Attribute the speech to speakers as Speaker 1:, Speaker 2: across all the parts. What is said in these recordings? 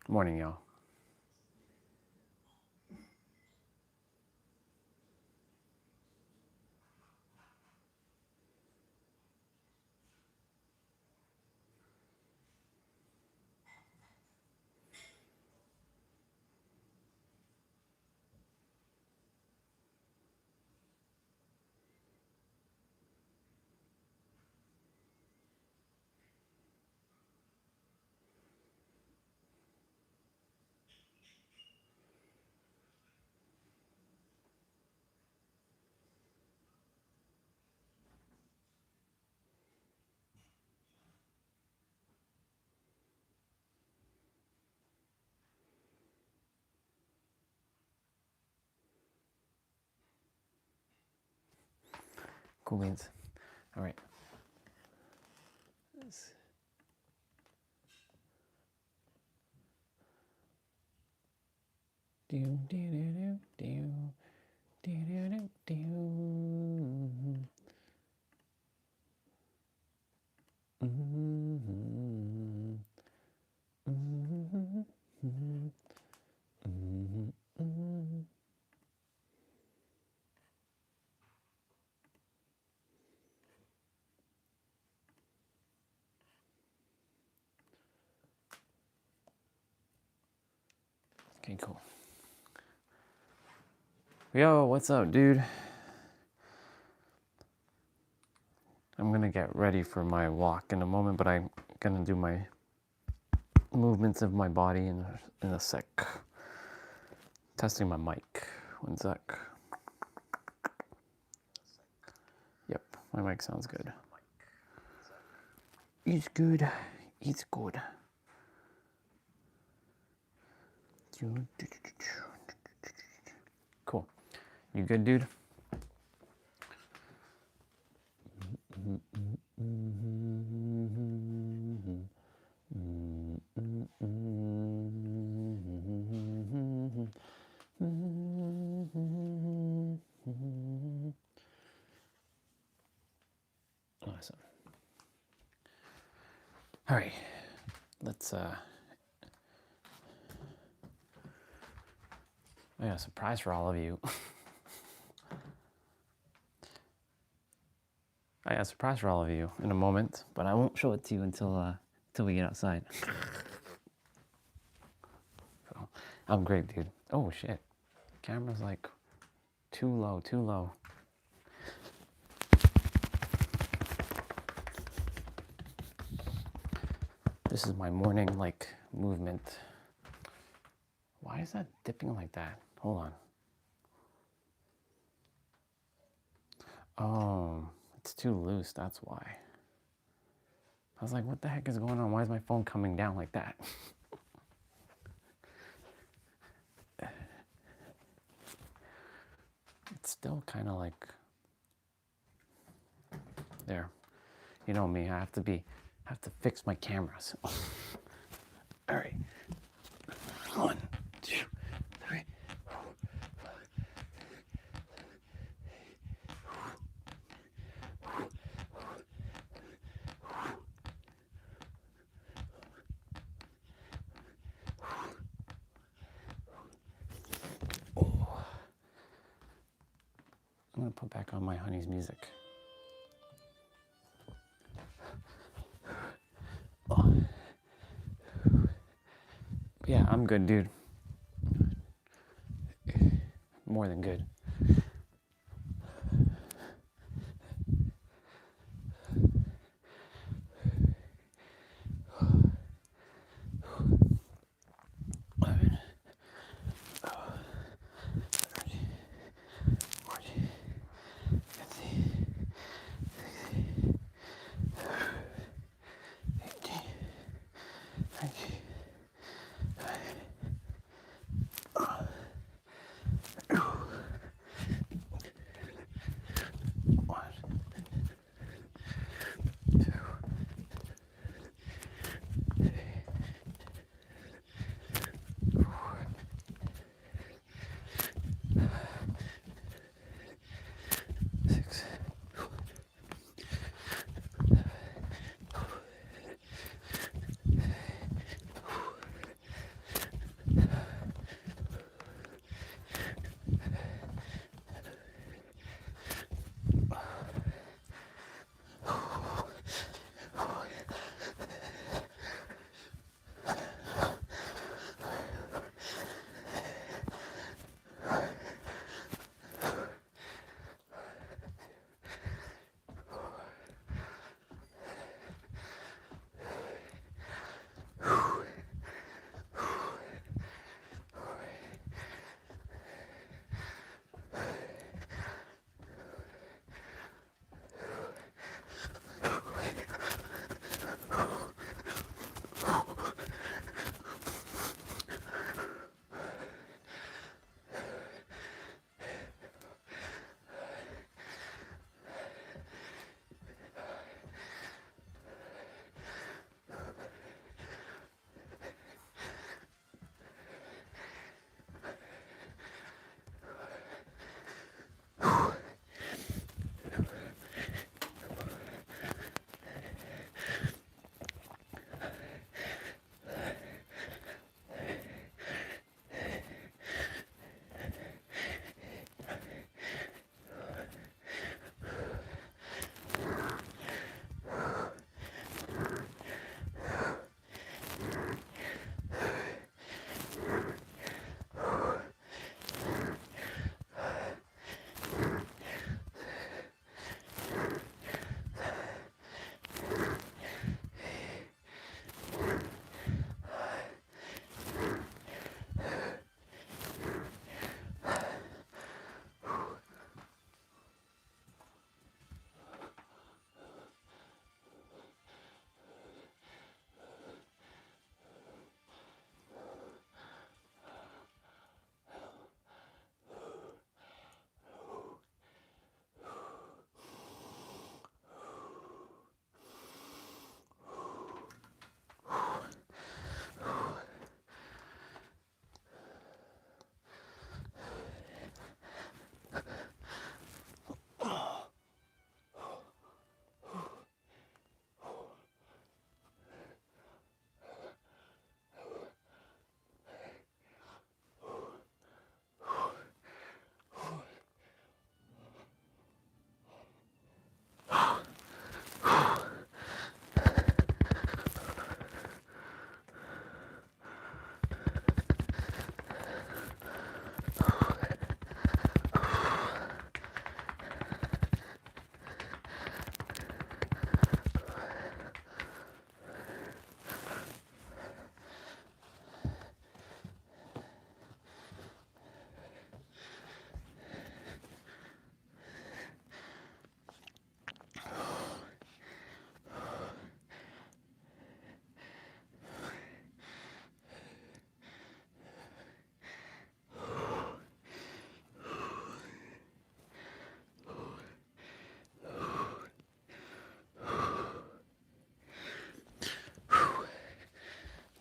Speaker 1: Morning, y'all. Cool beans. All right. Do do do do do do do do. Okay, cool. Yo, what's up, dude? I'm gonna get ready for my walk in a moment, but I'm gonna do my movements of my body in a sec. Testing my mic. One sec. Yep, my mic sounds good. It's good. It's good. Cool. You good, dude? Awesome. All right. Let's I got a surprise for all of you. I got a surprise for all of you in a moment, but I won't show it to you until we get outside. So, I'm great, dude. Oh shit. Camera's like too low, too low. This is my morning like movement. Why is that dipping like that? Hold on. Oh, it's too loose, that's why. I was like, what the heck is going on? Why is my phone coming down like that? It's still kind of like there. You know me, I have to fix my cameras. All right. 1, 2, 3. I'm gonna put back on my honey's music. Oh. Yeah, I'm good, dude. More than good.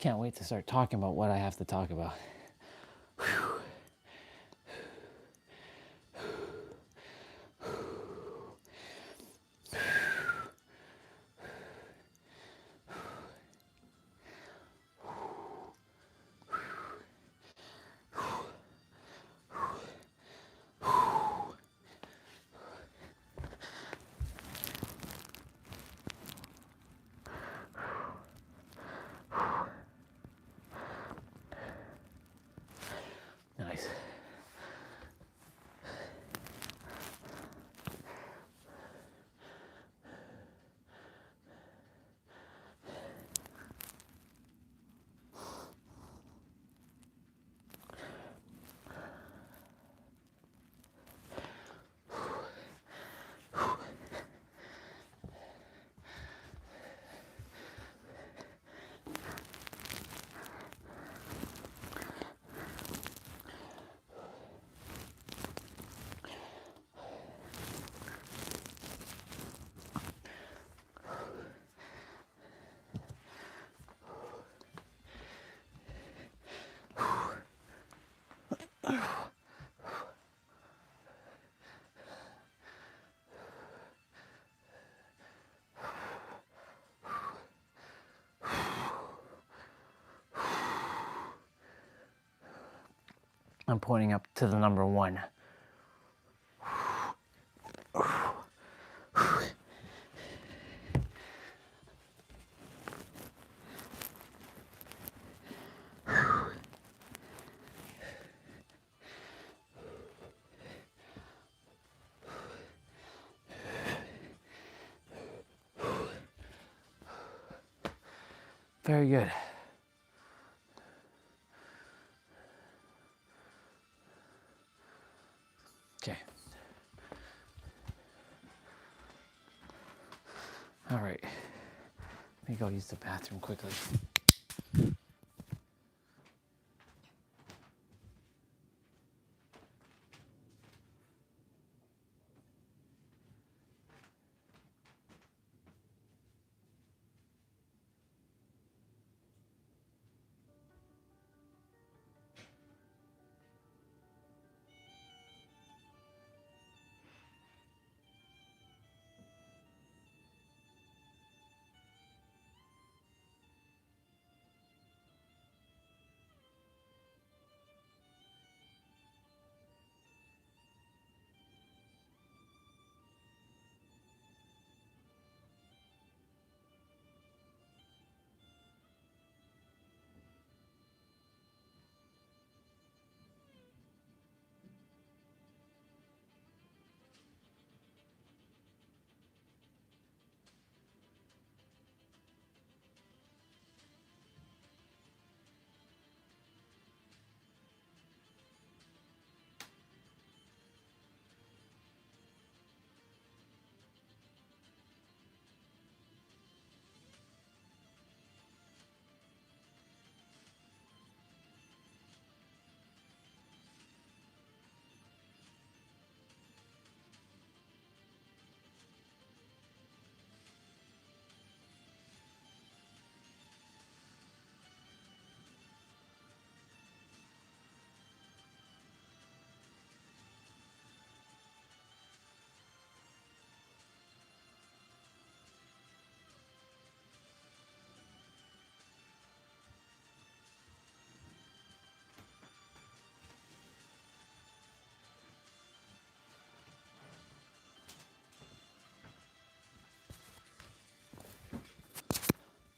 Speaker 1: Can't wait to start talking about what I have to talk about. Whew. Nice. I'm pointing up to the number 1. Very good. Okay. All right. Let me go use the bathroom quickly.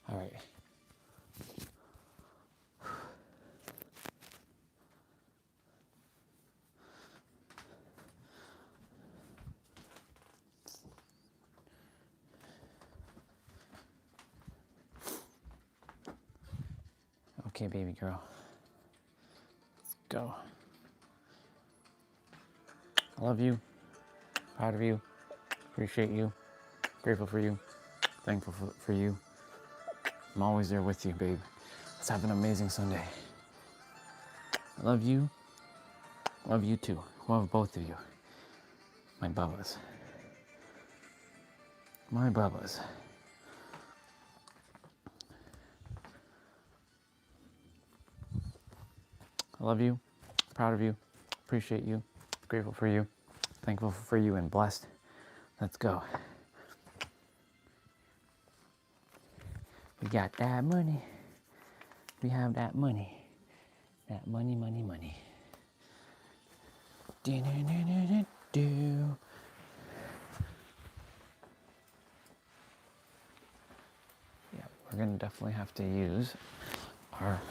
Speaker 1: All right. Okay, baby girl. Let's go. I love you. Proud of you. Appreciate you. Grateful for you. Thankful for you. I'm always there with you, babe. Let's have an amazing Sunday. I love you. Love you too. Love both of you. My Bubbas. My Bubbas. love you, proud of you, appreciate you, grateful for you, thankful for you, and blessed. Let's go. We got that money. We have that money. That money, money, money. Do, do, do, do, do. Yeah, we're gonna definitely have to use our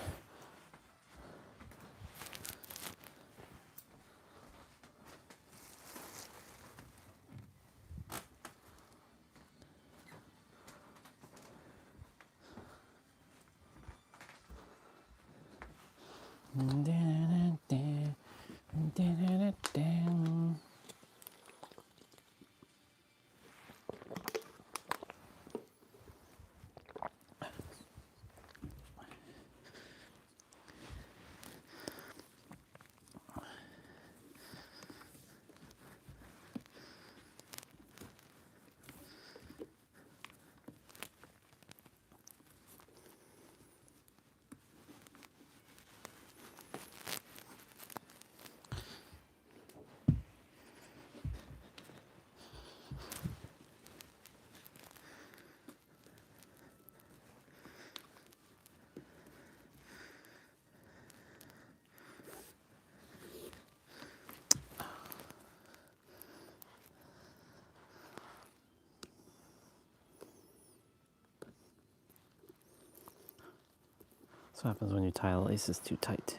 Speaker 1: That's what happens when you tie the laces too tight.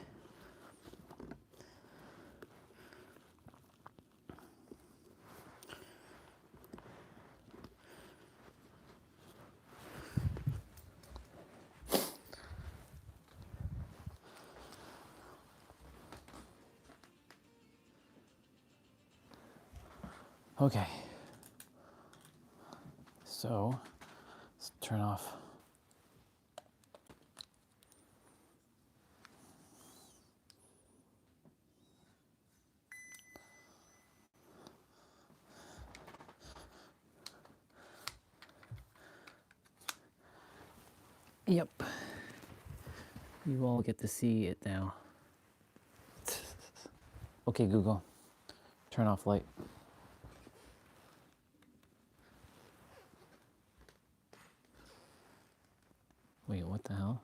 Speaker 1: Okay, so let's turn off. Yep, you all get to see it now. Okay, Google, turn off light. Wait, what the hell?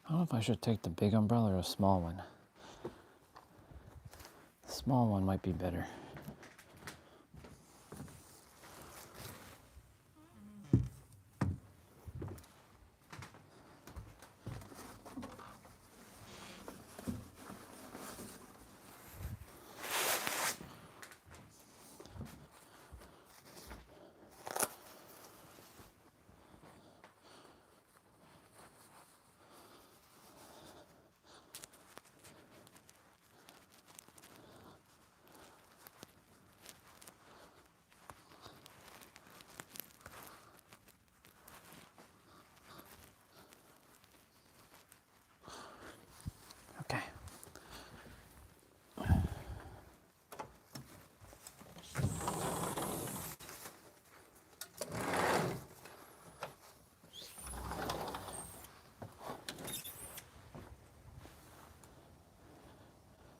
Speaker 1: I don't know if I should take the big umbrella or a small one. The small one might be better. Okay.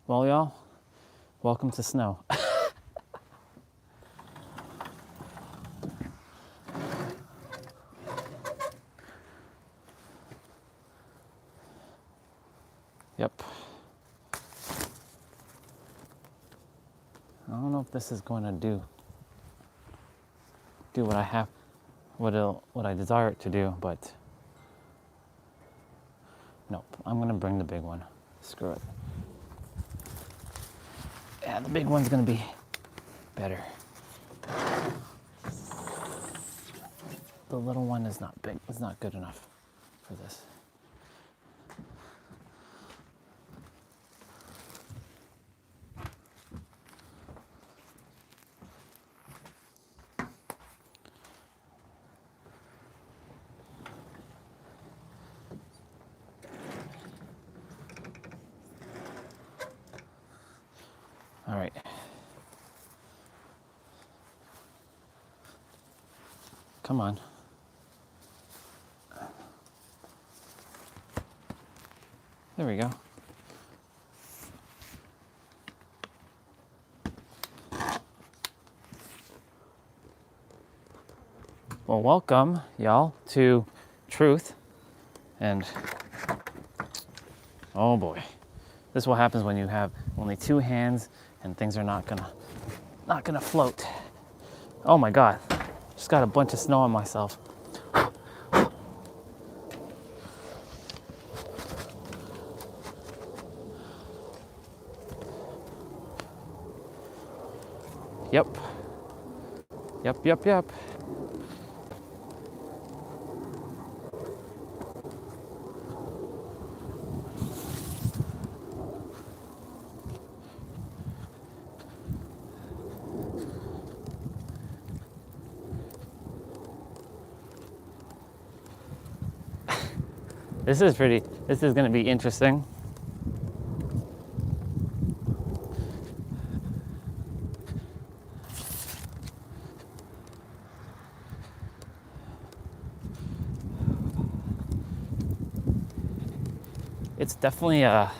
Speaker 1: Well, y'all, welcome to snow. Yep. I don't know if this is going to do what I have, what I desire it to do, but nope. I'm going to bring the big one. Screw it. Yeah, the big one's going to be better. The little one is not big. It's not good enough for this. right. Come on. There we go. Well, welcome, y'all, to Truth. And oh boy, this is what happens when you have only 2 hands and things are not gonna float. Oh my God, just got a bunch of snow on myself. Yep. This is gonna be interesting. It's definitely oh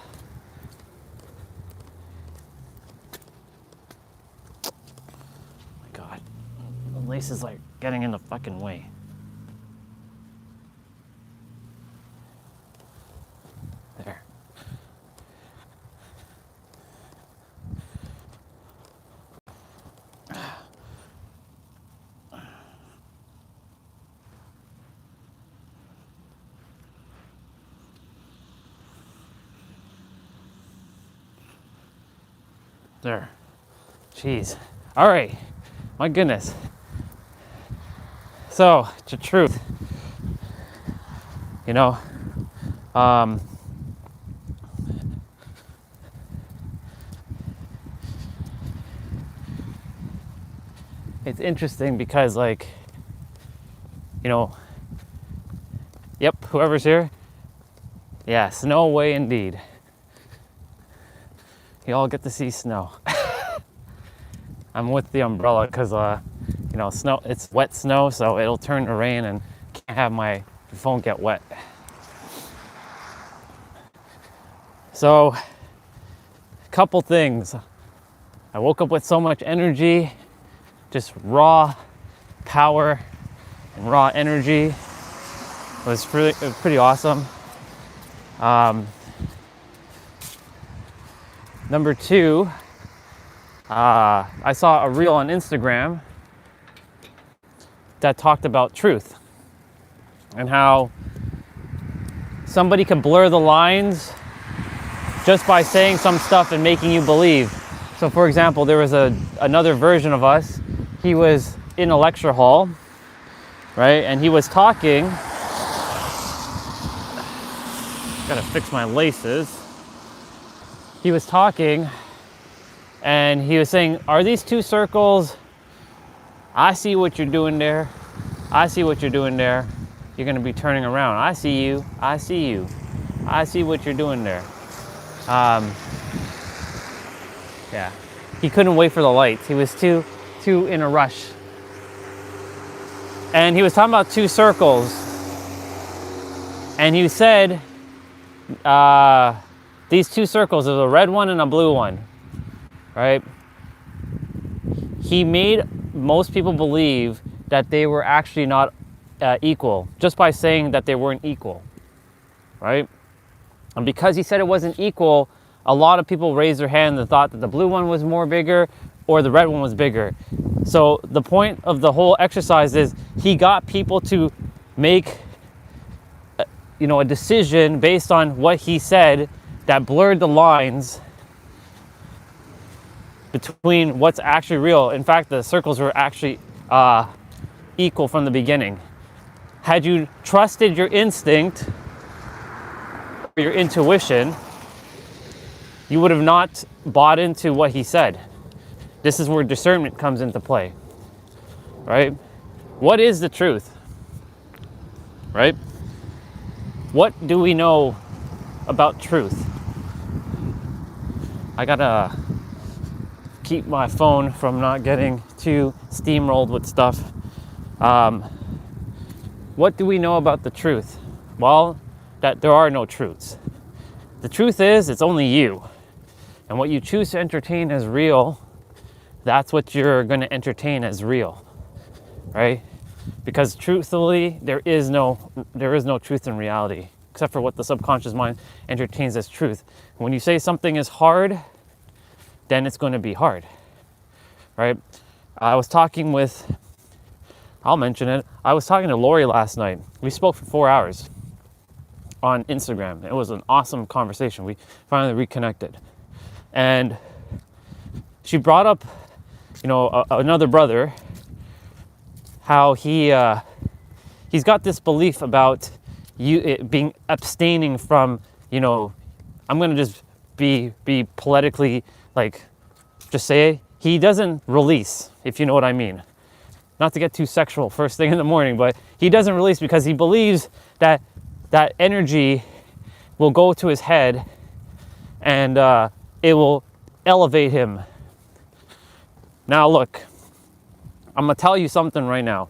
Speaker 1: my God, the lace is like getting in the fucking way. There. There. Jeez. All right. My goodness. So, the truth. You know, it's interesting because, like, you know, yep, whoever's here, yeah, snow away indeed. You all get to see snow. I'm with the umbrella because, you know, snow, it's wet snow, so it'll turn to rain and can't have my phone get wet. So, a couple things. I woke up with so much energy, just raw power and raw energy. It was pretty awesome. Number 2, I saw a reel on Instagram that talked about truth and how somebody can blur the lines just by saying some stuff and making you believe. So for example, there was another version of us. He was in a lecture hall, right? And he was talking. Gotta fix my laces. He was talking and he was saying, are these 2 circles? I see what you're doing there. I see what you're doing there. You're gonna be turning around. I see you. I see you. I see what you're doing there. Yeah. He couldn't wait for the lights. He was too in a rush. And he was talking about 2 circles. And he said, these 2 circles, there's a red one and a blue one, right? He made most people believe that they were actually not equal just by saying that they weren't equal, right? And because he said it wasn't equal, a lot of people raised their hand and thought that the blue one was more bigger or the red one was bigger. So the point of the whole exercise is he got people to make a decision based on what he said that blurred the lines between what's actually real. In fact, the circles were actually equal from the beginning. Had you trusted your instinct, or your intuition, you would have not bought into what he said. This is where discernment comes into play, right? What is the truth, right? What do we know about truth? I gotta keep my phone from not getting too steamrolled with stuff. What do we know about the truth? Well, that there are no truths. The truth is, it's only you. And what you choose to entertain as real, that's what you're going to entertain as real, right? Because truthfully, there is no truth in reality, except for what the subconscious mind entertains as truth. When you say something is hard, then it's going to be hard, right? I'll mention it. I was talking to Lori last night. We spoke for 4 hours on Instagram. It was an awesome conversation. We finally reconnected. And she brought up, another brother, how he's got this belief about being abstaining from, I'm going to just be politically, just say he doesn't release, if you know what I mean. Not to get too sexual first thing in the morning, but he doesn't release because he believes that that energy will go to his head and it will elevate him. Now look, I'm gonna tell you something right now.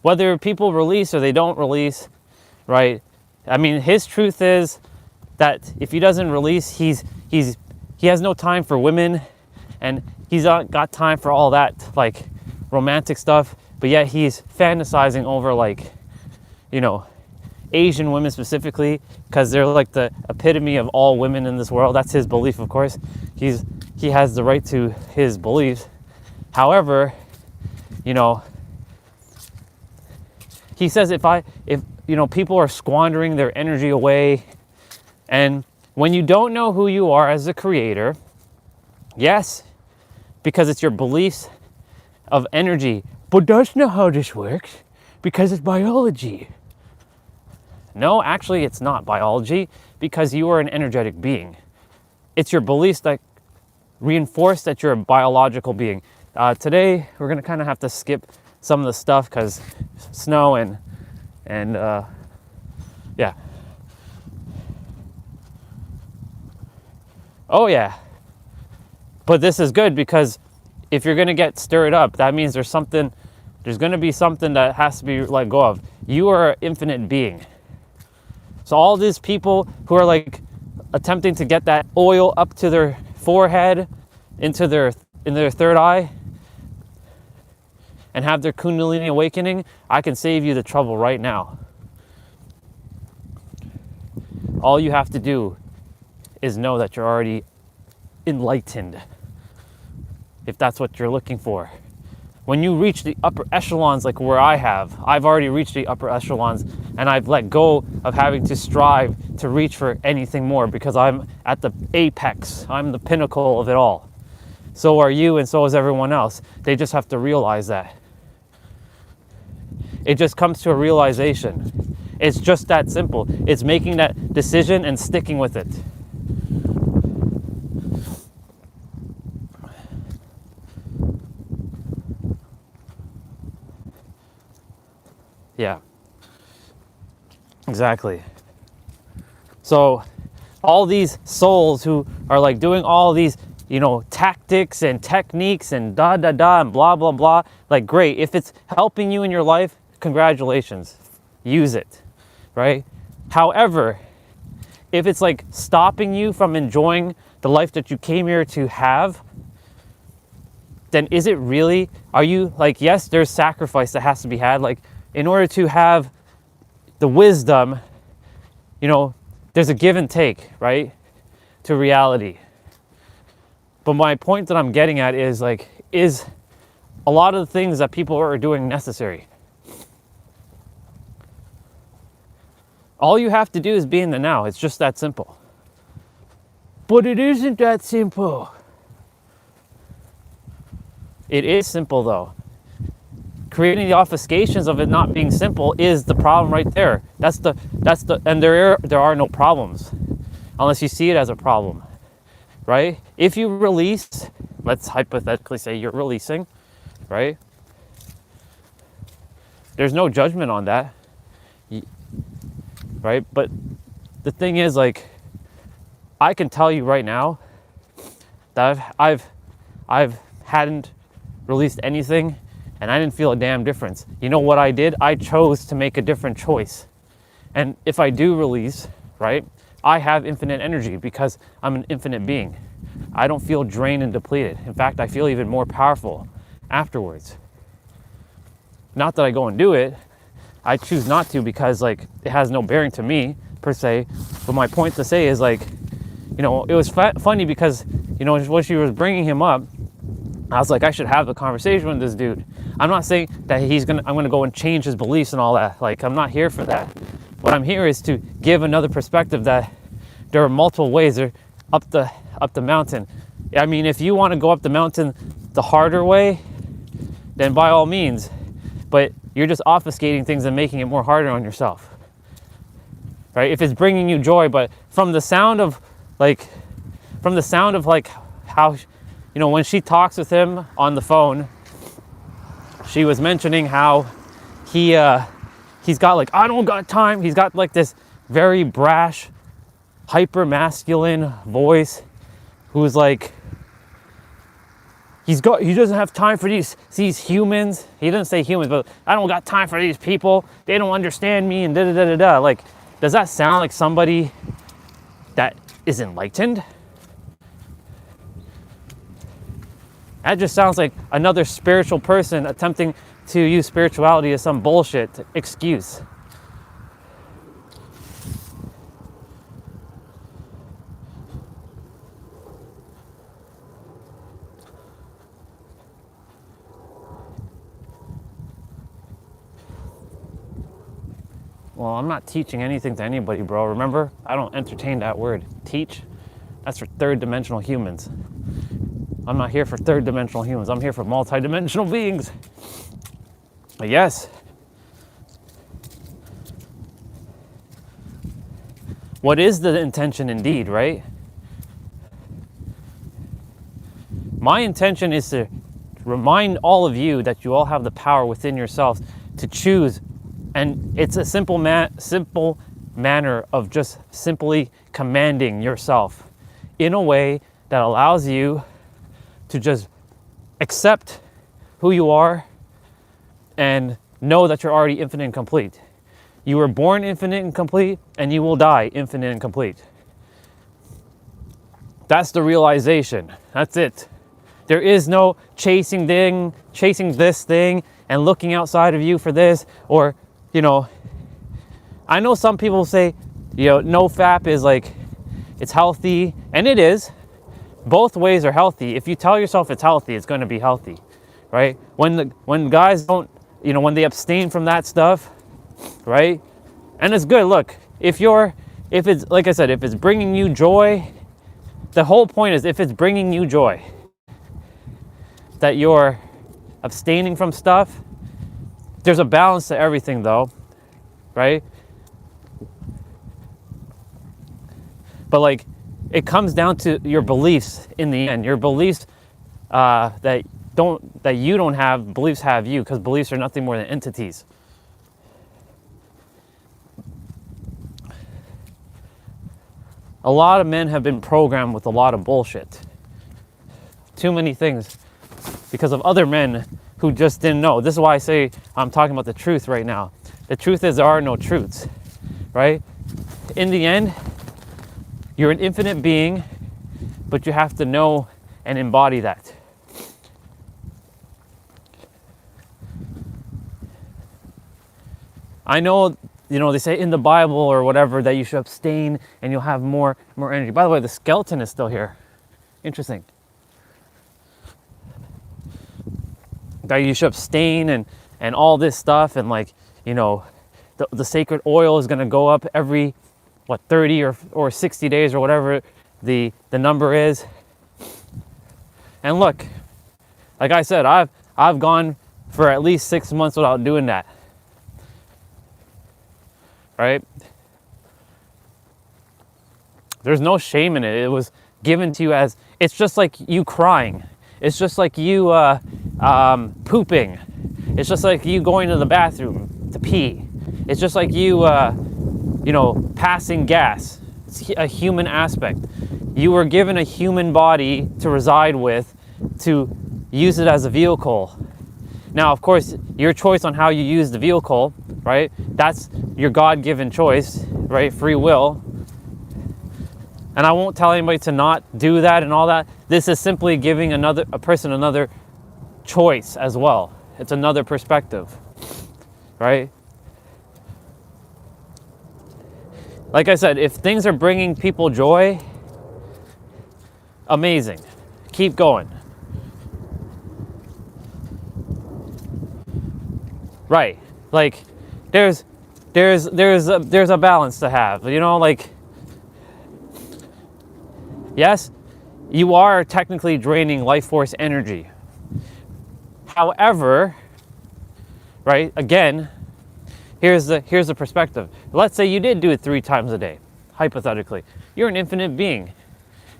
Speaker 1: Whether people release or they don't release, right? I mean, his truth is that if he doesn't release, he has no time for women, and he's not got time for all that romantic stuff, but yet he's fantasizing over Asian women specifically, because they're like the epitome of all women in this world. That's his belief, of course. He has the right to his beliefs. However, he says if people are squandering their energy away, and when you don't know who you are as a creator, yes, because it's your beliefs of energy, but that's not how this works, because it's biology. No, actually it's not biology, because you are an energetic being. It's your beliefs that reinforce that you're a biological being. Today we're gonna kind of have to skip some of the stuff because snow and yeah. Oh yeah. But this is good, because if you're going to get stirred up, that means there's going to be something that has to be let go of. You are an infinite being. So all these people who are attempting to get that oil up to their forehead, in their third eye, and have their Kundalini awakening, I can save you the trouble right now. All you have to do is know that you're already enlightened, if that's what you're looking for. When you reach the upper echelons like where I've already reached the upper echelons, and I've let go of having to strive to reach for anything more, because I'm at the apex. I'm the pinnacle of it all. So are you, and so is everyone else. They just have to realize that. It just comes to a realization. It's just that simple. It's making that decision and sticking with it. Yeah, exactly. So all these souls who are doing all these, tactics and techniques and and blah, blah, blah, great. If it's helping you in your life, congratulations, use it, right? However, if it's stopping you from enjoying the life that you came here to have, then is it really, are you yes, there's sacrifice that has to be had. In order to have the wisdom, there's a give and take, right, to reality. But my point that I'm getting at is is a lot of the things that people are doing necessary? All you have to do is be in the now. It's just that simple. But it isn't that simple. It is simple though. Creating the obfuscations of it not being simple is the problem right there. And there are no problems unless you see it as a problem, right? If you release, let's hypothetically say you're releasing, right? There's no judgment on that, right? But the thing is, I can tell you right now that I've hadn't released anything, and I didn't feel a damn difference. You know what I did? I chose to make a different choice. And if I do release, right, I have infinite energy because I'm an infinite being. I don't feel drained and depleted. In fact, I feel even more powerful afterwards. Not that I go and do it. I choose not to because like it has no bearing to me per se. But my point to say is like, you know, it was funny because, you know, when she was bringing him up, I was like, I should have a conversation with this dude. I'm not saying that I'm gonna go and change his beliefs and all that. Like, I'm not here for that. What I'm here is to give another perspective that there are multiple ways up the mountain. I mean, if you want to go up the mountain the harder way, then by all means, but you're just obfuscating things and making it more harder on yourself, right? If it's bringing you joy, but from the sound of like how, you know, when she talks with him on the phone, she was mentioning how he's got like, I don't got time. He's got like this very brash, hyper masculine voice who's like, he doesn't have time for these humans. He doesn't say humans, but I don't got time for these people. They don't understand me and da da da da da. Like, does that sound like somebody that is enlightened? That just sounds like another spiritual person attempting to use spirituality as some bullshit excuse. Well, I'm not teaching anything to anybody, bro. Remember, I don't entertain that word. Teach, that's for third dimensional humans. I'm not here for third dimensional humans. I'm here for multi-dimensional beings. But yes. What is the intention indeed, right? My intention is to remind all of you that you all have the power within yourselves to choose. And it's a simple manner of just simply commanding yourself in a way that allows you to just accept who you are and know that you're already infinite and complete. You were born infinite and complete, and you will die infinite and complete. That's the realization. That's it. There is no chasing this thing and looking outside of you for this, or, you know, I know some people say, you know, no FAP is like, it's healthy, and it is. Both ways are healthy. If you tell yourself it's healthy, it's going to be healthy, right? When guys don't, you know, when they abstain from that stuff, right? And it's good. Look, if it's, like I said, if it's bringing you joy, the whole point is if it's bringing you joy, that you're abstaining from stuff, there's a balance to everything though, right? But like, it comes down to your beliefs in the end. Your beliefs that you don't have, beliefs have you, because beliefs are nothing more than entities. A lot of men have been programmed with a lot of bullshit. Too many things because of other men who just didn't know. This is why I say I'm talking about the truth right now. The truth is there are no truths, right? In the end, you're an infinite being, but you have to know and embody that. I know, you know, they say in the Bible or whatever that you should abstain and you'll have more energy. By the way, the skeleton is still here. Interesting. That you should abstain and all this stuff, and like, you know, the sacred oil is going to go up every 30 or 60 days or whatever the number is. And look, like I said, I've gone for at least 6 months without doing that. Right? There's no shame in it. It was given to you as, it's just like you crying. It's just like you pooping. It's just like you going to the bathroom to pee. It's just like you, you know, passing gas. It's a human aspect. you were given a human body to reside with, to use it as a vehicle. Now, of course, your choice on how you use the vehicle, right? That's your God-given choice, right? Free will. And I won't tell anybody to not do that and all that. This is simply giving a person another choice as well. It's another perspective, right? Like I said, if things are bringing people joy, amazing. Keep going. Right. Like there's a balance to have, you know, like yes, you are technically draining life force energy. However, right, again, here's the perspective. Let's say you did do it 3 times a day, hypothetically. You're an infinite being.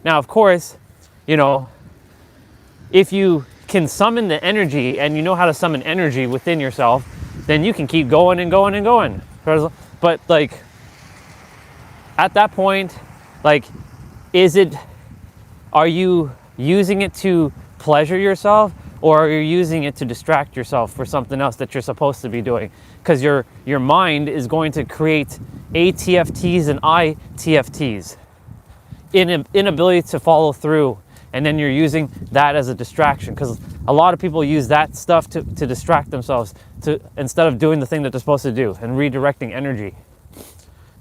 Speaker 1: Now, of course, you know, if you can summon the energy and you know how to summon energy within yourself, then you can keep going and going and going. But like, at that point, like, are you using it to pleasure yourself, or are you using it to distract yourself for something else that you're supposed to be doing? Because your mind is going to create ATFTs and ITFTs, inability to follow through, and then you're using that as a distraction, because a lot of people use that stuff to distract themselves instead of doing the thing that they're supposed to do and redirecting energy,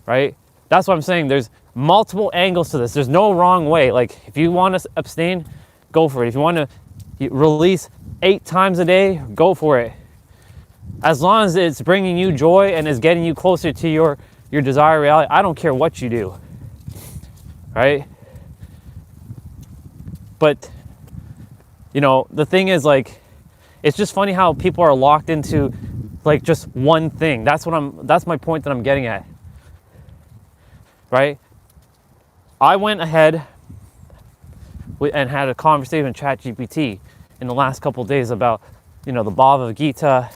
Speaker 1: right? That's what I'm saying. There's multiple angles to this. There's no wrong way. Like, if you want to abstain, go for it. If you want to release 8 times a day, go for it. As long as it's bringing you joy and is getting you closer to your desired reality, I don't care what you do, right? But, you know, the thing is, like, it's just funny how people are locked into, like, just one thing. That's my point that I'm getting at, right? I went ahead and had a conversation with ChatGPT in the last couple of days about, you know, the Bhagavad Gita,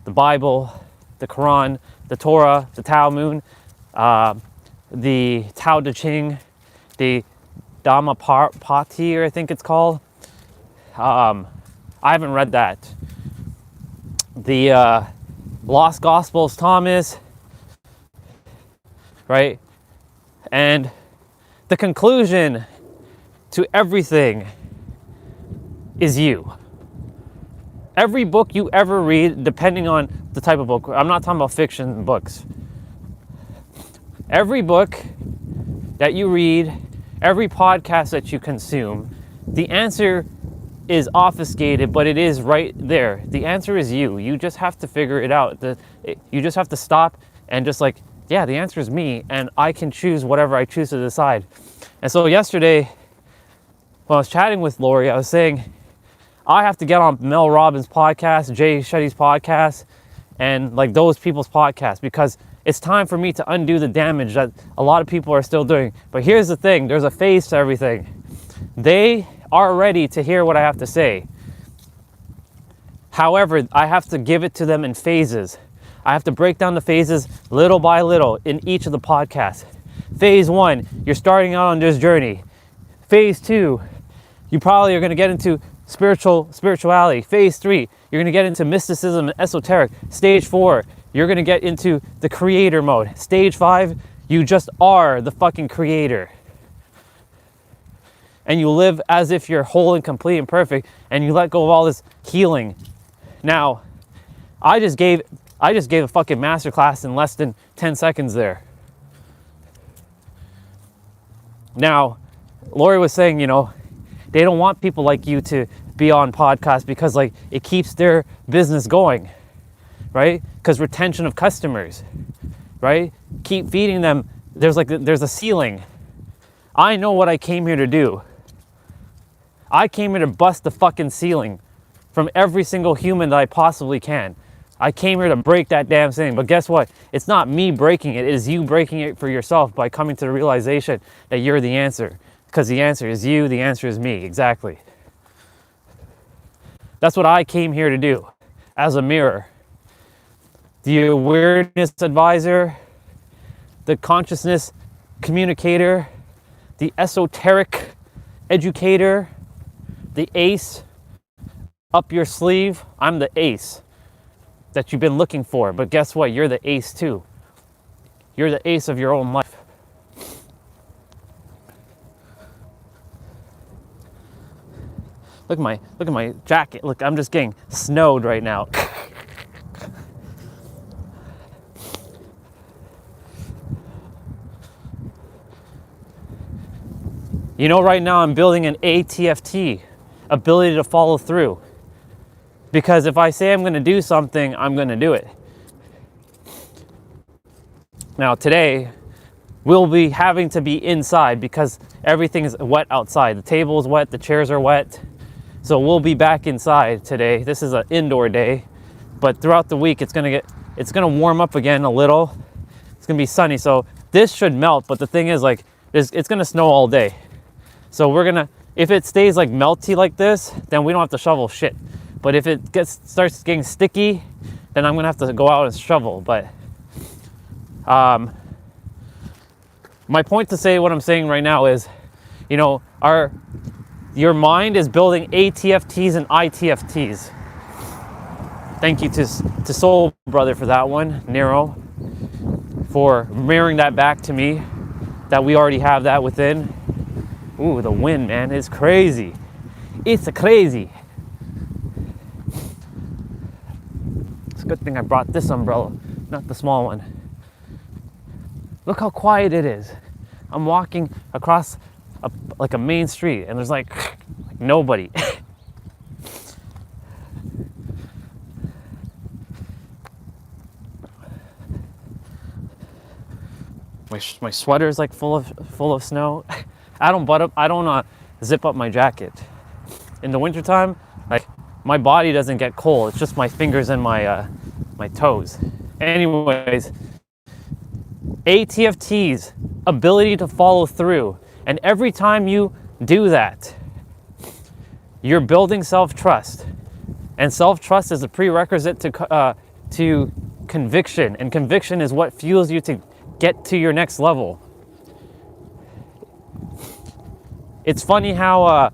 Speaker 1: the Bible, the Quran, the Torah, the Talmud, the Tao Te Ching, the Dhammapati, I think it's called. I haven't read that. The Lost Gospels, Thomas, right? And the conclusion to everything is you. Every book you ever read, depending on the type of book, I'm not talking about fiction books. Every book that you read, every podcast that you consume, the answer is obfuscated, but it is right there. The answer is you. You just have to figure it out. You just have to stop and just like, yeah, the answer is me, and I can choose whatever I choose to decide. And so yesterday, when I was chatting with Lori, I was saying, I have to get on Mel Robbins' podcast, Jay Shetty's podcast, and like those people's podcasts, because it's time for me to undo the damage that a lot of people are still doing. But here's the thing, there's a phase to everything. They are ready to hear what I have to say. However, I have to give it to them in phases. I have to break down the phases little by little in each of the podcasts. Phase 1, you're starting out on this journey. Phase 2, you probably are going to get into spirituality. Phase 3, you're going to get into mysticism and esoteric. Stage 4, you're going to get into the creator mode. Stage 5, you just are the fucking creator. And you live as if you're whole and complete and perfect, and you let go of all this healing. Now, I just gave a fucking masterclass in less than 10 seconds there. Now, Lori was saying, you know, they don't want people like you to be on podcasts because like it keeps their business going, right? Because retention of customers, right? Keep feeding them. There's a ceiling. I know what I came here to do. I came here to bust the fucking ceiling from every single human that I possibly can. I came here to break that damn thing. But guess what? It's not me breaking it. It is you breaking it for yourself by coming to the realization that you're the answer. Because the answer is you, the answer is me. Exactly. That's what I came here to do. As a mirror. The awareness advisor, the consciousness communicator, the esoteric educator, the ace up your sleeve. I'm the ace that you've been looking for, but guess what? You're the ace too. You're the ace of your own life. Look at my jacket. Look, I'm just getting snowed right now. You know, right now I'm building an ATFT, ability to follow through. Because if I say I'm going to do something, I'm going to do it. Now today, we'll be having to be inside because everything is wet outside. The table is wet, the chairs are wet. So we'll be back inside today. This is an indoor day, but throughout the week it's gonna warm up again a little. It's gonna be sunny, so this should melt. But the thing is, like, it's gonna snow all day. So if it stays like melty like this, then we don't have to shovel shit. But if it starts getting sticky, then I'm gonna have to go out and shovel. But my point to say what I'm saying right now is, you know, your mind is building ATFTs and ITFTs. Thank you to Soul Brother for that one, Nero, for mirroring that back to me, that we already have that within. Ooh, the wind, man, is crazy. It's crazy. It's a good thing I brought this umbrella, not the small one. Look how quiet it is. I'm walking across like a main street and there's like nobody. My sweater's like full of snow. I don't zip up my jacket. In the wintertime, like, my body doesn't get cold. It's just my fingers and my toes. Anyways, ATFTs, ability to follow through. And every time you do that, you're building self-trust. And self-trust is a prerequisite to conviction. And conviction is what fuels you to get to your next level. It's funny how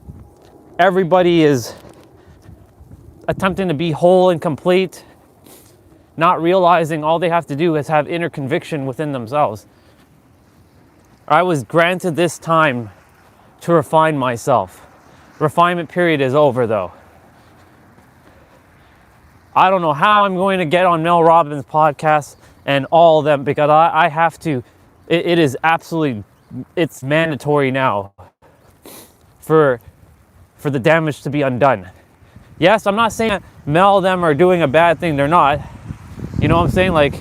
Speaker 1: everybody is attempting to be whole and complete, not realizing all they have to do is have inner conviction within themselves. I was granted this time to refine myself. Refinement period is over, though. I don't know how I'm going to get on Mel Robbins' podcast and all of them, because I have to. It is absolutely, it's mandatory now for the damage to be undone. Yes, I'm not saying that Mel them are doing a bad thing. They're not. You know what I'm saying? Like,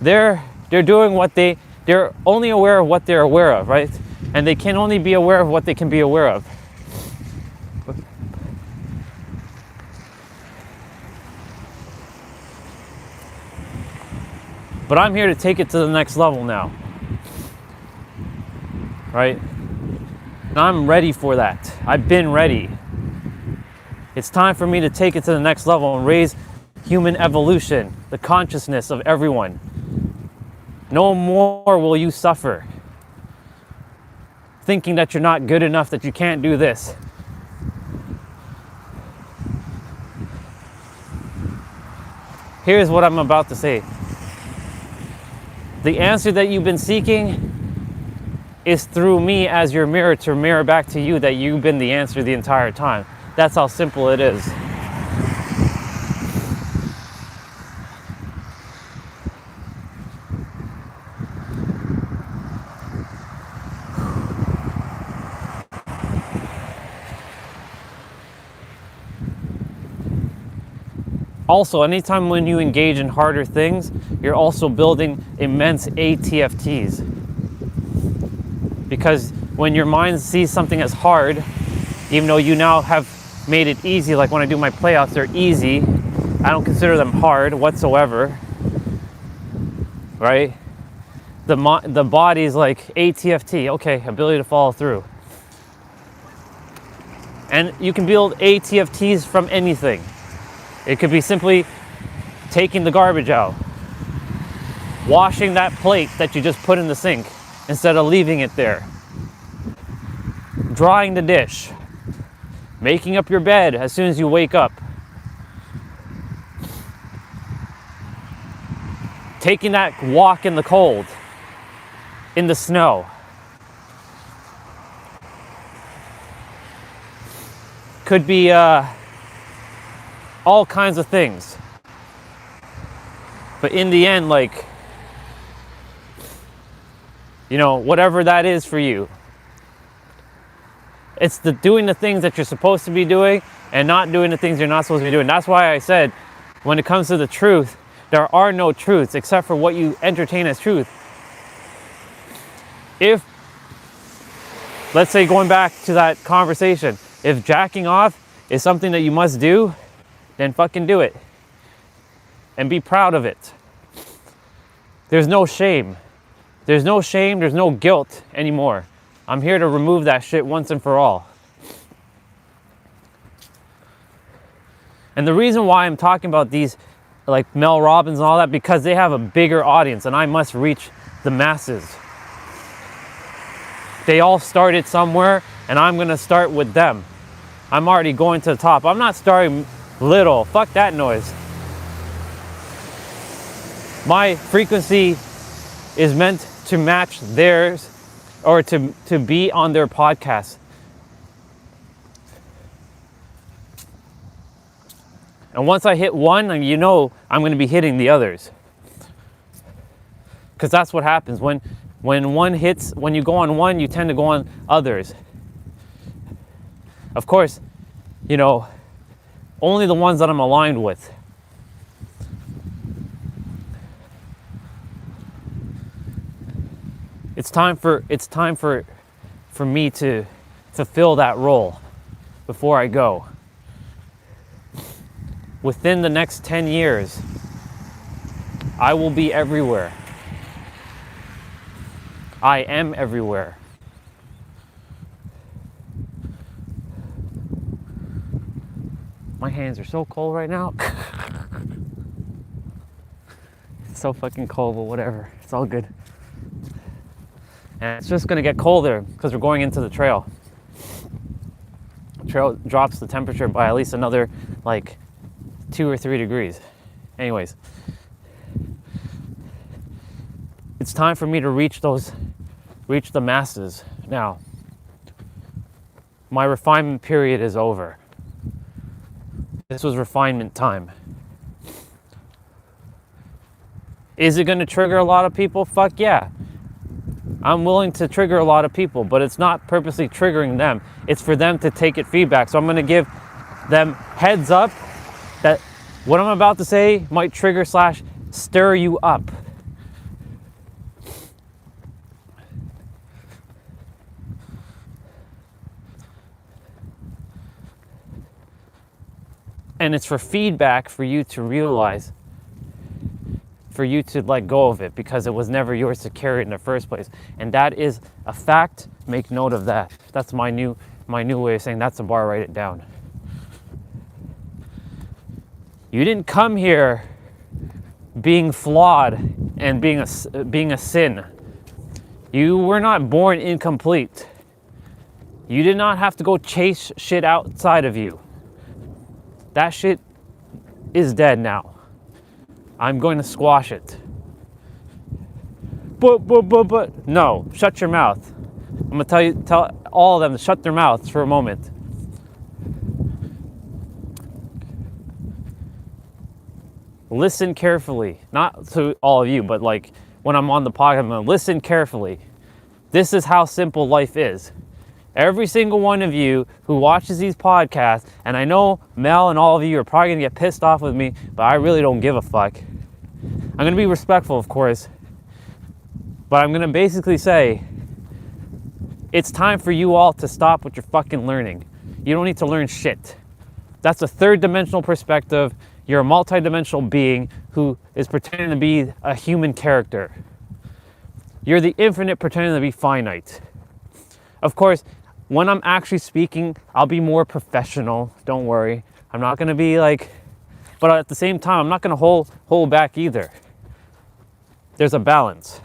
Speaker 1: they're doing what they're only aware of what they're aware of, right? And they can only be aware of what they can be aware of. But I'm here to take it to the next level now, right? And I'm ready for that. I've been ready. It's time for me to take it to the next level and raise human evolution, the consciousness of everyone. No more will you suffer thinking that you're not good enough, that you can't do this. Here's what I'm about to say. The answer that you've been seeking is through me as your mirror, to mirror back to you that you've been the answer the entire time. That's how simple it is. Also, anytime when you engage in harder things, you're also building immense ATFTs. Because when your mind sees something as hard, even though you now have made it easy, like when I do my playouts, they're easy. I don't consider them hard whatsoever, right? The body's like ATFT, okay, ability to follow through. And you can build ATFTs from anything. It could be simply taking the garbage out, washing that plate that you just put in the sink instead of leaving it there. drying the dish, making up your bed as soon as you wake up, taking that walk in the cold, in the snow. Could be all kinds of things. But in the end, like, you know, whatever that is for you, it's the doing the things that you're supposed to be doing and not doing the things you're not supposed to be doing. That's why I said, when it comes to the truth, there are no truths except for what you entertain as truth. If, let's say, going back to that conversation, if jacking off is something that you must do, then fucking do it. And be proud of it. There's no shame. There's no shame, there's no guilt anymore. I'm here to remove that shit once and for all. And the reason why I'm talking about these, like Mel Robbins and all that, because they have a bigger audience and I must reach the masses. They all started somewhere and I'm gonna start with them. I'm already going to the top. I'm not starting little. Fuck that noise. My frequency is meant to match theirs, or to be on their podcast. And once I hit one, you know I'm going to be hitting the others. Because that's what happens. When one hits, when you go on one, you tend to go on others. Of course, you know, only the ones that I'm aligned with. It's time for me to fulfill that role before I go. Within the next 10 years, I will be everywhere. I am everywhere. My hands are so cold right now. It's so fucking cold, but whatever. It's all good. And it's just gonna get colder because we're going into the trail. The trail drops the temperature by at least another like 2 or 3 degrees. Anyways, it's time for me to reach the masses. Now, my refinement period is over. This was refinement time. Is it gonna trigger a lot of people? Fuck yeah. I'm willing to trigger a lot of people, but it's not purposely triggering them. It's for them to take it feedback. So I'm going to give them heads up that what I'm about to say might trigger / stir you up. And it's for feedback for you to realize, for you to let go of it, because it was never yours to carry it in the first place. And that is a fact. Make note of that. That's my new way of saying that's a bar. Write it down. You didn't come here being flawed and being a sin. You were not born incomplete. You did not have to go chase shit outside of you. That shit is dead now. I'm going to squash it. But. No, shut your mouth. I'm going to tell all of them to shut their mouths for a moment. Listen carefully. Not to all of you, but like when I'm on the podcast, I'm going to listen carefully. This is how simple life is. Every single one of you who watches these podcasts, and I know Mel and all of you are probably going to get pissed off with me, but I really don't give a fuck. I'm going to be respectful, of course, but I'm going to basically say, it's time for you all to stop with your fucking learning. You don't need to learn shit. That's a third dimensional perspective. You're a multi-dimensional being who is pretending to be a human character. You're the infinite pretending to be finite. Of course, when I'm actually speaking, I'll be more professional. Don't worry. I'm not going to be like, but at the same time, I'm not going to hold back either. There's a balance.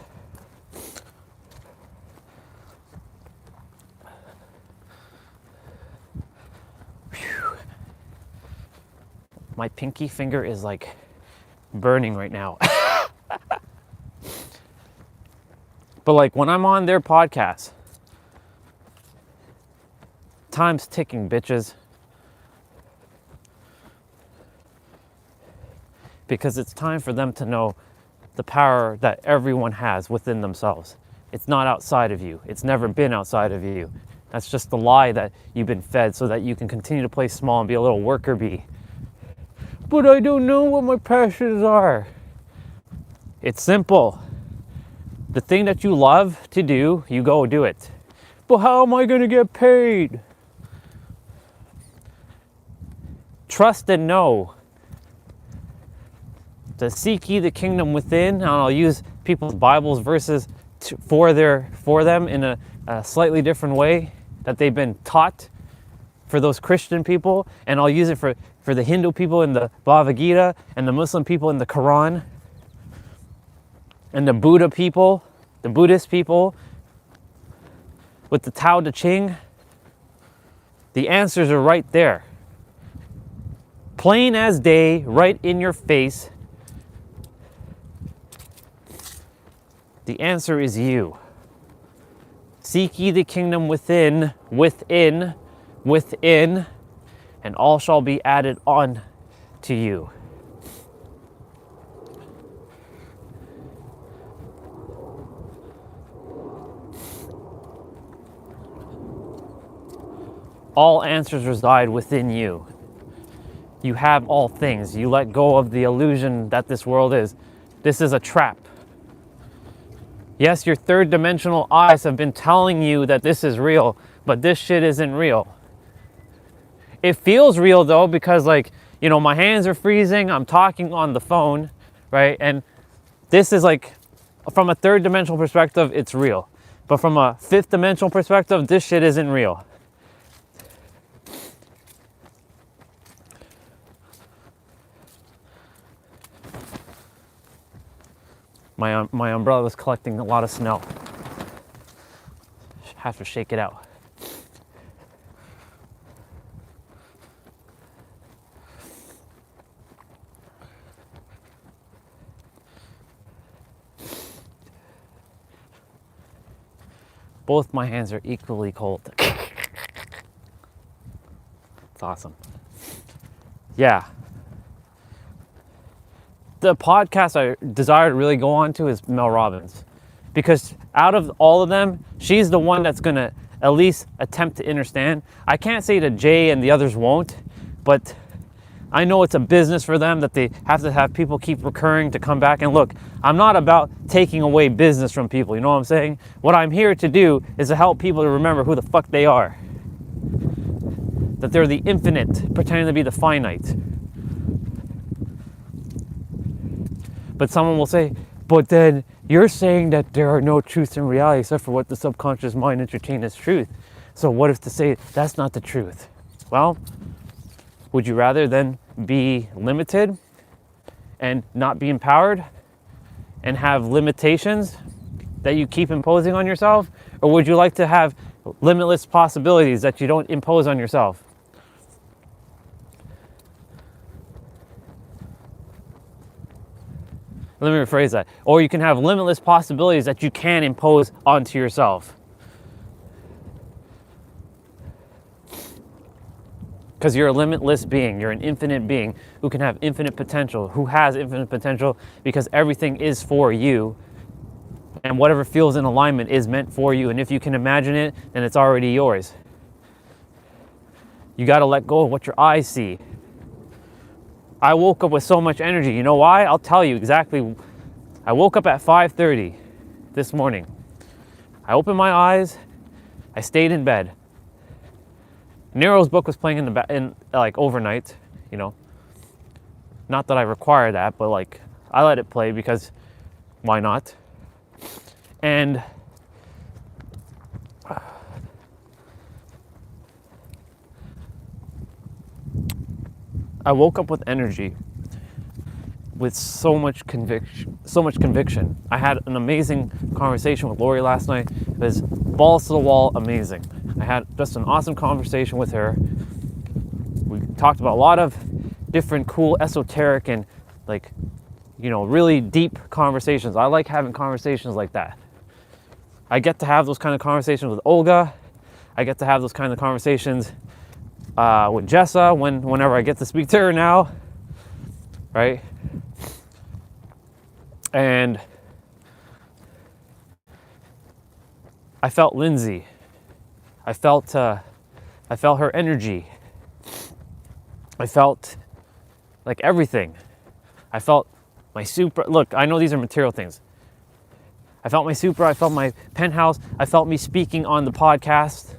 Speaker 1: My pinky finger is like burning right now. But like when I'm on their podcast, time's ticking, bitches. Because it's time for them to know the power that everyone has within themselves. It's not outside of you. It's never been outside of you. That's just the lie that you've been fed so that you can continue to play small and be a little worker bee. But I don't know what my passions are. It's simple. The thing that you love to do, you go do it. But how am I going to get paid? Trust and know. To seek ye the kingdom within, and I'll use people's Bibles verses for them in a slightly different way that they've been taught for those Christian people, and I'll use it for the Hindu people in the Bhagavad Gita, and the Muslim people in the Quran, and the Buddha people, the Buddhist people, with the Tao Te Ching. The answers are right there. Plain as day, right in your face. The answer is you. Seek ye the kingdom within, and all shall be added on to you. All answers reside within you. You have all things. You let go of the illusion that this world is. This is a trap. Yes, your third dimensional eyes have been telling you that this is real, but this shit isn't real. It feels real though, because like, you know, my hands are freezing, I'm talking on the phone, right? And this is like, from a third dimensional perspective, it's real. But from a fifth dimensional perspective, this shit isn't real. My umbrella was collecting a lot of snow. Have to shake it out. Both my hands are equally cold. It's awesome. Yeah. The podcast I desire to really go on to is Mel Robbins, because out of all of them, she's the one that's gonna at least attempt to understand. I can't say that Jay and the others won't, but I know it's a business for them that they have to have people keep recurring to come back. And look, I'm not about taking away business from people, you know what I'm saying? What I'm here to do is to help people to remember who the fuck they are. That they're the infinite, pretending to be the finite. But someone will say, but then you're saying that there are no truths in reality except for what the subconscious mind entertains as truth. So what if to say that's not the truth? Well, would you rather then be limited and not be empowered and have limitations that you keep imposing on yourself? Or would you like to have limitless possibilities that you don't impose on yourself? Let me rephrase that. Or you can have limitless possibilities that you can impose onto yourself. Because you're a limitless being. You're an infinite being who can have infinite potential, who has infinite potential, because everything is for you. And whatever feels in alignment is meant for you. And if you can imagine it, then it's already yours. You got to let go of what your eyes see. I woke up with so much energy. You know why? I'll tell you exactly. I woke up at 5:30 this morning. I opened my eyes. I stayed in bed. Nero's book was playing in like overnight, you know. Not that I require that, but like I let it play because why not? And I woke up with energy, with so much conviction. I had an amazing conversation with Lori last night. It was balls to the wall amazing. I had just an awesome conversation with her. We talked about a lot of different cool esoteric and like, you know, really deep conversations. I like having conversations like that. I get to have those kind of conversations with Olga. I get to have those kind of conversations with Jessa whenever I get to speak to her now, right? And I felt Lindsay. I felt her energy. I felt like everything. I felt my super. Look, I know these are material things. I felt my super. I felt my penthouse. I felt me speaking on the podcast.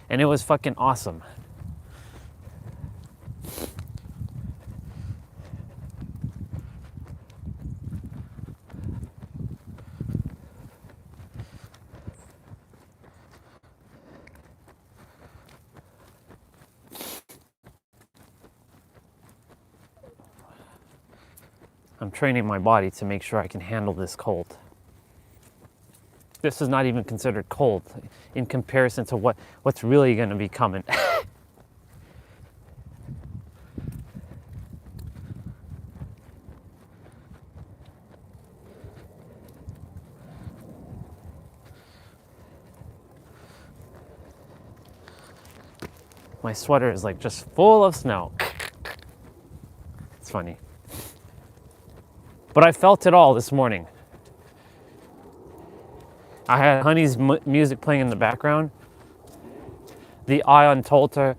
Speaker 1: And it was fucking awesome. I'm training my body to make sure I can handle this cold. This is not even considered cold in comparison to what's really going to be coming. My sweater is like just full of snow. It's funny. But I felt it all this morning. I had Honey's music playing in the background. The I untold to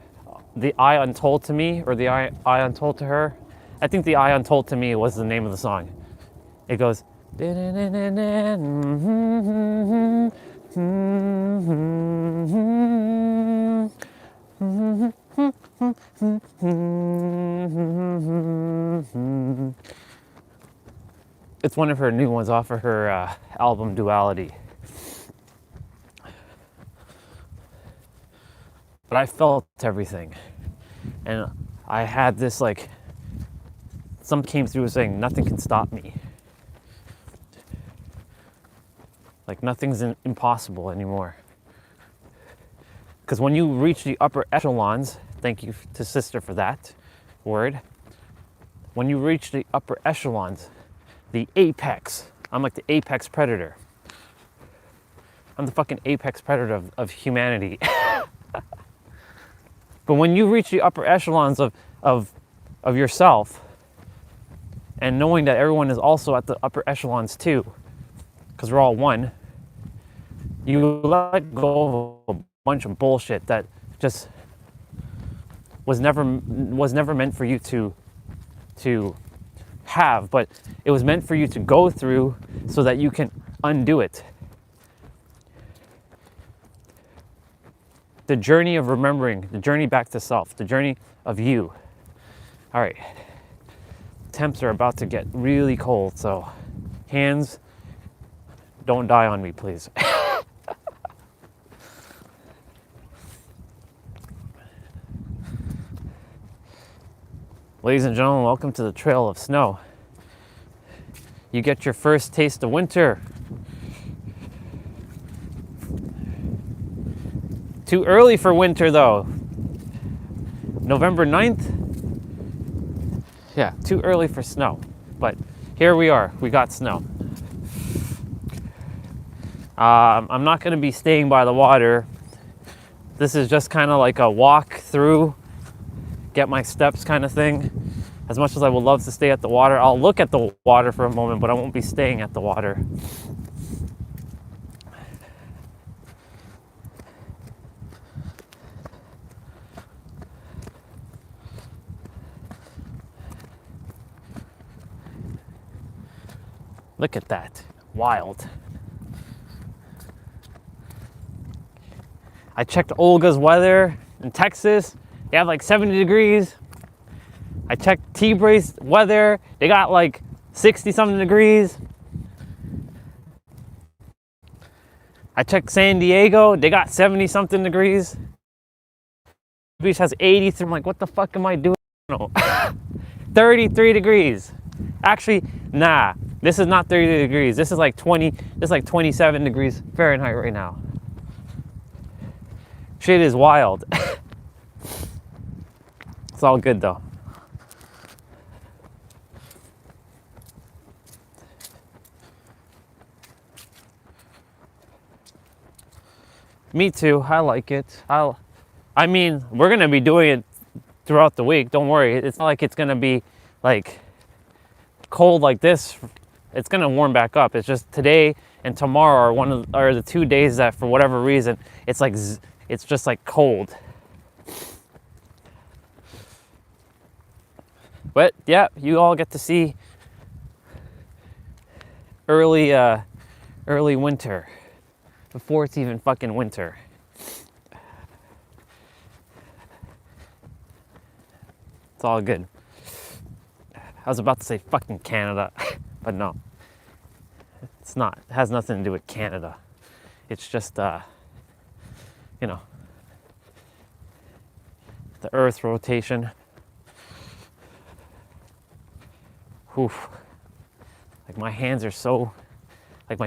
Speaker 1: me, or the I untold to her. I think the I untold to me was the name of the song. It goes. It's one of her new ones off of her album Duality. But I felt everything. And I had this like, something came through saying nothing can stop me. Like nothing's impossible anymore. Because when you reach the upper echelons, thank you to sister for that word. When you reach the upper echelons, the apex, I'm like the apex predator. I'm the fucking apex predator of humanity. But when you reach the upper echelons of yourself, and knowing that everyone is also at the upper echelons too, because we're all one, you let go of a bunch of bullshit that just was never meant for you to have, but it was meant for you to go through so that you can undo it. The journey of remembering, the journey back to self, the journey of you. All right, temps are about to get really cold, so hands, don't die on me, please. Ladies and gentlemen, welcome to the Trail of Snow. You get your first taste of winter. Too early for winter though. November 9th? Yeah, too early for snow. But here we are, we got snow. I'm not gonna be staying by the water. This is just kind of like a walk through, get my steps kind of thing. As much as I would love to stay at the water, I'll look at the water for a moment, but I won't be staying at the water. Look at that, wild. I checked Olga's weather in Texas. They have like 70 degrees. I checked T-Brace weather. They got like 60 something degrees. I checked San Diego. They got 70 something degrees. Beach has 80. I'm like, what the fuck am I doing? No. 33 degrees. Actually, nah. This is not 30 degrees. This is like 27 degrees Fahrenheit right now. Shit is wild. It's all good though. Me too. I like it. I mean, we're gonna be doing it throughout the week. Don't worry. It's not like it's gonna be like cold like this. It's gonna warm back up. It's just today and tomorrow are the 2 days that for whatever reason it's just like cold. But yeah, you all get to see early winter before it's even fucking winter. It's all good. I was about to say fucking Canada, but no. It's not. It has nothing to do with Canada. It's just, you know, the Earth rotation. Oof. Like my hands are so, like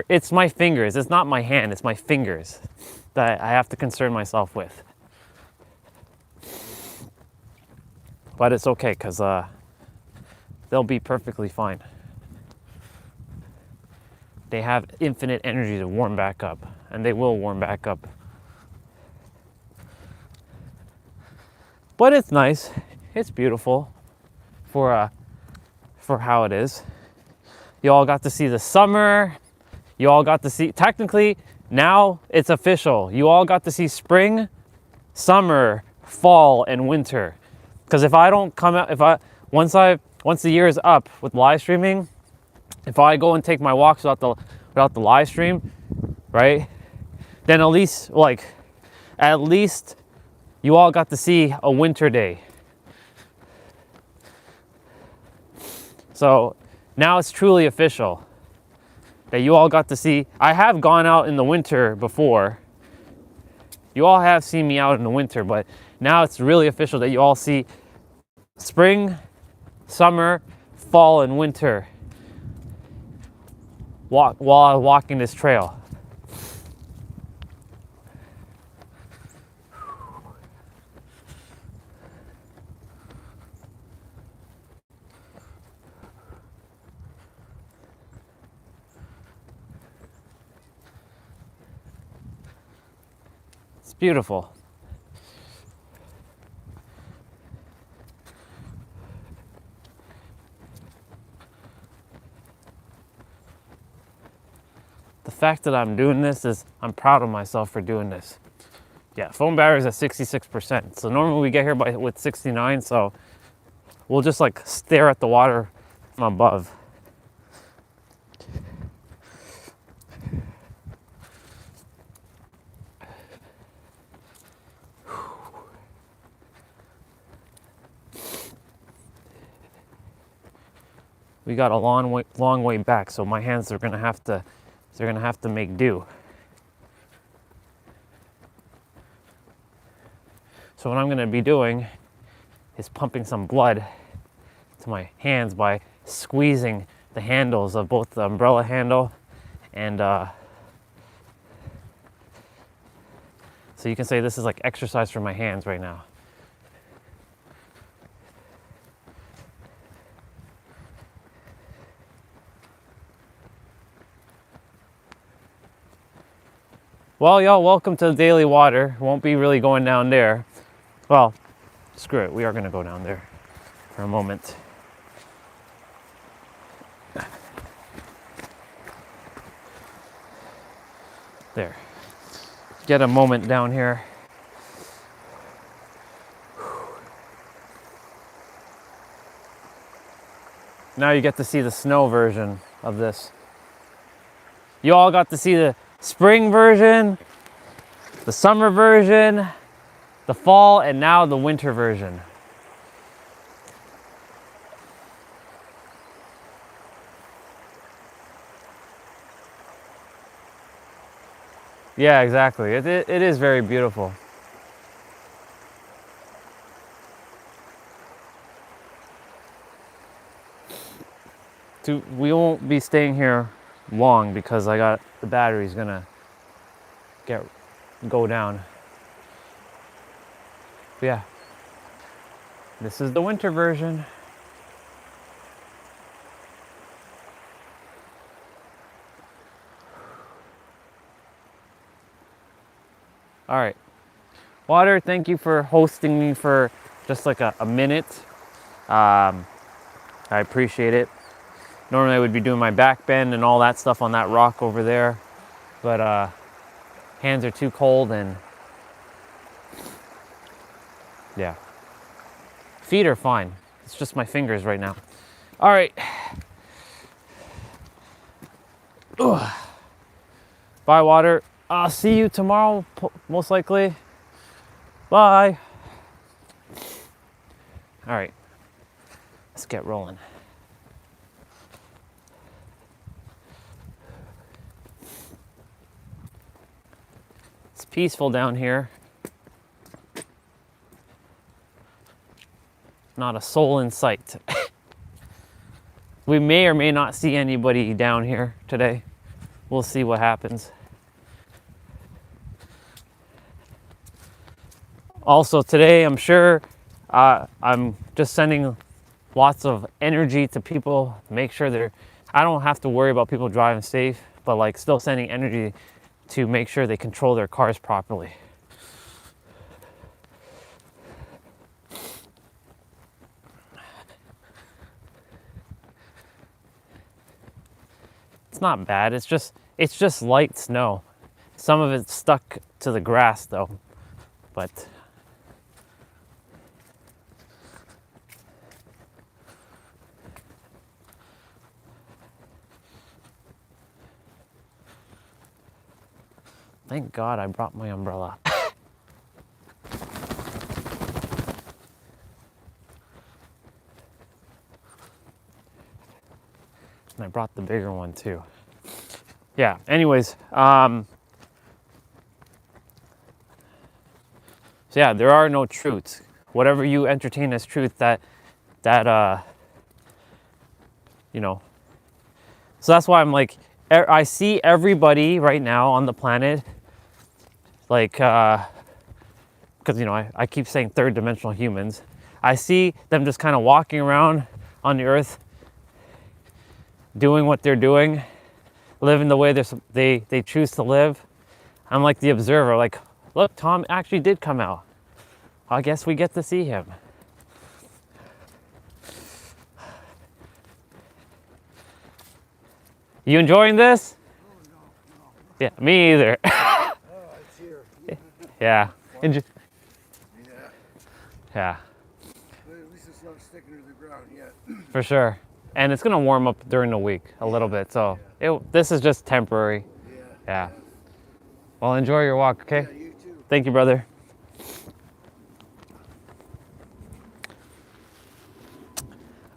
Speaker 1: it's my fingers. It's not my hand, it's my fingers that I have to concern myself with. But it's okay, because they'll be perfectly fine. They have infinite energy to warm back up, and they will warm back up. But it's nice. It's beautiful for how it is. You all got to see the summer. You all got to see, technically, now it's official. You all got to see spring, summer, fall, and winter. Because if I don't come out, once the year is up with live streaming, if I go and take my walks without the live stream, right? Then at least you all got to see a winter day. So now it's truly official that you all got to see. I have gone out in the winter before. You all have seen me out in the winter, but now it's really official that you all see spring, summer, fall, and winter while walking this trail. It's beautiful. The fact that I'm doing this is, I'm proud of myself for doing this. Yeah, foam battery is at 66%. So normally we get here with 69, so we'll just like stare at the water from above. We got a long way back, so my hands are gonna have to make do. So what I'm gonna be doing is pumping some blood to my hands by squeezing the handles of both the umbrella handle and so you can say this is like exercise for my hands right now. Well, y'all, welcome to the daily water. Won't be really going down there. Well, screw it. We are going to go down there for a moment. There. Get a moment down here. Now you get to see the snow version of this. You all got to see the spring version, the summer version, the fall, and now the winter version. Yeah, exactly. It is very beautiful. We won't be staying here long because I got the battery's gonna go down. But yeah, this is the winter version. All right, Water, thank you for hosting me for just like a minute. I appreciate it. Normally I would be doing my back bend and all that stuff on that rock over there, but hands are too cold and yeah. Feet are fine. It's just my fingers right now. All right. Ugh. Bye, Water. I'll see you tomorrow, most likely. Bye. All right. Let's get rolling. It's peaceful down here. Not a soul in sight. We may or may not see anybody down here today. We'll see what happens. Also today, I'm sure I'm just sending lots of energy to people, make sure I don't have to worry about people driving safe, but like still sending energy to make sure they control their cars properly. It's not bad, it's just light snow. Some of it's stuck to the grass though, but thank God I brought my umbrella. And I brought the bigger one too. Yeah, anyways, so yeah, there are no truths. Whatever you entertain as truth, that you know. So that's why I'm like, I see everybody right now on the planet, like, because you know, I keep saying third dimensional humans. I see them just kind of walking around on the earth, doing what they're doing, living the way they choose to live. I'm like the observer, like, look, Tom actually did come out. I guess we get to see him. You enjoying this?
Speaker 2: Oh, no.
Speaker 1: Yeah, me either.
Speaker 2: Oh, it's here.
Speaker 1: Yeah.
Speaker 2: Yeah.
Speaker 1: Yeah,
Speaker 2: But at least it's not sticking to the ground yet.
Speaker 1: for sure. And it's gonna warm up during the week a little bit, so this is just temporary. Yeah. Well, enjoy your walk, okay?
Speaker 2: Yeah, you too.
Speaker 1: Thank you, brother.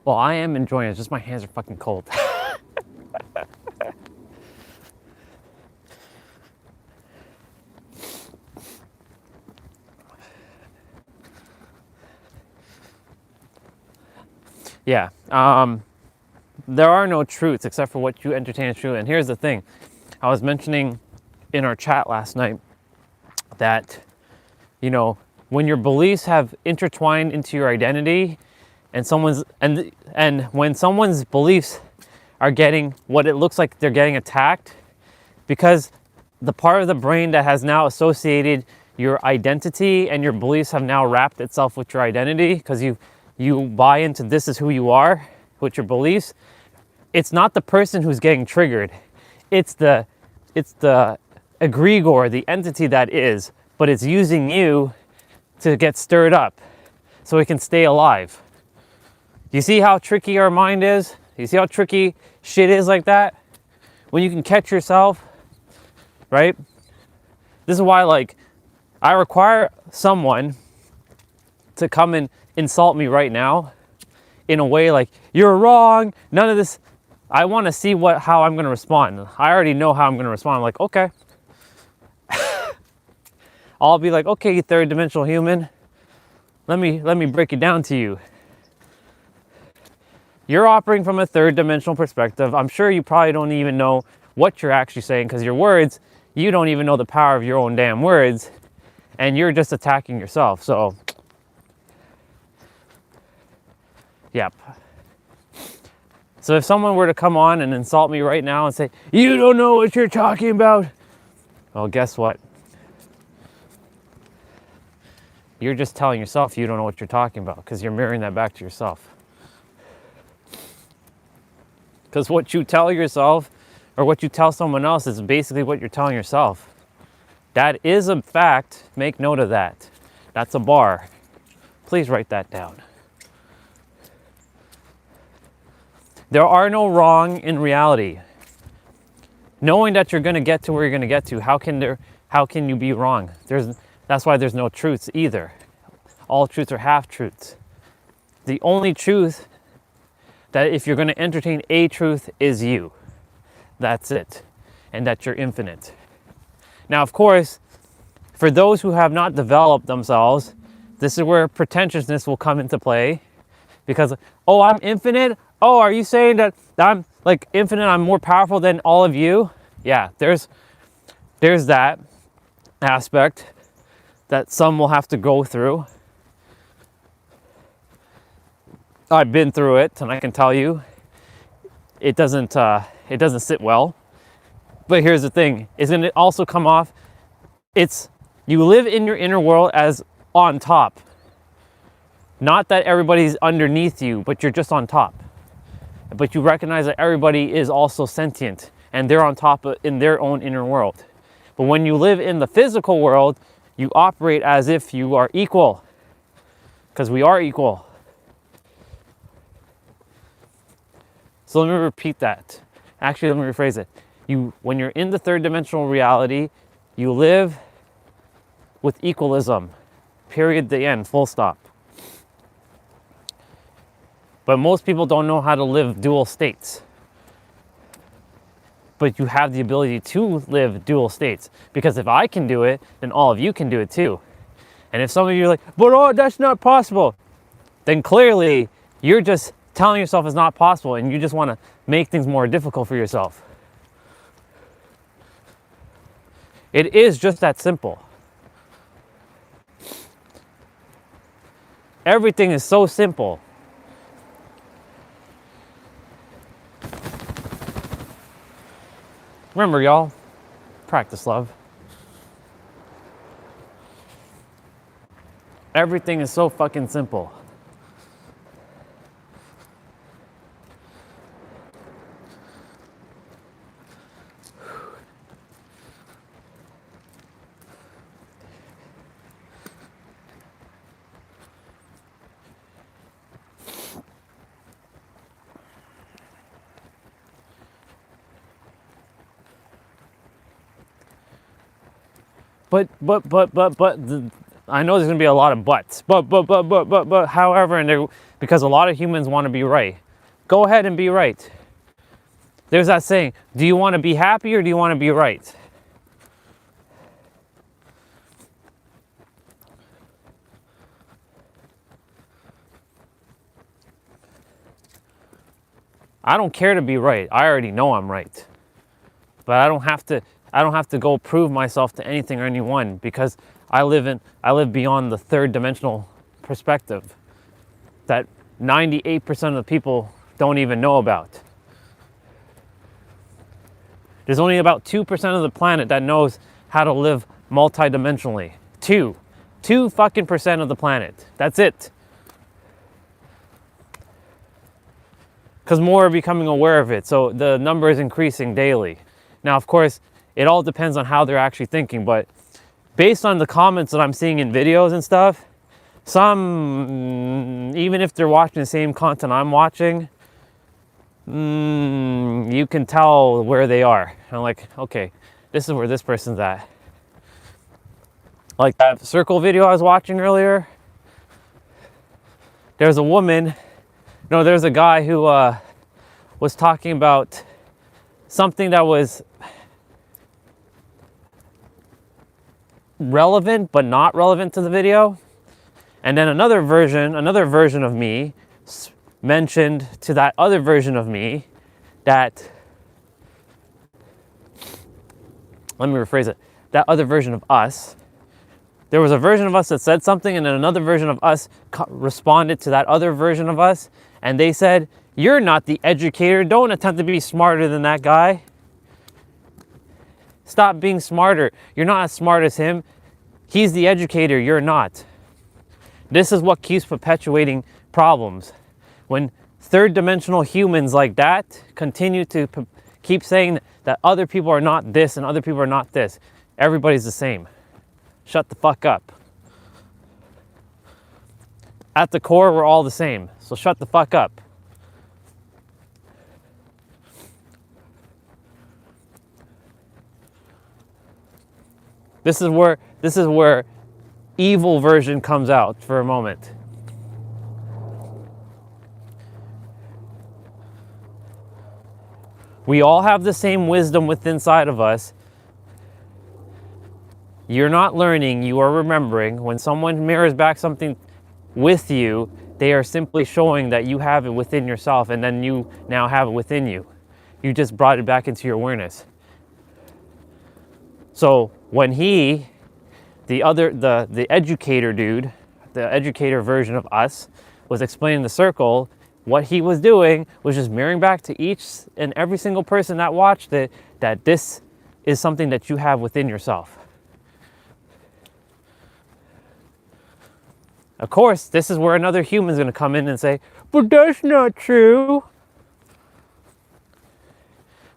Speaker 1: Well, I am enjoying it, just my hands are fucking cold. Yeah, there are no truths except for what you entertain as true. And here's the thing, I was mentioning in our chat last night that, you know, when your beliefs have intertwined into your identity and when someone's beliefs are getting what it looks like they're getting attacked, because the part of the brain that has now associated your identity and your beliefs have now wrapped itself with your identity, because you buy into this is who you are with your beliefs. It's not the person who's getting triggered. It's the egregore, the entity that is, but it's using you to get stirred up so it can stay alive. You see how tricky our mind is? You see how tricky shit is like that? When you can catch yourself, right? This is why, like, I require someone to come and insult me right now in a way like, you're wrong, none of this. I want to see how I'm going to respond. I already know how I'm going to respond. I'm like, okay. I'll be like, okay, you third dimensional human, let me break it down to you. You're operating from a third dimensional perspective. I'm sure you probably don't even know what you're actually saying, because your words, you don't even know the power of your own damn words, and you're just attacking yourself. So, yep. So if someone were to come on and insult me right now and say, you don't know what you're talking about, well, guess what? You're just telling yourself you don't know what you're talking about, because you're mirroring that back to yourself. Because what you tell yourself or what you tell someone else is basically what you're telling yourself. That is a fact. Make note of that. That's a bar. Please write that down. There are no wrong in reality. Knowing that you're going to get to where you're going to get to, how can you be wrong? That's why there's no truths either. All truths are half truths. The only truth that if you're going to entertain a truth is you. That's it. And that you're infinite. Now, of course, for those who have not developed themselves, this is where pretentiousness will come into play. Because, oh, I'm infinite? Oh, are you saying that I'm like infinite, I'm more powerful than all of you? Yeah, there's that aspect that some will have to go through. I've been through it, and I can tell you, it doesn't sit well. But here's the thing: it's going to also come off. You live in your inner world as on top. Not that everybody's underneath you, but you're just on top. But you recognize that everybody is also sentient, and they're on top in their own inner world. But when you live in the physical world, you operate as if you are equal, because we are equal. So let me repeat that. Actually, let me rephrase it. When you're in the third dimensional reality, you live with equalism. Period, the end, full stop. But most people don't know how to live dual states. But you have the ability to live dual states. Because if I can do it, then all of you can do it too. And if some of you are like, but oh, that's not possible, then clearly you're just telling yourself it's not possible, and you just want to make things more difficult for yourself. It is just that simple. Everything is so simple. Remember, y'all, practice love. Everything is so fucking simple. But, I know there's gonna be a lot of buts. But, however, because a lot of humans want to be right. Go ahead and be right. There's that saying, do you want to be happy or do you want to be right? I don't care to be right. I already know I'm right. But I don't have to go prove myself to anything or anyone, because I live beyond the third dimensional perspective that 98% of the people don't even know about. There's only about 2% of the planet that knows how to live multidimensionally. 2 fucking percent of the planet. That's it. Because more are becoming aware of it, so the number is increasing daily. Now, of course, it all depends on how they're actually thinking, but based on the comments that I'm seeing in videos and stuff, some, even if they're watching the same content I'm watching, you can tell where they are. I'm like, okay, this is where this person's at. Like that circle video I was watching earlier, there's a guy who was talking about something that was relevant but not relevant to the video, and then another version of me mentioned to that other version of me that, let me rephrase it, that other version of us, there was a version of us that said something, and then another version of us responded to that other version of us, and they said, "You're not the educator. Don't attempt to be smarter than that guy. Stop being smarter. You're not as smart as him. He's the educator. You're not." This is what keeps perpetuating problems. When third dimensional humans like that continue to keep saying that other people are not this and other people are not this, everybody's the same. Shut the fuck up. At the core, we're all the same. So shut the fuck up. This is where evil version comes out for a moment. We all have the same wisdom within inside of us. You're not learning, you are remembering. When someone mirrors back something with you, they are simply showing that you have it within yourself, and then you now have it within you. You just brought it back into your awareness. So when the educator dude, the educator version of us, was explaining the circle, what he was doing was just mirroring back to each and every single person that watched it, that this is something that you have within yourself. Of course, this is where another human's going to come in and say, "But that's not true."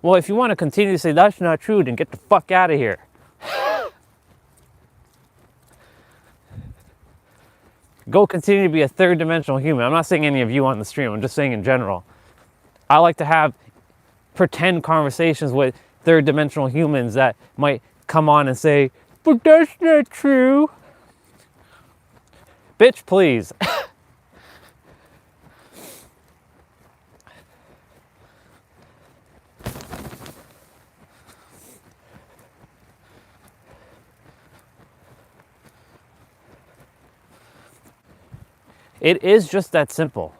Speaker 1: Well, if you want to continue to say that's not true, then get the fuck out of here. Go continue to be a third dimensional human. I'm not saying any of you on the stream, I'm just saying in general. I like to have pretend conversations with third dimensional humans that might come on and say, "But that's not true." Bitch, please. It is just that simple.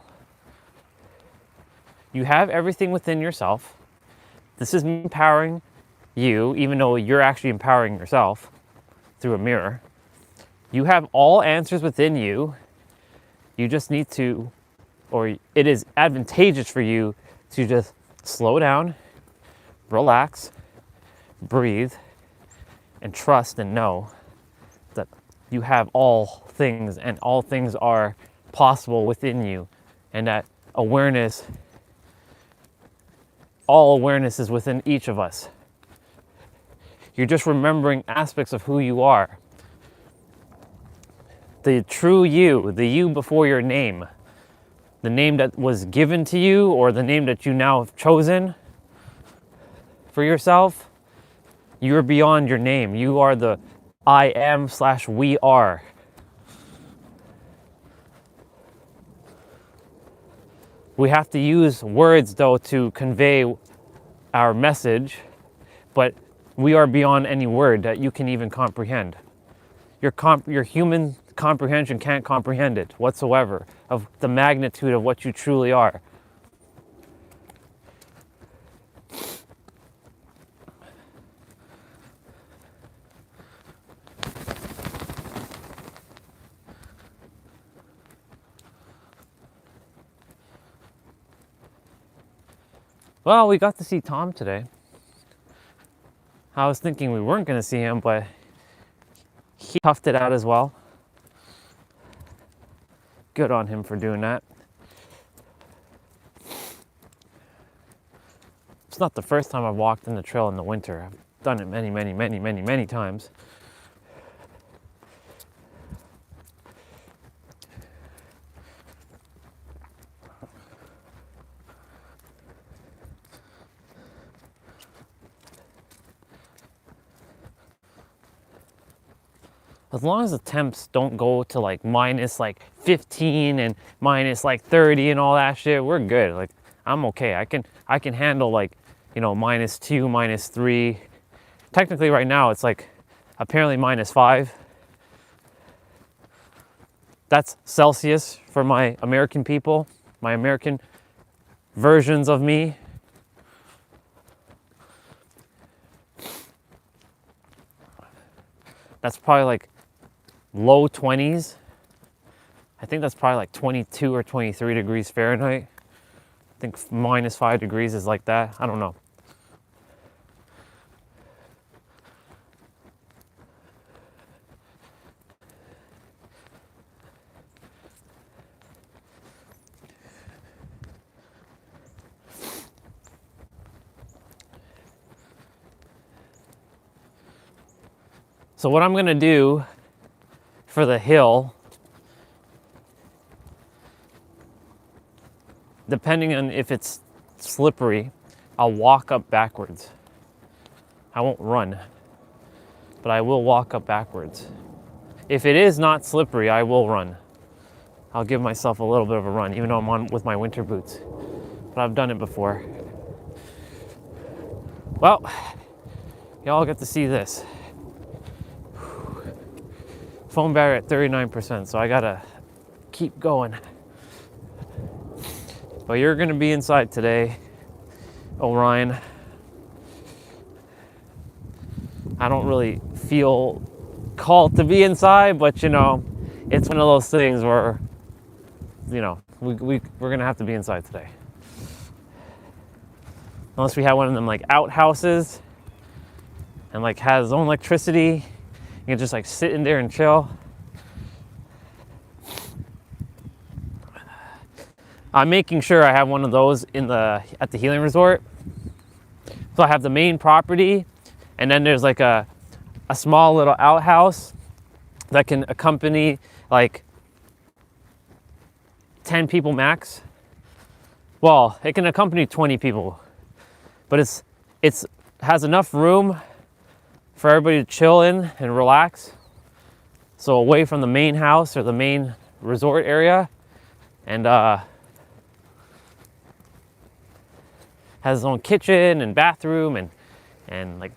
Speaker 1: You have everything within yourself. This is me empowering you, even though you're actually empowering yourself through a mirror. You have all answers within you. You just need to, or it is advantageous for you to just slow down, relax, breathe, and trust and know that you have all things, and all things are possible within you, and that awareness, all awareness is within each of us. You're just remembering aspects of who you are. The true you, the you before your name, the name that was given to you, or the name that you now have chosen for yourself, you're beyond your name. You are the I am / we are. We have to use words, though, to convey our message, but we are beyond any word that you can even comprehend. Your human comprehension can't comprehend it whatsoever, of the magnitude of what you truly are. Well, we got to see Tom today. I was thinking we weren't going to see him, but he toughed it out as well. Good on him for doing that. It's not the first time I've walked in the trail in the winter. I've done it many times. As long as the temps don't go to like minus like 15 and minus like 30 and all that shit, we're good. Like, I'm okay. I can handle like, -2, -3. Technically right now it's like apparently -5. That's Celsius for my American people. my American versions of me. That's probably like low 20s. I think that's probably like 22 or 23 degrees Fahrenheit. I think -5 degrees is like that. I don't know. So what I'm gonna do for the hill, depending on if it's slippery, I'll walk up backwards. I won't run, but I will walk up backwards. If it is not slippery, I will run. I'll give myself a little bit of a run, even though I'm on with my winter boots. But I've done it before. Well, y'all get to see this. Phone battery at 39%, so I gotta keep going. But you're gonna be inside today, Orion. I don't really feel called to be inside, but you know, it's one of those things where, you know, we're gonna have to be inside today. Unless we have one of them like outhouses and like has its own electricity. You can just like sit in there and chill. I'm making sure I have one of those at the healing resort. So I have the main property, and then there's like a small little outhouse that can accompany like 10 people max. Well, it can accompany 20 people, but it's has enough room for everybody to chill in and relax. So away from the main house or the main resort area, and has its own kitchen and bathroom and like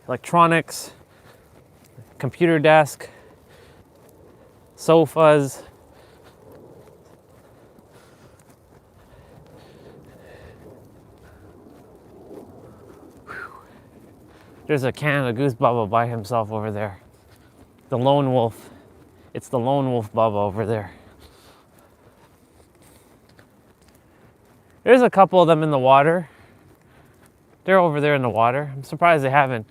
Speaker 1: electronics, computer desk, sofas. There's a Canada Goose Bubba by himself over there. The lone wolf. It's the lone wolf Bubba over there. There's a couple of them in the water. They're over there in the water. I'm surprised they haven't.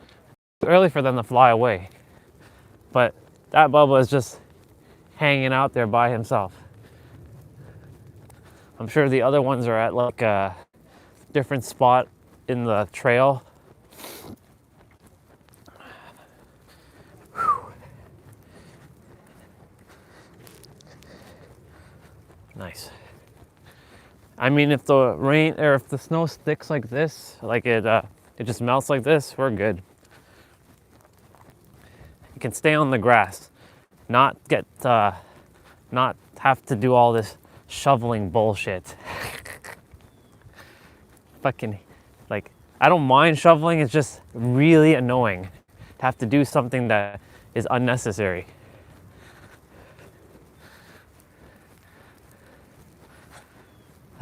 Speaker 1: It's early for them to fly away. But that Bubba is just hanging out there by himself. I'm sure the other ones are at like a different spot in the trail. Nice. I mean, if the rain or if the snow sticks like this, like it just melts like this, we're good. You can stay on the grass, not have to do all this shoveling bullshit. Fucking, like, I don't mind shoveling. It's just really annoying to have to do something that is unnecessary.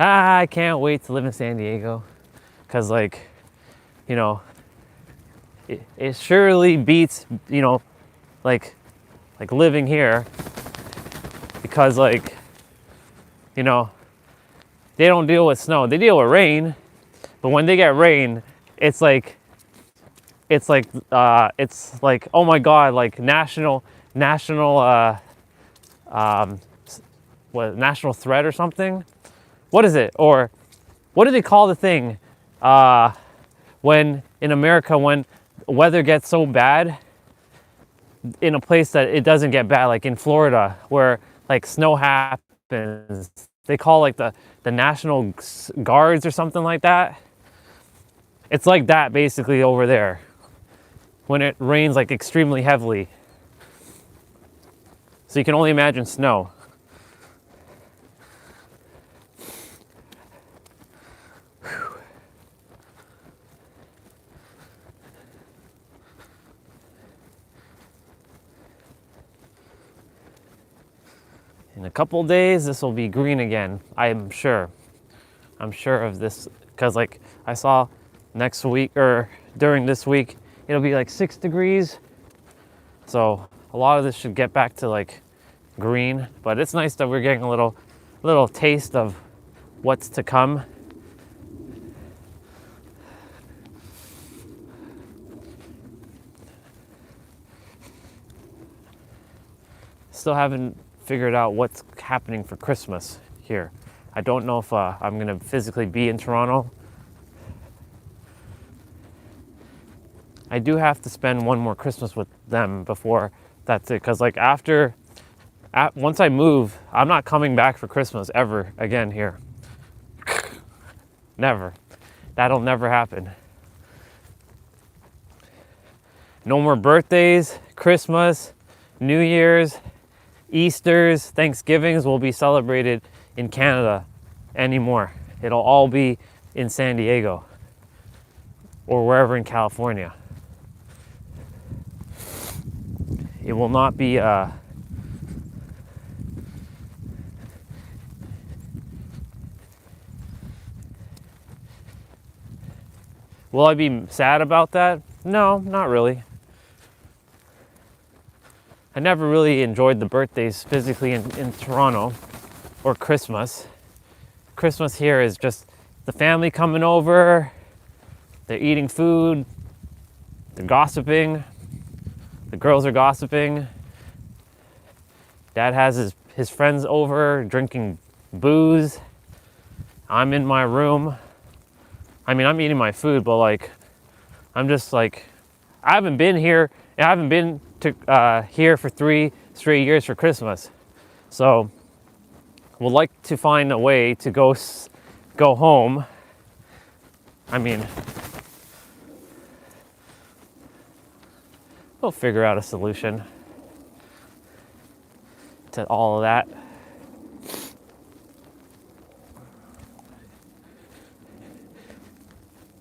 Speaker 1: I can't wait to live in San Diego, because like, you know, it surely beats, you know, like living here, because like, you know, they don't deal with snow, they deal with rain, but when they get rain, it's like oh my god, like national national threat or something. What is it? Or what do they call the thing when in America, when weather gets so bad in a place that it doesn't get bad, like in Florida, where like snow happens? They call like the National Guards or something like that. It's like that basically over there when it rains like extremely heavily. So you can only imagine snow. a couple days, this will be green again. I'm sure of this, because like I saw next week or during this week, it'll be like 6 degrees. So a lot of this should get back to like green, but it's nice that we're getting a little taste of what's to come. Still haven't figured out what's happening for Christmas here. I don't know if I'm gonna physically be in Toronto. I do have to spend one more Christmas with them before that's it. Cause like once I move, I'm not coming back for Christmas ever again here. Never. That'll never happen. No more birthdays, Christmas, New Year's, Easters, Thanksgivings will be celebrated in Canada anymore. It'll all be in San Diego or wherever in California. It will not be will I be sad about that? No, not really. I never really enjoyed the birthdays physically in Toronto or Christmas. Christmas here is just the family coming over, they're eating food, they're gossiping, the girls are gossiping. Dad has his friends over drinking booze. I'm in my room. I mean, I'm eating my food, but like, I'm just like, I haven't been here to here for 3 straight years for Christmas. So we'll like to find a way to go home. I mean, we'll figure out a solution to all of that.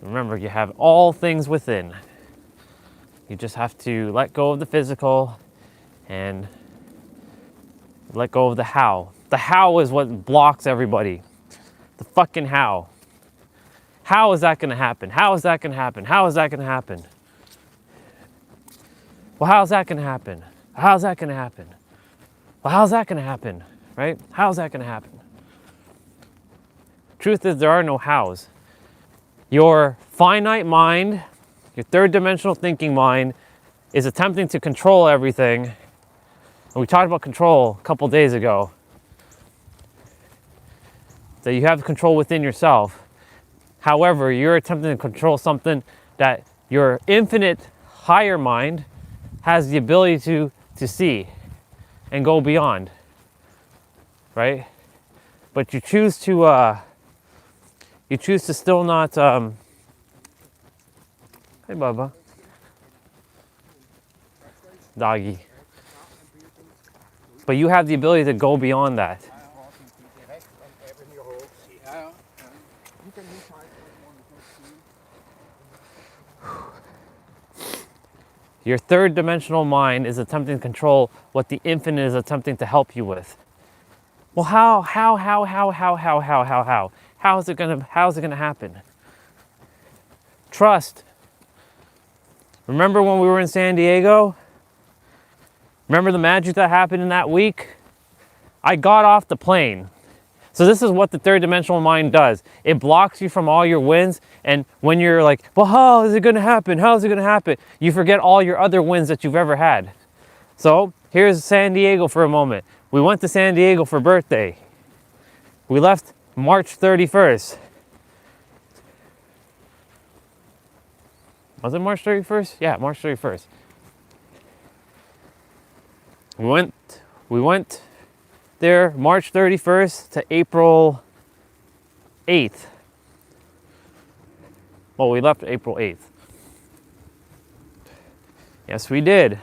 Speaker 1: Remember, you have all things within. You just have to let go of the physical and let go of the how. The how is what blocks everybody. The fucking how. How is that going to happen? How is that going to happen? How is that going to happen? Well, how's that going to happen? How's that going to happen? Well, how's that going to happen? Right? How's that going to happen? Truth is, there are no hows. Your finite mind, your third dimensional thinking mind, is attempting to control everything. And we talked about control a couple days ago. That you have control within yourself. However, you're attempting to control something that your infinite higher mind has the ability to see and go beyond. Right? But you choose to still not hey Bubba. Doggy. But you have the ability to go beyond that. Your third dimensional mind is attempting to control what the infinite is attempting to help you with. Well, how? How is it gonna happen? Trust. Remember when we were in San Diego? Remember the magic that happened in that week? I got off the plane. So this is what the third dimensional mind does. It blocks you from all your wins. And when you're like, well, how is it gonna happen? How is it gonna happen? You forget all your other wins that you've ever had. So here's San Diego for a moment. We went to San Diego for birthday. We left March 31st. Was it March 31st? Yeah, March 31st. We went there March 31st to April 8th. Well, we left April 8th. Yes, we did.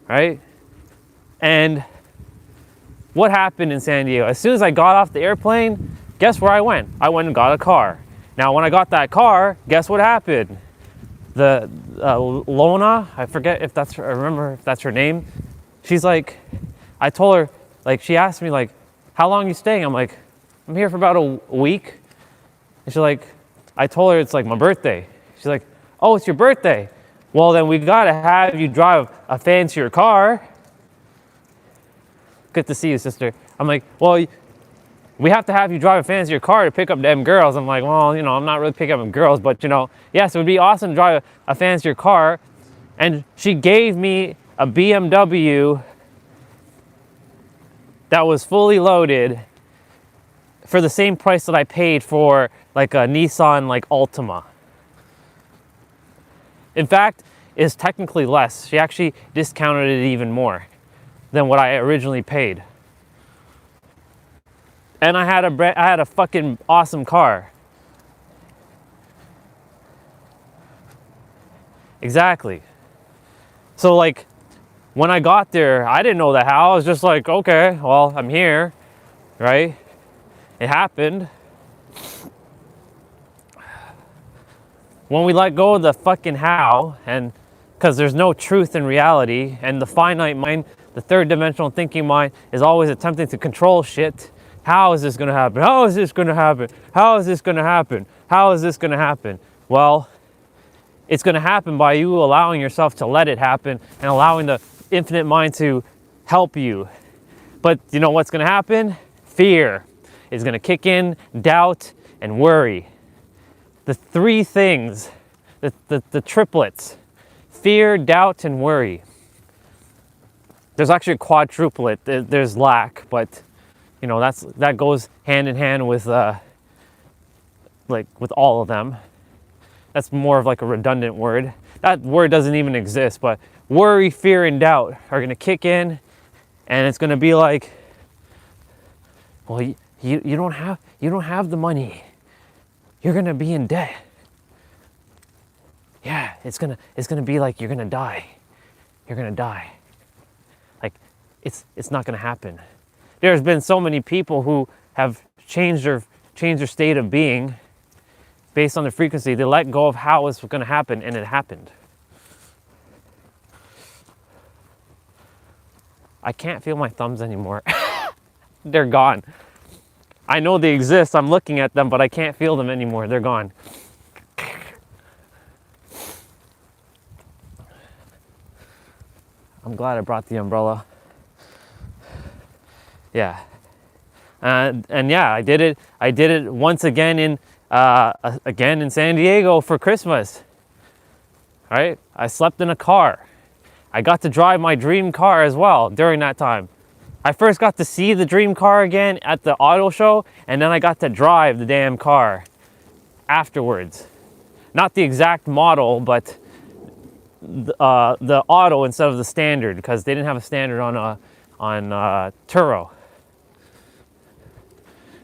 Speaker 1: Right? And what happened in San Diego? As soon as I got off the airplane, guess where I went? I went and got a car. Now, when I got that car, guess what happened? The Lona, I remember if that's her name. She's like, I told her, Like, she asked me, like, how long are you staying? I'm like, I'm here for about a week. And she's like, I told her it's like my birthday. She's like, oh, it's your birthday. Well, then we gotta have you drive a fancier car. Good to see you, sister. I'm like, well, we have to have you drive a fancier car to pick up them girls. I'm like, well, you know, I'm not really picking up girls, but you know, yes, it would be awesome to drive a fancier car. And she gave me a BMW that was fully loaded for the same price that I paid for like a Nissan like Altima. In fact, it's technically less. She actually discounted it even more than what I originally paid. And I had a fucking awesome car. Exactly. So like, when I got there, I didn't know the how. I was just like, okay, well, I'm here, right? It happened. When we let go of the fucking how, and because there's no truth in reality, and the finite mind, the third dimensional thinking mind, is always attempting to control shit. How is this gonna happen? How is this gonna happen? How is this gonna happen? How is this gonna happen? Well, it's gonna happen by you allowing yourself to let it happen and allowing the infinite mind to help you. But you know what's gonna happen? Fear is gonna kick in, doubt, and worry. The three things, the triplets, fear, doubt, and worry. There's actually a quadruplet. There's lack, but you know that goes hand in hand with like with all of them. That's more of like a redundant word. That word doesn't even exist, but worry, fear, and doubt are gonna kick in, and it's gonna be like, well, you don't have the money. You're gonna be in debt. Yeah, it's gonna be like you're gonna die. You're gonna die. Like, it's not gonna happen. There's been so many people who have changed their state of being based on the frequency. They let go of how it's gonna happen, and it happened. I can't feel my thumbs anymore. They're gone. I know they exist, I'm looking at them, but I can't feel them anymore. They're gone. I'm glad I brought the umbrella. Yeah. And yeah, I did it once again in San Diego for Christmas. Right? I slept in a car. I got to drive my dream car as well during that time. I first got to see the dream car again at the auto show, and then I got to drive the damn car afterwards. Not the exact model, but the auto instead of the standard, because they didn't have a standard on Turo.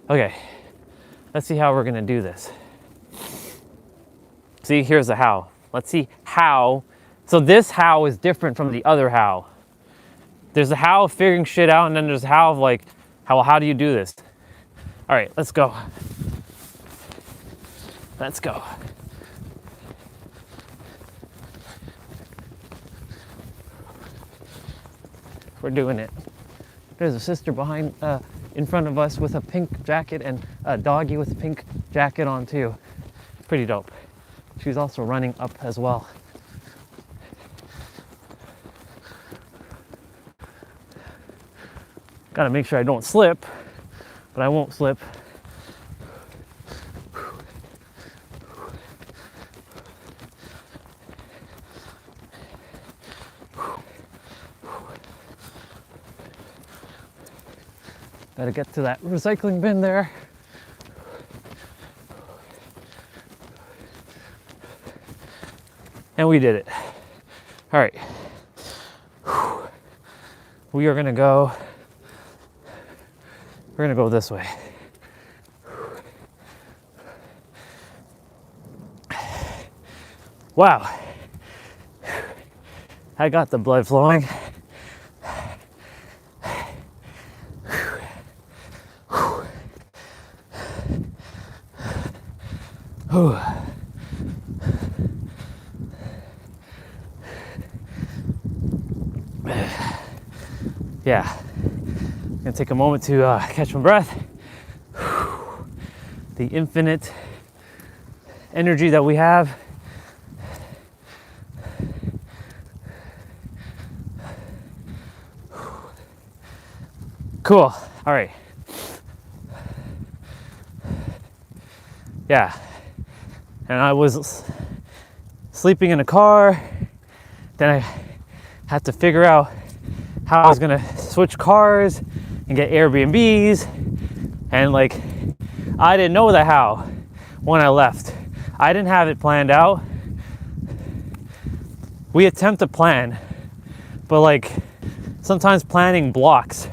Speaker 1: Okay, let's see how we're gonna do this. See, here's the how. Let's see how. So this how is different from the other how. There's the how of figuring shit out, and then there's the how of like, how do you do this? All right, let's go. Let's go. We're doing it. There's a sister behind, in front of us with a pink jacket, and a doggy with a pink jacket on too. Pretty dope. She's also running up as well. Gotta make sure I don't slip, but I won't slip. Gotta get to that recycling bin there. And we did it. All right. We are gonna go, we're gonna go this way. Wow. I got the blood flowing. Yeah, gonna take a moment to catch my breath. The infinite energy that we have. Cool. All right. Yeah. And I was sleeping in a car. Then I had to figure out how I was gonna switch cars and get Airbnbs. And like, I didn't know the how when I left. I didn't have it planned out. We attempt to plan, but like sometimes planning blocks.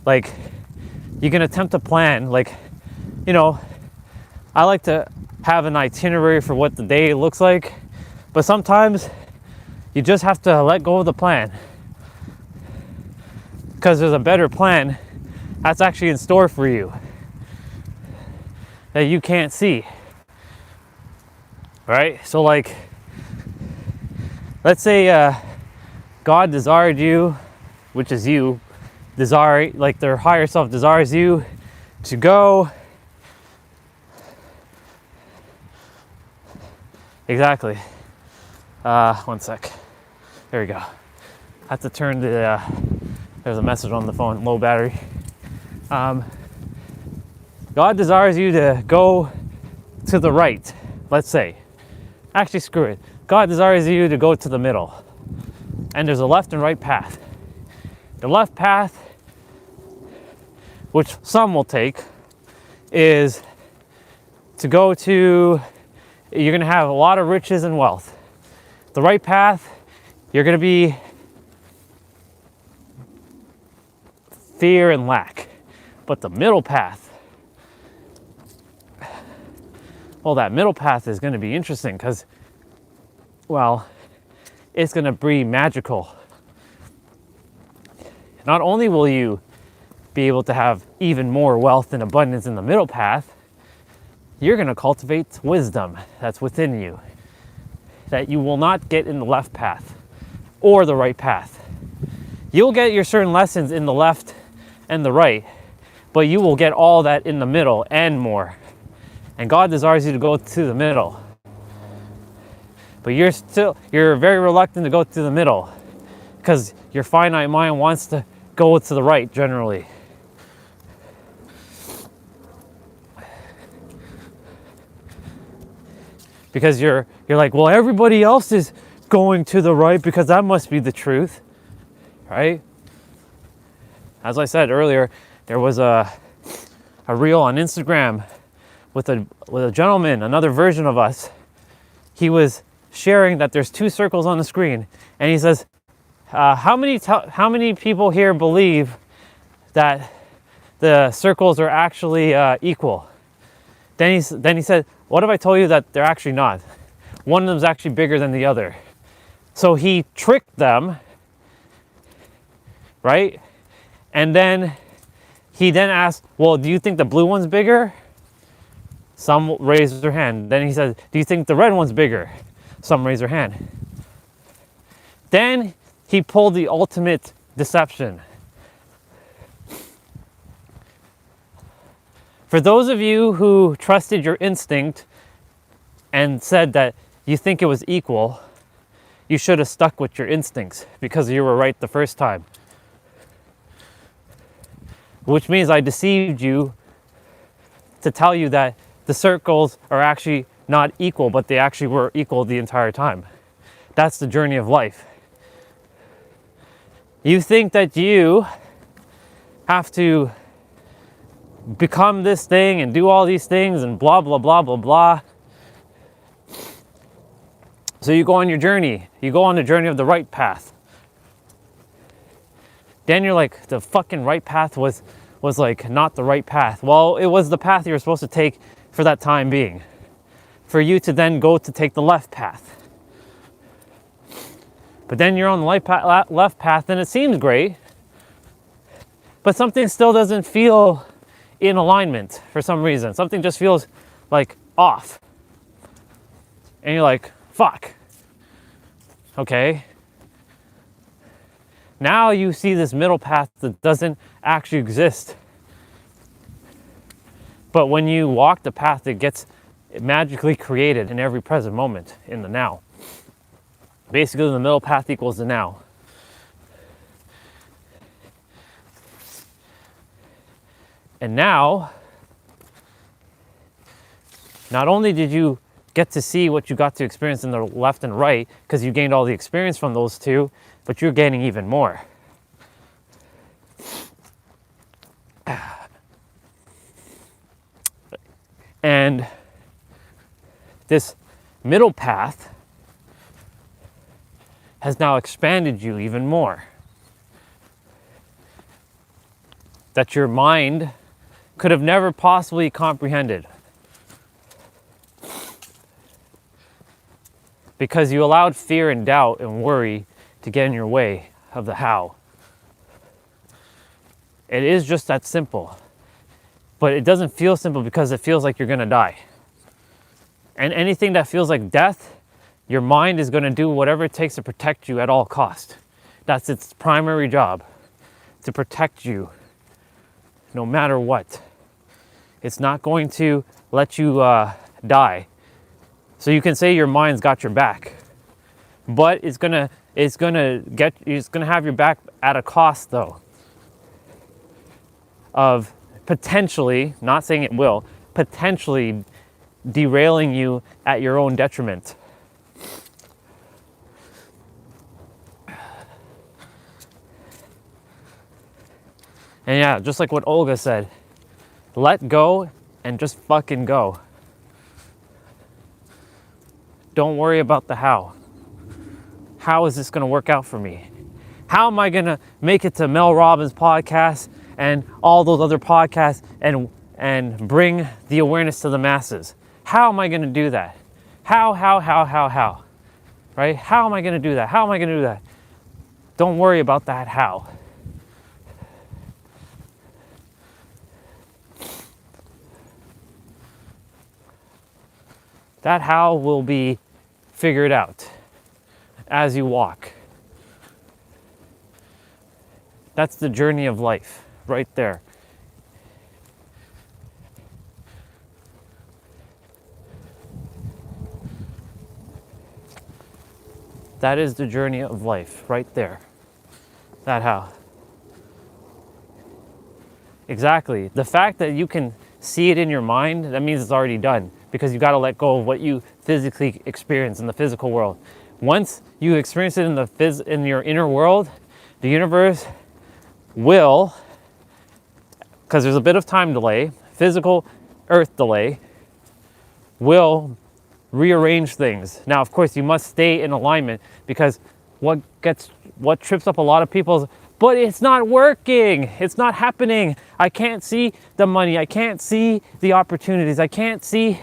Speaker 1: Like you can attempt to plan, like, you know, I like to have an itinerary for what the day looks like, but sometimes you just have to let go of the plan because there's a better plan that's actually in store for you that you can't see, right? So like, let's say God desired you, which is you, desire, like their higher self desires you to go. Exactly. One sec. There we go. I have to turn the, there's a message on the phone, low battery. God desires you to go to the right, let's say. Actually, screw it. God desires you to go to the middle. And there's a left and right path. The left path, which some will take, is to go to, you're gonna have a lot of riches and wealth. The right path, you're gonna be fear and lack. But the middle path, well, that middle path is gonna be interesting because, well, it's gonna be magical. Not only will you be able to have even more wealth and abundance in the middle path, you're going to cultivate wisdom that's within you that you will not get in the left path or the right path. You'll get your certain lessons in the left and the right, but you will get all that in the middle and more. And God desires you to go to the middle. But you're very reluctant to go to the middle because your finite mind wants to go to the right generally. Because you're like, well, everybody else is going to the right because that must be the truth, right? As I said earlier, there was a reel on Instagram with a gentleman, another version of us. He was sharing that there's two circles on the screen, and he says, how many people here believe that the circles are actually equal? Then he said, what if I told you that they're actually not? One of them is actually bigger than the other. So he tricked them, right? And then he asked, well, do you think the blue one's bigger? Some raised their hand. Then he said, do you think the red one's bigger? Some raised their hand. Then he pulled the ultimate deception. For those of you who trusted your instinct and said that you think it was equal, you should have stuck with your instincts because you were right the first time. Which means I deceived you to tell you that the circles are actually not equal, but they actually were equal the entire time. That's the journey of life. You think that you have to become this thing and do all these things and blah, blah, blah, blah, blah. So you go on your journey. You go on the journey of the right path. Then you're like, the fucking right path was like not the right path. Well, it was the path you were supposed to take for that time being. For you to then go to take the left path. But then you're on the left path and it seems great, but something still doesn't feel in alignment for some reason. Something just feels like off. And you're like, fuck. Okay. Now you see this middle path that doesn't actually exist. But when you walk the path, it gets magically created in every present moment in the now. Basically, the middle path equals the now. And now, not only did you get to see what you got to experience in the left and right, because you gained all the experience from those two, but you're gaining even more. And this middle path has now expanded you even more. That your mind could have never possibly comprehended. Because you allowed fear and doubt and worry to get in your way of the how. It is just that simple. But it doesn't feel simple because it feels like you're going to die. And anything that feels like death, your mind is going to do whatever it takes to protect you at all cost. That's its primary job, to protect you no matter what. It's not going to let you die. So you can say your mind's got your back, but it's gonna have your back at a cost though. Of potentially, not saying it will, potentially derailing you at your own detriment. And yeah, just like what Olga said, let go and just fucking go. Don't worry about the how. How is this going to work out for me? How am I going to make it to Mel Robbins' podcast and all those other podcasts and bring the awareness to the masses? How am I going to do that? How? Right? How am I going to do that? How am I going to do that? Don't worry about that how. That how will be figured out as you walk. That's the journey of life, right there. That is the journey of life, right there. That how. Exactly. The fact that you can see it in your mind, that means it's already done. Because you got to let go of what you physically experience in the physical world. Once you experience it in your inner world, the universe will, because there's a bit of time delay, physical earth delay, will rearrange things. Now, of course, you must stay in alignment, because what trips up a lot of people is, but it's not working. It's not happening. I can't see the money. I can't see the opportunities. I can't see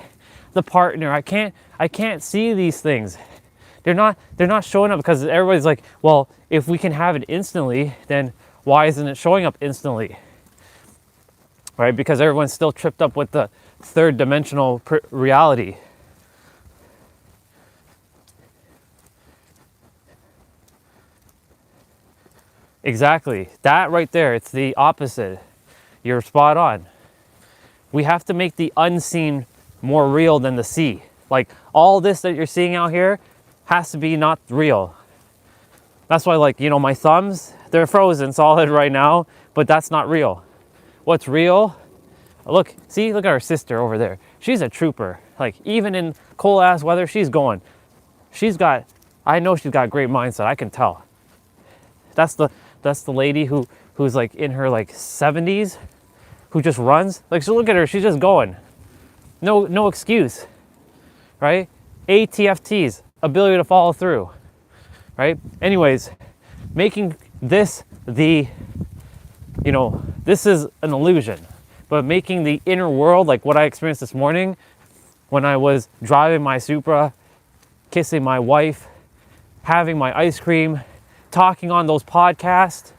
Speaker 1: the partner. I can't see these things. They're not showing up, because everybody's like, well, if we can have it instantly, then why isn't it showing up instantly? Right? Because everyone's still tripped up with the third dimensional reality. Exactly. That right there, it's the opposite. You're spot on. We have to make the unseen more real than the see. Like, all this that you're seeing out here has to be not real. That's why, like, my thumbs, they're frozen solid right now, but that's not real. What's real? Look at our sister over there. She's a trooper. Like, even in cold ass weather, she's going. I know she's got great mindset. I can tell. That's the lady who's like in her like 70s, who just runs. Like, so look at her, she's just going. No excuse, right? ATFTs, ability to follow through, right? Anyways, making this this is an illusion, but making the inner world, like what I experienced this morning when I was driving my Supra, kissing my wife, having my ice cream, talking on those podcasts.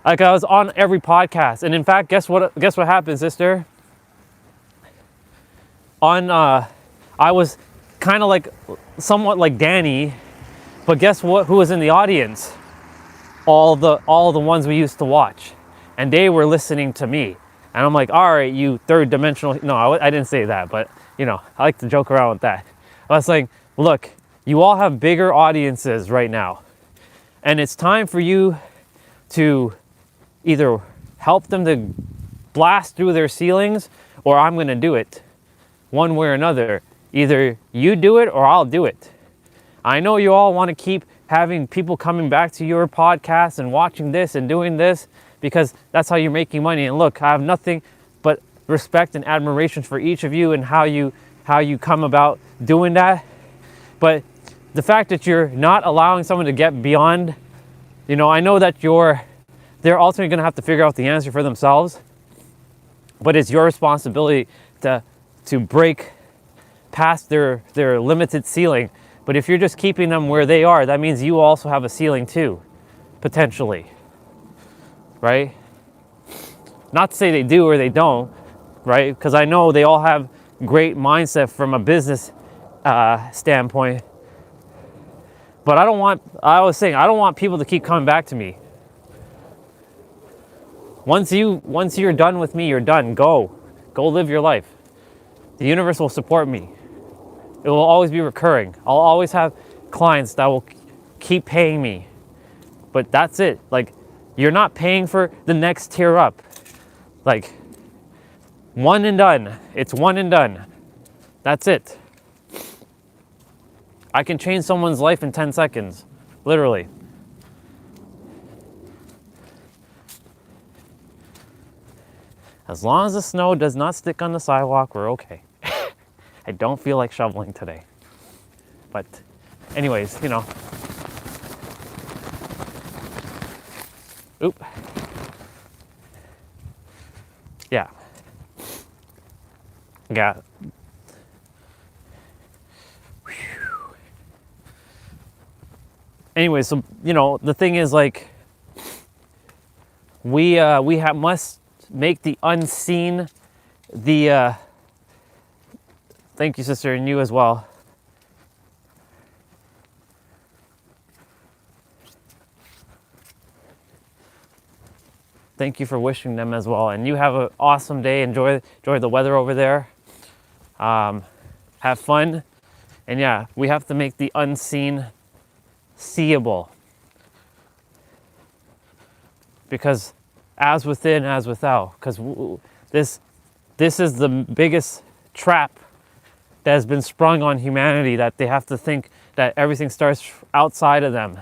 Speaker 1: Like, I was on every podcast. And in fact, guess what happened, sister? I was kind of like somewhat like Danny, but guess what? Who was in the audience? all the ones we used to watch, and they were listening to me. And I'm like, all right, you third dimensional. No, I didn't say that, but you know, I like to joke around with that. I was like, look, you all have bigger audiences right now, and it's time for you to either help them to blast through their ceilings, or I'm going to do it one way or another. Either you do it or I'll do it. I know you all want to keep having people coming back to your podcast and watching this and doing this because that's how you're making money. And look, I have nothing but respect and admiration for each of you and how you come about doing that. But the fact that you're not allowing someone to get beyond, you know, I know that they're ultimately going to have to figure out the answer for themselves, but it's your responsibility to break past their limited ceiling. But if you're just keeping them where they are, that means you also have a ceiling too, potentially, right? Not to say they do or they don't, right? Because I know they all have great mindset from a business standpoint. But I was saying, I don't want people to keep coming back to me. Once you're done with me, you're done. Go live your life. The universe will support me. It will always be recurring. I'll always have clients that will keep paying me. But that's it. Like, you're not paying for the next tier up. Like, one and done. It's one and done. That's it. I can change someone's life in 10 seconds. Literally. As long as the snow does not stick on the sidewalk, we're okay. I don't feel like shoveling today. But anyways, you know. Oop. Yeah. Yeah. Anyways, so, you know, the thing is, like, we must make the unseen the thank you, sister, and you as well. Thank you for wishing them as well. And you have an awesome day. Enjoy the weather over there. Have fun. And yeah, we have to make the unseen seeable. Because as within, as without. Because this is the biggest trap that has been sprung on humanity, that they have to think that everything starts outside of them.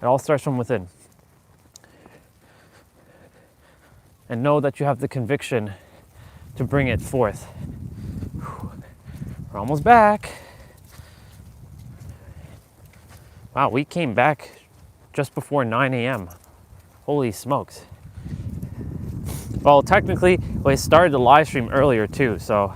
Speaker 1: It all starts from within. And know that you have the conviction to bring it forth. We're almost back. Wow, we came back just before 9 a.m. Holy smokes. Well, technically, we started the live stream earlier too, so.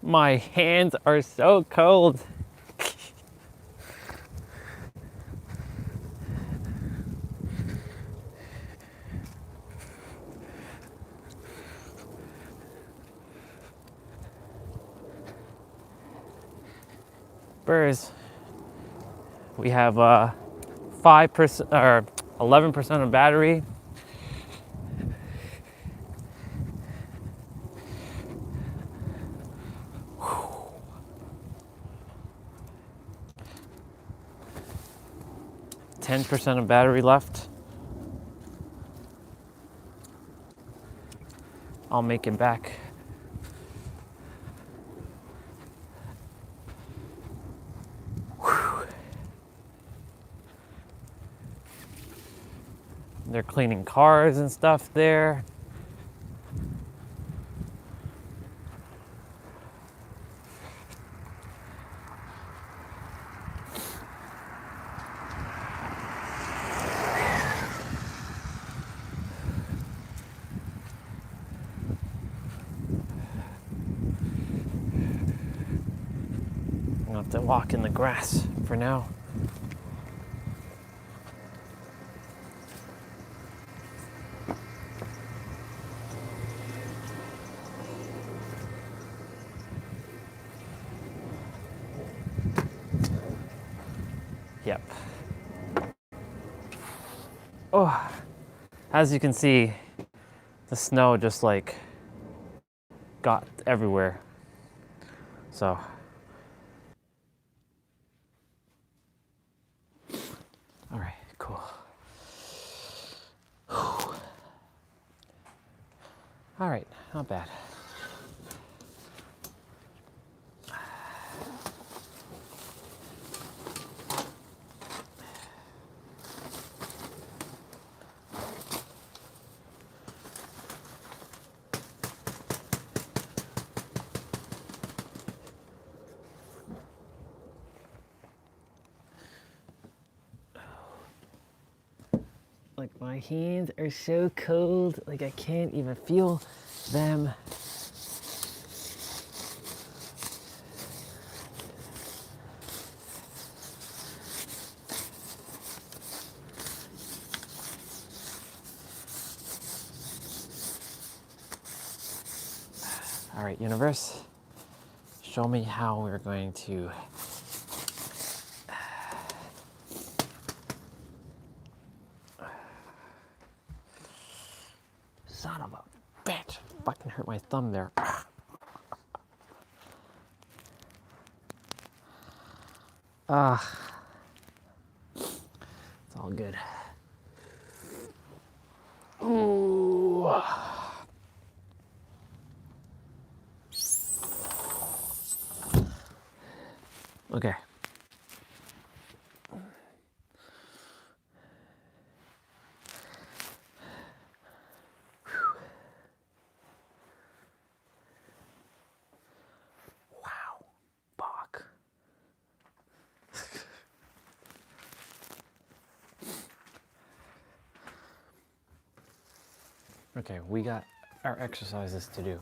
Speaker 1: My hands are so cold. Burrs. We have 5% or 11% of battery. Whew. 10% of battery left. I'll make it back. They're cleaning cars and stuff there. I'm gonna have to walk in the grass for now. Yep. Oh, as you can see, the snow just like got everywhere. So, all right, cool. All right, not bad. Like my hands are so cold, like I can't even feel them. All right, universe, show me how we're going to son of a bitch, fucking hurt my thumb there. It's all good. Ooh. Okay. Wow. Fuck. Okay, we got our exercises to do.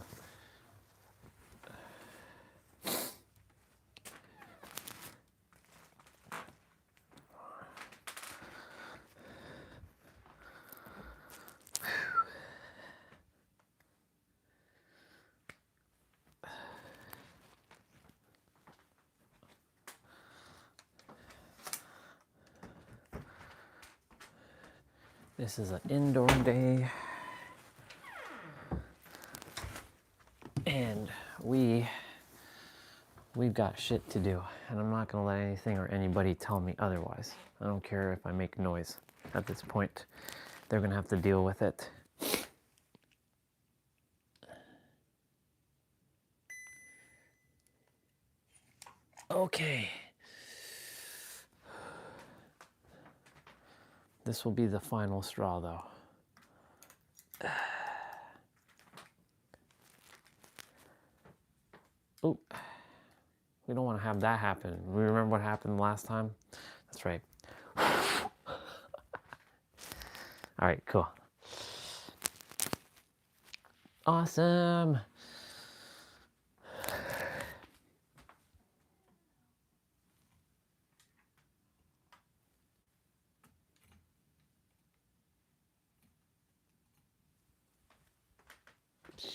Speaker 1: This is an indoor day, and we've got shit to do, and I'm not gonna let anything or anybody tell me otherwise. I don't care if I make noise. At this point, they're gonna have to deal with it. Okay. This will be the final straw, though. Oh, we don't want to have that happen. We remember what happened last time? That's right. All right, cool. Awesome.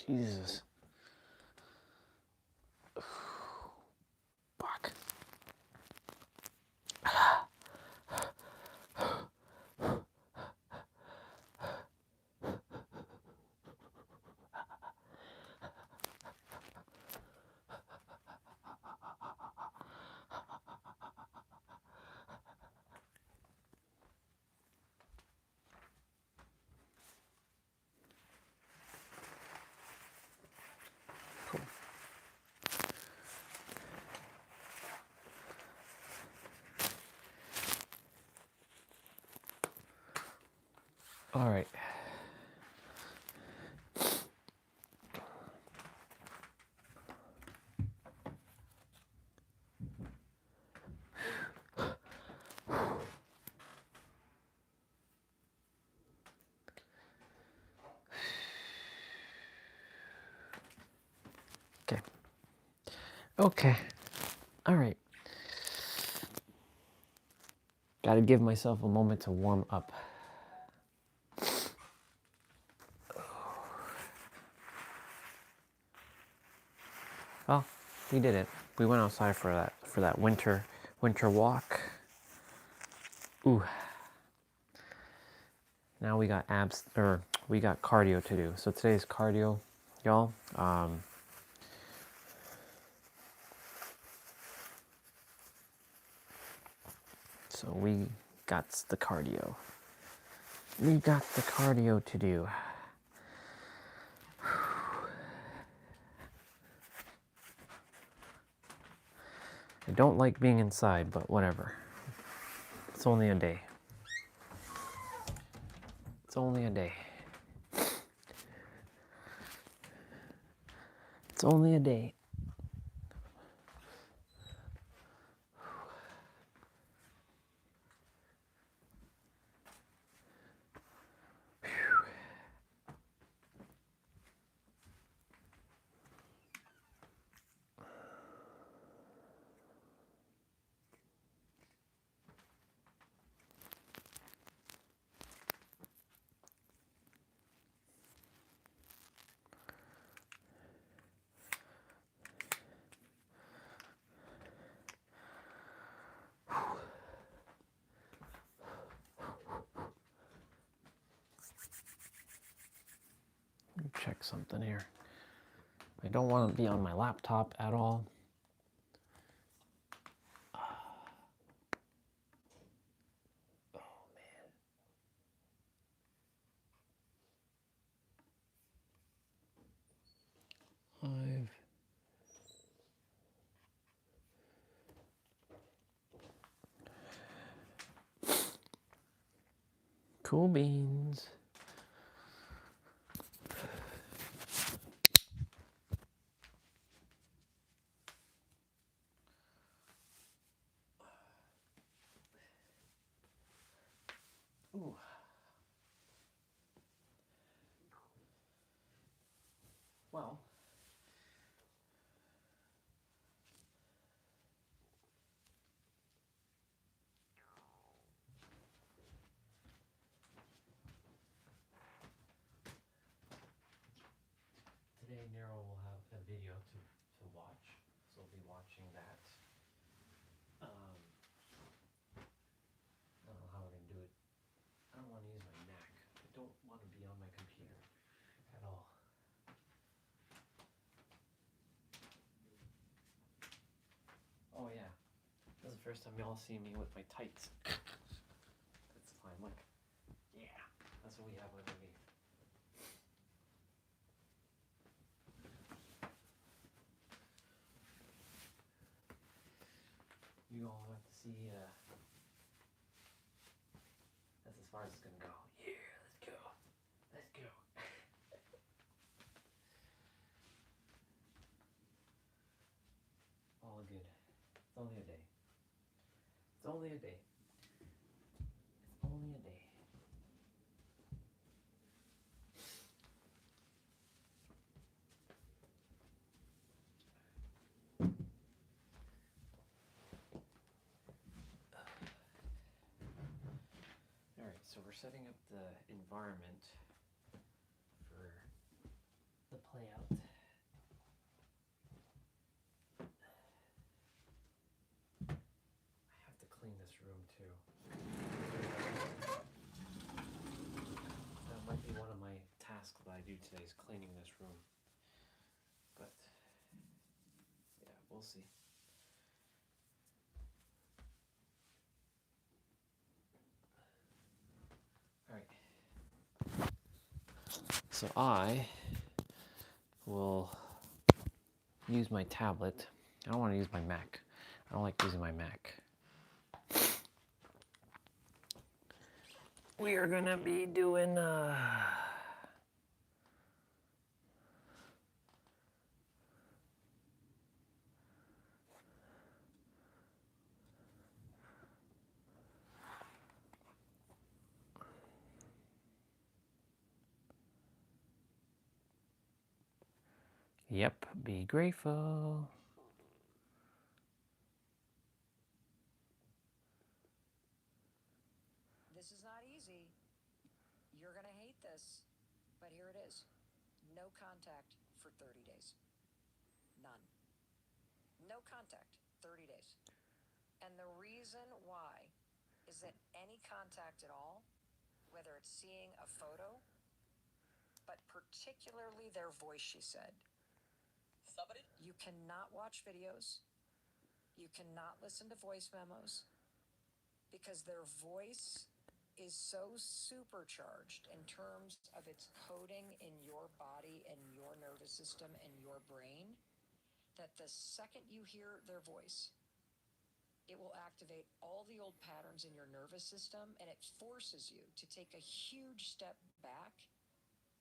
Speaker 1: Jesus. Fuck. All right. Okay. Okay. All right. Gotta give myself a moment to warm up. Well, we did it. We went outside for that winter walk. Ooh. Now we got abs, or we got cardio to do. So today's cardio, y'all. So we got the cardio. We got the cardio to do. I don't like being inside, but whatever. It's only a day. It's only a day. It's only a day. Check something here. I don't want to be on my laptop at all. Oh man. Cool beans. Ooh. Well, today Nero will have a video to watch, so we'll be watching that. I don't know how we're gonna do it. I don't want to use my Mac. I don't want to be on my computer at all. Oh yeah, this is the first time y'all see me with my tights. That's fine. Look, yeah, that's what we have underneath. You all want to see, that's as far as it's gonna go. Yeah, let's go. Let's go. All good. It's only a day. It's only a day. It's only a day. Alright, so we're setting up the environment for the play out. I have to clean this room too. That might be one of my tasks that I do today, is cleaning this room. But yeah, we'll see. Alright. So I will use my tablet. I don't want to use my Mac. I don't like using my Mac. We are gonna be doing yep, be grateful.
Speaker 3: This is not easy. You're going to hate this, but here it is. No contact for 30 days. None. No contact, 30 days. And the reason why is is that any contact at all, whether it's seeing a photo, but particularly their voice, she said. You cannot watch videos. You cannot listen to voice memos because their voice is so supercharged in terms of its coding in your body and your nervous system and your brain that the second you hear their voice, it will activate all the old patterns in your nervous system, and it forces you to take a huge step back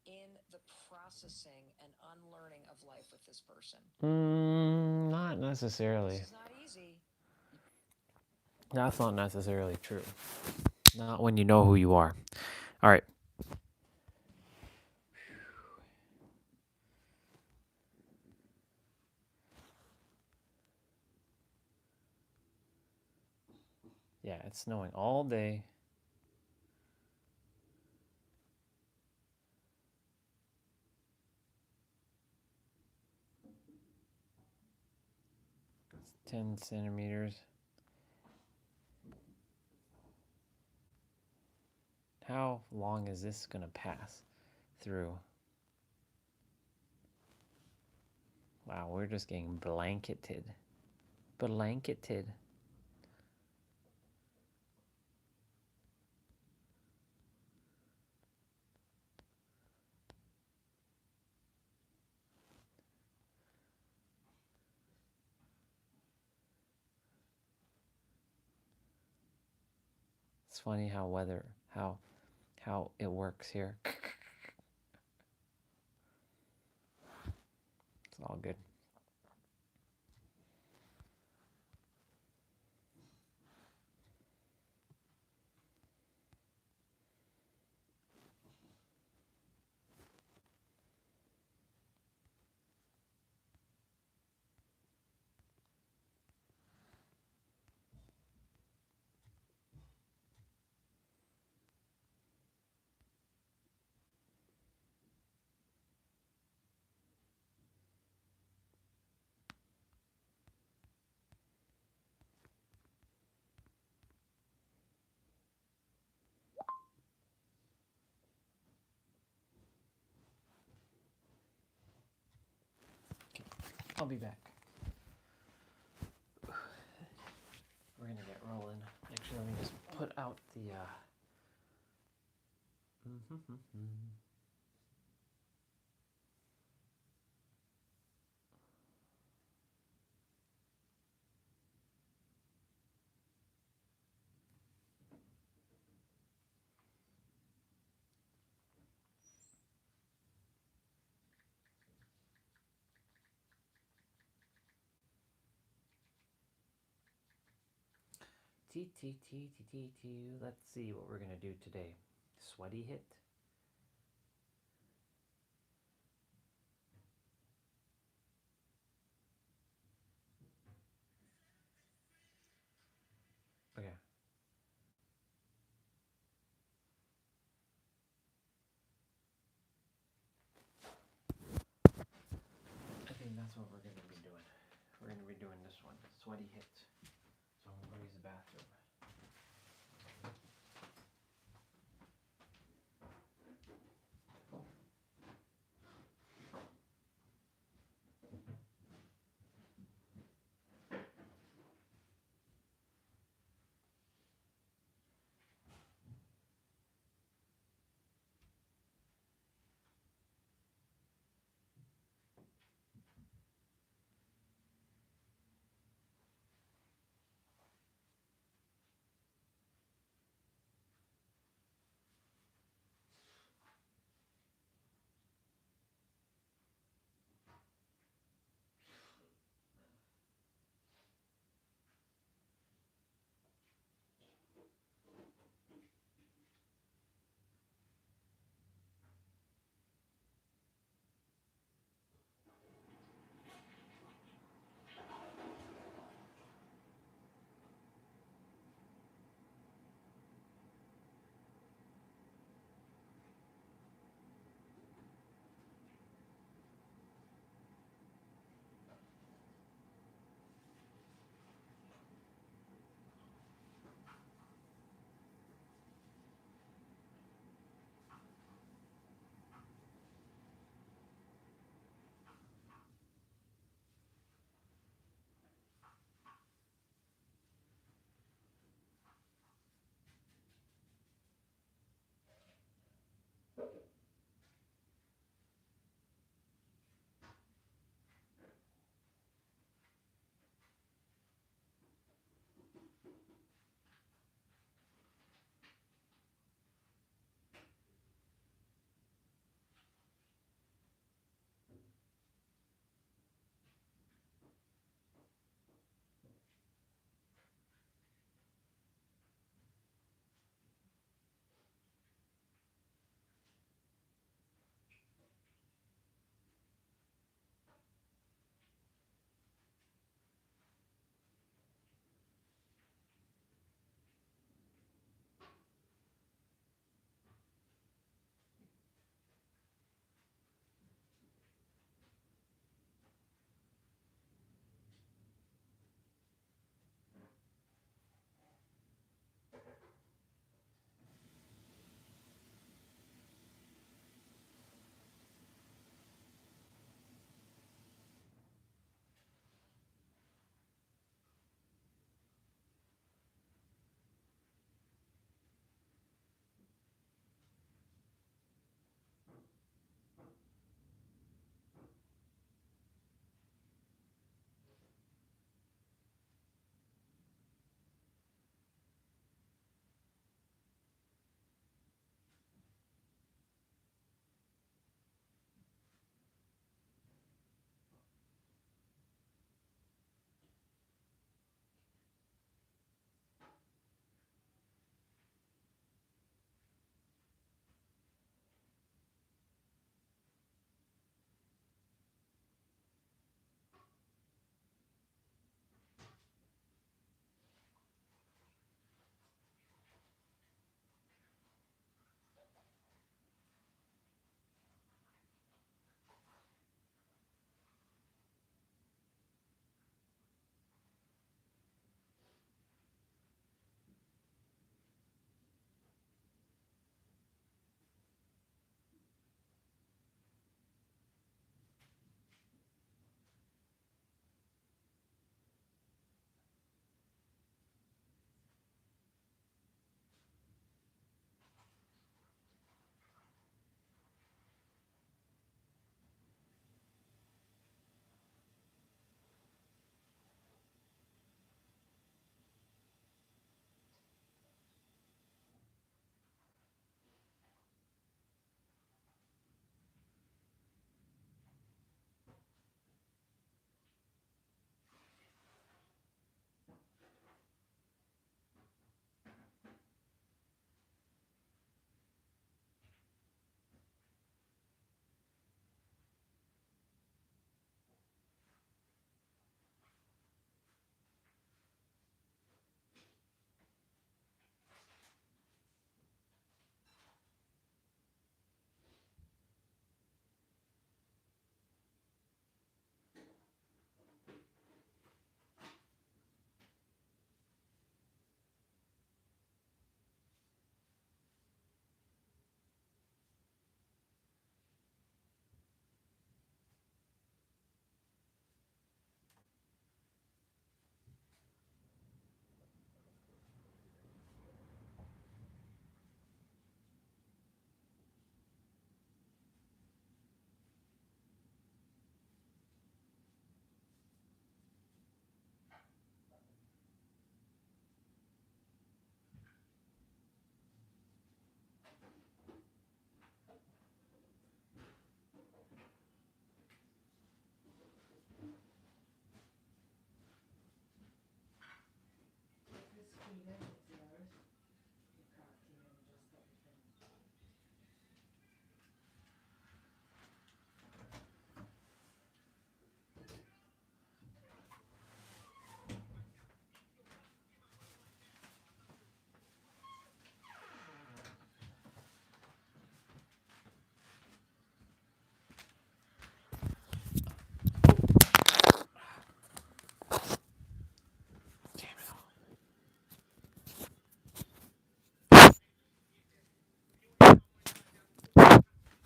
Speaker 3: in the processing and unlearning of life with this person.
Speaker 1: Not necessarily.
Speaker 3: This is not easy.
Speaker 1: That's not necessarily true. Not when you know who you are. All right. Yeah, it's snowing all day. It's 10 centimeters. How long is this going to pass through? Wow, we're just getting blanketed. Blanketed. It's funny how how it works here. It's all good. I'll be back. We're gonna get rolling. Actually, let me just put out the Let's see what we're gonna do today. Sweaty hit. Okay. I think that's what we're gonna be doing. We're gonna be doing this one, sweaty hit. So I'm gonna go use the bathroom.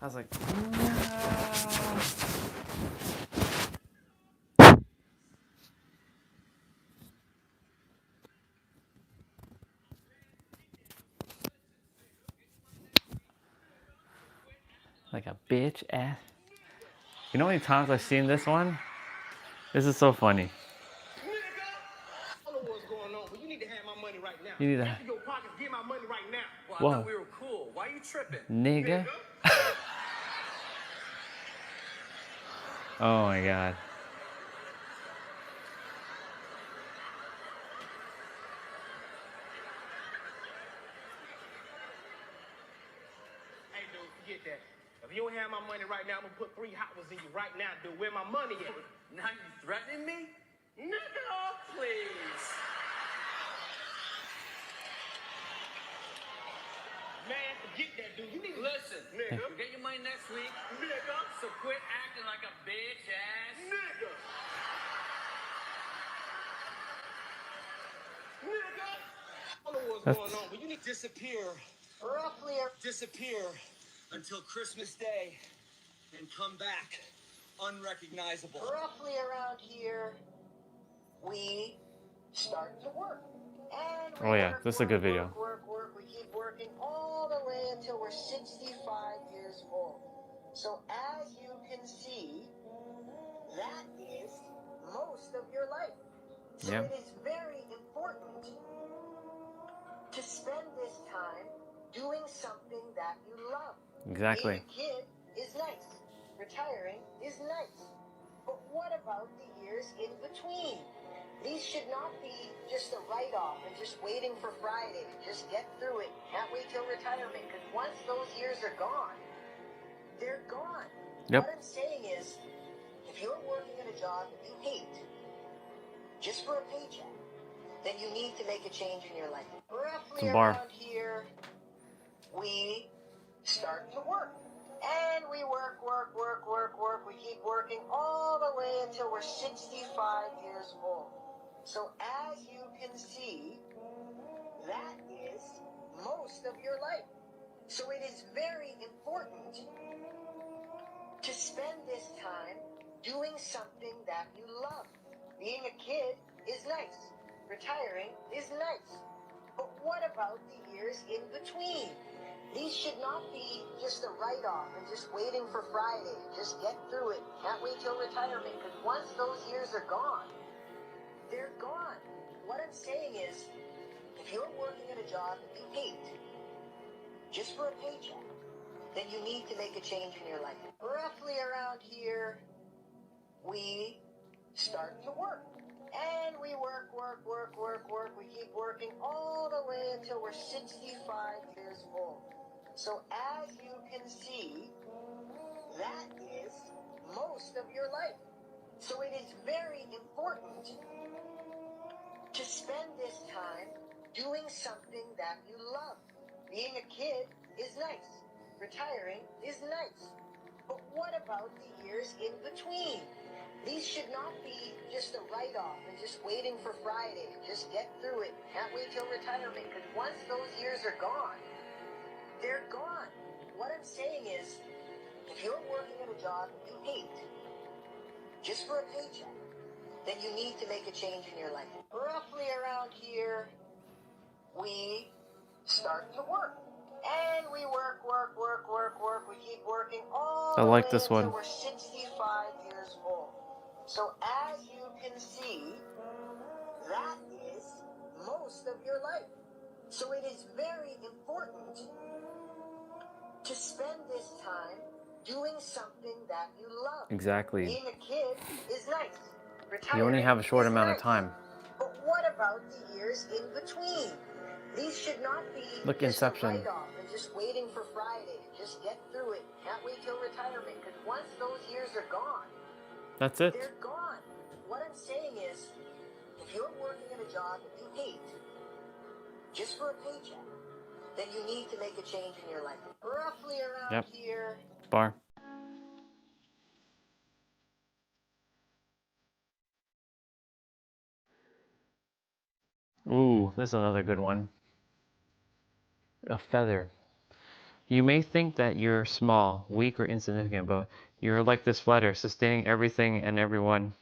Speaker 1: I was like, no. Like a bitch ass. You know how many times I've seen this one? This is so funny.
Speaker 4: I don't know what's going on, but you need to have my money right now.
Speaker 1: You need to
Speaker 4: Empty your pockets, get my money right now.
Speaker 5: Well, I
Speaker 1: Whoa.
Speaker 5: thought we were cool. Why are you tripping?
Speaker 1: Nigga. Oh my god.
Speaker 4: Hey, dude, forget that. If you don't have my money right now, I'm gonna put 3 hot ones in you right now, dude. Where my money at?
Speaker 5: Now you threatening me?
Speaker 4: Nigga,
Speaker 5: Please.
Speaker 4: man, forget that, dude. You need to
Speaker 5: Listen,
Speaker 4: nigga.
Speaker 5: you get your money next week,
Speaker 4: Nigga,
Speaker 5: so quit acting like a bitch ass.
Speaker 4: nigga. Nigga. I don't know what's going on, but you need to disappear. Roughly disappear until Christmas Day and come back unrecognizable.
Speaker 6: Roughly around here, we start to work. And we
Speaker 1: Oh yeah,
Speaker 6: work,
Speaker 1: this is a good
Speaker 6: work,
Speaker 1: video.
Speaker 6: work. We keep working all the way until we're 65 years old. So as you can see, that is most of your life. So
Speaker 1: Yeah.
Speaker 6: it is very important to spend this time doing something that you love.
Speaker 1: Exactly.
Speaker 6: Being a kid is nice. Retiring is nice. But what about the years in between? These should not be just a write-off and just waiting for Friday to just get through it. Can't wait till retirement, because once those years are gone, they're gone.
Speaker 1: Yep.
Speaker 6: What I'm saying is, if you're working at a job that you hate, just for a paycheck, then you need to make a change in your life. Roughly
Speaker 1: It's a bar.
Speaker 6: around here, we start to work. And we work. We keep working all the way until we're 65 years old. So as you can see, that is most of your life. So it is very important to spend this time doing something that you love. Being a kid is nice. Retiring is nice. But what about the years in between? These should not be just a write-off and just waiting for Friday. Just get through it. Can't wait till retirement, because once those years are gone, they're gone. What I'm saying is, if you're working at a job that you hate, just for a paycheck, then you need to make a change in your life. Roughly around here, we start to work. And we work. We keep working all the way until we're 65 years old. So as you can see, that is most of your life. So it is very important to spend this time doing something that you love. Being a kid is nice. Retiring is nice. But what about the years in between? These should not be just a write-off and just waiting for Friday. Just get through it. Can't wait till retirement, because once those years are gone, they're gone. What I'm saying is, if you're working at a job you hate, just for a paycheck, then you need to make a change in your life. Roughly around here, we start to work. And we work. We keep working all
Speaker 1: I
Speaker 6: the
Speaker 1: like
Speaker 6: way
Speaker 1: this one.
Speaker 6: until we're 65 years old. So as you can see, that is most of your life. So it is very important to spend this time doing something that you love.
Speaker 1: Exactly.
Speaker 6: Being a kid is nice.
Speaker 1: You only have a short
Speaker 6: Retiring
Speaker 1: amount
Speaker 6: is
Speaker 1: of time.
Speaker 6: But what about the years in between? These should not be
Speaker 1: Look,
Speaker 6: just
Speaker 1: Inception.
Speaker 6: a write-off and just waiting for Friday. Just get through it. Can't wait till retirement, because once those years are gone,
Speaker 1: That's it.
Speaker 6: they're gone. What I'm saying is, if you're working at a job that you hate, just for a paycheck, then you need to make a change in your life. Roughly around
Speaker 1: Yep.
Speaker 6: here,
Speaker 1: Bar. Ooh, this is another good one. A feather. You may think that you're small, weak, or insignificant, but you're like this feather, sustaining everything and everyone.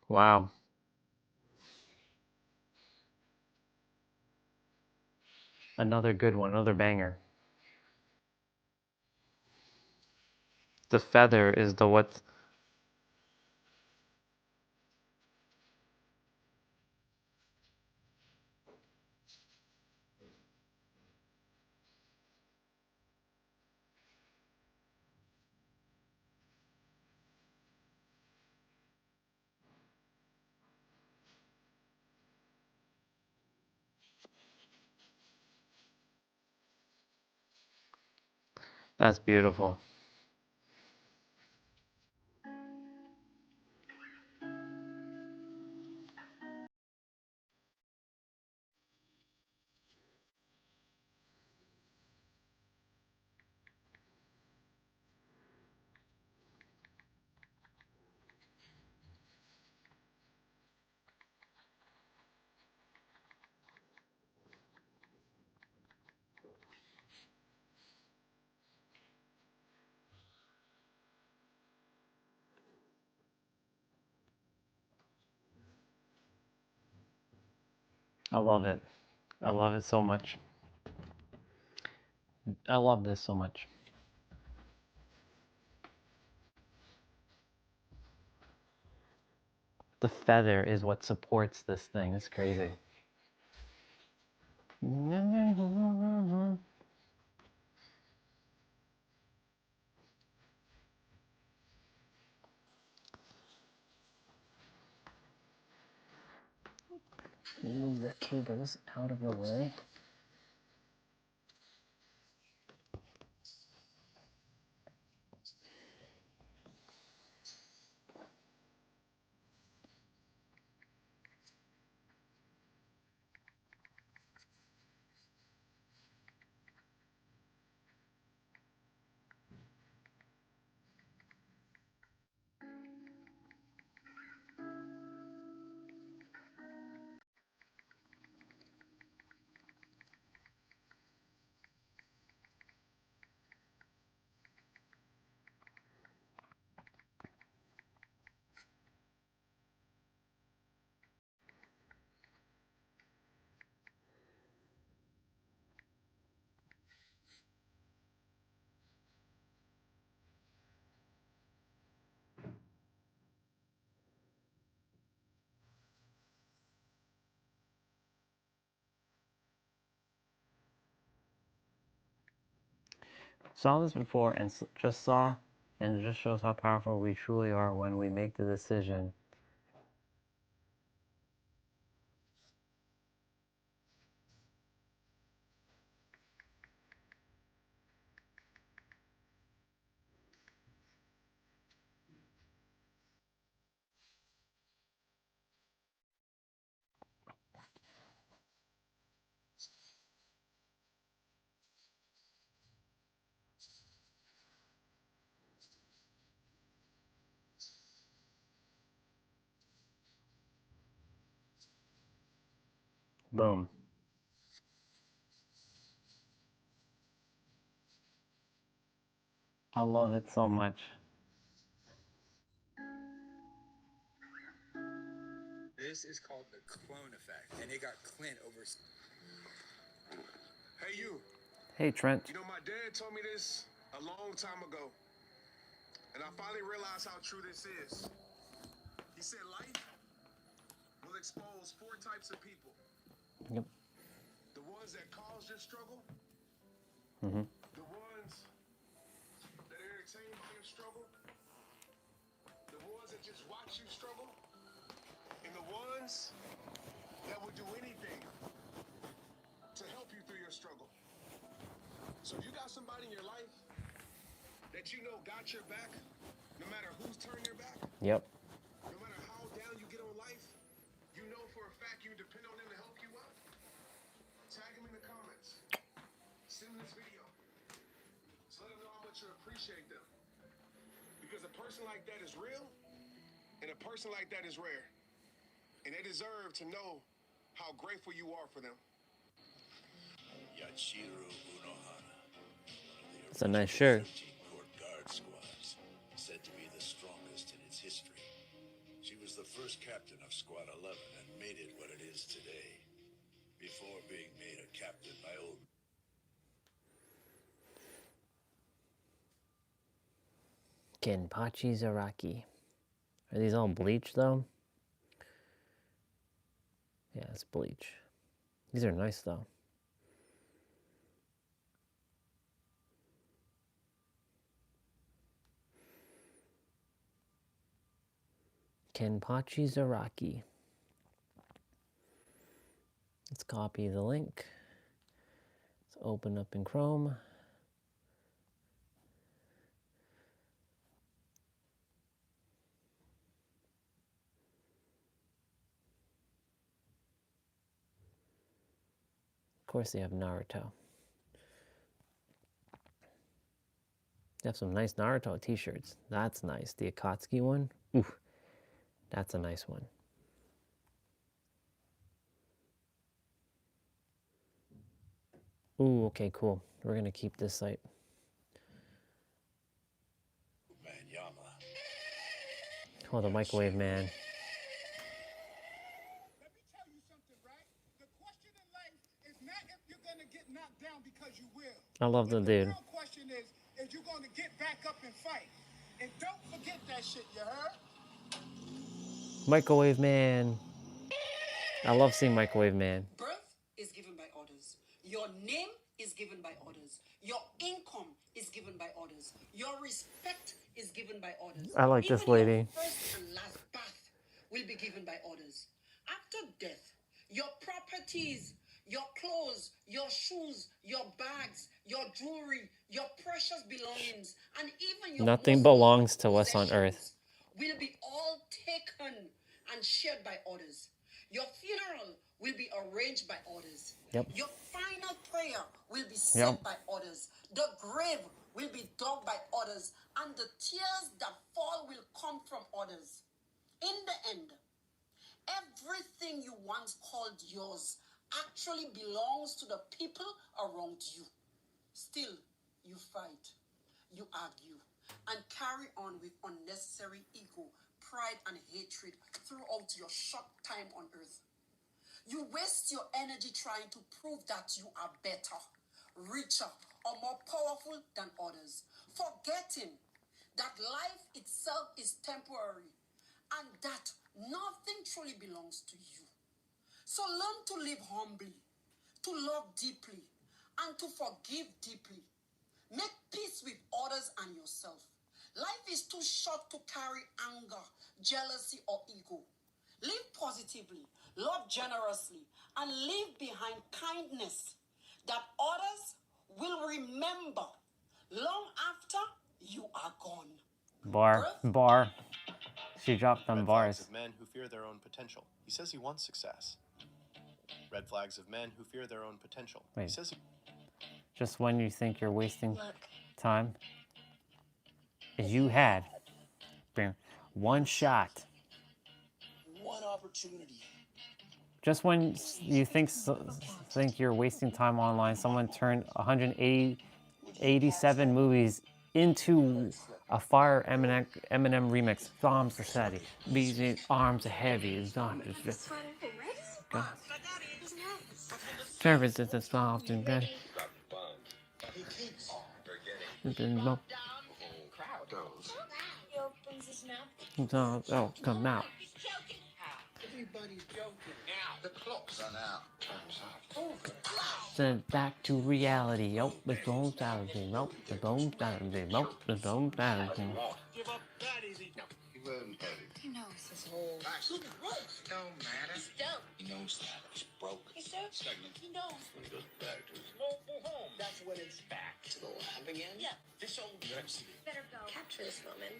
Speaker 1: Wow. Another good one, another banger. The feather is the what? That's beautiful. I love it. I love it so much. I love this so much. The feather is what supports this thing. It's crazy. Move the cables out of the way. Saw this before and just saw, and it just shows how powerful we truly are when we make the decision. Boom. I love it so much.
Speaker 4: This is called the clone effect, and it got Clint over. Hey, you.
Speaker 1: Hey, Trent.
Speaker 4: You know, my dad told me this a long time ago, and I finally realized how true this is. He said life will expose four types of people.
Speaker 1: Yep.
Speaker 4: The ones that cause your struggle,
Speaker 1: Mm-hmm.
Speaker 4: the ones that are entertained by your struggle, the ones that just watch you struggle, and the ones that will do anything to help you through your struggle. So if you got somebody in your life
Speaker 7: that you know got your back, no matter who's turned their back,
Speaker 1: Yep.
Speaker 7: no matter how down you get on life, you know for a fact you depend on them to help you out. Tag them in the comments. Send them this video. So let them know how much you appreciate them. Because a person like that is real, and a person like that is rare. And they deserve to know how grateful you are for them.
Speaker 1: It's a nice shirt.
Speaker 8: Court Guard squads, said to be the strongest in its history. She was the first captain of Squad 11 and made it what it is today, before being made a captain by old...
Speaker 1: Kenpachi Zaraki. Are these all bleach though? Yeah, it's bleach. These are nice though. Kenpachi Zaraki. Let's copy the link. Let's open up in Chrome. Of course they have Naruto. They have some nice Naruto t-shirts. That's nice. The Akatsuki one. Ooh, that's a nice one. Ooh, okay, cool. We're gonna keep this site. Oh, the microwave man.
Speaker 2: Let me tell you something, right? The question in life is not if you're going to get knocked down because you will.
Speaker 1: I love the dude.
Speaker 2: The real question is you're going to get back up and fight. And don't forget that shit, you heard?
Speaker 1: Microwave man. I love seeing Microwave man.
Speaker 9: Birth is given by orders. Your name is given by orders. Your income is given by orders. Your respect is given by orders.
Speaker 1: I like this lady.
Speaker 9: Your first and last bath will be given by orders. After death, your properties, your clothes, your shoes, your bags, your jewelry, your precious belongings, and even your
Speaker 1: Nothing belongs to us on earth.
Speaker 9: Will be all taken and shared by orders. Your funeral will be arranged by orders.
Speaker 1: Yep.
Speaker 9: Your final prayer will be said by orders. The grave will be dug by orders, and the tears that fall will come from orders. In the end, everything you once called yours actually belongs to the people around you. Still, you fight, you argue, and carry on with unnecessary ego, pride, and hatred throughout your short time on earth. You waste your energy trying to prove that you are better, richer, or more powerful than others, forgetting that life itself is temporary and that nothing truly belongs to you. So learn to live humbly, to love deeply, and to forgive deeply. Make peace with others and yourself. Life is too short to carry anger, jealousy, or ego. Live positively, love generously, and leave behind kindness that others will remember long after you are gone.
Speaker 1: Bar. She dropped them
Speaker 10: Red
Speaker 1: bars.
Speaker 10: flags of men who fear their own potential. He says he wants success. Red flags of men who fear their own potential.
Speaker 1: Wait.
Speaker 10: He says he...
Speaker 1: Just when you think you're wasting time, as you had one shot.
Speaker 8: One opportunity.
Speaker 1: Just when you think you're wasting time online, someone turned 187 movies into a fire Eminem remix. Bombs are steady, beating arms are heavy. It's not just. Travis is soft and good.
Speaker 7: He keeps
Speaker 1: Oh, come out.
Speaker 2: Everybody's joking. Now the clock's run out.
Speaker 1: Send back to reality. Nope, the bones down. Nope, the bones down. Nope, the bones down.
Speaker 2: Give up that easy. No, he won't have it.
Speaker 3: He knows his whole.
Speaker 2: Don't matter.
Speaker 3: Don't.
Speaker 8: He knows that he's broke.
Speaker 3: He's so stagnant. He knows.
Speaker 8: When he goes back to his
Speaker 2: Mobile home. That's when it's back
Speaker 8: to the lab again.
Speaker 3: Yeah.
Speaker 2: This
Speaker 11: Better go. Capture this moment.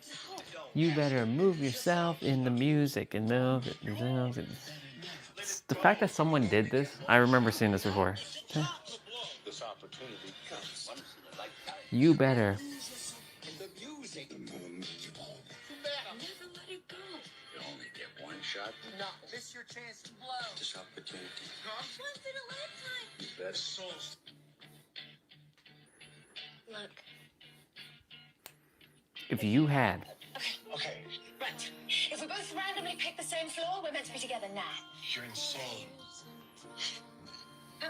Speaker 1: You better move yourself in the music and know that the fact that someone did this, I remember seeing this before.
Speaker 8: This opportunity comes once in a lifetime.
Speaker 1: You better.
Speaker 8: The music.
Speaker 11: Never let it go.
Speaker 8: You only get one shot.
Speaker 4: Not miss your chance to blow.
Speaker 8: This opportunity.
Speaker 11: Once in a lifetime.
Speaker 8: You better souls.
Speaker 11: Look.
Speaker 1: If you had.
Speaker 8: Okay.
Speaker 11: Right. If we both randomly pick the same floor, we're meant to be together now.
Speaker 8: You're insane.
Speaker 11: Oh.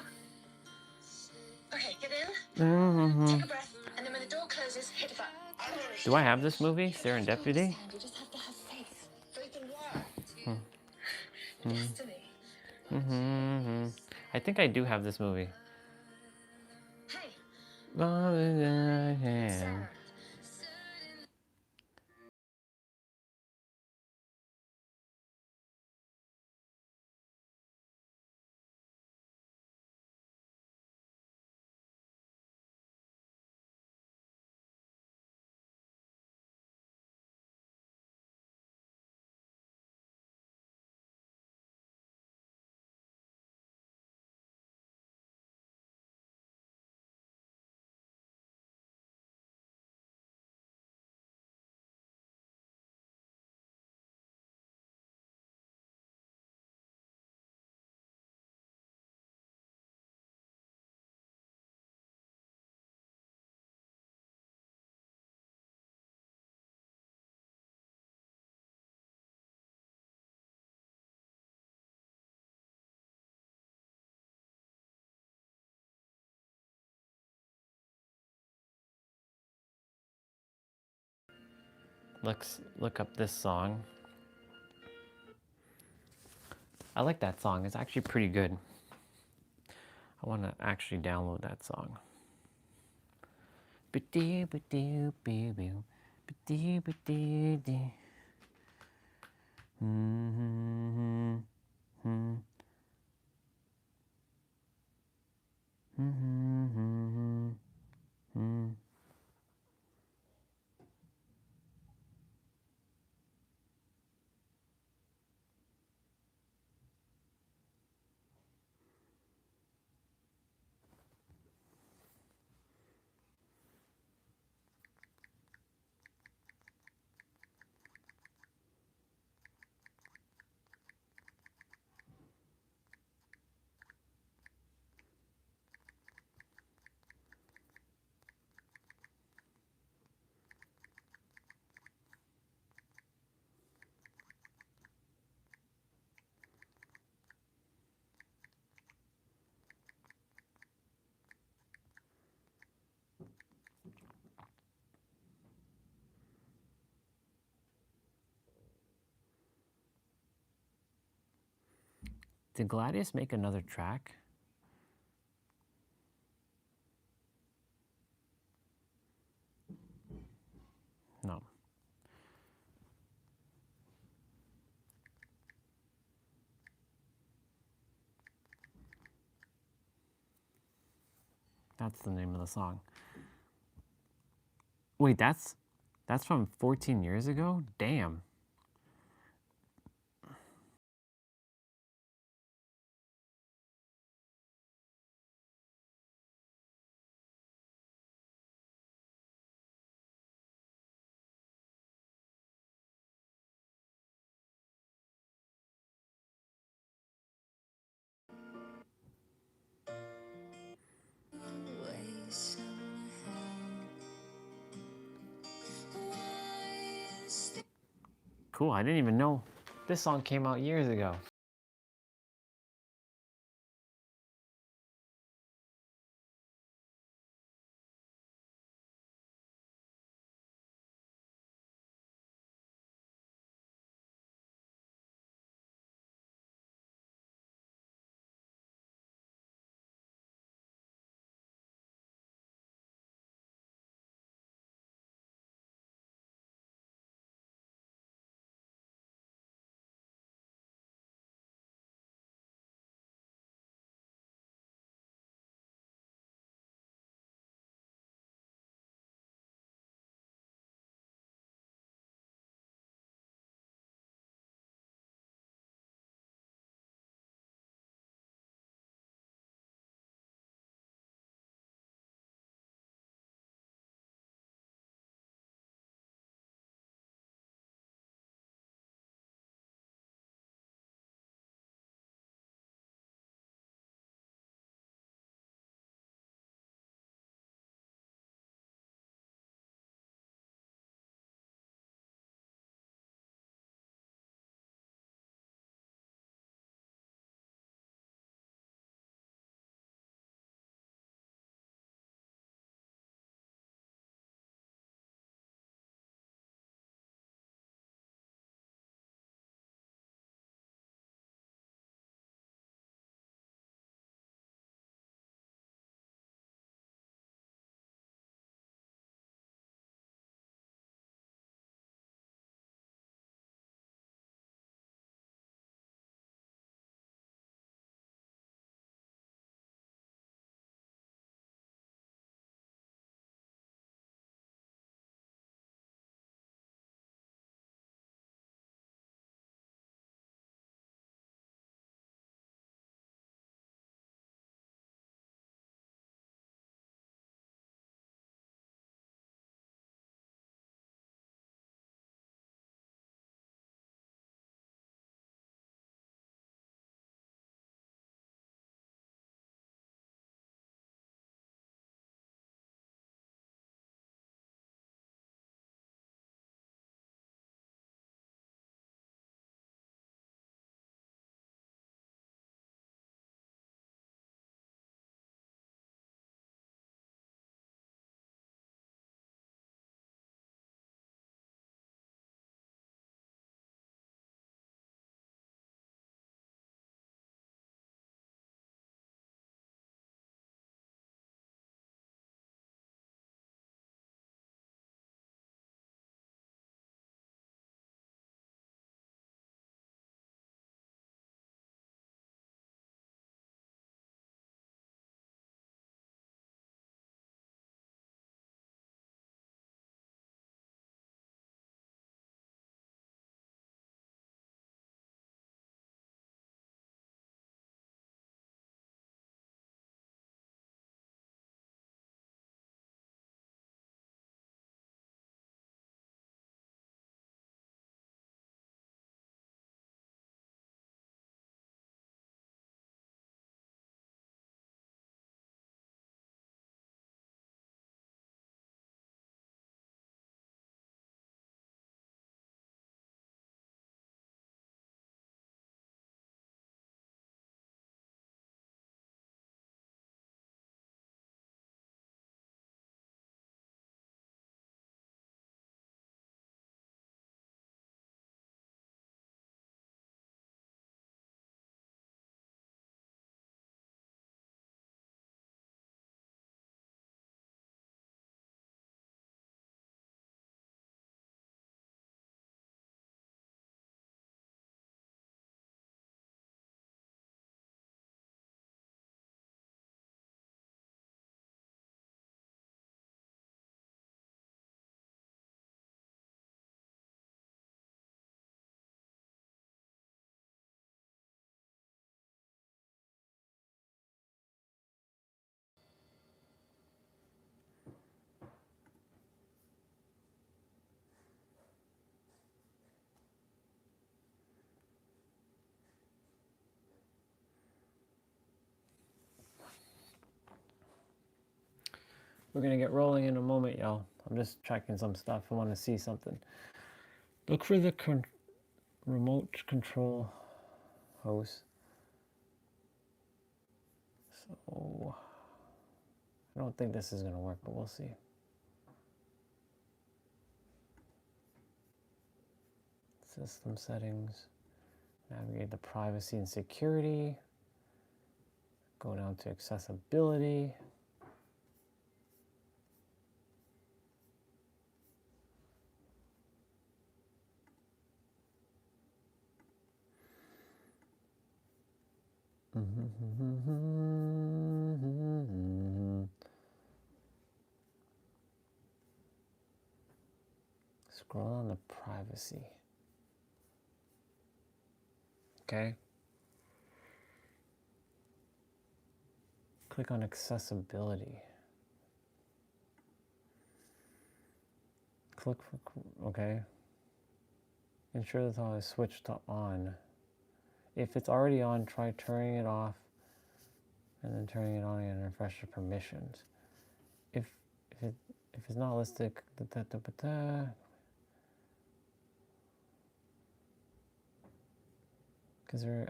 Speaker 11: Okay, get in.
Speaker 1: Mm-hmm.
Speaker 11: Take a breath. And then when the door closes, hit the button.
Speaker 1: Do I have this movie, Serendipity?
Speaker 11: You just have to have faith. Faith in what? Destiny.
Speaker 1: Mm-hmm. I think I do have this movie.
Speaker 11: Hey.
Speaker 1: Sarah. Let's look up this song. I like that song. It's actually pretty good. I want to actually download that song. Did Gladius make another track? No. That's the name of the song. Wait, that's from 14 years ago? Damn. Cool, I didn't even know this song came out years ago. We're gonna get rolling in a moment, y'all. I'm just checking some stuff. I want to see something. Look for the remote control host. So I don't think this is gonna work, but we'll see. System settings. Navigate the privacy and security. Go down to accessibility. Scroll on the privacy. Okay. Click on accessibility. Click for, okay. Ensure that all is switched to on. If it's already on, try turning it off and then turning it on and refresh the permissions. If it's not listed, because they're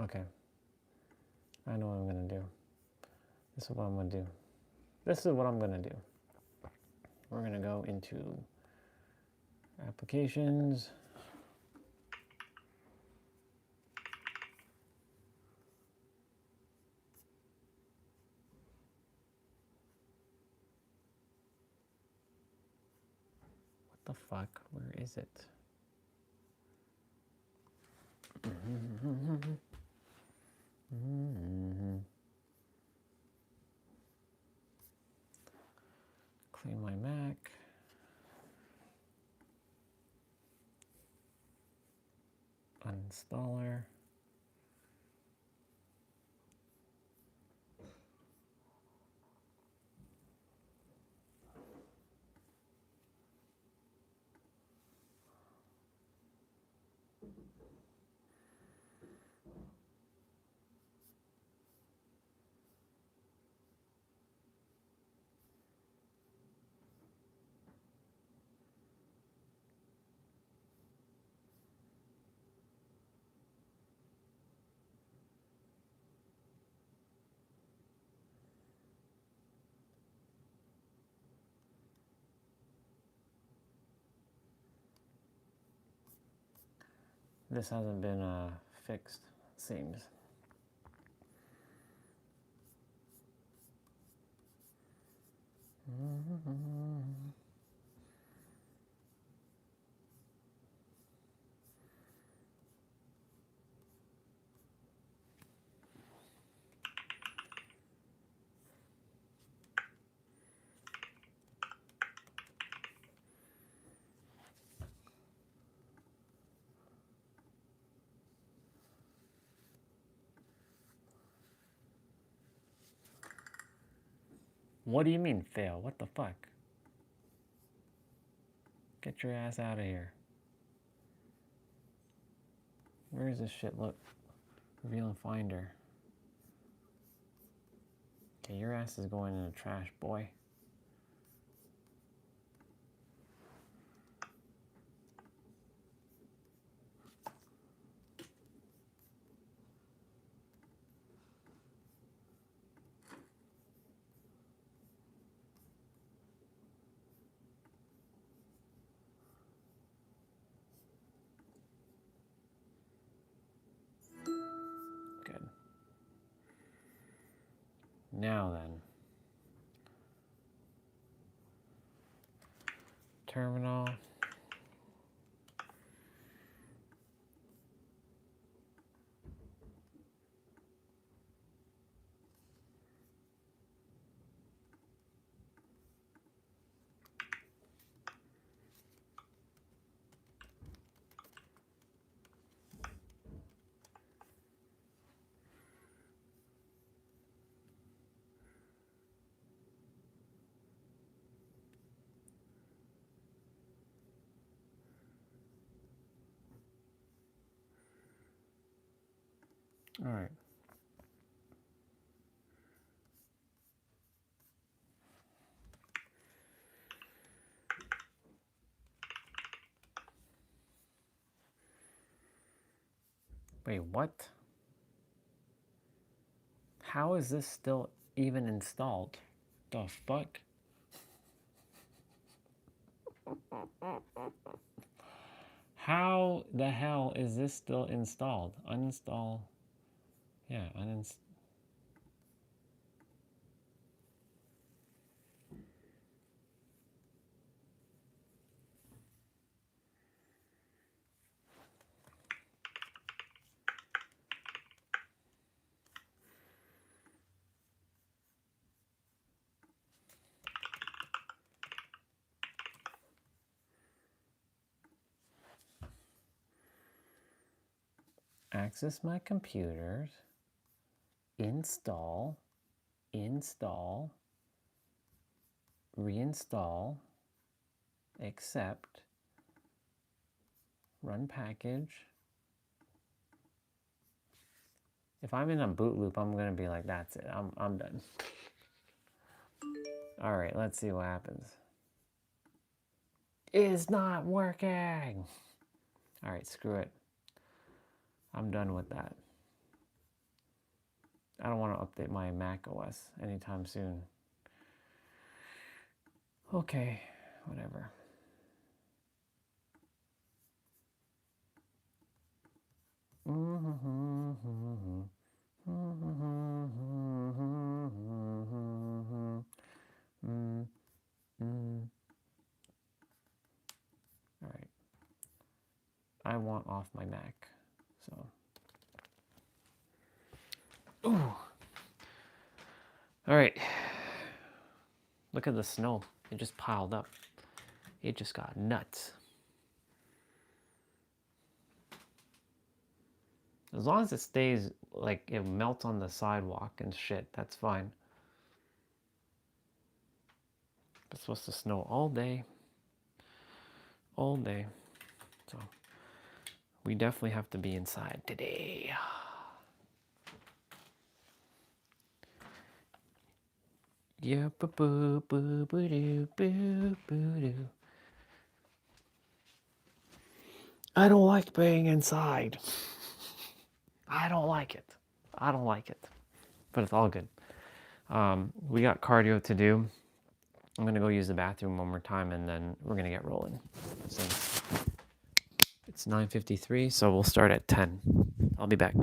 Speaker 1: okay. I know what I'm gonna do. This is what I'm gonna do. This is what I'm gonna do. We're gonna go into applications. What the fuck? Where is it? Clean my Mac. Uninstaller. This hasn't been fixed, it seems. What do you mean fail? What the fuck? Get your ass out of here. Where is this shit? Look. Reveal and finder. Okay, your ass is going in the trash, boy. Good. Now then. Terminal. All right. Wait, what? How is this still even installed? The fuck? How the hell is this still installed? Uninstall. Yeah, uninstall. Access my computers. Install. Install. Reinstall. Accept. Run package. If I'm in a boot loop, I'm gonna be like, that's it. I'm done. All right, let's see what happens. It's not working. All right, screw it. I'm done with that. I don't want to update my Mac OS anytime soon. Okay, whatever. All right. I want off my Mac, so. Ooh. All right. Look at the snow. It just piled up. It just got nuts. As long as it stays, like, it melts on the sidewalk and shit, that's fine. It's supposed to snow all day. All day. So, we definitely have to be inside today. Yeah, boo boo boo boo doo boo boo doo. I don't like being inside. I don't like it. I don't like it. But it's all good. We got cardio to do. I'm going to go use the bathroom one more time and then we're going to get rolling. Since it's 9:53, so we'll start at 10. I'll be back.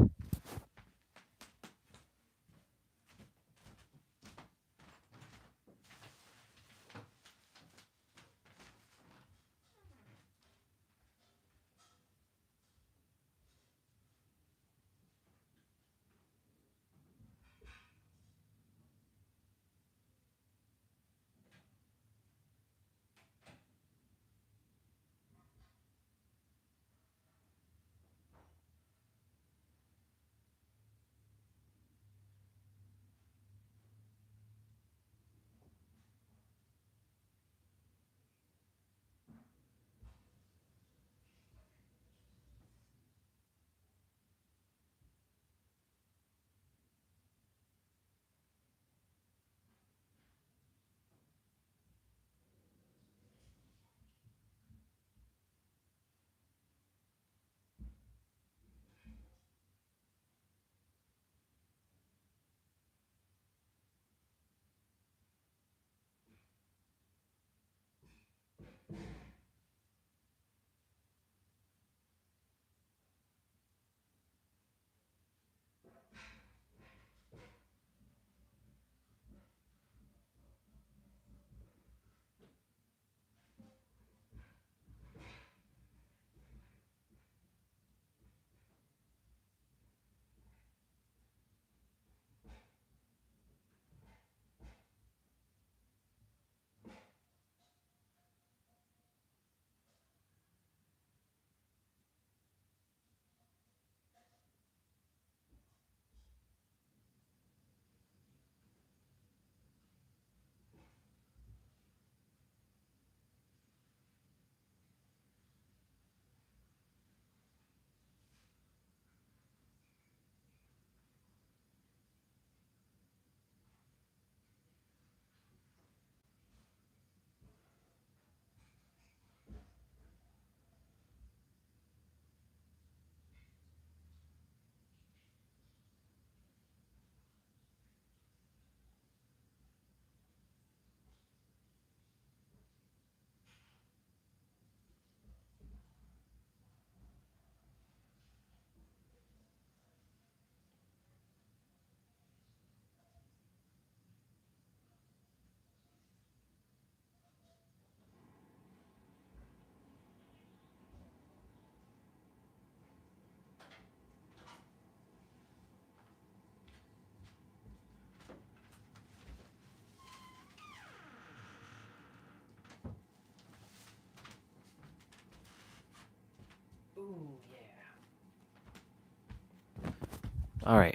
Speaker 1: All right,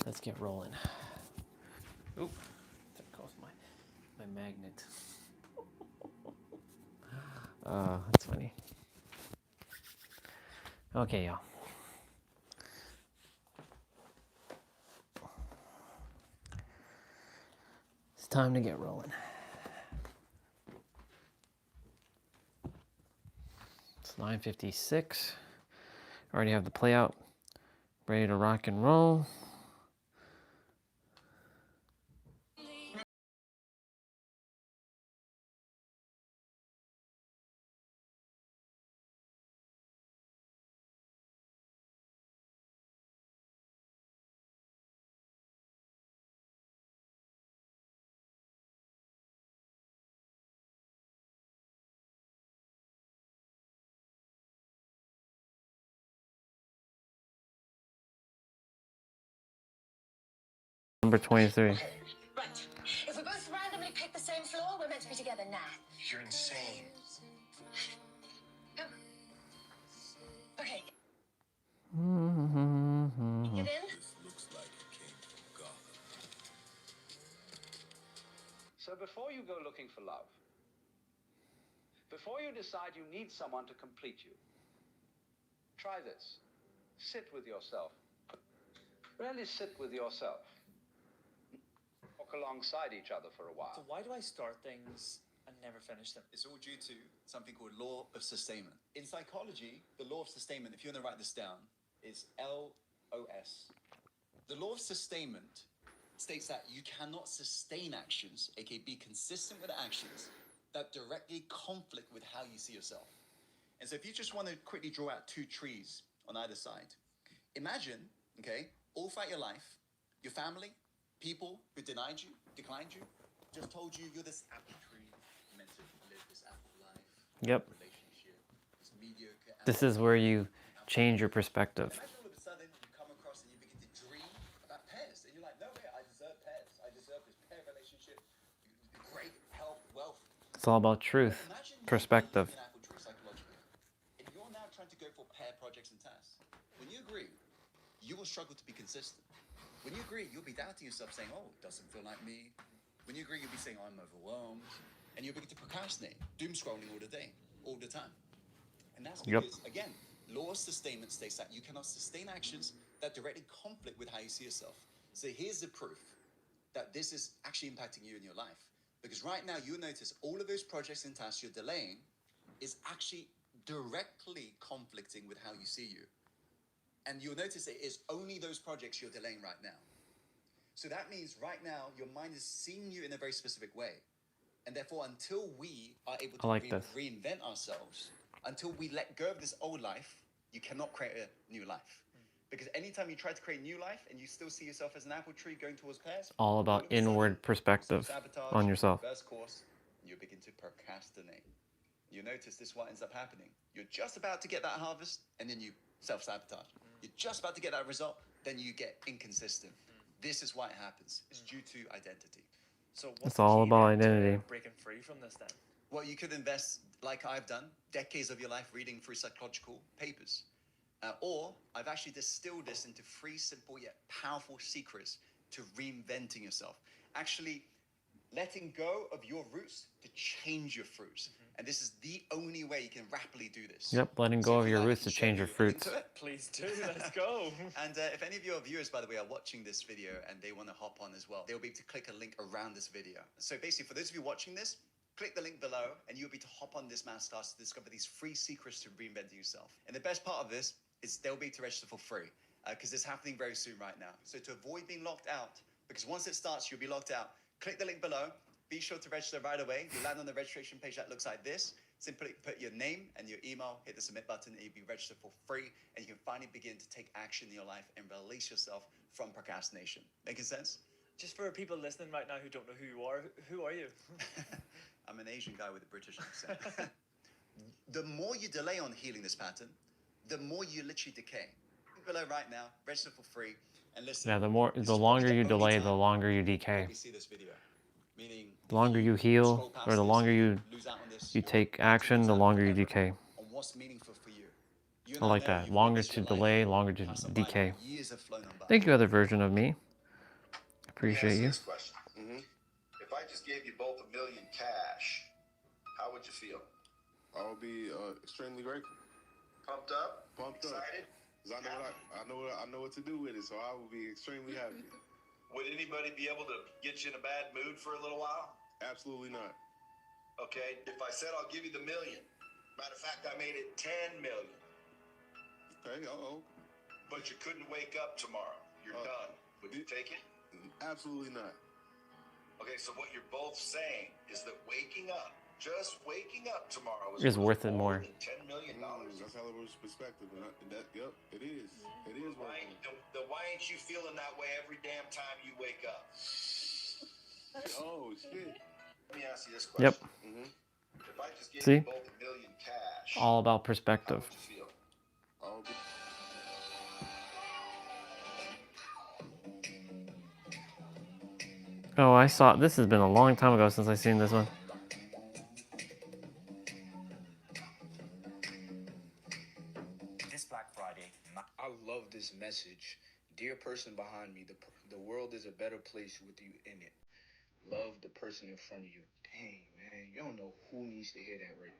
Speaker 1: let's get rolling. Oop, there goes my magnet. That's funny. Okay, y'all. It's time to get rolling. It's 9:56. Already have the play out. Ready to rock and roll. Number 23.
Speaker 11: Right. If we both randomly pick the same floor, we're meant to be together now.
Speaker 7: You're insane.
Speaker 11: Okay.
Speaker 1: Mm-hmm.
Speaker 11: Get in.
Speaker 8: This looks like it came from Gotham.
Speaker 12: So before you go looking for love, before you decide you need someone to complete you, try this. Sit with yourself. Really sit with yourself. Walk alongside each other for a while.
Speaker 13: So why do I start things and never finish them?
Speaker 14: It's all due to something called law of sustainment. In psychology, the law of sustainment, if you want to write this down, is LOS. The law of sustainment states that you cannot sustain actions, aka be consistent with actions, that directly conflict with how you see yourself. And so if you just want to quickly draw out two trees on either side, imagine, okay, all throughout your life, your family, people who denied you, declined you, just told you you're this apple tree, meant to live this apple life.
Speaker 1: Yep.
Speaker 14: Relationship, this mediocre apple.
Speaker 1: This is where you change your perspective.
Speaker 14: Imagine all of a sudden you come across and you begin to dream about pears, and you're like, no way, I deserve pears. I deserve this pear relationship, great health, wealth.
Speaker 1: It's all about truth, perspective.
Speaker 14: An apple tree psychologically. If you're now trying to go for pear projects and tasks, when you agree, you will struggle to be consistent. When you agree, you'll be doubting yourself, saying, oh, it doesn't feel like me. When you agree, you'll be saying, oh, I'm overwhelmed. And you'll begin to procrastinate, doom scrolling all the day, all the time. And that's because, again, law of sustainment states that you cannot sustain actions that directly conflict with how you see yourself. So here's the proof that this is actually impacting you in your life. Because right now, you'll notice all of those projects and tasks you're delaying is actually directly conflicting with how you see you. And you'll notice it is only those projects you're delaying right now. So that means right now, your mind is seeing you in a very specific way. And therefore, until we are able to reinvent ourselves, until we let go of this old life, you cannot create a new life. Because anytime you try to create new life and you still see yourself as an apple tree going towards pears,
Speaker 1: All about inward perspective on yourself.
Speaker 14: First course, you begin to procrastinate. You notice this is what ends up happening. You're just about to get that harvest, and then you self-sabotage. You're just about to get that result, then you get inconsistent. This is why it happens. It's due to identity.
Speaker 13: So what's
Speaker 1: It's all about identity.
Speaker 13: Breaking free from this then?
Speaker 14: Well, you could invest, like I've done, decades of your life reading through psychological papers. Or I've actually distilled this into 3 simple yet powerful secrets to reinventing yourself. Actually letting go of your roots to change your fruits. And this is the only way you can rapidly do this.
Speaker 1: Yep, letting go of your roots to change your fruits.
Speaker 13: Please do, let's go.
Speaker 14: And if any of your viewers, by the way, are watching this video and they want to hop on as well, they'll be able to click a link around this video. So basically, for those of you watching this, click the link below and you'll be able to hop on this masterclass to discover these 3 secrets to reinventing yourself. And the best part of this is they'll be able to register for free because it's happening very soon right now. So to avoid being locked out, because once it starts, you'll be locked out, click the link below. Be sure to register right away. You'll land on the registration page that looks like this. Simply put your name and your email, hit the submit button, and you'll be registered for free. And you can finally begin to take action in your life and release yourself from procrastination. Making sense?
Speaker 13: Just for people listening right now who don't know who are you?
Speaker 14: I'm an Asian guy with a British accent. The more you delay on healing this pattern, the more you literally decay. Below right now, register for free, and listen.
Speaker 1: Yeah, the longer you delay, the longer you decay.
Speaker 14: See this video. Meaning,
Speaker 1: The longer you heal, or the longer you take action, the longer you decay.
Speaker 14: On what's meaningful for you.
Speaker 1: I like that. Longer to delay, longer to decay. Thank you, other version of me. Appreciate you.
Speaker 8: This question. If I just gave you both $1 million cash, how would you feel?
Speaker 7: I would be extremely grateful.
Speaker 8: Pumped up?
Speaker 7: Pumped
Speaker 8: Excited?
Speaker 7: up. Because I know what to do with it, so I would be extremely happy.
Speaker 8: Would anybody be able to get you in a bad mood for a little while?
Speaker 7: Absolutely not.
Speaker 8: Okay, if I said I'll give you the $1 million, matter of fact, I made it 10 million.
Speaker 7: Okay,
Speaker 8: But you couldn't wake up tomorrow. You're done. Would you take it?
Speaker 7: Absolutely not.
Speaker 8: Okay, so what you're both saying is that waking up, just waking up tomorrow
Speaker 1: is worth it more.
Speaker 8: Than $10 million.
Speaker 7: That's how it was perspective. Yep, it is. It is.
Speaker 8: Why ain't you feeling that way every damn time you wake up?
Speaker 7: Oh, shit.
Speaker 8: Let me ask you this question.
Speaker 1: Yep.
Speaker 8: If I just gave
Speaker 1: See?
Speaker 8: you both $1 million cash,
Speaker 1: all about perspective.
Speaker 8: how would you feel?
Speaker 1: Oh, I saw, this has been a long time ago since I seen this one.
Speaker 15: This Black Friday,
Speaker 16: I love this message. Dear person behind me, the world is a better place with you in it. Love the person in front of you. Dang, man, you don't know who needs to hear that right now.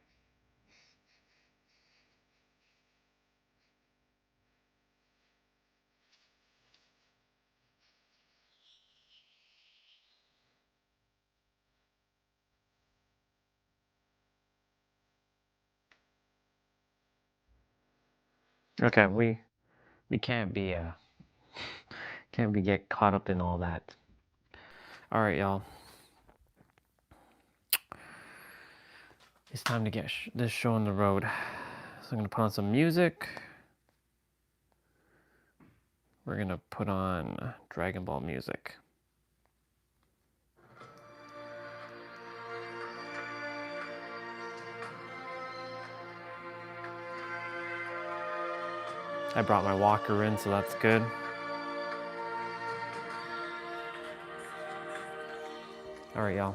Speaker 1: Okay, we can't be get caught up in all that. All right, y'all. It's time to get this show on the road. So I'm gonna put on some music. We're gonna put on Dragon Ball music. I brought my walker in, so that's good. All right, y'all.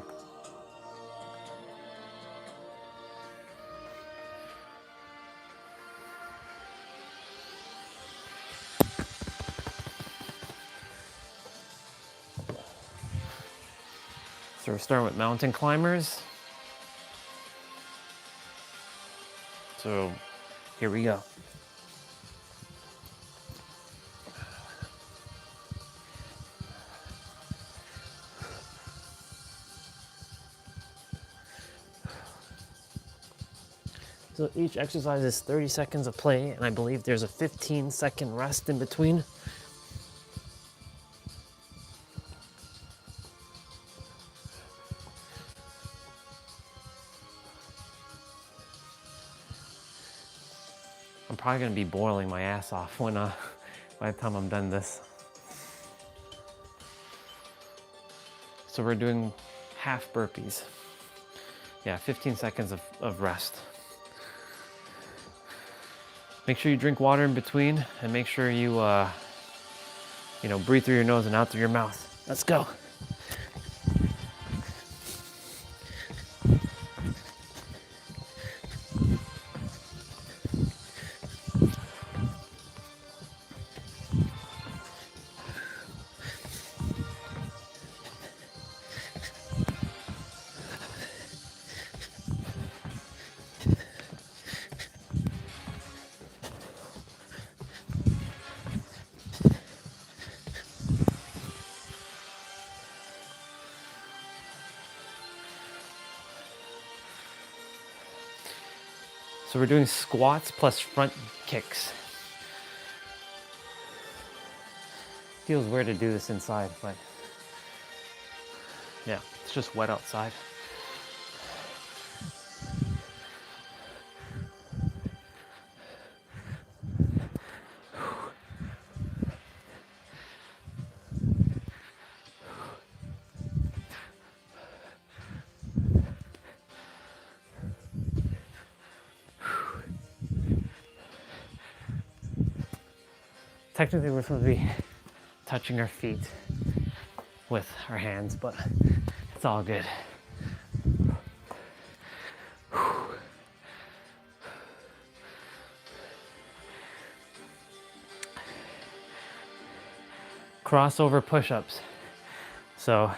Speaker 1: So we're starting with mountain climbers. So here we go. So each exercise is 30 seconds of play, and I believe there's a 15-second rest in between. I'm probably gonna be boiling my ass off when by the time I'm done this. So we're doing half burpees. Yeah, 15 seconds of rest. Make sure you drink water in between, and make sure you, breathe through your nose and out through your mouth. Let's go. So we're doing squats plus front kicks. Feels weird to do this inside, but yeah, it's just wet outside. Technically, we're supposed to be touching our feet with our hands, but it's all good. crossover push-ups. So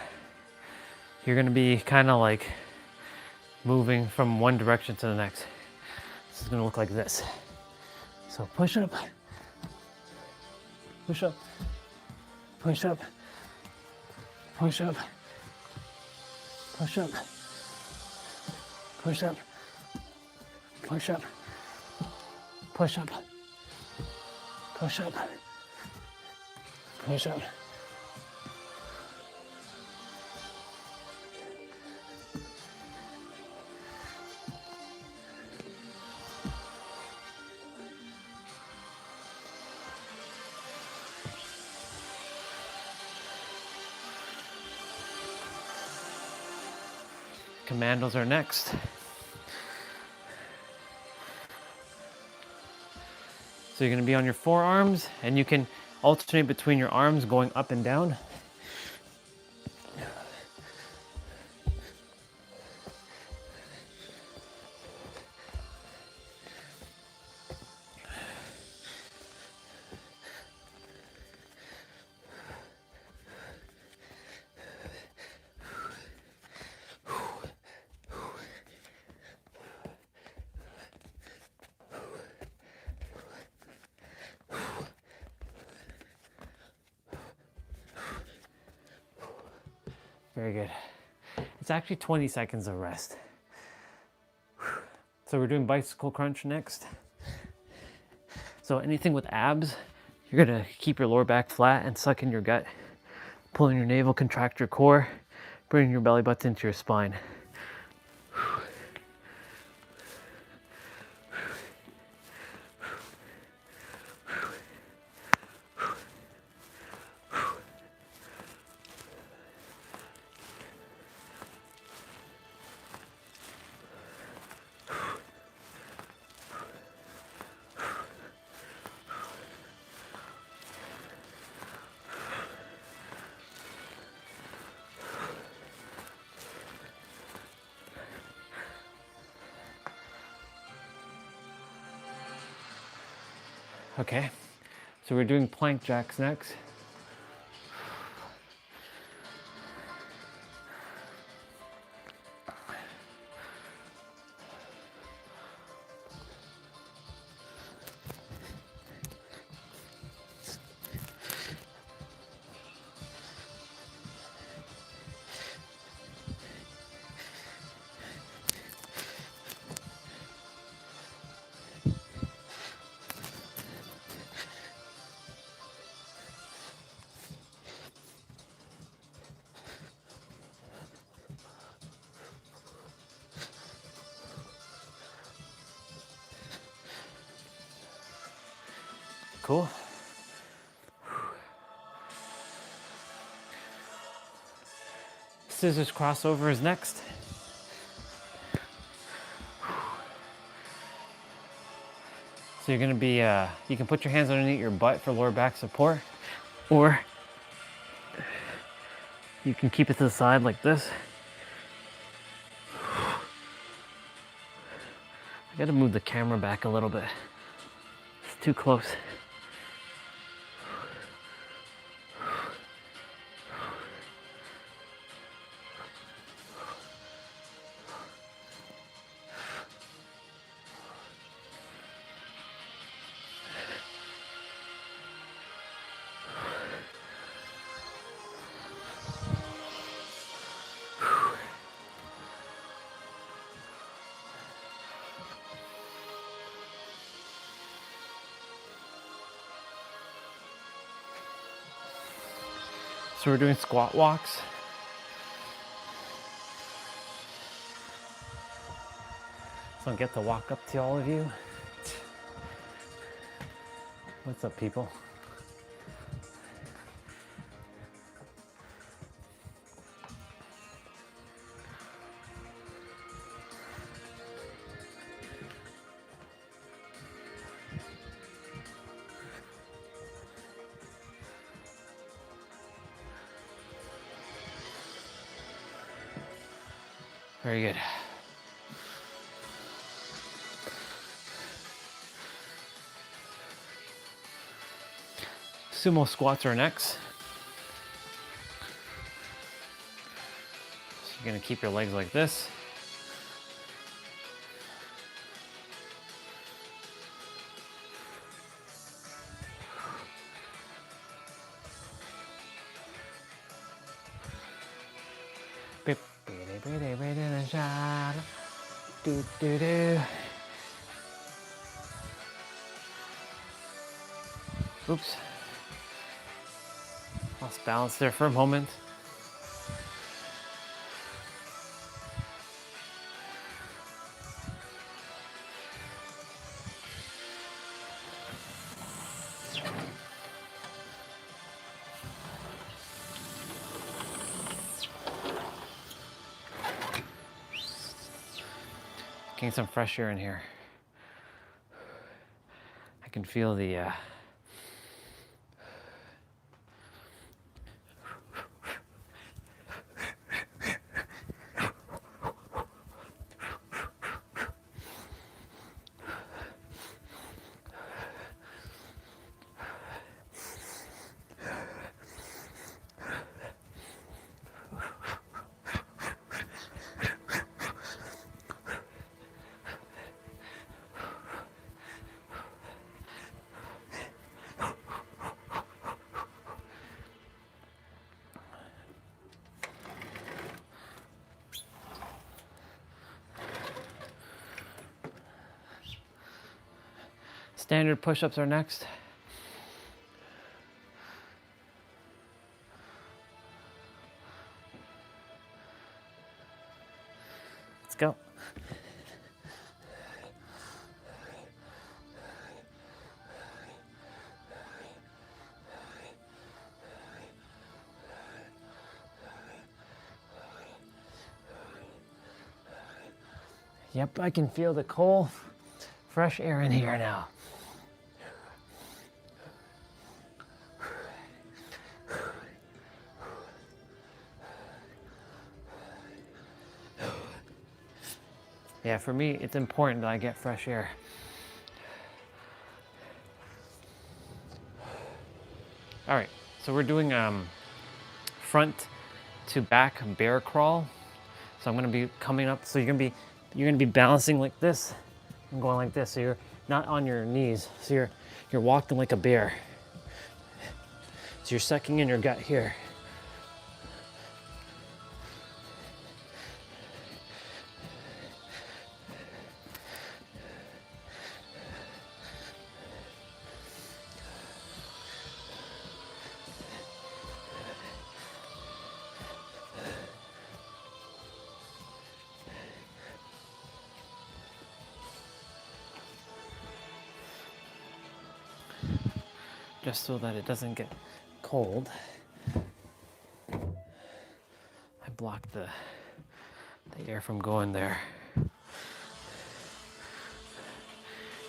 Speaker 1: you're gonna be kind of like moving from one direction to the next. This is gonna look like this. So push up, push up, push up, push up, push up, push up, push up, push up, push up, push up. Commandos are next. So you're going to be on your forearms, and you can alternate between your arms going up and down. Very good. It's actually 20 seconds of rest. So we're doing bicycle crunch next. So anything with abs, you're gonna keep your lower back flat and suck in your gut. Pull in your navel, contract your core, bring your belly button to your spine. Okay, so we're doing plank jacks next. Cool. Scissors crossover is next. So you're gonna be, you can put your hands underneath your butt for lower back support, or you can keep it to the side like this. I gotta move the camera back a little bit. It's too close. So we're doing squat walks. So I get to walk up to all of you. What's up, people? Very good. Sumo squats are next. You're gonna keep your legs like this. Oops. Lost balance there for a moment. Getting some fresh air in here. I can feel the standard push-ups are next. Let's go. Yep, I can feel the cold, fresh air in here now. Yeah, for me, it's important that I get fresh air. All right, so we're doing front to back bear crawl. So I'm gonna be coming up, so you're gonna be balancing like this and going like this. So you're not on your knees. So you're walking like a bear. So you're sucking in your gut here. Just so that it doesn't get cold. I block the air from going there.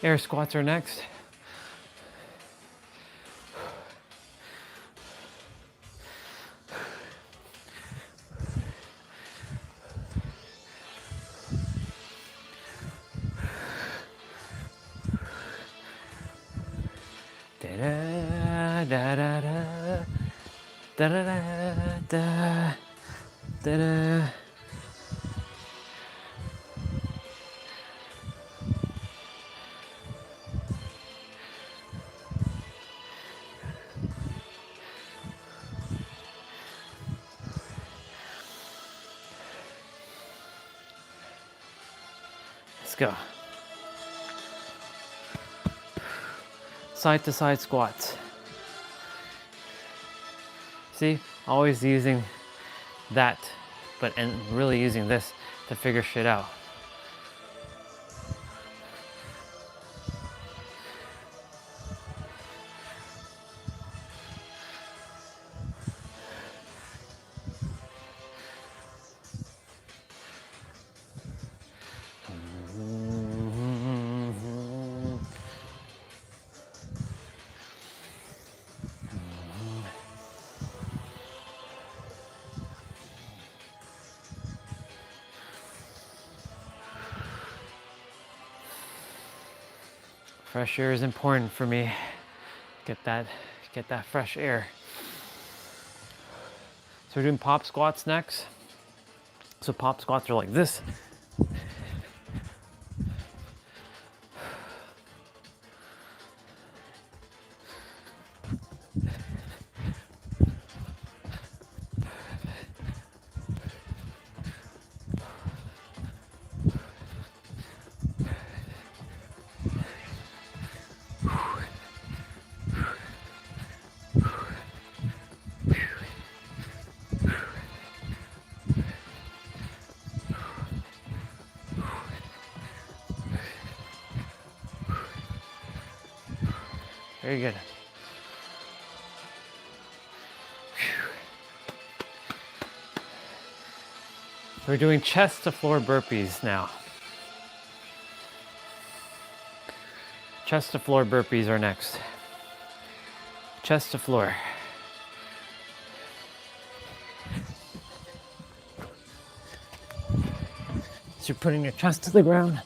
Speaker 1: Air squats are next. Da da da da da da da da da da. Let's go. Side to side squats. See, always using that, and really using this to figure shit out. Fresh air is important for me. Get that fresh air. So we're doing pop squats next. So pop squats are like this. Very good. We're doing chest to floor burpees now. Chest to floor burpees are next. Chest to floor. So you're putting your chest to the ground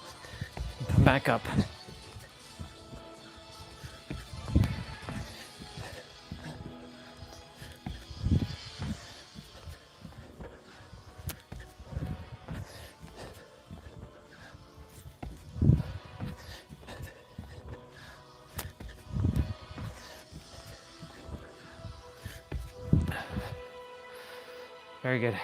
Speaker 1: and come back up. Very good.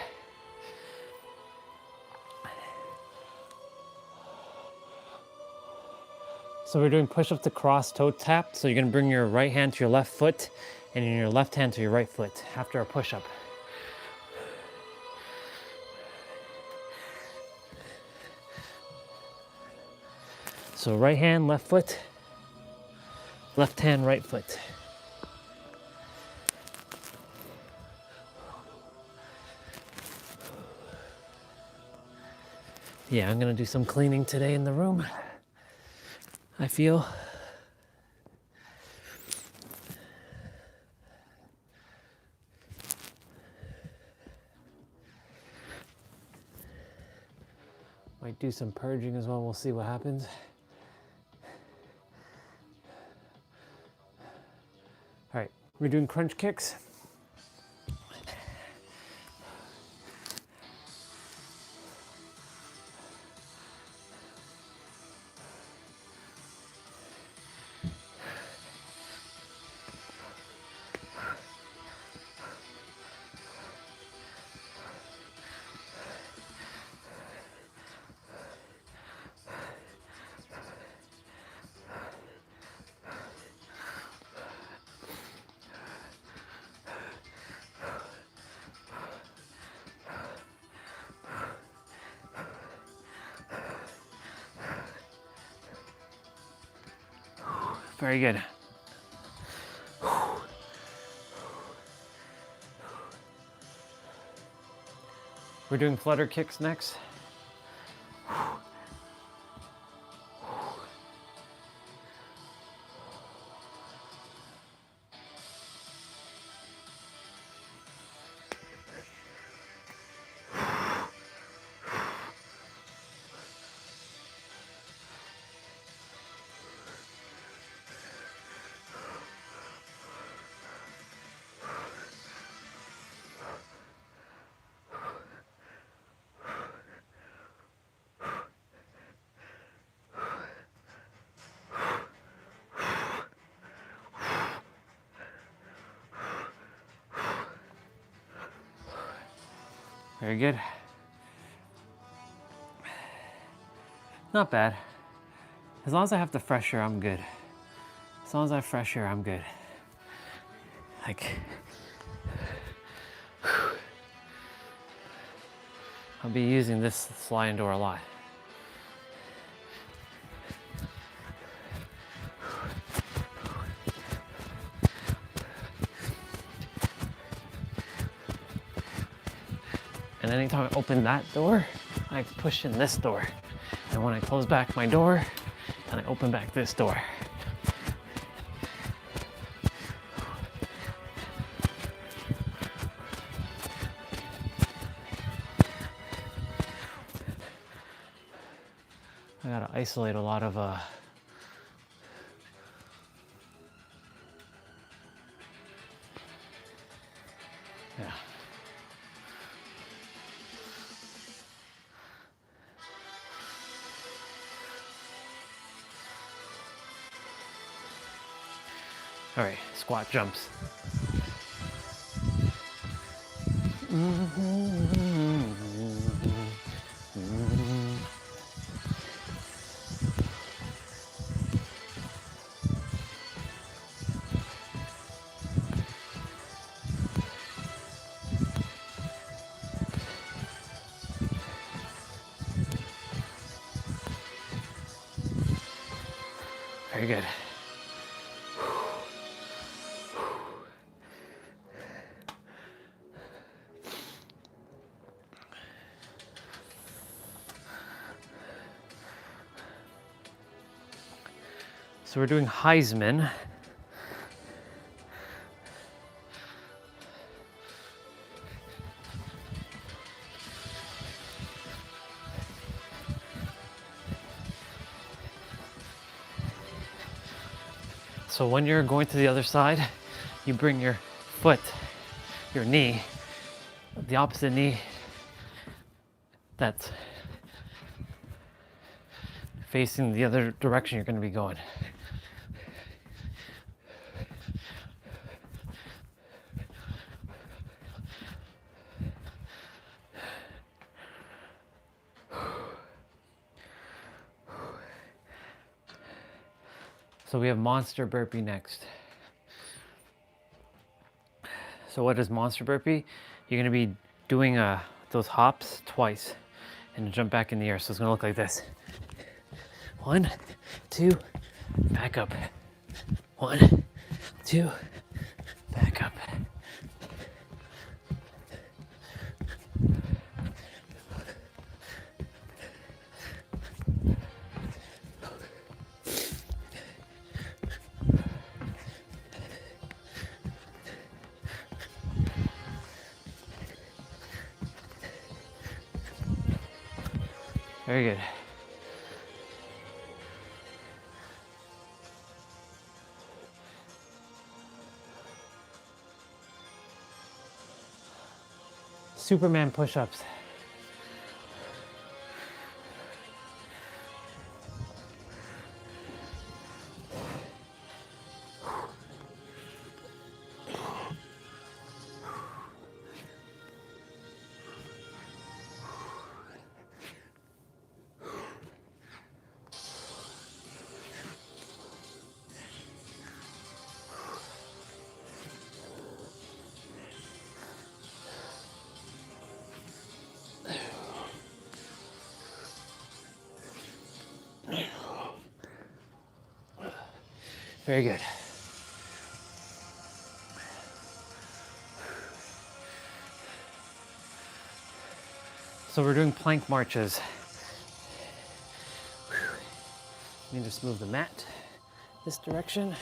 Speaker 1: So we're doing push-up to cross toe tap. So you're gonna bring your right hand to your left foot and your left hand to your right foot after a push-up. So right hand, left foot, left hand, right foot. Yeah, I'm gonna do some cleaning today in the room, I feel. Might do some purging as well, we'll see what happens. All right, we're doing crunch kicks. Very good. We're doing flutter kicks next. Very good. Not bad. As long as I have the fresh air, I'm good. As long as I have fresh air, I'm good. Like, I'll be using this sliding door a lot. And anytime I open that door, I push in this door. And when I close back my door, then I open back this door. I gotta isolate a lot of yeah. All right, squat jumps. Very good. So we're doing Heisman. So when you're going to the other side, you bring your foot, your knee, the opposite knee that's facing the other direction you're going to be going. So we have monster burpee next. So what is monster burpee? You're going to be doing those hops twice and jump back in the air. So it's going to look like this. 1, 2, back up. 1, 2, back up. Very good. Superman push-ups. Very good. So we're doing plank marches. Let me just move the mat this direction.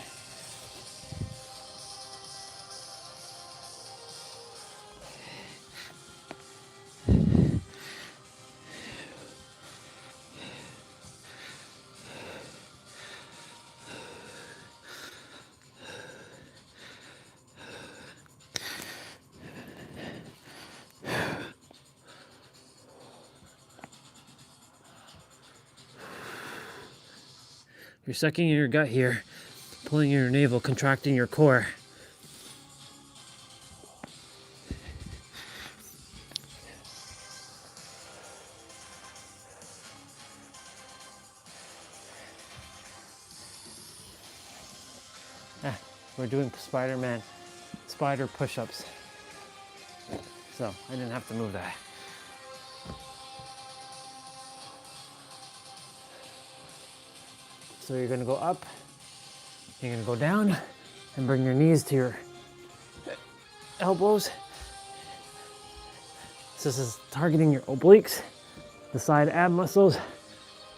Speaker 1: You're sucking in your gut here, pulling in your navel, contracting your core. We're doing spider push-ups. So I didn't have to move that. So you're gonna go up, you're gonna go down, and bring your knees to your elbows. So this is targeting your obliques, the side ab muscles,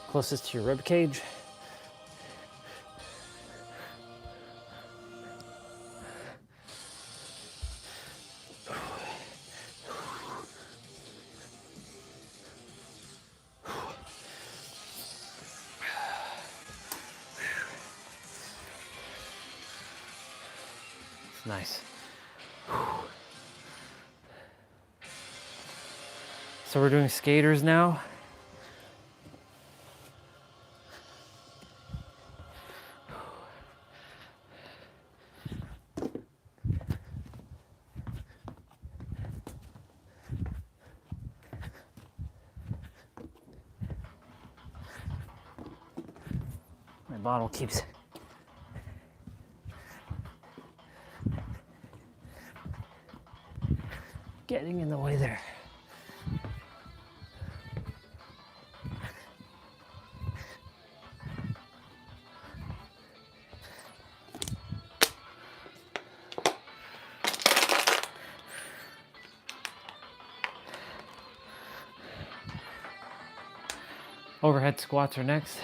Speaker 1: closest to your rib cage. Nice. So we're doing skaters now. bottle keeps getting in the way there. Overhead squats are next.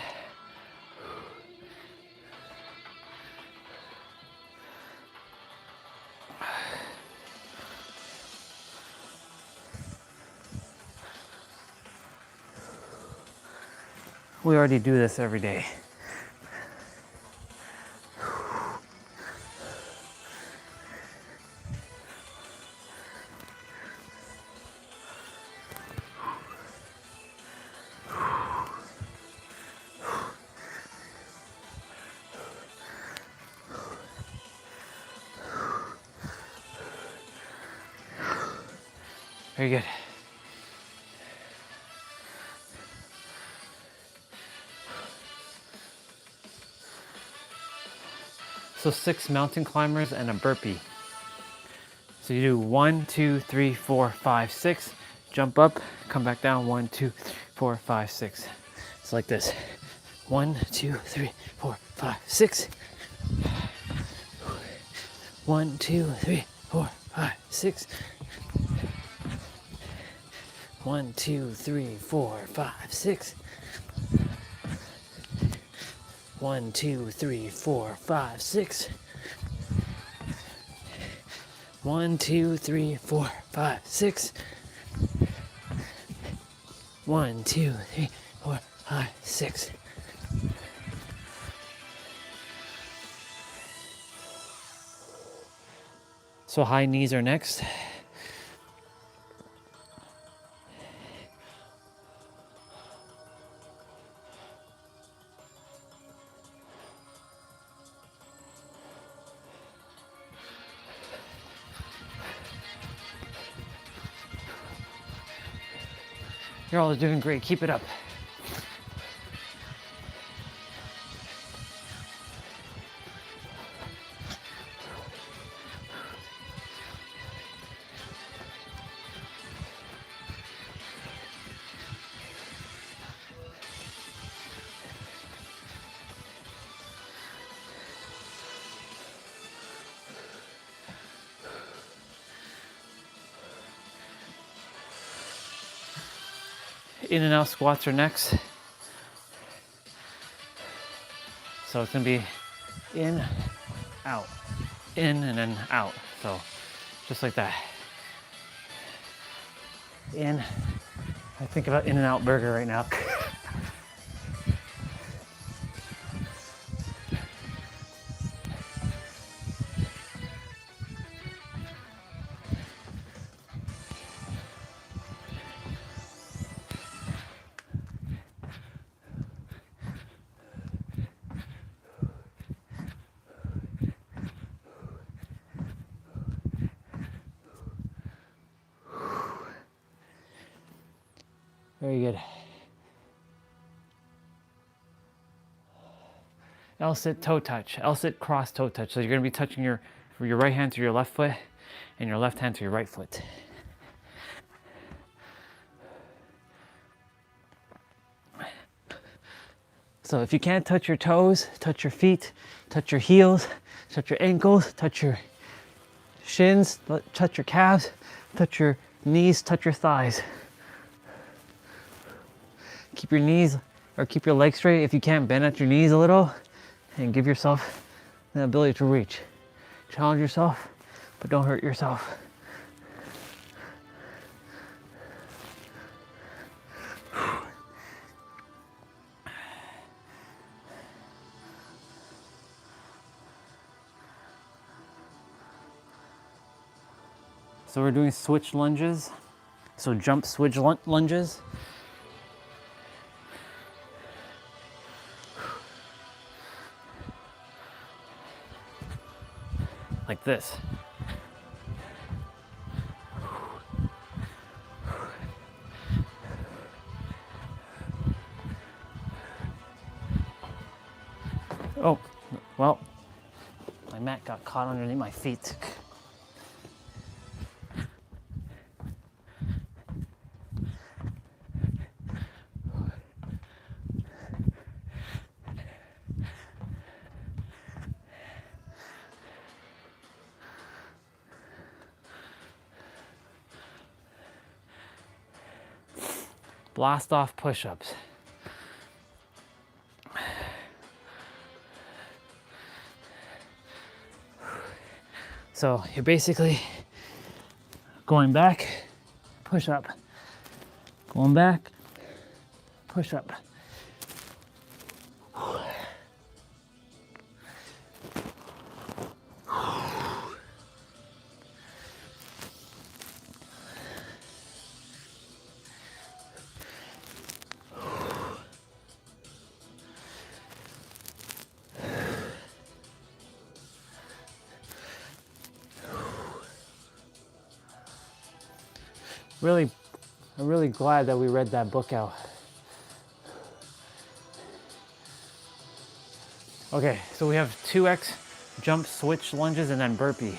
Speaker 1: We already do this every day. Very good. So 6 mountain climbers and a burpee. So you do 1, 2, 3, 4, 5, 6. Jump up, come back down. 1, 2, 3, 4, 5, 6. It's like this. 1, 2, 3, 4, 5, 6. 1, 2, 3, 4, 5, 6. 1, 2, 3, 4, 5, 6. 1, 2, 3, 4, 5, 6. 1, 2, 3, 4, 5, 6. 1, 2, 3, 4, 5, 6. So high knees are next. You're all doing great. Keep it up. In and out squats are next. So it's gonna be in, out, in and then out. So just like that. In. I think about In-N-Out Burger right now. Very good. L-sit toe touch, L-sit cross toe touch. So you're gonna be touching your right hand to your left foot and your left hand to your right foot. So if you can't touch your toes, touch your feet, touch your heels, touch your ankles, touch your shins, touch your calves, touch your knees, touch your thighs. Keep your knees or keep your legs straight. If you can't, bend at your knees a little and give yourself the ability to reach. Challenge yourself, but don't hurt yourself. So we're doing switch lunges. So jump switch lunges. Like this. Oh, well, my mat got caught underneath my feet. Blast off push-ups. So you're basically going back, push up, going back, push up. I'm really glad that we read that book out. Okay, so we have 2x jump switch lunges and then burpee.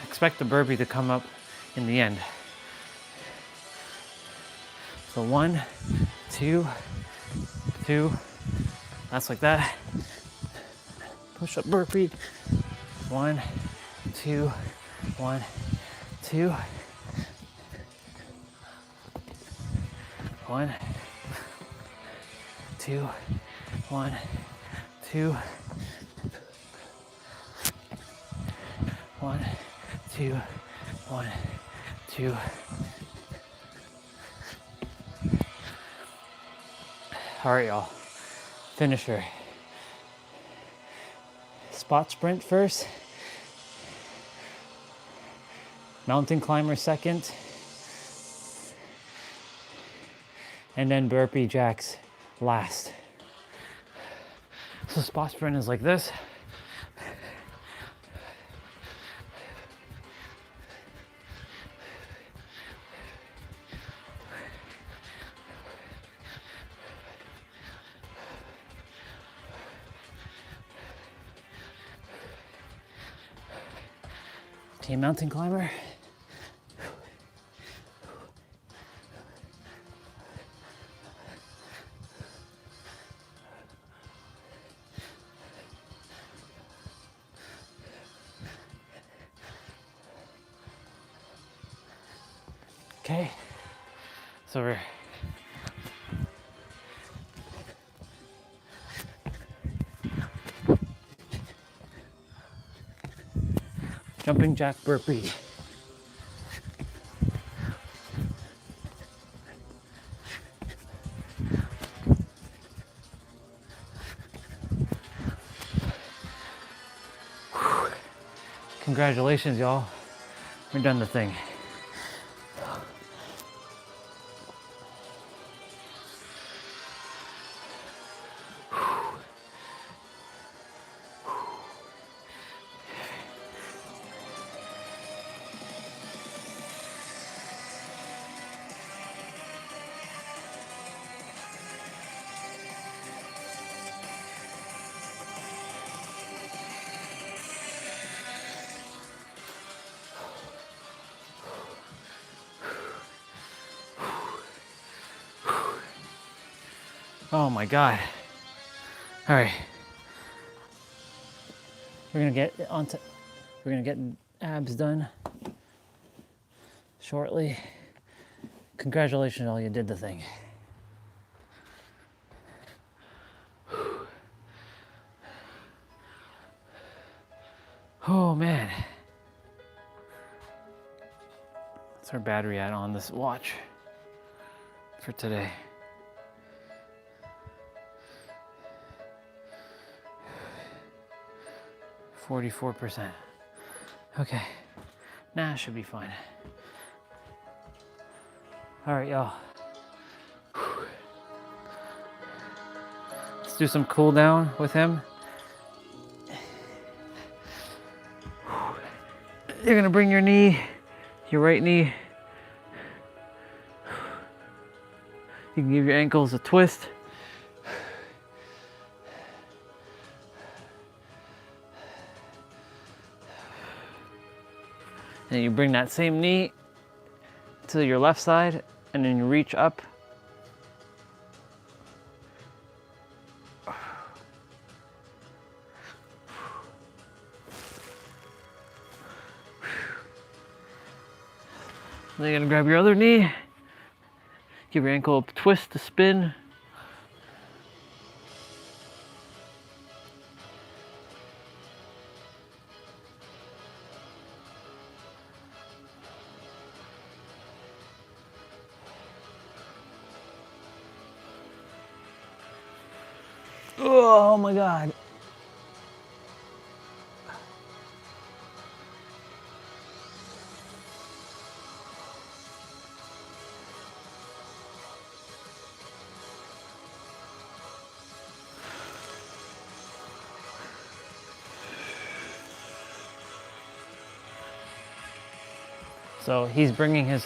Speaker 1: Expect the burpee to come up in the end. So 1, 2, 2, that's like that. Push up burpee. 1, 2, 1, 2. 1, 2, 1, 2. 1, 2, 1, 2. All right, y'all. Finisher. Spot sprint first. Mountain climber second. And then burpee jacks last. So spot sprint is like this. Okay, mountain climber. Okay, so we're jumping jack burpee. Congratulations, y'all. We're done the thing. Oh my God. All right. We're gonna get abs done shortly. Congratulations, all, you did the thing. Oh man. What's our battery at on this watch for today? 44%. Okay, nah, should be fine. All right, y'all. Let's do some cool down with him. You're gonna bring your right knee You can give your ankles a twist. And you bring that same knee to your left side, and then you reach up. Then you're gonna grab your other knee, give your ankle a twist to spin. Oh my God. So he's bringing his,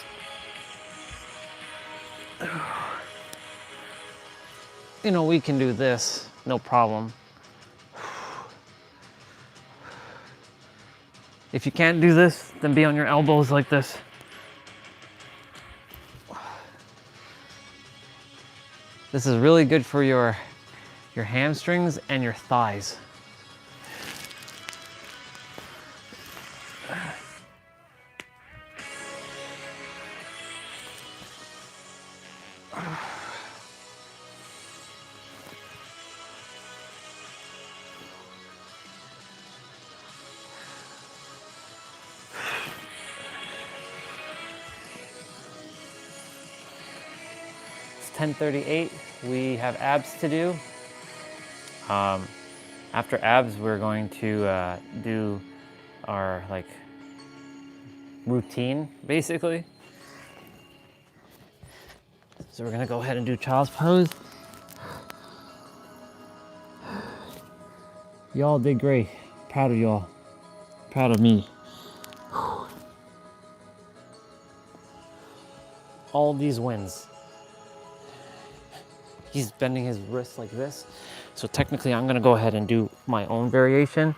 Speaker 1: you know, we can do this, no problem. If you can't do this, then be on your elbows like this. This is really good for your hamstrings and your thighs. It's 10:38. We have abs to do. After abs, we're going to do our like routine, basically. So we're gonna go ahead and do child's pose. Y'all did great. Proud of y'all. Proud of me. All these wins. He's bending his wrist like this. So technically I'm gonna go ahead and do my own variation.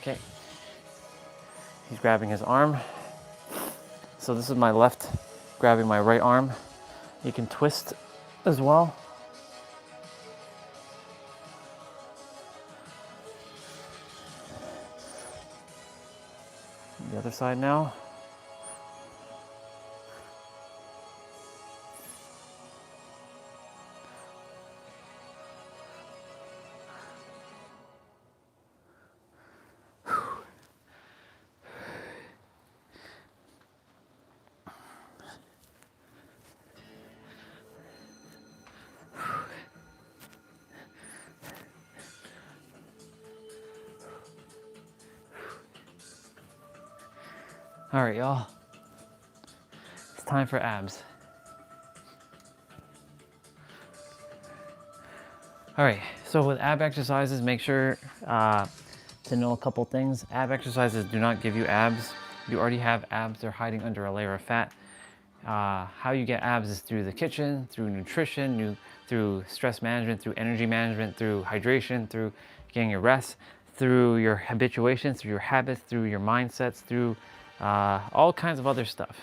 Speaker 1: Okay. He's grabbing his arm. So this is my left grabbing my right arm. You can twist as well. The other side now. All right, y'all. It's time for abs. All right, so with ab exercises, make sure to know a couple things. Ab exercises do not give you abs. You already have abs, they're hiding under a layer of fat. How you get abs is through the kitchen, through nutrition, through stress management, through energy management, through hydration, through getting your rest, through your habituations, through your habits, through your mindsets, through all kinds of other stuff.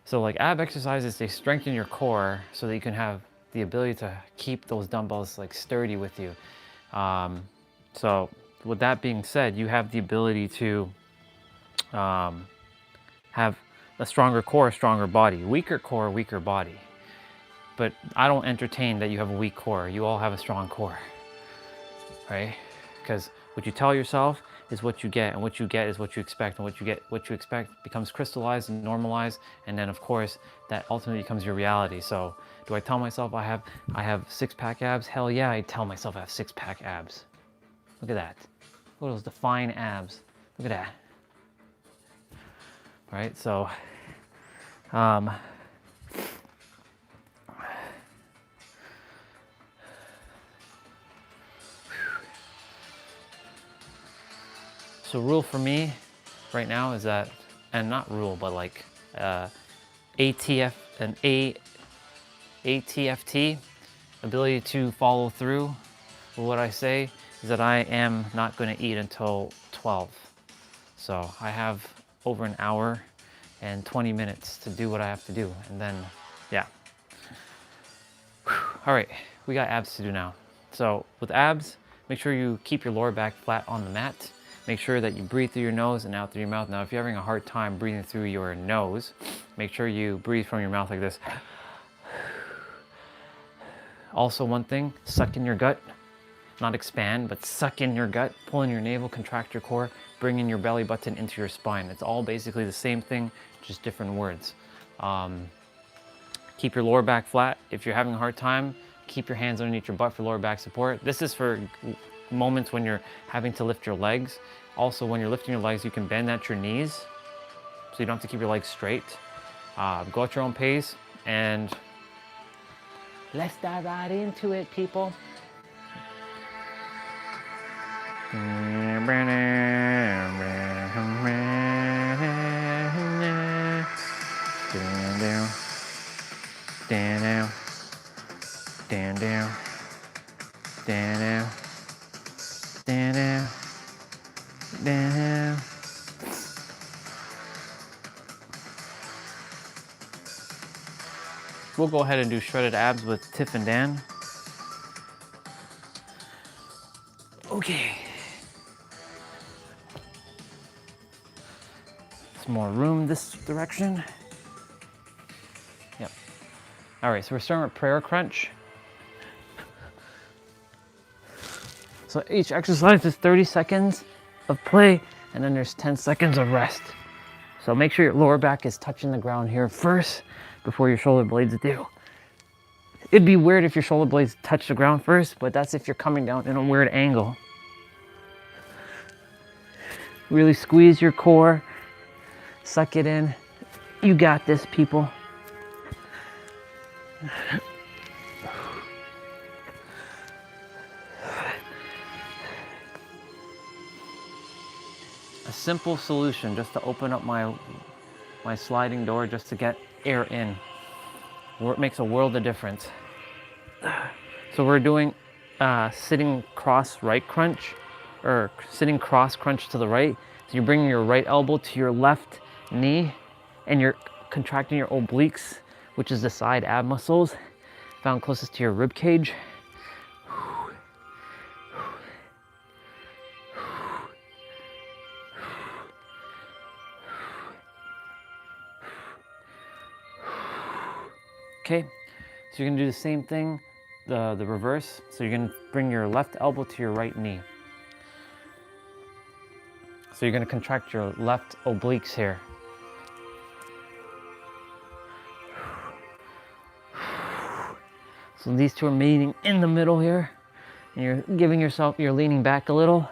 Speaker 1: So like ab exercises, they strengthen your core so that you can have the ability to keep those dumbbells like sturdy with you. So with that being said, you have the ability to have a stronger core, a stronger body. Weaker core, weaker body. But I don't entertain that you have a weak core. You all have a strong core, right? Because what you tell yourself is what you get, and what you get is what you expect, and what you expect becomes crystallized and normalized, and then of course that ultimately becomes your reality. So do I tell myself I have six-pack abs? Hell yeah, I tell myself I have six-pack abs. Look at that. Look at those defined abs. Look at that. right? So, so rule for me right now is that, and not rule, but like ATF, an ATFT, ability to follow through with what I say, is that I am not going to eat until 12. So I have over an hour and 20 minutes to do what I have to do. And then, yeah. All right, we got abs to do now. So with abs, make sure you keep your lower back flat on the mat. Make sure that you breathe through your nose and out through your mouth. Now, if you're having a hard time breathing through your nose, make sure you breathe from your mouth like this. Also, one thing, suck in your gut. Not expand, but suck in your gut, pull in your navel, contract your core, bring in your belly button into your spine. It's all basically the same thing, just different words. Keep your lower back flat. If you're having a hard time, keep your hands underneath your butt for lower back support. This is for moments when you're having to lift your legs. Also, when you're lifting your legs, you can bend at your knees, so you don't have to keep your legs straight. Go at your own pace, and let's dive right into it, people. Stand down, stand down, stand down, stand down, stand down, down. We'll go ahead and do shredded abs with Tiff and Dan. Okay. Some more room this direction. Yep. All right, so we're starting with prayer crunch. So each exercise is 30 seconds of play, and then there's 10 seconds of rest. So make sure your lower back is touching the ground here first before your shoulder blades do. It'd be weird if your shoulder blades touch the ground first, but that's if you're coming down in a weird angle. Really squeeze your core, suck it in. You got this, people. A simple solution just to open up my sliding door just to get air in. It makes a world of difference. So we're doing sitting cross right crunch, or sitting cross crunch to the right. So you're bringing your right elbow to your left knee, and you're contracting your obliques, which is the side ab muscles found closest to your rib cage. Okay, so you're gonna do the same thing, the reverse. So you're gonna bring your left elbow to your right knee. So you're gonna contract your left obliques here. So these two are meeting in the middle here, and you're giving yourself, you're leaning back a little.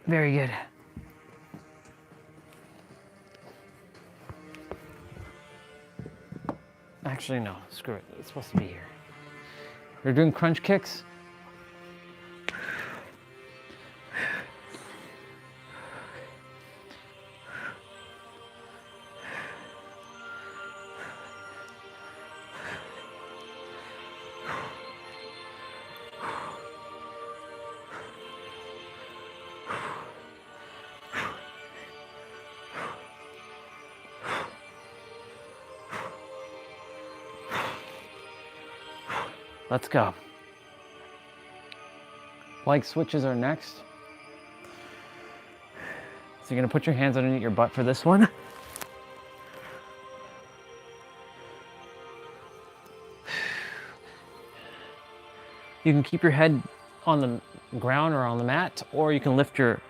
Speaker 1: Very good. Actually, no, screw it. It's supposed to be here. We're doing crunch kicks. Let's go. Leg switches are next. So you're gonna put your hands underneath your butt for this one. You can keep your head on the ground or on the mat, or you can lift your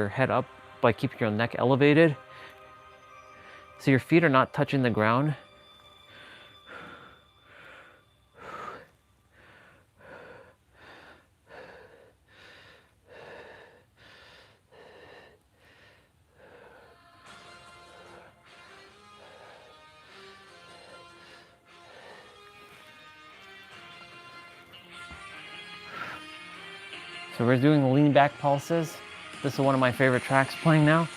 Speaker 1: head up by keeping your neck elevated. So your feet are not touching the ground. So we're doing the lean back pulses. This is one of my favorite tracks playing now.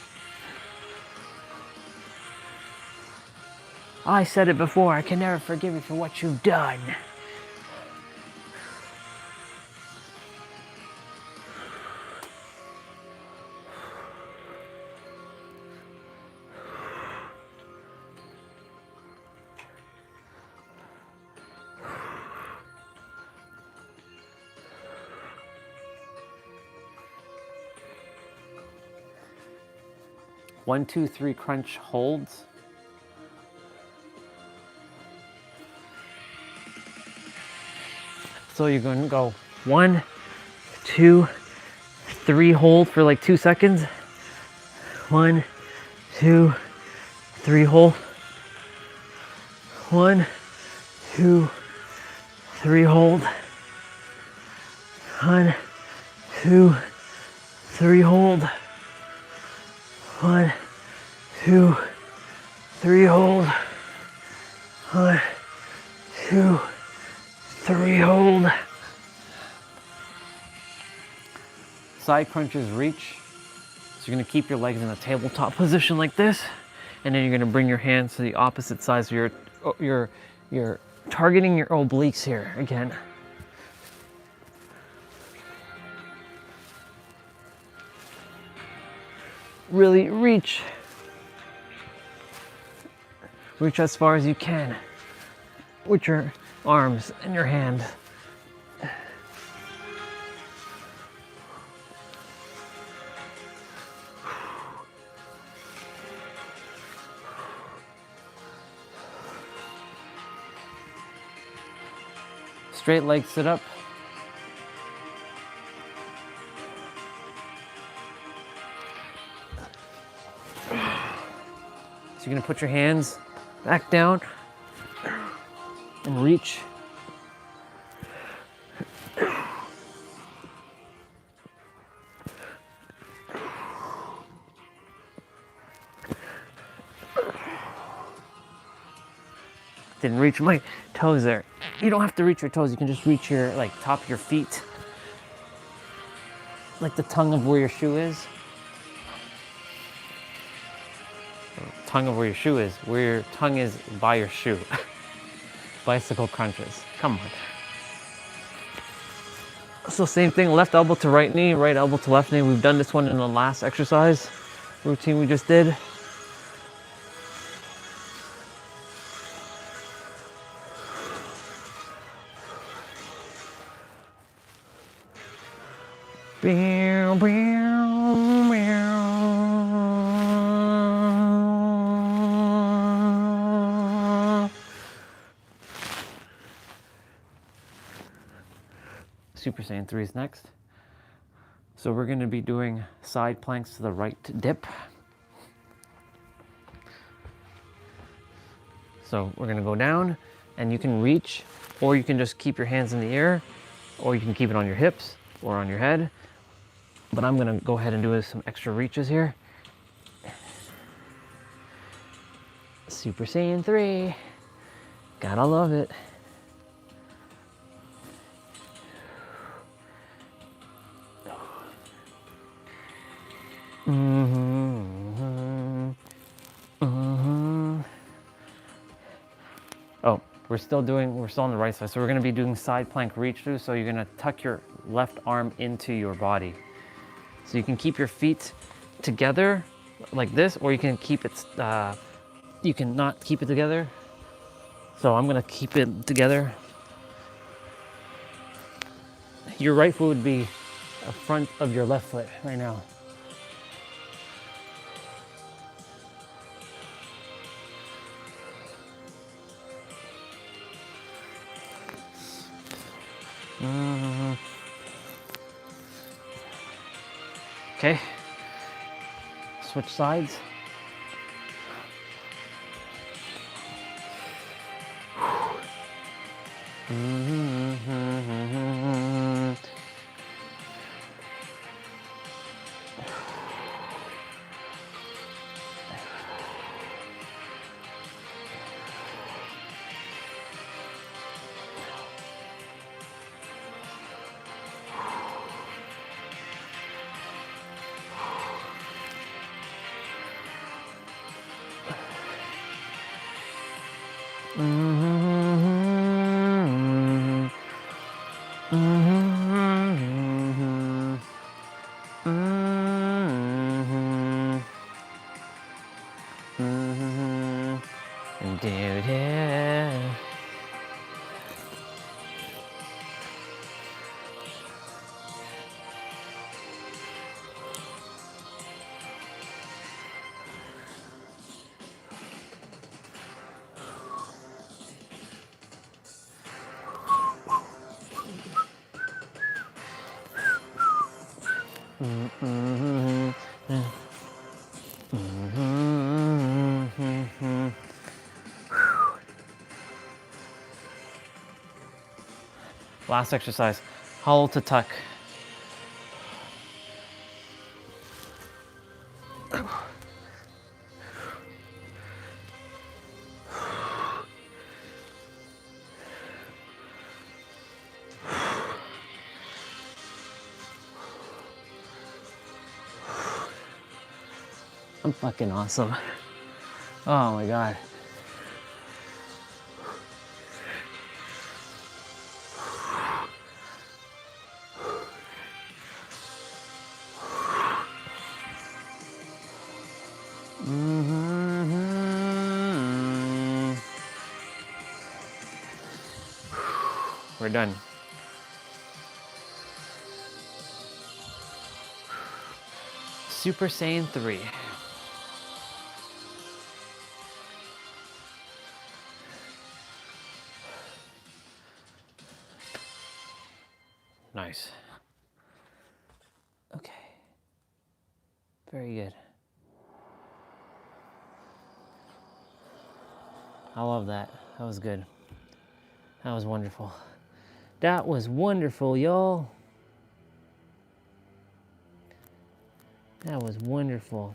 Speaker 1: I said it before, I can never forgive you for what you've done. One, two, three crunch holds. So you're going to go 1, 2, 3 hold for like 2 seconds. 1, 2, 3 hold. 1, 2, 3 hold. 1, 2, 3 hold. 1, 2, 3 hold. 1, 2, 3 hold. Side crunches reach. So you're gonna keep your legs in a tabletop position like this, and then you're gonna bring your hands to the opposite sides of you're targeting your obliques here again. Really reach. Reach as far as you can with your arms and your hand. Straight leg sit up. So you're gonna put your hands back down and reach. Didn't reach my toes there. You don't have to reach your toes, you can just reach your like top of your feet. Like the tongue of where your shoe is. Tongue of where your shoe is. Where your tongue is by your shoe. Bicycle crunches. Come on. So same thing, left elbow to right knee, right elbow to left knee. We've done this one in the last exercise routine we just did. Bow, bow, bow. Super Saiyan 3 is next. So we're going to be doing side planks to the right dip. So we're going to go down, and you can reach, or you can just keep your hands in the air, or you can keep it on your hips or on your head. But I'm going to go ahead and do some extra reaches here. Super Saiyan 3. Gotta love it. Oh, we're still on the right side. So we're gonna be doing side plank reach through. So you're gonna tuck your left arm into your body. So you can keep your feet together like this, or you can keep it, you can not keep it together. So I'm gonna keep it together. Your right foot would be in front of your left foot right now. Okay, switch sides. Last exercise, hollow to tuck. I'm fucking awesome. Oh my God. We're done. Super Saiyan 3. Nice. Okay. Very good. I love that. That was good. That was wonderful. That was wonderful, y'all. That was wonderful.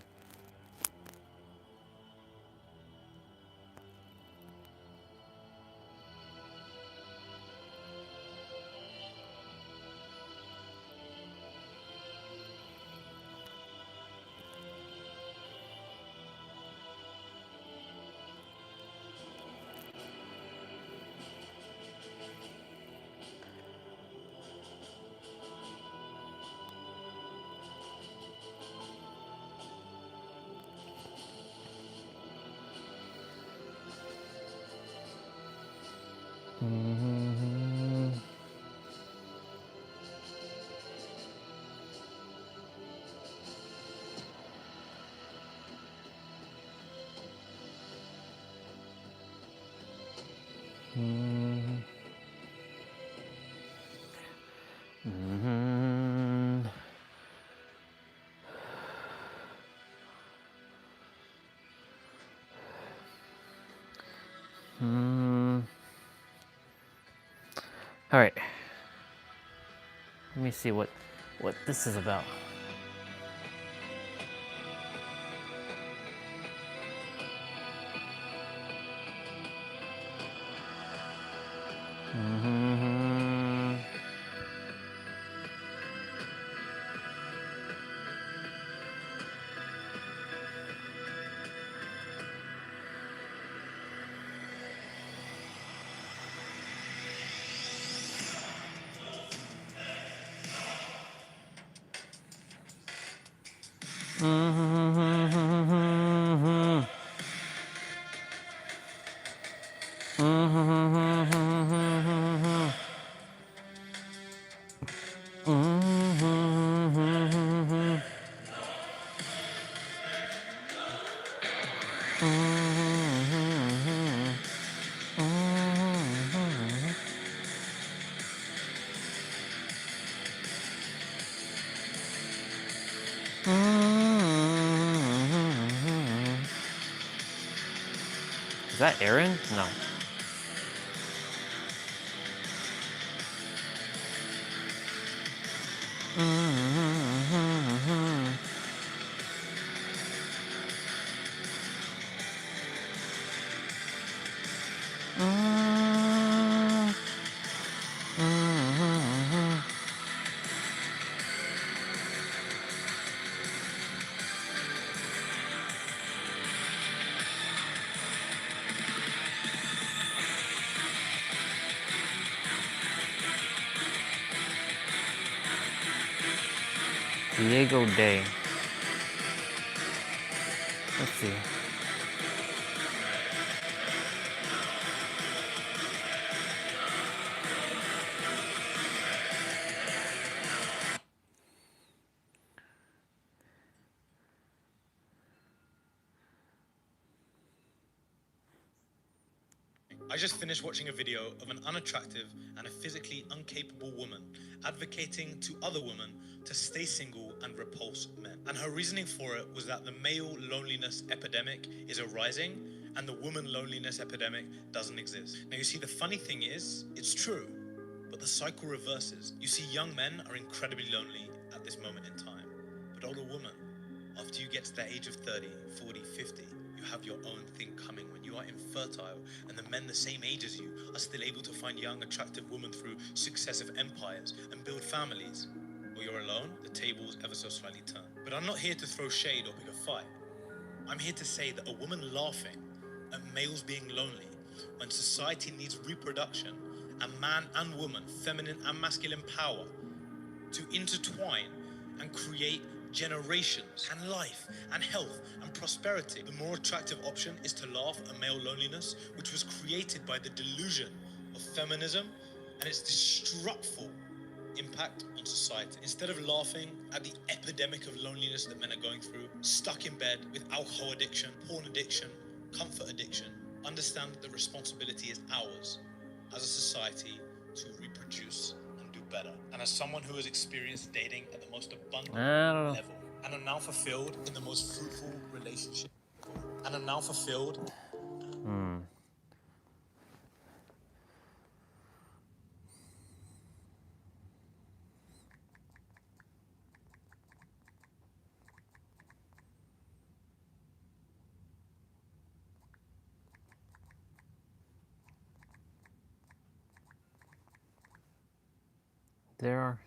Speaker 1: All right. Let me see what this is about. Is that Aaron? No. Diego Day. Let's see.
Speaker 17: I just finished watching a video of an unattractive and a physically incapable woman advocating to other women to stay single and repulse men. And her reasoning for it was that the male loneliness epidemic is arising and the woman loneliness epidemic doesn't exist. Now you see, the funny thing is, it's true, but the cycle reverses. You see, young men are incredibly lonely at this moment in time, but older women, after you get to the age of 30, 40, 50, you have your own thing coming when you are infertile, and the men the same age as you are still able to find young, attractive women through successive empires and build families. Or you're alone, the tables ever so slightly turn. But I'm not here to throw shade or pick a fight. I'm here to say that a woman laughing at males being lonely when society needs reproduction and man and woman, feminine and masculine power to intertwine and create generations and life and health and prosperity. The more attractive option is to laugh at male loneliness, which was created by the delusion of feminism and its destructful impact on society. Instead of laughing at the epidemic of loneliness that men are going through, stuck in bed with alcohol addiction, porn addiction, comfort addiction, understand that the responsibility is ours as a society to reproduce and do better. And as someone who has experienced dating at the most abundant level, and am now fulfilled in the most fruitful relationship, and am now fulfilled.
Speaker 1: There are.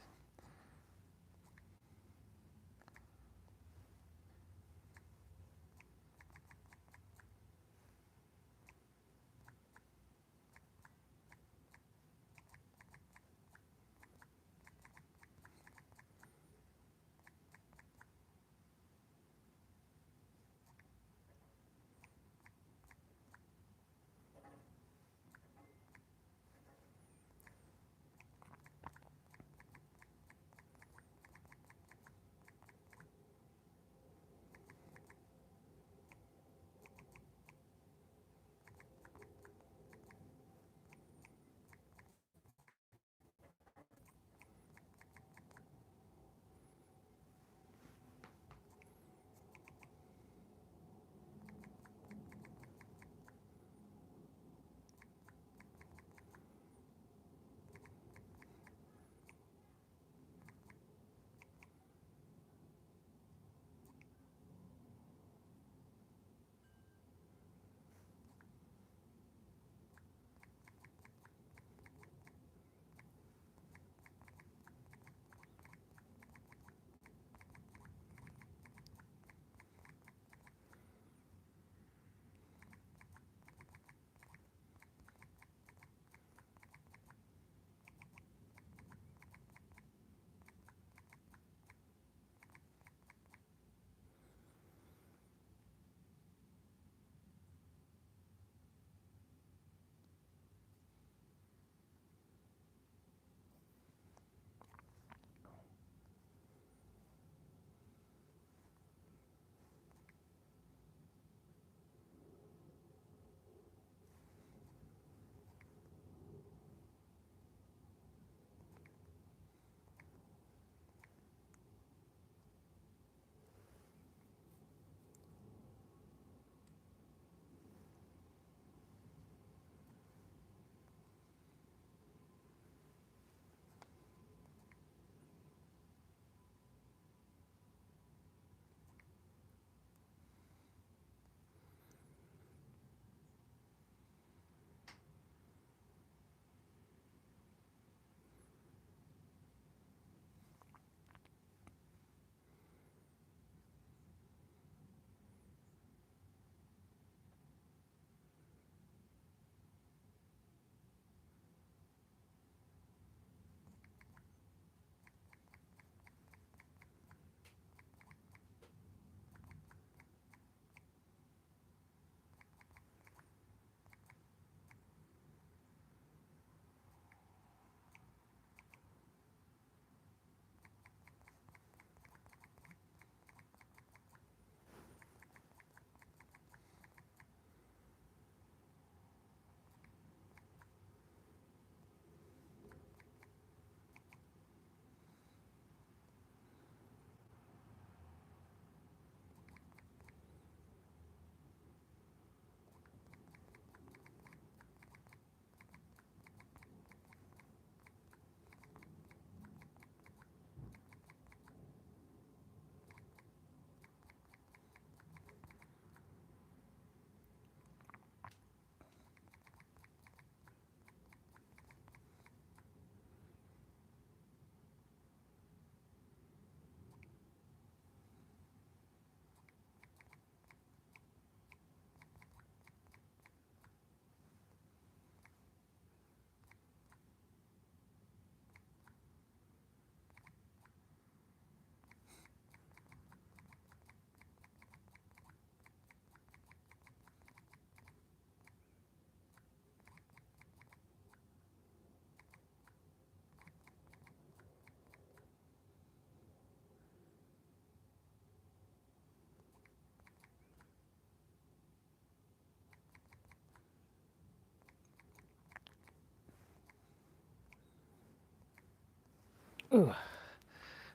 Speaker 1: Ooh.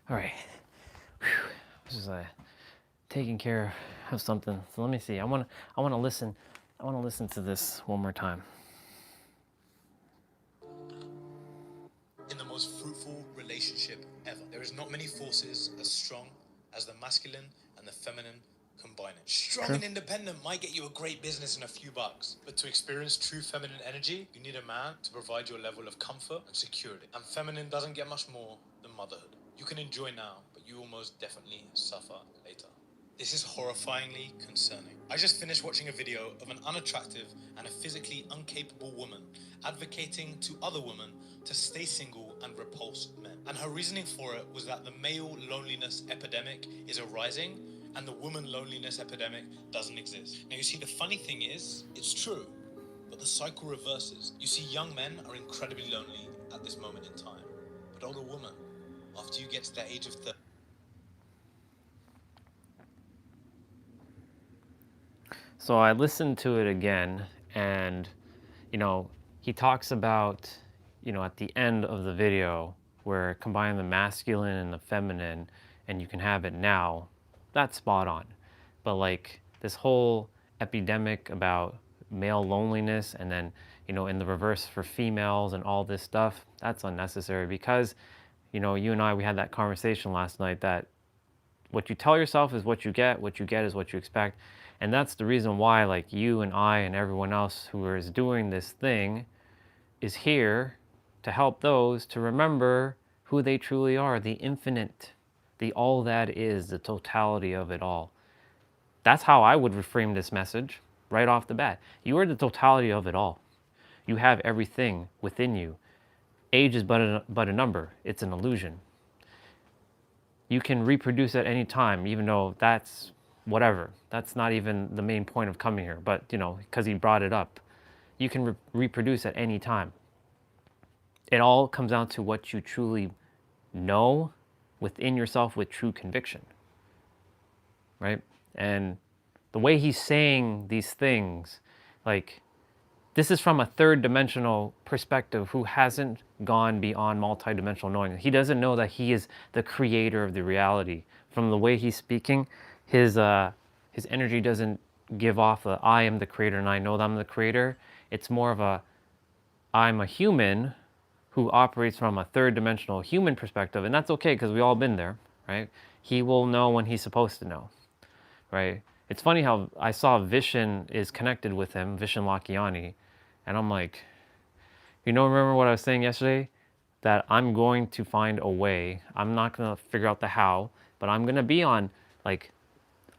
Speaker 1: All right. Whew. This is taking care of something. So let me see. I want to listen. I want to listen to this one more time.
Speaker 17: In the most fruitful relationship ever. There is not many forces as strong as the masculine and the feminine combining. Strong and independent might get you a great business and a few bucks, but to experience true feminine energy, you need a man to provide your level of comfort and security. And feminine doesn't get much more than motherhood. You can enjoy now, but you will most definitely suffer later. This is horrifyingly concerning. I just finished watching a video of an unattractive and a physically incapable woman advocating to other women to stay single and repulse men. And her reasoning for it was that the male loneliness epidemic is arising and the woman loneliness epidemic doesn't exist. Now you see, the funny thing is, it's true, but the cycle reverses. You see, young men are incredibly lonely at this moment in time, but older women, after you get to the age of 30,
Speaker 1: So I listened to it again, and he talks about, at the end of the video where combine the masculine and the feminine, and you can have it now. That's spot on. But like this whole epidemic about male loneliness, and then in the reverse for females and all this stuff, that's unnecessary because you and I, we had that conversation last night that what you tell yourself is what you get is what you expect. And that's the reason why, like, you and I and everyone else who is doing this thing is here to help those to remember who they truly are, the infinite, the all that is, the totality of it all. That's how I would reframe this message right off the bat. You are the totality of it all. You have everything within you. Age is but a number. It's an illusion. You can reproduce at any time, even though that's whatever. That's not even the main point of coming here, but because he brought it up. You can reproduce at any time. It all comes down to what you truly know within yourself with true conviction, right? And the way he's saying these things, like, this is from a third dimensional perspective who hasn't gone beyond multidimensional knowing. He doesn't know that he is the creator of the reality. From the way he's speaking, his energy doesn't give off the I am the creator and I know that I'm the creator. It's more of a I'm a human who operates from a third dimensional human perspective, and that's okay because we all been there, right? He will know when he's supposed to know, right? It's funny how I saw Vishen is connected with him, Vishen Lakhiani, and I'm like, remember what I was saying yesterday? That I'm going to find a way. I'm not going to figure out the how, but I'm going to be on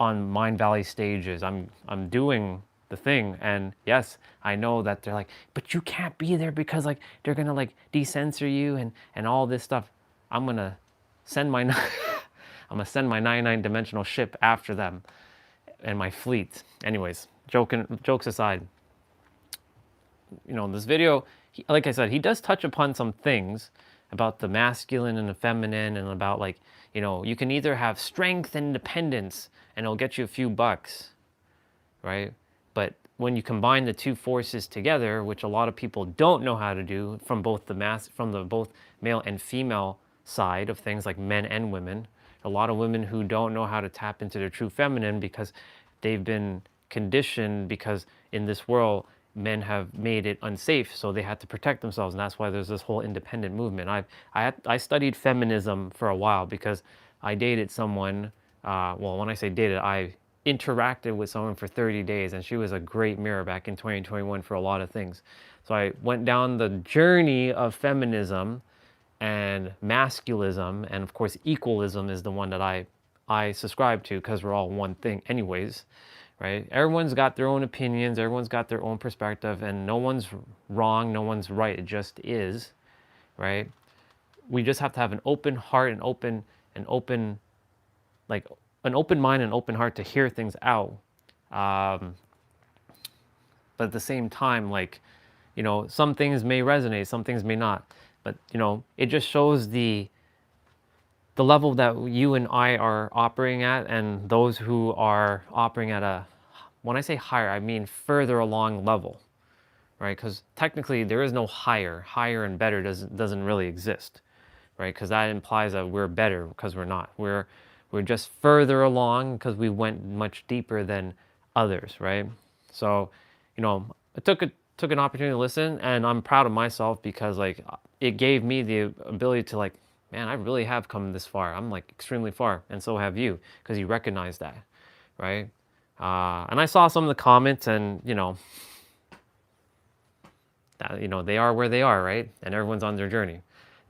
Speaker 1: Mind Valley stages. I'm doing the thing, and yes, I know that they're like, but you can't be there because like they're going to like decensor you and all this stuff. I'm going to send my I'm going to send my 99 dimensional ship after them and my fleet. Anyways, jokes aside, this video, like I said, he does touch upon some things about the masculine and the feminine, and about like, you can either have strength and independence and it'll get you a few bucks, right? But when you combine the two forces together, which a lot of people don't know how to do from both both male and female side of things, like men and women, a lot of women who don't know how to tap into their true feminine because they've been conditioned, because in this world men have made it unsafe, so they had to protect themselves, and that's why there's this whole independent movement. I studied feminism for a while because I dated someone. Well, when I say dated, I interacted with someone for 30 days, and she was a great mirror back in 2021 for a lot of things. So I went down the journey of feminism and masculism, and of course equalism is the one that I subscribe to, because we're all one thing anyways, right? Everyone's got their own opinions, everyone's got their own perspective, and no one's wrong, no one's right, it just is, right? We just have to have an open heart and open like an open mind and open heart to hear things out. But at the same time, like, some things may resonate, some things may not. But, it just shows the level that you and I are operating at, and those who are operating at when I say higher, I mean further along level, right? Because technically there is no higher and better doesn't really exist, right? Because that implies that we're better, because we're not. We're just further along because we went much deeper than others, right? So, you know, I took an opportunity to listen, and I'm proud of myself because like it gave me the ability to like, man, I really have come this far. I'm like extremely far, and so have you, because you recognize that, right? And I saw some of the comments, and you know, that, you know, they are where they are, right? And everyone's on their journey.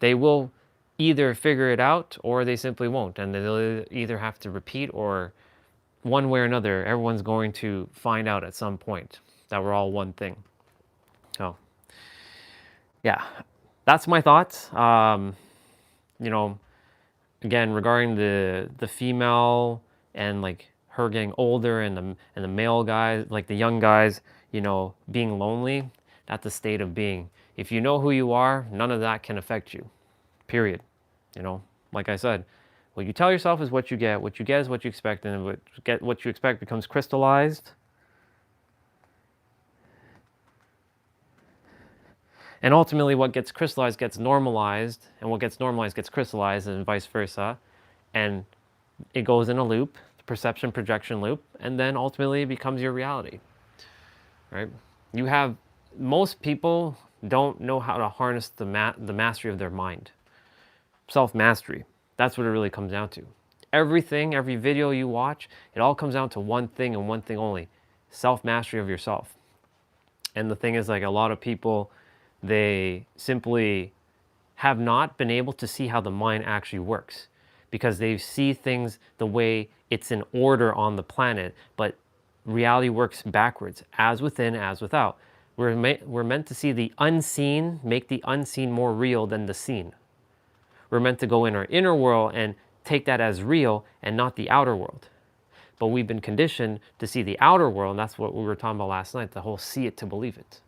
Speaker 1: They will either figure it out or they simply won't, and they'll either have to repeat, or one way or another, everyone's going to find out at some point that we're all one thing. So, yeah, that's my thoughts. You know, again, regarding the female and like her getting older, and the male guys, like the young guys, you know, being lonely, that's a state of being. If you know who you are, none of that can affect you. Period. You know, like I said, what you tell yourself is what you get. What you get is what you expect, and what you expect becomes crystallized. And ultimately, what gets crystallized gets normalized, and what gets normalized gets crystallized, and vice versa. And it goes in a loop, the perception projection loop, and then ultimately it becomes your reality, right? Most people don't know how to harness the mastery of their mind. Self-mastery. That's what it really comes down to. Everything, every video you watch, it all comes down to one thing and one thing only: self-mastery of yourself. And the thing is, like, a lot of people, they simply have not been able to see how the mind actually works, because they see things the way it's in order on the planet, but reality works backwards, as within, as without. We're meant to see the unseen, make the unseen more real than the seen. We're meant to go in our inner world and take that as real and not the outer world. But we've been conditioned to see the outer world, and that's what we were talking about last night, the whole see it to believe it.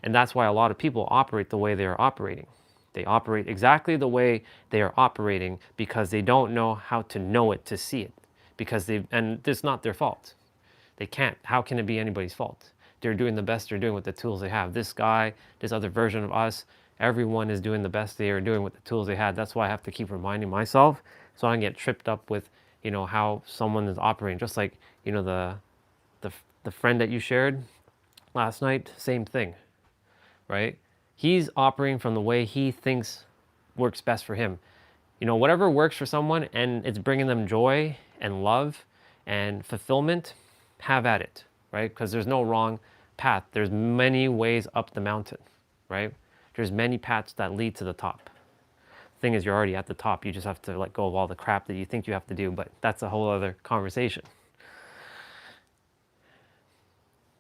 Speaker 1: And that's why a lot of people operate the way they are operating. They operate exactly the way they are operating because they don't know how to know it to see it. And it's not their fault. They can't. How can it be anybody's fault? They're doing the best they're doing with the tools they have. This guy, this other version of us, everyone is doing the best they are doing with the tools they had. That's why I have to keep reminding myself, so I don't get tripped up with, you know, how someone is operating. Just like, you know, the friend that you shared last night, same thing, right? He's operating from the way he thinks works best for him. You know, whatever works for someone and it's bringing them joy and love and fulfillment, have at it, right? Because there's no wrong path. There's many ways up the mountain, right? There's many paths that lead to the top. The thing is, you're already at the top. You just have to let go of all the crap that you think you have to do, but that's a whole other conversation.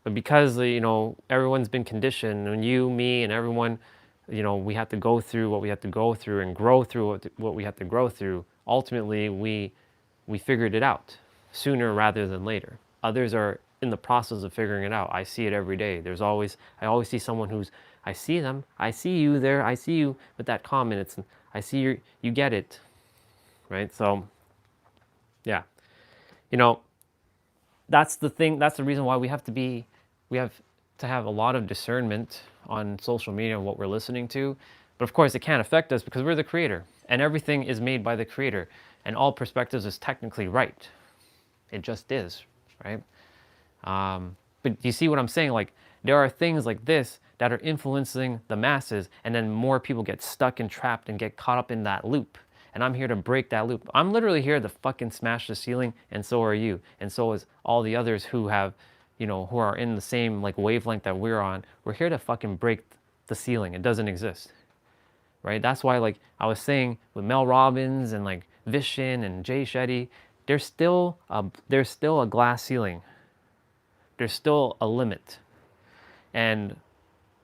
Speaker 1: But because, you know, everyone's been conditioned, and you, me, and everyone, you know, we have to go through what we have to go through and grow through what we have to grow through. Ultimately, we figured it out sooner rather than later. Others are in the process of figuring it out. I see it every day. I always see someone I see them, I see you there, I see you with that comment. I see you get it, right? So, yeah, you know, that's the thing. That's the reason why we have to have a lot of discernment on social media and what we're listening to. But of course, it can't affect us because we're the creator, and everything is made by the creator, and all perspectives is technically right. It just is, right? But you see what I'm saying? Like, there are things like this that are influencing the masses, and then more people get stuck and trapped and get caught up in that loop. And I'm here to break that loop. I'm literally here to fucking smash the ceiling, and so are you. And so is all the others who have, you know, who are in the same like wavelength that we're on. We're here to fucking break the ceiling. It doesn't exist, right? That's why, like I was saying, with Mel Robbins and like Vishen and Jay Shetty, there's still a glass ceiling. There's still a limit. And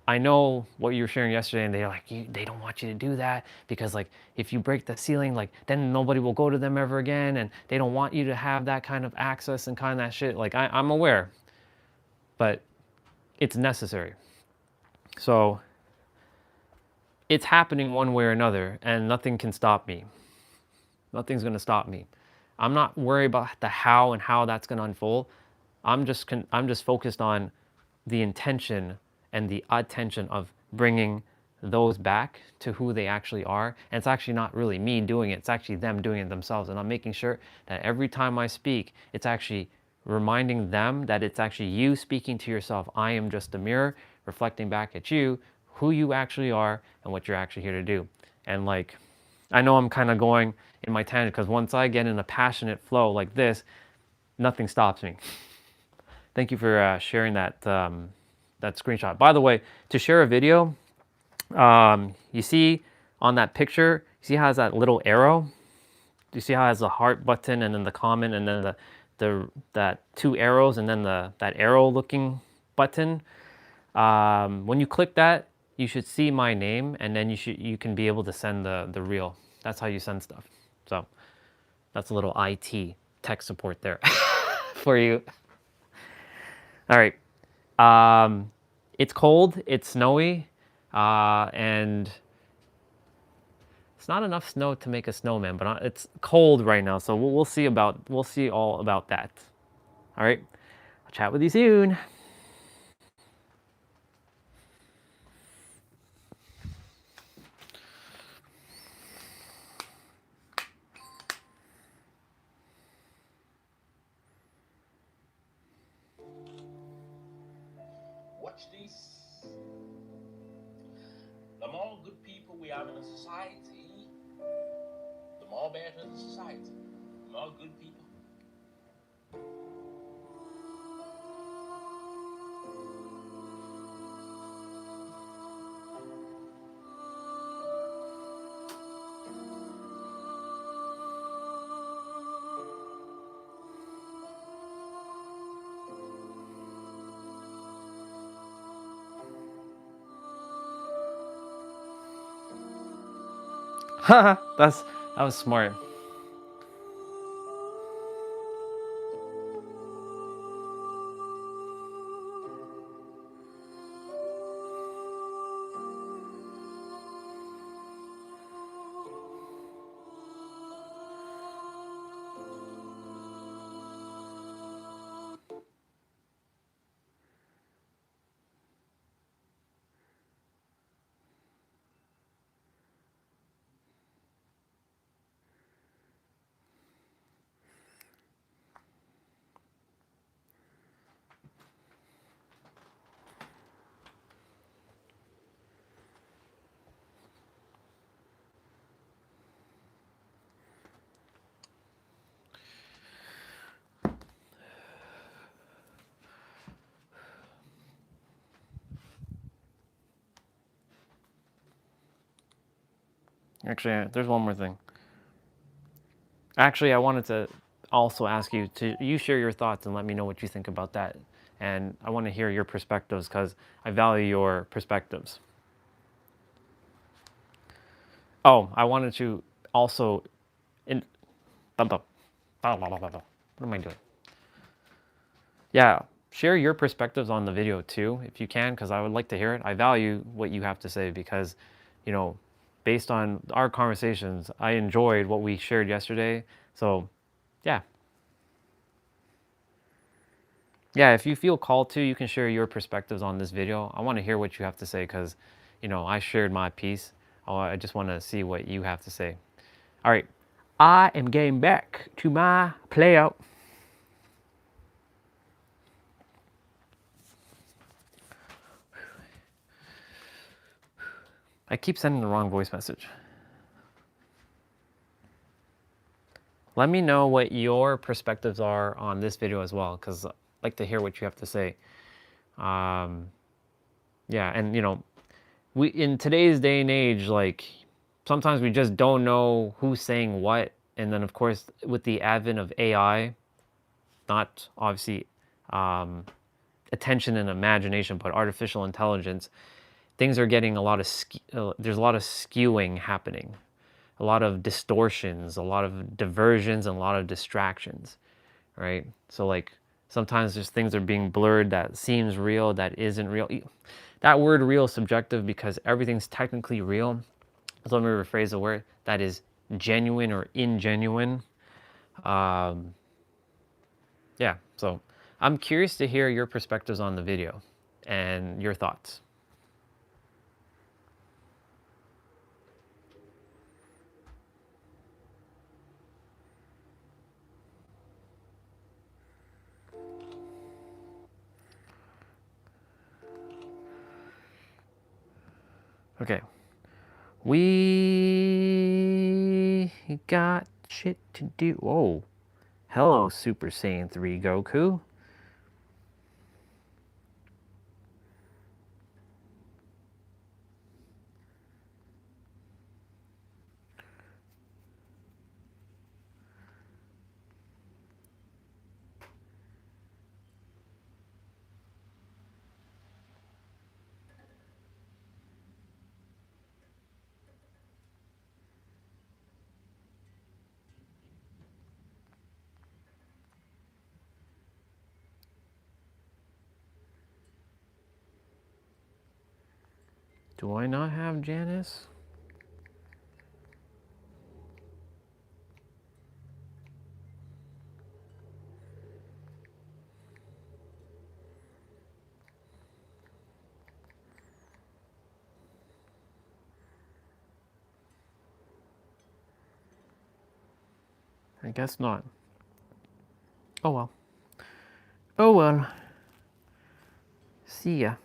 Speaker 1: I know what you were sharing yesterday, and they're like, they don't want you to do that because, like, if you break the ceiling, like, then nobody will go to them ever again, and they don't want you to have that kind of access and kind of that shit. Like, I'm aware, but it's necessary. So it's happening one way or another, and nothing can stop me. Nothing's going to stop me. I'm not worried about the how and how that's going to unfold. I'm just focused on the intention and the attention of bringing those back to who they actually are. And it's actually not really me doing it, it's actually them doing it themselves. And I'm making sure that every time I speak, it's actually reminding them that it's actually you speaking to yourself. I am just a mirror reflecting back at you who you actually are and what you're actually here to do. And like, I know I'm kind of going in my tangent because once I get in a passionate flow like this, nothing stops me. Thank you for sharing that that screenshot. By the way, to share a video, you see on that picture, you see how it has that little arrow? Do you see how it has the heart button and then the comment and then that two arrows and then that arrow looking button? When you click that, you should see my name and then you can be able to send the reel. That's how you send stuff. So that's a little IT tech support there for you. All right. It's cold, it's snowy, and it's not enough snow to make a snowman, but it's cold right now, so we'll see all about that. All right. I'll chat with you soon.
Speaker 18: Watch this. The more good people we have in a society, the more better the society. The more good people.
Speaker 1: Haha, that was smart. Actually, there's one more thing. Actually, I wanted to also ask you to share your thoughts and let me know what you think about that. And I want to hear your perspectives because I value your perspectives. Oh, I wanted to also what am I doing? Yeah, share your perspectives on the video too, if you can, because I would like to hear it. I value what you have to say because, you know, based on our conversations, I enjoyed what we shared yesterday. So, yeah. Yeah, if you feel called to, you can share your perspectives on this video. I want to hear what you have to say because, you know, I shared my piece. I just want to see what you have to say. All right, I am getting back to my play out. I keep sending the wrong voice message. Let me know what your perspectives are on this video as well, because I'd like to hear what you have to say. Yeah, and you know, in today's day and age, like sometimes we just don't know who's saying what, and then of course with the advent of AI, not obviously attention and imagination, but artificial intelligence, things are getting a lot of there's a lot of skewing happening, a lot of distortions, a lot of diversions, and a lot of distractions, right? So like sometimes just things are being blurred that seems real, that isn't real. That word real is subjective because everything's technically real. So let me rephrase the word, that is genuine or ingenuine. Yeah, so I'm curious to hear your perspectives on the video and your thoughts. Okay. We got shit to do. Whoa. Hello, Super Saiyan 3 Goku. Do I not have Janice? I guess not. Oh well. Oh well. See ya.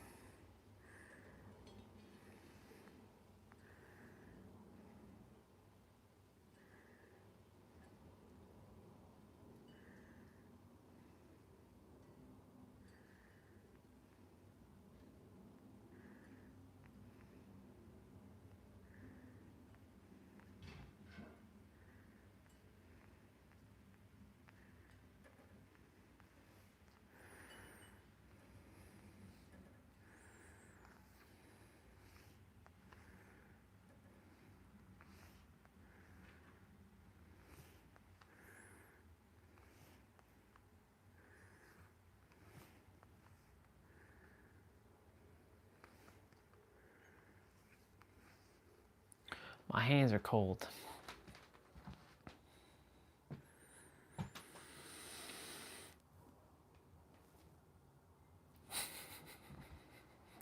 Speaker 1: My hands are cold.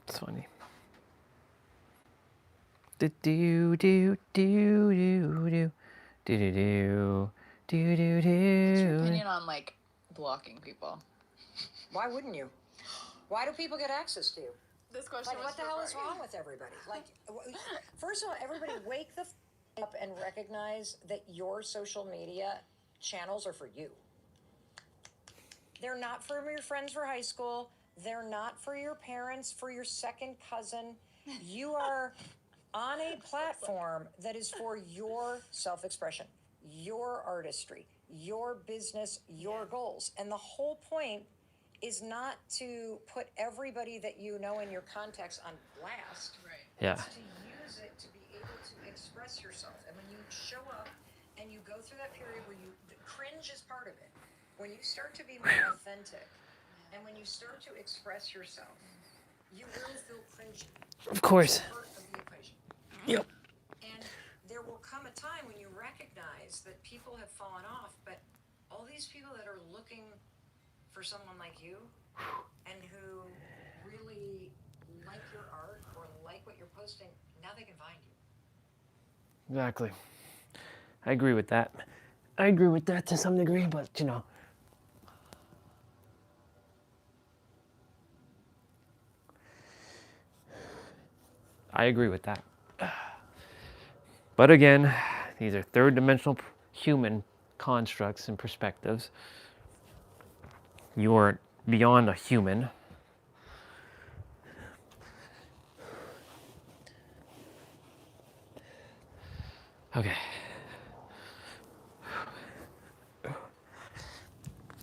Speaker 1: It's funny. Do do do do do do do do do do do do.
Speaker 19: What's your opinion on like blocking people?
Speaker 3: Why wouldn't you? Why do people get access to you?
Speaker 19: This question
Speaker 3: Like,
Speaker 19: was
Speaker 3: what the hell is wrong with everybody? Like, first of all, everybody wake the up and recognize that your social media channels are for you. They're not for your friends for high school. They're not for your parents, for your second cousin. You are on a platform that is for your self-expression, your artistry, your business, your goals. And the whole point is not to put everybody that you know in your contacts on blast.
Speaker 19: Right.
Speaker 1: Yeah.
Speaker 3: It's to use it to be able to express yourself. And when you show up and you go through that period where the cringe is part of it. When you start to be more authentic and when you start to express yourself, you will feel cringy.
Speaker 1: Of course.
Speaker 3: It's part of the equation.
Speaker 1: Yep.
Speaker 3: And there will come a time when you recognize that people have fallen off, but all these people that are looking for someone like you and who really like your art or like what you're posting, now they can find you.
Speaker 1: Exactly. I agree with that. I agree with that to some degree, but you know. I agree with that. But again, these are third-dimensional human constructs and perspectives. You are beyond a human. Okay.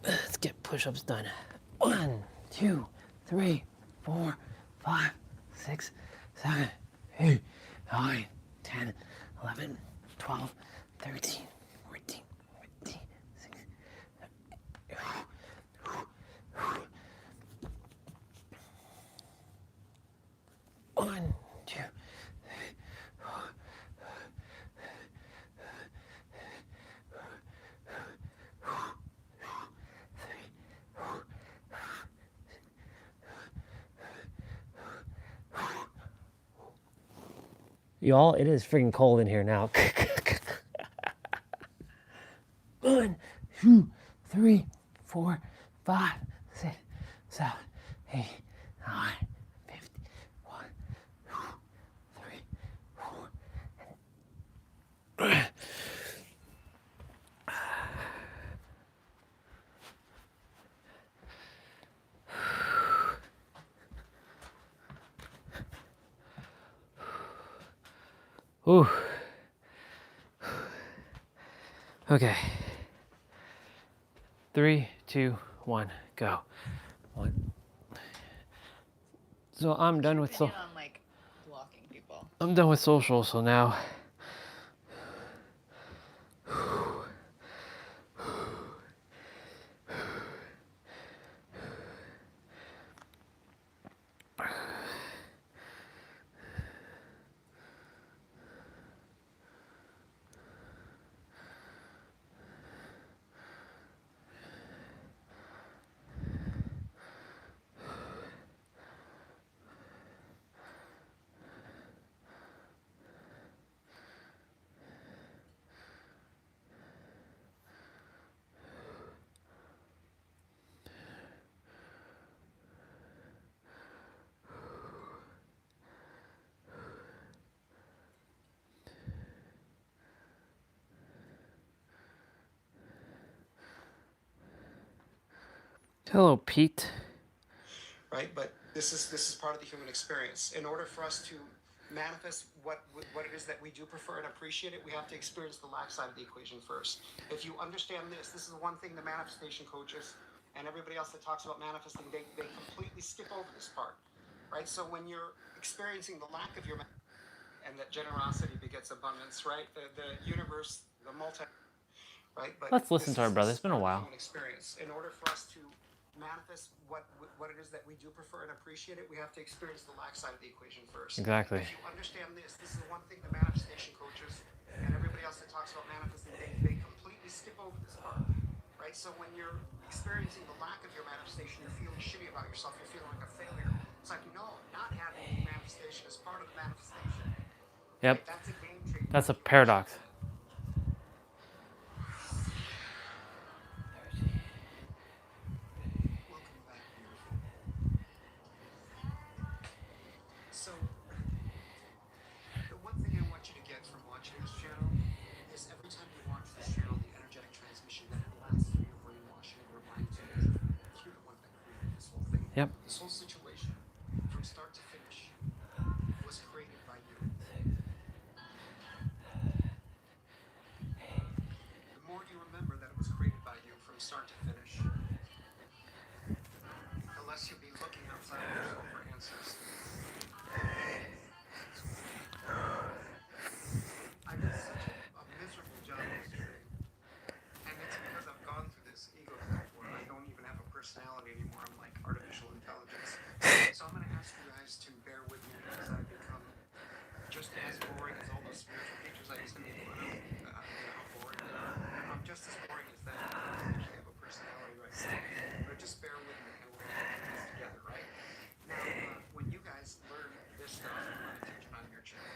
Speaker 1: Let's get push-ups done. 1, 2, 3, 4, 5, 6, 7, 8, 9, 10, 11, 12, 13, 14, 15, 16, 1, 2, 3, 4. Y'all, it is freaking cold in here now. 1, 2, 3, 4, 5, 6, 7, 8, 9, 50. 1, 2, 3, Ooh. Okay. 3, 2, 1, go. One. So I'm done with
Speaker 19: Opinion on like blocking people.
Speaker 1: I'm done with social, so now hello, Pete.
Speaker 20: Right, but this is part of the human experience. In order for us to manifest what it is that we do prefer and appreciate it, we have to experience the lack side of the equation first. If you understand this is the one thing the manifestation coaches and everybody else that talks about manifesting, they completely skip over this part, right? So when you're experiencing the lack of your and that generosity begets abundance, right? The universe, the multi, right? But
Speaker 1: Let's listen to our brother. It's been a while.
Speaker 20: human experience. In order for us to manifest what it is that we do prefer and appreciate it, we have to experience the lack side of the equation first.
Speaker 1: Exactly.
Speaker 20: If you understand this is the one thing the manifestation coaches and everybody else that talks about manifesting, they completely skip over this part, right? So when you're experiencing the lack of your manifestation, you're feeling shitty about yourself, you're feeling like a failure. It's like, no, not having manifestation is part of the manifestation.
Speaker 1: Yep.
Speaker 20: Right? That's a game changer.
Speaker 1: That's a paradox.
Speaker 20: Welcome back, beautiful. So, the one thing I want you to get from watching this channel is every time you watch this channel, the energetic transmission that it lasts through your brainwashing and reminds you that you're the one that created this whole thing.
Speaker 1: Yep.
Speaker 20: This whole situation, from start to finish, was created by you. The more you remember that it was created by you from start to finish, the less you'll be looking outside of yourself for answers. I did such a miserable job yesterday, and it's because I've gone through this ego death where I don't even have a personality anymore. I'm like artificial intelligence. So I'm going to ask you guys to bear with me as I become just as boring as all those spiritual teachers I used to make fun of. How boring they are. I'm just as boring as them. I don't actually have a personality right now. But just bear with me and we're going to do this together, right? Now, when you guys learn this stuff, I'm going to teach it on your channel.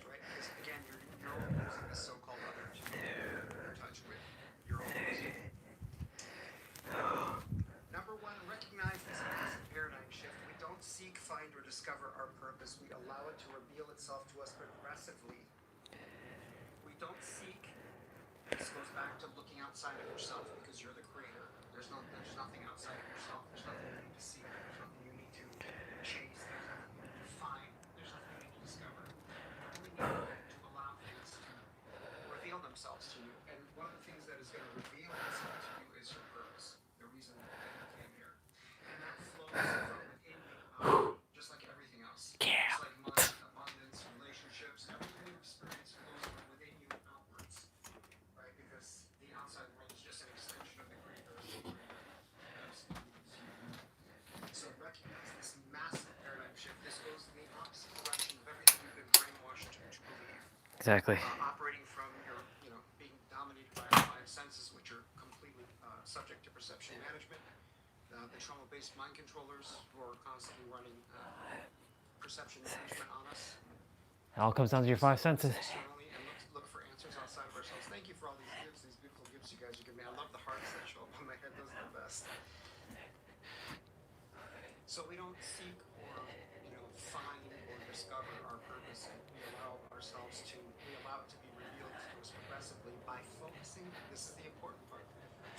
Speaker 20: Right? Because again, you're all losing this so-called other to in touch with. You're all losing. Number one, recognize this massive paradigm shift. We don't seek, find, or discover our purpose. We allow it to reveal itself to us progressively. We don't seek. This goes back to looking outside of yourself because you're the creator. There's nothing outside of yourself. There's nothing you need to seek. There's nothing you need to chase. There's nothing you need to find. There's nothing you need to discover. You only need to allow things to reveal themselves to you. And one of the things that is going to reveal itself to you is your purpose, the reason that you came here. And that flows from within you, just like everything else.
Speaker 1: Yeah.
Speaker 20: Just like money, abundance, relationships, everything you experience flows from within you outwards. Right? Because the outside world is just an extension of the creator. So recognize this massive paradigm shift. This goes in the opposite direction of everything you've been brainwashed to believe.
Speaker 1: Exactly.
Speaker 20: Operating from your, being dominated by our five senses, which are completely subject to perception management. The trauma-based mind controllers who are constantly running perception management on us.
Speaker 1: It all comes down to your five senses.
Speaker 20: Externally and look for answers outside of ourselves. Thank you for all these gifts, these beautiful gifts you guys are giving me. I love the hearts that show up on my head. Those are the best. So we don't seek or, find or discover our purpose. We allow it to be revealed to us progressively by focusing. This is the important part.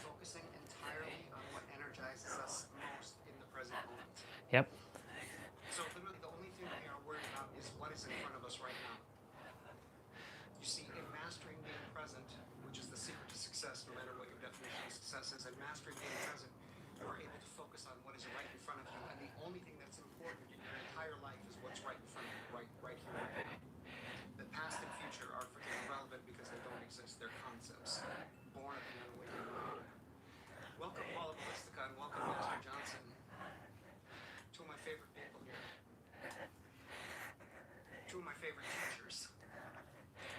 Speaker 20: Focusing entirely on what energizes us most in the present moment.
Speaker 1: Yep.
Speaker 20: So literally the only thing we are worried about is what is in front of us right now. processes and mastering being present, you are able to focus on what is right in front of you. And the only thing that's important in your entire life is what's right in front of you, right here, right now. The past and future are freaking irrelevant because they don't exist. They're concepts born of the unawakened mind. Welcome, Paula Ballistica, and welcome, Master Johnson. Two of my favorite people here. Two of my favorite teachers.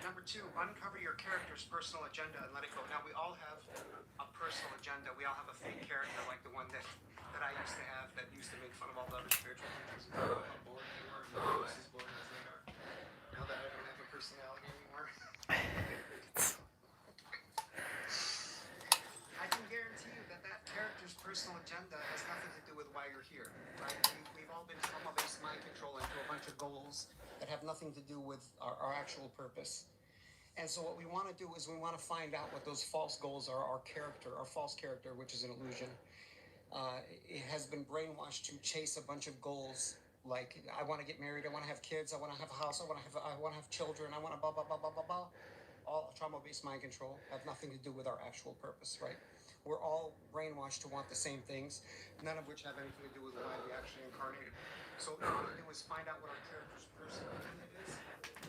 Speaker 20: Number 2, uncover your character's personal agenda and let it go. Now, we all have a personal agenda. We all have a fake character like the one that I used to have that used to make fun of all the other spiritual teachers. How boring they were, and just as boring as they are. Now that I don't have a personality anymore. I can guarantee you that character's personal agenda has nothing to do with why you're here. Right? We've all been trauma-based mind control into a bunch of goals that have nothing to do with our actual purpose. And so what we want to do is we want to find out what those false goals are, our false character, which is an illusion. It has been brainwashed to chase a bunch of goals, like I want to get married, I want to have kids, I want to have a house, I want to have children, I want to blah, blah, blah, blah, blah, blah. All trauma-based mind control have nothing to do with our actual purpose, right? We're all brainwashed to want the same things, none of which have anything to do with why we actually incarnated. So what we want to do is find out what our character's personal agenda is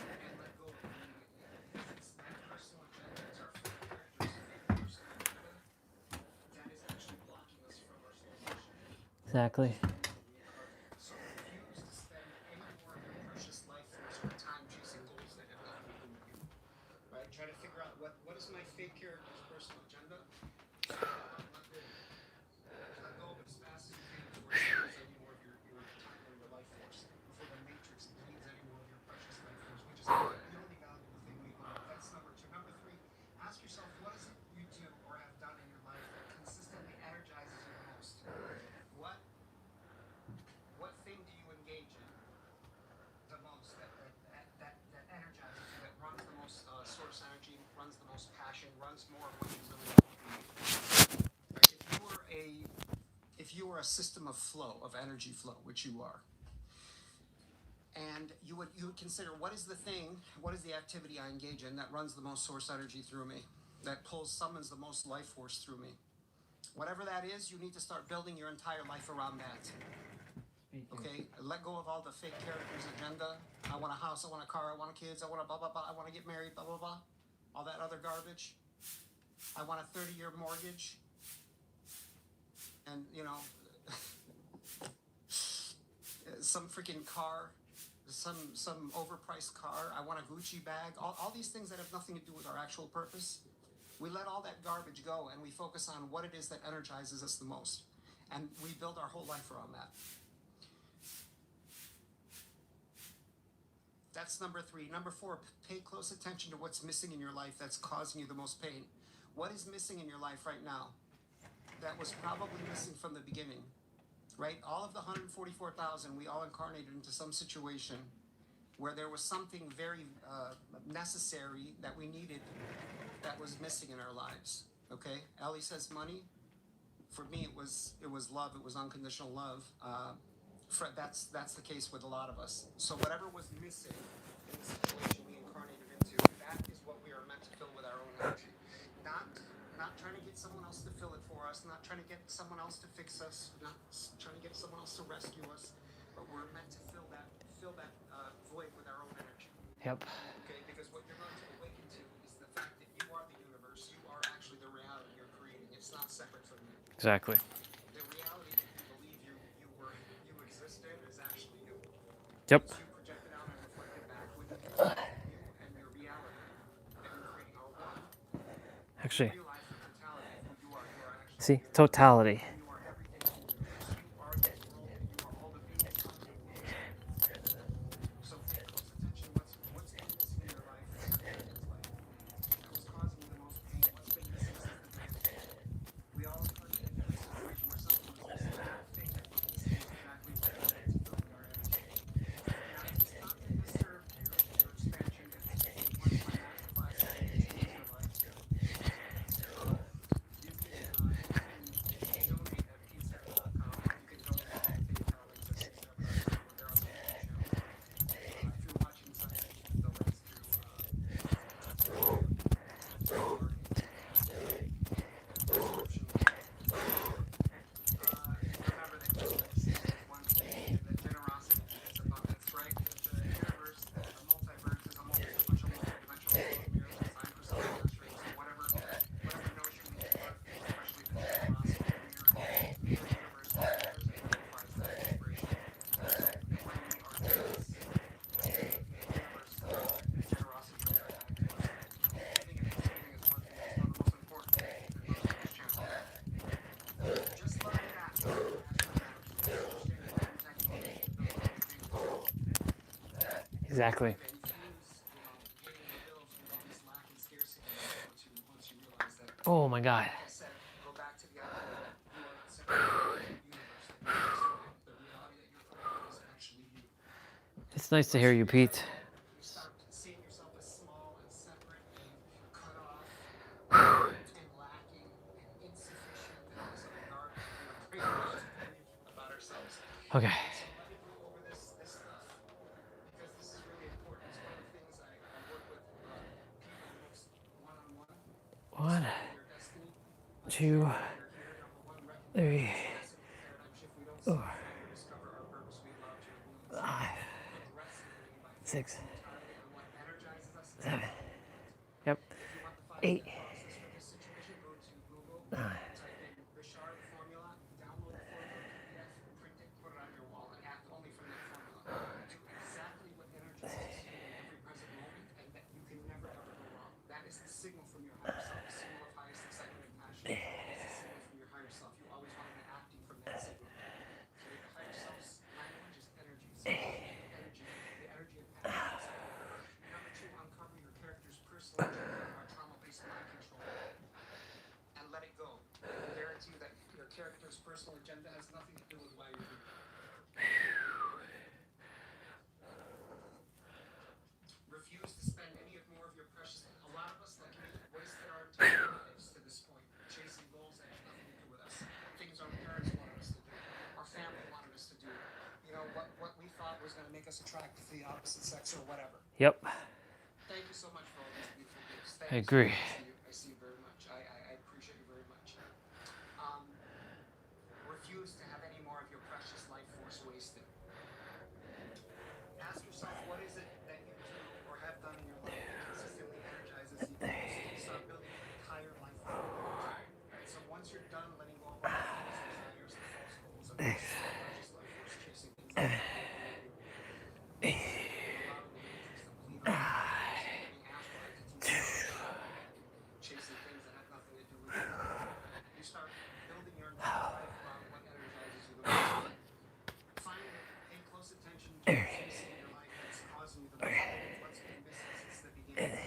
Speaker 20: and let go of it immediately. Because it's that personal agenda, it's our fake character's fake personal agenda that is actually blocking us from our soul mission.
Speaker 1: Exactly.
Speaker 20: So refuse to spend any more of your precious life force or time chasing goals that have nothing to do with you. Right? Try to figure out what is my fake character's personal agenda. Let go of it as fast as you can before it steals any more of your time or your life force. Before the matrix bleeds any more of your precious life force, which is the only valuable thing we have. That's number 2. Number 3, ask yourself, what is it you do or have done in your life that consistently energizes you the most? What thing do you engage in the most that energizes you, that runs the most source energy, runs the most passion, runs more of what you really want? Right? If you were a system of flow, of energy flow, which you are, and you would consider what is the activity I engage in that runs the most source energy through me, that summons the most life force through me. Whatever that is, you need to start building your entire life around that. Okay? Let go of all the fake character's agenda. I want a house, I want a car, I want kids, I want a blah, blah, blah, I want to get married, blah, blah, blah. All that other garbage. I want a 30-year mortgage. And, some freaking car, some overpriced car. I want a Gucci bag. All these things that have nothing to do with our actual purpose. We let all that garbage go and we focus on what it is that energizes us the most. And we build our whole life around that. That's number 3. Number 4, pay close attention to what's missing in your life that's causing you the most pain. What is missing in your life right now that was probably missing from the beginning? Right? All of the 144,000, we all incarnated into some situation where there was something very necessary that we needed that was missing in our lives. Okay? Ellie says money. For me, it was love. It was unconditional love. That's the case with a lot of us. So whatever was missing in the situation we incarnated into, that is what we are meant to fill with our own energy. Not trying to get someone else to fill it for us, not trying to get someone else to fix us, not trying to get someone else to rescue us, but we're meant to fill that void with our own energy.
Speaker 1: Yep.
Speaker 20: Okay, because what you're going to awaken to is the fact that you are the universe. You are actually the reality you're creating. It's not separate from you.
Speaker 1: Exactly.
Speaker 20: The reality that you believe you existed is actually you.
Speaker 1: Yep.
Speaker 20: It's you projected out and reflected back with you and your reality that you're creating are one.
Speaker 1: Actually,
Speaker 20: Realize the totality of who you are. You are actually
Speaker 1: see, totality.
Speaker 20: you are everything to the universe. You are this world and you are all the beings that come to the world. So pay close attention. What's been missing in your life, in your life, that was causing you the most pain? What's been missing since the beginning? We all incarnated into a situation where something was missing. That thing that was missing is exactly what we're meant to fill with our energy. Now, it's not necessarily your expansion. It's one of my master classes in your life. You can donate
Speaker 1: Exactly.
Speaker 20: and fuse, paying the bills with all this lack and scarcity once you realize that.
Speaker 1: Oh my God.
Speaker 20: Like I said, go back to the idea that you are not separate from the universe that you exist within. The reality that you're creating is actually you.
Speaker 1: It's nice to hear you, Pete.
Speaker 20: You start seeing yourself as small and separate and cut off and lacking and insufficient and all this other garbage that we are brainwashed to believe about ourselves.
Speaker 1: Okay.
Speaker 20: And so letting go over this stuff, because this is really important. It's one of the things I work with people the most one-on-one.
Speaker 1: One,
Speaker 20: Discovering your destiny.
Speaker 1: 2,
Speaker 20: Understanding why you're here. Number one,
Speaker 1: 3,
Speaker 20: recognizing it's a massive paradigm shift. We don't see
Speaker 1: 4,
Speaker 20: it when we discover our purpose. We allow turbulence
Speaker 1: 5,
Speaker 20: aggressively by
Speaker 1: 6,
Speaker 20: focusing entirely on what energizes us. It's
Speaker 1: 7.
Speaker 20: not movement.
Speaker 1: Yep.
Speaker 20: If you want the
Speaker 1: 8,
Speaker 20: 5-step process for this situation, go to Google,
Speaker 1: 9.
Speaker 20: type in Bashar the formula, download the formula PDF, print it, put it on your wall, and act only from that formula. Do exactly what energizes you in every present moment, and that you can never ever go wrong. That is the signal from your higher self, the signal of highest excitement and passion. It's the signal from your higher self. You always want to be acting from that signal. Okay, the higher self's language is energy. So energy, the energy of passion. Number 2, uncover your character's personal agenda or trauma-based mind control, and let it go. I can guarantee you that your character's personal agenda has nothing to do with why you're here. Refuse to spend any of more of your precious. A lot of us, like me, wasted our entire lives to this point, chasing goals that have nothing to do with us. Things our parents wanted us to do, our family wanted us to do. What we thought was going to make us attracted to the opposite sex or whatever.
Speaker 1: Yep.
Speaker 20: Thank you so much for all these beautiful gifts.
Speaker 1: I agree.
Speaker 20: I see you very much. I appreciate you very much. Refuse to have any more of your precious life force wasted. Ask yourself, what is it that you do or have done in your life that consistently energizes you? Start building an entire life forward. Right? So once you're done letting go of all the false desires, the false goals, and the precious life force chasing things that are chasing things that have nothing to do with you. You start building your entire life around what energizes you the most. Find it, pay close attention to what's missing in your life that's causing you the most. What's been missing since the beginning.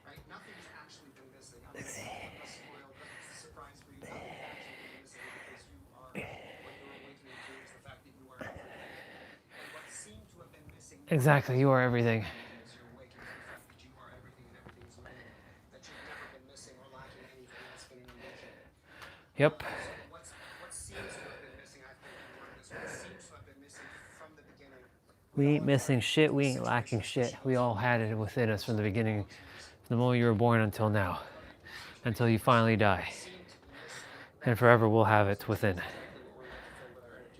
Speaker 20: Right? Nothing's actually been missing. I'm going to spoil the surprise for you. Nothing's actually been missing because you are what you're awakening to is the fact that you are everything. And what seemed to have been missing.
Speaker 1: Exactly. You are everything. Yep.
Speaker 20: What seems to have been missing, I think you learned this, what seems to have been missing from the beginning.
Speaker 1: We ain't missing shit. We ain't lacking shit. We all had it within us from the beginning, from the moment you were born until now, until you finally die. And forever we'll have it within.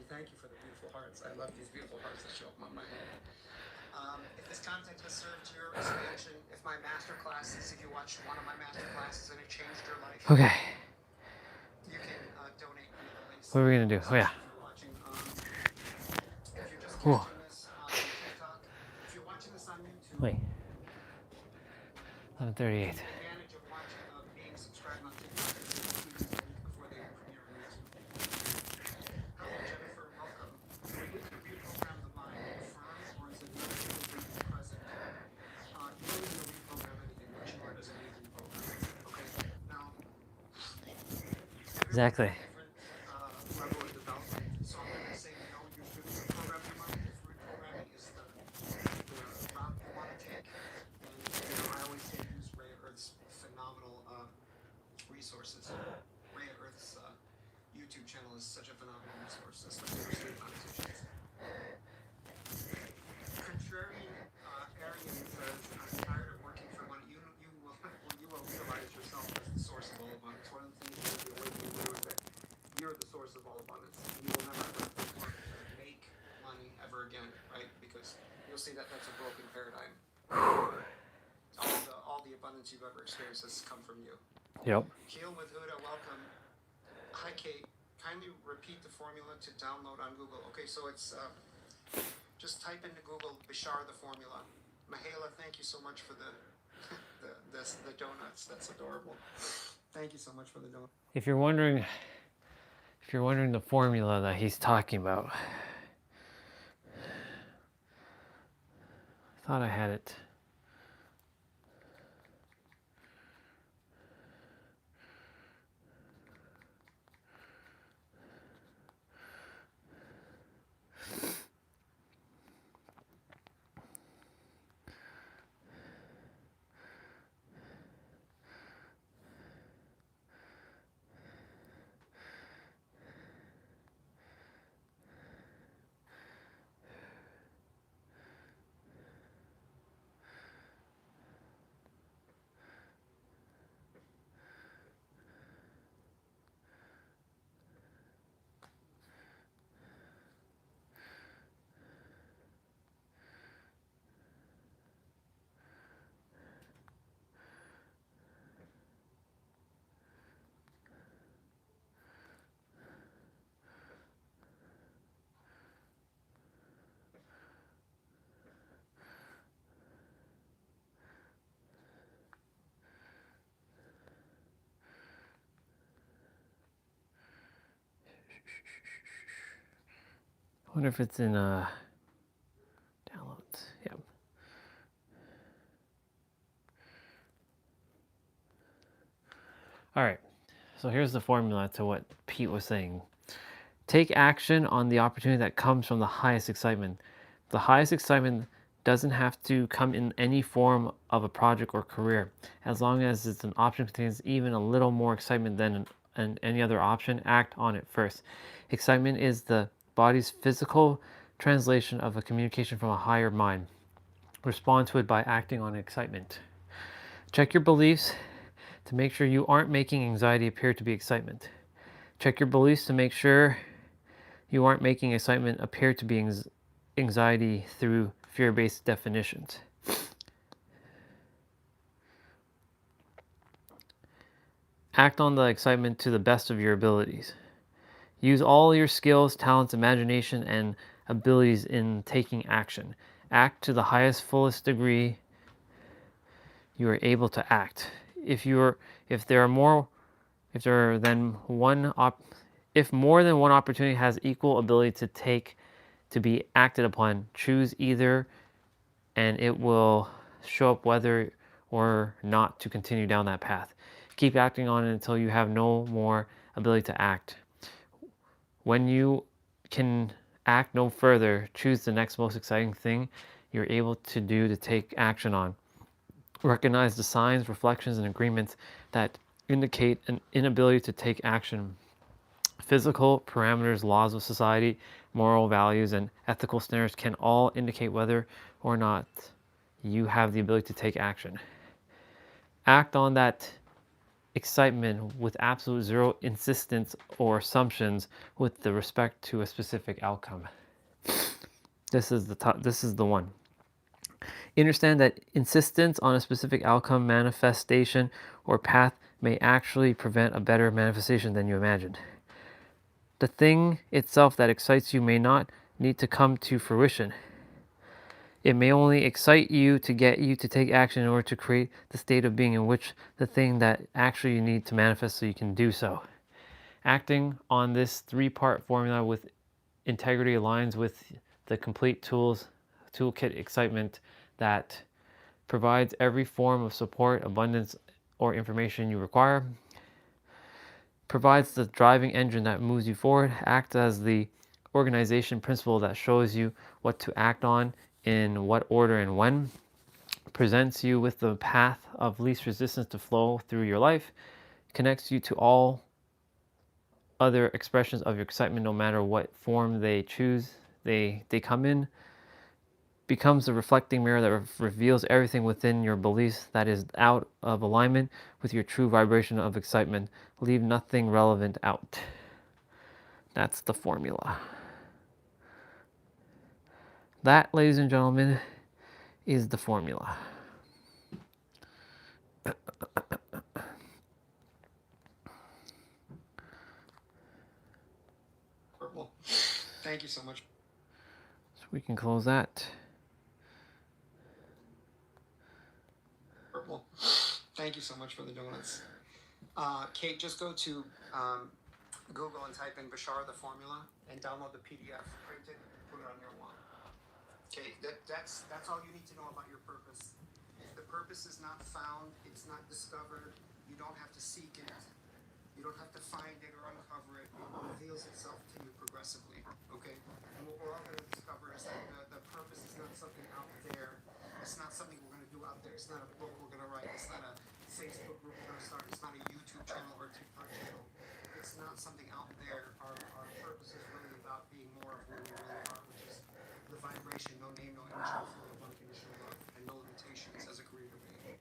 Speaker 20: Thank you for the beautiful hearts. I love these beautiful hearts that show up on my hand. If this content has served your expansion, if my master classes, if you watched one of my master classes and it changed your life.
Speaker 1: Okay.
Speaker 20: You can donate via the links.
Speaker 1: What are we gonna do? Oh yeah.
Speaker 20: If you're just catching this on TikTok, if you're watching this on YouTube.
Speaker 1: Wait. 11:38.
Speaker 20: Advantage of watching being subscribed on TikTok before they premiere on YouTube. Hello Jennifer, welcome. Are you review programs of mine affirm or is it completely present? You don't need to reprogram anything. What you are is an amazing program. Okay. Now.
Speaker 1: Exactly.
Speaker 20: Level of development. So I'm going to say no, you shouldn't reprogram your mind. If reprogramming is the route you want to take, and I always say use Rhea Earth's phenomenal resources. Rhea Earth's YouTube channel is such a phenomenal resource, especially for sleep conversations. Contrarian Arian says, I'm tired of working for money. You will realize yourself as the source of all abundance. One of the things you'll be awakening to is that you're the source of all abundance. You will never ever work to make money ever again, right? Because you'll see that that's a broken paradigm. All the abundance you've ever experienced has come from you.
Speaker 1: Yep.
Speaker 20: Heal with Huda, welcome. Hi Kate, kindly repeat the formula to download on Google. Okay, so it's just type into Google Bashar the formula. Mahala, thank you so much for the donuts. That's adorable. Thank you so much for the donuts.
Speaker 1: If you're wondering the formula that he's talking about, I Thought I had it. I wonder if it's in downloads. Yep. All right. So here's the formula to what Pete was saying. Take action on the opportunity that comes from the highest excitement. The highest excitement doesn't have to come in any form of a project or career. As long as it's an option that contains even a little more excitement than any other option, act on it first. Excitement is the body's physical translation of a communication from a higher mind. Respond to it by acting on excitement. Check your beliefs to make sure you aren't making anxiety appear to be excitement. Check your beliefs to make sure you aren't making excitement appear to be anxiety through fear-based definitions. Act on the excitement to the best of your abilities. Use all your skills, talents, imagination, and abilities in taking action. Act to the highest, fullest degree you are able to act. If more than one opportunity has equal ability to be acted upon, choose either, and it will show up whether or not to continue down that path. Keep acting on it until you have no more ability to act. When you can act no further, choose the next most exciting thing you're able to do to take action on. Recognize the signs, reflections, and agreements that indicate an inability to take action. Physical parameters, laws of society, moral values, and ethical standards can all indicate whether or not you have the ability to take action. Act on that excitement with absolute zero insistence or assumptions with the respect to a specific outcome. This is the one. Understand that insistence on a specific outcome, manifestation, or path may actually prevent a better manifestation than you imagined. The thing itself that excites you may not need to come to fruition. It may only excite you to get you to take action in order to create the state of being in which the thing that actually you need to manifest so you can do so. Acting on this three-part formula with integrity aligns with the complete toolkit excitement that provides every form of support, abundance, or information you require, provides the driving engine that moves you forward, acts as the organization principle that shows you what to act on, in what order and when, presents you with the path of least resistance to flow through your life, connects you to all other expressions of your excitement no matter what form they choose, they come in, becomes a reflecting mirror that reveals everything within your beliefs that is out of alignment with your true vibration of excitement. Leave nothing relevant out. That's the formula. That, ladies and gentlemen, is the formula.
Speaker 20: Well, thank you so much.
Speaker 1: So we can close that.
Speaker 20: Well, thank you so much for the donuts. Kate, just go to Google and type in Bashar the formula and download the PDF, print it, put it on your wall. Okay, that's all you need to know about your purpose. The purpose is not found, it's not discovered. You don't have to seek it. You don't have to find it or uncover it. It reveals itself to you progressively. Okay? And what we're all going to discover is that the purpose is not something out there. It's not something we're going to do out there. It's not a book we're going to write. It's not a Facebook group we're going to start. It's not a YouTube channel or a TikTok channel. It's not something out there. Our purpose is really about being more of who we really are, which is the vibration, no name, no image, no feeling of unconditional love, and no limitations as a creator being.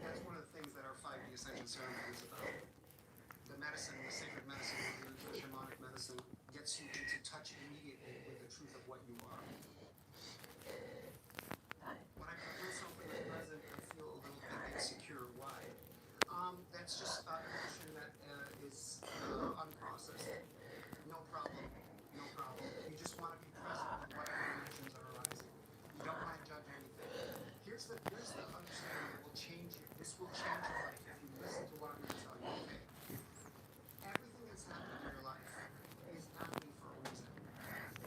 Speaker 20: That's one of the things that our 5D Ascension ceremony is about. The medicine, the sacred medicine we use, the shamanic medicine, gets you into touch immediately with the truth of what you are. When I put myself in the present, I feel a little bit insecure. Why? That's just emotion that is unprocessed. No problem. No problem. You just want to be present with whatever emotions are arising. You don't want to judge anything. Here's the understanding that will change you. This will change your life if you listen to what I'm going to tell you. Okay. Everything that's happening in your life is happening for a reason.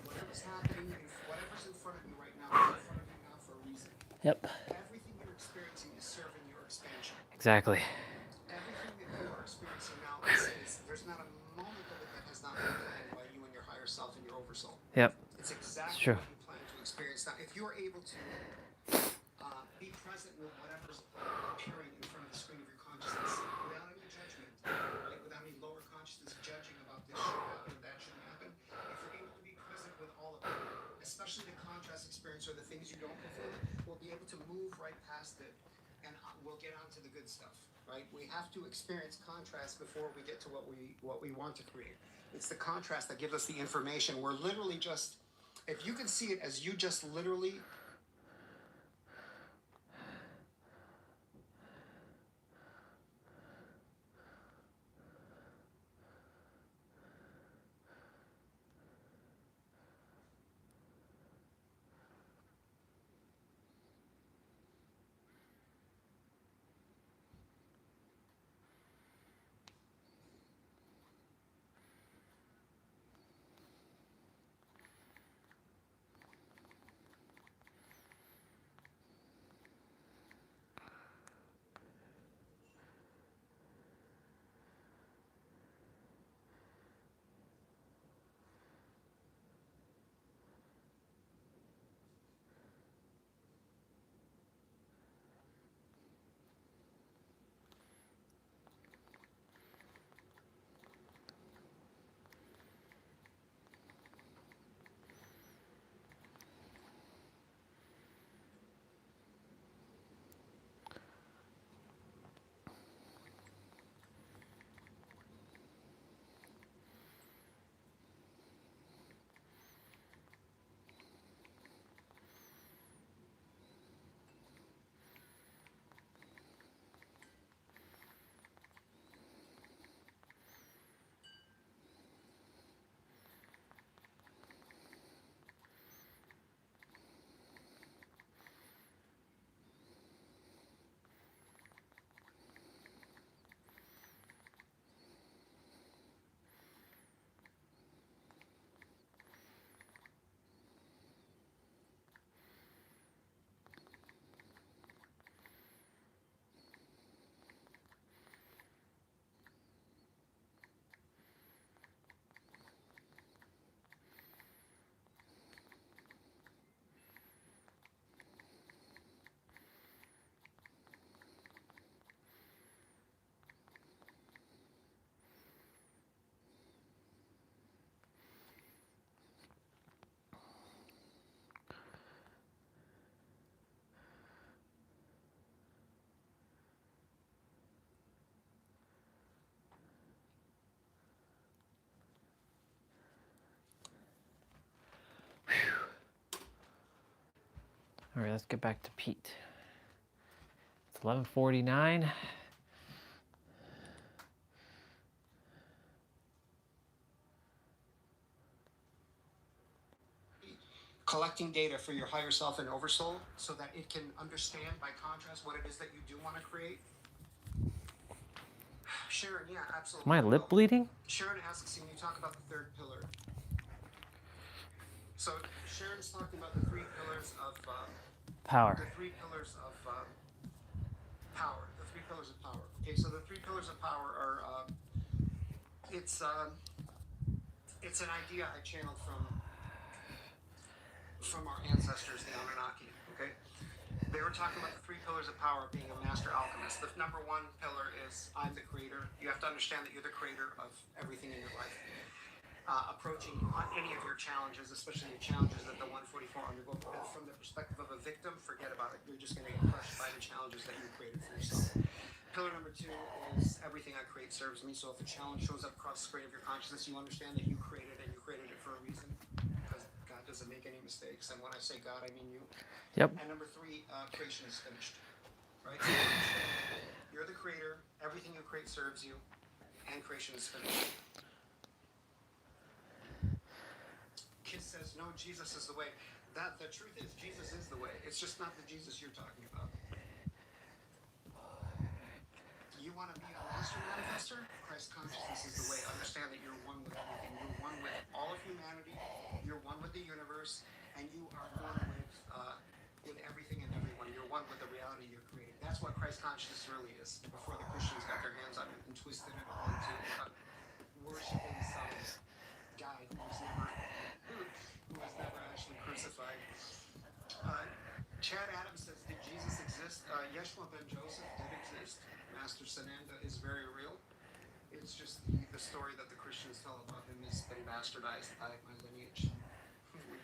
Speaker 20: Whatever's happening, whatever's in front of you right now is in front of you now for a reason.
Speaker 1: Yep.
Speaker 20: Everything you're experiencing is serving your expansion.
Speaker 1: Exactly.
Speaker 20: Everything that you are experiencing now is there's not a moment of it that has not been planned by you and your higher self and your oversoul.
Speaker 1: Yep.
Speaker 20: It's exactly
Speaker 1: true.
Speaker 20: what you plan to experience. Now, if you're able to be present with whatever's appearing in front of the screen of your consciousness without any judgment, right? Without any lower consciousness judging about this should happen, that shouldn't happen, if you're able to be present with all of it, especially the contrast experience or the things you don't fulfill, we'll be able to move right past it and we'll get on to the good stuff, right? We have to experience contrast before we get to what we want to create. It's the contrast that gives us the information. We're literally just, if you can see it as you just literally
Speaker 1: All right, let's get back to Pete. It's 11:49.
Speaker 20: collecting data for your higher self and oversoul so that it can understand by contrast what it is that you do want to create? Sharon, yeah, absolutely.
Speaker 1: Is my lip bleeding?
Speaker 20: Sharon asks, and you talk about the third pillar. So Sharon's talking about the three pillars of
Speaker 1: Power.
Speaker 20: The three pillars of power. The three pillars of power. Okay, so the three pillars of power are it's an idea I channeled from our ancestors, the Anunnaki. Okay, they were talking about the three pillars of power being a master alchemist. The number one pillar is I'm the creator. You have to understand that you're the creator of everything in your life. Approaching any of your challenges, especially the challenges that the 144 undergo from the perspective of a victim, forget about it. You're just going to get crushed by the challenges that you created for yourself. Pillar number two is everything I create serves me. So if a challenge shows up across the screen of your consciousness, you understand that you created it. You created it for a reason, because God doesn't make any mistakes. And when I say God, I mean you.
Speaker 1: Yep.
Speaker 20: And number three, creation is finished. Right? So you're the creator. Everything you create serves you, and creation is finished. Kiss says, no, Jesus is the way. That the truth is, Jesus is the way. It's just not the Jesus you're talking about. You want to be a master manifester? Christ consciousness is the way. Understand that you're one with everything. You're one with all of humanity. You're one with the universe, and you are one with everything and everyone. You're one with the reality you're creating. That's what Christ consciousness really is. Before the Christians got their hands on it and twisted it all into worshiping some guy who was never actually crucified. Chad Adams says, did Jesus exist? Yeshua ben Joseph did exist. Master Sananda is very real. It's just the story that the Christians tell about him has been bastardized by my lineage. We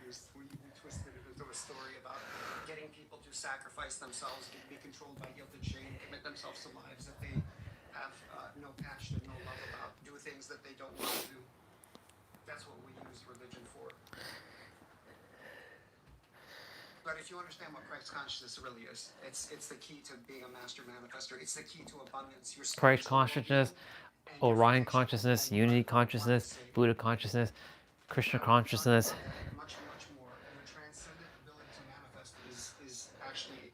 Speaker 20: twisted it into a story about getting people to sacrifice themselves, be controlled by guilt and shame, commit themselves to lives that they have no passion and no love about, do things that they don't want to do. That's what we use religion for. But if you understand what Christ consciousness really is, it's the key to being a master manifester. It's the key to abundance. Your
Speaker 1: Christ consciousness, Orion consciousness, Unity consciousness, Buddha consciousness, Krishna consciousness.
Speaker 20: Much more. Your transcendent ability to manifest is actually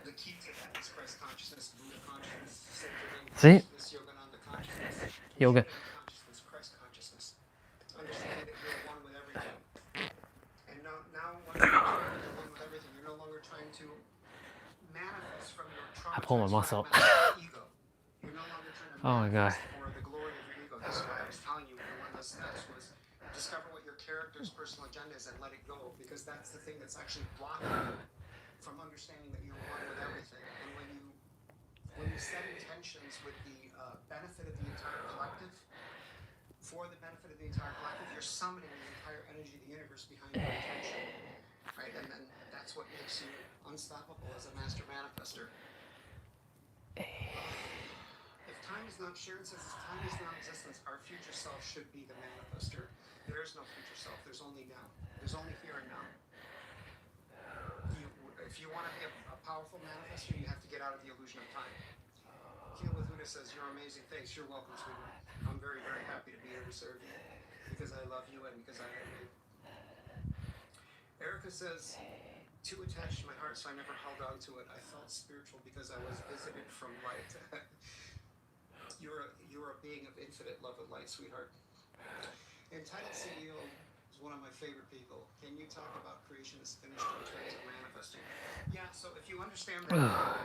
Speaker 20: the key to that. Is Christ consciousness, Buddha consciousness,
Speaker 1: See?
Speaker 20: Yogananda consciousness,
Speaker 1: Yoga.
Speaker 20: consciousness, Christ consciousness. Understanding that you're one with everything. And now once you're one with everything, you're no longer trying to manifest from your
Speaker 1: I pull my muscle.
Speaker 20: ego. You're no longer trying to
Speaker 1: Oh my God.
Speaker 20: for the glory of your ego. This is why I was telling you one of the steps was discover what your character's personal agenda is and let it go, because that's the thing that's actually blocking you from understanding that you're one with everything. And when you set intentions with the benefit of the entire collective, for the benefit of the entire collective, you're summoning the entire energy of the universe behind your intention, right? And then that's what makes you unstoppable as a master manifester. If time is not, Sharon says, if time is non-existence, our future self should be the manifester. There is no future self. There's only now. There's only here and now. If you want to be a powerful manifester, you have to get out of the illusion of time. Heal with Huda says, you're amazing. Thanks. You're welcome, sweetheart. I'm very, very happy to be here to serve you because I love you and because I love you. Erica says, too attached to my heart, so I never held on to it. I felt spiritual because I was visited from light. You're a being of infinite love and light, sweetheart. Entitled CEO is one of my favorite people. Can you talk about creation is finished in terms of manifesting? Yeah, so if you understand that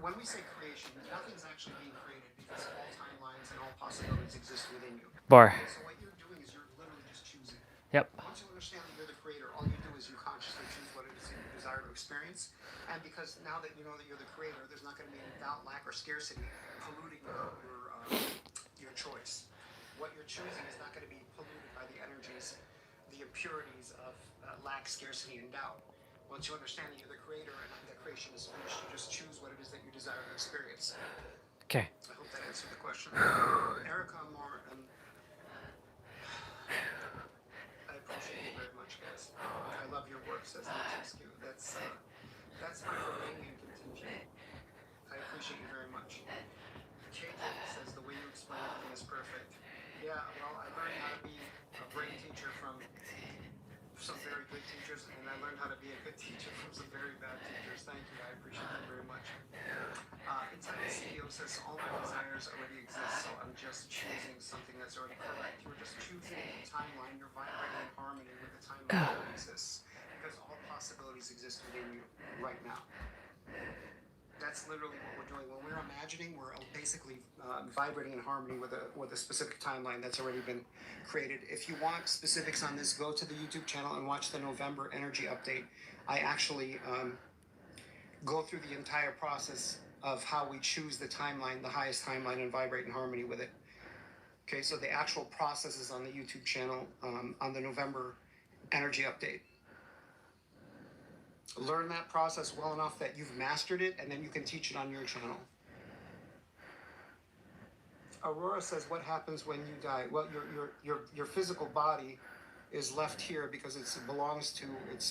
Speaker 20: when we say creation, nothing's actually being created because all timelines and all possibilities exist within you.
Speaker 1: Bar.
Speaker 20: Okay, so what you're doing is you're literally just choosing.
Speaker 1: Yep.
Speaker 20: Once you understand that you're the creator, all you do is you consciously choose what it is you desire to experience. And because now that you know that you're the creator, there's not going to be any doubt, lack, or scarcity polluting your choice. What you're choosing is not going to be polluted by the energies, the impurities of lack, scarcity, and doubt. Once you understand that you're the creator and that creation is finished, you just choose what it is that you desire to experience.
Speaker 1: Okay.
Speaker 20: I hope that answered the question. Erica Moore, I appreciate you very much, guys. I love your work, says Nick. That's my Romanian contingent. I appreciate you very much. KJ says the way you explain everything is perfect. Yeah, well, I learned how to be a brain teacher from some very good teachers, and I learned how to be a good teacher from some very bad teachers. Thank you, I appreciate that very much. Entitled CEO says all my desires already exist, so I'm just choosing something that's already correct. You're just choosing a timeline, you're vibrating in harmony with the timeline that exists, because all possibilities exist within you right now. That's literally what we're doing. When we're imagining, we're basically vibrating in harmony with a specific timeline that's already been created. If you want specifics on this, go to the YouTube channel and watch the November energy update. I actually go through the entire process of how we choose the timeline, the highest timeline, and vibrate in harmony with it. Okay, so the actual process is on the YouTube channel on the November energy update. Learn that process well enough that you've mastered it, and then you can teach it on your channel. Aurora says, what happens when you die? Well, your physical body is left here because it's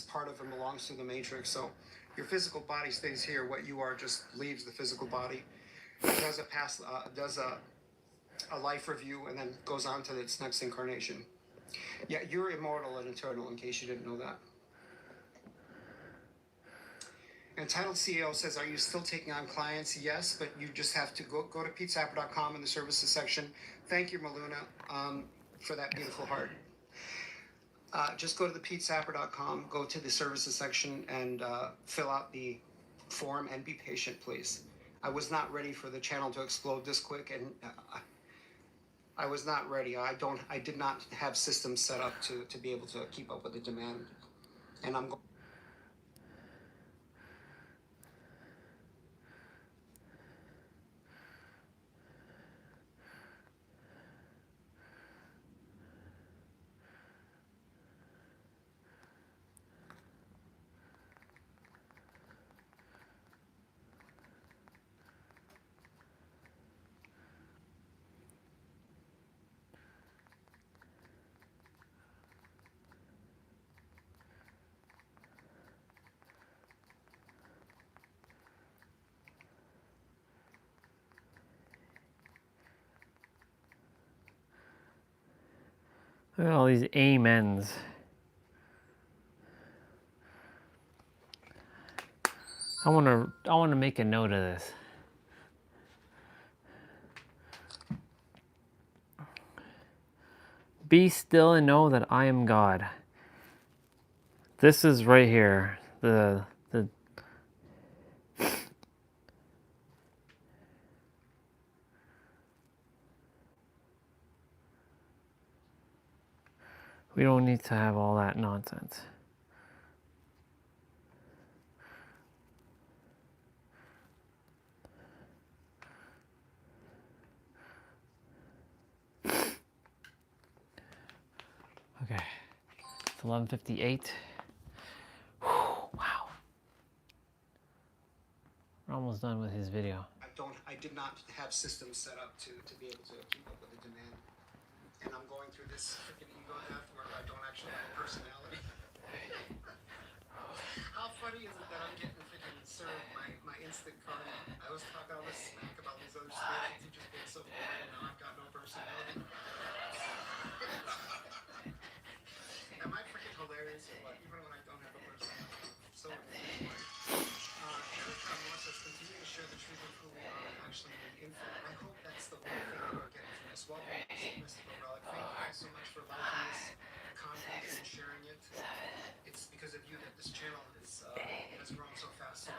Speaker 20: part of and belongs to the matrix. So your physical body stays here. What you are just leaves the physical body, does a life review, and then goes on to its next incarnation. Yeah, you're immortal and eternal, in case you didn't know that. Entitled CEO says, are you still taking on clients? Yes, but you just have to go to PeteSapper.com in the services section. Thank you, Maluna, for that beautiful heart. Just go to the PeteSapper.com, go to the services section, and fill out the form, and be patient, please. I was not ready for the channel to explode this quick, and I was not ready. I did not have systems set up to be able to keep up with the demand, and I'm going.
Speaker 1: Look at all these amens. I wanna make a note of this. Be still and know that I am God. This is right here. We don't need to have all that nonsense. Okay, it's 11:58. Wow. We're almost done with his video.
Speaker 20: I did not have systems set up to be able to keep up with the demand. And I'm going through this freaking ego death where I don't actually have a personality. How funny is it that I'm getting freaking served my instant karma? I was talking all this smack about these other spiritual teachers being so boring, and now I've got no personality. Am I freaking hilarious or what? Even when I don't have a personality. So anyway. Erica Moore says, continue to share the truth of who we are actually in infinite. I hope that's the one thing that we're getting from this. Welcome to Mystical Relic. Thank you all so much for liking this content and sharing it. It's because of you that this channel has grown so fast.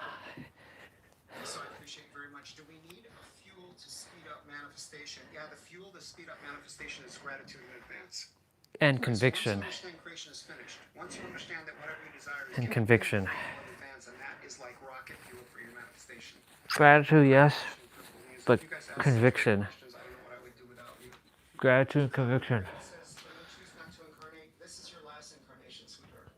Speaker 20: So I appreciate very much. Do we need a fuel to speed up manifestation? Yeah, the fuel to speed up manifestation is gratitude in advance.
Speaker 1: And conviction.
Speaker 20: Once you understand creation is finished, once you understand that whatever you desire is
Speaker 1: And conviction.
Speaker 20: in advance, and that is like rocket fuel for your manifestation.
Speaker 1: Gratitude, yes, but conviction. Gratitude, conviction.
Speaker 20: This is your last incarnation, sweetheart.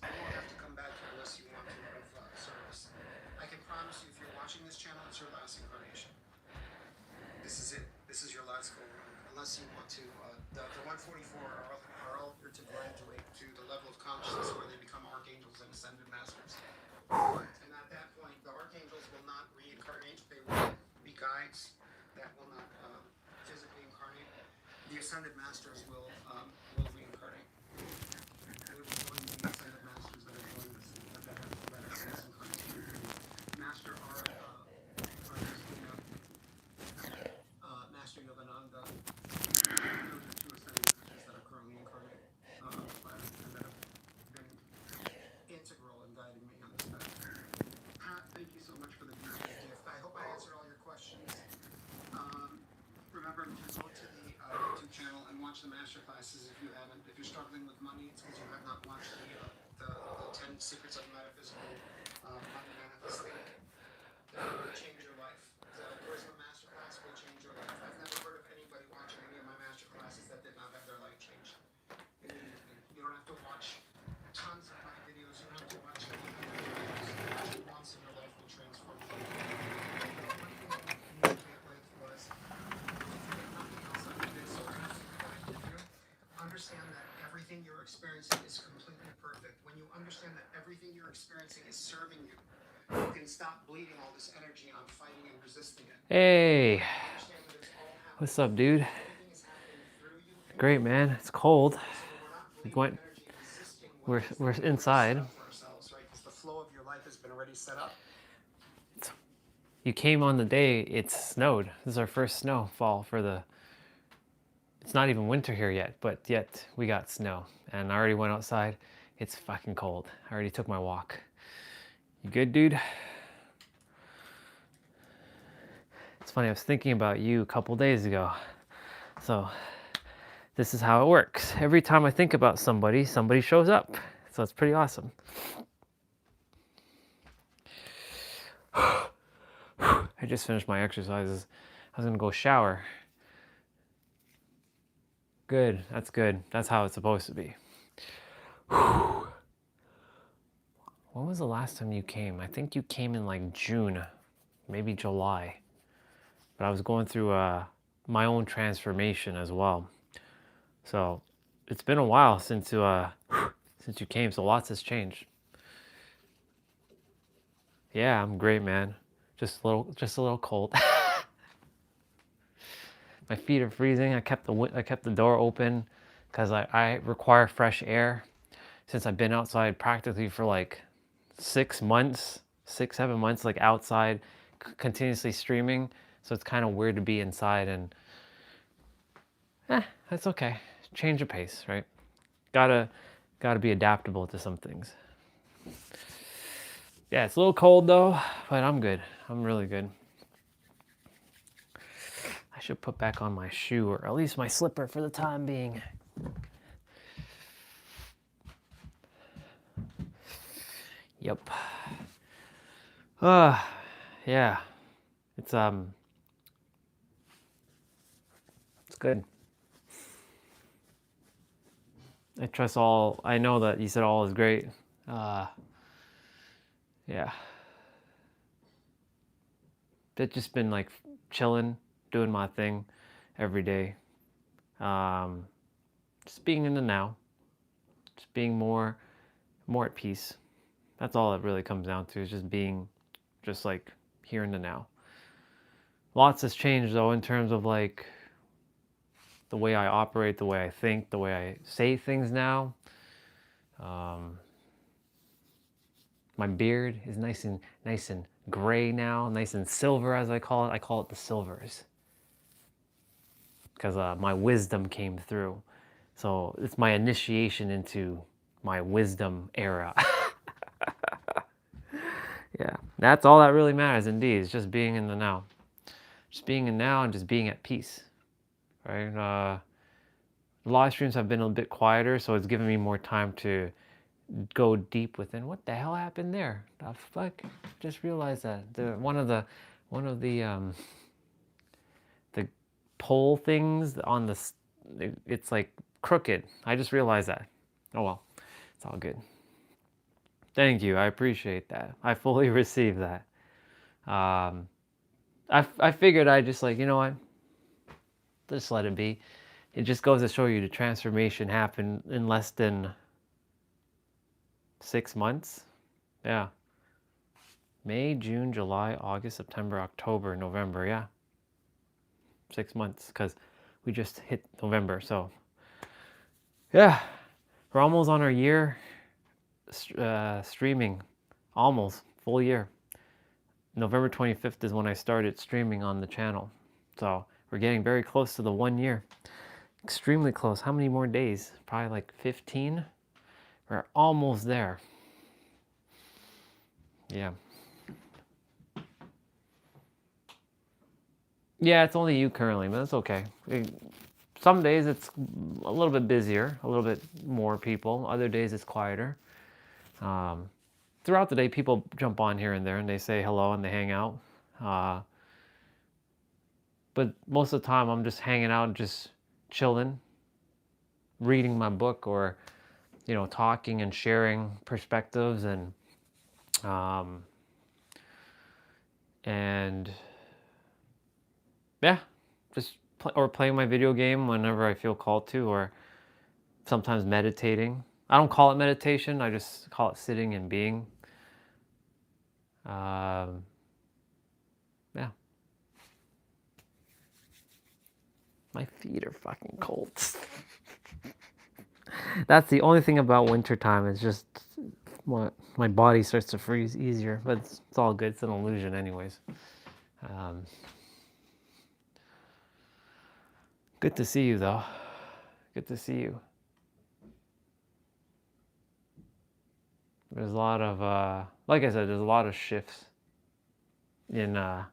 Speaker 20: You won't have to come back here unless you want to of service. I can promise you, if you're watching this channel, it's your last incarnation. This is it. This is your last go around. Unless you want to, the 144 are all here to graduate to the level of consciousness where they become archangels and ascended masters. And at that point, the archangels will not reincarnate. They will be guides that will not physically incarnate. The ascended masters will reincarnate. We're going to the ascended masters that are joining us, that are incarnated. Master Master Yogananda. Those are two ascended masters that are currently incarnate. watch the master classes if you haven't. If you're struggling with money, it's because you have not watched the 10 Secrets of Metaphysical Money Manifesting. That will change your life. The Charisma Masterclass will change your life. I've never heard of anybody watching any of my master classes that did not have their life changed immediately. You don't have to watch tons of my videos. You don't have to watch any of my videos. Watching once in your life will transform your life. One thing that we communicate with was, if you get nothing else out of this, or else you go into here, understand that everything you're experiencing is completely perfect. When you understand that everything you're experiencing is serving you, you can stop bleeding all this energy on fighting and resisting it.
Speaker 1: Hey, what's up, dude? Great, man. It's cold. We're inside.
Speaker 20: The flow of your life has been already set up.
Speaker 1: You came on the day it snowed. This is our first snowfall for the. It's not even winter here yet, but yet we got snow, and I already went outside. It's fucking cold. I already took my walk. You good, dude? It's funny, I was thinking about you a couple days ago. So this is how it works. Every time I think about somebody, somebody shows up. So it's pretty awesome. I just finished my exercises. I was gonna go shower. Good, that's good. That's how it's supposed to be. When was the last time you came? I think you came in like June, maybe July. But I was going through my own transformation as well. So it's been a while since you came, so lots has changed. Yeah, I'm great, man. Just a little cold. My feet are freezing. I kept the door open because I require fresh air since I've been outside practically for like 6 months, 7 months, like outside, continuously streaming. So it's kind of weird to be inside, and that's okay. Change of pace, right? Gotta be adaptable to some things. Yeah, it's a little cold though, but I'm good. I'm really good. I should put back on my shoe, or at least my slipper for the time being. Yep. Yeah. It's good. I know that you said all is great. Yeah. It's just been like chilling, doing my thing every day. Just being in the now. Just being more at peace. That's all it really comes down to, is just being just like here in the now. Lots has changed though in terms of like the way I operate, the way I think, the way I say things now. My beard is nice and gray now, nice and silver as I call it. I call it the silvers because my wisdom came through. So it's my initiation into my wisdom era. Yeah, that's all that really matters indeed. It's just being in the now. Just being in now and just being at peace, right? Live streams have been a bit quieter, so it's given me more time to go deep within. What the hell happened there? The fuck? Just realized that one of the pole things on the, it's like crooked. I just realized that. Oh well, it's all good. Thank you. I appreciate that. I fully receive that. I figured I'd just like, you know what? Just let it be. It just goes to show you the transformation happened in less than 6 months. Yeah. May, June, July, August, September, October, November. Yeah. 6 months, because we just hit November. So yeah, we're almost on our year streaming. Almost full year. November 25th is when I started streaming on the channel. So we're getting very close to the 1 year. Extremely close. How many more days? Probably like 15. We're almost there. Yeah. Yeah, it's only you currently, but that's okay. some days it's a little bit busier, a little bit more people. Other days it's quieter. Throughout the day, people jump on here and there and they say hello and they hang out. But most of the time I'm just hanging out, just chilling, reading my book, or, talking and sharing perspectives and yeah, just or playing my video game whenever I feel called to, or sometimes meditating. I don't call it meditation, I just call it sitting and being. Yeah. My feet are fucking cold. That's the only thing about wintertime, is just my body starts to freeze easier, but it's all good. It's an illusion anyways. Good to see you though. Good to see you. There's a lot of, like I said, there's a lot of shifts in my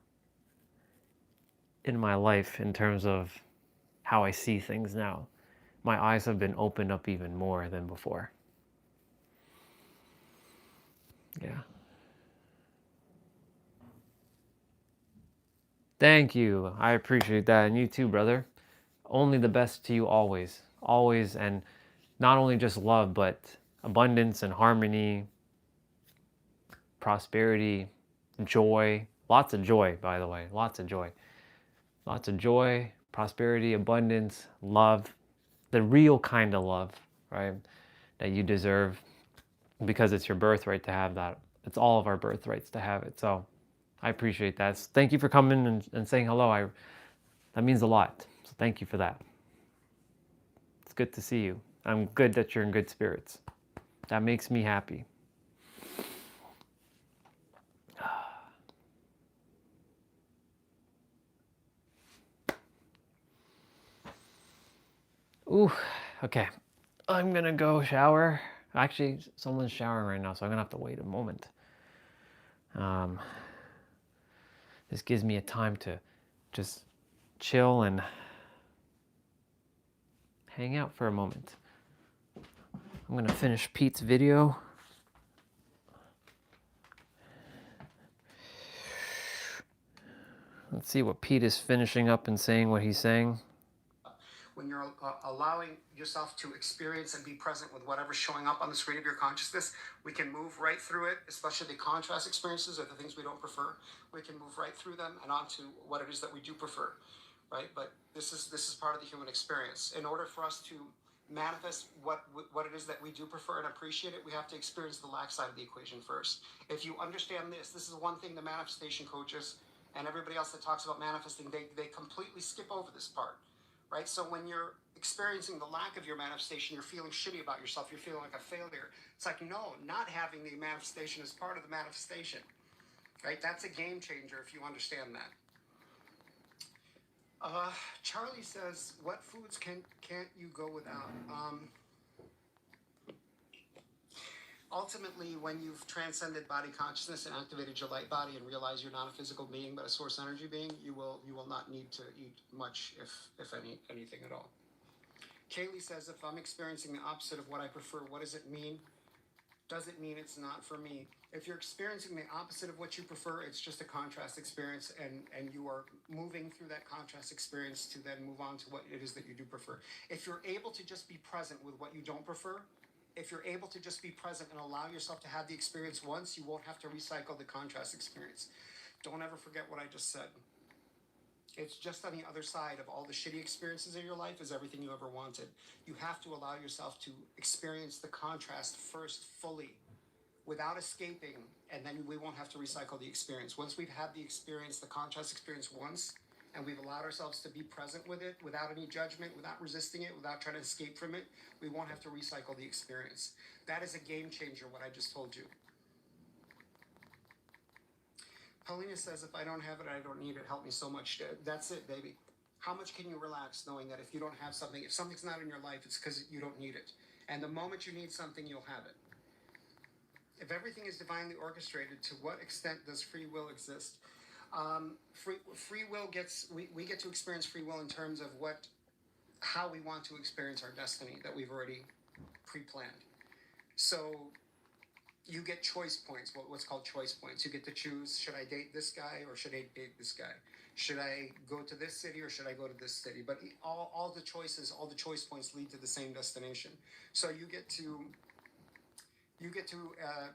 Speaker 1: life in terms of how I see things now. My eyes have been opened up even more than before. Yeah. Thank you. I appreciate that. And you too, brother. Only the best to you always. Always. And not only just love, but abundance and harmony, prosperity, joy. Lots of joy, by the way. Lots of joy. Lots of joy, prosperity, abundance, love. The real kind of love, right? That you deserve, because it's your birthright to have that. It's all of our birthrights to have it. So I appreciate that. Thank you for coming and saying hello. That means a lot. So thank you for that. It's good to see you. I'm good that you're in good spirits. That makes me happy. Ooh, okay. I'm gonna go shower. Actually, someone's showering right now, so I'm gonna have to wait a moment. This gives me a time to just chill and hang out for a moment. I'm gonna finish Pete's video. Let's see what Pete is finishing up and saying what he's saying.
Speaker 20: When you're allowing yourself to experience and be present with whatever's showing up on the screen of your consciousness, we can move right through it, especially the contrast experiences or the things we don't prefer. We can move right through them and onto what it is that we do prefer, right? But this is part of the human experience. In order for us to manifest what it is that we do prefer and appreciate it, we have to experience the lack side of the equation first. If you understand this is one thing the manifestation coaches and everybody else that talks about manifesting, they completely skip over this part. Right? So when you're experiencing the lack of your manifestation, you're feeling shitty about yourself, you're feeling like a failure. It's like, no, not having the manifestation is part of the manifestation. Right? That's a game changer if you understand that. Charlie says, what foods can't you go without? Ultimately, when you've transcended body consciousness and activated your light body and realize you're not a physical being but a source energy being, you will not need to eat much, if anything at all. Kaylee says, if I'm experiencing the opposite of what I prefer, what does it mean? Does it mean it's not for me? If you're experiencing the opposite of what you prefer, it's just a contrast experience, and you are moving through that contrast experience to then move on to what it is that you do prefer. If you're able to just be present with what you don't prefer, if you're able to just be present and allow yourself to have the experience once, you won't have to recycle the contrast experience. Don't ever forget what I just said. It's just on the other side of all the shitty experiences of your life is everything you ever wanted. You have to allow yourself to experience the contrast first fully without escaping, and then we won't have to recycle the experience. Once we've had the experience, the contrast experience once, and we've allowed ourselves to be present with it without any judgment, without resisting it, without trying to escape from it, we won't have to recycle the experience. That is a game changer, what I just told you. Paulina says, if I don't have it, I don't need it. Help me so much. That's it, baby. How much can you relax knowing that if you don't have something, if something's not in your life, it's because you don't need it. And the moment you need something, you'll have it. If everything is divinely orchestrated, to what extent does free will exist? Free will we get to experience free will in terms of what how we want to experience our destiny that we've already pre-planned. So you get choice points, what's called choice points. You get to choose, should I date this guy or should I date this guy? Should I go to this city or should I go to this city? But all the choices, all the choice points lead to the same destination. So you get to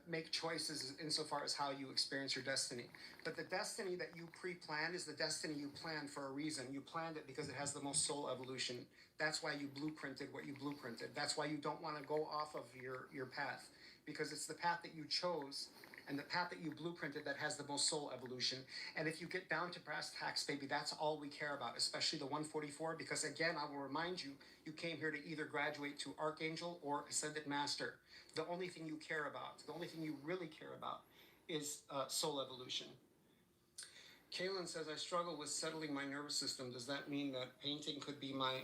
Speaker 20: make choices insofar as how you experience your destiny. But the destiny that you pre-planned is the destiny you planned for a reason. You planned it because it has the most soul evolution. That's why you blueprinted what you blueprinted. That's why you don't want to go off of your path, because it's the path that you chose and the path that you blueprinted that has the most soul evolution. And if you get down to brass tacks, baby, that's all we care about, especially the 144, because again, I will remind you, you came here to either graduate to Archangel or Ascended Master. The only thing you care about, the only thing you really care about is soul evolution. Kaylin says, I struggle with settling my nervous system. Does that mean that painting could be my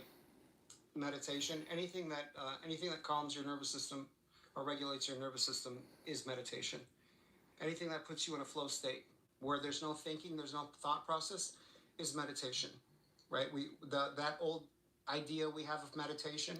Speaker 20: meditation? Anything that calms your nervous system or regulates your nervous system is meditation. Anything that puts you in a flow state where there's no thinking, there's no thought process, is meditation, right? That old idea we have of meditation,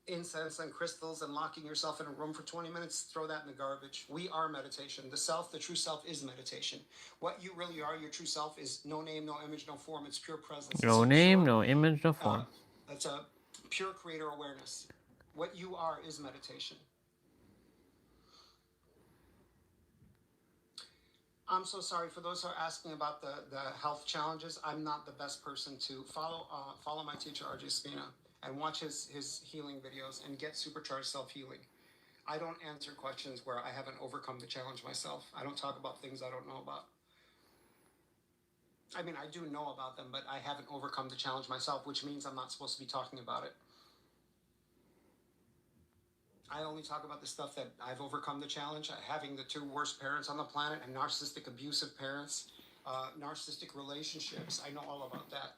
Speaker 20: incense and crystals and locking yourself in a room for 20 minutes, throw that in the garbage. We are meditation. The self, the true self, is meditation. What you really are, your true self, is no name, no image, no form. It's pure presence.
Speaker 1: No name, no image, no form.
Speaker 20: It's a pure creator awareness. What you are is meditation. I'm so sorry for those who are asking about the health challenges. I'm not the best person to follow my teacher, RJ Spina, and watch his healing videos and get supercharged self-healing. I don't answer questions where I haven't overcome the challenge myself. I don't talk about things I don't know about. I mean, I do know about them, but I haven't overcome the challenge myself, which means I'm not supposed to be talking about it. I only talk about the stuff that I've overcome the challenge. Having the two worst parents on the planet and narcissistic, abusive parents, narcissistic relationships. I know all about that.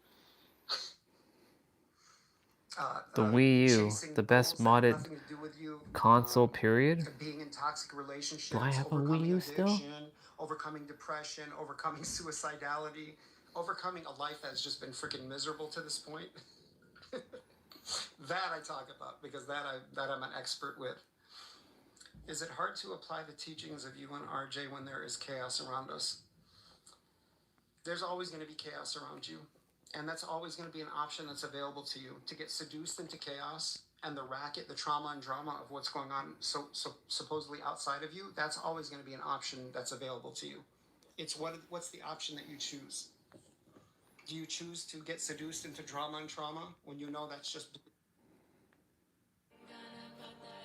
Speaker 1: The Wii U, the best modded console, period.
Speaker 20: Being in toxic relationships.
Speaker 1: Do I have a Wii U still?
Speaker 20: Overcoming depression, overcoming suicidality, overcoming a life that's just been freaking miserable to this point. That I talk about, because that I'm an expert with. Is it hard to apply the teachings of you and RJ when there is chaos around us? There's always going to be chaos around you. And that's always going to be an option that's available to you. To get seduced into chaos and the racket, the trauma and drama of what's going on so supposedly outside of you, that's always going to be an option that's available to you. It's what's the option that you choose? Do you choose to get seduced into drama and trauma when you know that's just...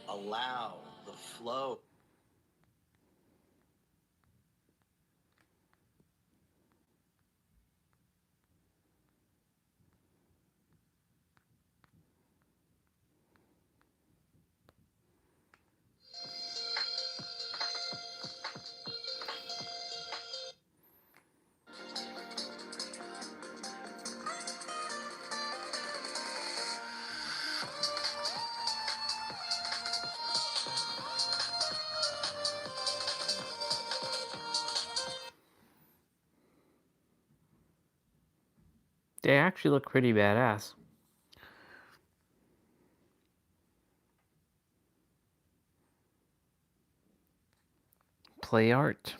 Speaker 14: Allow the flow.
Speaker 1: They actually look pretty badass. Play art.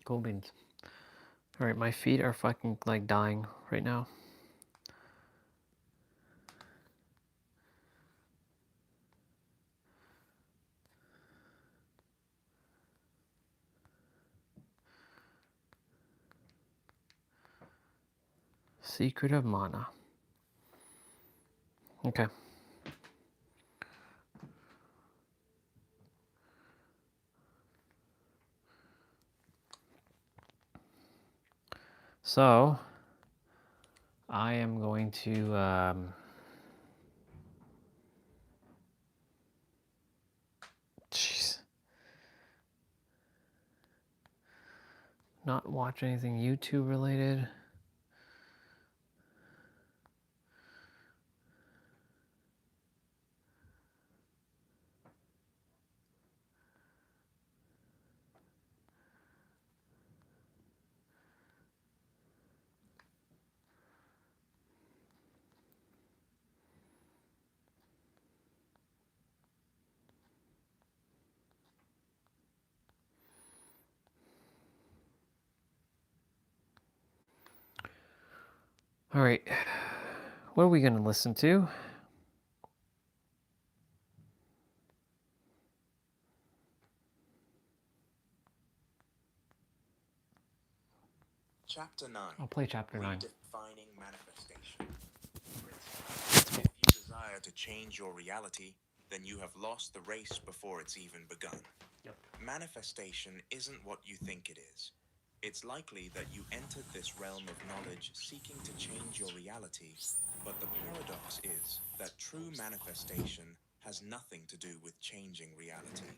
Speaker 1: Cool beans. Alright, my feet are fucking like dying right now. Secret of Mana. Okay. So, I am going to jeez. Not watch anything YouTube related. All right. What are we going to listen to?
Speaker 21: Chapter 9.
Speaker 1: I'll play Chapter 9.
Speaker 21: Redefining manifestation. If you desire to change your reality, then you have lost the race before it's even begun.
Speaker 1: Yep.
Speaker 21: Manifestation isn't what you think it is. It's likely that you entered this realm of knowledge seeking to change your reality, but the paradox is that true manifestation has nothing to do with changing reality.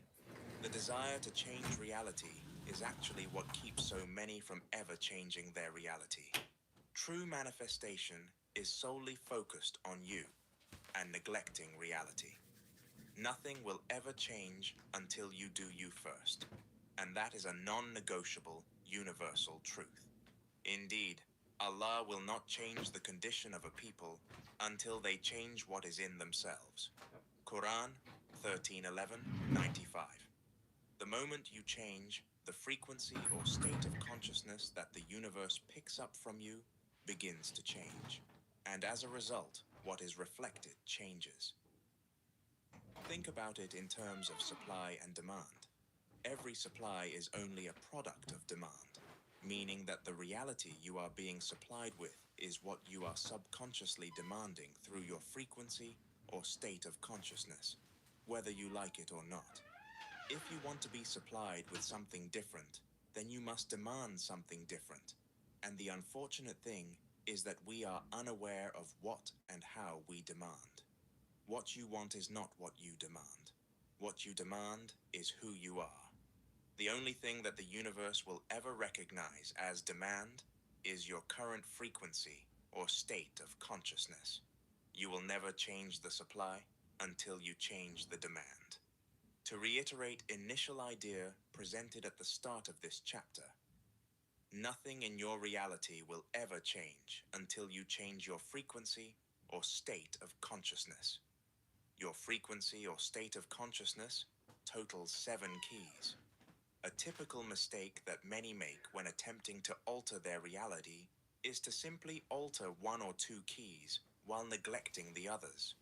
Speaker 21: The desire to change reality is actually what keeps so many from ever changing their reality. True manifestation is solely focused on you and neglecting reality. Nothing will ever change until you do you first, and that is a non-negotiable, universal truth. Indeed, Allah will not change the condition of a people until they change what is in themselves. Quran 13:11-95. The moment you change, the frequency or state of consciousness that the universe picks up from you begins to change, and as a result, what is reflected changes. Think about it in terms of supply and demand. Every supply is only a product of demand, meaning that the reality you are being supplied with is what you are subconsciously demanding through your frequency or state of consciousness, whether you like it or not. If you want to be supplied with something different, then you must demand something different. And the unfortunate thing is that we are unaware of what and how we demand. What you want is not what you demand. What you demand is who you are. The only thing that the universe will ever recognize as demand is your current frequency or state of consciousness. You will never change the supply until you change the demand. To reiterate initial idea presented at the start of this chapter, nothing in your reality will ever change until you change your frequency or state of consciousness. Your frequency or state of consciousness totals 7 keys. A typical mistake that many make when attempting to alter their reality is to simply alter 1 or 2 keys while neglecting the others.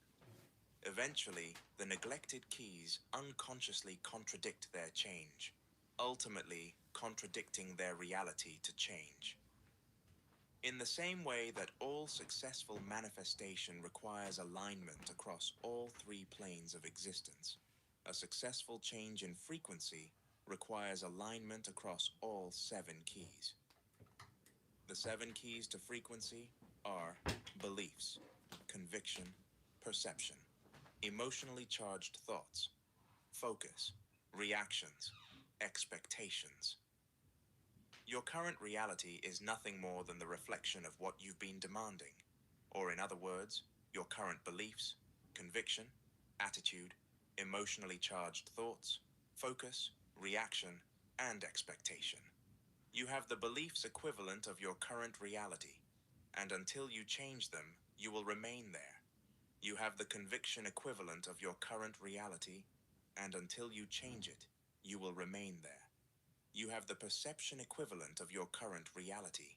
Speaker 21: Eventually, the neglected keys unconsciously contradict their change, ultimately contradicting their reality to change. In the same way that all successful manifestation requires alignment across all 3 planes of existence, a successful change in frequency requires alignment across all 7 keys. The 7 keys to frequency are beliefs, conviction, perception, emotionally charged thoughts, focus, reactions, expectations. Your current reality is nothing more than the reflection of what you've been demanding, or in other words, your current beliefs, conviction, attitude, emotionally charged thoughts, focus, reaction, and expectation. You have the beliefs equivalent of your current reality, and until you change them, you will remain there. You have the conviction equivalent of your current reality, and until you change it, you will remain there. You have the perception equivalent of your current reality,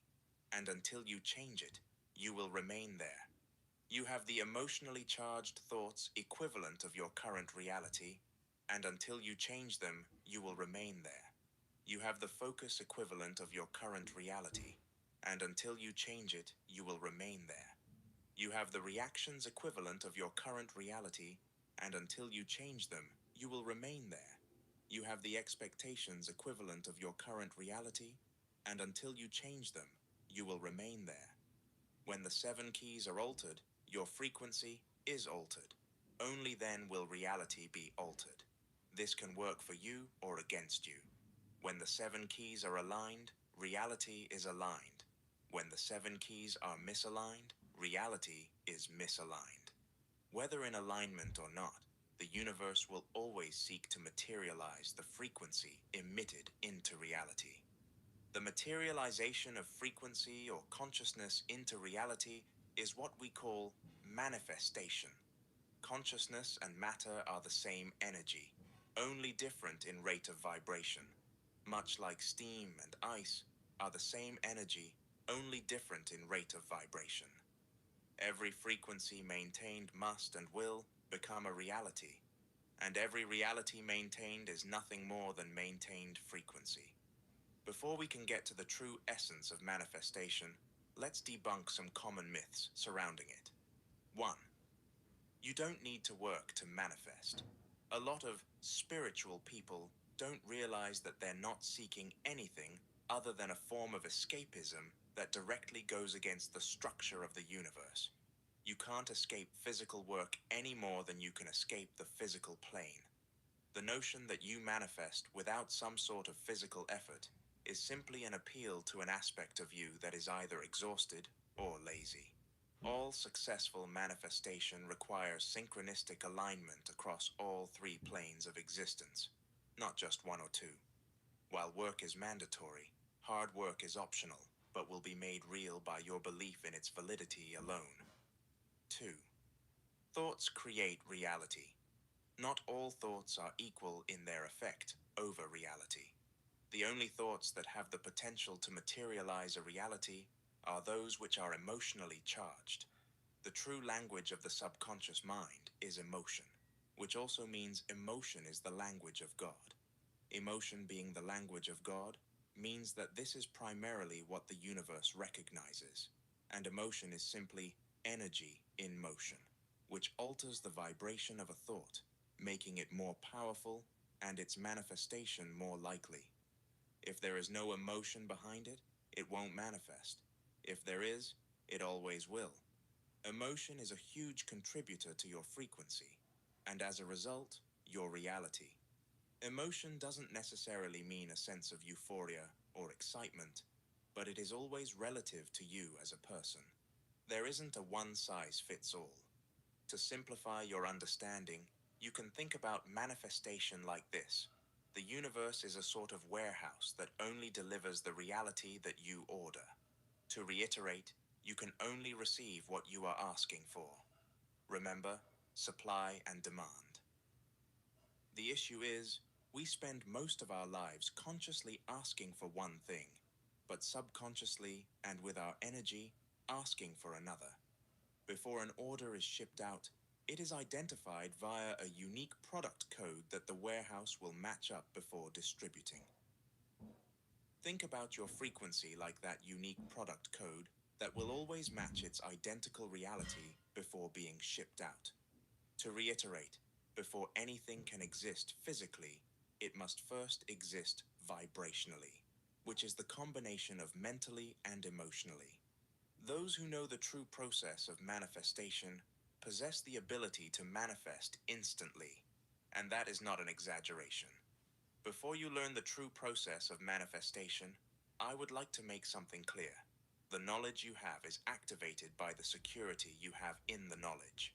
Speaker 21: and until you change it, you will remain there. You have the emotionally charged thoughts equivalent of your current reality, and until you change them, you will remain there. You have the focus equivalent of your current reality, and until you change it, you will remain there. You have the reactions equivalent of your current reality, and until you change them, you will remain there. You have the expectations equivalent of your current reality, and until you change them, you will remain there. When the 7 keys are altered, your frequency is altered. Only then will reality be altered. This can work for you or against you. When the 7 keys are aligned, reality is aligned. When the 7 keys are misaligned, reality is misaligned. Whether in alignment or not, the universe will always seek to materialize the frequency emitted into reality. The materialization of frequency or consciousness into reality is what we call manifestation. Consciousness and matter are the same energy, only different in rate of vibration. Much like steam and ice are the same energy, only different in rate of vibration. Every frequency maintained must and will become a reality, and every reality maintained is nothing more than maintained frequency. Before we can get to the true essence of manifestation, let's debunk some common myths surrounding it. 1. You don't need to work to manifest. A lot of spiritual people don't realize that they're not seeking anything other than a form of escapism that directly goes against the structure of the universe. You can't escape physical work any more than you can escape the physical plane. The notion that you manifest without some sort of physical effort is simply an appeal to an aspect of you that is either exhausted or lazy. All successful manifestation requires synchronistic alignment across all 3 planes of existence, not just 1 or 2. While work is mandatory, hard work is optional, but will be made real by your belief in its validity alone. 2. Thoughts create reality. Not all thoughts are equal in their effect over reality. The only thoughts that have the potential to materialize a reality are those which are emotionally charged. The true language of the subconscious mind is emotion, which also means emotion is the language of God. Emotion being the language of God means that this is primarily what the universe recognizes, and emotion is simply energy in motion, which alters the vibration of a thought, making it more powerful and its manifestation more likely. If there is no emotion behind it, it won't manifest. If there is, it always will. Emotion is a huge contributor to your frequency, and as a result, your reality. Emotion doesn't necessarily mean a sense of euphoria or excitement, but it is always relative to you as a person. There isn't a one-size-fits-all. To simplify your understanding, you can think about manifestation like this. The universe is a sort of warehouse that only delivers the reality that you order. To reiterate, you can only receive what you are asking for. Remember, supply and demand. The issue is, we spend most of our lives consciously asking for one thing, but subconsciously and with our energy, asking for another. Before an order is shipped out, it is identified via a unique product code that the warehouse will match up before distributing. Think about your frequency like that unique product code that will always match its identical reality before being shipped out. To reiterate, before anything can exist physically, it must first exist vibrationally, which is the combination of mentally and emotionally. Those who know the true process of manifestation possess the ability to manifest instantly, and that is not an exaggeration. Before you learn the true process of manifestation, I would like to make something clear. The knowledge you have is activated by the security you have in the knowledge.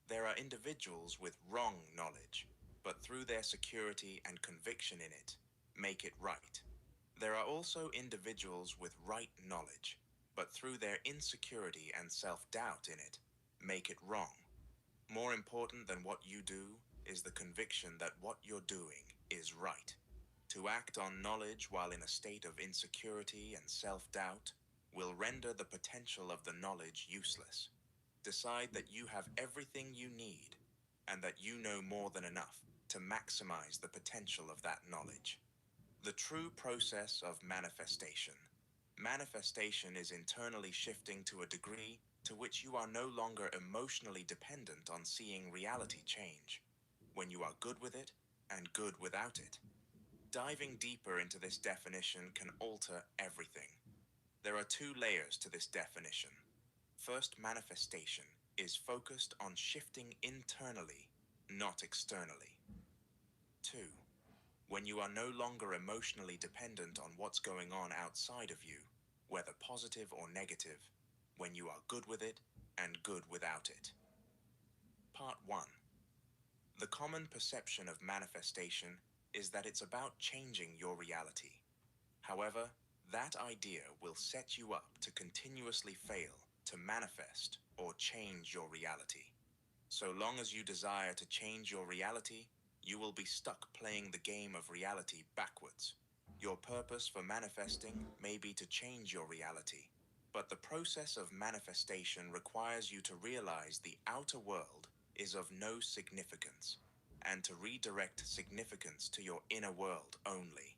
Speaker 21: There are individuals with wrong knowledge, but through their security and conviction in it, make it right. There are also individuals with right knowledge, but through their insecurity and self-doubt in it, make it wrong. More important than what you do is the conviction that what you're doing is right. To act on knowledge while in a state of insecurity and self-doubt will render the potential of the knowledge useless. Decide that you have everything you need and that you know more than enough to maximize the potential of that knowledge. The true process of manifestation. Manifestation is internally shifting to a degree to which you are no longer emotionally dependent on seeing reality change, when you are good with it and good without it. Diving deeper into this definition can alter everything. There are two layers to this definition. First, manifestation is focused on shifting internally, not externally. 2. When you are no longer emotionally dependent on what's going on outside of you, whether positive or negative, when you are good with it and good without it. Part 1. The common perception of manifestation is that it's about changing your reality. However, that idea will set you up to continuously fail to manifest or change your reality. So long as you desire to change your reality, you will be stuck playing the game of reality backwards. Your purpose for manifesting may be to change your reality, but the process of manifestation requires you to realize the outer world is of no significance, and to redirect significance to your inner world only.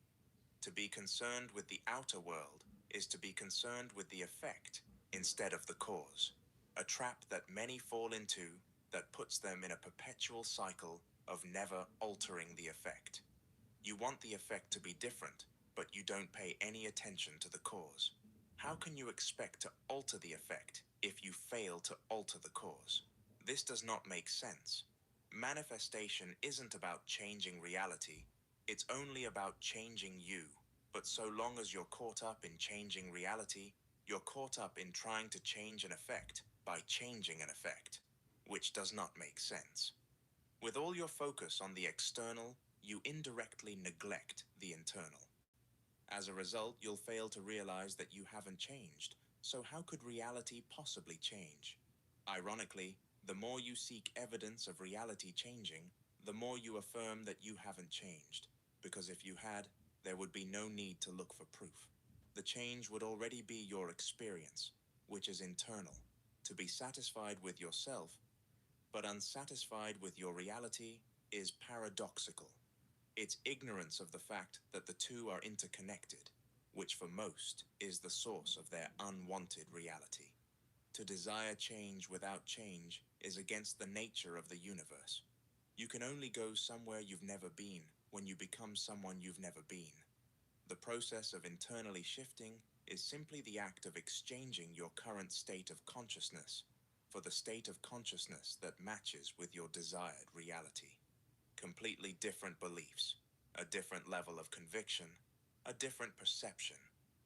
Speaker 21: To be concerned with the outer world is to be concerned with the effect instead of the cause, a trap that many fall into that puts them in a perpetual cycle of never altering the effect. You want the effect to be different, but you don't pay any attention to the cause. How can you expect to alter the effect if you fail to alter the cause? This does not make sense. Manifestation isn't about changing reality, it's only about changing you. But so long as you're caught up in changing reality, you're caught up in trying to change an effect by changing an effect, which does not make sense. With all your focus on the external, you indirectly neglect the internal. As a result, you'll fail to realize that you haven't changed, so how could reality possibly change? Ironically, the more you seek evidence of reality changing, the more you affirm that you haven't changed, because if you had, there would be no need to look for proof. The change would already be your experience, which is internal, to be satisfied with yourself, but unsatisfied with your reality is paradoxical. It's ignorance of the fact that the two are interconnected, which for most is the source of their unwanted reality. To desire change without change is against the nature of the universe. You can only go somewhere you've never been when you become someone you've never been. The process of internally shifting is simply the act of exchanging your current state of consciousness for the state of consciousness that matches with your desired reality. Completely different beliefs, a different level of conviction, a different perception,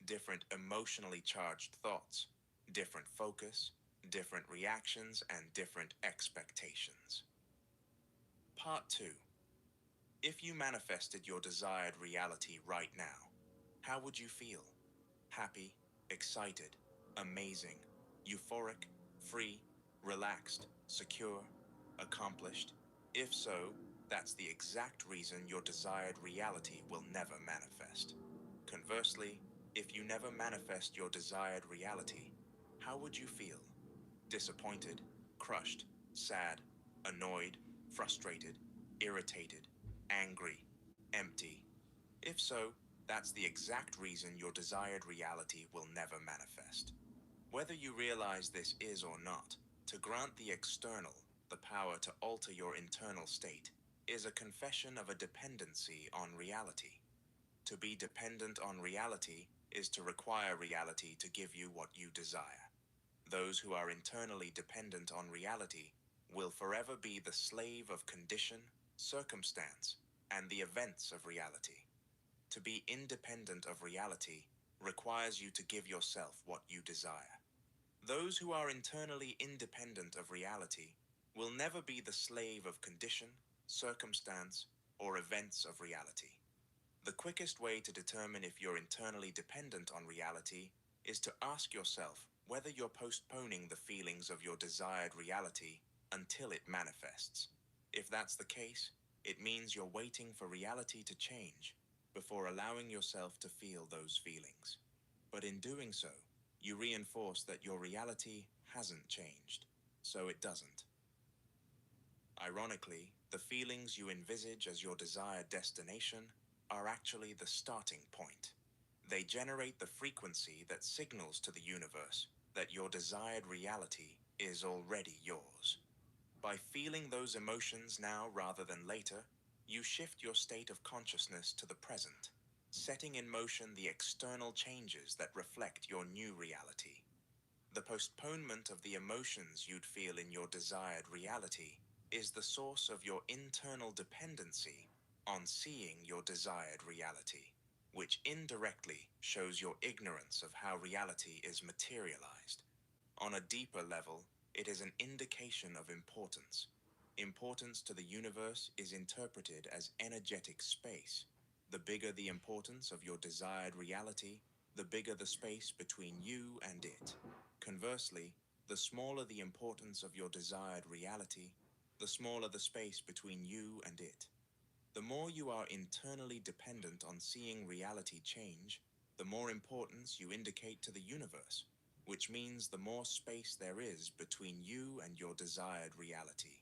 Speaker 21: different emotionally charged thoughts, different focus, different reactions, and different expectations. Part 2. If you manifested your desired reality right now, how would you feel? Happy, excited, amazing, euphoric, free, relaxed, secure, accomplished? If so, that's the exact reason your desired reality will never manifest. Conversely, if you never manifest your desired reality, how would you feel? Disappointed, crushed, sad, annoyed, frustrated, irritated, angry, empty? If so, that's the exact reason your desired reality will never manifest. Whether you realize this is or not, to grant the external the power to alter your internal state is a confession of a dependency on reality. To be dependent on reality is to require reality to give you what you desire. Those who are internally dependent on reality will forever be the slave of condition, circumstance, and the events of reality. To be independent of reality requires you to give yourself what you desire. Those who are internally independent of reality will never be the slave of condition, circumstance, or events of reality. The quickest way to determine if you're internally dependent on reality is to ask yourself whether you're postponing the feelings of your desired reality until it manifests. If that's the case, it means you're waiting for reality to change before allowing yourself to feel those feelings. But in doing so, you reinforce that your reality hasn't changed, so it doesn't. Ironically, the feelings you envisage as your desired destination are actually the starting point. They generate the frequency that signals to the universe that your desired reality is already yours. By feeling those emotions now rather than later, you shift your state of consciousness to the present, setting in motion the external changes that reflect your new reality. The postponement of the emotions you'd feel in your desired reality is the source of your internal dependency on seeing your desired reality, which indirectly shows your ignorance of how reality is materialized. On a deeper level, it is an indication of importance. Importance to the universe is interpreted as energetic space. The bigger the importance of your desired reality, the bigger the space between you and it. Conversely, the smaller the importance of your desired reality, the smaller the space between you and it. The more you are internally dependent on seeing reality change, the more importance you indicate to the universe, which means the more space there is between you and your desired reality.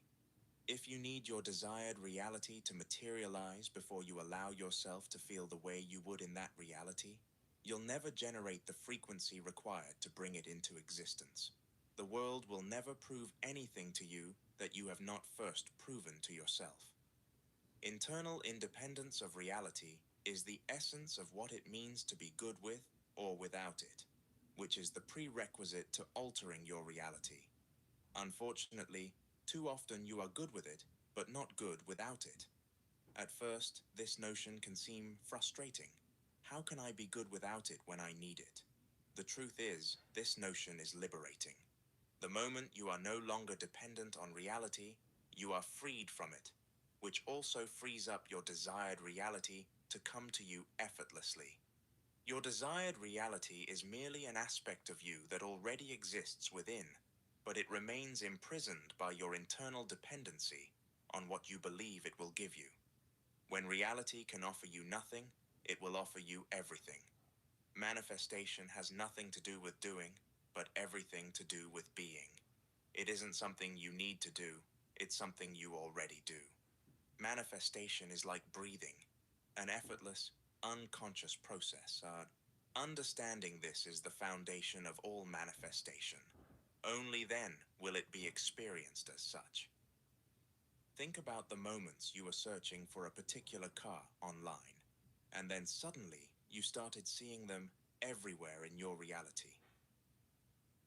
Speaker 21: If you need your desired reality to materialize before you allow yourself to feel the way you would in that reality, you'll never generate the frequency required to bring it into existence. The world will never prove anything to you that you have not first proven to yourself. Internal independence of reality is the essence of what it means to be good with or without it, which is the prerequisite to altering your reality. Unfortunately, too often you are good with it, but not good without it. At first, this notion can seem frustrating. How can I be good without it when I need it? The truth is, this notion is liberating. The moment you are no longer dependent on reality, you are freed from it, which also frees up your desired reality to come to you effortlessly. Your desired reality is merely an aspect of you that already exists within, but it remains imprisoned by your internal dependency on what you believe it will give you. When reality can offer you nothing, it will offer you everything. Manifestation has nothing to do with doing, but everything to do with being. It isn't something you need to do, it's something you already do. Manifestation is like breathing, an effortless, unconscious process. Understanding this is the foundation of all manifestation. Only then will it be experienced as such. Think about the moments you were searching for a particular car online, and then suddenly you started seeing them everywhere in your reality.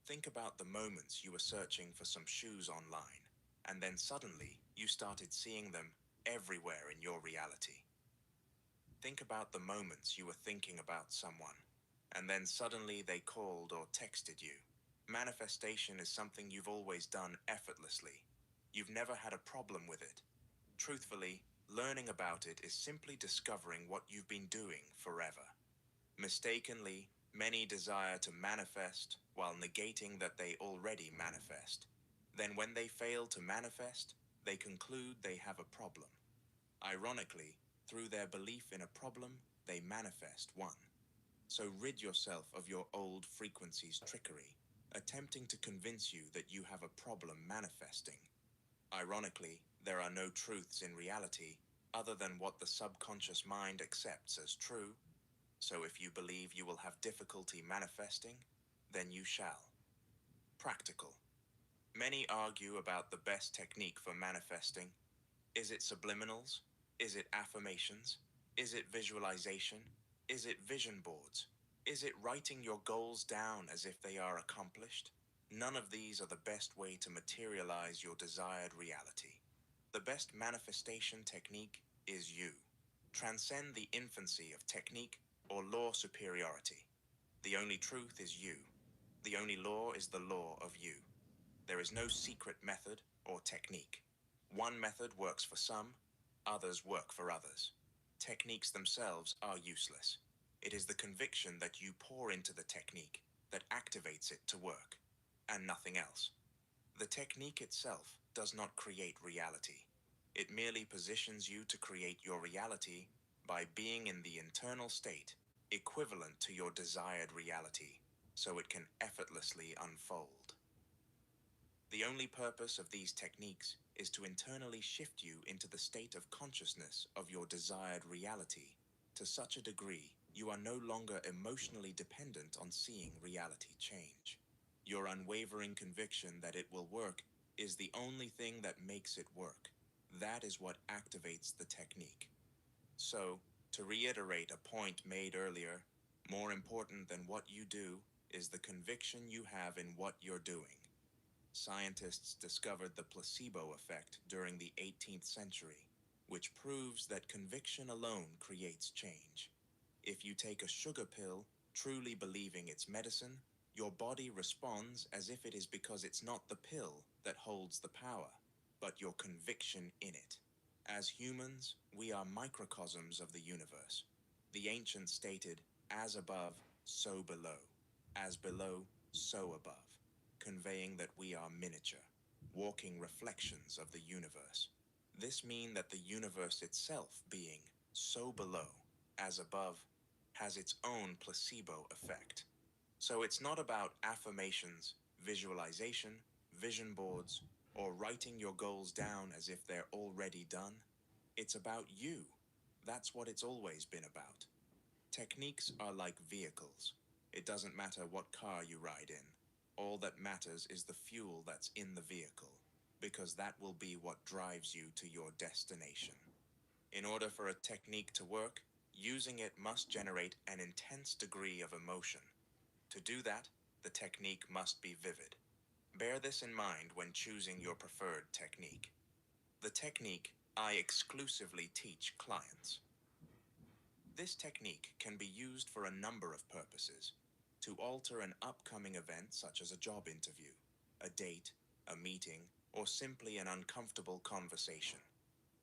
Speaker 21: Think about the moments you were searching for some shoes online, and then suddenly you started seeing them everywhere in your reality. Think about the moments you were thinking about someone, and then suddenly they called or texted you. Manifestation is something you've always done effortlessly. You've never had a problem with it. Truthfully, learning about it is simply discovering what you've been doing forever. Mistakenly, many desire to manifest while negating that they already manifest. Then when they fail to manifest, they conclude they have a problem. Ironically, through their belief in a problem, they manifest one. So rid yourself of your old frequency's trickery, attempting to convince you that you have a problem manifesting. Ironically, there are no truths in reality other than what the subconscious mind accepts as true. So if you believe you will have difficulty manifesting, then you shall. Practical. Many argue about the best technique for manifesting. Is it subliminals? Is it affirmations? Is it visualization? Is it vision boards? Is it writing your goals down as if they are accomplished? None of these are the best way to materialize your desired reality. The best manifestation technique is you. Transcend the infancy of technique or law superiority. The only truth is you. The only law is the law of you. There is no secret method or technique. One method works for some, others work for others. Techniques themselves are useless. It is the conviction that you pour into the technique that activates it to work, and nothing else. The technique itself does not create reality. It merely positions you to create your reality by being in the internal state equivalent to your desired reality, so it can effortlessly unfold. The only purpose of these techniques is to internally shift you into the state of consciousness of your desired reality to such a degree you are no longer emotionally dependent on seeing reality change. Your unwavering conviction that it will work is the only thing that makes it work. That is what activates the technique. So, to reiterate a point made earlier, more important than what you do is the conviction you have in what you're doing. Scientists discovered the placebo effect during the 18th century, which proves that conviction alone creates change. If you take a sugar pill, truly believing it's medicine, your body responds as if it is because it's not the pill that holds the power, but your conviction in it. As humans, we are microcosms of the universe. The ancients stated, as above, so below. As below, so above, conveying that we are miniature, walking reflections of the universe. This means that the universe itself, being so below, as above, has its own placebo effect. So it's not about affirmations, visualization, vision boards, or writing your goals down as if they're already done. It's about you. That's what it's always been about. Techniques are like vehicles. It doesn't matter what car you ride in. All that matters is the fuel that's in the vehicle, because that will be what drives you to your destination. In order for a technique to work, using it must generate an intense degree of emotion. To do that, the technique must be vivid. Bear this in mind when choosing your preferred technique. The technique I exclusively teach clients. This technique can be used for a number of purposes: to alter an upcoming event such as a job interview, a date, a meeting, or simply an uncomfortable conversation.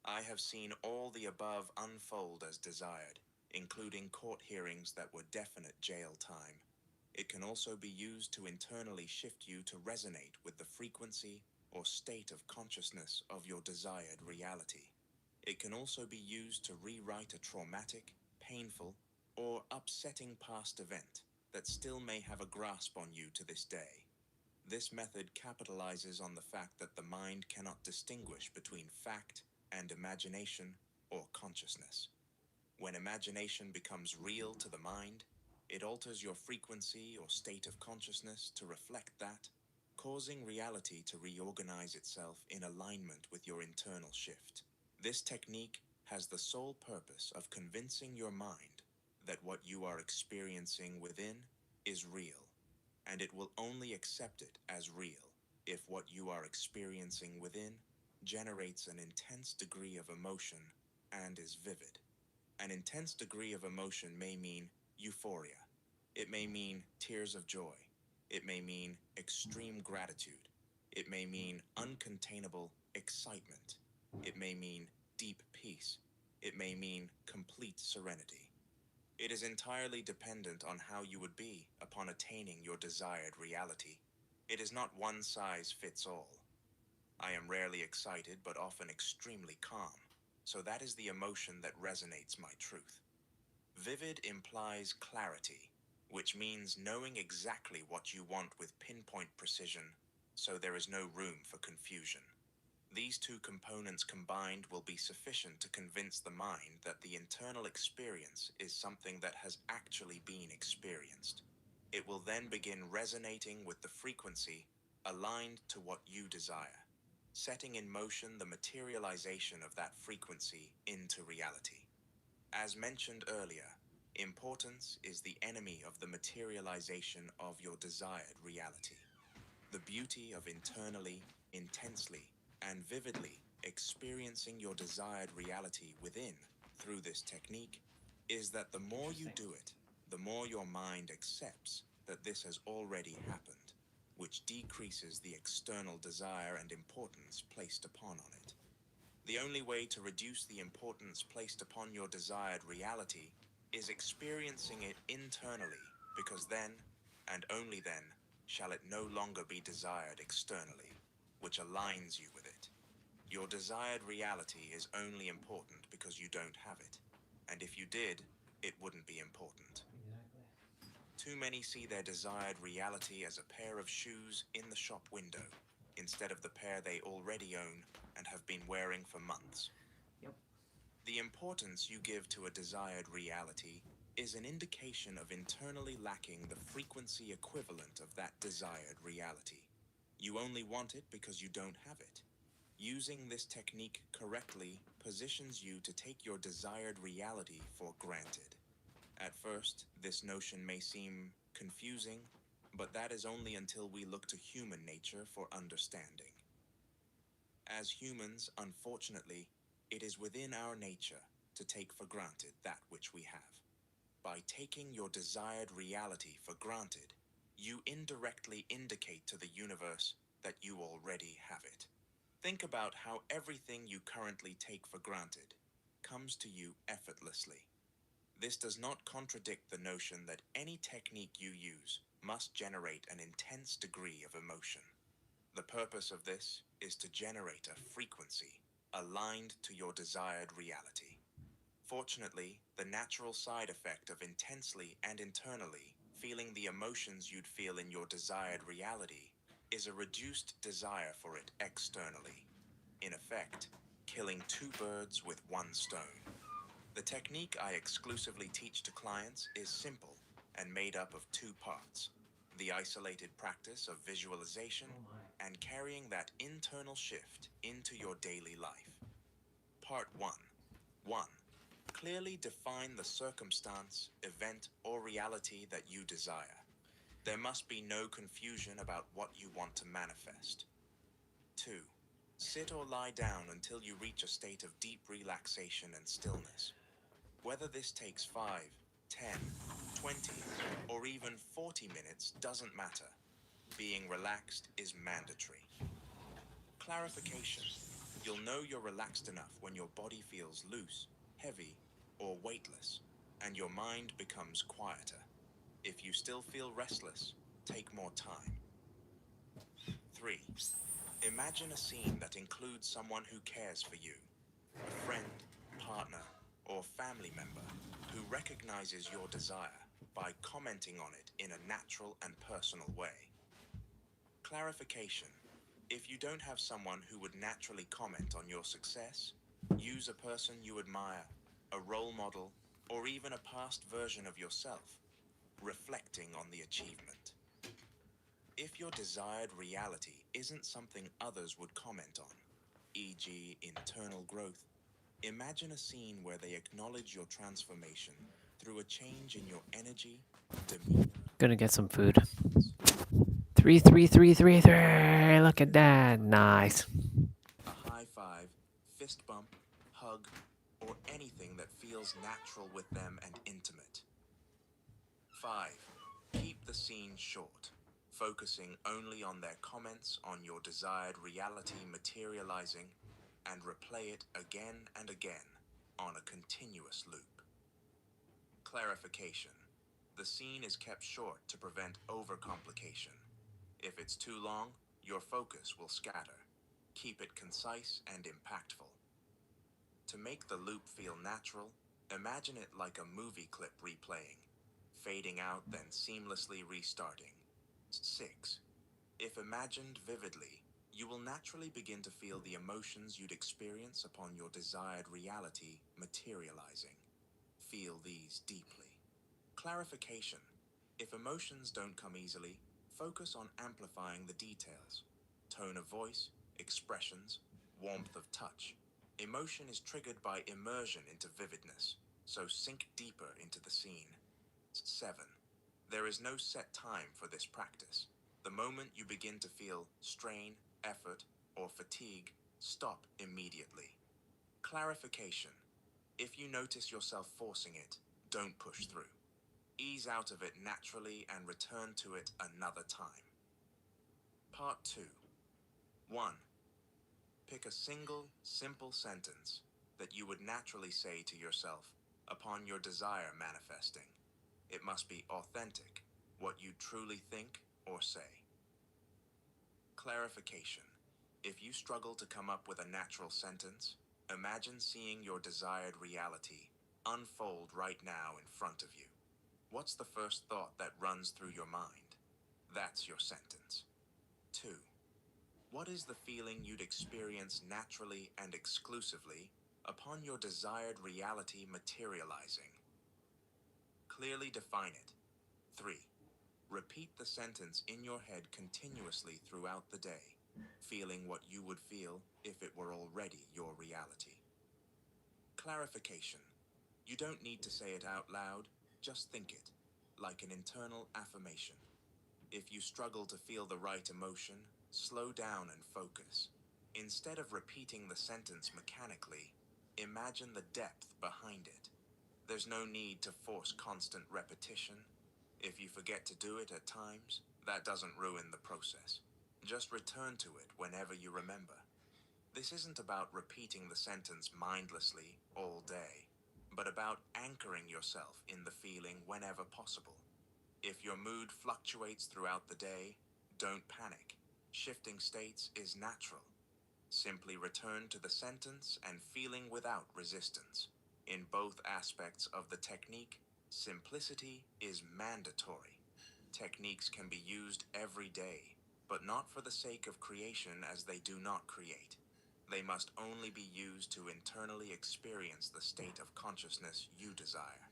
Speaker 21: I have seen all the above unfold as desired, including court hearings that were definite jail time. It can also be used to internally shift you to resonate with the frequency or state of consciousness of your desired reality. It can also be used to rewrite a traumatic, painful, or upsetting past event that still may have a grasp on you to this day. This method capitalizes on the fact that the mind cannot distinguish between fact and imagination or consciousness. When imagination becomes real to the mind, it alters your frequency or state of consciousness to reflect that, causing reality to reorganize itself in alignment with your internal shift. This technique has the sole purpose of convincing your mind that what you are experiencing within is real, and it will only accept it as real if what you are experiencing within generates an intense degree of emotion and is vivid. An intense degree of emotion may mean euphoria. It may mean tears of joy. It may mean extreme gratitude. It may mean uncontainable excitement. It may mean deep peace. It may mean complete serenity. It is entirely dependent on how you would be upon attaining your desired reality. It is not one size fits all. I am rarely excited, but often extremely calm, so that is the emotion that resonates my truth. Vivid implies clarity, which means knowing exactly what you want with pinpoint precision, so there is no room for confusion. These two components combined will be sufficient to convince the mind that the internal experience is something that has actually been experienced. It will then begin resonating with the frequency aligned to what you desire, setting in motion the materialization of that frequency into reality. As mentioned earlier, importance is the enemy of the materialization of your desired reality. The beauty of internally, intensely, and vividly experiencing your desired reality within through this technique is that the more you do it, the more your mind accepts that this has already happened, which decreases the external desire and importance placed upon it. The only way to reduce the importance placed upon your desired reality is experiencing it internally, because then, and only then, shall it no longer be desired externally, which aligns you with it. Your desired reality is only important because you don't have it, and if you did, it wouldn't be important. Too many see their desired reality as a pair of shoes in the shop window, instead of the pair they already own and have been wearing for months. The importance you give to a desired reality is an indication of internally lacking the frequency equivalent of that desired reality. You only want it because you don't have it. Using this technique correctly positions you to take your desired reality for granted. At first, this notion may seem confusing, but that is only until we look to human nature for understanding. As humans, unfortunately, it is within our nature to take for granted that which we have. By taking your desired reality for granted, you indirectly indicate to the universe that you already have it. Think about how everything you currently take for granted comes to you effortlessly. This does not contradict the notion that any technique you use must generate an intense degree of emotion. The purpose of this is to generate a frequency aligned to your desired reality. Fortunately, the natural side effect of intensely and internally feeling the emotions you'd feel in your desired reality is a reduced desire for it externally. In effect, killing two birds with one stone. The technique I exclusively teach to clients is simple and made up of two parts: the isolated practice of visualization and carrying that internal shift into your daily life. Part 1. 1. Clearly define the circumstance, event, or reality that you desire. There must be no confusion about what you want to manifest. 2. Sit or lie down until you reach a state of deep relaxation and stillness. Whether this takes 5, 10, 20, or even 40 minutes doesn't matter. Being relaxed is mandatory. Clarification. You'll know you're relaxed enough when your body feels loose, heavy, or weightless, and your mind becomes quieter. If you still feel restless, take more time. 3. Imagine a scene that includes someone who cares for you, a friend, partner, or family member who recognizes your desire by commenting on it in a natural and personal way. Clarification. If you don't have someone who would naturally comment on your success, use a person you admire, a role model, or even a past version of yourself, reflecting on the achievement. If your desired reality isn't something others would comment on, e.g., internal growth, imagine a scene where they acknowledge your transformation through a change in your energy, demeanor.
Speaker 1: Gonna get some food. 3, 3, 3, 3, 3. Look at that. Nice.
Speaker 21: A high five, fist bump, hug, or anything that feels natural with them and intimate. 5. Keep the scene short, focusing only on their comments on your desired reality materializing, and replay it again and again on a continuous loop. Clarification. The scene is kept short to prevent overcomplication. If it's too long, your focus will scatter. Keep it concise and impactful. To make the loop feel natural, imagine it like a movie clip replaying, fading out then seamlessly restarting. 6. If imagined vividly, you will naturally begin to feel the emotions you'd experience upon your desired reality materializing. Feel these deeply. Clarification. If emotions don't come easily, focus on amplifying the details. Tone of voice, expressions, warmth of touch. Emotion is triggered by immersion into vividness, so sink deeper into the scene. 7. There is no set time for this practice. The moment you begin to feel strain, effort, or fatigue, stop immediately. Clarification. If you notice yourself forcing it, don't push through. Ease out of it naturally and return to it another time. Part 2. 1. Pick a single, simple sentence that you would naturally say to yourself upon your desire manifesting. It must be authentic, what you truly think or say. Clarification. If you struggle to come up with a natural sentence, imagine seeing your desired reality unfold right now in front of you. What's the first thought that runs through your mind? That's your sentence. 2. What is the feeling you'd experience naturally and exclusively upon your desired reality materializing? Clearly define it. 3. Repeat the sentence in your head continuously throughout the day, feeling what you would feel if it were already your reality. Clarification. You don't need to say it out loud, just think it, like an internal affirmation. If you struggle to feel the right emotion, slow down and focus. Instead of repeating the sentence mechanically, imagine the depth behind it. There's no need to force constant repetition. If you forget to do it at times, that doesn't ruin the process. Just return to it whenever you remember. This isn't about repeating the sentence mindlessly all day, but about anchoring yourself in the feeling whenever possible. If your mood fluctuates throughout the day, don't panic. Shifting states is natural. Simply return to the sentence and feeling without resistance. In both aspects of the technique, simplicity is mandatory. Techniques can be used every day, but not for the sake of creation, as they do not create. They must only be used to internally experience the state of consciousness you desire.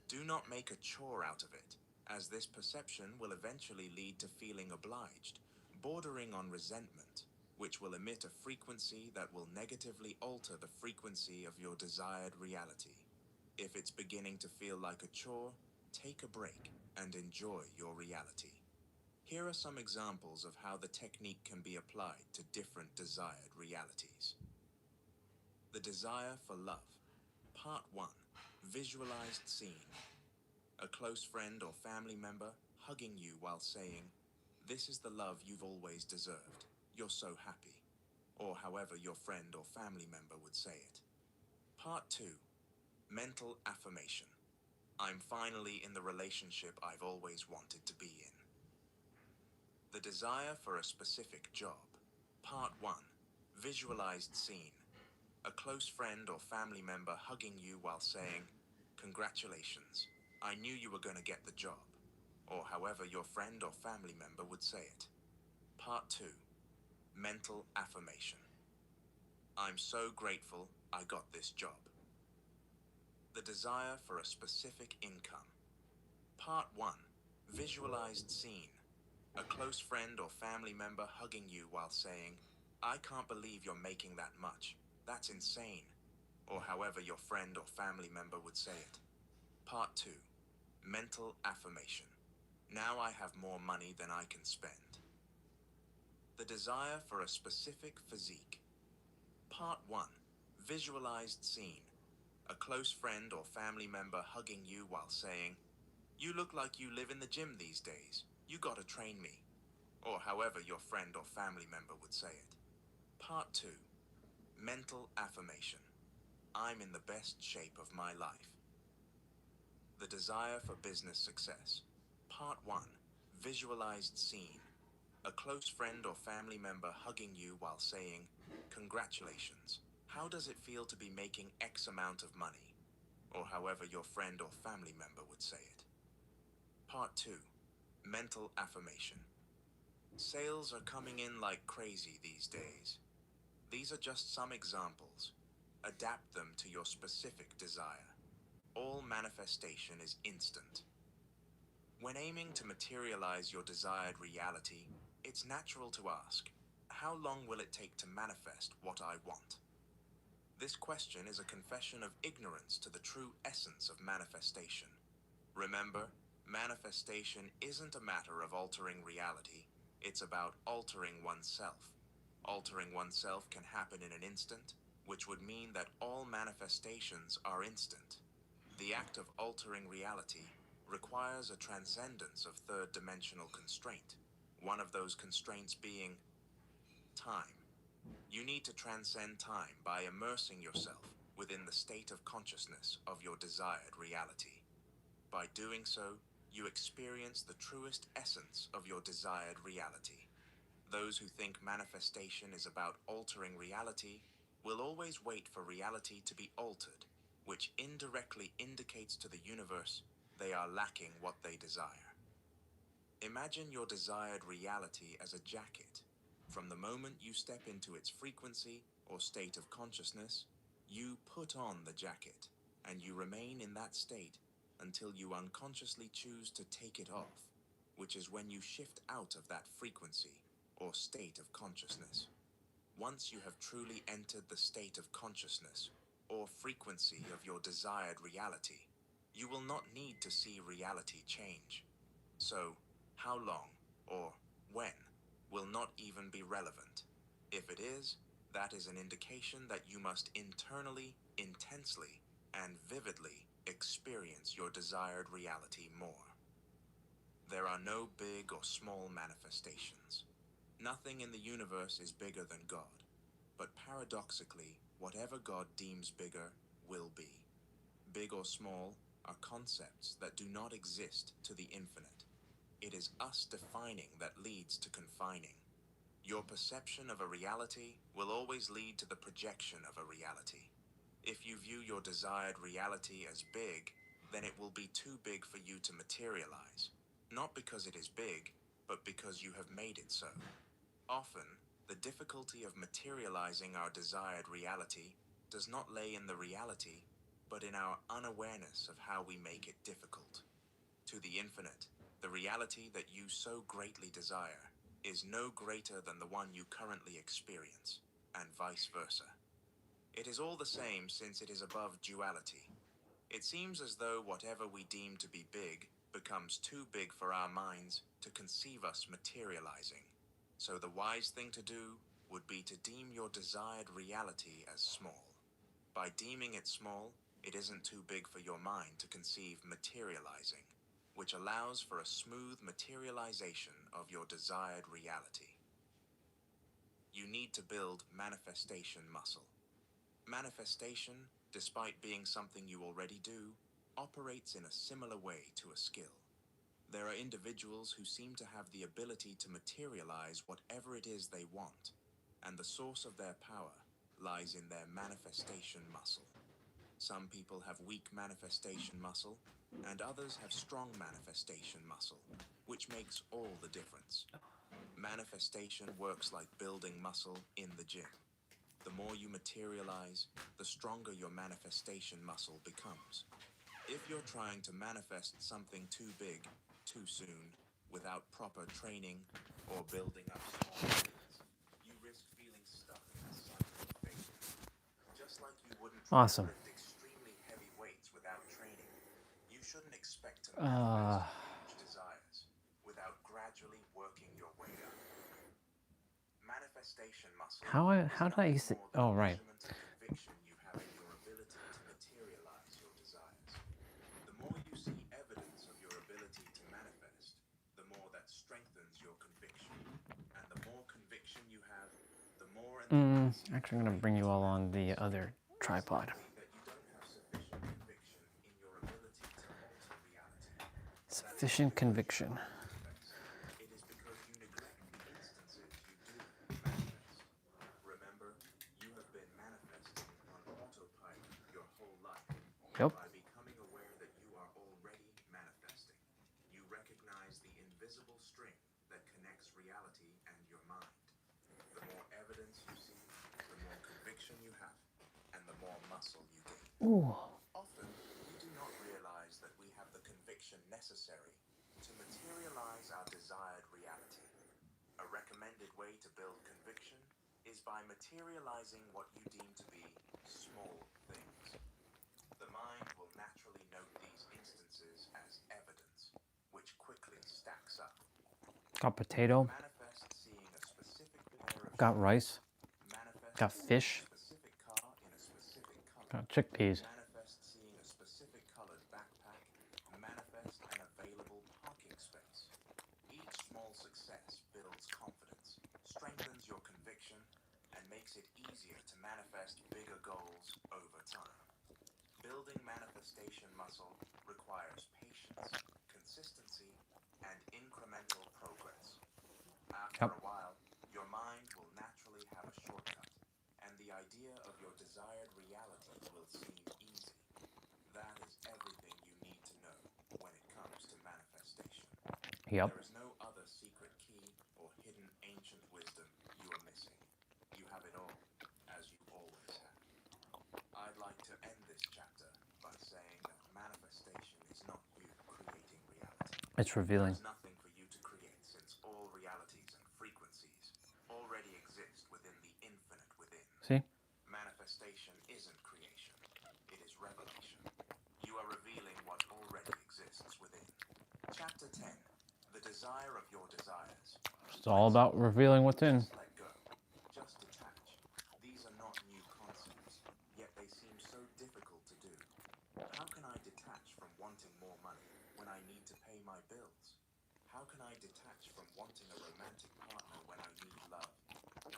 Speaker 21: Do not make a chore out of it, as this perception will eventually lead to feeling obliged, bordering on resentment, which will emit a frequency that will negatively alter the frequency of your desired reality. If it's beginning to feel like a chore, take a break and enjoy your reality. Here are some examples of how the technique can be applied to different desired realities. The desire for love. Part 1. Visualized scene. A close friend or family member hugging you while saying, "This is the love you've always deserved. You're so happy." Or however your friend or family member would say it. Part 2. Mental affirmation. I'm finally in the relationship I've always wanted to be in. The desire for a specific job. Part 1. Visualized scene. A close friend or family member hugging you while saying, "Congratulations, I knew you were going to get the job." Or however your friend or family member would say it. Part 2. Mental affirmation. I'm so grateful I got this job. The desire for a specific income. Part 1. Visualized scene. A close friend or family member hugging you while saying, "I can't believe you're making that much. That's insane." Or however your friend or family member would say it. Part 2. Mental affirmation. Now I have more money than I can spend. The desire for a specific physique. Part 1. Visualized scene. A close friend or family member hugging you while saying, "You look like you live in the gym these days. You gotta train me." Or however your friend or family member would say it. Part 2. Mental affirmation. I'm in the best shape of my life. The desire for business success. Part 1. Visualized scene. A close friend or family member hugging you while saying, "Congratulations. How does it feel to be making X amount of money?" Or however your friend or family member would say it. Part 2. Mental affirmation. Sales are coming in like crazy these days. These are just some examples. Adapt them to your specific desire. All manifestation is instant. When aiming to materialize your desired reality, it's natural to ask, how long will it take to manifest what I want? This question is a confession of ignorance to the true essence of manifestation. Remember, manifestation isn't a matter of altering reality, it's about altering oneself. Altering oneself can happen in an instant, which would mean that all manifestations are instant. The act of altering reality requires a transcendence of third-dimensional constraint, one of those constraints being time. You need to transcend time by immersing yourself within the state of consciousness of your desired reality. By doing so, you experience the truest essence of your desired reality. Those who think manifestation is about altering reality will always wait for reality to be altered, which indirectly indicates to the universe they are lacking what they desire. Imagine your desired reality as a jacket. From the moment you step into its frequency or state of consciousness, you put on the jacket, and you remain in that state until you unconsciously choose to take it off, which is when you shift out of that frequency or state of consciousness. Once you have truly entered the state of consciousness or frequency of your desired reality, you will not need to see reality change. So, how long or when will not even be relevant. If it is, that is an indication that you must internally, intensely, and vividly experience your desired reality more. There are no big or small manifestations. Nothing in the universe is bigger than God. But paradoxically, whatever God deems bigger will be. Big or small are concepts that do not exist to the infinite. It is us defining that leads to confining. Your perception of a reality will always lead to the projection of a reality. If you view your desired reality as big, then it will be too big for you to materialize. Not because it is big, but because you have made it so. Often, the difficulty of materializing our desired reality does not lay in the reality, but in our unawareness of how we make it difficult. To the infinite, the reality that you so greatly desire is no greater than the one you currently experience, and vice versa. It is all the same since it is above duality. It seems as though whatever we deem to be big becomes too big for our minds to conceive us materializing. So the wise thing to do would be to deem your desired reality as small. By deeming it small, it isn't too big for your mind to conceive materializing, which allows for a smooth materialization of your desired reality. You need to build manifestation muscle. Manifestation, despite being something you already do, operates in a similar way to a skill. There are individuals who seem to have the ability to materialize whatever it is they want, and the source of their power lies in their manifestation muscle. Some people have weak manifestation muscle, and others have strong manifestation muscle, which makes all the difference. Manifestation works like building muscle in the gym. The more you materialize, the stronger your manifestation muscle becomes. If you're trying to manifest something too big, too soon, without proper training or building up small habits, you risk feeling stuck in a cycle of failure. Just like you wouldn't try to lift extremely heavy weights without training, you shouldn't expect to manifest huge desires without gradually working your way up. Manifestation muscle
Speaker 1: How do I use it? Oh, right.
Speaker 21: conviction you have in your ability to materialize your desires. The more you see evidence of your ability to manifest, the more that strengthens your conviction. And the more conviction you have, the more
Speaker 1: Actually, I'm going to bring you all on the other tripod. Sufficient conviction.
Speaker 21: It is because you neglect the instances you do manifest. Remember, you have been manifesting on autopilot your whole life.
Speaker 1: Yep.
Speaker 21: By becoming aware that you are already manifesting, you recognize the invisible string that connects reality and your mind. The more evidence you see, the more conviction you have, and the more muscle you gain.
Speaker 1: Ooh.
Speaker 21: Often, we do not realize that we have the conviction necessary to materialize our desired reality. A recommended way to build conviction is by materializing what you deem to be small things. The mind will naturally note these instances as evidence, which quickly stacks up.
Speaker 1: Got potato.
Speaker 21: Manifest seeing a specific pair of
Speaker 1: Got rice.
Speaker 21: manifest
Speaker 1: Got fish.
Speaker 21: a specific car in a specific color.
Speaker 1: Got chickpeas.
Speaker 21: Manifest seeing a specific colored backpack. Manifest an available parking space. Each small success builds confidence, strengthens your conviction, and makes it easier to manifest bigger goals over time. Building manifestation muscle requires patience, consistency, and incremental progress. After a while, your mind will naturally have a shortcut, and the idea of your desired reality will seem easy. That is everything you need to know when it comes to manifestation.
Speaker 1: Yep.
Speaker 21: There is no other secret key or hidden ancient wisdom you are missing. You have it all, as you always have. I'd like to end this chapter by saying that manifestation is not
Speaker 1: It's revealing.
Speaker 21: There's nothing for you to create, since all realities and frequencies already exist within the infinite within.
Speaker 1: See?
Speaker 21: Manifestation isn't creation, it is revelation. You are revealing what already exists within. Chapter 10. The desire of your desires.
Speaker 1: It's all about revealing what's in.
Speaker 21: Just let go. Just detach. These are not new concepts, yet they seem so difficult to do. How can I detach from wanting more money when I need to pay my bills? How can I detach from wanting a romantic partner when I need love?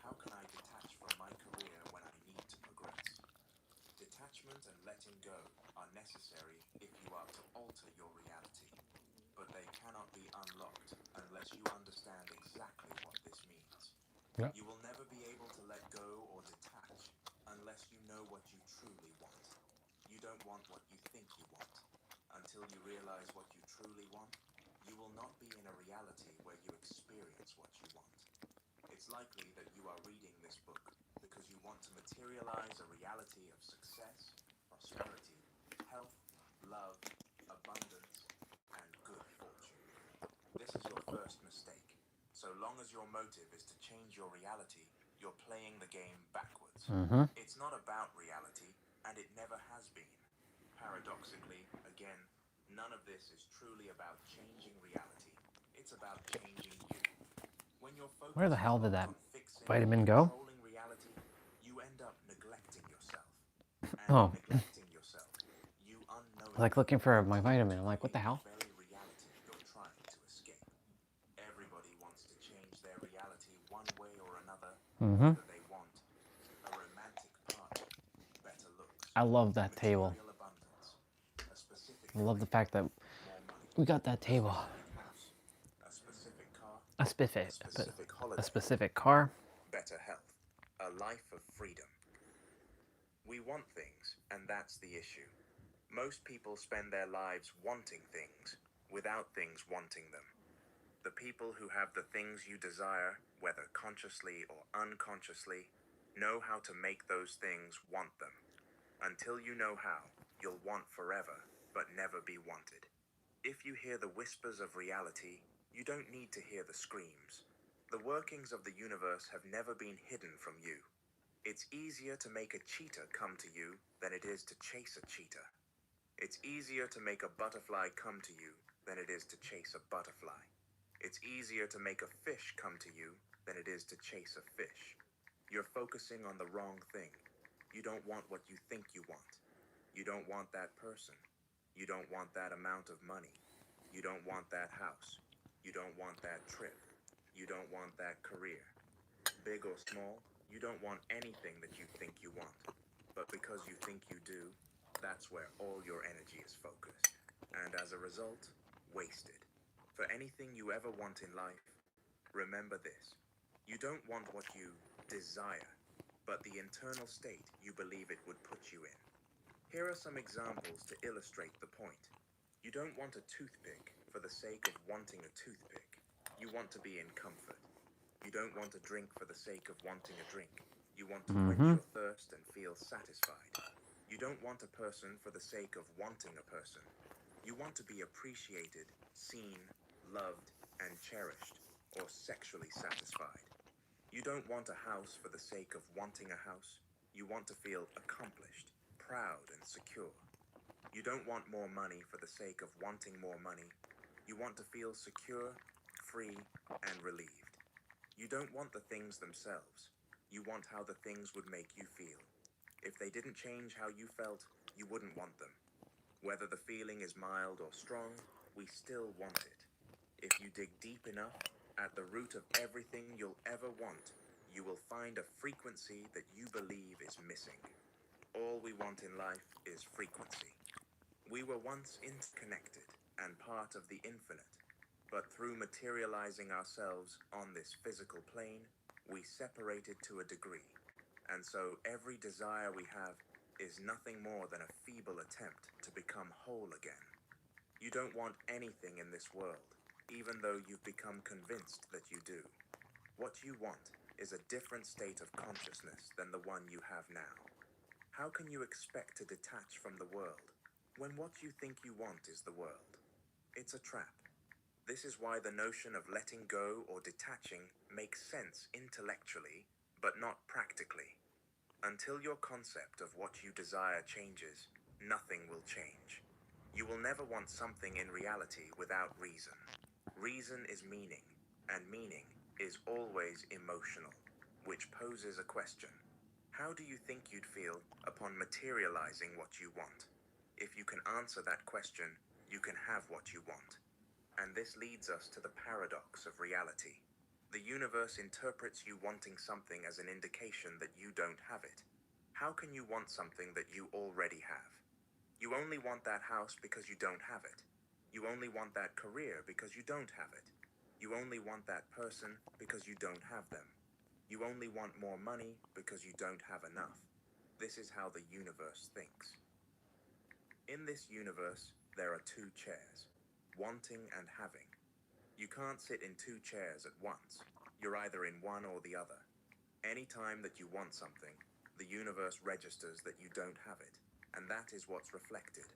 Speaker 21: How can I detach from my career when I need to progress? Detachment and letting go are necessary if you are to alter your reality, but they cannot be unlocked unless you understand exactly what this means.
Speaker 1: Yeah.
Speaker 21: You will never be able to let go or detach unless you know what you truly want. You don't want what you think you want. Until you realize what you truly want, you will not be in a reality where you experience what you want. It's likely that you are reading this book because you want to materialize a reality of success, prosperity, health, love, abundance, and good fortune. This is your first mistake. So long as your motive is to change your reality, you're playing the game backwards. It's not about reality, and it never has been. Paradoxically, again, none of this is truly about changing reality. It's about changing you. When you're focused
Speaker 1: Where the hell did that
Speaker 21: on fixing
Speaker 1: vitamin
Speaker 21: and
Speaker 1: go?
Speaker 21: controlling reality, you end up neglecting yourself. And
Speaker 1: Oh.
Speaker 21: in neglecting yourself, you unknowingly
Speaker 1: Like looking for my vitamin. I'm like, what the hell?
Speaker 21: the very reality you're trying to escape. Everybody wants to change their reality one way or another, whether they want a romantic partner, better looks,
Speaker 1: I love that table.
Speaker 21: material abundance, a specific
Speaker 1: I love the
Speaker 21: career,
Speaker 1: fact that
Speaker 21: more money,
Speaker 1: we got that
Speaker 21: a
Speaker 1: table.
Speaker 21: specific house, a specific car,
Speaker 1: A spiffet,
Speaker 21: a specific
Speaker 1: a
Speaker 21: holiday,
Speaker 1: specific car.
Speaker 21: better health, a life of freedom. We want things, and that's the issue. Most people spend their lives wanting things, without things wanting them. The people who have the things you desire, whether consciously or unconsciously, know how to make those things want them. Until you know how, you'll want forever, but never be wanted. If you hear the whispers of reality, you don't need to hear the screams. The workings of the universe have never been hidden from you. It's easier to make a cheetah come to you than it is to chase a cheetah. It's easier to make a butterfly come to you than it is to chase a butterfly. It's easier to make a fish come to you than it is to chase a fish. You're focusing on the wrong thing. You don't want what you think you want. You don't want that person. You don't want that amount of money. You don't want that house. You don't want that trip. You don't want that career. Big or small, you don't want anything that you think you want. But because you think you do, that's where all your energy is focused. And as a result, wasted. For anything you ever want in life, remember this. You don't want what you desire, but the internal state you believe it would put you in. Here are some examples to illustrate the point. You don't want a toothpick for the sake of wanting a toothpick. You want to be in comfort. You don't want a drink for the sake of wanting a drink. You want to quench your thirst and feel satisfied. You don't want a person for the sake of wanting a person. You want to be appreciated, seen, loved, and cherished, or sexually satisfied. You don't want a house for the sake of wanting a house. You want to feel accomplished, proud, and secure. You don't want more money for the sake of wanting more money. You want to feel secure, free, and relieved. You don't want the things themselves. You want how the things would make you feel. If they didn't change how you felt, you wouldn't want them. Whether the feeling is mild or strong, we still want it. If you dig deep enough, at the root of everything you'll ever want, you will find a frequency that you believe is missing. All we want in life is frequency. We were once interconnected and part of the infinite, but through materializing ourselves on this physical plane, we separated to a degree. And so every desire we have is nothing more than a feeble attempt to become whole again. You don't want anything in this world, even though you've become convinced that you do. What you want is a different state of consciousness than the one you have now. How can you expect to detach from the world when what you think you want is the world? It's a trap. This is why the notion of letting go or detaching makes sense intellectually, but not practically. Until your concept of what you desire changes, nothing will change. You will never want something in reality without reason. Reason is meaning, and meaning is always emotional, which poses a question. How do you think you'd feel upon materializing what you want? If you can answer that question, you can have what you want. And this leads us to the paradox of reality. The universe interprets you wanting something as an indication that you don't have it. How can you want something that you already have? You only want that house because you don't have it. You only want that career because you don't have it. You only want that person because you don't have them. You only want more money because you don't have enough. This is how the universe thinks. In this universe, there are two chairs, wanting and having. You can't sit in two chairs at once. You're either in one or the other. Anytime that you want something, the universe registers that you don't have it, and that is what's reflected,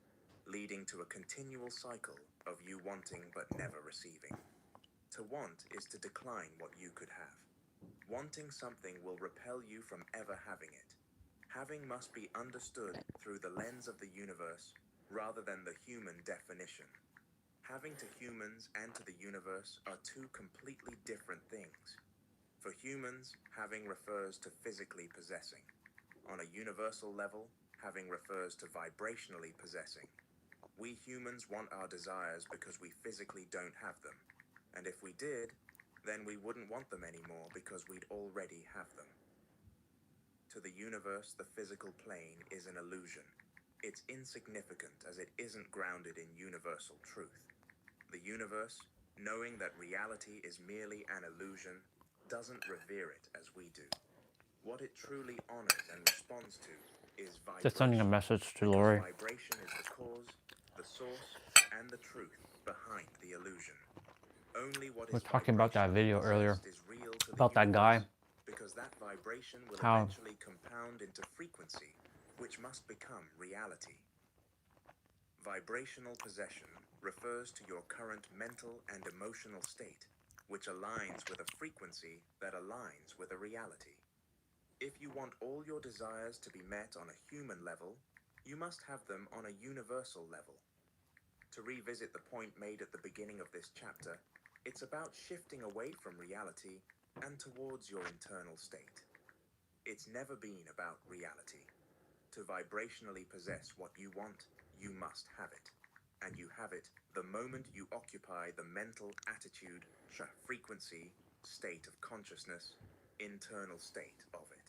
Speaker 21: leading to a continual cycle of you wanting but never receiving. To want is to decline what you could have. Wanting something will repel you from ever having it. Having must be understood through the lens of the universe rather than the human definition. Having to humans and to the universe are two completely different things. For humans, having refers to physically possessing. On a universal level, having refers to vibrationally possessing. We humans want our desires because we physically don't have them. And if we did, then we wouldn't want them anymore because we'd already have them. To the universe, the physical plane is an illusion. It's insignificant as it isn't grounded in universal truth. The universe, knowing that reality is merely an illusion, doesn't revere it as we do. What it truly honors and responds to is vibration.
Speaker 1: Just sending a message to
Speaker 21: Because
Speaker 1: Lori.
Speaker 21: vibration is the cause, the source, and the truth behind the illusion. Only what
Speaker 1: We're
Speaker 21: is
Speaker 1: talking about that video earlier
Speaker 21: is real to
Speaker 1: about
Speaker 21: the
Speaker 1: that guy.
Speaker 21: because that vibration will
Speaker 1: How
Speaker 21: eventually compound into frequency, which must become reality. Vibrational possession refers to your current mental and emotional state, which aligns with a frequency that aligns with a reality. If you want all your desires to be met on a human level, you must have them on a universal level. To revisit the point made at the beginning of this chapter, it's about shifting away from reality and towards your internal state. It's never been about reality. To vibrationally possess what you want, you must have it. And you have it the moment you occupy the mental attitude, frequency, state of consciousness, internal state of it.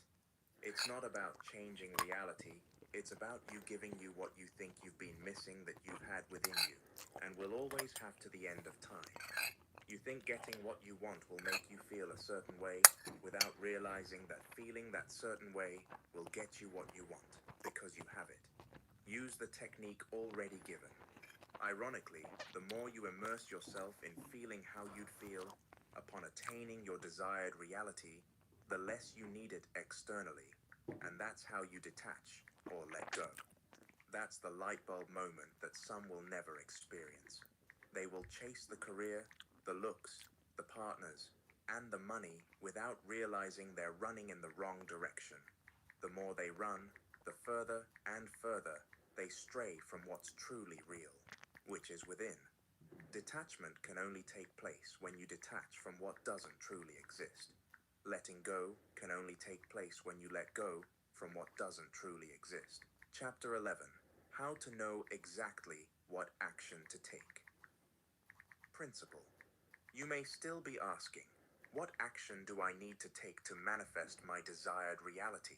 Speaker 21: It's not about changing reality, it's about you giving you what you think you've been missing that you've had within you, and will always have to the end of time. You think getting what you want will make you feel a certain way, without realizing that feeling that certain way will get you what you want, because you have it. Use the technique already given. Ironically, the more you immerse yourself in feeling how you'd feel upon attaining your desired reality, the less you need it externally, and that's how you detach or let go. That's the light bulb moment that some will never experience. They will chase the career, the looks, the partners, and the money without realizing they're running in the wrong direction. The more they run, the further and further they stray from what's truly real, which is within. Detachment can only take place when you detach from what doesn't truly exist. Letting go can only take place when you let go from what doesn't truly exist. Chapter 11. How to know exactly what action to take. Principle. You may still be asking, what action do I need to take to manifest my desired reality?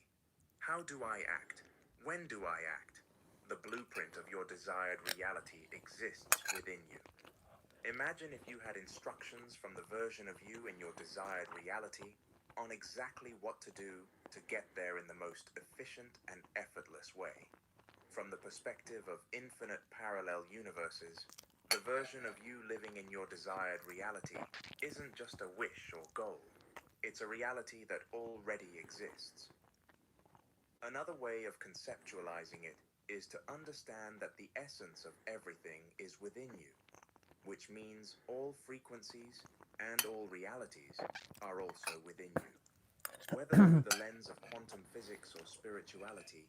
Speaker 21: How do I act? When do I act? The blueprint of your desired reality exists within you. Imagine if you had instructions from the version of you in your desired reality on exactly what to do to get there in the most efficient and effortless way. From the perspective of infinite parallel universes, the version of you living in your desired reality isn't just a wish or goal. It's a reality that already exists. Another way of conceptualizing it is to understand that the essence of everything is within you. which means all frequencies and all realities are also within you. Whether through the lens of quantum physics or spirituality,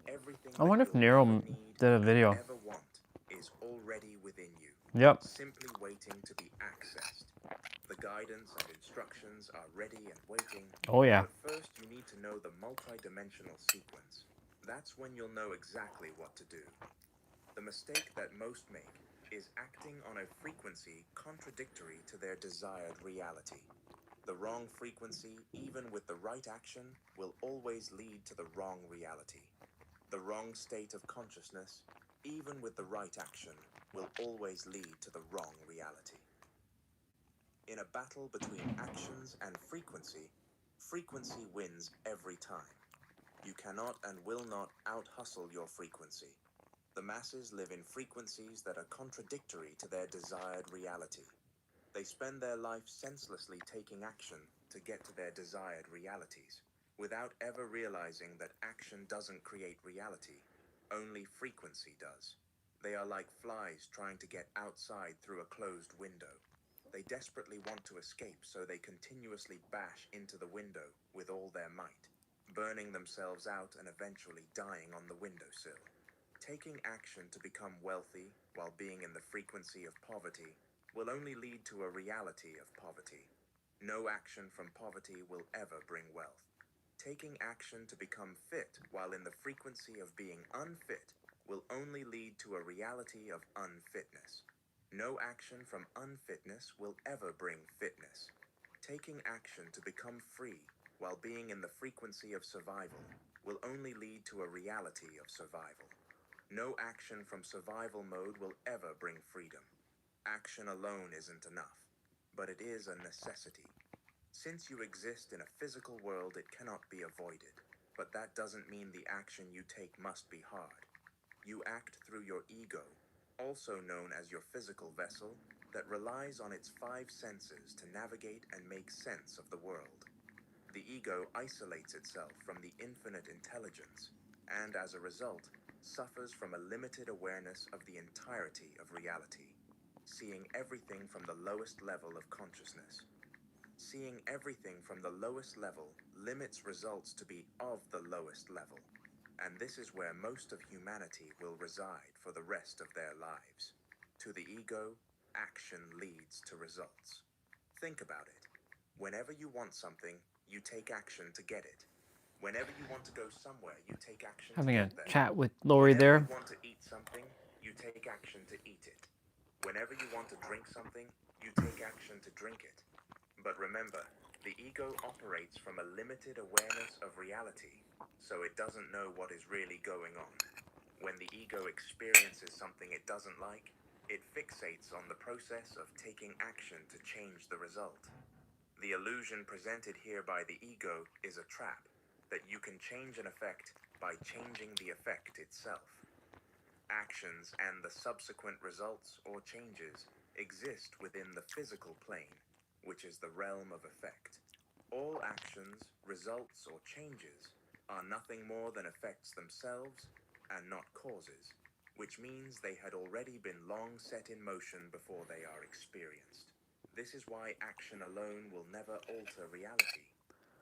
Speaker 21: everything
Speaker 1: I
Speaker 21: that
Speaker 1: wonder if
Speaker 21: you'll
Speaker 1: Nero
Speaker 21: ever need
Speaker 1: did a
Speaker 21: and
Speaker 1: video.
Speaker 21: ever want is already within you.
Speaker 1: Yep.
Speaker 21: Simply waiting to be accessed. The guidance and instructions are ready and waiting.
Speaker 1: Oh, yeah.
Speaker 21: But first you need to know the multi-dimensional sequence. That's when you'll know exactly what to do. The mistake that most make is acting on a frequency contradictory to their desired reality. The wrong frequency, even with the right action, will always lead to the wrong reality. The wrong state of consciousness, even with the right action, will always lead to the wrong reality. In a battle between actions and frequency, frequency wins every time. You cannot and will not out-hustle your frequency. The masses live in frequencies that are contradictory to their desired reality. They spend their life senselessly taking action to get to their desired realities, without ever realizing that action doesn't create reality, only frequency does. They are like flies trying to get outside through a closed window. They desperately want to escape, so they continuously bash into the window with all their might, burning themselves out and eventually dying on the windowsill. Taking action to become wealthy while being in the frequency of poverty will only lead to a reality of poverty. No action from poverty will ever bring wealth. Taking action to become fit while in the frequency of being unfit will only lead to a reality of unfitness. No action from unfitness will ever bring fitness. Taking action to become free while being in the frequency of survival will only lead to a reality of survival. No action from survival mode will ever bring freedom. Action alone isn't enough, but it is a necessity. Since you exist in a physical world, it cannot be avoided, but that doesn't mean the action you take must be hard. You act through your ego, also known as your physical vessel, that relies on its 5 senses to navigate and make sense of the world. The ego isolates itself from the infinite intelligence, and as a result, suffers from a limited awareness of the entirety of reality, seeing everything from the lowest level of consciousness. Seeing everything from the lowest level limits results to be of the lowest level, and this is where most of humanity will reside for the rest of their lives. To the ego, action leads to results. Think about it. Whenever you want something, you take action to get it. Whenever you want to go somewhere, you take action to
Speaker 1: Having a
Speaker 21: get there.
Speaker 1: chat with Lori
Speaker 21: Whenever
Speaker 1: there.
Speaker 21: you want to eat something, you take action to eat it. Whenever you want to drink something, you take action to drink it. But remember, the ego operates from a limited awareness of reality, so it doesn't know what is really going on. When the ego experiences something it doesn't like, it fixates on the process of taking action to change the result. The illusion presented here by the ego is a trap, that you can change an effect by changing the effect itself. Actions and the subsequent results or changes exist within the physical plane, which is the realm of effect. All actions, results, or changes are nothing more than effects themselves and not causes, which means they had already been long set in motion before they are experienced. This is why action alone will never alter reality,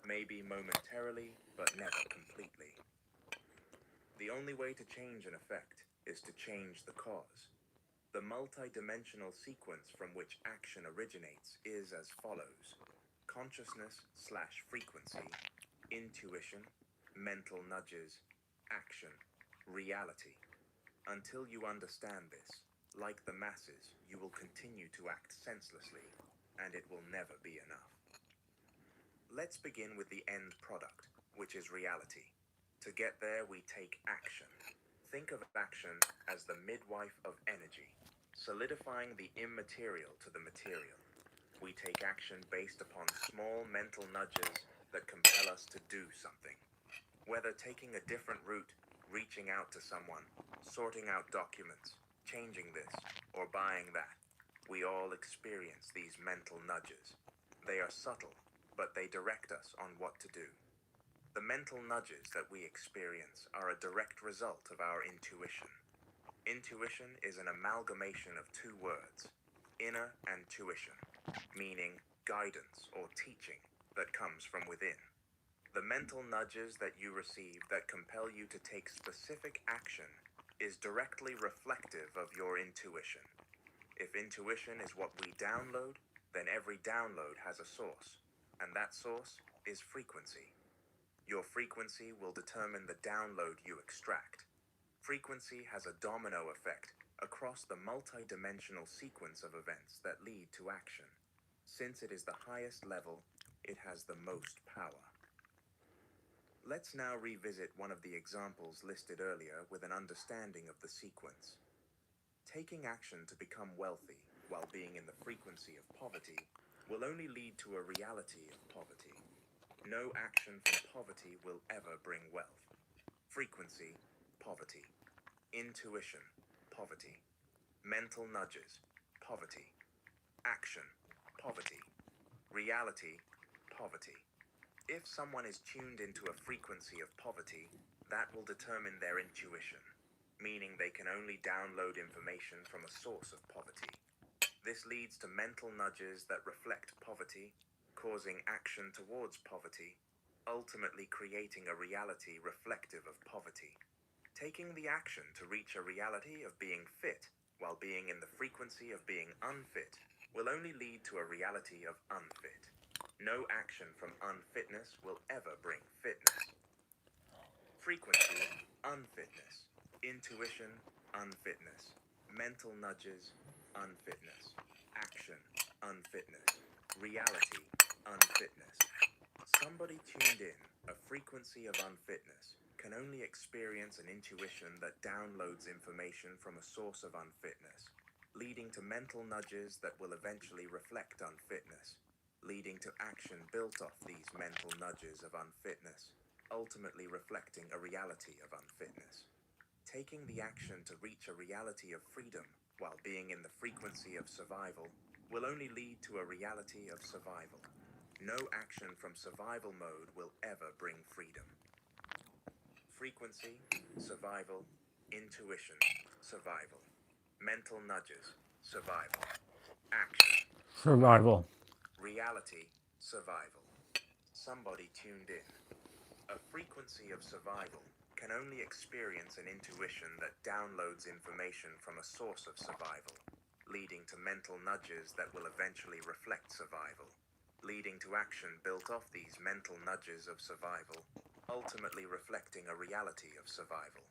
Speaker 21: maybe momentarily, but never completely. The only way to change an effect is to change the cause. The multi-dimensional sequence from which action originates is as follows: consciousness/frequency, intuition, mental nudges, action, reality. Until you understand this, like the masses, you will continue to act senselessly, and it will never be enough. Let's begin with the end product, which is reality. To get there, we take action. Think of action as the midwife of energy, solidifying the immaterial to the material. We take action based upon small mental nudges that compel us to do something. Whether taking a different route, reaching out to someone, sorting out documents, changing this, or buying that, we all experience these mental nudges. They are subtle, but they direct us on what to do. The mental nudges that we experience are a direct result of our intuition. Intuition is an amalgamation of 2 words: inner and tuition, meaning guidance or teaching that comes from within. The mental nudges that you receive that compel you to take specific action is directly reflective of your intuition. If intuition is what we download, then every download has a source, and that source is frequency. Your frequency will determine the download you extract. Frequency has a domino effect across the multi-dimensional sequence of events that lead to action. Since it is the highest level, it has the most power. Let's now revisit one of the examples listed earlier with an understanding of the sequence. Taking action to become wealthy while being in the frequency of poverty will only lead to a reality of poverty. No action from poverty will ever bring wealth. Frequency, poverty. Intuition, poverty. Mental nudges, poverty. Action, poverty. Reality, poverty. If someone is tuned into a frequency of poverty, that will determine their intuition, meaning they can only download information from a source of poverty. This leads to mental nudges that reflect poverty, causing action towards poverty, ultimately creating a reality reflective of poverty. Taking the action to reach a reality of being fit while being in the frequency of being unfit will only lead to a reality of unfit. No action from unfitness will ever bring fitness. Frequency, unfitness. Intuition, unfitness. Mental nudges, unfitness. Action, unfitness. Reality, unfitness. Somebody tuned in a frequency of unfitness can only experience an intuition that downloads information from a source of unfitness, leading to mental nudges that will eventually reflect unfitness, leading to action built off these mental nudges of unfitness, ultimately reflecting a reality of unfitness. Taking the action to reach a reality of freedom while being in the frequency of survival will only lead to a reality of survival. No action from survival mode will ever bring freedom. Frequency, survival, intuition, survival. Mental nudges, survival. Action,
Speaker 1: Survival.
Speaker 21: reality, survival. Somebody tuned in. A frequency of survival can only experience an intuition that downloads information from a source of survival, leading to mental nudges that will eventually reflect survival, leading to action built off these mental nudges of survival, ultimately reflecting a reality of survival.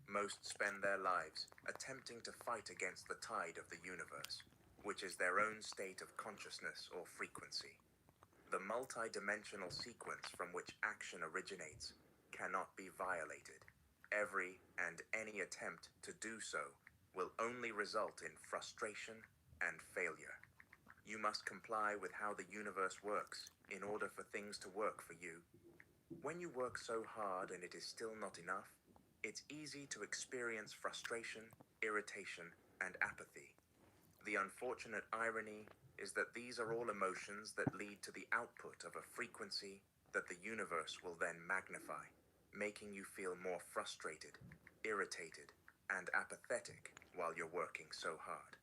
Speaker 21: Most spend their lives attempting to fight against the tide of the universe, which is their own state of consciousness or frequency. The multi-dimensional sequence from which action originates cannot be violated. Every and any attempt to do so will only result in frustration and failure. You must comply with how the universe works in order for things to work for you. When you work so hard and it is still not enough, it's easy to experience frustration, irritation, and apathy. The unfortunate irony is that these are all emotions that lead to the output of a frequency that the universe will then magnify, making you feel more frustrated, irritated, and apathetic while you're working so hard.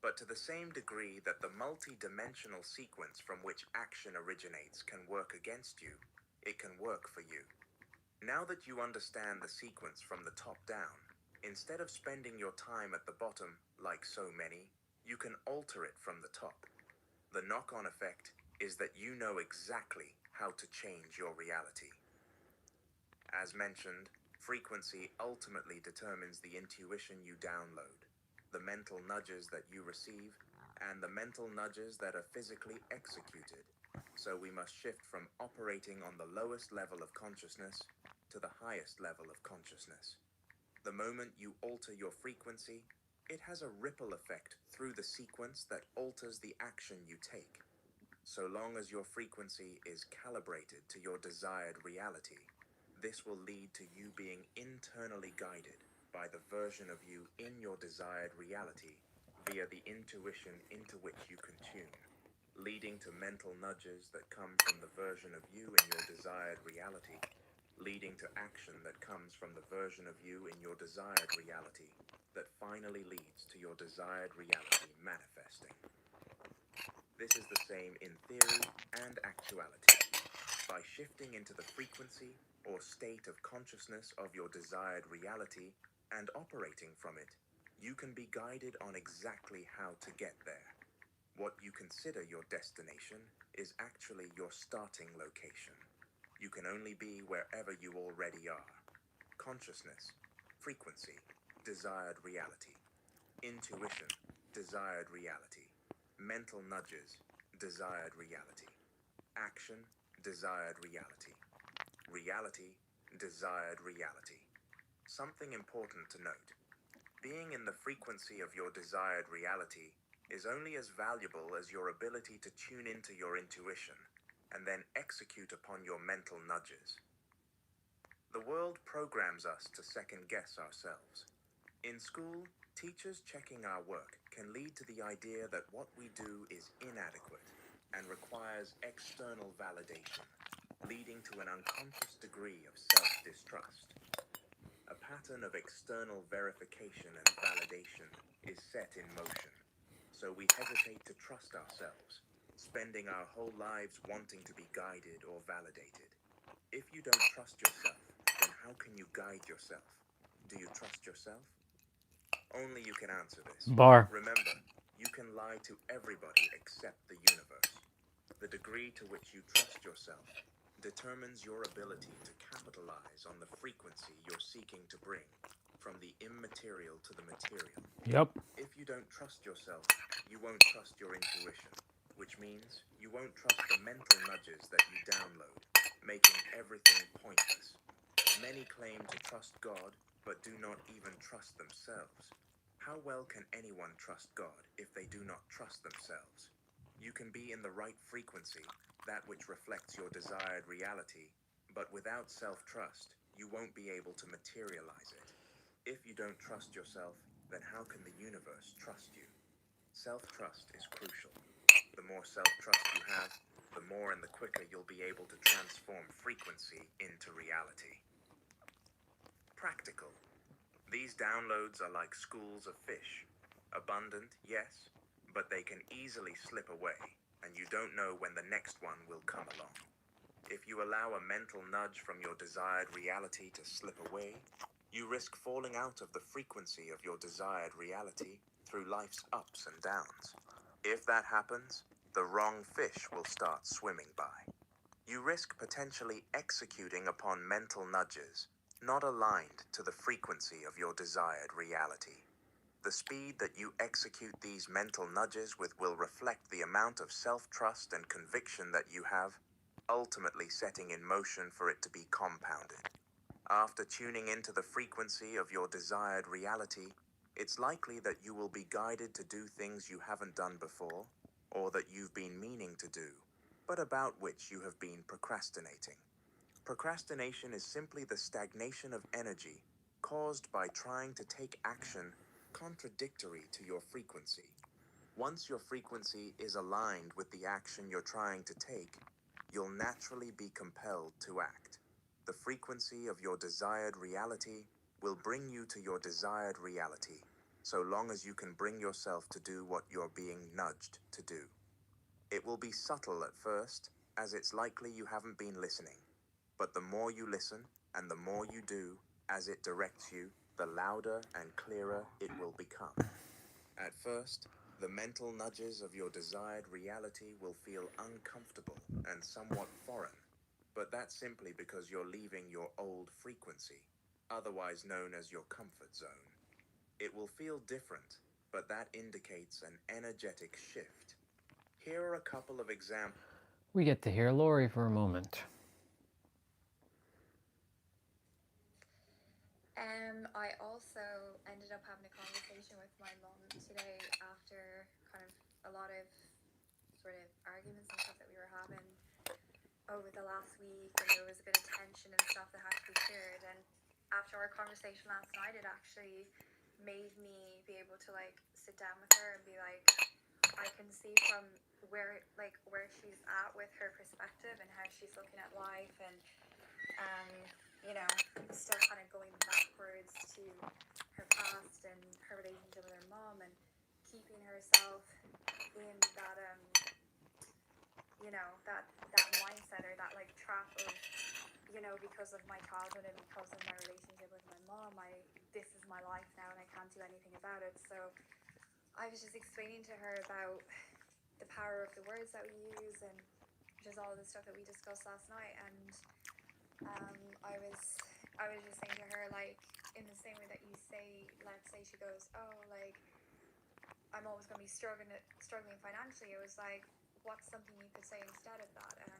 Speaker 21: But to the same degree that the multi-dimensional sequence from which action originates can work against you, it can work for you. Now that you understand the sequence from the top down, instead of spending your time at the bottom like so many, you can alter it from the top. The knock-on effect is that you know exactly how to change your reality. As mentioned, frequency ultimately determines the intuition you download, the mental nudges that you receive, and the mental nudges that are physically executed. So we must shift from operating on the lowest level of consciousness to the highest level of consciousness. The moment you alter your frequency, it has a ripple effect through the sequence that alters the action you take. So long as your frequency is calibrated to your desired reality, this will lead to you being internally guided by the version of you in your desired reality via the intuition into which you can tune, leading to mental nudges that come from the version of you in your desired reality, leading to action that comes from the version of you in your desired reality, that finally leads to your desired reality manifesting. This is the same in theory and actuality. By shifting into the frequency or state of consciousness of your desired reality and operating from it, you can be guided on exactly how to get there. What you consider your destination is actually your starting location. You can only be wherever you already are. Consciousness, frequency, desired reality. Intuition, desired reality. Mental nudges, desired reality. Action, desired reality. Reality, desired reality. Something important to note. Being in the frequency of your desired reality is only as valuable as your ability to tune into your intuition and then execute upon your mental nudges. The world programs us to second-guess ourselves. In school, teachers checking our work can lead to the idea that what we do is inadequate and requires external validation, leading to an unconscious degree of self-distrust. A pattern of external verification and validation is set in motion, so we hesitate to trust ourselves, spending our whole lives wanting to be guided or validated. If you don't trust yourself, then how can you guide yourself? Do you trust yourself? Only you can answer this.
Speaker 1: Bar.
Speaker 21: Remember, you can lie to everybody except the universe. The degree to which you trust yourself determines your ability to capitalize on the frequency you're seeking to bring, from the immaterial to the material.
Speaker 1: Yep.
Speaker 21: If you don't trust yourself, you won't trust your intuition, which means you won't trust the mental nudges that you download, making everything pointless. Many claim to trust God, but do not even trust themselves. How well can anyone trust God if they do not trust themselves? You can be in the right frequency, that which reflects your desired reality, but without self-trust, you won't be able to materialize it. If you don't trust yourself, then how can the universe trust you? Self-trust is crucial. The more self-trust you have, the more and the quicker you'll be able to transform frequency into reality. Practical. These downloads are like schools of fish. Abundant, yes, but they can easily slip away, and you don't know when the next one will come along. If you allow a mental nudge from your desired reality to slip away, you risk falling out of the frequency of your desired reality through life's ups and downs. If that happens, the wrong fish will start swimming by. You risk potentially executing upon mental nudges not aligned to the frequency of your desired reality. The speed that you execute these mental nudges with will reflect the amount of self-trust and conviction that you have, ultimately setting in motion for it to be compounded. After tuning into the frequency of your desired reality, it's likely that you will be guided to do things you haven't done before, or that you've been meaning to do, but about which you have been procrastinating. Procrastination is simply the stagnation of energy caused by trying to take action contradictory to your frequency. Once your frequency is aligned with the action you're trying to take, you'll naturally be compelled to act. The frequency of your desired reality will bring you to your desired reality, so long as you can bring yourself to do what you're being nudged to do. It will be subtle at first, as it's likely you haven't been listening. But the more you listen, and the more you do, as it directs you, the louder and clearer it will become. At first, the mental nudges of your desired reality will feel uncomfortable and somewhat foreign, but that's simply because you're leaving your old frequency, otherwise known as your comfort zone. It will feel different, but that indicates an energetic shift. Here are a couple of examples.
Speaker 1: We get to hear Lori for a moment.
Speaker 5: I also ended up having a conversation with my mom today after kind of a lot of sort of arguments and stuff that we were having over the last week, and there was a bit of tension and stuff that had to be cleared. And after our conversation last night, it actually made me be able to like sit down with her and be like, I can see from where she's at with her perspective and how she's looking at life, and you know, still kind of going backwards to her past and her relationship with her mom and keeping herself in that, you know, that mindset or that like trap of, you know, because of my childhood and because of my relationship with my mom, this is my life now and I can't do anything about it. So I was just explaining to her about the power of the words that we use and just all the stuff that we discussed last night. And I was just saying to her, like, in the same way that you say, let's say she goes, oh, like, I'm always going to be struggling financially. It was like, what's something you could say instead of that? And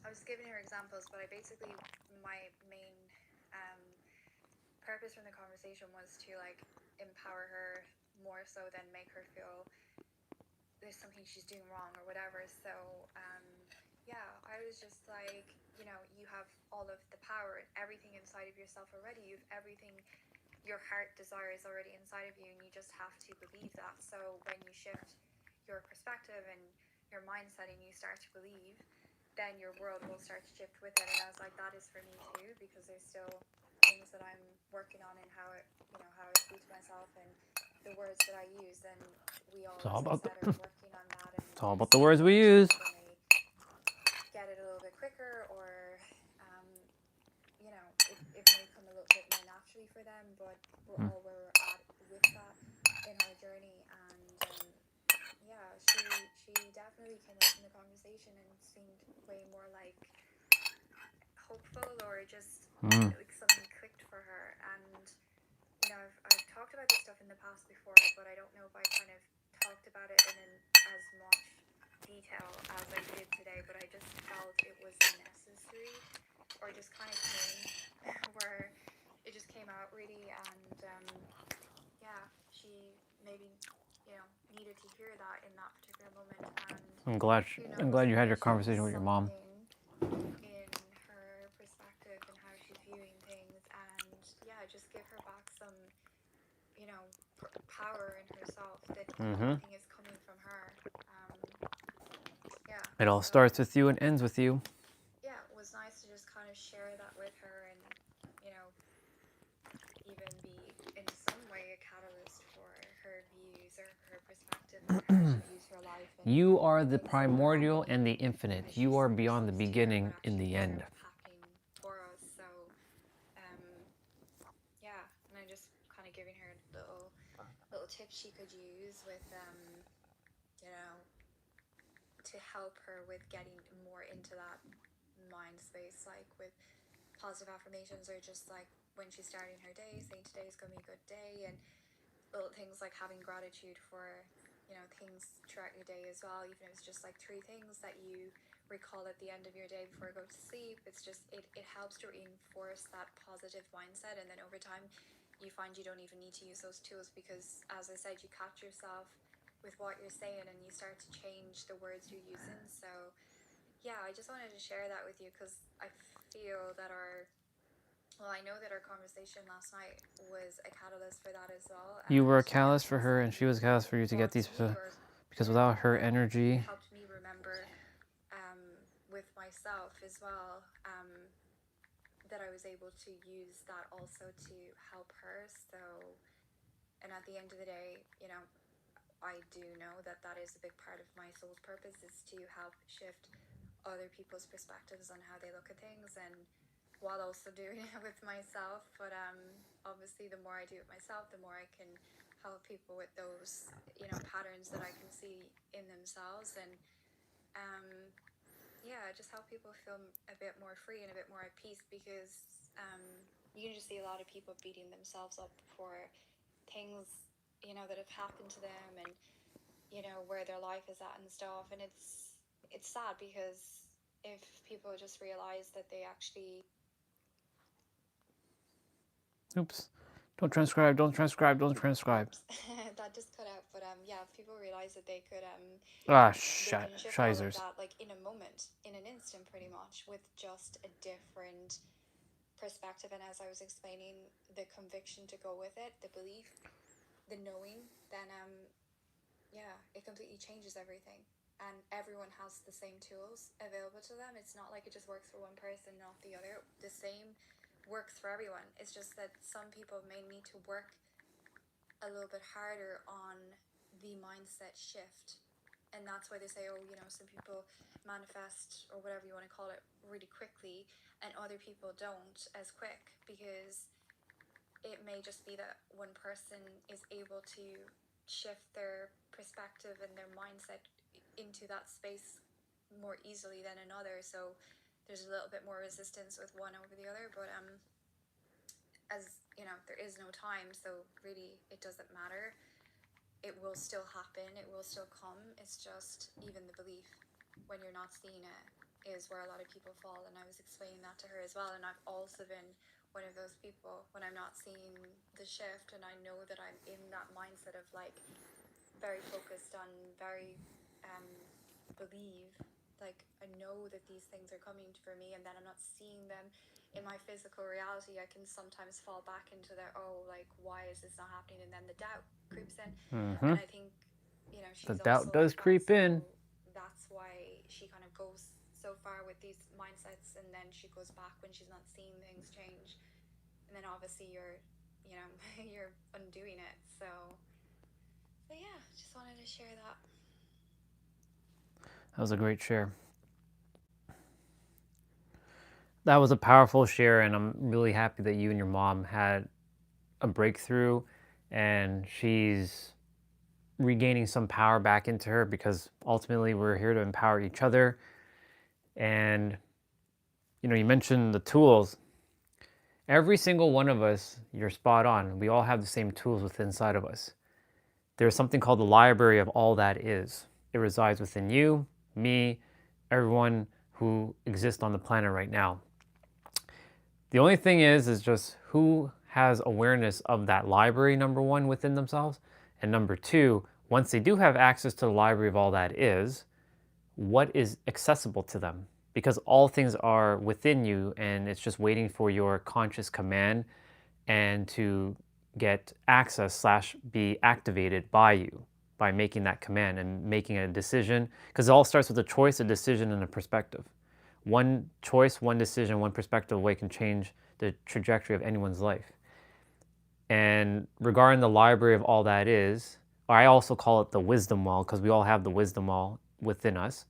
Speaker 5: I was giving her examples, but my main purpose from the conversation was to like empower her more so than make her feel there's something she's doing wrong or whatever. So yeah, I was just like, you know, you have all of the power and everything inside of yourself already. You've everything your heart desires already inside of you, and you just have to believe that. So when you shift your perspective and your mindset and you start to believe, then your world will start to shift with it. And I was like, that is for me too, because there's still things that I'm working on and how I speak to myself and the words that I use. And we all,
Speaker 1: It's all
Speaker 5: as I
Speaker 1: about
Speaker 5: said, are working on that. And
Speaker 1: it's all about the words we use.
Speaker 5: get it a little bit quicker, or you know, it may come a little bit more naturally for them, but we're all where we're at with that in our journey. And yeah, she definitely came up in the conversation and seemed way more like hopeful, or just like something clicked for her. And you know, I've talked about this stuff in the past before, but I don't know if I kind of talked about it in as much detail as I did today. But I just felt it was necessary, or just kind of came where it just came out really. And yeah, she maybe, you know, needed to hear that in that particular moment. And
Speaker 1: I'm glad you had your conversation with your mom.
Speaker 5: in her perspective and how she's viewing things, and yeah, just give her back some, you know, power in herself, that everything is coming from her. Yeah,
Speaker 1: It all starts with you and ends with you.
Speaker 5: Yeah, it was nice to just kind of share that with her, and you know, even be in some way a catalyst for her views or her perspective and how she views her life. And
Speaker 1: You are the primordial and the infinite. You are beyond the beginning in the end.
Speaker 5: happening for us. So yeah, and I'm just kind of giving her little tips she could use with you know, to help her with getting more into that mind space, like with positive affirmations, or just like when she's starting her day, saying today's gonna be a good day. And little things like having gratitude for, you know, things throughout your day as well, even if it's just like 3 things that you recall at the end of your day before you go to sleep. It's just it helps to reinforce that positive mindset, and then over time you find you don't even need to use those tools, because as I said, you catch yourself with what you're saying and you start to change the words you're using. So yeah, I just wanted to share that with you, because I feel that I know that our conversation last night was a catalyst for that as well.
Speaker 1: You were a catalyst for her, and she was a catalyst for you to get these. Because without her energy,
Speaker 5: helped me remember with myself as well, that I was able to use that also to help her. So, and at the end of the day, you know, I do know that that is a big part of my soul's purpose, is to help shift other people's perspectives on how they look at things, and while also doing it with myself. But obviously the more I do it myself, the more I can help people with those, you know, patterns that I can see in themselves. And yeah, just help people feel a bit more free and a bit more at peace, because you can just see a lot of people beating themselves up for things, you know, that have happened to them, and you know, where their life is at and stuff. And it's sad, because if people just realize that they actually
Speaker 1: oops, don't transcribe.
Speaker 5: that just cut out. But yeah, if people realize that they could shift all of that, like in a moment, in an instant, pretty much, with just a different perspective. And as I was explaining, the conviction to go with it, the belief, the knowing, then yeah, it completely changes everything. and everyone has the same tools available to them. It's not like it just works for one person, not the other. The same works for everyone. It's just that some people may need to work a little bit harder on the mindset shift. And that's why they say, oh, you know, some people manifest, or whatever you want to call it, really quickly, and other people don't as quick, because it may just be that one person is able to shift their perspective and their mindset into that space more easily than another. So there's a little bit more resistance with one over the other. But as you know, there is no time, so really it doesn't matter. It will still happen, it will still come. It's just even the belief when you're not seeing it is where a lot of people fall. And I was explaining that to her as well. And I've also been one of those people when I'm not seeing the shift, and I know that I'm in that mindset of like very focused on very believe, like I know that these things are coming for me, and then I'm not seeing them in my physical reality. I can sometimes fall back into the, oh, like, why is this not happening? And then the doubt creeps in. And I think, you know, she's
Speaker 1: The doubt
Speaker 5: also
Speaker 1: does
Speaker 5: like
Speaker 1: creep
Speaker 5: that,
Speaker 1: in.
Speaker 5: so that's why she kind of goes so far with these mindsets, and then she goes back when she's not seeing things change. And then obviously you're, you know, you're undoing it. So yeah, just wanted to share that.
Speaker 1: That was a great share. That was a powerful share, and I'm really happy that you and your mom had a breakthrough, and she's regaining some power back into her, because ultimately we're here to empower each other. And you know, you mentioned the tools. Every single one of us, you're spot on. We all have the same tools within inside of us. There's something called the library of all that is. It resides within you, me, everyone who exists on the planet right now. The only thing is just who has awareness of that library, number one, within themselves. And number two, once they do have access to the library of all that is, what is accessible to them? Because all things are within you, and it's just waiting for your conscious command and to get access / be activated by you by making that command and making a decision. Because it all starts with a choice, a decision, and a perspective. One choice, one decision, one perspective away can change the trajectory of anyone's life. And regarding the library of all that is, or I also call it the wisdom well, because we all have the wisdom well within us.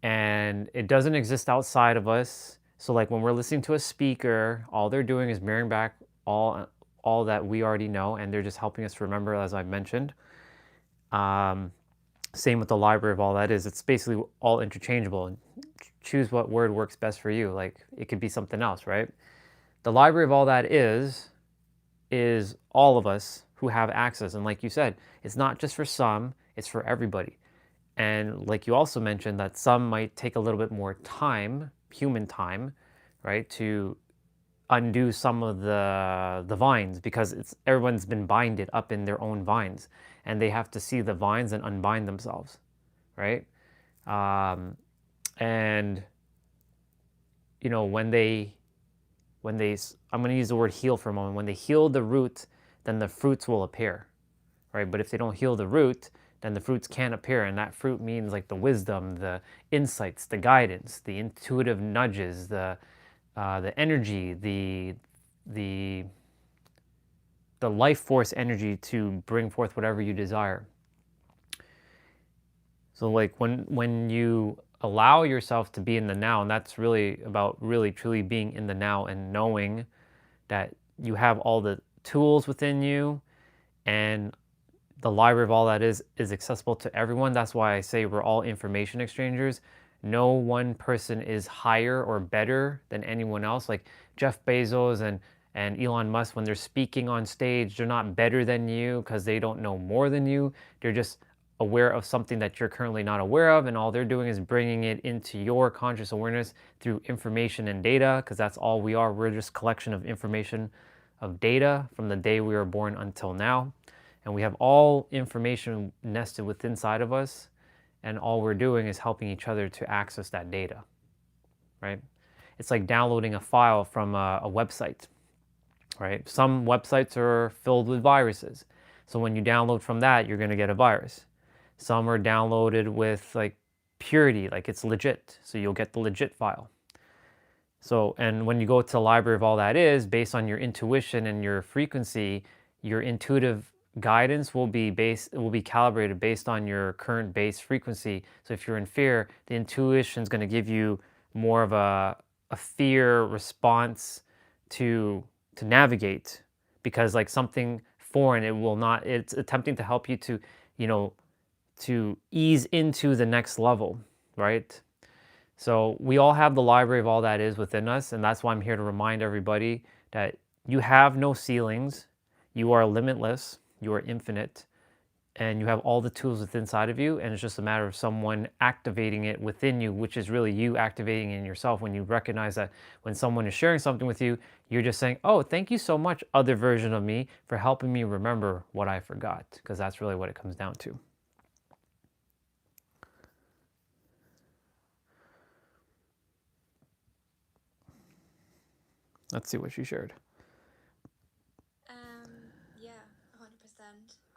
Speaker 1: And it doesn't exist outside of us. So like when we're listening to a speaker, all they're doing is mirroring back all that we already know, and they're just helping us remember, as I mentioned. Same with the library of all that is. It's basically all interchangeable. Choose what word works best for you. Like it could be something else, right? The library of all that is all of us who have access. And like you said, it's not just for some, it's for everybody. And like you also mentioned, that some might take a little bit more time, human time, right, to undo some of the vines, because everyone's been binded up in their own vines, and they have to see the vines and unbind themselves, right? And you know, when they, I'm going to use the word heal for a moment. When they heal the root, then the fruits will appear, right? But if they don't heal the root, then the fruits can't appear. And that fruit means like the wisdom, the insights, the guidance, the intuitive nudges, the energy, the life force energy to bring forth whatever you desire. So like when you allow yourself to be in the now, and that's really about really truly being in the now and knowing that you have all the tools within you, and the library of all that is accessible to everyone. That's why I say we're all information exchangers. No one person is higher or better than anyone else. Like Jeff Bezos and Elon Musk, when they're speaking on stage, they're not better than you because they don't know more than you. They're just aware of something that you're currently not aware of, and all they're doing is bringing it into your conscious awareness through information and data, because that's all we are. We're just a collection of information, of data from the day we were born until now. And we have all information nested within inside of us, and all we're doing is helping each other to access that data, right? It's like downloading a file from a website, right? Some websites are filled with viruses. So when you download from that, you're going to get a virus. Some are downloaded with like purity, like it's legit. So you'll get the legit file. So, and when you go to the library of all that is, based on your intuition and your frequency, your intuitive guidance will be calibrated based on your current base frequency. So if you're in fear, the intuition is going to give you more of a fear response to navigate, because like something foreign, it will not, it's attempting to help you to, you know, to ease into the next level, right? So we all have the library of all that is within us, and that's why I'm here to remind everybody that you have no ceilings, you are limitless, you are infinite, and you have all the tools within inside of you, and it's just a matter of someone activating it within you, which is really you activating it in yourself. When you recognize that when someone is sharing something with you, you're just saying, oh, thank you so much, other version of me, for helping me remember what I forgot, because that's really what it comes down to. Let's see what she shared.
Speaker 5: Yeah, 100%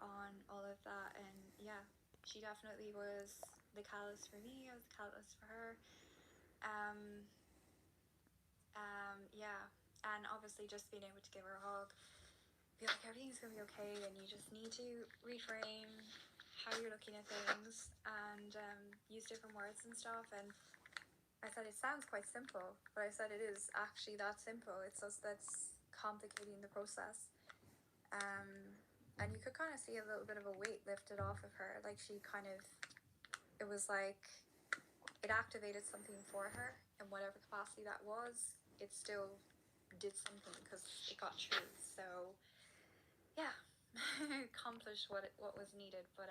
Speaker 5: on all of that, and yeah, she definitely was the catalyst for me. I was the catalyst for her. Yeah, and obviously just being able to give her a hug, be like, everything's gonna be okay, and you just need to reframe how you're looking at things and use different words and stuff. And I said, it sounds quite simple, but I said it is actually that simple. It's us that's complicating the process. And you could kind of see a little bit of a weight lifted off of her. Like she kind of, it was like it activated something for her, in whatever capacity that was. It still did something because it got through. So yeah, accomplished what was needed. But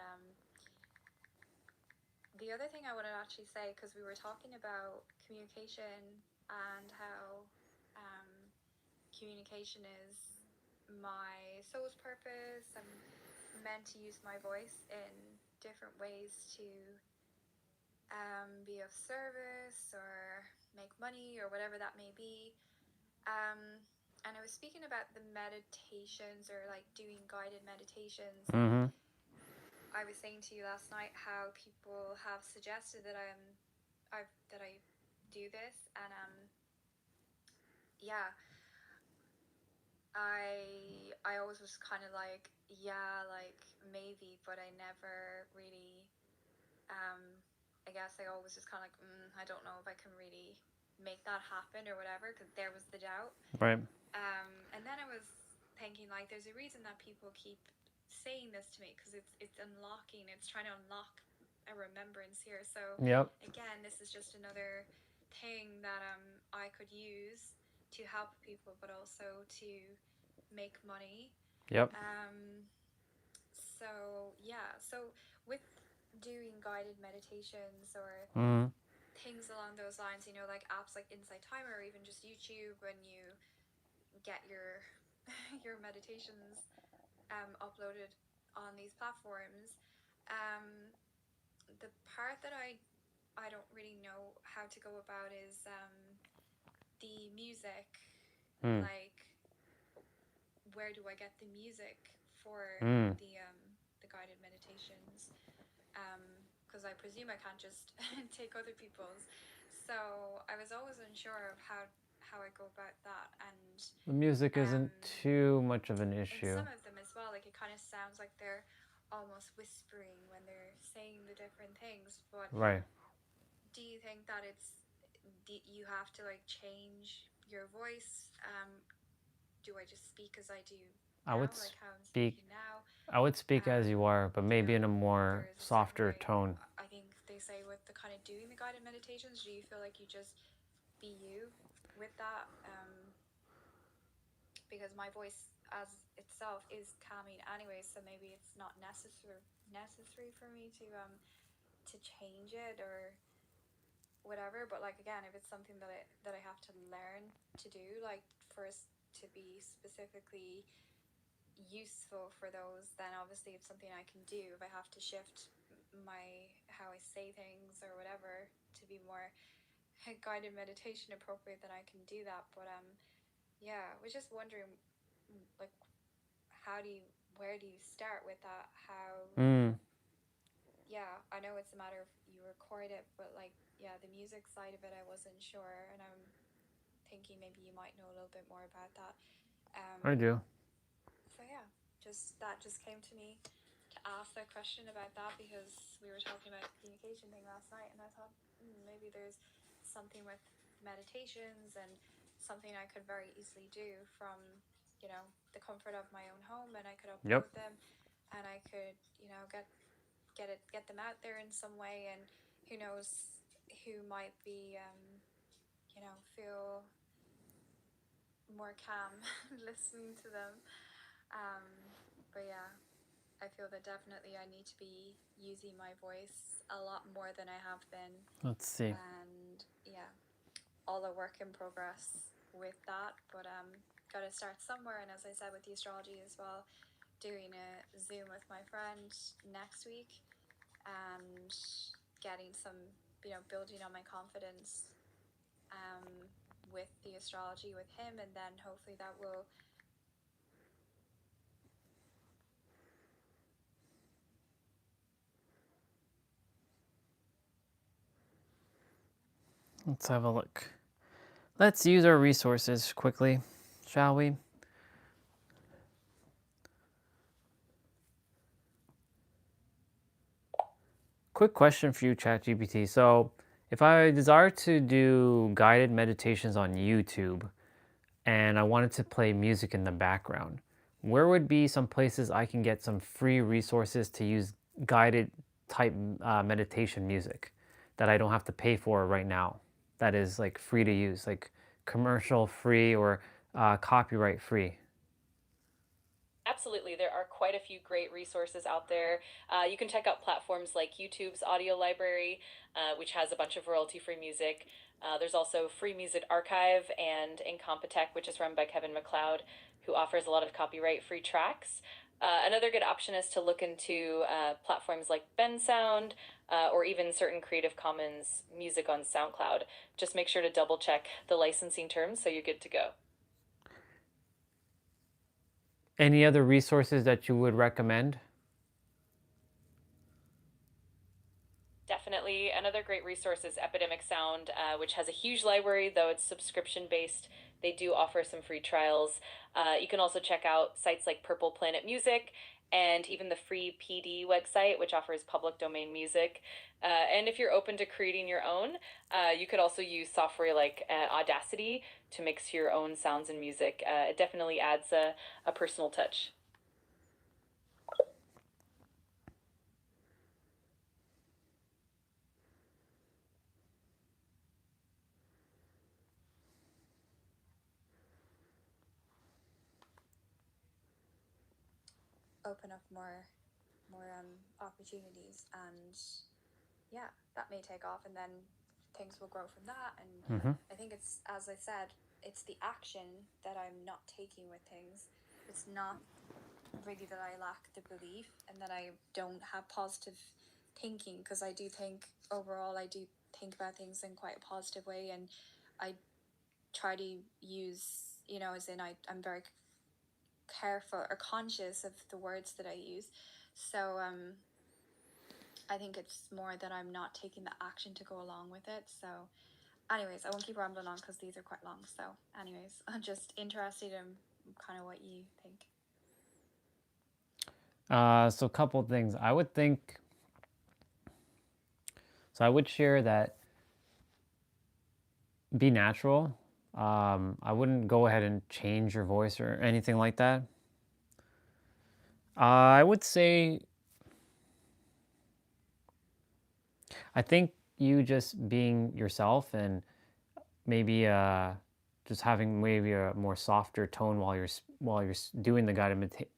Speaker 5: the other thing I wanted to actually say, because we were talking about communication and how communication is my soul's purpose. I'm meant to use my voice in different ways to be of service or make money or whatever that may be. And I was speaking about the meditations, or like doing guided meditations.
Speaker 1: Mm-hmm.
Speaker 5: I was saying to you last night how people have suggested that I do this, and yeah, I always was kind of like, yeah, like maybe, but I never really I guess I always just kind of like, I don't know if I can really make that happen or whatever, because there was the doubt.
Speaker 1: Right.
Speaker 5: And then I was thinking, like, there's a reason that people keep saying this to me, because it's unlocking, it's trying to unlock a remembrance here. So
Speaker 1: Yep.
Speaker 5: again, this is just another thing that I could use to help people, but also to make money.
Speaker 1: Yep.
Speaker 5: So yeah, so with doing guided meditations or
Speaker 1: Mm-hmm.
Speaker 5: things along those lines, you know, like apps like Insight Timer, or even just YouTube, when you get your your meditations uploaded on these platforms, the part that I don't really know how to go about is the music. Like, where do I get the music for the guided meditations? Because I presume I can't just take other people's. So I was always unsure of how I go about that. And
Speaker 1: The music isn't too much of an
Speaker 5: in
Speaker 1: issue.
Speaker 5: some of them as well, like it kind of sounds like they're almost whispering when they're saying the different things. But
Speaker 1: Right.
Speaker 5: do you think that you have to like change your voice? Do I just speak as I do now, like how I'm speaking now?
Speaker 1: I would speak as you are, but maybe in a more softer tone.
Speaker 5: I think they say with the kind of doing the guided meditations, do you feel like you just be you with that? Because my voice as itself is calming anyway, so maybe it's not necessary for me to change it or whatever. But like, again, if it's something that I have to learn to do, like first to be specifically useful for those, then obviously it's something I can do. If I have to shift how I say things or whatever to be more guided meditation appropriate, then I can do that. But yeah, I was just wondering, like, where do you start with that? How yeah, I know it's a matter of you record it, but like, yeah, the music side of it, I wasn't sure, and I'm thinking maybe you might know a little bit more about that.
Speaker 1: I do.
Speaker 5: So yeah, that just came to me to ask that question about that, because we were talking about the communication thing last night, and I thought maybe there's something with meditations and something I could very easily do from, you know, the comfort of my own home, and I could upload them, and I could, you know, get them out there in some way, and who knows who might be, you know, feel more calm listening to them. But yeah, I feel that definitely I need to be using my voice a lot more than I have been.
Speaker 1: Let's see.
Speaker 5: And yeah, all a work in progress with that, but gotta start somewhere. And as I said with the astrology as well, doing a Zoom with my friend next week and getting some, you know, building on my confidence with the astrology with him, and then hopefully that will
Speaker 1: Let's have a look. Let's use our resources quickly, shall we? Quick question for you, ChatGPT. So, if I desire to do guided meditations on YouTube and I wanted to play music in the background, where would be some places I can get some free resources to use guided type meditation music that I don't have to pay for right now? That is like free to use, like commercial free or copyright free.
Speaker 6: Absolutely, there are quite a few great resources out there. You can check out platforms like YouTube's audio library, which has a bunch of royalty-free music. There's also Free Music Archive and Incompetech, which is run by Kevin MacLeod, who offers a lot of copyright-free tracks. Another good option is to look into platforms like Bensound or even certain Creative Commons music on SoundCloud. Just make sure to double check the licensing terms so you're good to go.
Speaker 1: Any other resources that you would recommend?
Speaker 6: Definitely. Another great resource is Epidemic Sound, which has a huge library, though it's subscription-based. They do offer some free trials. You can also check out sites like Purple Planet Music and even the free PD website, which offers public domain music. And if you're open to creating your own, you could also use software like Audacity to mix your own sounds and music. It definitely adds a personal touch.
Speaker 5: open up more opportunities, and yeah, that may take off, and then things will grow from that. And I think it's, as I said, it's the action that I'm not taking with things. It's not really that I lack the belief and that I don't have positive thinking, because I do think overall I do think about things in quite a positive way, and I try to use, you know, as in I'm very careful or conscious of the words that I use. So I think it's more that I'm not taking the action to go along with it. So anyways, I won't keep rambling on because these are quite long. So anyways, I'm just interested in kind of what you think.
Speaker 1: So a couple of things. I would share that be natural. I wouldn't go ahead and change your voice or anything like that. I would say, I think you just being yourself and maybe just having maybe a more softer tone while you're doing the guided meditation.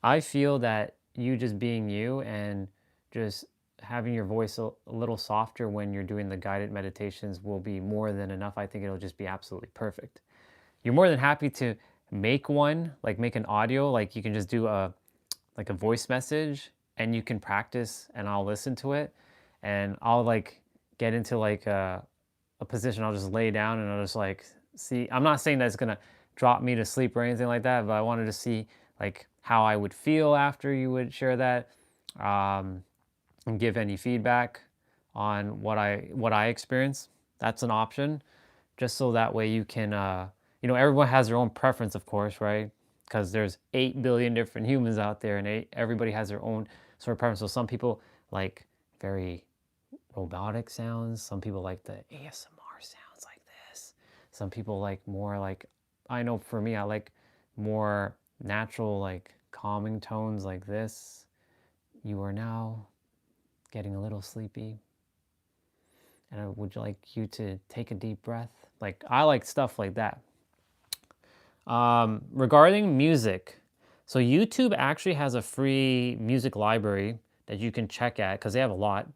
Speaker 1: I feel that you just being you and just having your voice a little softer when you're doing the guided meditations will be more than enough. I think it'll just be absolutely perfect. You're more than happy to make one, like make an audio, like you can just do a voice message and you can practice and I'll listen to it and I'll like get into like a position. I'll just lay down and I'll just like see. I'm not saying that it's gonna drop me to sleep or anything like that, but I wanted to see like how I would feel after you would share that, and give any feedback on what I experience. That's an option, just so that way you can, everyone has their own preference, of course, right? Because there's 8 billion different humans out there, and everybody has their own sort of preference. So some people like very robotic sounds. Some people like the ASMR sounds like this. Some people like more like, I know for me, I like more natural, like calming tones like this. You are now getting a little sleepy, and I would like you to take a deep breath. Like, I like stuff like that. Regarding music, so YouTube actually has a free music library that you can check at because they have a lot.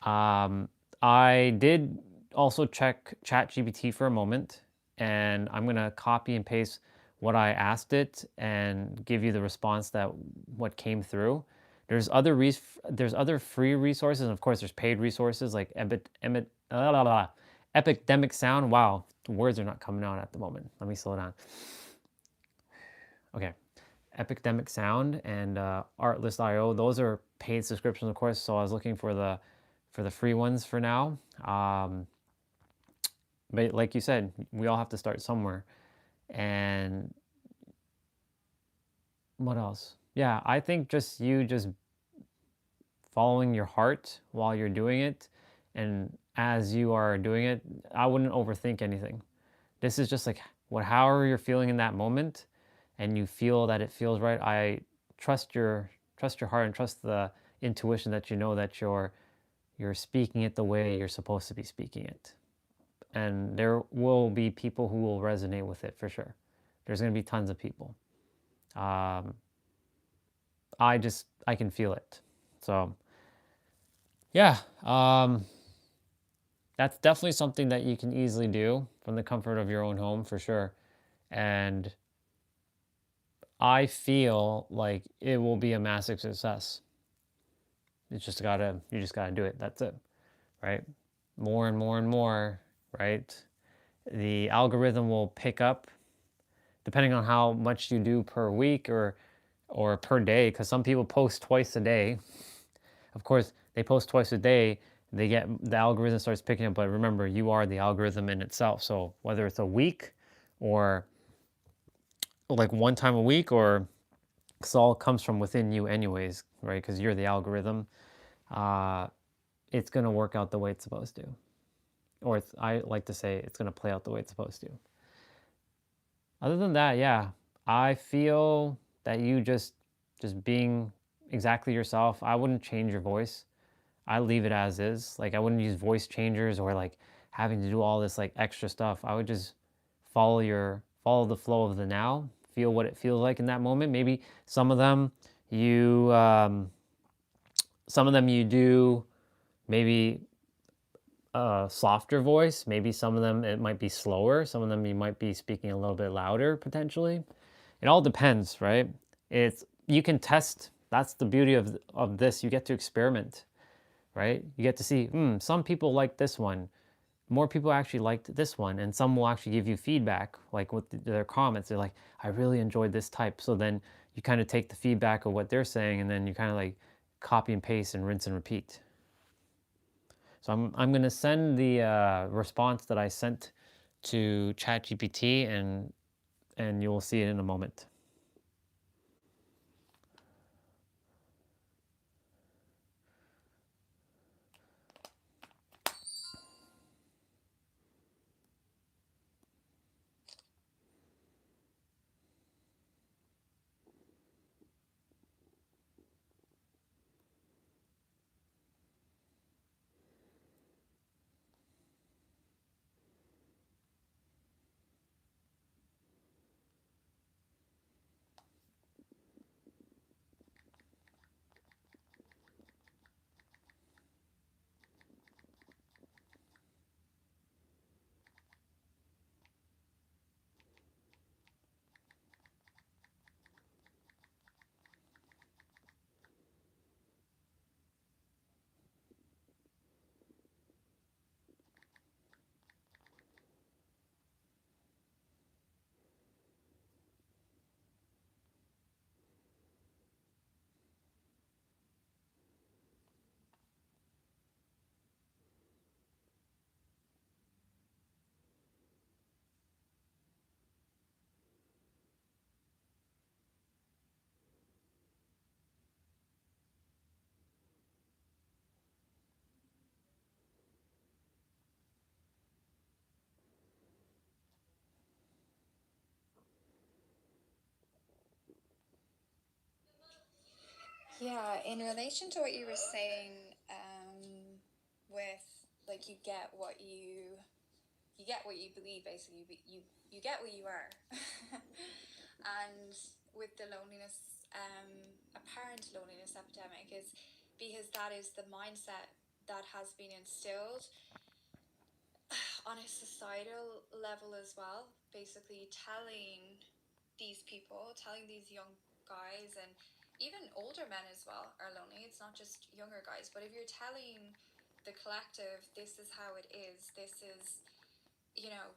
Speaker 1: I did also check ChatGPT for a moment, and I'm gonna copy and paste what I asked it and give you the response that what came through. There's other free resources, and of course there's paid resources like Epidemic Sound. Wow, the words are not coming out at the moment. Let me slow down. Okay, Epidemic Sound and Artlist.io. Those are paid subscriptions, of course. So I was looking for the free ones for now. But like you said, we all have to start somewhere. And what else? Yeah, I think just following your heart while you're doing it, and as you are doing it, I wouldn't overthink anything. This is just like however you're feeling in that moment, and you feel that it feels right. I trust your heart and trust the intuition that you know that you're speaking it the way you're supposed to be speaking it. And there will be people who will resonate with it for sure. There's going to be tons of people. I can feel it. So yeah, that's definitely something that you can easily do from the comfort of your own home for sure. And I feel like it will be a massive success. You just gotta do it. That's it, right? More and more and more, right? The algorithm will pick up depending on how much you do per week or per day, because some people post twice a day. Of course, they post twice a day, the algorithm starts picking up, but remember, you are the algorithm in itself. So whether it's a week or like one time a week, or it all comes from within you anyways, right? Because you're the algorithm. It's going to work out the way it's supposed to. Or I like to say it's going to play out the way it's supposed to. Other than that, yeah, I feel that you just being exactly yourself. I wouldn't change your voice. I leave it as is. Like, I wouldn't use voice changers or like having to do all this like extra stuff. I would just follow the flow of the now. Feel what it feels like in that moment. Maybe some of them you do maybe a softer voice. Maybe some of them it might be slower. Some of them you might be speaking a little bit louder potentially. It all depends, right? You can test. That's the beauty of this. You get to experiment, right? You get to see, some people like this one. More people actually liked this one, and some will actually give you feedback, like with their comments. They're like, I really enjoyed this type. So then you kind of take the feedback of what they're saying, and then you kind of like copy and paste and rinse and repeat. So I'm going to send the response that I sent to ChatGPT, and you'll see it in a moment.
Speaker 5: Yeah, in relation to what you were saying, with like you get what you believe, basically. You get what you are. And with the loneliness, apparent loneliness epidemic, is because that is the mindset that has been instilled on a societal level as well, basically telling these people, telling these young guys, and even older men as well are lonely. It's not just younger guys, but if you're telling the collective, this is how it is, this is, you know,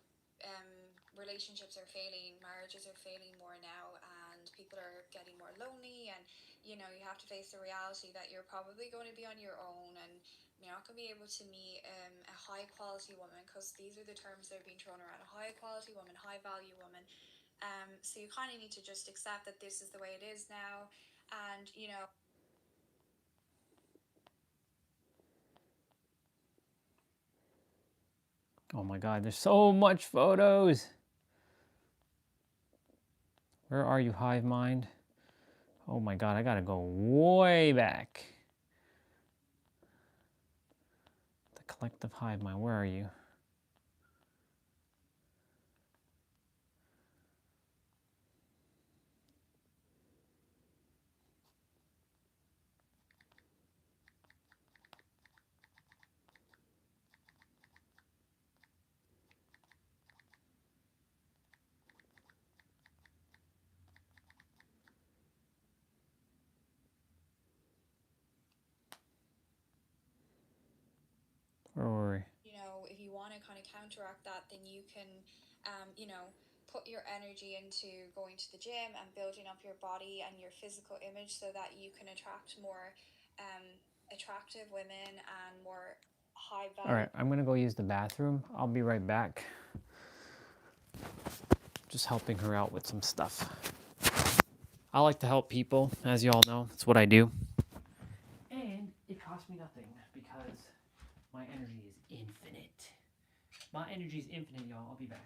Speaker 5: relationships are failing, marriages are failing more now, and people are getting more lonely, and you know, you have to face the reality that you're probably going to be on your own, and you're not going to be able to meet a high quality woman, because these are the terms that are being thrown around: a high quality woman, high value woman. So you kind of need to just accept that this is the way it is now, and you know.
Speaker 1: Oh my God, there's so much photos. Where are you, hive mind? Oh my God, I gotta go way back. The collective hive mind, where are you? Where were we?
Speaker 5: You know, if you want to kind of counteract that, then you can, you know, put your energy into going to the gym and building up your body and your physical image so that you can attract more attractive women and more high value.
Speaker 1: All right, I'm gonna go use the bathroom. I'll be right back. Just helping her out with some stuff. I like to help people, as you all know. That's what I do. And it costs me nothing because my energy is infinite. My energy is infinite, y'all. I'll be back.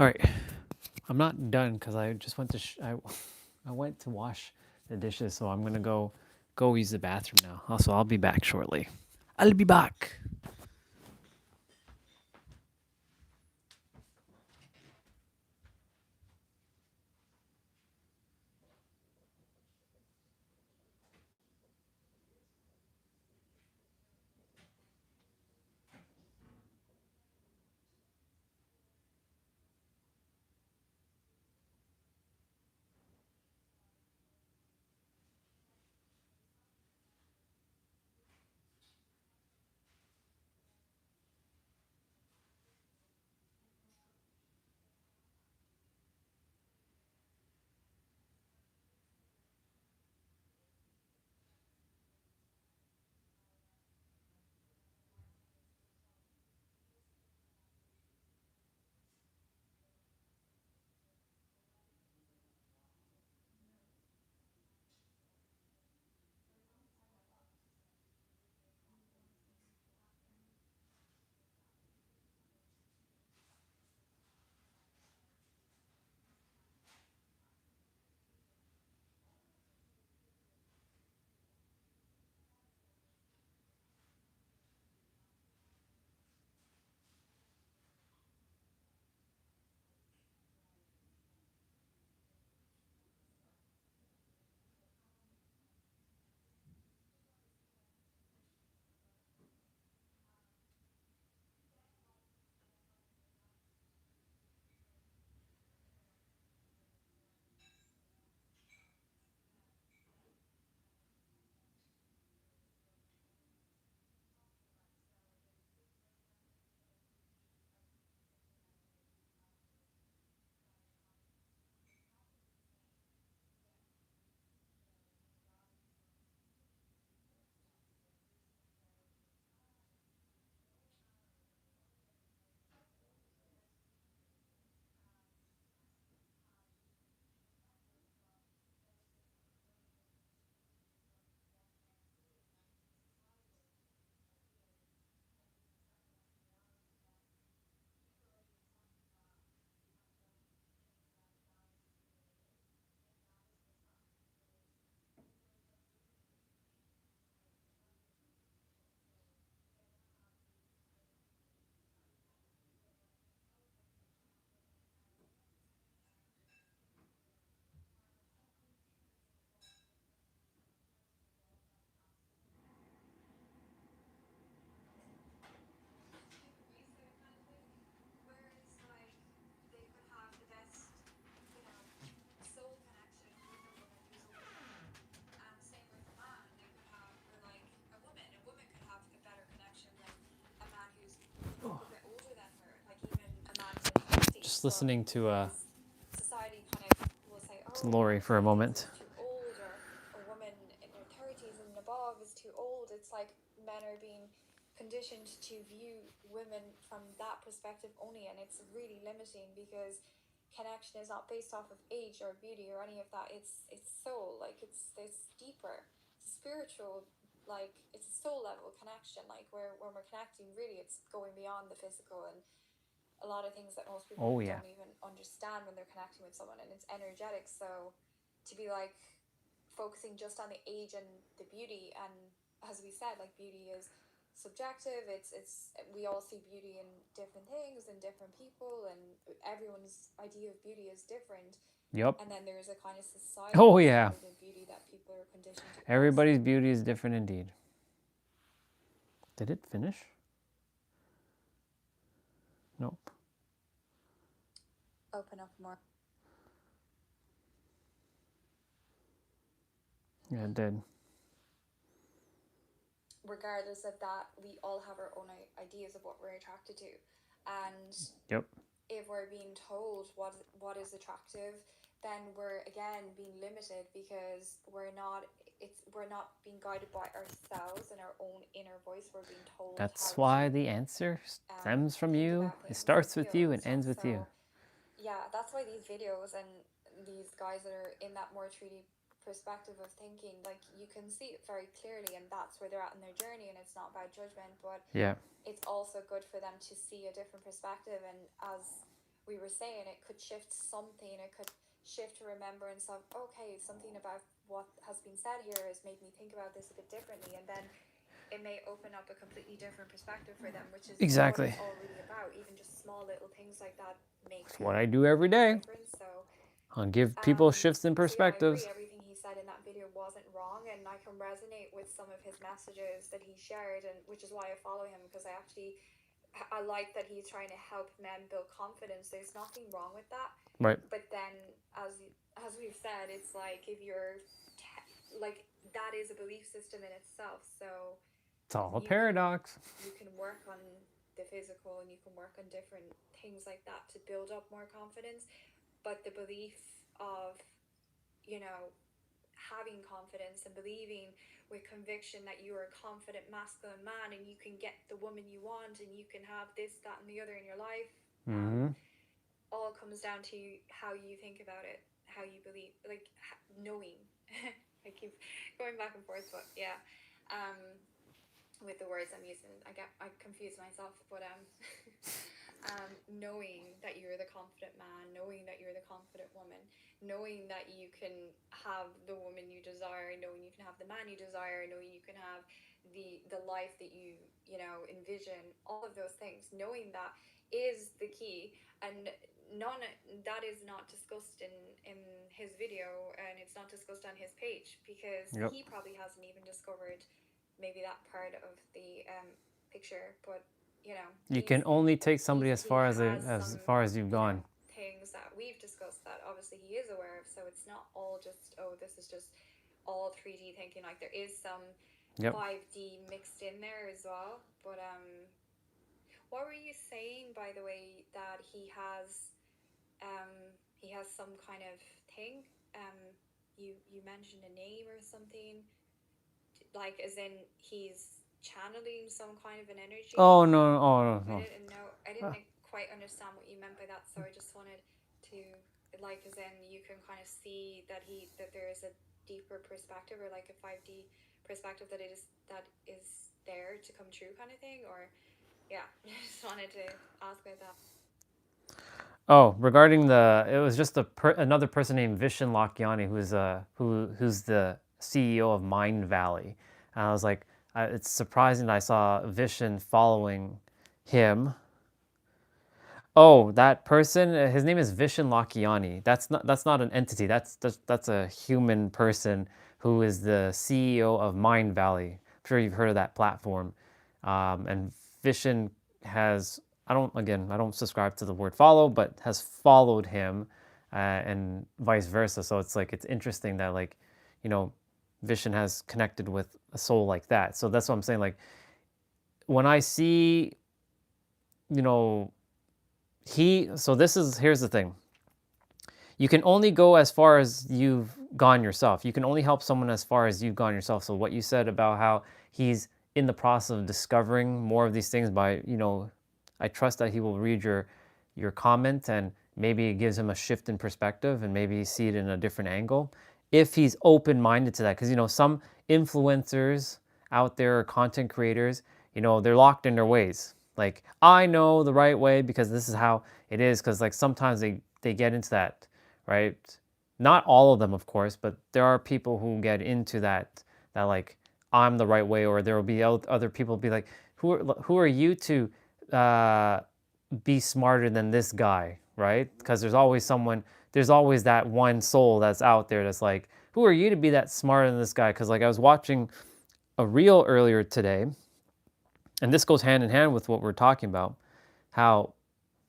Speaker 1: All right, I'm not done because I just went to I went to wash the dishes, so I'm gonna go use the bathroom now. Also, I'll be back shortly. I'll be back. Just listening to
Speaker 5: Society kind of will say, oh,
Speaker 1: Lori for a moment.
Speaker 5: too old, or a woman in their 30s and above is too old. It's like men are being conditioned to view women from that perspective only, and it's really limiting because connection is not based off of age or beauty or any of that. It's soul, like it's deeper, it's spiritual, like it's a soul level connection, like where when we're connecting, really it's going beyond the physical, and a lot of things that most people
Speaker 1: Oh, yeah.
Speaker 5: don't even understand when they're connecting with someone, and it's energetic. So to be like focusing just on the age and the beauty, and as we said, like beauty is subjective. It's we all see beauty in different things and different people, and everyone's idea of beauty is different.
Speaker 1: Yep.
Speaker 5: And then there's a kind of society
Speaker 1: Oh, yeah.
Speaker 5: standard of beauty that people are conditioned to.
Speaker 1: Everybody's beauty is different indeed. Did it finish? Nope.
Speaker 5: Open up more.
Speaker 1: Yeah, it did.
Speaker 5: Regardless of that, we all have our own ideas of what we're attracted to, and
Speaker 1: Yep.
Speaker 5: if we're being told what is attractive, then we're again being limited because we're not being guided by ourselves and our own inner voice. We're being told.
Speaker 1: That's why the answer stems from you. It starts with you and ends with you.
Speaker 5: Yeah, that's why these videos and these guys that are in that more 3D perspective of thinking, like you can see it very clearly, and that's where they're at in their journey, and it's not about judgment, but
Speaker 1: Yeah.
Speaker 5: it's also good for them to see a different perspective. And as we were saying, it could shift something. It could shift remembrance of, okay, something about what has been said here has made me think about this a bit differently, and then it may open up a completely different perspective for them, which is
Speaker 1: Exactly.
Speaker 5: what it's all really about. Even just small little things like that make
Speaker 1: It's what I do every day.
Speaker 5: difference. So
Speaker 1: I'll give people shifts in
Speaker 5: so yeah, I agree.
Speaker 1: perspectives.
Speaker 5: Everything he said in that video wasn't wrong, and I can resonate with some of his messages that he shared, and which is why I follow him, because I like that he's trying to help men build confidence. There's nothing wrong with that.
Speaker 1: Right.
Speaker 5: But then, as we've said, it's like if you're like, that is a belief system in itself. So
Speaker 1: It's all a paradox.
Speaker 5: You can work on the physical, and you can work on different things like that to build up more confidence. But the belief of, you know, having confidence and believing with conviction that you are a confident masculine man and you can get the woman you want and you can have this, that, and the other in your life, all comes down to how you think about it, how you believe, like knowing. I keep going back and forth, but yeah, with the words I'm using, I confuse myself, but knowing that you're the confident man, knowing that you're the confident woman, knowing that you can have the woman you desire, knowing you can have the man you desire, knowing you can have the life that you envision, all of those things, knowing that is the key. And that is not discussed in his video, and it's not discussed on his page, because he probably hasn't even discovered maybe that part of the picture. But
Speaker 1: you can only take somebody as far as you've gone.
Speaker 5: Things that we've discussed that obviously he is aware of, so it's not all just, oh, this is just all 3D thinking. Like, there is some 5D mixed in there as well. But what were you saying, by the way, that he has some kind of thing? You mentioned a name or something, like as in he's channeling some kind of an energy.
Speaker 1: Oh no!
Speaker 5: I didn't quite understand what you meant by that, so I just wanted to, like, as in you can kind of see that there is a deeper perspective, or like a 5D perspective that is there to come true, kind of thing. Or yeah, I just wanted to ask about that.
Speaker 1: Oh, regarding it was just another person named Vishen Lakhiani, who's the CEO of Mind Valley. And I was like, it's surprising that I saw Vishen following him. Oh, that person, his name is Vishen Lakhiani. That's not an entity. That's a human person who is the CEO of Mind Valley. I'm sure you've heard of that platform. And Vishen has, I don't subscribe to the word follow, but has followed him, and vice versa. So it's like, it's interesting that, like, Vishen has connected with a soul like that. So that's what I'm saying. Like, when I see, here's the thing. You can only go as far as you've gone yourself. You can only help someone as far as you've gone yourself. So what you said about how he's in the process of discovering more of these things by, I trust that he will read your comment, and maybe it gives him a shift in perspective, and maybe see it in a different angle, if he's open-minded to that. Because, some influencers out there, or content creators, they're locked in their ways. Like, I know the right way because this is how it is. Because, like, sometimes they get into that, right? Not all of them, of course, but there are people who get into that like, I'm the right way. Or there will be other people be like, who are you to be smarter than this guy, right? Because there's always that one soul that's out there that's like, who are you to be that smarter than this guy? Because, like, I was watching a reel earlier today, and this goes hand in hand with what we're talking about, how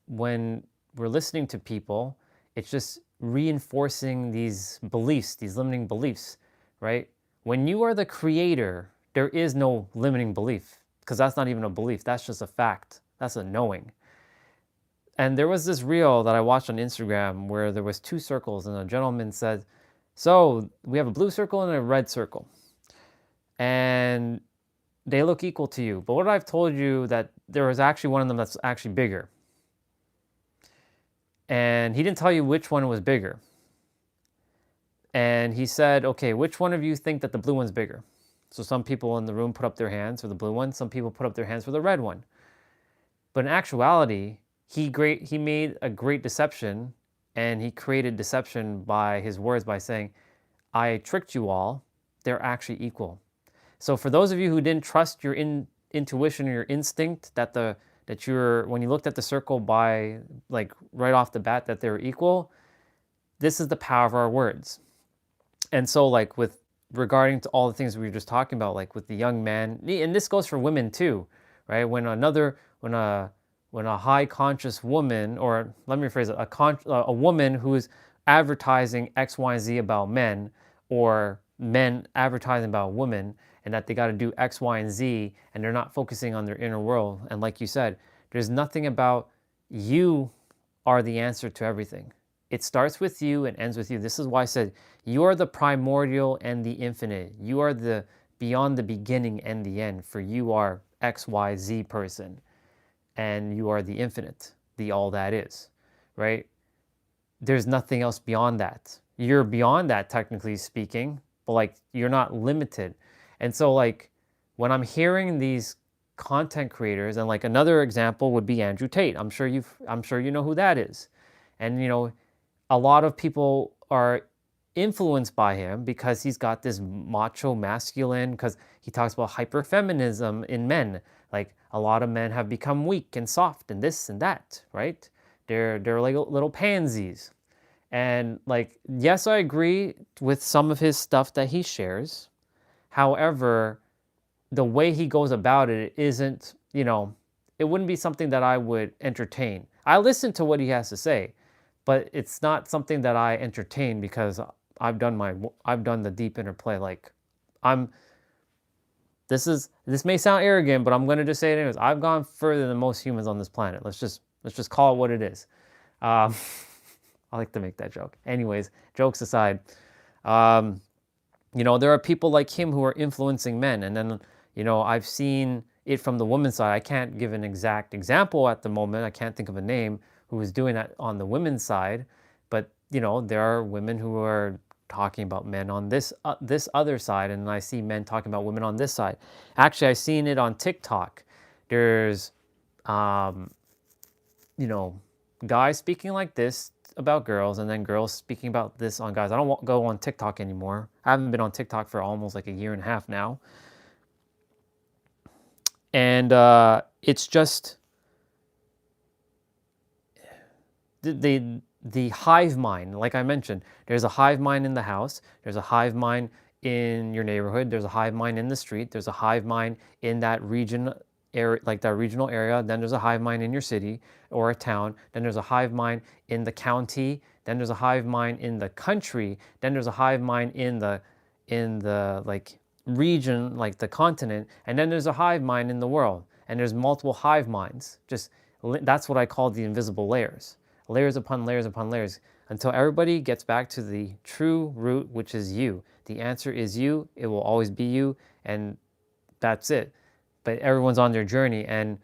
Speaker 1: when we're listening to people, it's just reinforcing these beliefs, these limiting beliefs, right? When you are the creator, there is no limiting belief, because that's not even a belief. That's just a fact. That's a knowing. And there was this reel that I watched on Instagram where there was 2 circles, and a gentleman said, so we have a blue circle and a red circle, and they look equal to you. But what I've told you, that there was actually one of them that's actually bigger. And he didn't tell you which one was bigger. And he said, okay, which one of you think that the blue one's bigger? So some people in the room put up their hands for the blue one. Some people put up their hands for the red one. But in actuality, he made a great deception, and he created deception by his words by saying, I tricked you all, they're actually equal. So for those of you who didn't trust your intuition or your instinct that you're, when you looked at the circle by like right off the bat that they're equal, this is the power of our words. And so like with regarding to all the things we were just talking about, like with the young man, and this goes for women too, right? When a high conscious woman, or let me rephrase it, a woman who is advertising X, Y, and Z about men, or men advertising about women, and that they got to do X, Y, and Z, and they're not focusing on their inner world. And like you said, there's nothing about you are the answer to everything. It starts with you and ends with you. This is why I said you are the primordial and the infinite. You are the beyond the beginning and the end, for you are X, Y, Z person. And you are the infinite, the all that is, right? There's nothing else beyond that. You're beyond that, technically speaking, but like you're not limited. And so like when I'm hearing these content creators, and like another example would be Andrew Tate. I'm sure you know who that is. And you know, a lot of people are influenced by him because he's got this macho masculine, because he talks about hyperfeminism in men. Like a lot of men have become weak and soft and this and that, right? They're like little pansies. And like, yes, I agree with some of his stuff that he shares. However, the way he goes about it isn't, you know, it wouldn't be something that I would entertain. I listen to what he has to say, but it's not something that I entertain because I've done the deep interplay. Like this may sound arrogant, but I'm gonna just say it anyways. I've gone further than most humans on this planet. Let's just call it what it is. I like to make that joke. Anyways, jokes aside, you know, there are people like him who are influencing men. And then, you know, I've seen it from the women's side. I can't give an exact example at the moment. I can't think of a name who is doing that on the women's side. But, you know, there are women who are talking about men on this other side. And I see men talking about women on this side. Actually, I've seen it on TikTok. There's, you know, guys speaking like this about girls, and then girls speaking about this on guys. I don't go on TikTok anymore. I haven't been on TikTok for almost like a year and a half now. And it's just the hive mind. Like I mentioned, there's a hive mind in the house. There's a hive mind in your neighborhood. There's a hive mind in the street. There's a hive mind in that region area, like that regional area. Then there's a hive mind in your city or a town. Then there's a hive mind in the county. Then there's a hive mind in the country. Then there's a hive mind in the like region, like the continent. And then there's a hive mind in the world. And there's multiple hive minds. That's what I call the invisible layers. Layers upon layers upon layers, until everybody gets back to the true root, which is you. The answer is you. It will always be you, and that's it. But everyone's on their journey, and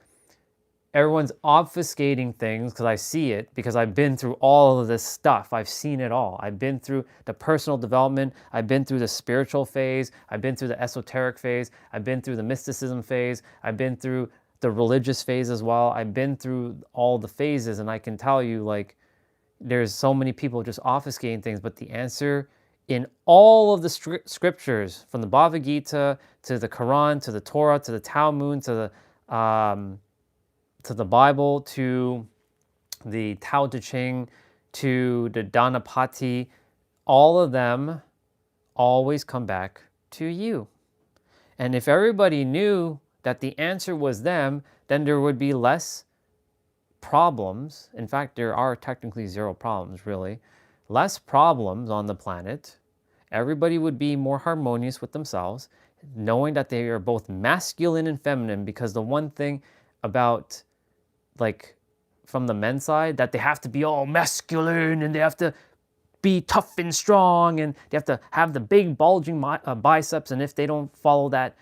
Speaker 1: everyone's obfuscating things, because I see it, because I've been through all of this stuff. I've seen it all. I've been through the personal development. I've been through the spiritual phase. I've been through the esoteric phase. I've been through the mysticism phase. I've been through the religious phase as well. I've been through all the phases, and I can tell you, like, there's so many people just obfuscating things, but the answer in all of the scriptures, from the Bhagavad Gita to the Quran to the Torah to the Talmud to the Bible to the Tao Te Ching to the Dhanapati, all of them always come back to you. And if everybody knew that the answer was them, then there would be less problems. In fact, there are technically zero problems, really. Less problems on the planet. Everybody would be more harmonious with themselves, knowing that they are both masculine and feminine, because the one thing about, like, from the men's side, that they have to be all masculine and they have to be tough and strong and they have to have the big bulging biceps, and if they don't follow that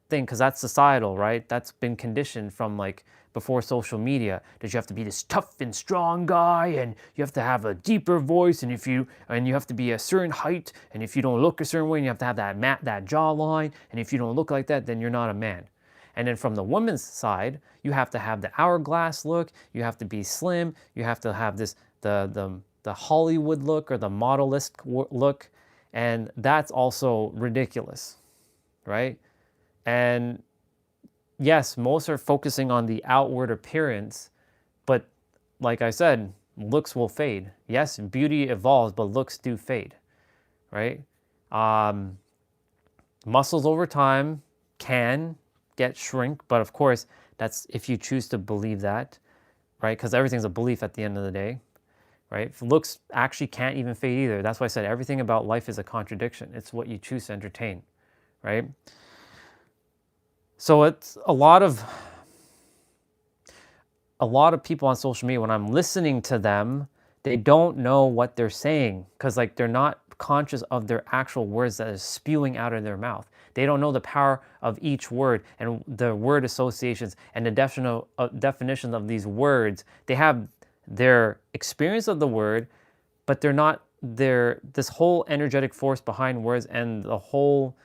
Speaker 1: thing, because that's societal, right? That's been conditioned from like before social media, that you have to be this tough and strong guy, and you have to have a deeper voice, and you have to be a certain height, and if you don't look a certain way, and you have to have that jawline, and if you don't look like that, then you're not a man. And then from the woman's side, you have to have the hourglass look, you have to be slim, you have to have this the Hollywood look or the modelist look, and that's also ridiculous, right? And yes, most are focusing on the outward appearance, but like I said, looks will fade. Yes, beauty evolves, but looks do fade, right? Muscles over time can get shrink, but of course, that's if you choose to believe that, right? Because everything's a belief at the end of the day, right? Looks actually can't even fade either. That's why I said everything about life is a contradiction. It's what you choose to entertain, right? So it's a lot of people on social media, when I'm listening to them, they don't know what they're saying because like they're not conscious of their actual words that is spewing out of their mouth. They don't know the power of each word and the word associations and the definition of these words. They have their experience of the word, but they're not this whole energetic force behind words and the whole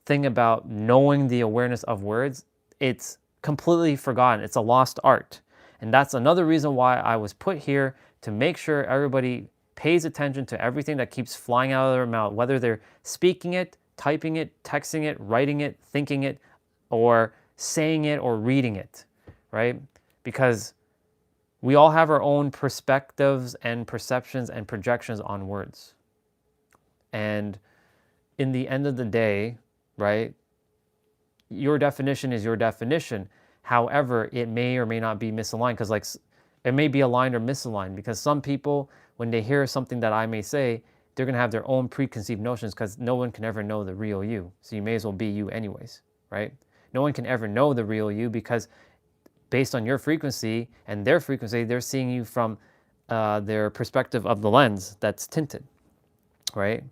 Speaker 1: thing about knowing the awareness of words, it's completely forgotten. It's a lost art. And that's another reason why I was put here, to make sure everybody pays attention to everything that keeps flying out of their mouth, whether they're speaking it, typing it, texting it, writing it, thinking it, or saying it or reading it, right? Because we all have our own perspectives and perceptions and projections on words. And in the end of the day, right, your definition is your definition. However, it may or may not be misaligned, because like it may be aligned or misaligned, because some people, when they hear something that I may say, they're going to have their own preconceived notions, because no one can ever know the real you. So you may as well be you anyways, right? No one can ever know the real you, because based on your frequency and their frequency, they're seeing you from their perspective of the lens that's tinted, right?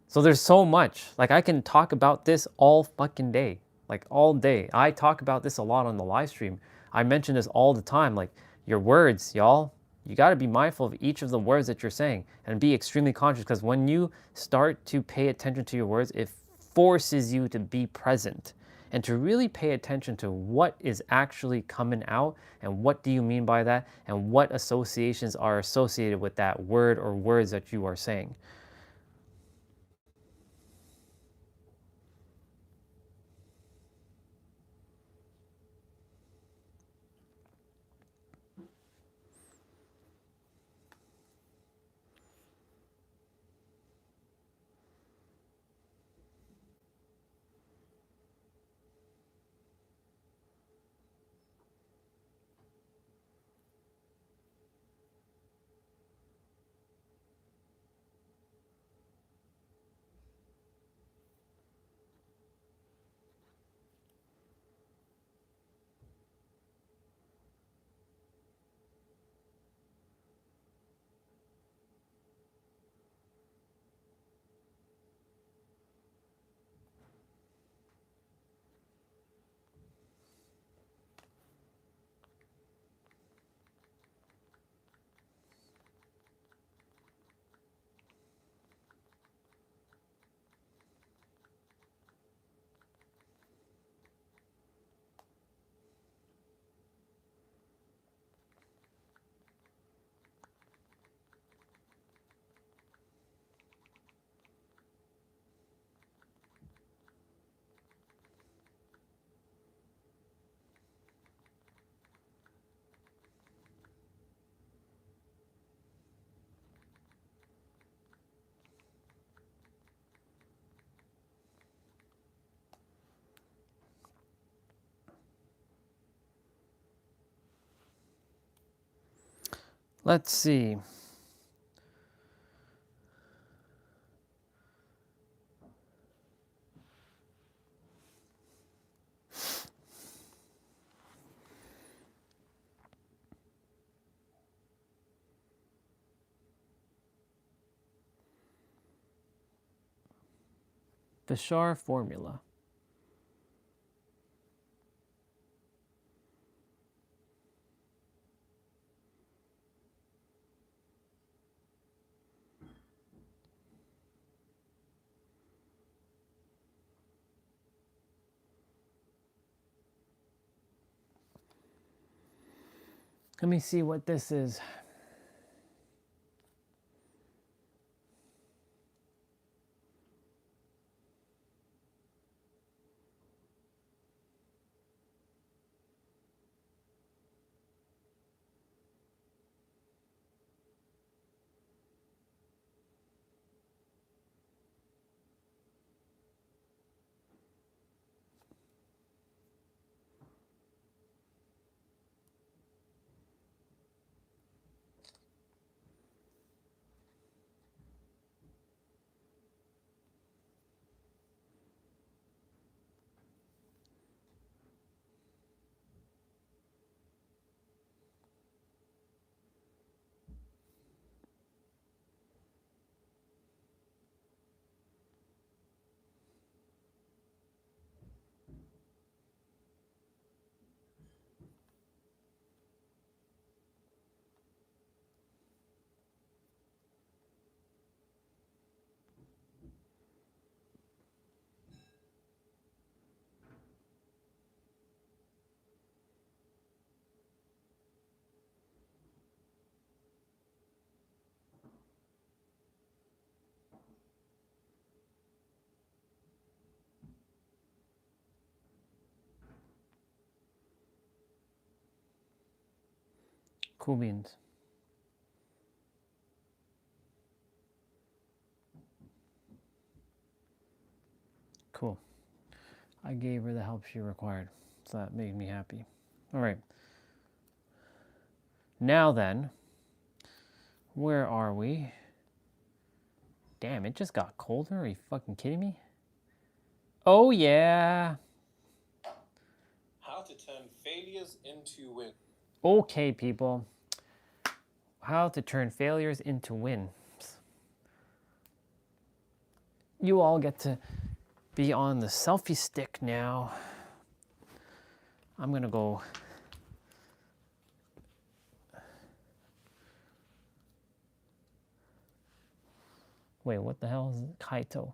Speaker 1: So there's so much. Like I can talk about this all fucking day, like all day. I talk about this a lot on the live stream. I mention this all the time. Like your words, y'all, you got to be mindful of each of the words that you're saying and be extremely conscious, because when you start to pay attention to your words, it forces you to be present and to really pay attention to what is actually coming out and what do you mean by that and what associations are associated with that word or words that you are saying. Let's see. The Shar formula. Let me see what this is. Cool beans. Cool. I gave her the help she required, so that made me happy. All right. Now then, where are we? Damn, it just got colder. Are you fucking kidding me? Oh, yeah.
Speaker 9: How to turn failures into wins.
Speaker 1: Okay, people. How to turn failures into wins. You all get to be on the selfie stick now. I'm gonna go. Wait, what the hell is Kaito?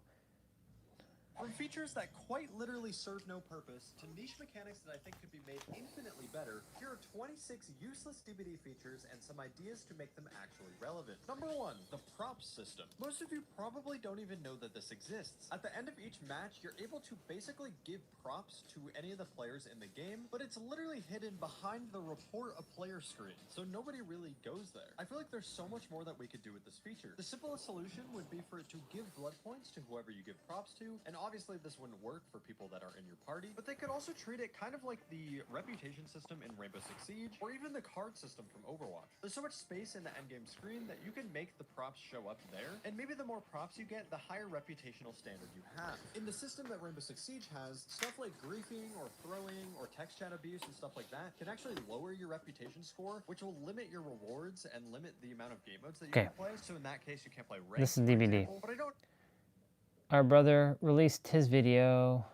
Speaker 10: From features that quite literally serve no purpose to niche mechanics that I think could be made infinitely better, here are 26 useless DBD features and some ideas to make them actually relevant. Number 1, the props system. Most of you probably don't even know that this exists. At the end of each match, you're able to basically give props to any of the players in the game, but it's literally hidden behind the report a player screen, so nobody really goes there. I feel like there's so much more that we could do with this feature. The simplest solution would be for it to give blood points to whoever you give props to, and obviously this wouldn't work for people that are in your party, but they could also treat it kind of like the reputation system in Rainbow Six Siege, or even the card system from Overwatch. There's so much space in the endgame screen that you can make the props show up there, and maybe the more props you get, the higher reputational standard you have. In the system that Rainbow Six Siege has, stuff like griefing or throwing or text chat abuse and stuff like that can actually lower your reputation score, which will limit your rewards and limit the amount of game modes that you can play. So in that case, you can't play ranked,
Speaker 1: This is DVD.
Speaker 10: but I don't.
Speaker 1: Our brother released his video.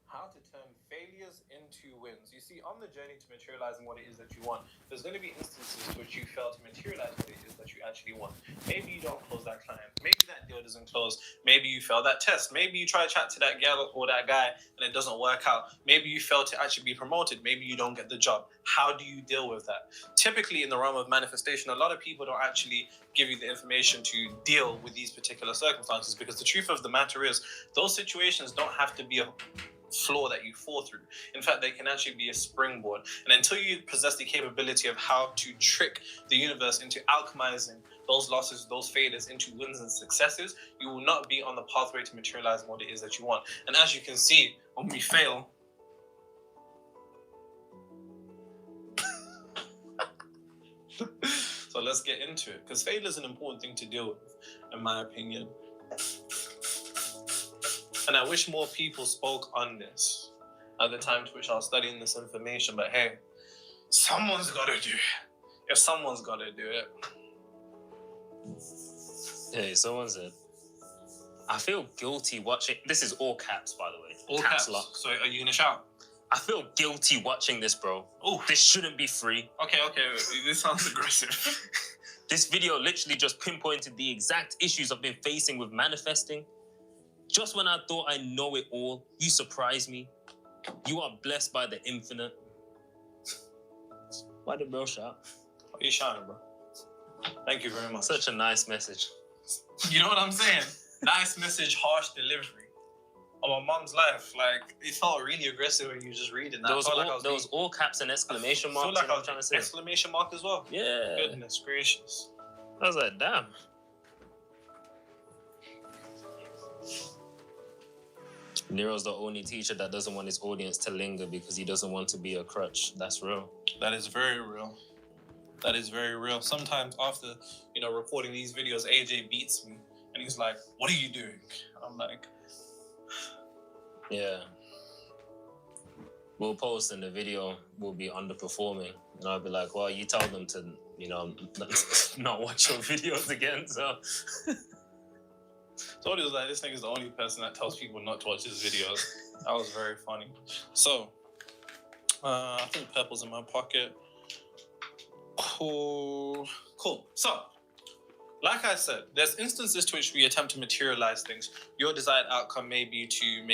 Speaker 9: How to turn failures into wins. You see, on the journey to materializing what it is that you want, there's going to be instances which you fail to materialize what it is that you actually want. Maybe you don't close that client. Maybe that deal doesn't close. Maybe you fail that test. Maybe you try to chat to that girl or that guy and it doesn't work out. Maybe you fail to actually be promoted. Maybe you don't get the job. How do you deal with that? Typically in the realm of manifestation, a lot of people don't actually give you the information to deal with these particular circumstances, because the truth of the matter is those situations don't have to be a flaw that you fall through. In fact, they can actually be a springboard. And until you possess the capability of how to trick the universe into alchemizing those losses, those failures into wins and successes, you will not be on the pathway to materializing what it is that you want. And as you can see, when we fail, so let's get into it, because failure is an important thing to deal with, in my opinion. And I wish more people spoke on this at the time to which I was studying this information, but hey, someone's got to do it. If someone's got to do it.
Speaker 22: Hey, someone said, I feel guilty watching. This is all caps, by the way.
Speaker 9: All caps.
Speaker 22: Lock.
Speaker 9: So are you going to shout?
Speaker 22: I feel guilty watching this, bro. Oh, this shouldn't be free.
Speaker 9: Okay. This sounds aggressive.
Speaker 22: This video literally just pinpointed the exact issues I've been facing with manifesting. Just when I thought I know it all, you surprise me. You are blessed by the infinite. Why did bro shout?
Speaker 9: Oh, you shouting, bro. Thank you very much.
Speaker 22: Such a nice message.
Speaker 9: You know what I'm saying? Nice message, harsh delivery. On my mom's life, like, it felt really aggressive when you just reading that.
Speaker 22: There was all caps and exclamation marks.
Speaker 9: I feel like I was
Speaker 22: trying to say.
Speaker 9: Exclamation mark as well.
Speaker 22: Yeah.
Speaker 9: Goodness gracious.
Speaker 22: I was like, damn. Nero's the only teacher that doesn't want his audience to linger because he doesn't want to be a crutch. That's real.
Speaker 9: That is very real. That is very real. Sometimes after, recording these videos, AJ beats me and he's like, "What are you doing?" I'm like,
Speaker 22: yeah. We'll post and the video will be underperforming. And I'll be like, well, you tell them to, not watch your videos again, so...
Speaker 9: So it was like, this nigga's the only person that tells people not to watch his videos. That was very funny. So, I think purple's in my pocket. Cool. So, like I said, there's instances to which we attempt to materialize things. Your desired outcome may be to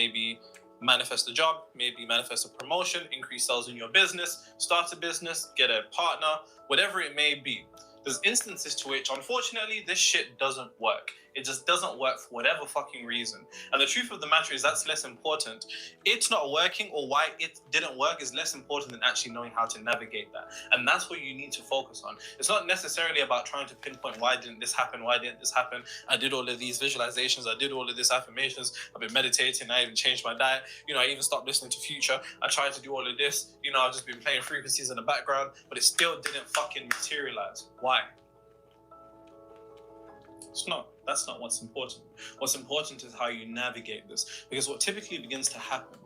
Speaker 9: manifest a job, maybe manifest a promotion, increase sales in your business, start a business, get a partner, whatever it may be. There's instances to which, unfortunately, this shit doesn't work. It just doesn't work for whatever fucking reason. And the truth of the matter is that's less important. It's not working or why it didn't work is less important than actually knowing how to navigate that. And that's what you need to focus on. It's not necessarily about trying to pinpoint why didn't this happen, why didn't this happen. I did all of these visualizations, I did all of these affirmations, I've been meditating, I even changed my diet, I even stopped listening to Future, I tried to do all of this, I've just been playing frequencies in the background, but it still didn't fucking materialize. Why? That's not what's important. What's important is how you navigate this. Because what typically begins to happen,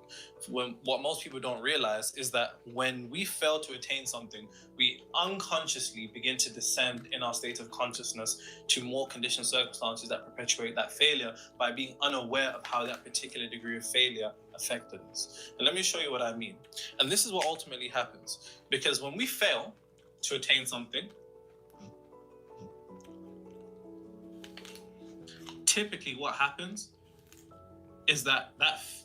Speaker 9: what most people don't realize, is that when we fail to attain something, we unconsciously begin to descend in our state of consciousness to more conditioned circumstances that perpetuate that failure by being unaware of how that particular degree of failure affected us. And let me show you what I mean. And this is what ultimately happens. Because when we fail to attain something, typically what happens is that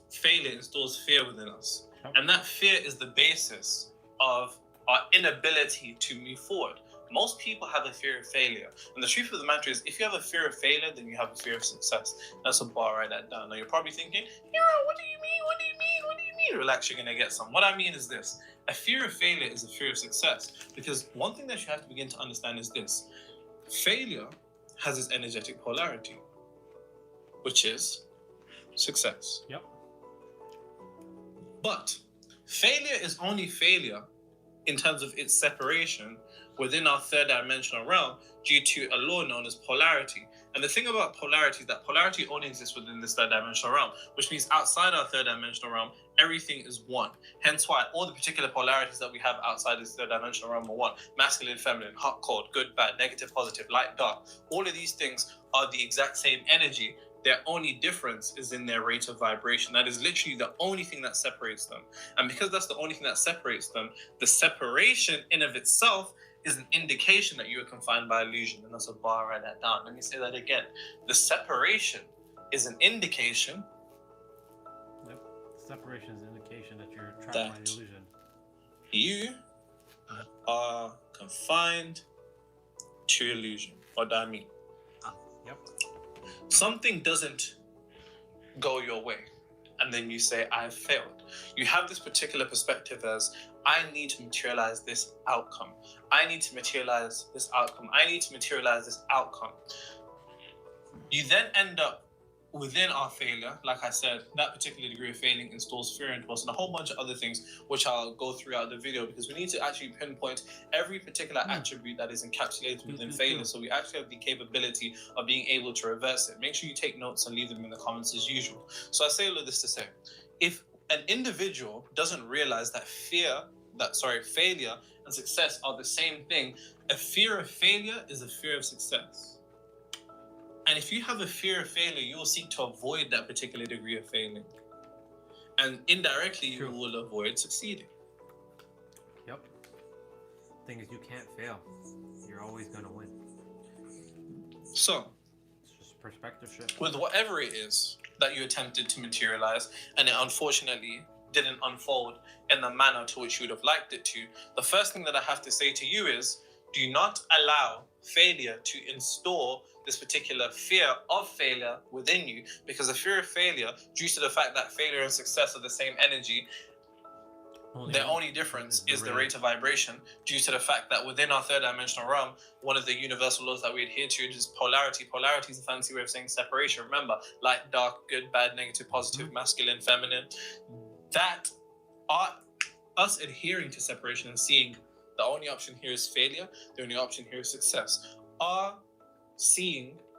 Speaker 9: failure installs fear within us. And that fear is the basis of our inability to move forward. Most people have a fear of failure. And the truth of the matter is, if you have a fear of failure, then you have a fear of success. That's a bar, write that down. Now you're probably thinking, Hero, what do you mean? What do you mean? What do you mean? Relax, you're gonna get some. What I mean is this. A fear of failure is a fear of success. Because one thing that you have to begin to understand is this. Failure has its energetic polarity, which is success.
Speaker 1: Yep.
Speaker 9: But failure is only failure in terms of its separation within our third dimensional realm due to a law known as polarity. And the thing about polarity is that polarity only exists within this third dimensional realm, which means outside our third dimensional realm, everything is one. Hence why all the particular polarities that we have outside this third dimensional realm are one. Masculine, feminine, hot, cold, good, bad, negative, positive, light, dark. All of these things are the exact same energy. Their only difference is in their rate of vibration. That is literally the only thing that separates them. And because that's the only thing that separates them, the separation in of itself is an indication that you are confined by illusion. And that's a bar, write that down. Let me say that again. The separation is an indication.
Speaker 1: Yep. Separation is an indication that you're trapped
Speaker 9: That
Speaker 1: by the illusion.
Speaker 9: You are confined to illusion. What do I mean?
Speaker 1: Yep.
Speaker 9: Something doesn't go your way, and then you say, I've failed. You have this particular perspective as, I need to materialize this outcome. I need to materialize this outcome. I need to materialize this outcome. You then end up within our failure, like I said, that particular degree of failing installs fear into us and a whole bunch of other things, which I'll go throughout the video, because we need to actually pinpoint every particular attribute that is encapsulated within failure, so we actually have the capability of being able to reverse it. Make sure you take notes and leave them in the comments as usual. So I say all of this to say, if an individual doesn't realize that failure and success are the same thing, a fear of failure is a fear of success. And if you have a fear of failure, you will seek to avoid that particular degree of failing. And indirectly, you will avoid succeeding.
Speaker 1: Yep. Thing is, you can't fail. You're always going to win.
Speaker 9: So,
Speaker 1: it's just perspective shift.
Speaker 9: With whatever it is that you attempted to materialize, and it unfortunately didn't unfold in the manner to which you would have liked it to, the first thing that I have to say to you is, do not allow failure to install this particular fear of failure within you, because the fear of failure, due to the fact that failure and success are the same energy, the only difference is the rate of vibration, due to the fact that within our third dimensional realm, one of the universal laws that we adhere to is polarity. Polarity is a fancy way of saying separation. Remember, light, dark, good, bad, negative, positive, masculine, feminine. That are us adhering to separation and seeing the only option here is failure, the only option here is success.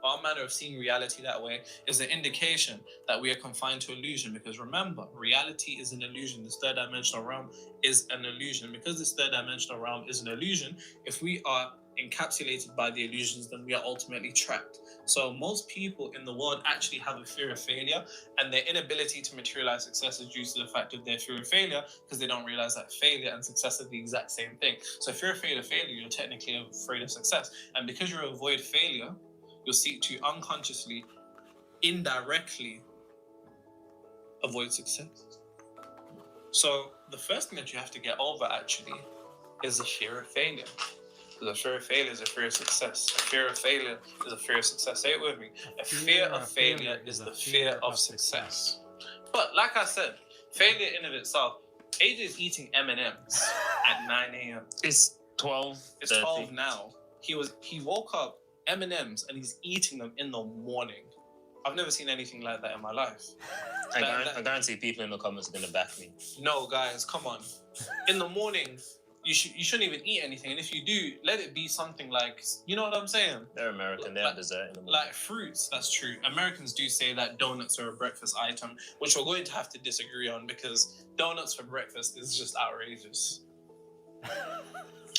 Speaker 9: Our manner of seeing reality that way is an indication that we are confined to illusion, because remember, reality is an illusion. This third dimensional realm is an illusion. Because this third dimensional realm is an illusion, if we are encapsulated by the illusions, then we are ultimately trapped. So most people in the world actually have a fear of failure, and their inability to materialize success is due to the fact of their fear of failure, because they don't realize that failure and success are the exact same thing. So if you're afraid of failure, you're technically afraid of success. And because you avoid failure, you'll seek to unconsciously, indirectly avoid success. So the first thing that you have to get over actually is the fear of failure. The fear of failure is a fear of success. A fear of failure is a fear of success. Say it with me. A fear of failure is the fear of success. But like I said, failure in of itself, AJ is eating M&Ms at 9 a.m.
Speaker 22: It's 12.
Speaker 9: It's 12 now. He woke up M&Ms and he's eating them in the morning. I've never seen anything like that in my life.
Speaker 22: I guarantee people in the comments are going to back me.
Speaker 9: No, guys, come on. In the morning, you shouldn't even eat anything. And if you do, let it be something like, you know what I'm saying?
Speaker 22: They're American. They have dessert in the morning.
Speaker 9: Like fruits, that's true. Americans do say that donuts are a breakfast item, which we're going to have to disagree on, because donuts for breakfast is just outrageous.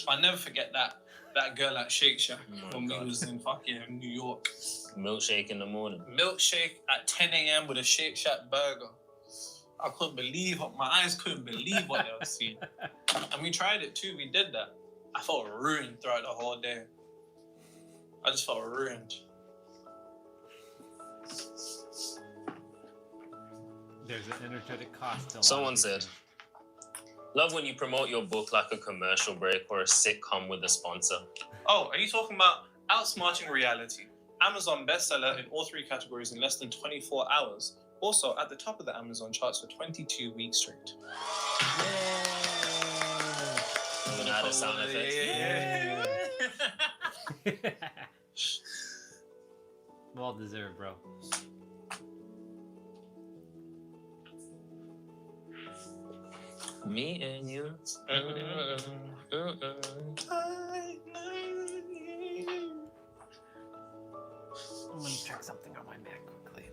Speaker 9: I'll never forget that girl at Shake Shack when we was in fucking New York.
Speaker 22: Milkshake in the morning.
Speaker 9: Milkshake at 10 a.m. with a Shake Shack burger. I couldn't believe it. My eyes couldn't believe what they were seeing. And we tried it too. We did that. I felt ruined throughout the whole day. I just felt ruined.
Speaker 1: There's an energetic cost to
Speaker 22: Someone said, love when you promote your book like a commercial break or a sitcom with a sponsor.
Speaker 9: Oh, are you talking about outsmarting reality? Amazon bestseller in all 3 categories in less than 24 hours. Also at the top of the Amazon charts for 22 weeks straight.
Speaker 22: I'm gonna add a sound effect.
Speaker 1: Well deserved, bro.
Speaker 22: Me and you.
Speaker 1: I'm gonna check something on my Mac quickly.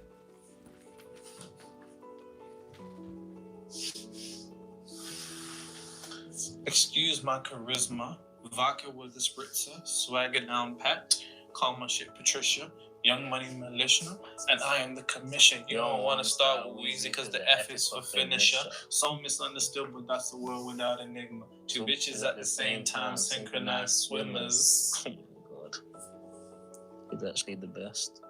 Speaker 9: Excuse my charisma, vodka with a spritzer, swagger down pat, call my shit Patricia, Young Money Militia, and I am the commission. You don't want to start with Weezy because the F is for finisher. So misunderstood, but that's the world without enigma. 2 bitches at the same time, synchronized swimmers.
Speaker 22: Oh my god. It's actually the best.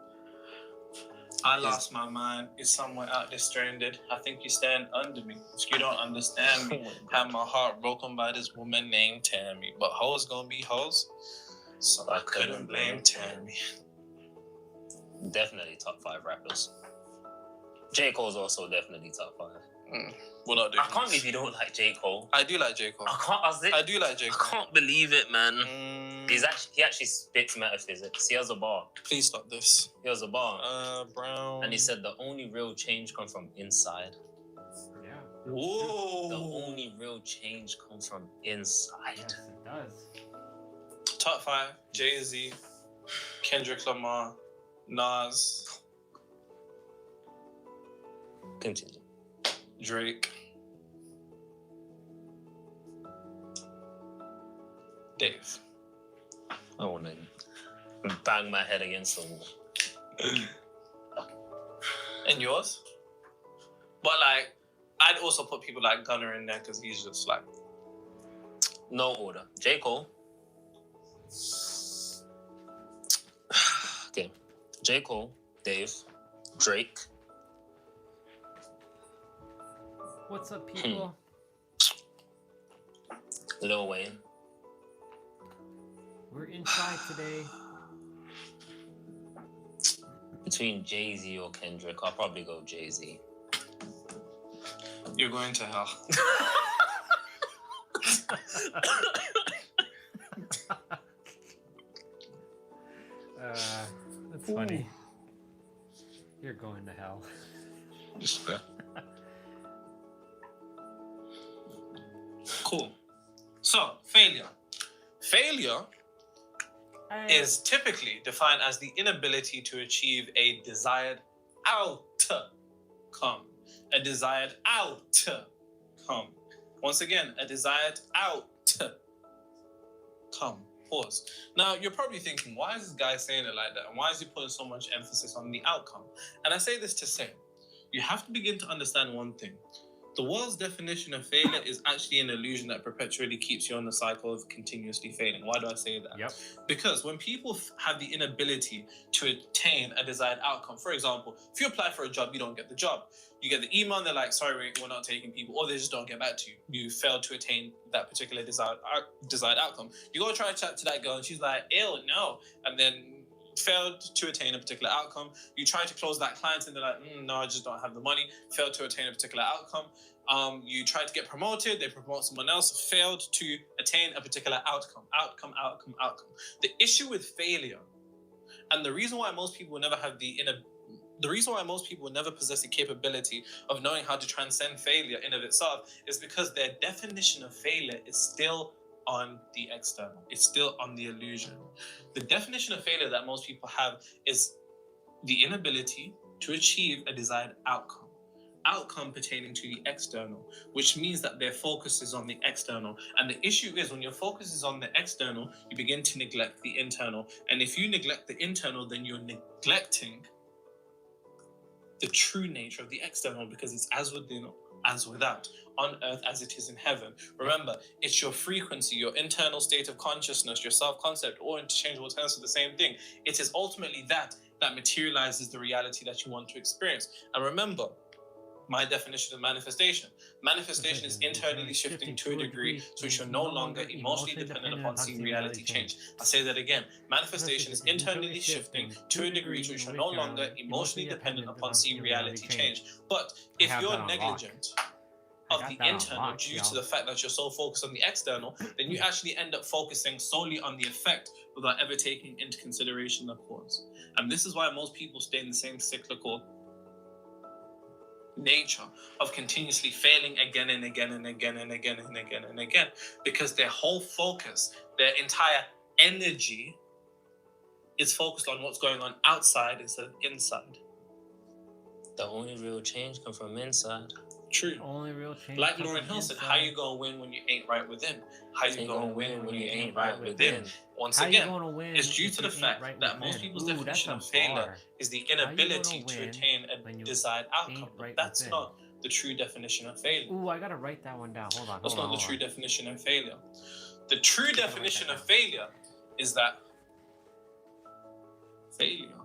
Speaker 9: I lost my mind. It's somewhere out there stranded. I think you stand under me. If you don't understand me, have my heart broken by this woman named Tammy. But hoes gonna be hoes, so I couldn't blame Tammy.
Speaker 22: Definitely top 5 rappers. J. Cole's also definitely top 5.
Speaker 9: We're not doing
Speaker 22: I can't believe you don't like J. Cole.
Speaker 9: I do like J. Cole.
Speaker 22: I
Speaker 9: do like J. Cole.
Speaker 22: I can't believe it, man. He actually spits metaphysics. He has a bar.
Speaker 9: Please stop this.
Speaker 22: He has a bar.
Speaker 9: Brown.
Speaker 22: And he said the only real change comes from inside.
Speaker 1: Yeah.
Speaker 9: Whoa.
Speaker 22: The only real change comes from inside.
Speaker 1: Yes, it does.
Speaker 9: Top 5, Jay-Z, Kendrick Lamar, Nas.
Speaker 22: Continue.
Speaker 9: Drake. Dave.
Speaker 22: I want to bang my head against the wall.
Speaker 9: And yours? But like, I'd also put people like Gunner in there because he's just like...
Speaker 22: No order. J. Cole. Okay. J. Cole, Dave, Drake,
Speaker 1: What's up, people?
Speaker 22: Lil Wayne.
Speaker 1: We're inside today.
Speaker 22: Between Jay-Z or Kendrick, I'll probably go Jay-Z.
Speaker 9: You're going to hell.
Speaker 1: That's funny. You're going to hell.
Speaker 9: Cool. So, failure. Failure is typically defined as the inability to achieve a desired outcome. A desired outcome. Once again, a desired outcome. Pause. Now, you're probably thinking, why is this guy saying it like that? And why is he putting so much emphasis on the outcome? And I say this to say, you have to begin to understand one thing. The world's definition of failure is actually an illusion that perpetually keeps you on the cycle of continuously failing. Why do I say that?
Speaker 1: Yep.
Speaker 9: Because when people have the inability to attain a desired outcome, for example, if you apply for a job, you don't get the job. You get the email and they're like, sorry, we're not taking people, or they just don't get back to you. You failed to attain that particular desired outcome. You go try to chat to that girl and she's like, ew, no. And then failed to attain a particular outcome. You try to close that client and they're like, no, I just don't have the money. Failed to attain a particular outcome. You try to get promoted, they promote someone else, failed to attain a particular outcome. Outcome. The issue with failure, and the reason why most people will never have the reason why most people will never possess the capability of knowing how to transcend failure in of itself is because their definition of failure is still on the external. It's still on the illusion. The definition of failure that most people have is the inability to achieve a desired outcome pertaining to the external, which means that their focus is on the external. And the issue is when your focus is on the external, you begin to neglect the internal. And if you neglect the internal, then you're neglecting the true nature of the external, because it's as within as without, on earth as it is in heaven. Remember, it's your frequency, your internal state of consciousness, your self-concept, or interchangeable terms for the same thing. It is ultimately that materializes the reality that you want to experience. And remember, my definition of manifestation. Manifestation is internally shifting to a degree so you're no longer emotionally dependent upon seeing reality change. I'll say that again. Manifestation is internally shifting to a degree so you're no longer emotionally dependent upon seeing reality change. But if you're negligent of the internal due to the fact that you're so focused on the external, then you actually end up focusing solely on the effect without ever taking into consideration the cause. And this is why most people stay in the same cyclical nature of continuously failing again and again and again and again and again and again, because their whole focus, their entire energy is focused on what's going on outside instead of inside.
Speaker 22: The only real change comes from inside.
Speaker 9: True.
Speaker 1: Only real change.
Speaker 9: Like Lauryn Hill said, how you gonna win when you ain't right within? How you gonna win when you ain't right within? Once again, it's due to the fact that most people's definition of failure is the inability to attain a desired outcome. That's not the true definition of failure.
Speaker 1: Ooh, I gotta write that one down. Hold on.
Speaker 9: That's not the true definition of failure. The true definition of failure is that failure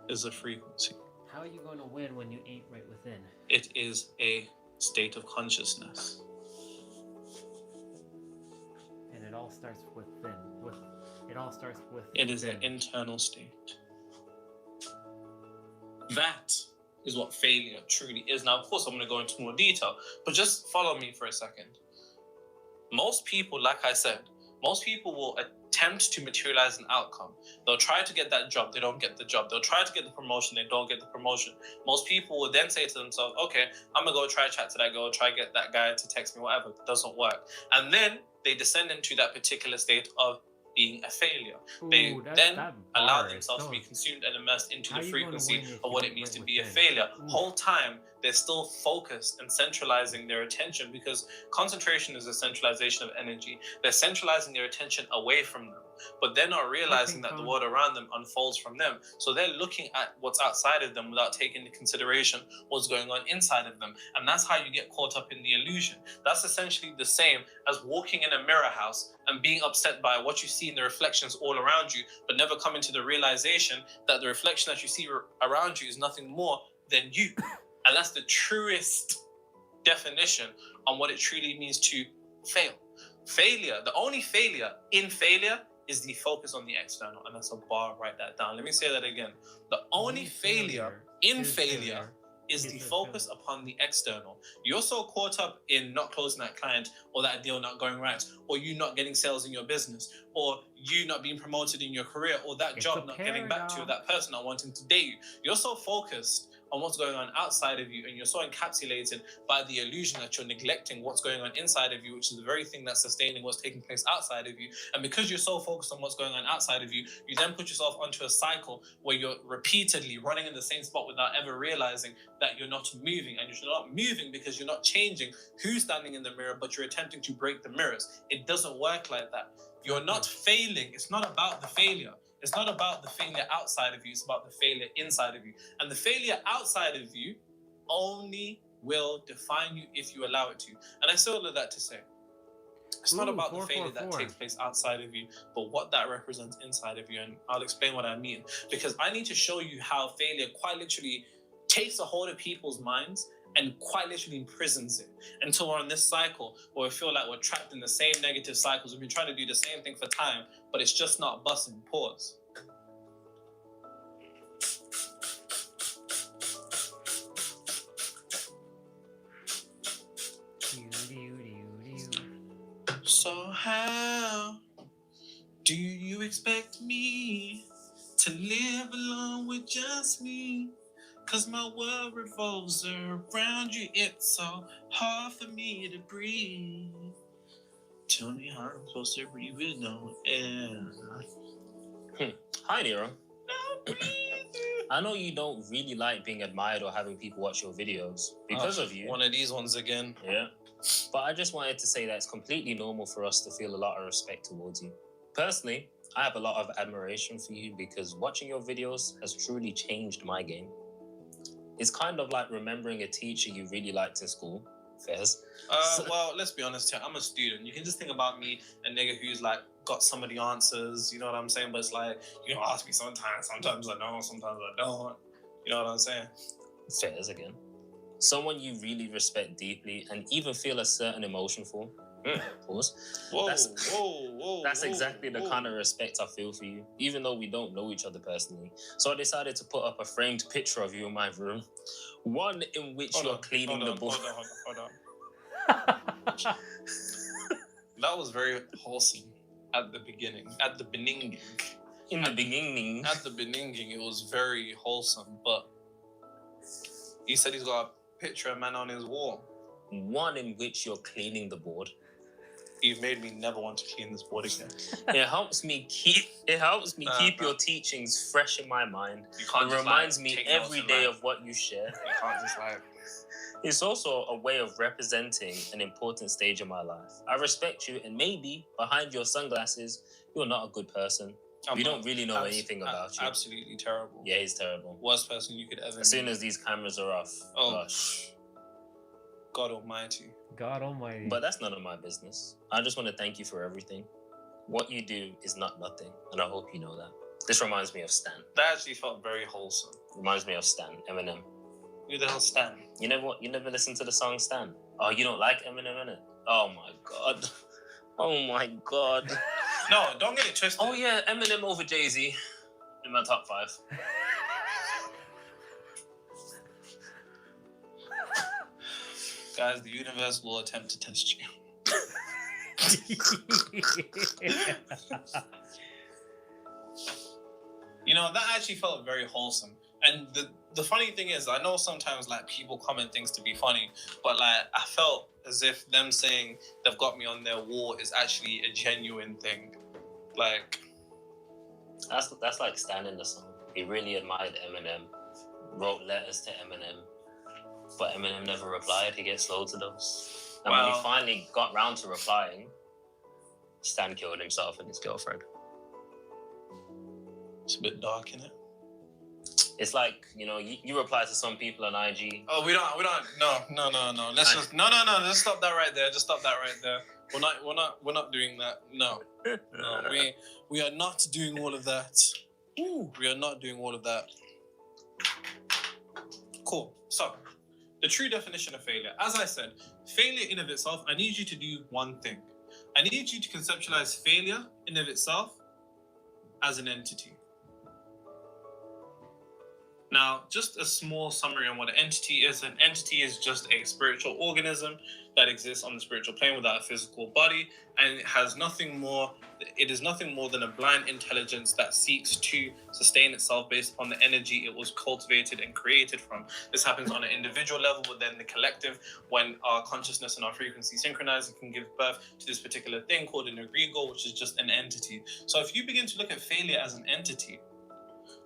Speaker 9: is a frequency.
Speaker 1: How are you going to win when you ain't right within?
Speaker 9: It is a state of consciousness.
Speaker 1: And it all starts within. It all starts with.
Speaker 9: It is an internal state. That is what failure truly is. Now, of course, I'm going to go into more detail, but just follow me for a second. Most people, like I said, most people will attempt to materialize an outcome. They'll try to get that job, they don't get the job. They'll try to get the promotion, they don't get the promotion. Most people will then say to themselves, okay, I'm gonna go try to chat to that girl, try to get that guy to text me, whatever. It doesn't work. And then they descend into that particular state of being a failure. They then allow themselves to be consumed and immersed into the frequency of what it means to be a failure. Whole time, they're still focused and centralizing their attention, because concentration is a centralization of energy. They're centralizing their attention away from them, but they're not realizing that the world around them unfolds from them. So they're looking at what's outside of them without taking into consideration what's going on inside of them. And that's how you get caught up in the illusion. That's essentially the same as walking in a mirror house and being upset by what you see in the reflections all around you, but never coming to the realization that the reflection that you see around you is nothing more than you. And that's the truest definition on what it truly means to fail. Failure, the only failure in failure is the focus on the external. And that's a bar, write that down. Let me say that again. The only failure in failure is the focus upon the external. You're so caught up in not closing that client, or that deal not going right, or you not getting sales in your business, or you not being promoted in your career, or that job not getting back to you, that person not wanting to date you. You're so focused on what's going on outside of you, and you're so encapsulated by the illusion that you're neglecting what's going on inside of you, which is the very thing that's sustaining what's taking place outside of you. And because you're so focused on what's going on outside of you, you then put yourself onto a cycle where you're repeatedly running in the same spot without ever realizing that you're not moving. And you're not moving because you're not changing who's standing in the mirror, but you're attempting to break the mirrors. It doesn't work like that. You're not failing. It's not about the failure. It's not about the failure outside of you. It's about the failure inside of you. And the failure outside of you only will define you if you allow it to. And I say all of that to say, it's not about the failure that takes place outside of you, but what that represents inside of you. And I'll explain what I mean. Because I need to show you how failure quite literally takes a hold of people's minds and quite literally imprisons it until we're on this cycle where we feel like we're trapped in the same negative cycles. We've been trying to do the same thing for time, but it's just not busting. Pause. So how do you expect me to live alone with just me? 'Cause my world revolves around you. It's so hard for me to breathe. Tell me how I'm supposed to breathe with no air.
Speaker 22: Hi, Nero. I know you don't really like being admired or having people watch your videos because of you.
Speaker 9: One of these ones again.
Speaker 22: Yeah. But I just wanted to say that it's completely normal for us to feel a lot of respect towards you. Personally, I have a lot of admiration for you because watching your videos has truly changed my game. It's kind of like remembering a teacher you really liked in school. Fairs.
Speaker 9: Well, let's be honest here. I'm a student. You can just think about me, a nigga who's like got some of the answers. You know what I'm saying? But it's like, you don't ask me sometimes. Sometimes I know. Sometimes I don't. You know what I'm saying?
Speaker 22: Fairs again. Someone you really respect deeply and even feel a certain emotion for. Pause. That's exactly the kind of respect I feel for you, even though we don't know each other personally. So I decided to put up a framed picture of you in my room, one in which you're cleaning the board.
Speaker 9: Hold on. That was very wholesome at the beginning. At the beginning. At the beginning, it was very wholesome. But he said he's got a picture of a man on his wall.
Speaker 22: One in which you're cleaning the board.
Speaker 9: You've made me never want to clean this board again.
Speaker 22: It helps me keep your teachings fresh in my mind. It reminds me every day of what you share.
Speaker 9: You can't just like.
Speaker 22: It's also a way of representing an important stage of my life. I respect you, and maybe behind your sunglasses, you're not a good person. We don't really know anything about you.
Speaker 9: Absolutely terrible.
Speaker 22: Yeah, he's terrible.
Speaker 9: Worst person you could ever.
Speaker 22: As soon as these cameras are off.
Speaker 9: Oh,
Speaker 22: gosh.
Speaker 9: God Almighty.
Speaker 1: God Almighty.
Speaker 22: But that's none of my business. I just want to thank you for everything. What you do is not nothing, and I hope you know that. This reminds me of Stan.
Speaker 9: That actually felt very wholesome.
Speaker 22: Reminds me of Stan, Eminem.
Speaker 9: Who the hell's Stan?
Speaker 22: You never listened to the song Stan? Oh, you don't like Eminem, innit? Oh my god. Oh my god.
Speaker 9: No, don't get it twisted.
Speaker 22: Oh yeah, Eminem over Jay-Z in my top 5.
Speaker 9: Guys, the universe will attempt to test you. You know, that actually felt very wholesome. And the funny thing is, I know sometimes like people comment things to be funny, but like I felt as if them saying they've got me on their wall is actually a genuine thing. Like
Speaker 22: that's like Stan in the song. He really admired Eminem, wrote letters to Eminem, but Eminem never replied. He gets loads of those. And when he finally got round to replying, Stan killed himself and his girlfriend.
Speaker 9: It's a bit dark, innit?
Speaker 22: It's like, you know, you reply to some people on IG.
Speaker 9: Oh, we don't. No. Let's stop that right there. Just stop that right there. We're not doing that. No. We are not doing all of that. We are not doing all of that. Cool. So, the true definition of failure. As I said, failure in of itself, I need you to do one thing. I need you to conceptualize failure in of itself as an entity. Now, just a small summary on what an entity is. An entity is just a spiritual organism that exists on the spiritual plane without a physical body, and it has nothing more. It is nothing more than a blind intelligence that seeks to sustain itself based upon the energy it was cultivated and created from. This happens on an individual level, but then the collective, when our consciousness and our frequency synchronize, it can give birth to this particular thing called an egregore, which is just an entity. So if you begin to look at failure as an entity,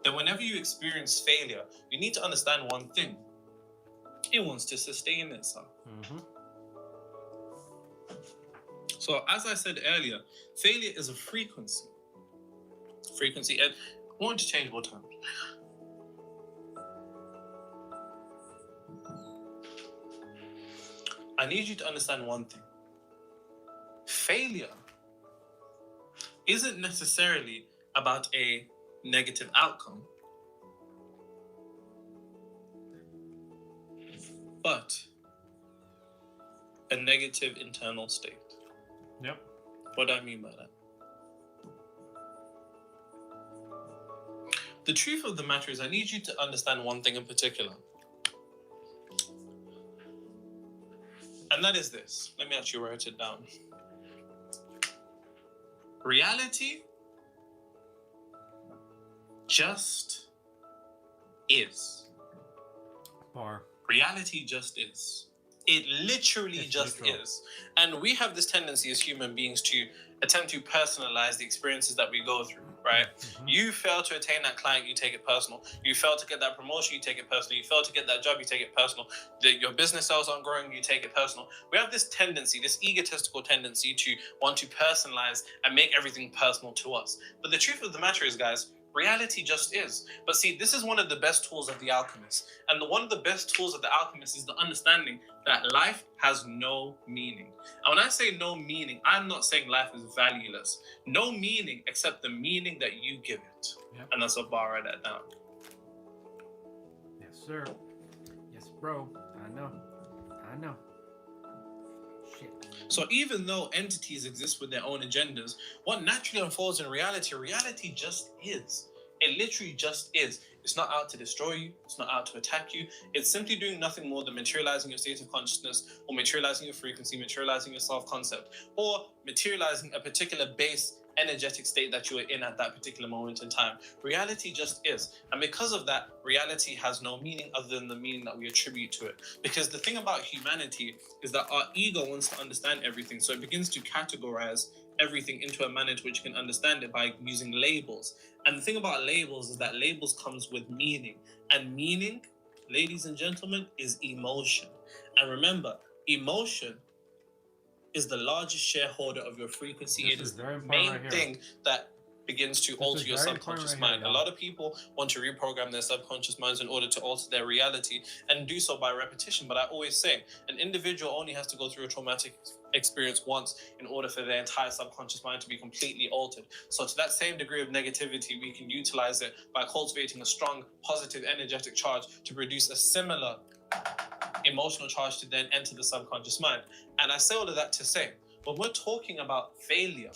Speaker 9: then whenever you experience failure, you need to understand one thing. It wants to sustain itself. So as I said earlier, failure is a frequency. And I want to change more time. I need you to understand one thing. Failure isn't necessarily about a negative outcome, but a negative internal state.
Speaker 1: Yep.
Speaker 9: What do I mean by that? The truth of the matter is, I need you to understand one thing in particular. And that is this. Let me actually write it down. Reality just is.
Speaker 1: Bar.
Speaker 9: Reality just is. It literally just is. And we have this tendency as human beings to attempt to personalize the experiences that we go through, right? You fail to attain that client, you take it personal. You fail to get that promotion, you take it personal. You fail to get that job, you take it personal. Your business sales aren't growing, you take it personal. We have this tendency, this egotistical tendency to want to personalize and make everything personal to us. But the truth of the matter is, guys, reality just is. But see, this is one of the best tools of the alchemist. And one of the best tools of the alchemist is the understanding that life has no meaning. And when I say no meaning, I'm not saying life is valueless. No meaning except the meaning that you give it.
Speaker 1: Yep.
Speaker 9: And that's a bar, write that down.
Speaker 1: Yes, sir. Yes, bro. I know. Shit.
Speaker 9: So even though entities exist with their own agendas, what naturally unfolds in reality just is. It literally just is. It's not out to destroy you. It's not out to attack you. It's simply doing nothing more than materializing your state of consciousness, or materializing your frequency, materializing your self-concept, or materializing a particular base energetic state that you are in at that particular moment in time. Reality just is. And because of that, reality has no meaning other than the meaning that we attribute to it. Because the thing about humanity is that our ego wants to understand everything. So it begins to categorize everything into a manner to which you can understand it by using labels. And the thing about labels is that labels comes with meaning. And meaning, ladies and gentlemen, is emotion. And remember, emotion is the largest shareholder of your frequency. It is the main thing that begins to alter your subconscious mind. A lot of people want to reprogram their subconscious minds in order to alter their reality, and do so by repetition. But I always say, an individual only has to go through a traumatic experience once in order for their entire subconscious mind to be completely altered. So to that same degree of negativity, we can utilize it by cultivating a strong, positive, energetic charge to produce a similar emotional charge to then enter the subconscious mind. And I say all of that to say, when we're talking about failure,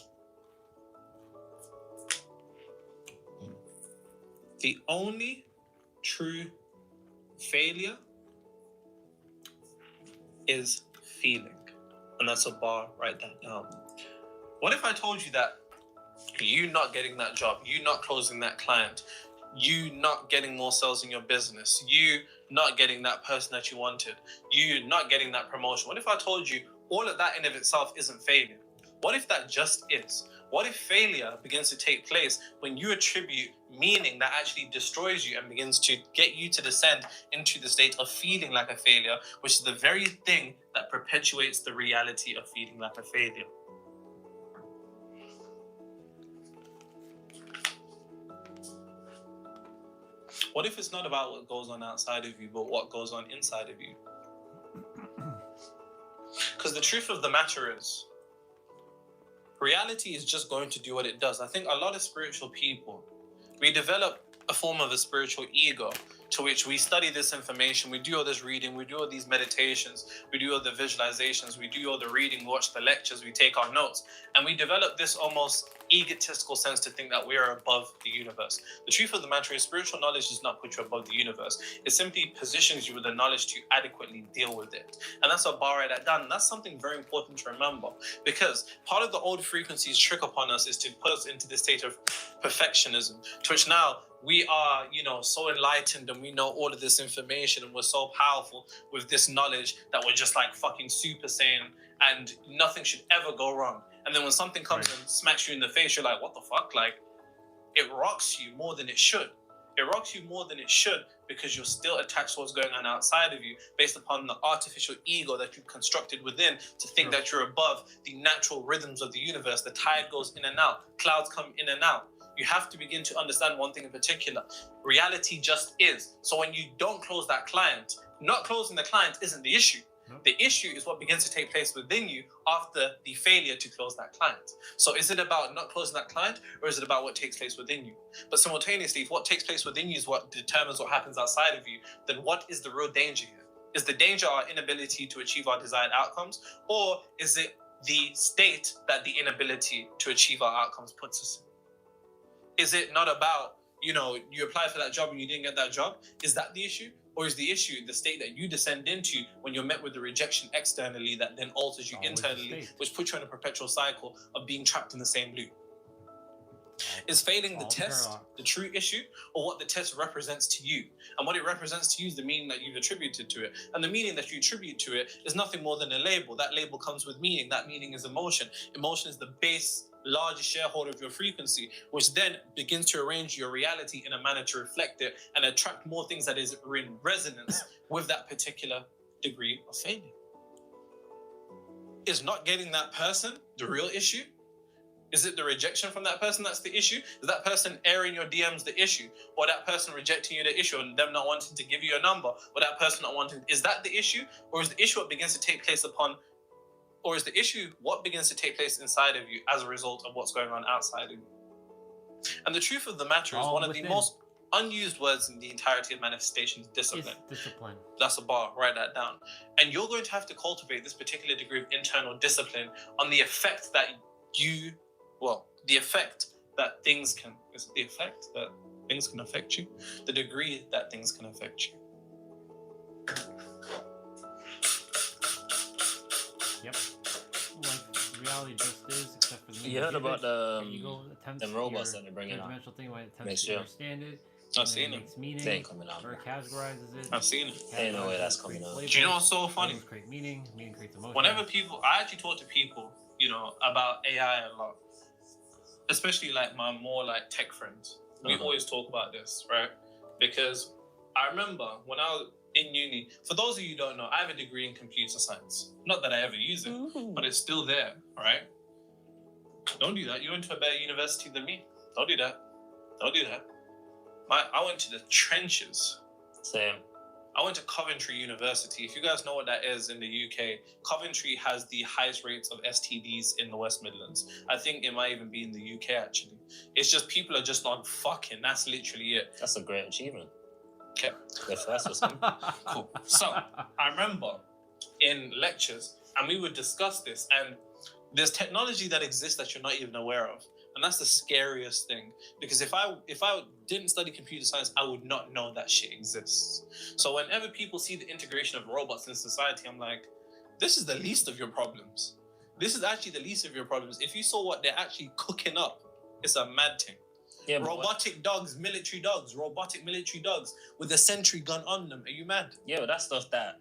Speaker 9: the only true failure is feeling. And that's a bar, write that down. What if I told you that you not getting that job, you not closing that client, you not getting more sales in your business, you not getting that person that you wanted, you not getting that promotion? What if I told you all of that in of itself isn't failure? What if that just is? What if failure begins to take place when you attribute meaning that actually destroys you and begins to get you to descend into the state of feeling like a failure, which is the very thing that perpetuates the reality of feeling like a failure? What if it's not about what goes on outside of you, but what goes on inside of you? Because the truth of the matter is, reality is just going to do what it does. I think a lot of spiritual people, we develop a form of a spiritual ego to which we study this information, we do all this reading, we do all these meditations, we do all the visualizations, we do all the reading, watch the lectures, we take our notes, and we develop this almost egotistical sense to think that we are above the universe. The truth of the matter is spiritual knowledge does not put you above the universe. It simply positions you with the knowledge to adequately deal with it. And that's a bar, write that down. And that's something very important to remember, because part of the old frequencies trick upon us is to put us into this state of perfectionism, to which now we are, so enlightened and we know all of this information and we're so powerful with this knowledge that we're just like fucking super saiyan and nothing should ever go wrong. And then when something comes and smacks you in the face, you're like, what the fuck? Like, it rocks you more than it should. It rocks you more than it should because you're still attached to what's going on outside of you based upon the artificial ego that you've constructed within to think that you're above the natural rhythms of the universe. The tide goes in and out. Clouds come in and out. You have to begin to understand one thing in particular. Reality just is. So when you don't close that client, not closing the client isn't the issue. The issue is what begins to take place within you after the failure to close that client. So is it about not closing that client, or is it about what takes place within you? But simultaneously, if what takes place within you is what determines what happens outside of you, then what is the real danger here? Is the danger our inability to achieve our desired outcomes, or is it the state that the inability to achieve our outcomes puts us in? Is it not about, you applied for that job and you didn't get that job? Is that the issue? Or is the issue the state that you descend into when you're met with the rejection externally that then alters you internally, which puts you in a perpetual cycle of being trapped in the same loop? Is failing the test the true issue, or what the test represents to you? And what it represents to you is the meaning that you've attributed to it. And the meaning that you attribute to it is nothing more than a label. That label comes with meaning. That meaning is emotion. Emotion is the base largest shareholder of your frequency, which then begins to arrange your reality in a manner to reflect it and attract more things that is in resonance with that particular degree of failure. Is not getting that person the real issue? Is it the rejection from that person that's the issue? Is that person airing your DMs the issue? Or that person rejecting you the issue and them not wanting to give you a number? Or that person not wanting... Is that the issue? Or is the issue what begins to take place upon... Or is the issue what begins to take place inside of you as a result of what's going on outside of you? And the truth of the matter is one of the most unused words in the entirety of manifestation is discipline.
Speaker 1: It's discipline.
Speaker 9: That's a bar. Write that down. And you're going to have to cultivate this particular degree of internal discipline on the effect that the effect that things can... Is it the effect that things can affect you? The degree that things can affect you.
Speaker 1: Yep. Like reality just is, except for the
Speaker 22: You heard about the
Speaker 1: them
Speaker 22: robots that they're bringing out
Speaker 1: dimensional thing when it attempts
Speaker 22: next
Speaker 1: to
Speaker 22: year.
Speaker 1: understand it.
Speaker 9: I've seen it.
Speaker 1: Meaning,
Speaker 22: They ain't coming out.
Speaker 1: or categorizes it.
Speaker 9: I've seen it.
Speaker 22: Ain't no way that's coming out.
Speaker 9: Do you know what's so funny?
Speaker 1: Create meaning creates emotion.
Speaker 9: Whenever I actually talk to people, about AI a lot, especially like my more like tech friends. We always talk about this, right? Because I remember when I was in uni, for those of you who don't know, I have a degree in computer science. Not that I ever use it, but it's still there, right? Don't do that. You went to a better university than me. Don't do that. Don't do that. I went to the trenches.
Speaker 22: Same.
Speaker 9: I went to Coventry University. If you guys know what that is in the UK, Coventry has the highest rates of STDs in the West Midlands. I think it might even be in the UK, actually. It's just people are just on fucking. That's literally it.
Speaker 22: That's a great achievement.
Speaker 9: Okay.
Speaker 22: The first or something.
Speaker 9: Cool. So, I remember in lectures, and we would discuss this, and there's technology that exists that you're not even aware of. And that's the scariest thing. Because if I didn't study computer science, I would not know that shit exists. So whenever people see the integration of robots in society, I'm like, this is the least of your problems. This is actually the least of your problems. If you saw what they're actually cooking up, it's a mad thing. Yeah, robotic dogs, robotic military dogs with a sentry gun on them. Are you mad?
Speaker 22: Yeah, but that's stuff that...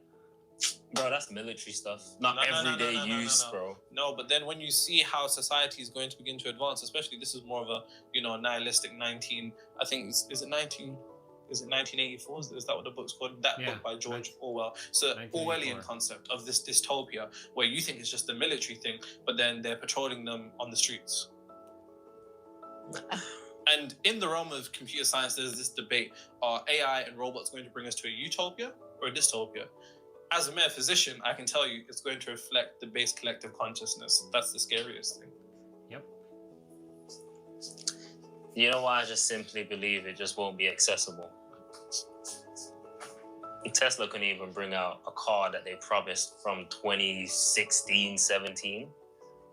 Speaker 22: Bro, that's military stuff. Not everyday use, bro.
Speaker 9: No, but then when you see how society is going to begin to advance, especially this is more of a, nihilistic 19... I think, is it 1984? Is that what the book's called? That book by George Orwell. So Orwellian concept of this dystopia where you think it's just a military thing, but then they're patrolling them on the streets. And in the realm of computer science, there's this debate: are AI and robots going to bring us to a utopia or a dystopia? As a metaphysician, I can tell you it's going to reflect the base collective consciousness. That's the scariest thing.
Speaker 1: Yep.
Speaker 22: You know why? I just simply believe it just won't be accessible. Tesla couldn't even bring out a car that they promised from 2016, 17.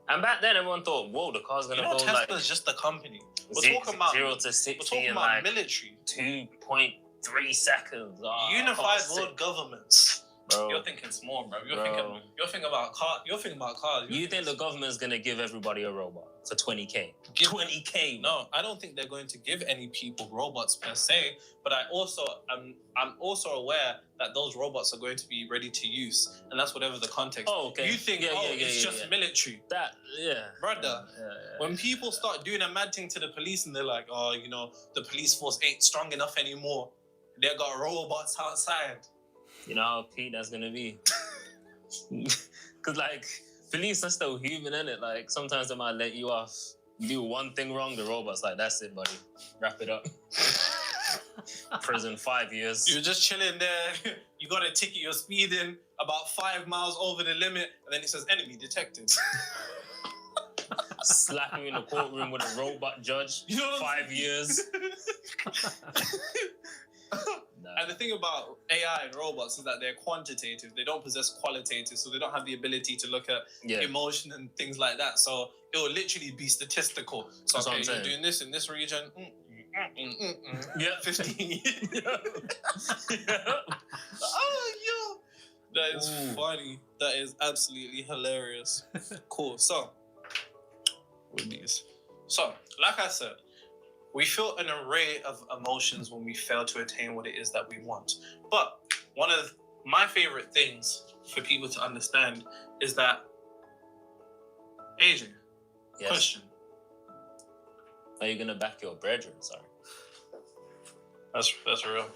Speaker 22: And back then, everyone thought, whoa, the car's going to go
Speaker 9: Tesla's just a company. We're talking about
Speaker 22: 0 to 60
Speaker 9: we're talking
Speaker 22: in
Speaker 9: about
Speaker 22: like
Speaker 9: military.
Speaker 22: 2.3 seconds.
Speaker 9: Unified world governments.
Speaker 22: Bro.
Speaker 9: You're thinking small, bro. You're thinking about cars.
Speaker 22: You think the government's going to give everybody a robot for 20K? 20K.
Speaker 9: No, I don't think they're going to give any people robots per se, but I'm also aware that those robots are going to be ready to use, and that's whatever the context.
Speaker 22: Oh, okay.
Speaker 9: You think it's just military. Brother. When people start doing a mad thing to the police and they're like, oh, you know, the police force ain't strong enough anymore. They got robots outside.
Speaker 22: You know how Pete that's gonna be? Cause like police are still human, innit? Like sometimes they might let you off, do one thing wrong, the robot's like, that's it, buddy. Wrap it up. Prison 5 years.
Speaker 9: You're just chilling there. You got a ticket, you're speeding about 5 miles over the limit, and then it says enemy detected.
Speaker 22: Slap you in the courtroom with a robot judge. 5 years.
Speaker 9: And the thing about AI and robots is that they're quantitative. They don't possess qualitative, so they don't have the ability to look at emotion and things like that. So it will literally be statistical. So okay, you're doing this in this region. 15 years. Oh, yo. That is funny. That is absolutely hilarious. Cool. So, with these. So, like I said, we feel an array of emotions when we fail to attain what it is that we want. But one of my favorite things for people to understand is that, AJ, question.
Speaker 22: Are you going to back your brethren? Sorry.
Speaker 9: That's real.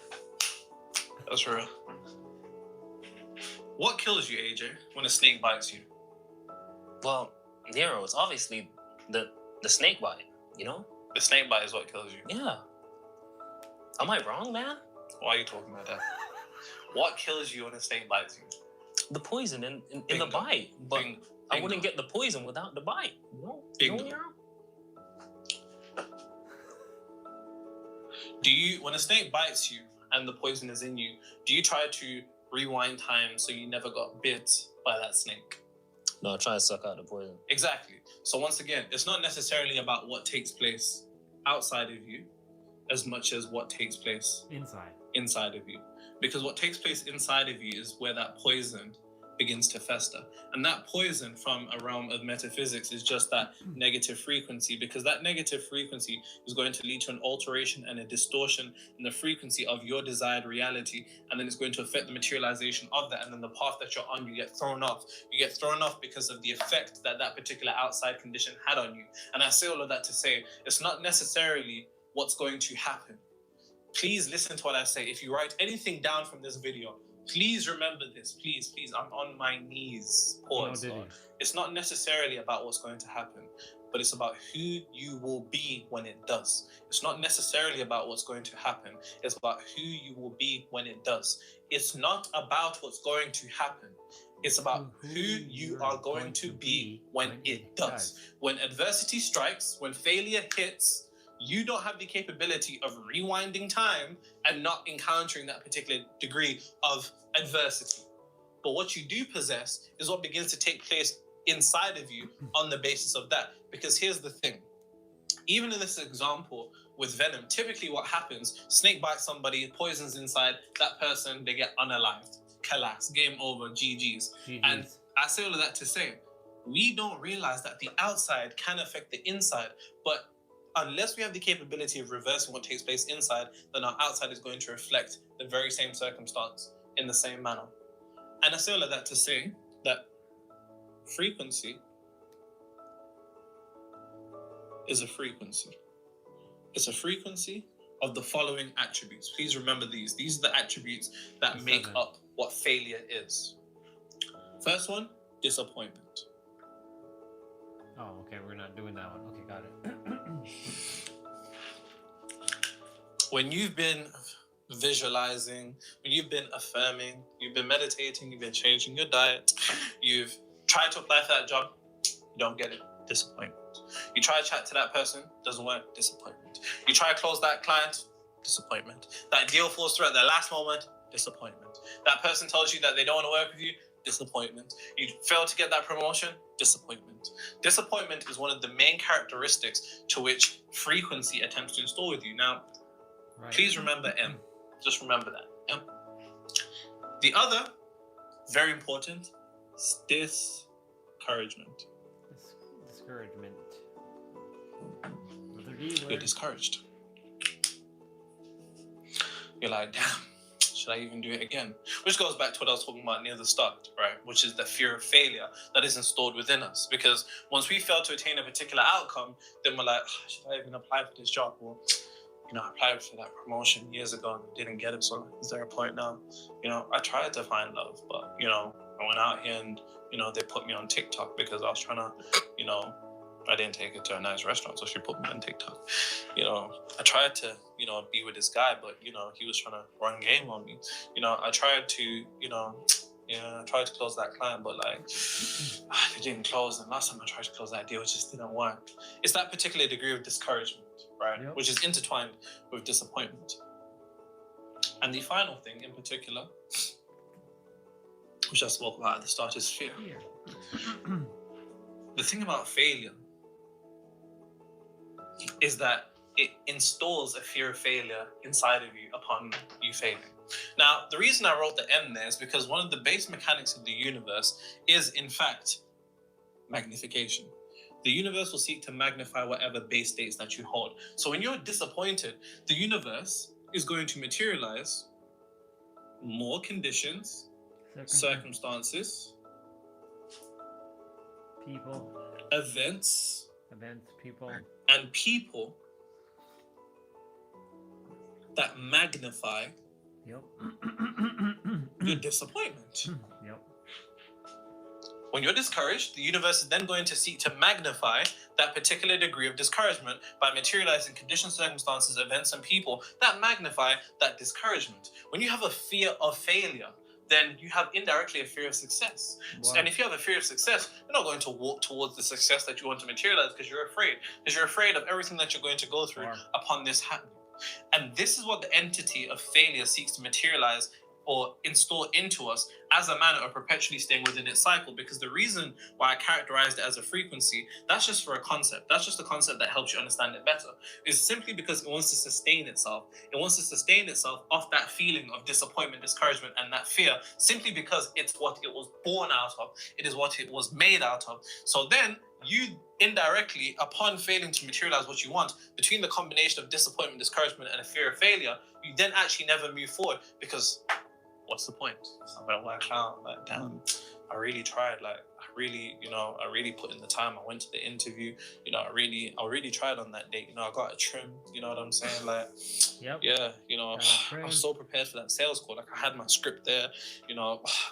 Speaker 9: That's real. What kills you, AJ, when a snake bites you?
Speaker 22: Well, Nero, it's obviously the snake bite, you know?
Speaker 9: The snake bite is what kills you?
Speaker 22: Yeah. Am I wrong, man?
Speaker 9: Why are you talking about that? What kills you when a snake bites you?
Speaker 22: The poison in the bite. But I wouldn't get the poison without the bite. No, Nero?
Speaker 9: Do you, when a snake bites you and the poison is in you, do you try to rewind time so you never got bit by that snake?
Speaker 22: No, try to suck out the poison.
Speaker 9: Exactly. So once again, it's not necessarily about what takes place outside of you as much as what takes place inside of you. Because what takes place inside of you is where that poison begins to fester. And that poison from a realm of metaphysics is just that negative frequency, because that negative frequency is going to lead to an alteration and a distortion in the frequency of your desired reality. And then it's going to affect the materialization of that. And then the path that you're on, you get thrown off. You get thrown off because of the effect that that particular outside condition had on you. And I say all of that to say, it's not necessarily what's going to happen. Please listen to what I say. If you write anything down from this video, please remember this. Please, I'm on my knees. Pause. It's not necessarily about what's going to happen, but it's about who you will be when it does. It's not necessarily about what's going to happen. It's about who you will be when it does. It's not about what's going to happen. It's about who you are going to be when it does. When adversity strikes, when failure hits, you don't have the capability of rewinding time and not encountering that particular degree of adversity. But what you do possess is what begins to take place inside of you on the basis of that. Because here's the thing. Even in this example with venom, typically what happens, snake bites somebody, poisons inside, that person, they get unalived. Collapse, game over, GG's. And I say all of that to say, we don't realize that the outside can affect the inside, but unless we have the capability of reversing what takes place inside, then our outside is going to reflect the very same circumstance in the same manner. And I say all of that to say that frequency is a frequency. It's a frequency of the following attributes. Please remember these. These are the attributes that make up what failure is. First one, disappointment.
Speaker 1: Oh, okay, we're not doing that one. Okay, got it.
Speaker 9: When you've been visualizing, when you've been affirming, you've been meditating, you've been changing your diet, you've tried to apply for that job, you don't get it, disappointment. You try to chat to that person, doesn't work, disappointment. You try to close that client, disappointment. That deal falls through at the last moment, disappointment. That person tells you that they don't want to work with you, disappointment. You fail to get that promotion, disappointment. Disappointment is one of the main characteristics to which frequency attempts to install with you. Now, please remember M. Just remember that. M. The other, very important, is discouragement.
Speaker 1: Discouragement.
Speaker 9: You're discouraged. You're like, damn, should I even do it again? Which goes back to what I was talking about near the start, right? Which is the fear of failure that is installed within us. Because once we fail to attain a particular outcome, then we're like, should I even apply for this job? Well, I applied for that promotion years ago and didn't get it, so is there a point now? I tried to find love, but, I went out here and, they put me on TikTok because I was trying to, I didn't take it to a nice restaurant, so she put me on TikTok. I tried to, be with this guy, but, he was trying to run game on me. I tried to, I tried to close that client, but it didn't close. And last time I tried to close that deal, it just didn't work. It's that particular degree of discouragement, right? Yep. Which is intertwined with disappointment. And the final thing in particular, which I spoke about at the start, is fear. The thing about failure is that it installs a fear of failure inside of you upon you failing. Now, the reason I wrote the M there is because one of the base mechanics of the universe is, in fact, magnification. The universe will seek to magnify whatever base states that you hold. So when you're disappointed, the universe is going to materialize more conditions, circumstances,
Speaker 1: people,
Speaker 9: events,
Speaker 1: people,
Speaker 9: and people that magnify your disappointment. When you're discouraged, the universe is then going to seek to magnify that particular degree of discouragement by materializing conditions, circumstances, events, and people that magnify that discouragement. When you have a fear of failure, then you have indirectly a fear of success. Wow. And if you have a fear of success, you're not going to walk towards the success that you want to materialize because you're afraid. Because you're afraid of everything that you're going to go through upon this happening. And this is what the entity of failure seeks to materialize or install into us as a manner of perpetually staying within its cycle. Because the reason why I characterized it as a frequency, that's just for a concept. That's just a concept that helps you understand it better. It's simply because it wants to sustain itself. It wants to sustain itself off that feeling of disappointment, discouragement, and that fear, simply because it's what it was born out of. It is what it was made out of. So then you indirectly, upon failing to materialize what you want, between the combination of disappointment, discouragement, and a fear of failure, you then actually never move forward because what's the point? It's not gonna work out. Like, damn, I really tried. Like, I really put in the time. I went to the interview. I really tried on that date. I got a trim. You know what I'm saying? Like, yeah. I was so prepared for that sales call. Like, I had my script there.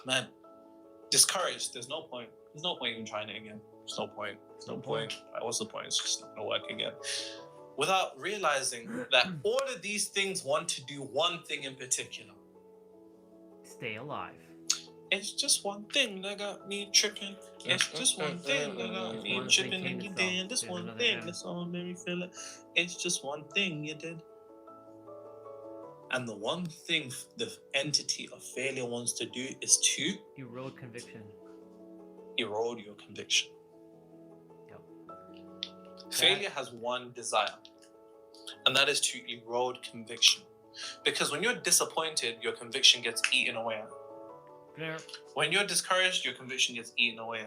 Speaker 9: Man, discouraged. There's no point. There's no point even trying it again. There's no point. Like, what's the point? It's just not gonna work again. Without realizing that all of these things want to do one thing in particular.
Speaker 1: Stay alive.
Speaker 9: It's just one thing that got me tripping. It's just one thing that got me tripping and you did. This one thing that's all made me feel it. It's just one thing you did. And the one thing the entity of failure wants to do is to
Speaker 1: erode conviction.
Speaker 9: Erode your conviction. Failure has one desire, and that is to erode conviction. Because when you're disappointed, your conviction gets eaten away. When you're discouraged, your conviction gets eaten away.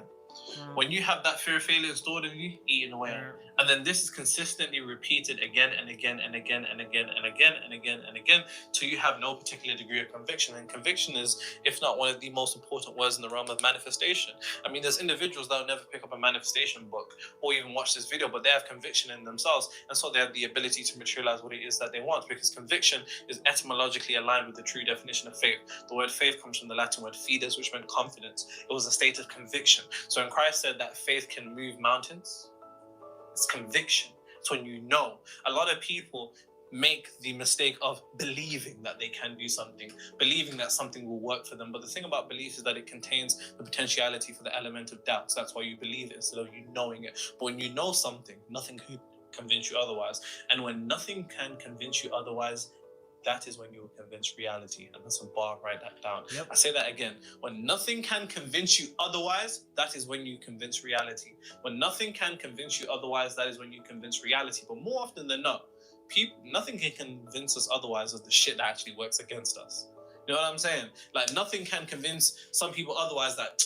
Speaker 9: When you have that fear of failure installed in you, eaten away. And then this is consistently repeated again and again and again and again and again and again and again till you have no particular degree of conviction. And conviction is, if not one of the most important words in the realm of manifestation. I mean, there's individuals that will never pick up a manifestation book or even watch this video, but they have conviction in themselves. And so they have the ability to materialize what it is that they want, because conviction is etymologically aligned with the true definition of faith. The word faith comes from the Latin word fides, which meant confidence. It was a state of conviction. So when Christ said that faith can move mountains, it's conviction. It's when you know. A lot of people make the mistake of believing that they can do something, believing that something will work for them. But the thing about belief is that it contains the potentiality for the element of doubt. So that's why you believe it instead of you knowing it. But when you know something, nothing can convince you otherwise. And when nothing can convince you otherwise, that is when you will convince reality. And that's a bar, write that down.
Speaker 1: Yep.
Speaker 9: I say that again. When nothing can convince you otherwise, that is when you convince reality. When nothing can convince you otherwise, that is when you convince reality. But more often than not, nothing can convince us otherwise of the shit that actually works against us. You know what I'm saying? Like, nothing can convince some people otherwise that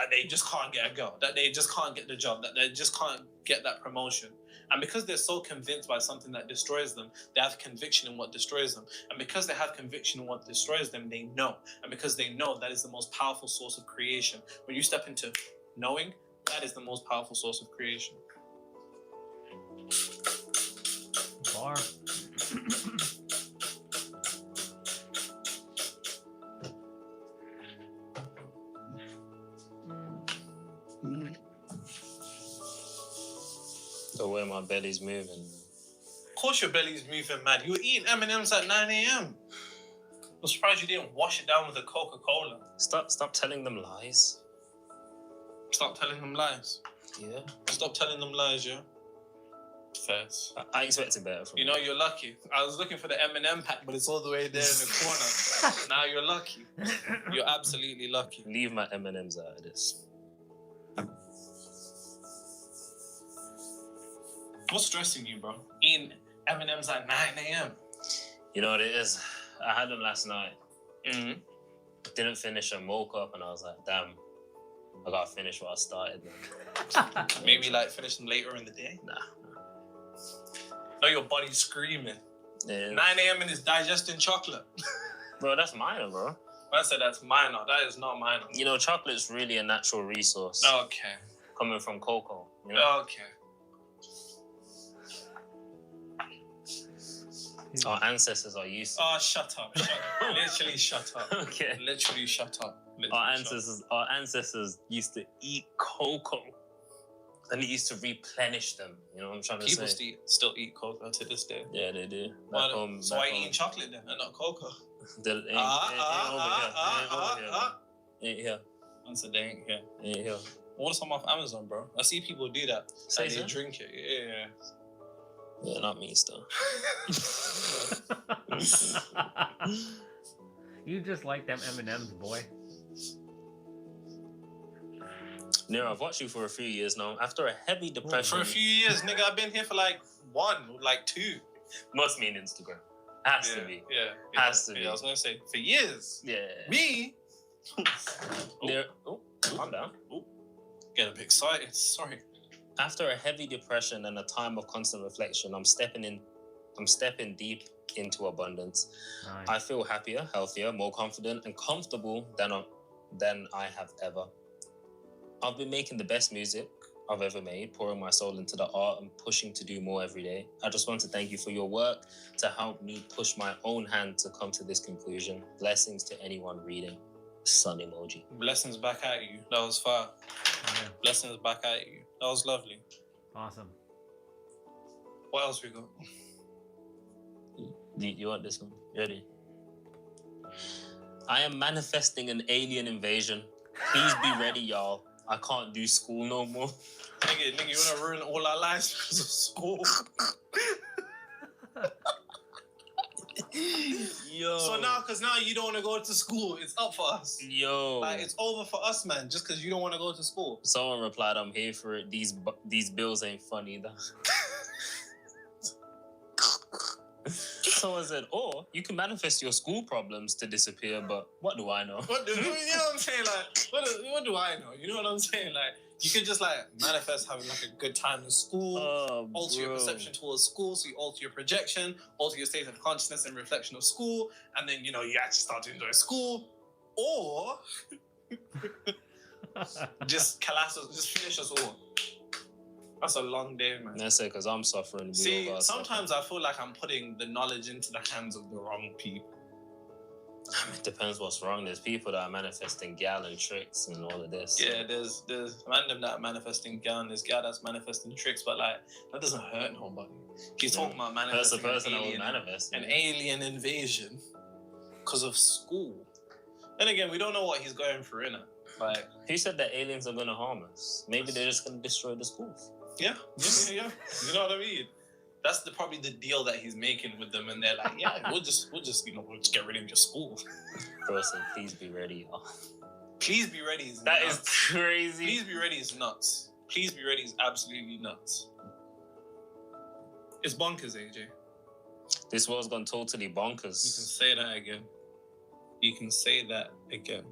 Speaker 9: they just can't get a girl, that they just can't get the job, that they just can't get that promotion. And because they're so convinced by something that destroys them, they have conviction in what destroys them. And because they have conviction in what destroys them, they know. And because they know, that is the most powerful source of creation. When you step into knowing, that is the most powerful source of creation.
Speaker 1: Bar.
Speaker 22: The way my belly's moving.
Speaker 9: Of course your belly's moving, man. You were eating M&Ms at 9 a.m. I'm surprised you didn't wash it down with a Coca-Cola.
Speaker 22: Stop telling them lies.
Speaker 9: Stop telling them lies.
Speaker 22: Yeah.
Speaker 9: Stop telling them lies, yeah? Fairs.
Speaker 22: I expected better from
Speaker 9: you. You know, you're lucky. I was looking for the M&M pack, but it's all the way there in the corner. Now you're lucky. You're absolutely lucky.
Speaker 22: Leave my M&Ms out of this.
Speaker 9: What's stressing you, bro? Eating M&Ms at 9 a.m.
Speaker 22: You know what it is? I had them last night.
Speaker 9: Mm-hmm.
Speaker 22: Didn't finish them, woke up and I was like, damn, I gotta finish what I started. Man.
Speaker 9: Maybe like finish them later in the day?
Speaker 22: Nah.
Speaker 9: No, your body's screaming.
Speaker 22: Yeah.
Speaker 9: 9 a.m. and it's digesting chocolate.
Speaker 22: Bro, that's minor, bro.
Speaker 9: I said that's minor. That is not minor.
Speaker 22: You know, chocolate's really a natural resource.
Speaker 9: Okay.
Speaker 22: Coming from cocoa. You know?
Speaker 9: Okay.
Speaker 22: Our ancestors are used to.
Speaker 9: Oh, shut up. Shut up. Literally shut up.
Speaker 22: Okay.
Speaker 9: Literally shut up. Literally
Speaker 22: Our ancestors used to eat cocoa. And they used to replenish them. You know what I'm trying to say?
Speaker 9: People still eat cocoa to this day.
Speaker 22: Yeah, they do.
Speaker 9: So why eating chocolate then and not cocoa?
Speaker 22: Ain't here.
Speaker 9: I said they ain't here.
Speaker 22: Ain't here.
Speaker 9: Order some off Amazon, bro. I see people do that.
Speaker 22: Say
Speaker 9: they
Speaker 22: so?
Speaker 9: drink it. Yeah.
Speaker 22: Yeah, not me, still.
Speaker 1: You just like them M&Ms, boy.
Speaker 22: Nero, I've watched you for a few years now. After a heavy depression...
Speaker 9: For a few years, nigga. I've been here for like 2.
Speaker 22: Must mean Instagram. Has to be.
Speaker 9: Yeah.
Speaker 22: Has to be.
Speaker 9: I was going to say, for years.
Speaker 22: Yeah.
Speaker 9: Me?
Speaker 22: Nero... Oh, calm down.
Speaker 9: Get a bit excited. Sorry.
Speaker 22: After a heavy depression and a time of constant reflection, I'm stepping deep into abundance.
Speaker 1: Nice.
Speaker 22: I feel happier, healthier, more confident and comfortable than I have ever. I've been making the best music I've ever made, pouring my soul into the art and pushing to do more every day. I just want to thank you for your work to help me push my own hand to come to this conclusion. Blessings to anyone reading. Sun emoji.
Speaker 9: Blessings back at you. That was fire.
Speaker 1: Yeah.
Speaker 9: Blessings back at you. That was lovely.
Speaker 1: Awesome.
Speaker 9: What else we got?
Speaker 22: You want this one? Ready? I am manifesting an alien invasion. Please be ready, y'all. I can't do school no more.
Speaker 9: Nigga, you want to ruin all our lives because of school?
Speaker 22: Yo.
Speaker 9: So now you don't want to go to school. It's up for us.
Speaker 22: Yo.
Speaker 9: Like, it's over for us, man, just because you don't want to go to school.
Speaker 22: Someone replied, I'm here for it. These bills ain't funny, though. Someone said, or you can manifest your school problems to disappear, but what do I know?
Speaker 9: You know what I'm saying? Like, what do I know? You know what I'm saying? Like, you can just like manifest having like a good time in school, alter your perception towards school, so you alter your projection, alter your state of consciousness and reflection of school, and then you actually start to enjoy school, or just finish us all. That's a long day, man.
Speaker 22: That's it, because I'm suffering.
Speaker 9: See, sometimes I feel like I'm putting the knowledge into the hands of the wrong people.
Speaker 22: It depends what's wrong. There's people that are manifesting gal and tricks and all of this.
Speaker 9: Yeah, there's random that are manifesting gal and there's gal that's manifesting tricks, but like that doesn't hurt nobody. He's talking about manifesting
Speaker 22: That's the person that will manifest.
Speaker 9: An alien invasion because of school. Then again, we don't know what he's going through, innit? Like,
Speaker 22: who said that aliens are gonna harm us? Maybe they're just gonna destroy the schools.
Speaker 9: Yeah. You know what I mean? That's probably the deal that he's making with them, and they're like, yeah, we'll just we'll just get rid of your school.
Speaker 22: Bro said, please be ready, y'all.
Speaker 9: Please be ready is
Speaker 22: That
Speaker 9: nuts.
Speaker 22: is crazy.
Speaker 9: Please be ready is nuts. Please be ready is absolutely nuts. It's bonkers, AJ.
Speaker 22: This world's gone totally bonkers.
Speaker 9: You can say that again. You can say that again.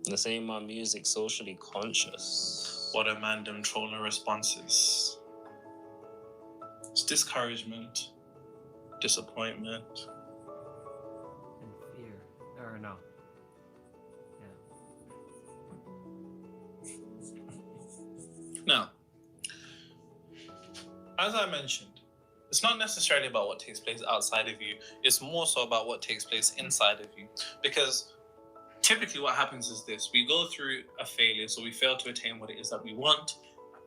Speaker 22: The same my music, socially conscious.
Speaker 9: What a random troller responses. It's discouragement, disappointment.
Speaker 1: And fear. Or no.
Speaker 9: Now, as I mentioned, it's not necessarily about what takes place outside of you. It's more so about what takes place inside of you. Because typically what happens is this. We go through a failure, so we fail to attain what it is that we want.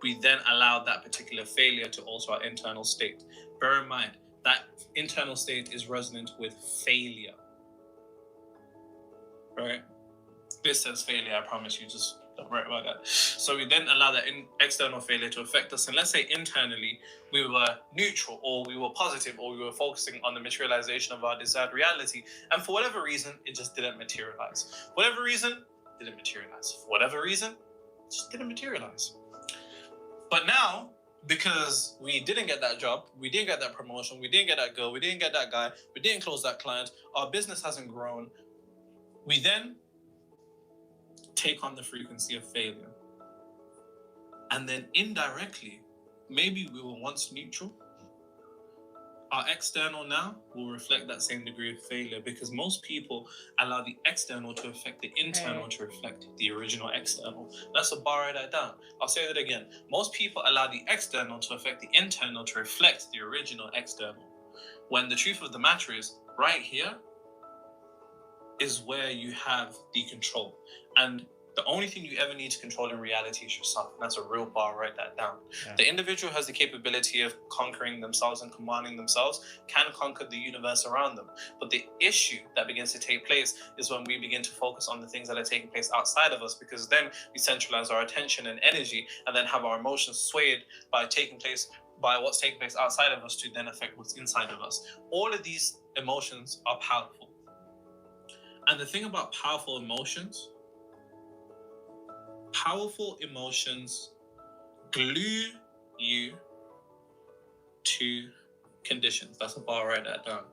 Speaker 9: We then allow that particular failure to alter our internal state. Bear in mind, that internal state is resonant with failure. Right? This says failure, I promise you, just don't worry about that. So we then allow that external failure to affect us. And let's say internally we were neutral, or we were positive, or we were focusing on the materialization of our desired reality. And for whatever reason, it just didn't materialize. Whatever reason, it didn't materialize. For whatever reason, it just didn't materialize. But now, because we didn't get that job, we didn't get that promotion, we didn't get that girl, we didn't get that guy, we didn't close that client, our business hasn't grown, we then take on the frequency of failure. And then indirectly, maybe we were once neutral. Our external now will reflect that same degree of failure, because most people allow the external to affect the internal to reflect the original external. That's a bar, write that down. I'll say that again. Most people allow the external to affect the internal to reflect the original external. When the truth of the matter is, right here is where you have the control. And the only thing you ever need to control in reality is yourself. And that's a real bar, write that down. Yeah. The individual has the capability of conquering themselves and commanding themselves, can conquer the universe around them. But the issue that begins to take place is when we begin to focus on the things that are taking place outside of us, because then we centralize our attention and energy and then have our emotions swayed by what's taking place outside of us to then affect what's inside of us. All of these emotions are powerful. And the thing about powerful emotions glue you to conditions. That's a bar, write that down.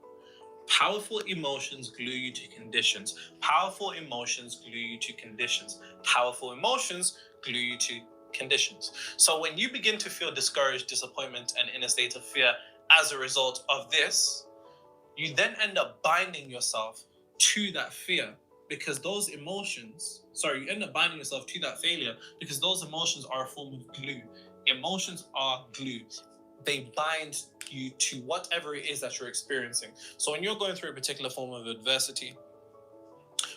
Speaker 9: Powerful emotions glue you to conditions. Powerful emotions glue you to conditions. Powerful emotions glue you to conditions. So when you begin to feel discouraged, disappointment, and in a state of fear as a result of this, you then end up binding yourself to that fear, because those emotions, you end up binding yourself to that failure because those emotions are a form of glue. Emotions are glue. They bind you to whatever it is that you're experiencing. So when you're going through a particular form of adversity,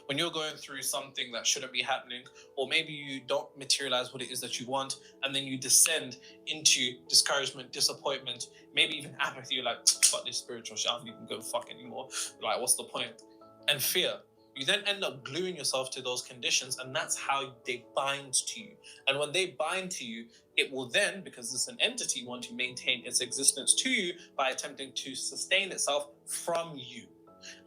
Speaker 9: when you're going through something that shouldn't be happening, or maybe you don't materialize what it is that you want, and then you descend into discouragement, disappointment, maybe even apathy, you're like, fuck this spiritual shit, I don't even go fuck anymore. Like, what's the point? And fear. You then end up gluing yourself to those conditions, and that's how they bind to you. And when they bind to you, it will then, because it's an entity, want to maintain its existence to you by attempting to sustain itself from you.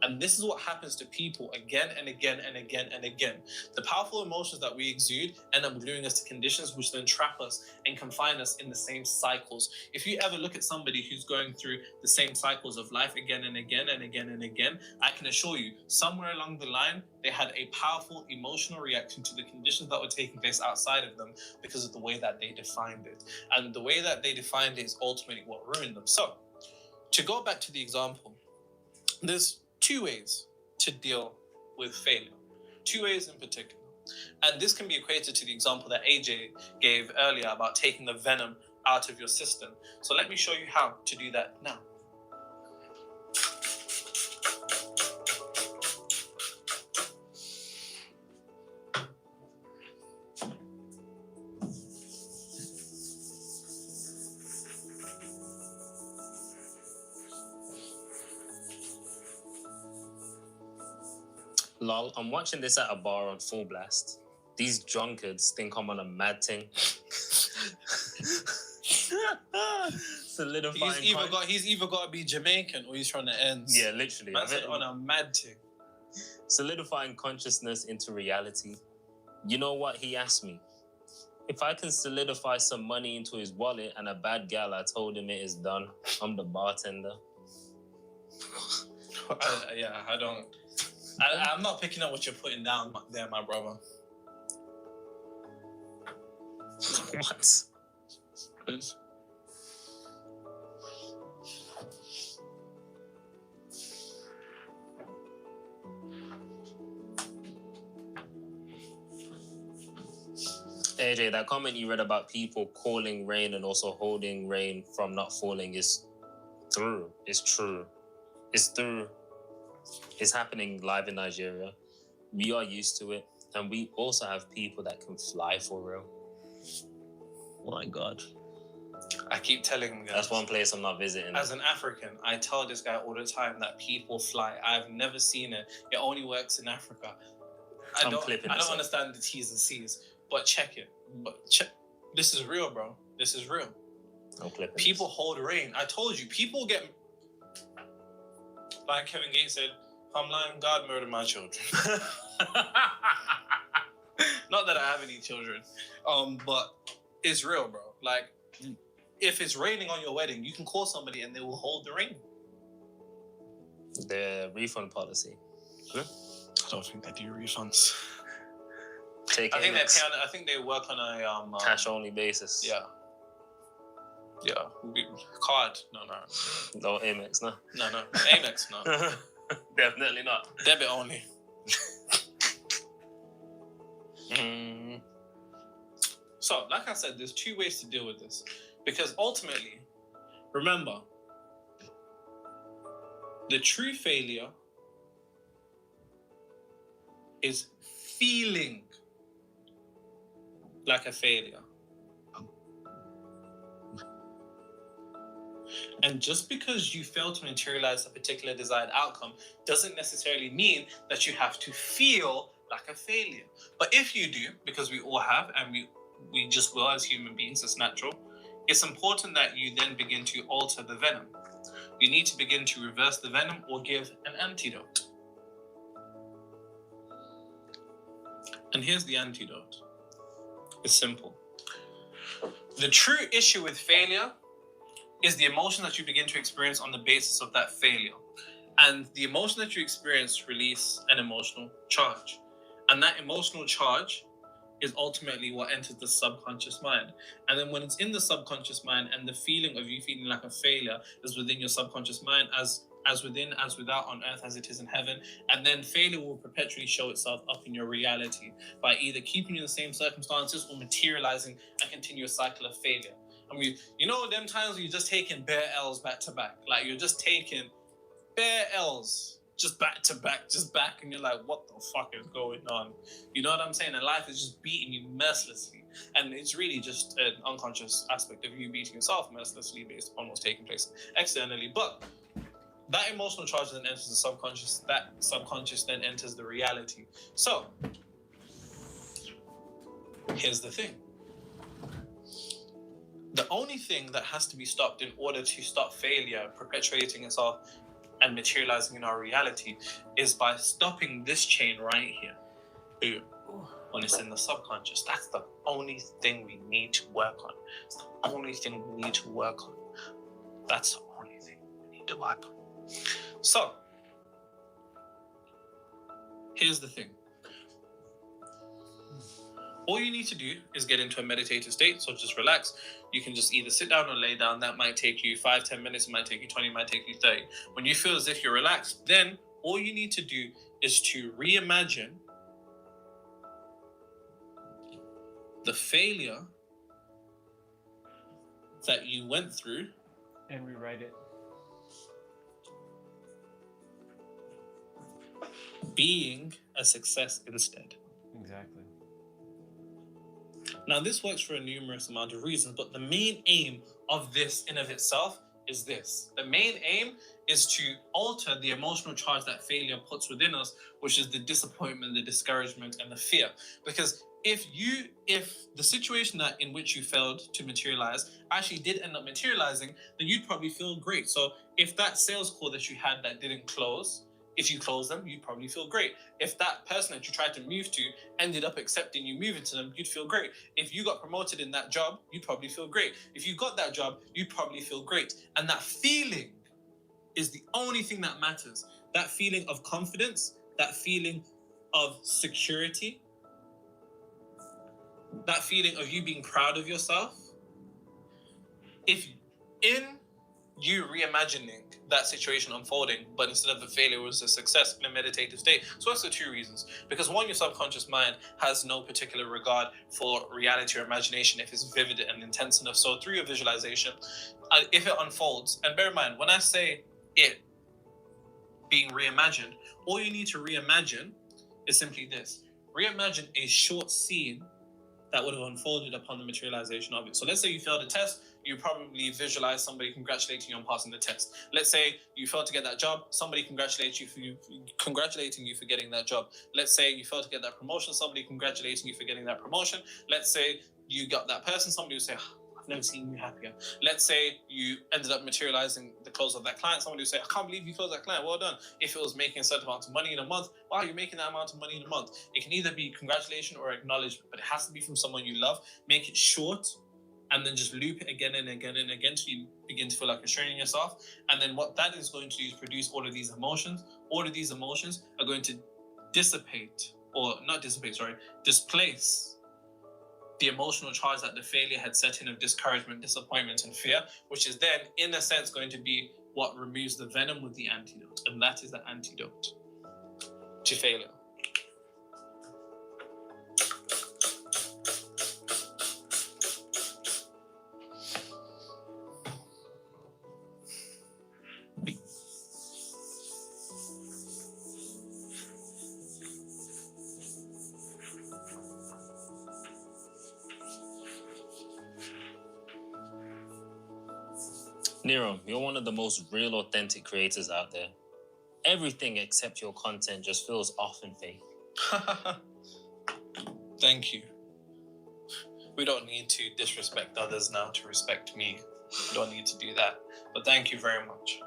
Speaker 9: And this is what happens to people again and again and again and again. The powerful emotions that we exude end up gluing us to conditions which then trap us and confine us in the same cycles. If you ever look at somebody who's going through the same cycles of life again and again and again and again, I can assure you, somewhere along the line, they had a powerful emotional reaction to the conditions that were taking place outside of them because of the way that they defined it. And the way that they defined it is ultimately what ruined them. So, to go back to the example, there's two ways to deal with failure. Two ways in particular. And this can be equated to the example that AJ gave earlier about taking the venom out of your system. So let me show you how to do that now.
Speaker 22: Lol, I'm watching this at a bar on full blast. These drunkards think I'm on a mad thing. Solidifying.
Speaker 9: He's either got to be Jamaican or he's trying to end.
Speaker 22: Yeah, literally.
Speaker 9: Man said on a mad thing.
Speaker 22: Solidifying consciousness into reality. You know what he asked me? If I can solidify some money into his wallet and a bad gal, I told him it is done. I'm the bartender.
Speaker 9: I'm not picking up what you're putting down there, my brother.
Speaker 22: What? AJ, that comment you read about people calling rain and also holding rain from not falling is true. It's true. It's true. It's happening live in Nigeria. We are used to it. And we also have people that can fly for real. Oh my God.
Speaker 9: I keep telling him, guys.
Speaker 22: That's one place I'm not visiting.
Speaker 9: As an African, I tell this guy all the time that people fly. I've never seen it. It only works in Africa. I don't understand the T's and C's, but check it. This is real, bro. This is real.
Speaker 22: I'm clipping
Speaker 9: people hold rain. I told you, people get... Like Kevin Gates said, I'm lying, God murdered my children. Not that I have any children, but it's real, bro. Like, if it's raining on your wedding, you can call somebody and they will hold the rain.
Speaker 22: The refund policy.
Speaker 9: I don't think they do refunds.
Speaker 22: I
Speaker 9: think they work on a
Speaker 22: cash only basis.
Speaker 9: Yeah. Card. No.
Speaker 22: No Amex, no.
Speaker 9: No. Amex, no.
Speaker 22: Definitely not.
Speaker 9: Debit only. So, like I said, there's two ways to deal with this. Because ultimately, remember, the true failure is feeling like a failure. And just because you fail to materialize a particular desired outcome doesn't necessarily mean that you have to feel like a failure. But if you do, because we all have, and we just will as human beings, it's natural, it's important that you then begin to alter the venom. You need to begin to reverse the venom or give an antidote. And here's the antidote. It's simple. The true issue with failure is the emotion that you begin to experience on the basis of that failure. And the emotion that you experience release an emotional charge. And that emotional charge is ultimately what enters the subconscious mind. And then when it's in the subconscious mind and the feeling of you feeling like a failure is within your subconscious mind, as within, as without, on earth as it is in heaven, and then failure will perpetually show itself up in your reality by either keeping you in the same circumstances or materializing a continuous cycle of failure. I mean, you know them times where you're just taking bare L's back to back, like you're just taking bare L's just back to back, and you're like, what the fuck is going on? You know what I'm saying? And life is just beating you mercilessly. And it's really just an unconscious aspect of you beating yourself mercilessly based upon what's taking place externally. But that emotional charge then enters the subconscious. That subconscious then enters the reality. So, here's the thing. The only thing that has to be stopped in order to stop failure perpetuating itself and materializing in our reality is by stopping this chain right here. Boom. When it's in the subconscious. That's the only thing we need to work on. It's the only thing we need to work on. That's the only thing we need to work on. So, here's the thing. All you need to do is get into a meditative state, so just relax. You can just either sit down or lay down. That might take you 5-10 minutes, it might take you 20, it might take you 30. When you feel as if you're relaxed, then all you need to do is to reimagine the failure that you went through
Speaker 1: and rewrite it.
Speaker 9: Being a success instead.
Speaker 1: Exactly.
Speaker 9: Now, this works for a numerous amount of reasons, but the main aim of this in of itself is this. The main aim is to alter the emotional charge that failure puts within us, which is the disappointment, the discouragement, and the fear. Because if the situation that in which you failed to materialize actually did end up materializing, then you'd probably feel great. So if that sales call that you had that didn't close, if you close them, you'd probably feel great. If that person that you tried to move to ended up accepting you moving to them, you'd feel great. If you got promoted in that job, you'd probably feel great. If you got that job, you'd probably feel great. And that feeling is the only thing that matters. That feeling of confidence, that feeling of security, that feeling of you being proud of yourself. If in you reimagining that situation unfolding, but instead of the failure was a success in a meditative state. So that's the two reasons. Because one, your subconscious mind has no particular regard for reality or imagination if it's vivid and intense enough. So through your visualization, if it unfolds, and bear in mind, when I say it being reimagined, all you need to reimagine is simply this. Reimagine a short scene that would have unfolded upon the materialization of it. So let's say you failed a test, you probably visualize somebody congratulating you on passing the test. Let's say you failed to get that job, somebody congratulating you for getting that job. Let's say you failed to get that promotion, somebody congratulating you for getting that promotion. Let's say you got that person, somebody would say, I've never seen you happier. Let's say you ended up materializing the close of that client, somebody would say, I can't believe you closed that client, well done. If it was making a certain amount of money in a month, wow, you're making that amount of money in a month. It can either be congratulation or acknowledgement, but it has to be from someone you love. Make it short, and then just loop it again and again and again till you begin to feel like you're straining yourself. And then what that is going to do is produce all of these emotions. All of these emotions are going to displace the emotional charge that the failure had set in of discouragement, disappointment, and fear, which is then, in a sense, going to be what removes the venom with the antidote. And that is the antidote to failure.
Speaker 22: Nero, you're one of the most real, authentic creators out there. Everything except your content just feels off and fake.
Speaker 9: Thank you. We don't need to disrespect others now to respect me. We don't need to do that. But thank you very much.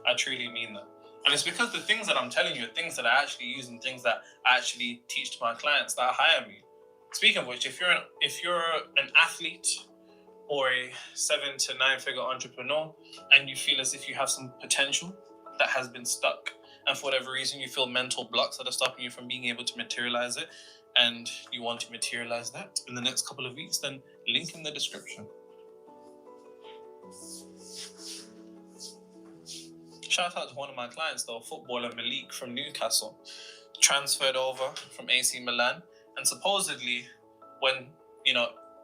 Speaker 9: I truly mean that. And it's because the things that I'm telling you are things that I actually use and things that I actually teach to my clients that hire me. Speaking of which, if you're an athlete or a 7 to 9 figure entrepreneur and you feel as if you have some potential that has been stuck, and for whatever reason you feel mental blocks that are stopping you from being able to materialize it, and you want to materialize that in the next couple of weeks, then link in the description. Shout out to one of my clients though, footballer Malik from Newcastle, transferred over from AC Milan, and supposedly when,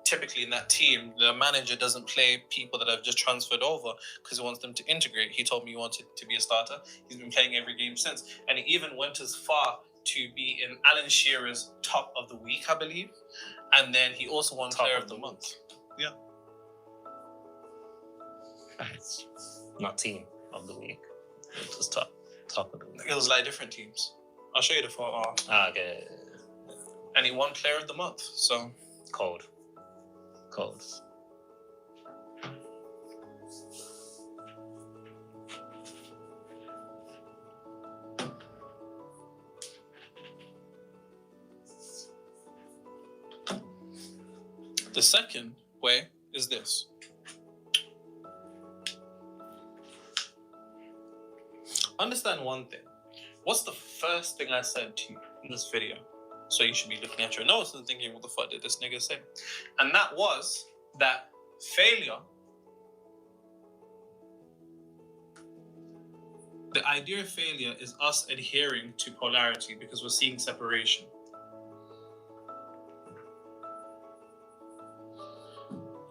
Speaker 9: typically in that team, the manager doesn't play people that have just transferred over because he wants them to integrate. He told me he wanted to be a starter. He's been playing every game since. And he even went as far to be in Alan Shearer's top of the week, I believe. And then he also won player of the month. Yeah.
Speaker 22: Not team of the week. It was top of the week.
Speaker 9: It was like different teams. I'll show you the photo.
Speaker 22: Okay.
Speaker 9: And he won player of the month, so.
Speaker 22: Cold.
Speaker 9: The second way is this. Understand one thing. What's the first thing I said to you in this video? So you should be looking at your notes and thinking, what the fuck did this nigga say? And that was that failure, the idea of failure is us adhering to polarity because we're seeing separation.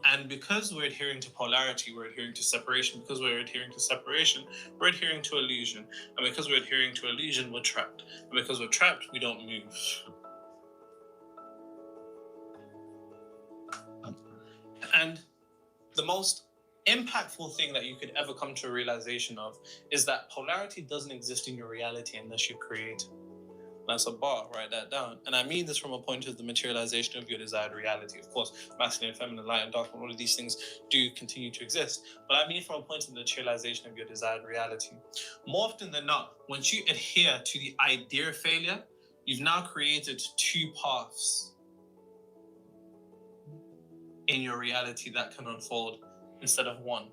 Speaker 9: And because we're adhering to polarity, we're adhering to separation. Because we're adhering to separation, we're adhering to illusion. And because we're adhering to illusion, we're trapped. And because we're trapped, we don't move. And the most impactful thing that you could ever come to a realization of is that polarity doesn't exist in your reality unless you create it. That's a bar, write that down. And I mean this from a point of the materialization of your desired reality. Of course, masculine, feminine, light and dark, all of these things do continue to exist. But I mean from a point of the materialization of your desired reality. More often than not, once you adhere to the idea of failure, you've now created two paths in your reality that can unfold instead of one.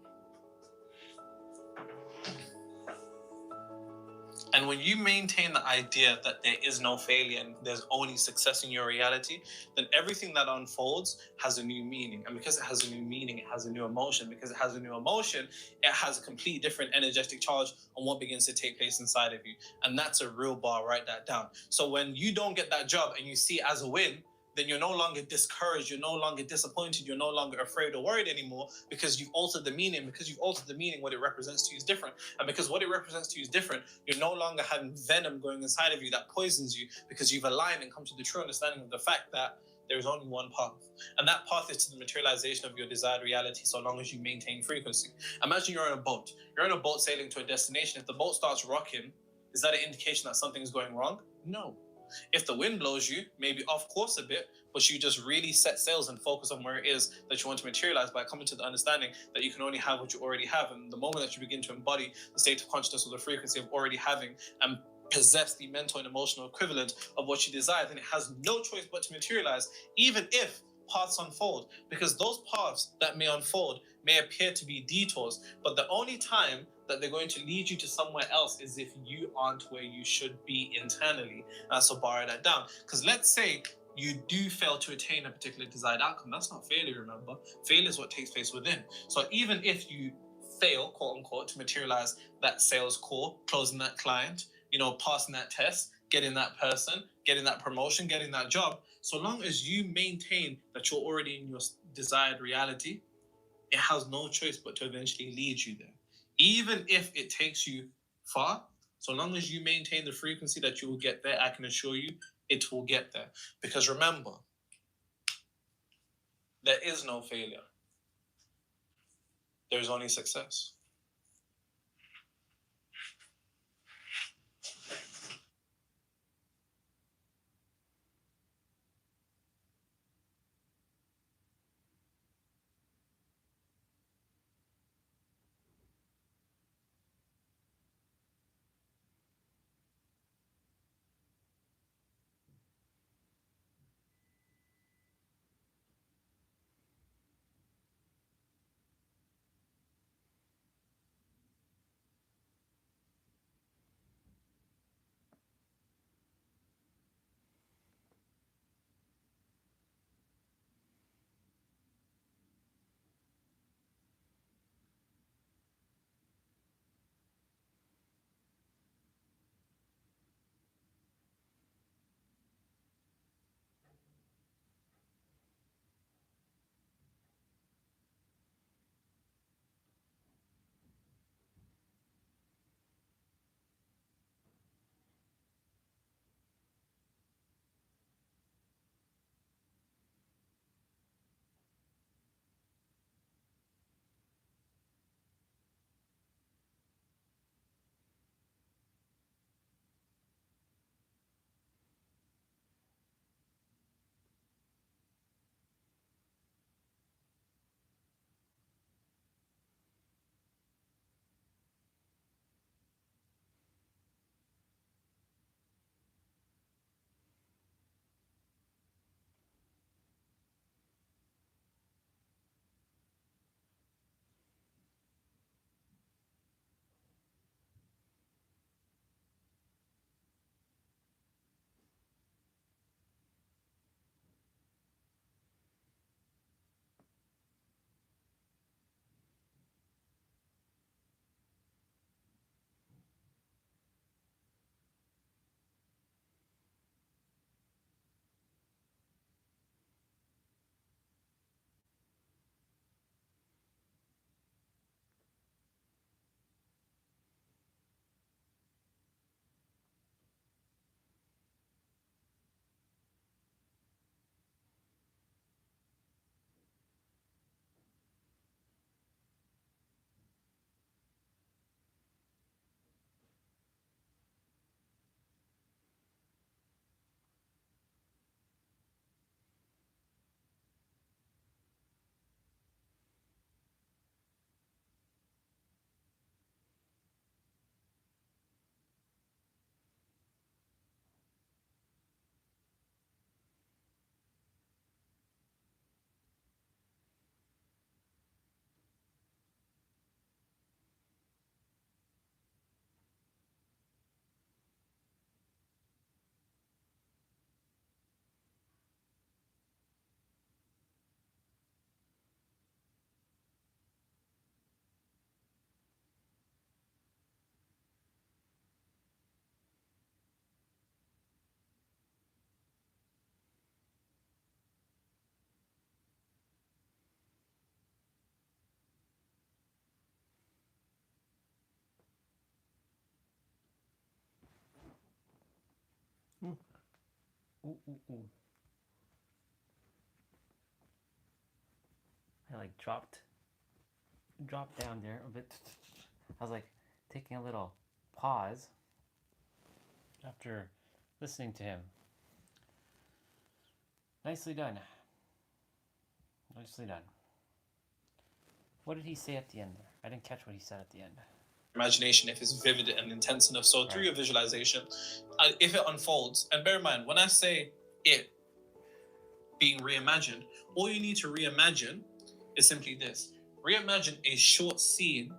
Speaker 9: And when you maintain the idea that there is no failure and there's only success in your reality, then everything that unfolds has a new meaning. And because it has a new meaning, it has a new emotion. Because it has a new emotion, it has a completely different energetic charge on what begins to take place inside of you. And that's a real bar, write that down. So when you don't get that job and you see it as a win, then you're no longer discouraged, you're no longer disappointed, you're no longer afraid or worried anymore because you've altered the meaning. Because you've altered the meaning, what it represents to you is different. And because what it represents to you is different, you're no longer having venom going inside of you that poisons you, because you've aligned and come to the true understanding of the fact that there is only one path. And that path is to the materialization of your desired reality, so long as you maintain frequency. Imagine you're on a boat. You're on a boat sailing to a destination. If the boat starts rocking, is that an indication that something's going wrong? No. If the wind blows you, maybe off course a bit, but you just really set sails and focus on where it is that you want to materialize by coming to the understanding that you can only have what you already have. And the moment that you begin to embody the state of consciousness or the frequency of already having and possess the mental and emotional equivalent of what you desire, then it has no choice but to materialize, even if paths unfold. Because those paths that may unfold may appear to be detours, but the only time that they're going to lead you to somewhere else is if you aren't where you should be internally. So borrow that down. Because let's say you do fail to attain a particular desired outcome. That's not failure, remember. Failure is what takes place within. So even if you fail, quote unquote, to materialize that sales call, closing that client, passing that test, getting that person, getting that promotion, getting that job, so long as you maintain that you're already in your desired reality, it has no choice but to eventually lead you there. Even if it takes you far, so long as you maintain the frequency that you will get there, I can assure you it will get there. Because remember, there is no failure. There's only success.
Speaker 1: Ooh, ooh, ooh. I like dropped down there a bit. I was like taking a little pause after listening to him. Nicely done. Nicely done. What did he say at the end there? I didn't catch what he said at the end.
Speaker 9: Imagination, if it's vivid and intense enough. So through your visualization, if it unfolds, and bear in mind, when I say it being reimagined, all you need to reimagine is simply this. Reimagine a short scene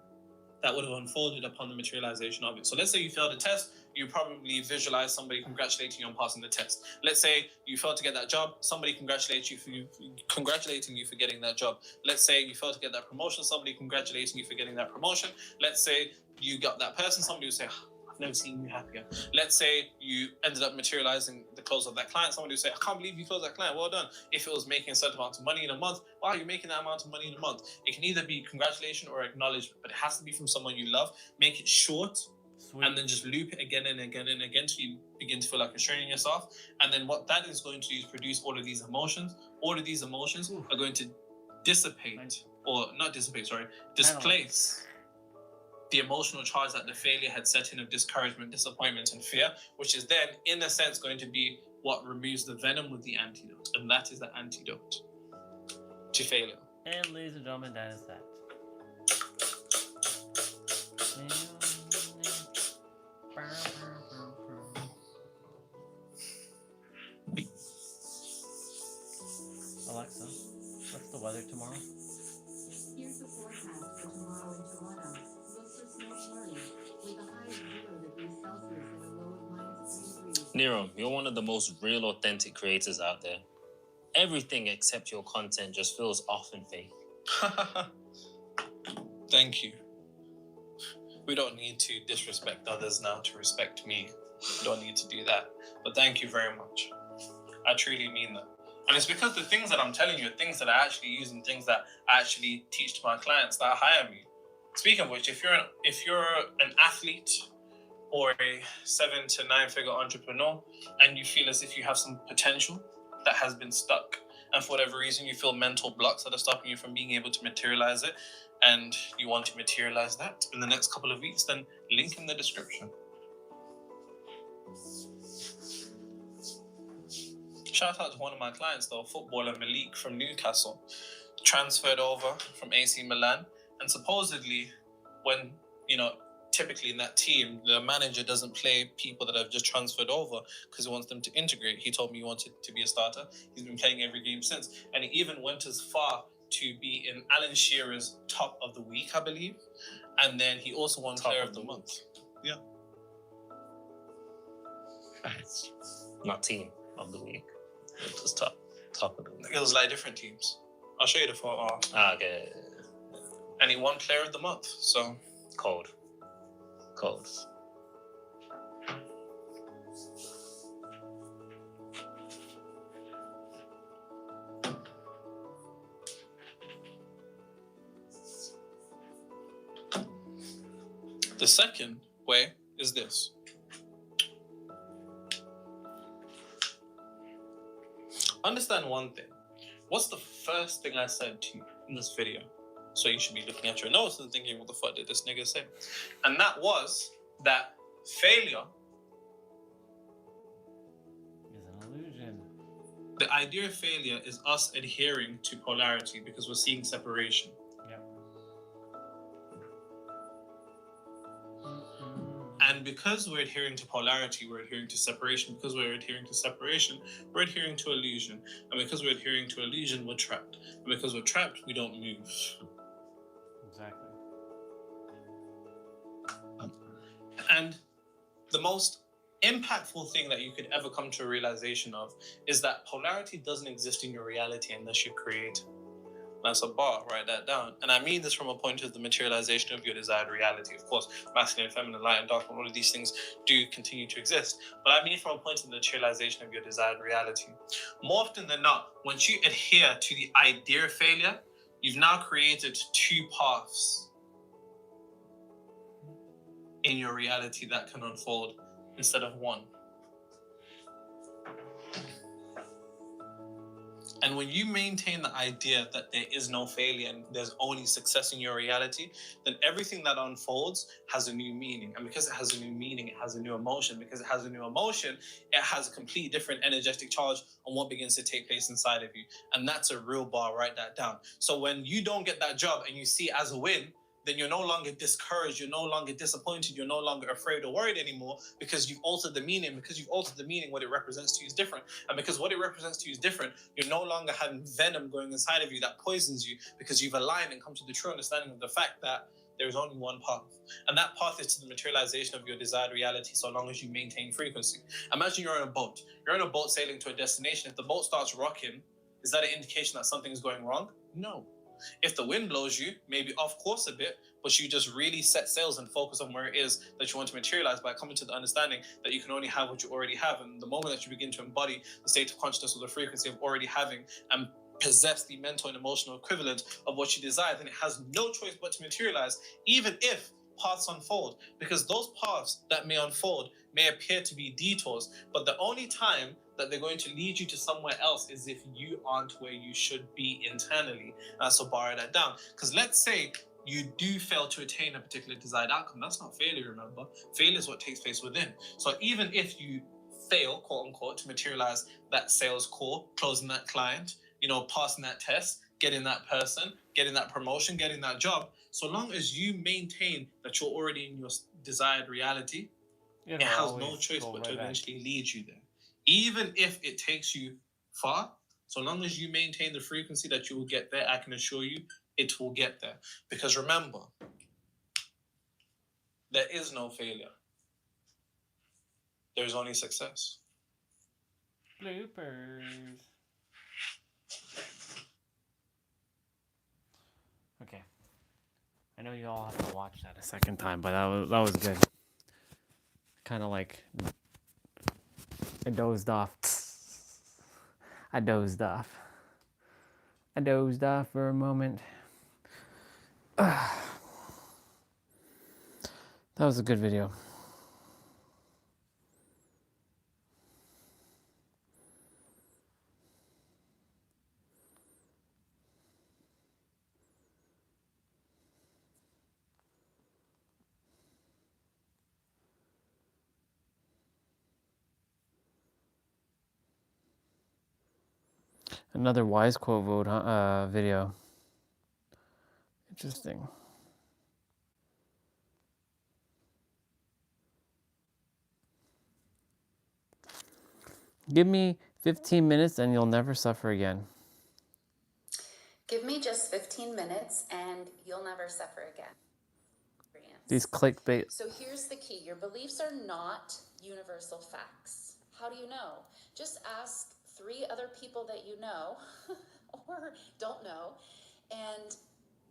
Speaker 9: that would have unfolded upon the materialization of it. So let's say you failed a test, you probably visualize somebody congratulating you on passing the test. Let's say you failed to get that job, somebody congratulating you for getting that job. Let's say you failed to get that promotion, somebody congratulating you for getting that promotion. Let's say you got that person, somebody would say, I've never seen you happier. Let's say you ended up materializing the close of that client, somebody would say, I can't believe you closed that client, well done. If it was making a certain amount of money in a month, wow, you're making that amount of money in a month. It can either be congratulation or acknowledgement, but it has to be from someone you love. Make it short. Sweet. And then just loop it again and again and again till you begin to feel like you're training yourself. And then what that is going to do is produce all of these emotions. All of these emotions are going to dissipate, or not dissipate, sorry, displace the emotional charge that the failure had set in of discouragement, disappointment, and fear, which is then, in a sense, going to be what removes the venom with the antidote. And that is the antidote to failure.
Speaker 1: And ladies and gentlemen, that is that. Alexa, what's the weather tomorrow?
Speaker 2: Here's the forecast for tomorrow in Toronto. Look for snow flurries with a high of 0 degrees Celsius and a low of -3 degrees.
Speaker 22: Nero, you're one of the most real, authentic creators out there. Everything except your content just feels off and fake.
Speaker 9: Thank you. We don't need to disrespect others now to respect me. We don't need to do that. But thank you very much. I truly mean that. And it's because the things that I'm telling you are things that I actually use and things that I actually teach to my clients that hire me. Speaking of which, if you're an athlete or a 7 to 9 figure entrepreneur and you feel as if you have some potential that has been stuck, and for whatever reason you feel mental blocks that are stopping you from being able to materialize it, and you want to materialize that in the next couple of weeks, then link in the description. Shout out to one of my clients though, footballer Malik from Newcastle, transferred over from AC Milan, and supposedly when, typically in that team, the manager doesn't play people that have just transferred over because he wants them to integrate. He told me he wanted to be a starter. He's been playing every game since, and he even went as far to be in Alan Shearer's top of the week, I believe, and then he also won player of the month. Yeah.
Speaker 22: Not team of the week. It was top of the week.
Speaker 9: It was like different teams. I'll show you the photo.
Speaker 22: Okay.
Speaker 9: And he won player of the month, so.
Speaker 22: Cold.
Speaker 9: The second way is this. Understand one thing. What's the first thing I said to you in this video? So you should be looking at your notes and thinking, what the fuck did this nigga say? And that was that failure
Speaker 1: is an illusion.
Speaker 9: The idea of failure is us adhering to polarity because we're seeing separation. And because we're adhering to polarity, we're adhering to separation. Because we're adhering to separation, we're adhering to illusion. And because we're adhering to illusion, we're trapped. And because we're trapped, we don't move.
Speaker 1: Exactly.
Speaker 9: And the most impactful thing that you could ever come to a realization of is that polarity doesn't exist in your reality unless you create it. That's a bar, write that down. And I mean this from a point of the materialization of your desired reality. Of course, masculine, feminine, light and dark, all of these things do continue to exist. But I mean from a point of the materialization of your desired reality. More often than not, once you adhere to the idea of failure, you've now created two paths in your reality that can unfold instead of one. And when you maintain the idea that there is no failure and there's only success in your reality, then everything that unfolds has a new meaning. And because it has a new meaning, it has a new emotion. Because it has a new emotion, it has a completely different energetic charge on what begins to take place inside of you. And that's a real bar. Write that down. So when you don't get that job and you see it as a win, then you're no longer discouraged, you're no longer disappointed, you're no longer afraid or worried anymore, because you've altered the meaning. Because you've altered the meaning, what it represents to you is different. And because what it represents to you is different, you're no longer having venom going inside of you that poisons you, because you've aligned and come to the true understanding of the fact that there is only one path. And that path is to the materialization of your desired reality, so long as you maintain frequency. Imagine you're on a boat. You're on a boat sailing to a destination. If the boat starts rocking, is that an indication that something is going wrong? No. If the wind blows you, maybe off course a bit, but you just really set sails and focus on where it is that you want to materialize, by coming to the understanding that you can only have what you already have. And the moment that you begin to embody the state of consciousness or the frequency of already having, and possess the mental and emotional equivalent of what you desire, then it has no choice but to materialize, even if paths unfold. Because those paths that may unfold may appear to be detours, but the only time that they're going to lead you to somewhere else is if you aren't where you should be internally. So borrow that down. Because let's say you do fail to attain a particular desired outcome. That's not failure, remember. Failure is what takes place within. So even if you fail, quote unquote, to materialize that sales call, closing that client, passing that test, getting that person, getting that promotion, getting that job, so long as you maintain that you're already in your desired reality, it has no choice but to eventually lead you there. Even if it takes you far, so long as you maintain the frequency that you will get there, I can assure you it will get there. Because remember, there is no failure. There's only success.
Speaker 1: Bloopers. Okay. I know you all have to watch that a second time, but that was good. Kind of like I dozed off. I dozed off for a moment. That was a good video. Another wise quote vote video. Interesting. Give me 15 minutes and you'll never suffer again.
Speaker 4: Give me just 15 minutes and you'll never suffer again.
Speaker 1: These clickbait.
Speaker 4: So here's the key. Your beliefs are not universal facts. How do you know? Just ask 3 other people that you know or don't know, and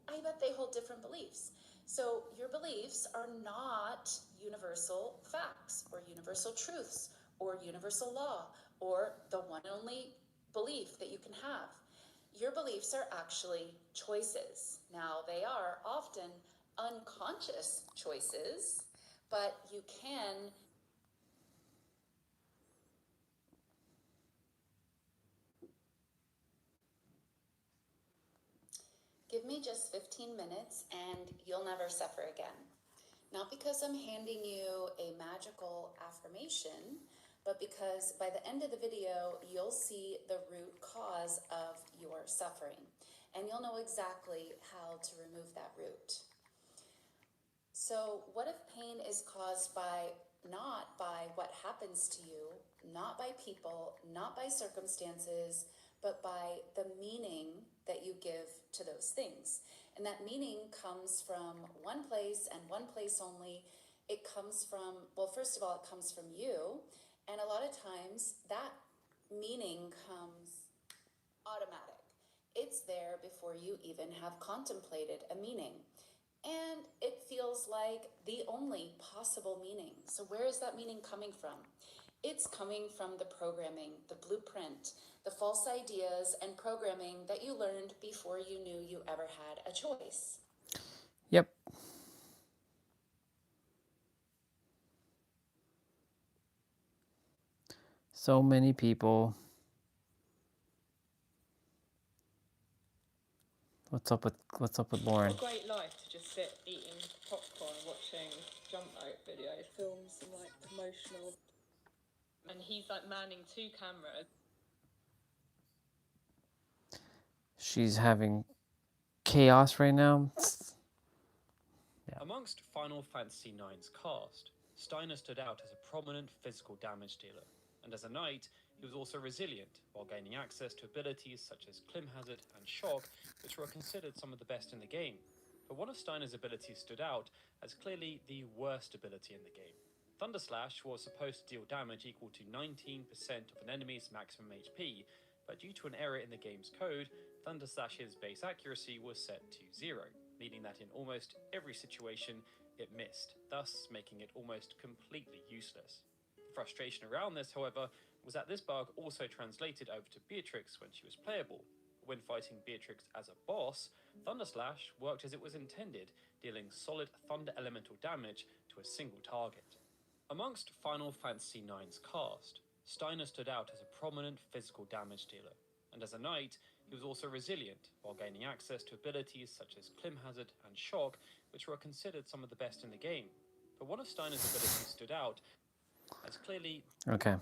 Speaker 4: I bet they hold different beliefs. So your beliefs are not universal facts or universal truths or universal law or the one and only belief that you can have. Your beliefs are actually choices. Now, they are often unconscious choices, but you can give me just 15 minutes and you'll never suffer again. Not because I'm handing you a magical affirmation, but because by the end of the video, you'll see the root cause of your suffering, and you'll know exactly how to remove that root. So what if pain is caused not by what happens to you, not by people, not by circumstances, but by the meaning that you give to those things? And that meaning comes from one place and one place only. It comes from, well, first of all, it comes from you. And a lot of times that meaning comes automatic. It's there before you even have contemplated a meaning. And it feels like the only possible meaning. So where is that meaning coming from? It's coming from the programming, the blueprint, the false ideas and programming that you learned before you knew you ever had a choice.
Speaker 1: Yep. So many people What's up with Lauren?
Speaker 11: What a great life to just sit eating popcorn, watching jump rope videos, films, and like promotional. And he's like manning 2 cameras.
Speaker 1: She's having chaos right now.
Speaker 12: Amongst Final Fantasy IX's cast, Steiner stood out as a prominent physical damage dealer, and as a knight, he was also resilient while gaining access to abilities such as Clim Hazard and Shock, which were considered some of the best in the game. But one of Steiner's abilities stood out as clearly the worst ability in the game. Thunder Slash was supposed to deal damage equal to 19% of an enemy's maximum HP, but due to an error in the game's code, Thunder Slash's base accuracy was set to 0, meaning that in almost every situation it missed, thus making it almost completely useless. The frustration around this, however, was that this bug also translated over to Beatrix when she was playable. When fighting Beatrix as a boss, Thunder Slash worked as it was intended, dealing solid thunder elemental damage to a single target. Amongst Final Fantasy IX's cast, Steiner stood out as a prominent physical damage dealer, and as a knight, he was also resilient while gaining access to abilities such as Clim Hazard and Shock, which were considered some of the best in the game. But one of Steiner's abilities stood out as clearly...
Speaker 1: Okay.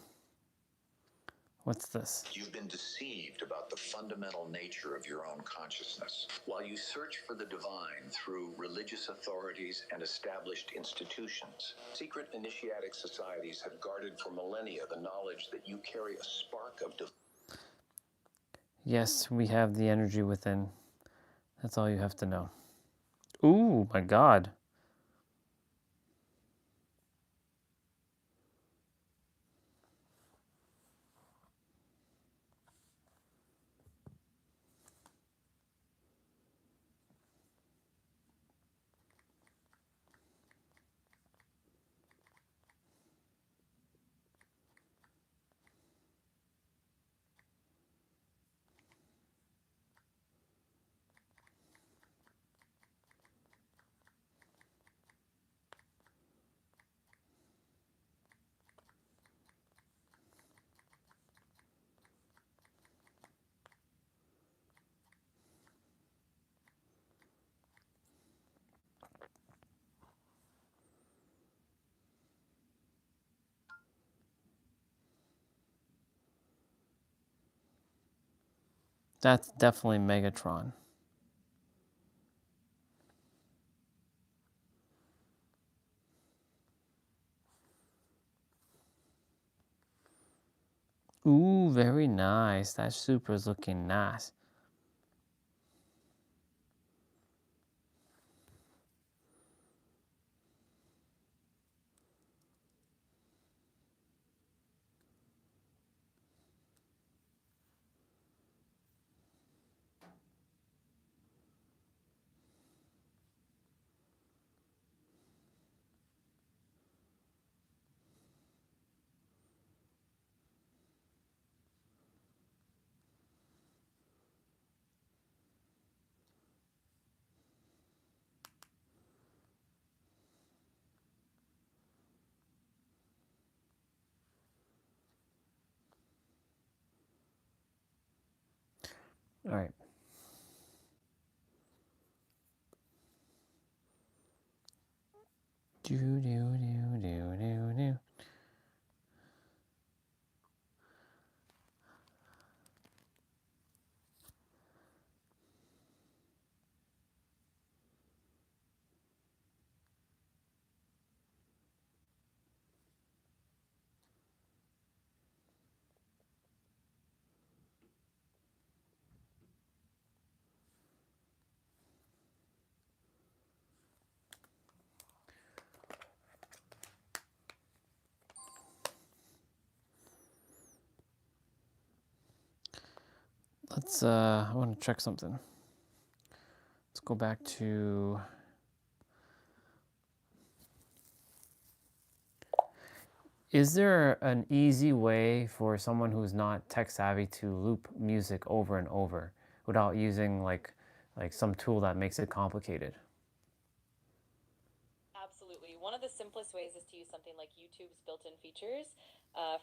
Speaker 1: What's this?
Speaker 8: You've been deceived about the fundamental nature of your own consciousness. While you search for the divine through religious authorities and established institutions, secret initiatic societies have guarded for millennia the knowledge that you carry a spark of divine.
Speaker 1: Yes, we have the energy within. That's all you have to know. Ooh, my God. That's definitely Megatron. Ooh, very nice. That Supra's looking nice. All right. Do do do do do do. Let's I want to check something. Let's go back to Is there an easy way for someone who's not tech savvy to loop music over and over without using like some tool that makes it complicated?
Speaker 6: Absolutely. One of the simplest ways is to use something like YouTube's built-in features.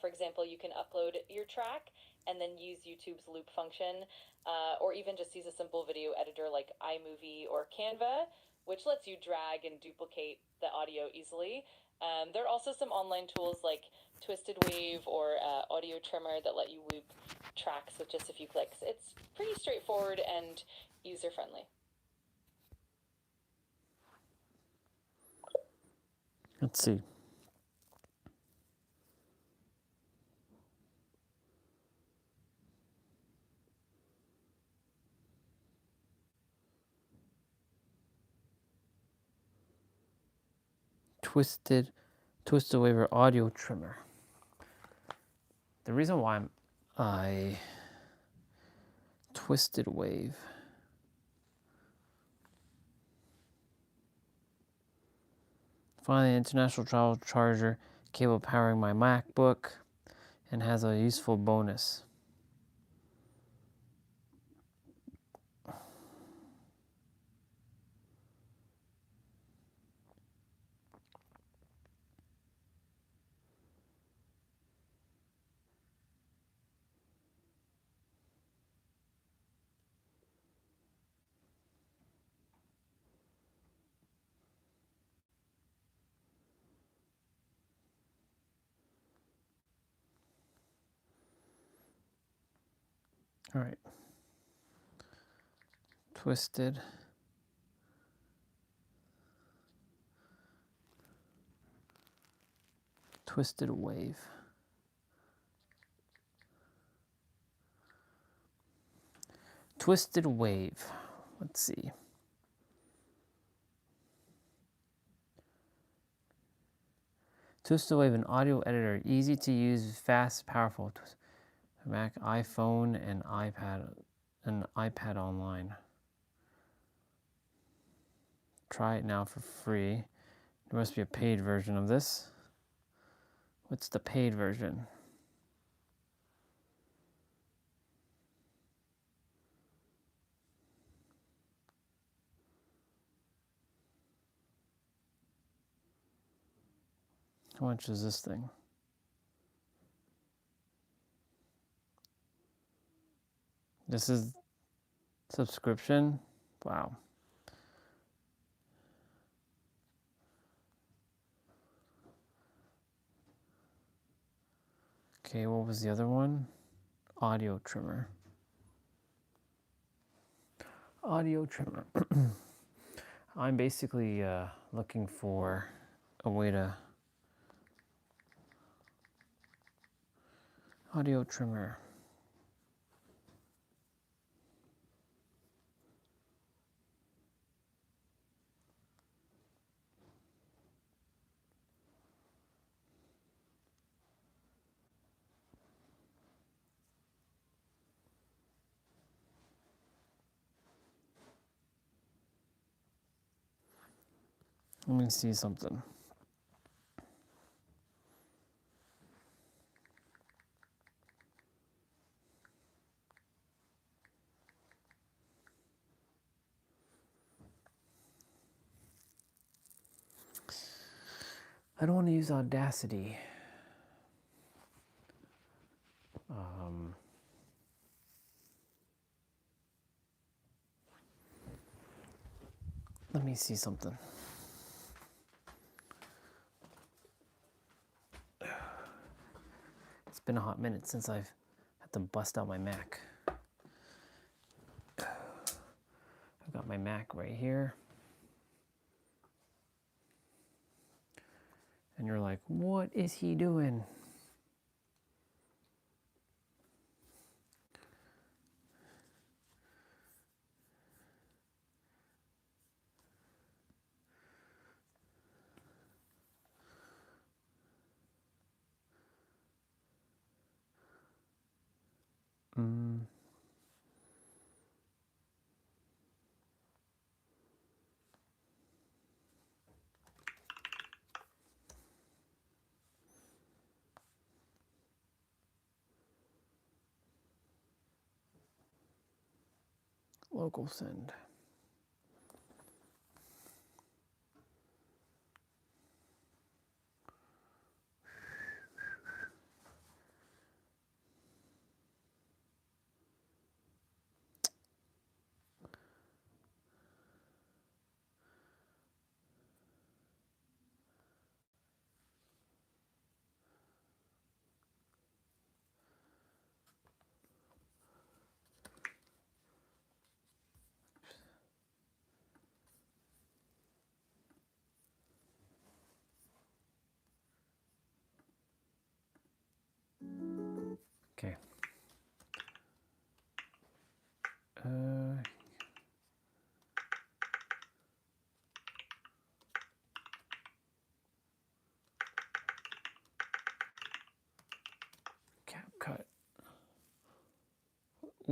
Speaker 6: For example, you can upload your track and then use YouTube's loop function, or even just use a simple video editor like iMovie or Canva, which lets you drag and duplicate the audio easily. There are also some online tools like Twisted Wave or Audio Trimmer that let you loop tracks with just a few clicks. It's pretty straightforward and user-friendly.
Speaker 1: Let's see. Twisted Wave or Audio Trimmer. The reason why I Twisted Wave. Finally, international travel charger cable powering my MacBook, and has a useful bonus. All right. Twisted Wave. Twisted Wave. Let's see. Twisted Wave, an audio editor, easy to use, fast, powerful. Mac, iPhone, and iPad online. Try it now for free. There must be a paid version of this. What's the paid version? How much is this thing? This is subscription? Wow. Okay, what was the other one? Audio Trimmer. Audio Trimmer. I'm basically looking for a way to... Audio Trimmer. Let me see something. I don't want to use Audacity. Let me see something. It's been a hot minute since I've had to bust out my Mac. I've got my Mac right here. And you're like, what is he doing? Local send.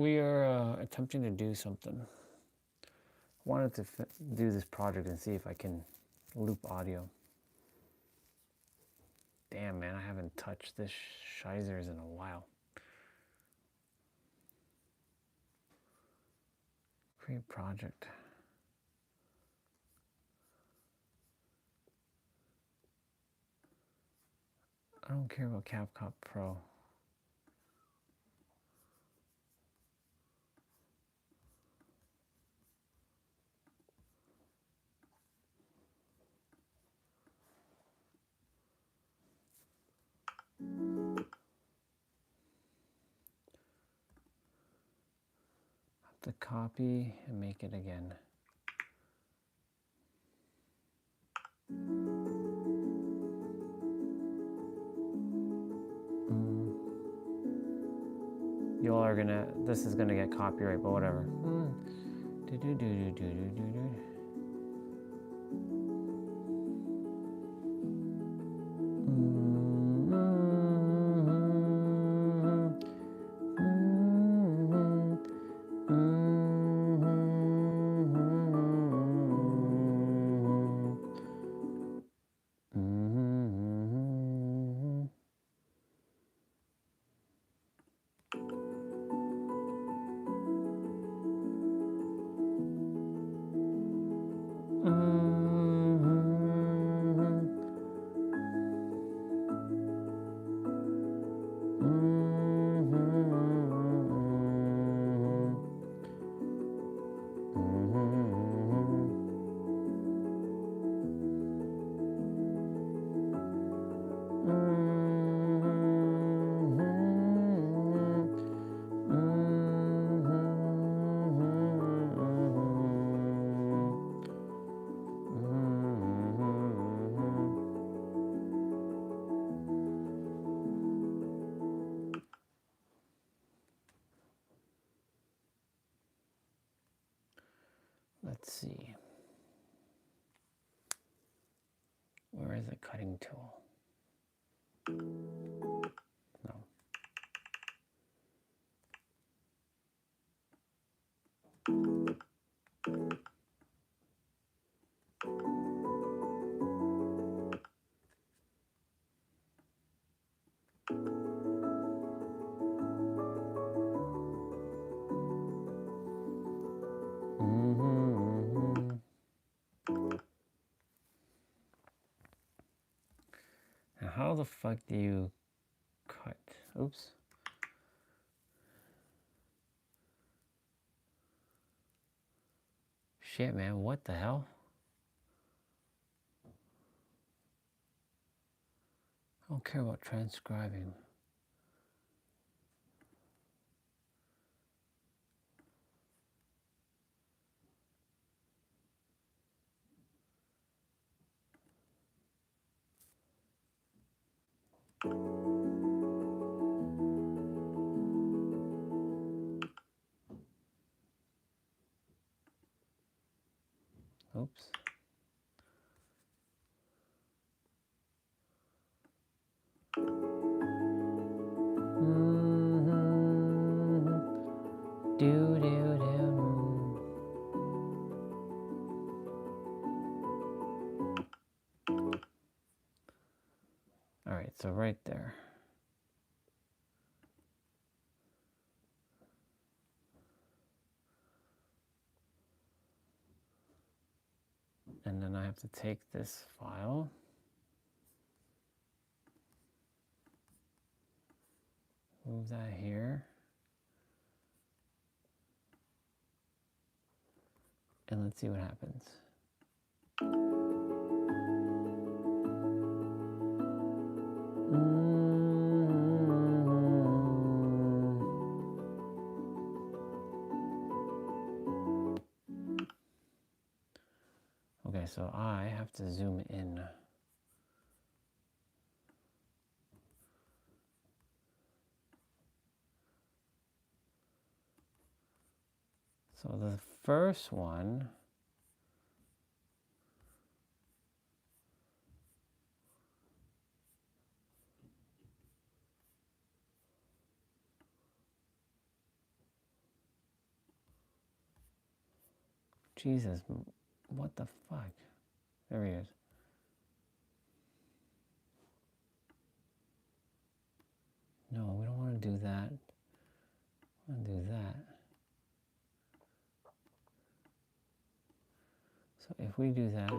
Speaker 1: we are attempting to do something. I wanted to do this project and see if I can loop audio. Damn, man, I haven't touched this Shizers in a while. Create project. I don't care about CapCut Pro. To copy and make it again. You all are gonna, this is gonna get copyright, but whatever. Let's see. Where is the cutting tool? No. Now, how the fuck do you cut? Oops. Shit, man, what the hell? I don't care about transcribing. Oops. Do do do. All right, so right there. And then I have to take this file. Move that here. And let's see what happens. Okay, so I have to zoom in. So the first one, Jesus, what the fuck? There he is. No, we don't want to do that. We want to do that. So if we do that,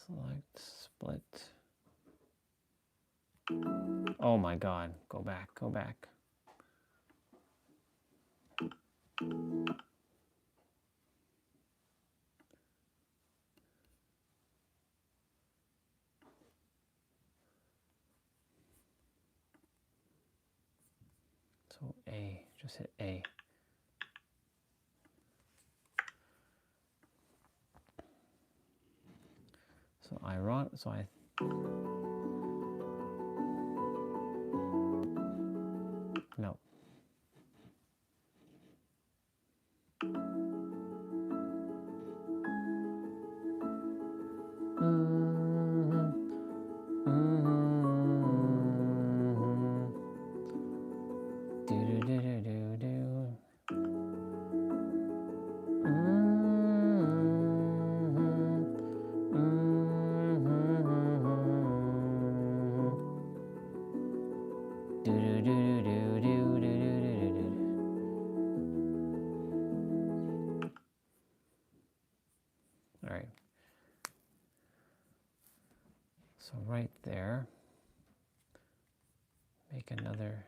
Speaker 1: select, split. Oh my God, go back, go back. So A, just hit A. So no. All right. So right there, make another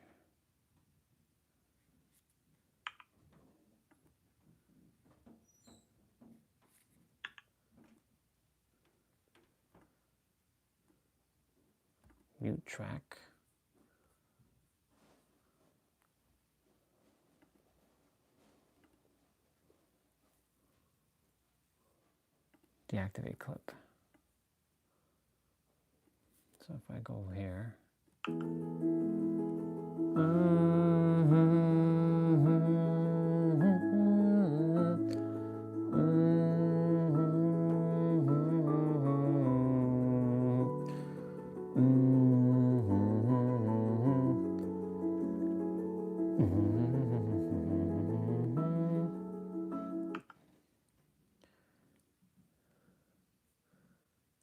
Speaker 1: mute track. Deactivate clip. So if I go here,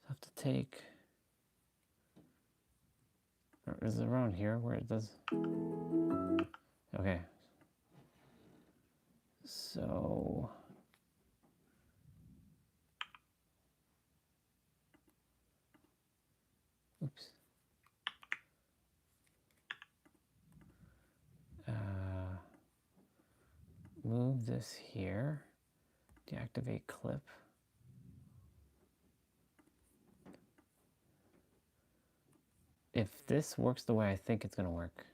Speaker 1: have to take, or is it around here where it does? Okay. So oops. Move this here. Deactivate clip. If this works the way I think it's going to work.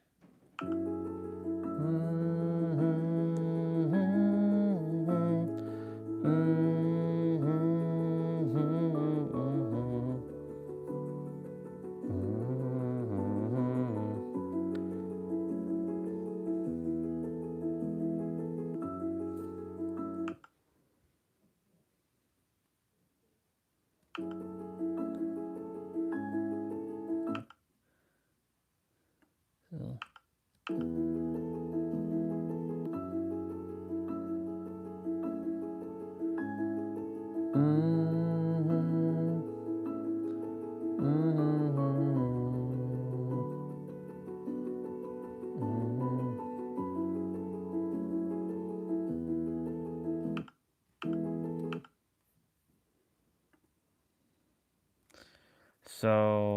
Speaker 1: So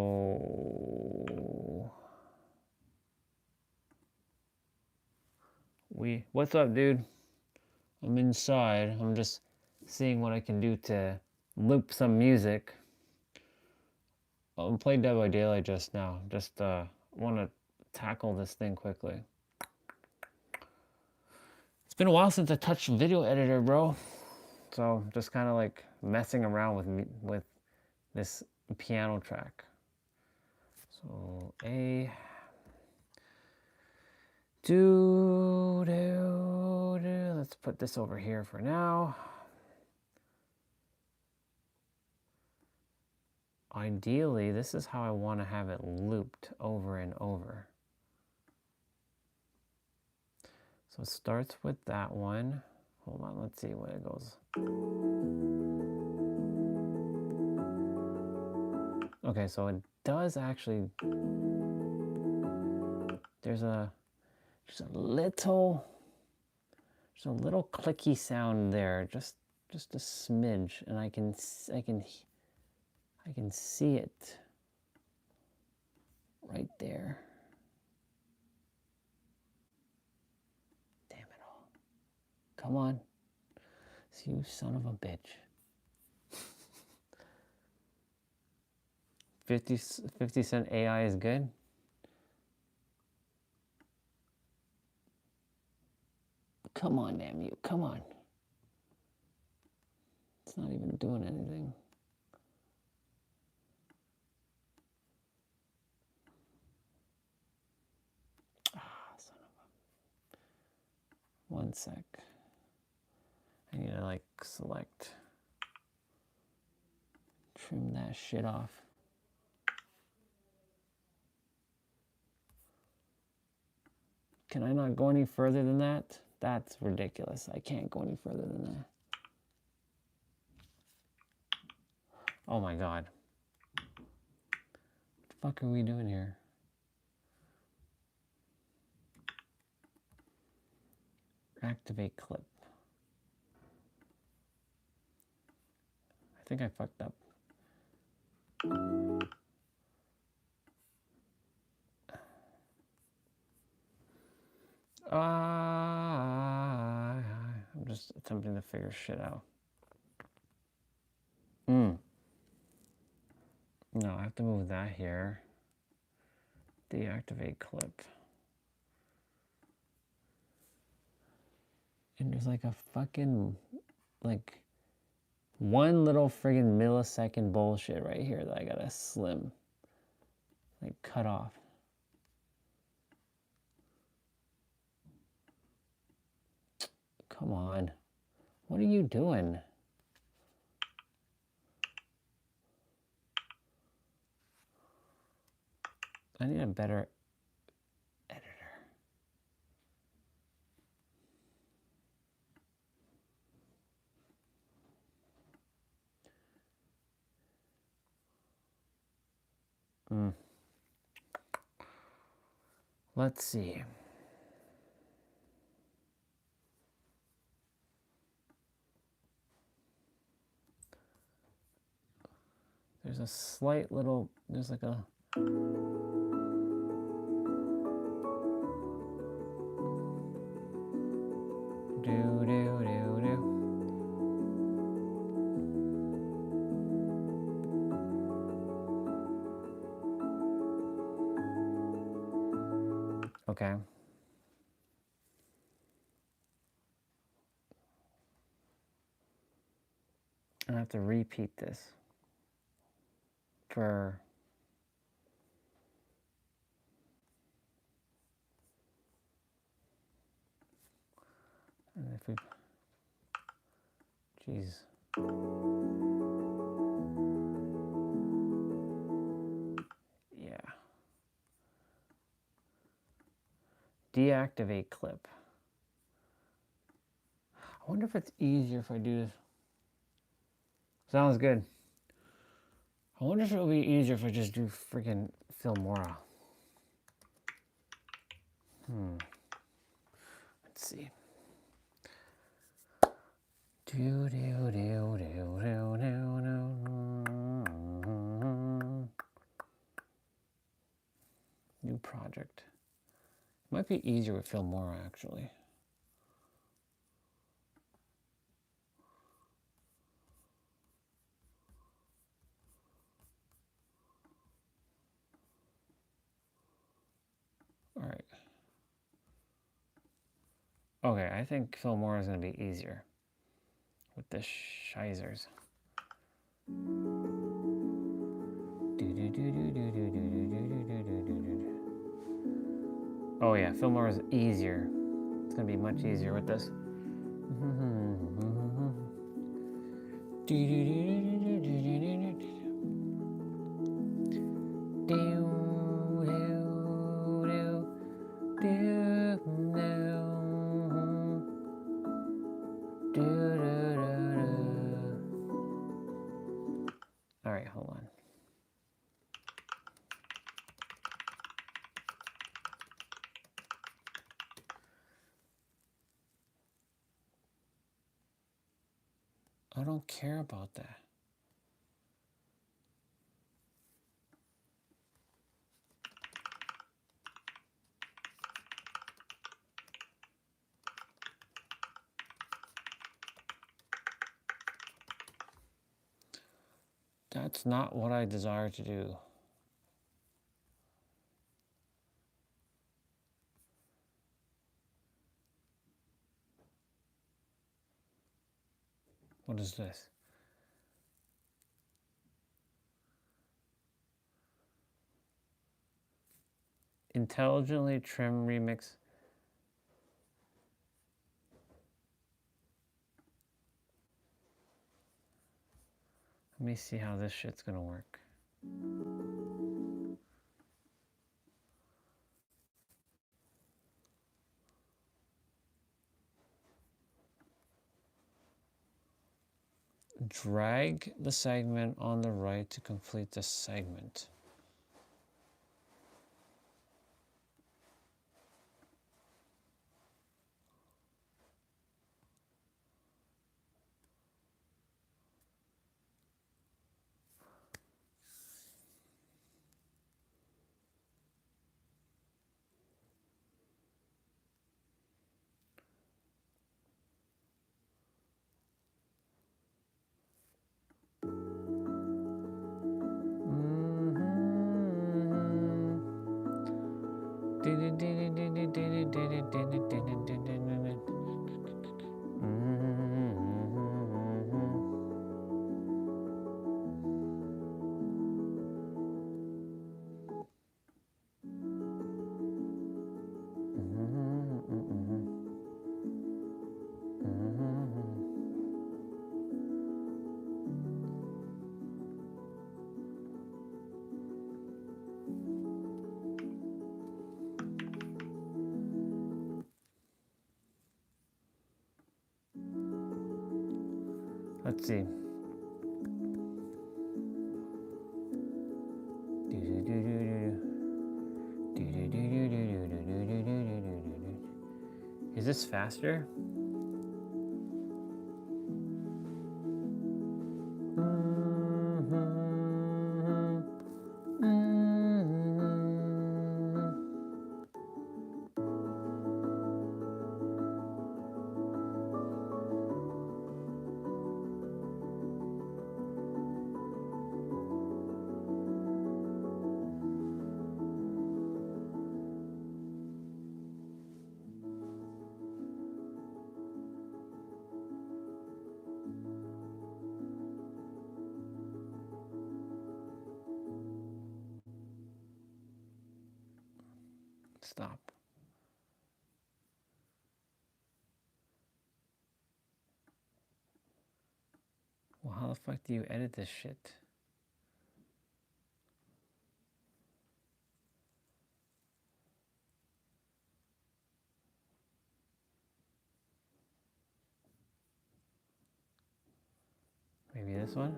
Speaker 1: what's up, dude? I'm inside. I'm just seeing what I can do to loop some music. I played Dead by Daylight just now. Just want to tackle this thing quickly. It's been a while since I touched video editor, bro. So just kind of like messing around with this piano track. So A, do. Let's put this over here for now. Ideally, this is how I want to have it looped over and over. So it starts with that one. Hold on, let's see where it goes. Okay, so it does actually, there's just a little clicky sound there, just a smidge, and I can see it right there. Damn it all. Come on. You son of a bitch. 50 cent AI is good. Come on, damn you. Come on. It's not even doing anything. Son of a... One sec. I need to like select. Trim that shit off. Can I not go any further than that? That's ridiculous. I can't go any further than that. Oh my god. What the fuck are we doing here? Activate clip. I think I fucked up. I'm just attempting to figure shit out. No, I have to move that here. Deactivate clip. And there's like a fucking, like, one little friggin' millisecond bullshit right here that I gotta slim. Like, cut off. Come on. What are you doing? I need a better editor. Let's see. There's a slight little, there's like a... Okay. I have to repeat this for... And if we... Jeez. Yeah. Deactivate clip. I wonder if it's easier if I do this. Sounds good. I wonder if it would be easier if I just do freaking Filmora. Let's see. New project. Might be easier with Filmora actually. Okay, I think Phil Moore is going to be easier with the Shizers. Oh yeah, Phil Moore is easier. It's going to be much easier with this. All right, hold on. I don't care about that. That's not what I desire to do. What is this? Intelligently trim remix. Let me see how this shit's gonna work. Drag the segment on the right to complete the segment. Let's see. Is this faster? Stop. Well, how the fuck do you edit this shit? Maybe this one?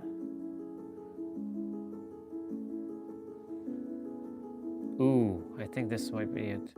Speaker 1: Ooh, I think this might be it.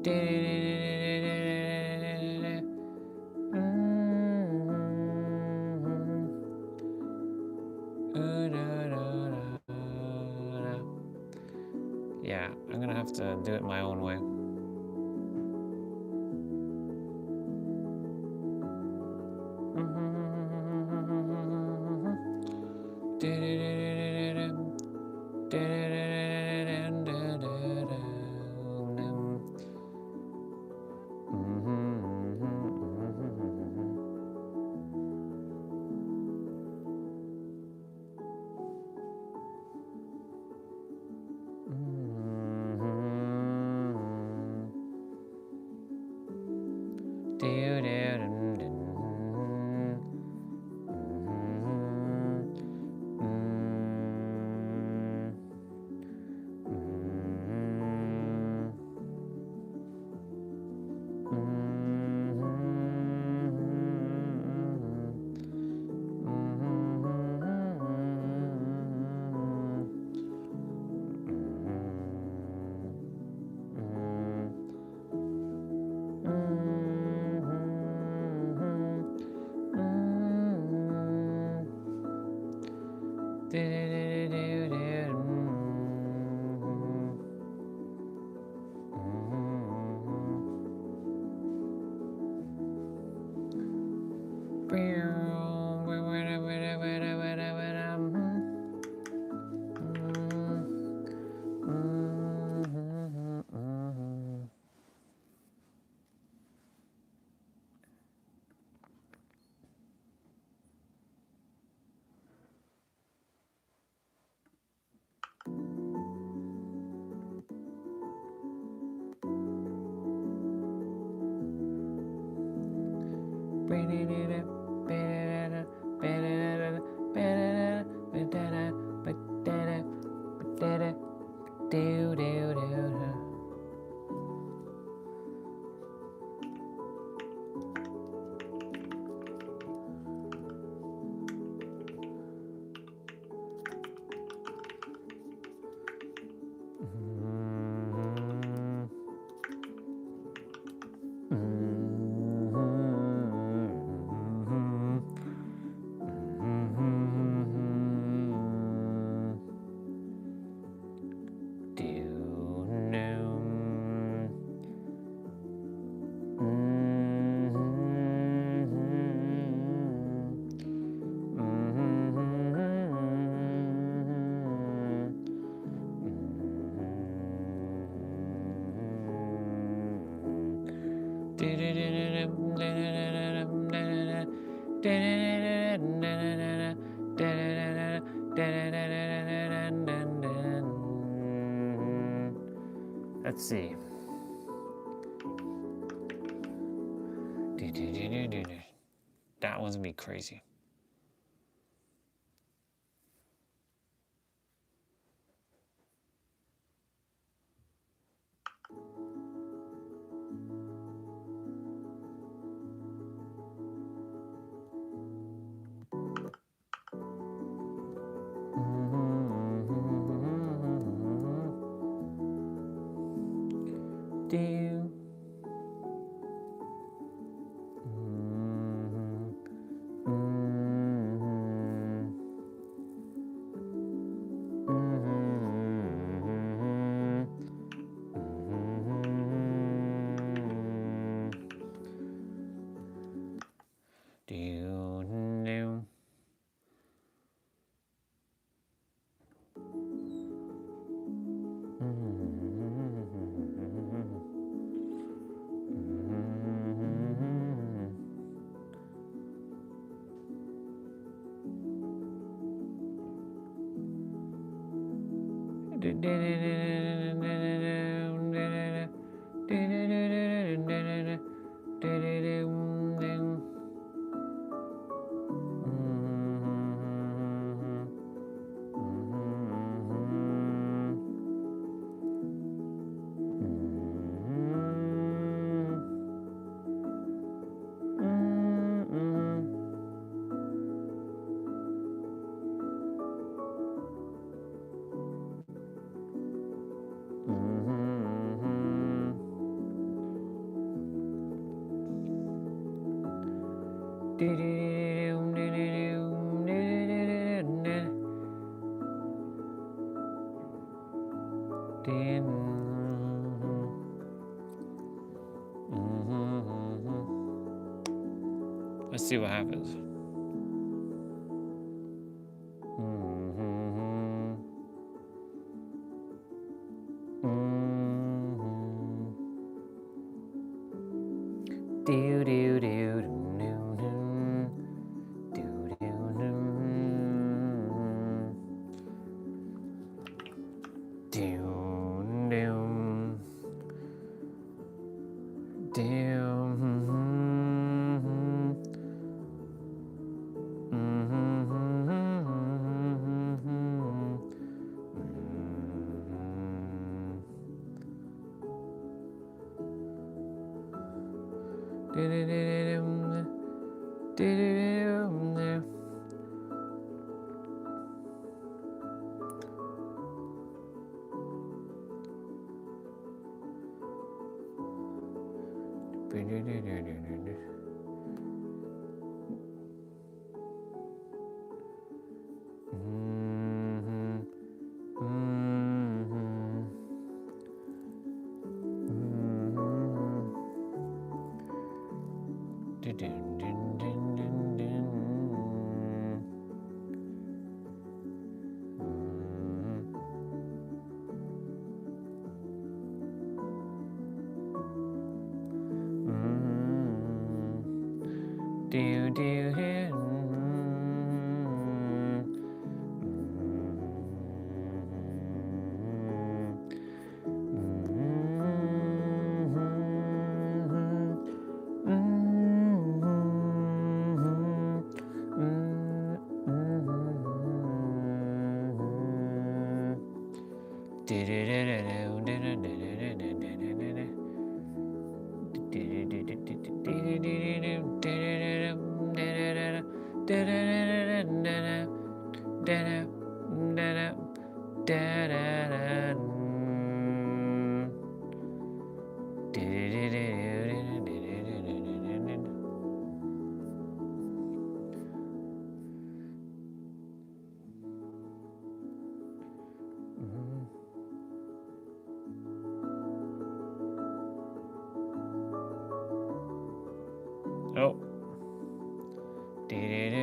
Speaker 1: Yeah, I'm gonna have to do it my own way. Let's see. That one's gonna be crazy. Let's see what happens. Do do do Oh. Ding.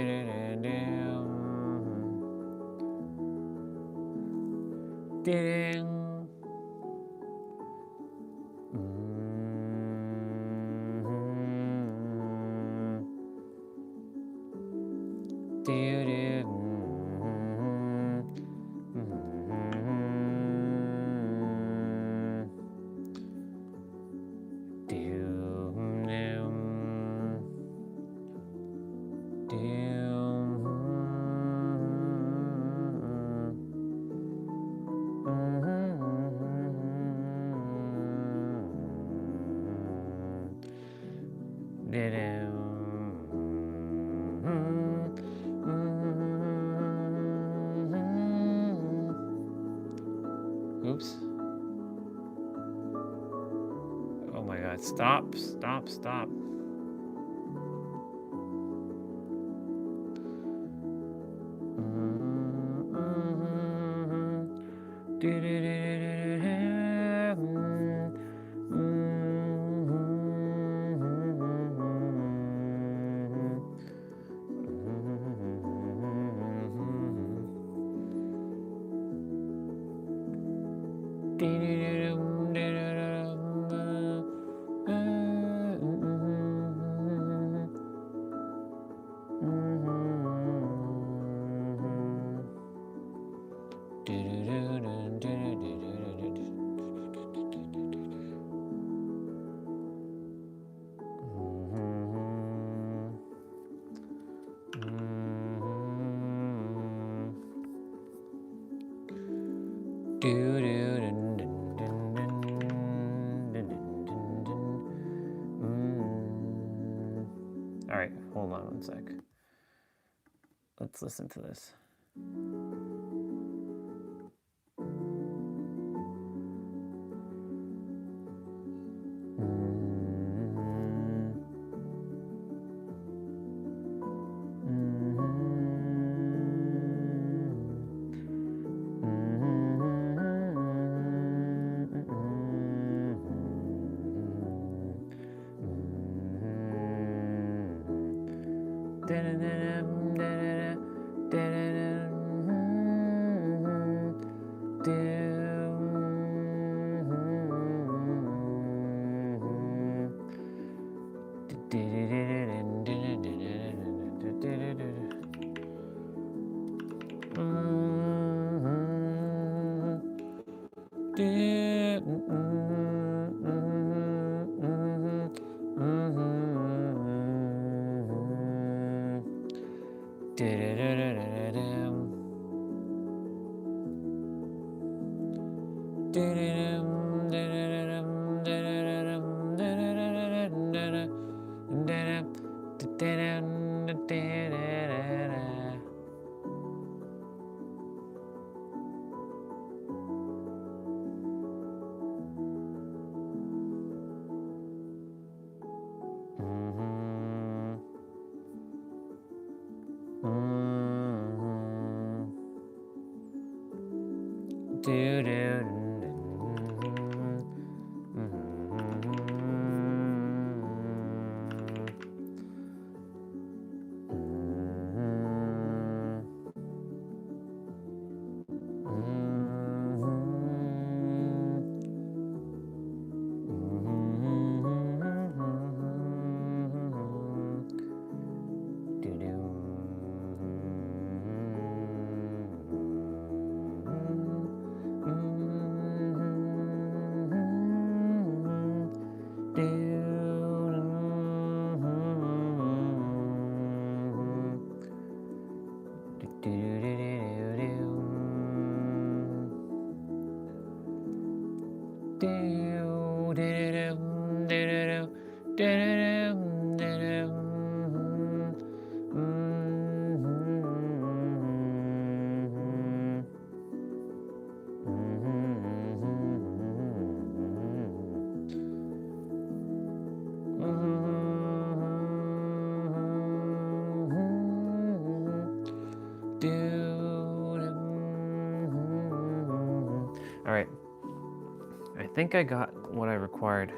Speaker 1: Oops. Oh my God, stop, stop, stop. All right, hold on one sec. Let's listen to this. All right. I think I got what I required.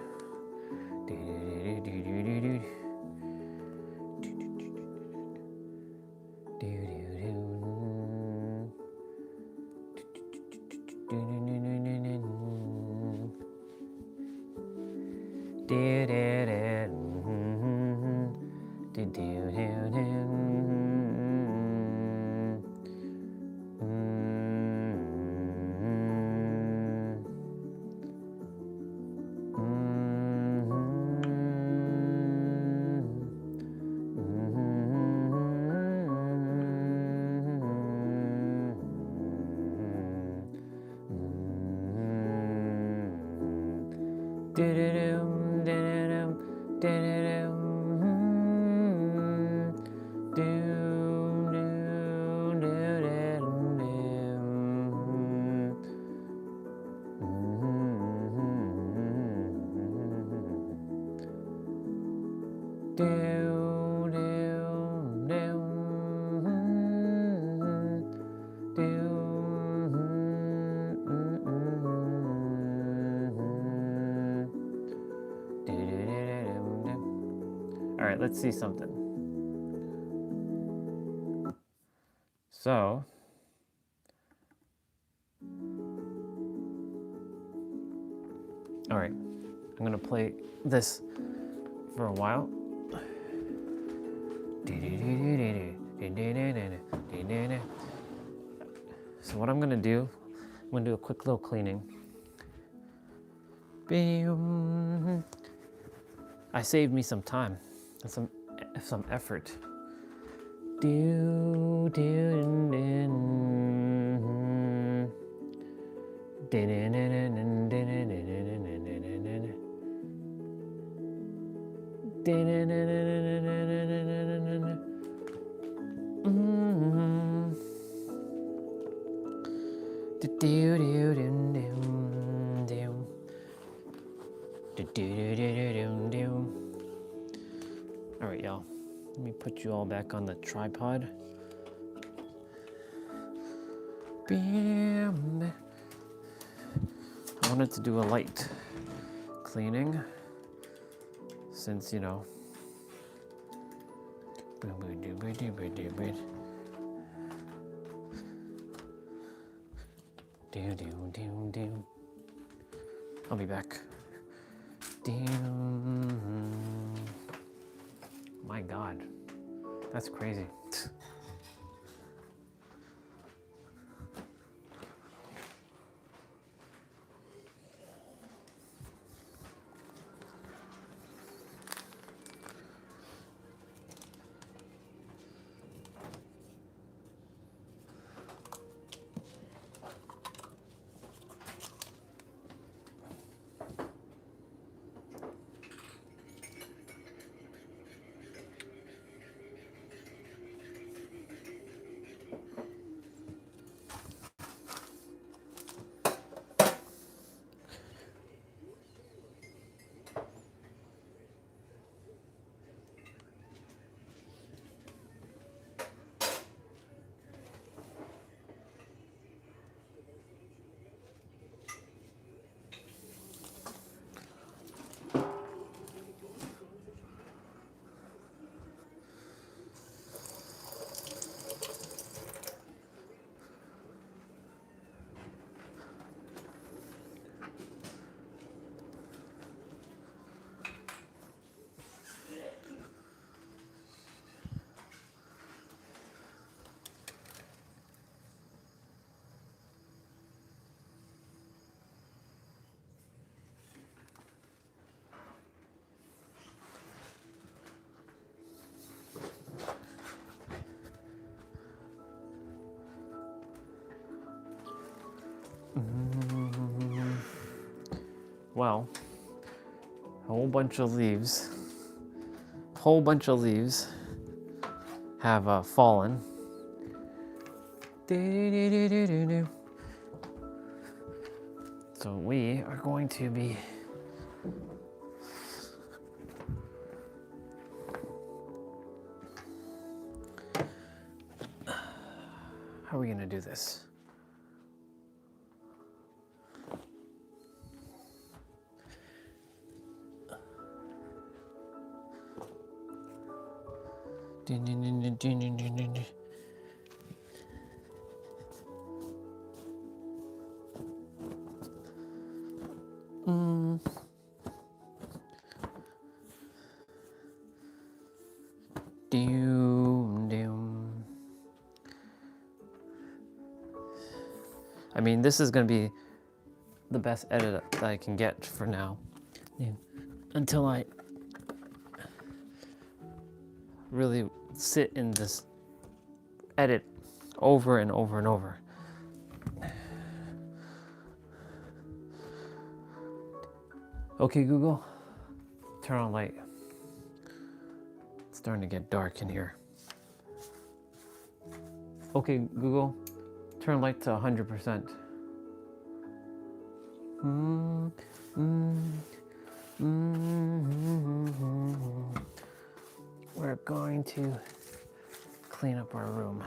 Speaker 1: All right, let's see something. So, all right, I'm gonna play this for a while. So what I'm gonna do, I'm gonna do a quick little cleaning. I saved me some time and some effort. All right, y'all. Let me put you all back on the tripod. I wanted to do a light cleaning since, you know, I'll be back. My God, that's crazy. Well, a whole bunch of leaves have fallen. So we are going to be how are we going to do this? I mean, this is going to be the best edit that I can get for now. Until I really sit in this edit over and over and over. Okay, Google, turn on light. It's starting to get dark in here. Okay, Google, turn light to 100%. We're going to clean up our room.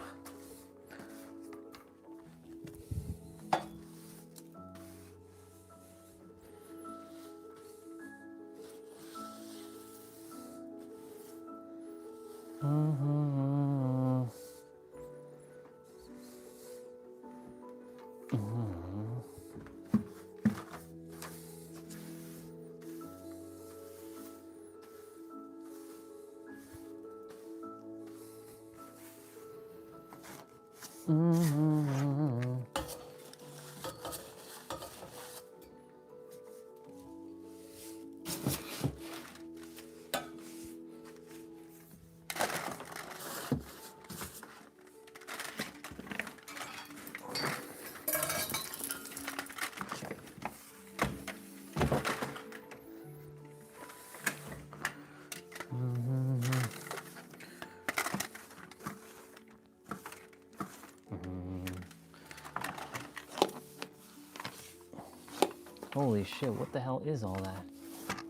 Speaker 1: Holy shit, what the hell is all that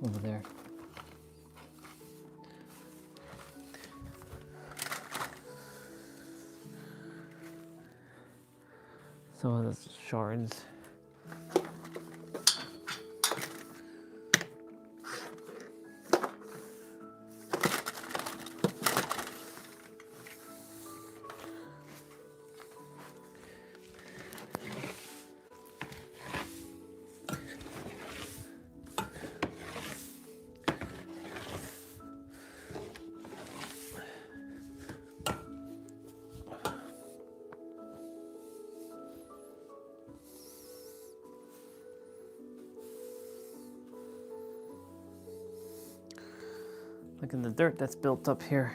Speaker 1: over there? Some of the shards. Look at the dirt that's built up here.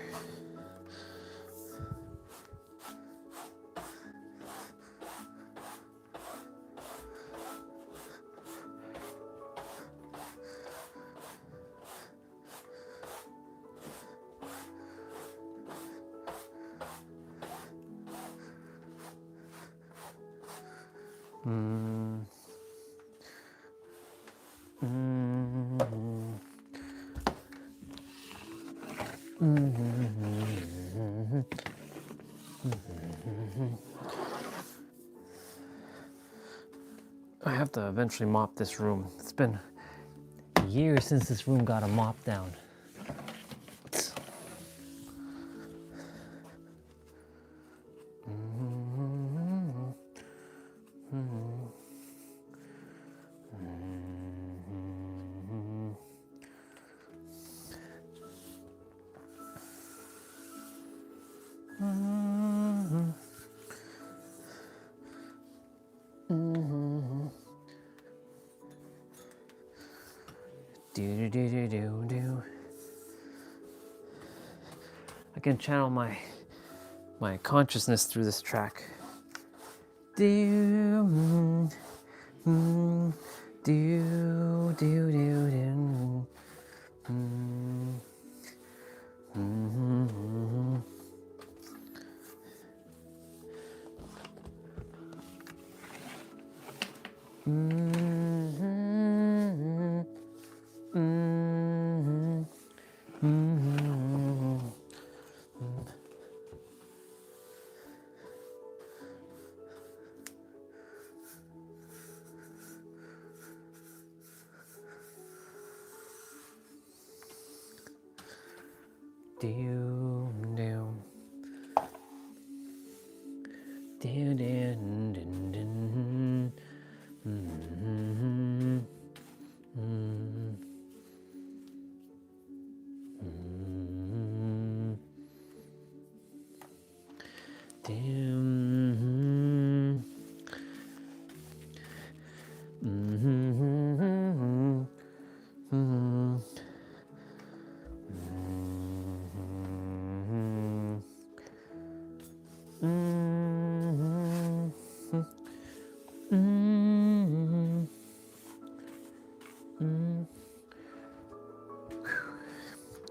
Speaker 1: I have to eventually mop this room. It's been years since this room got a mop down. Do. I can channel my consciousness through this track. Do.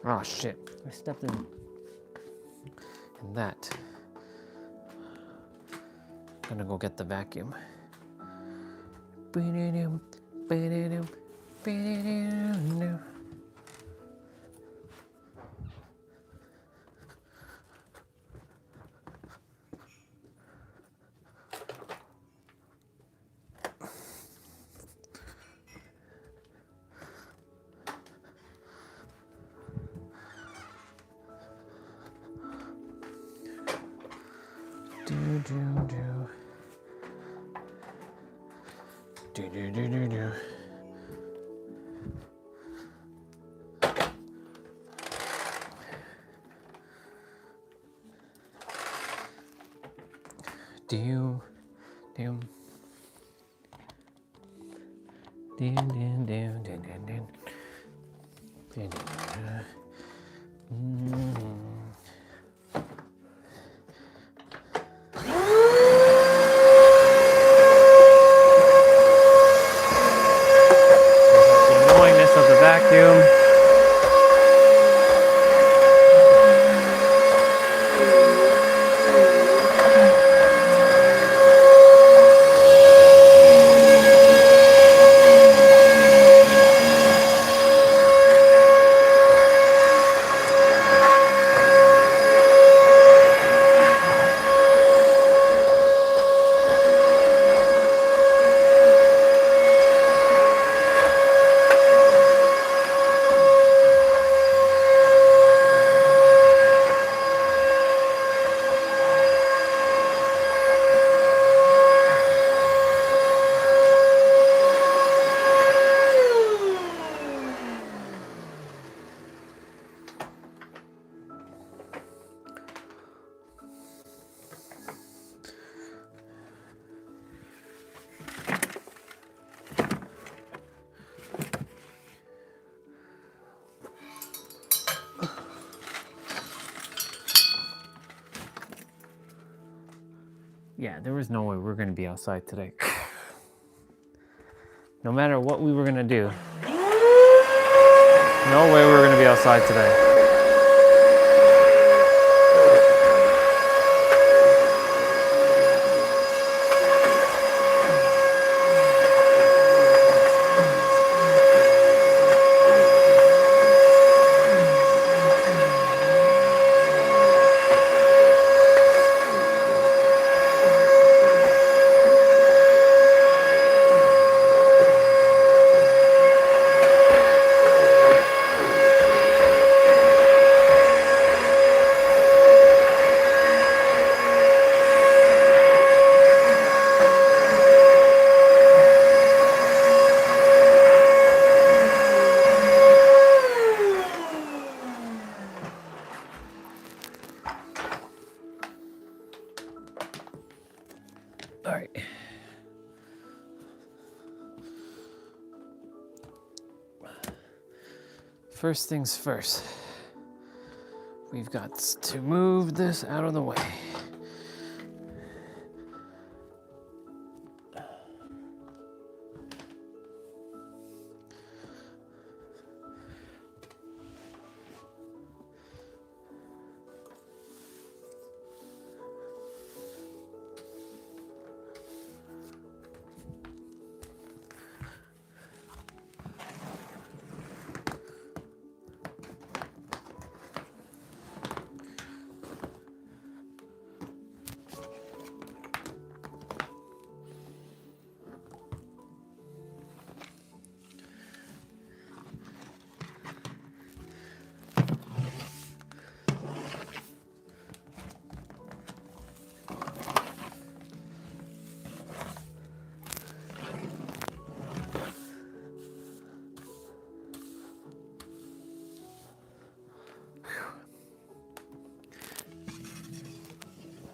Speaker 1: Oh shit, I stepped in that. I'm gonna go get the vacuum. Annoyingness of the vacuum. Yeah, there was no way we were going to be outside today. No matter what we were going to do. No way we were going to be outside today. All right. First things first. We've got to move this out of the way.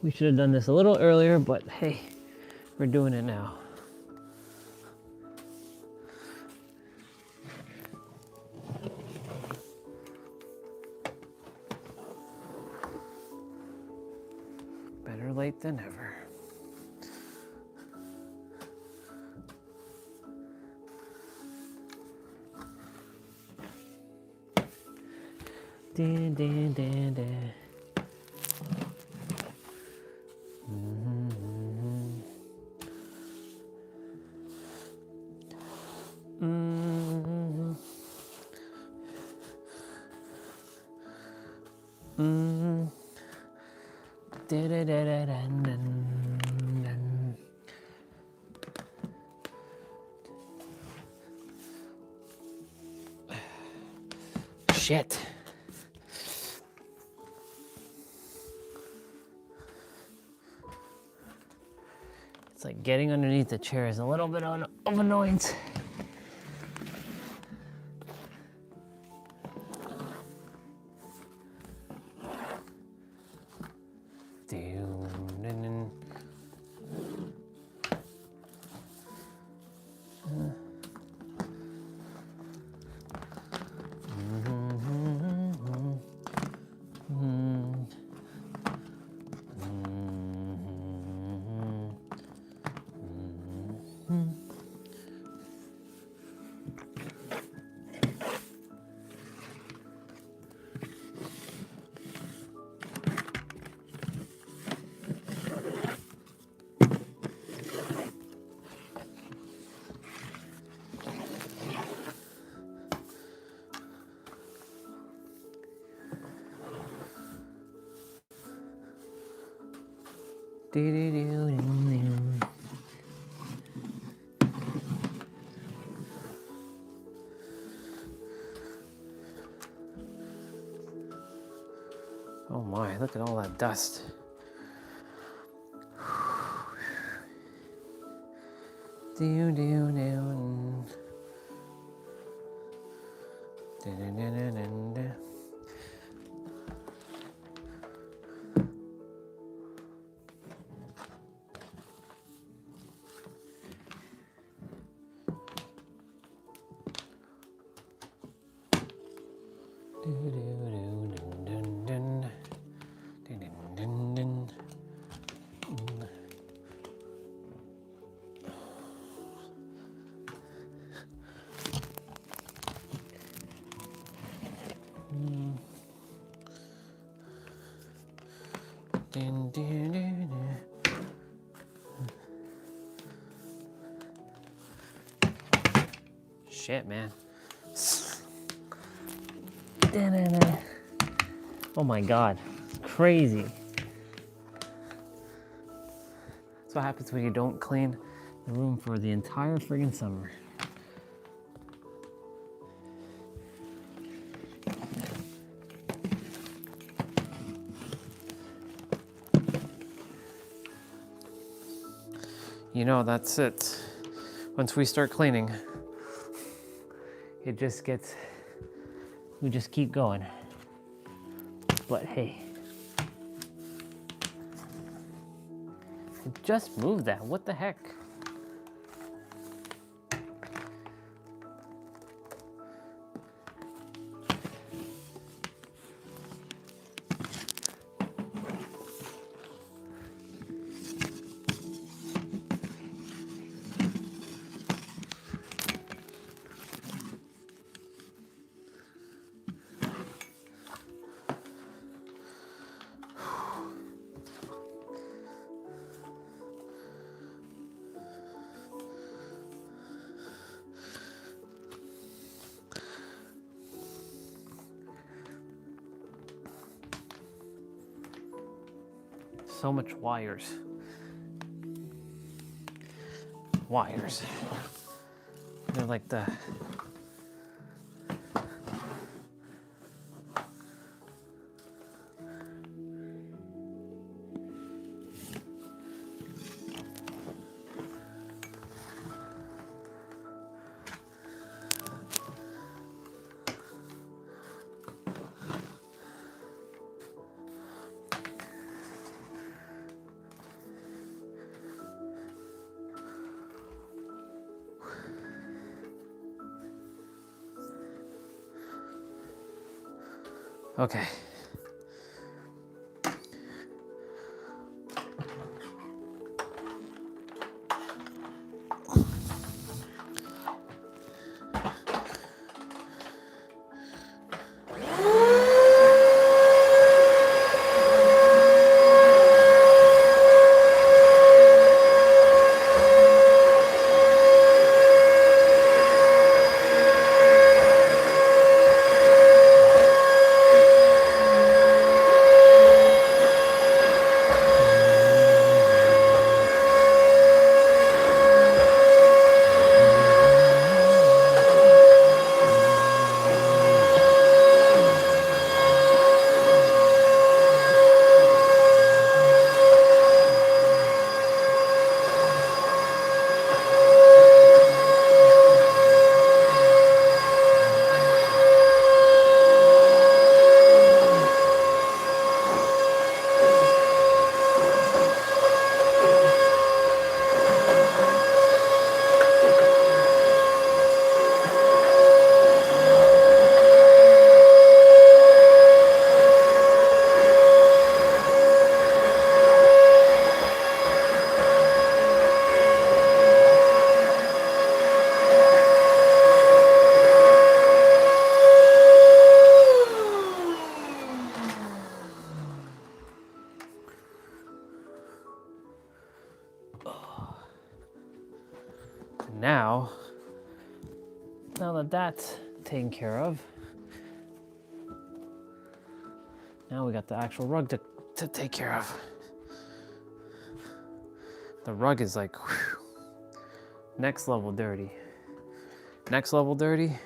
Speaker 1: We should have done this a little earlier, but hey, we're doing it now. Better late than never. Dun, dun, dun, dun. Shit. It's like getting underneath the chair is a little bit of annoyance. Oh my, look at all that dust. Shit, man. Oh my god. Crazy. That's what happens when you don't clean the room for the entire friggin' summer. You know, that's it. Once we start cleaning, it just gets, we just keep going. But hey, just move that. What the heck? So much wires. Wires. They're like the okay. Now that that's taken care of, now we got the actual rug to take care of. The rug is like, whew, next level dirty. Next level dirty.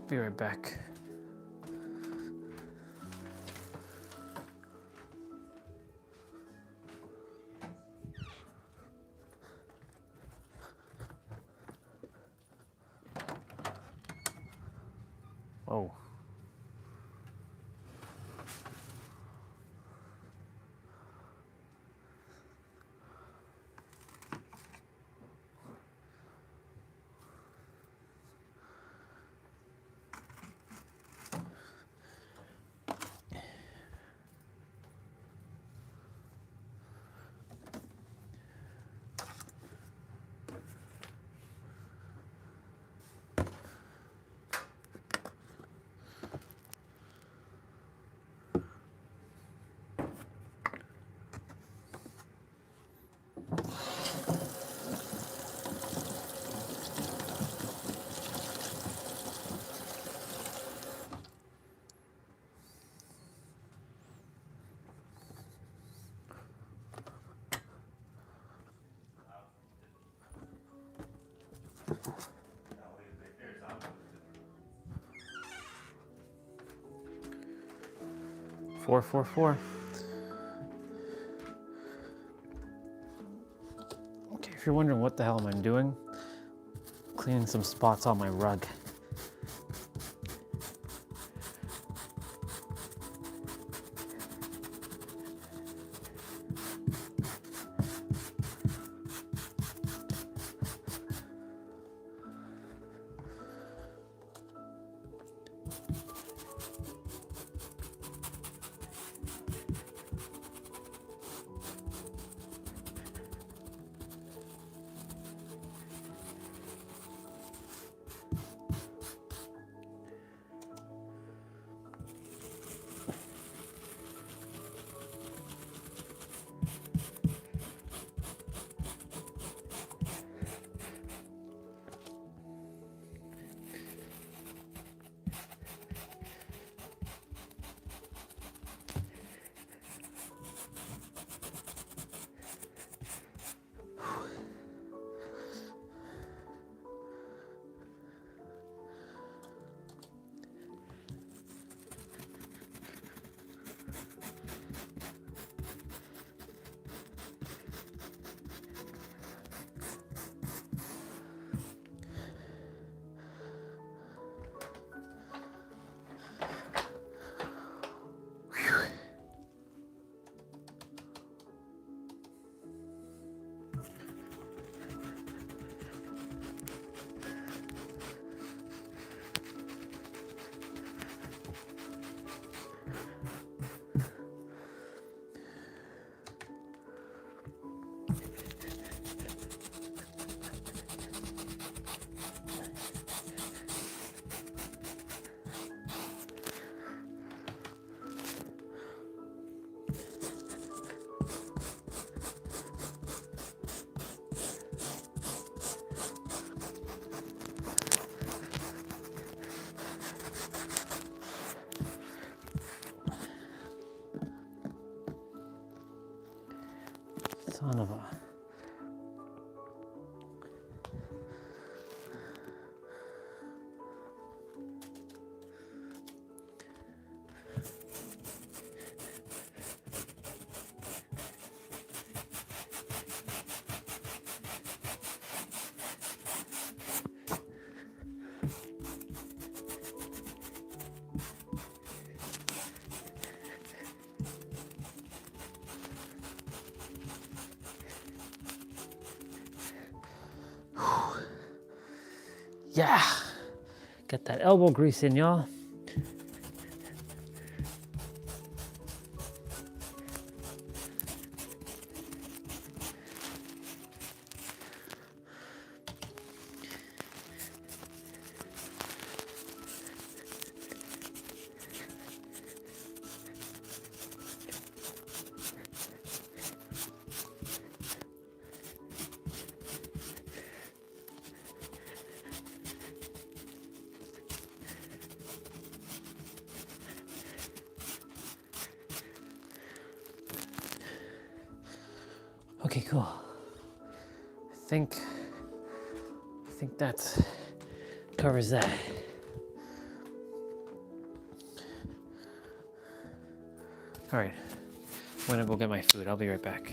Speaker 1: Be right back. Oh. Four, 4, 4. Okay, if you're wondering what the hell am I doing, cleaning some spots on my rug. Son of a... Yeah, get that elbow grease in, y'all. Okay, cool. I think that covers that. Alright. I'm gonna go get my food. I'll be right back.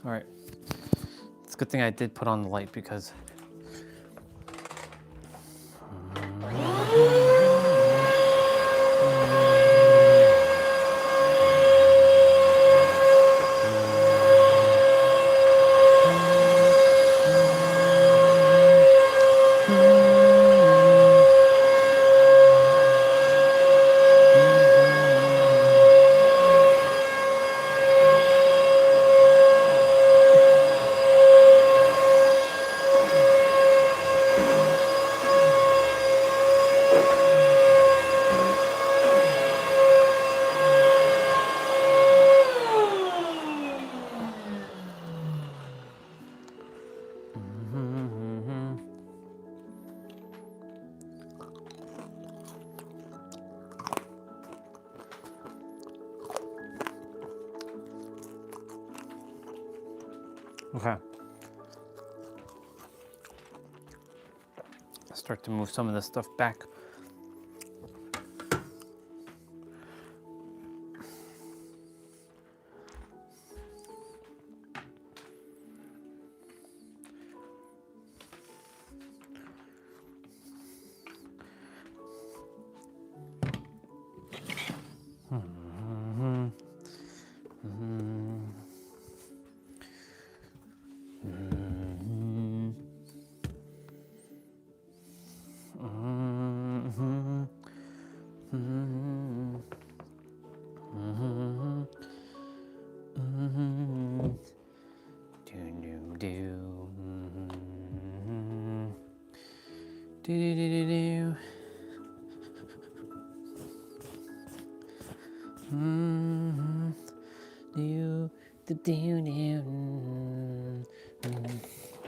Speaker 1: All right. It's a good thing I did put on the light because okay. Start to move some of this stuff back.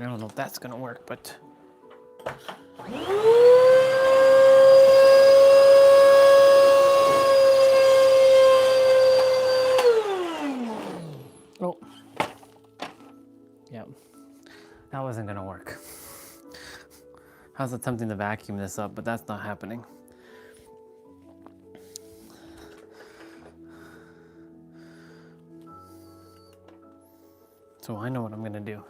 Speaker 1: I don't know if that's gonna work, but oh, yeah, that wasn't gonna work. I was attempting to vacuum this up, but that's not happening. So I know what I'm gonna do.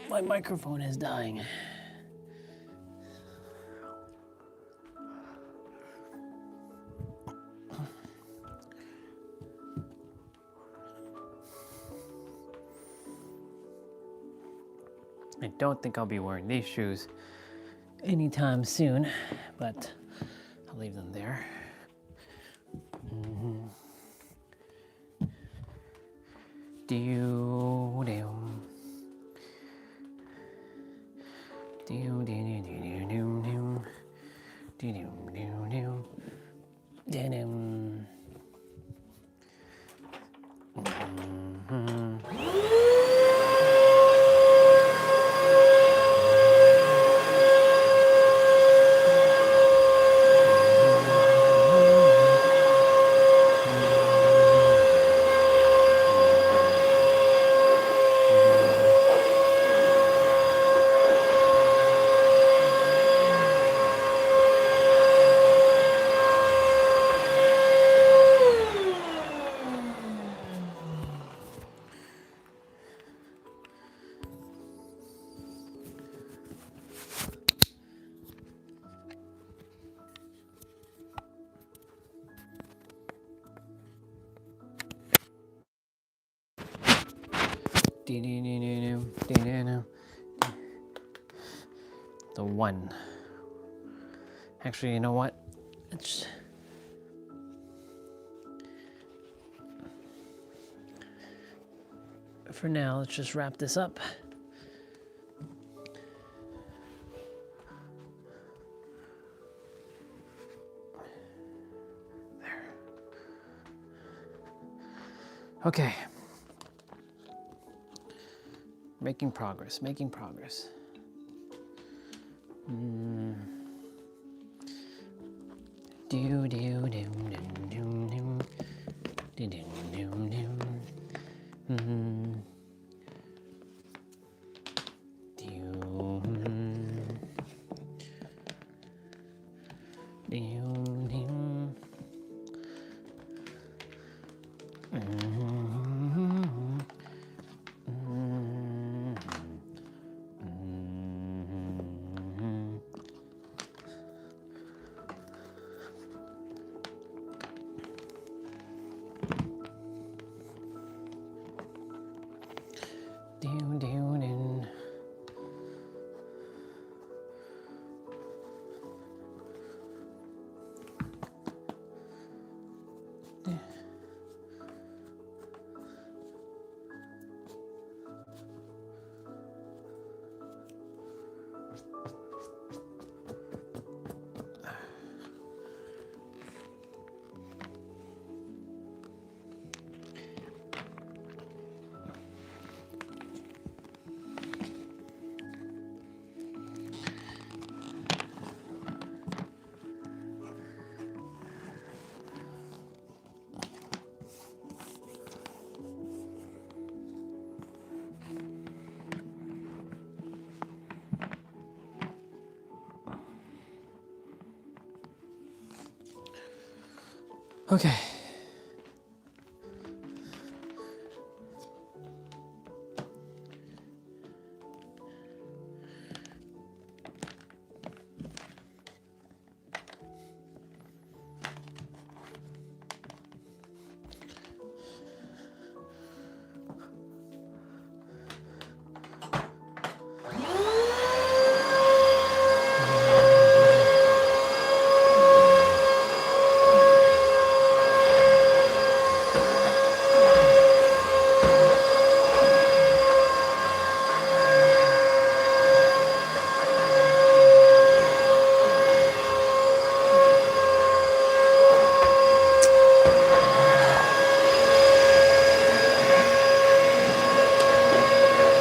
Speaker 1: My microphone is dying. I don't think I'll be wearing these shoes anytime soon, but I'll leave them there. The 1. Actually, you know what? For now, let's just wrap this up. There. Okay. Making progress, making progress. Do do do do do do do do do do. Okay.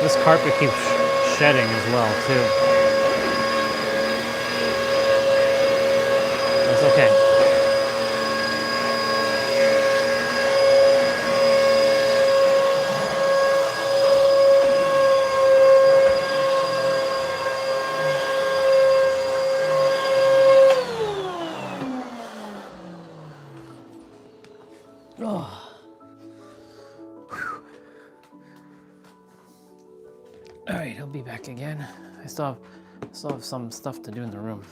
Speaker 1: This carpet keeps shedding as well, too. That's okay. Oh. All right, I'll be back again. I still have some stuff to do in the room.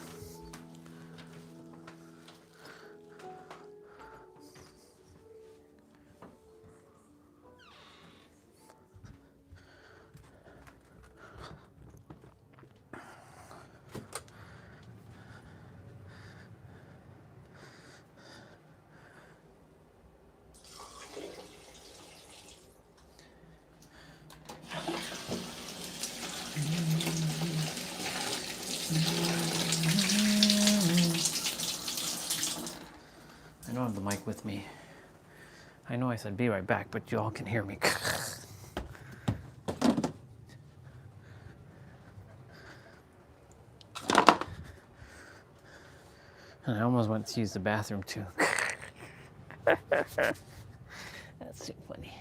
Speaker 1: I don't have the mic with me. I know I said be right back, but you all can hear me. And I almost went to use the bathroom too. That's too funny.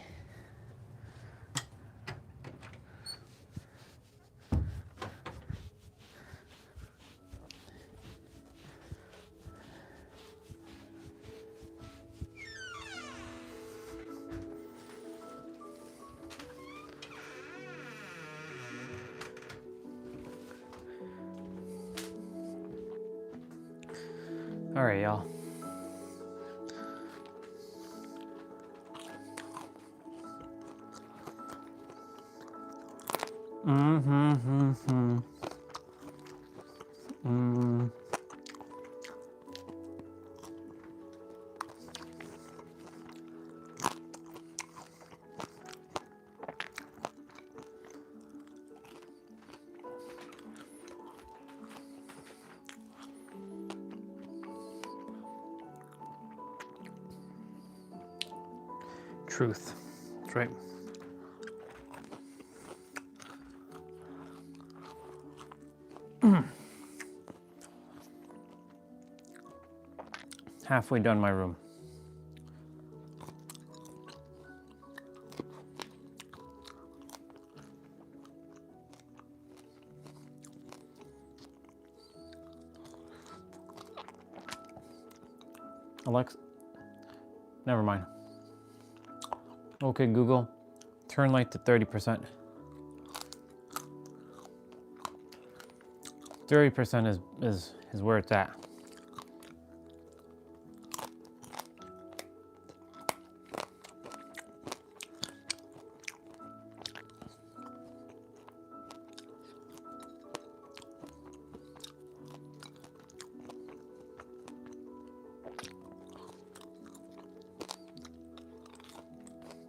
Speaker 1: All right, y'all. Truth. That's right. Halfway done my room. Alexa, never mind. Okay, Google, turn light to 30%. 30% is where it's at.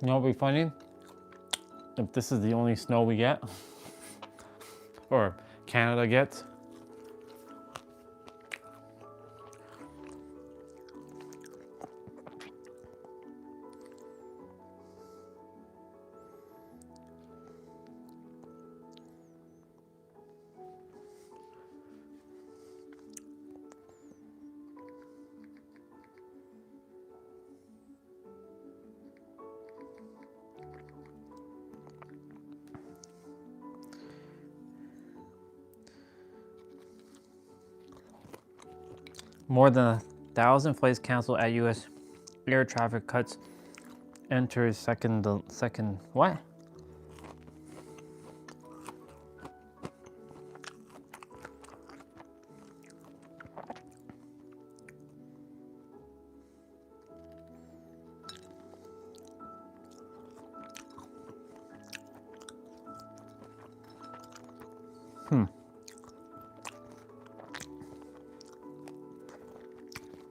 Speaker 1: You know what would be funny? If this is the only snow we get, or Canada gets. More than 1,000 flights canceled at U.S. air traffic cuts enters second what?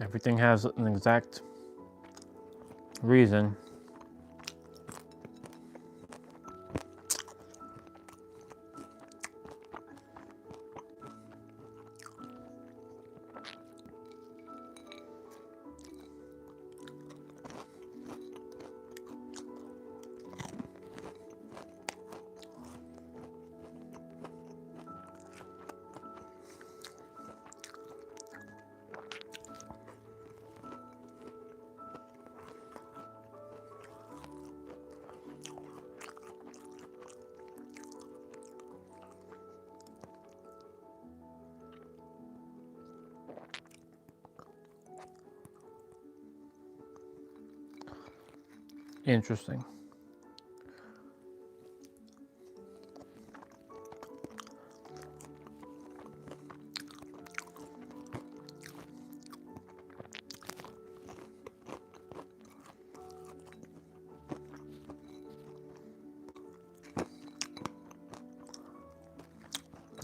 Speaker 1: Everything has an exact reason. Interesting.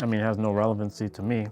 Speaker 1: I mean, it has no relevancy to me.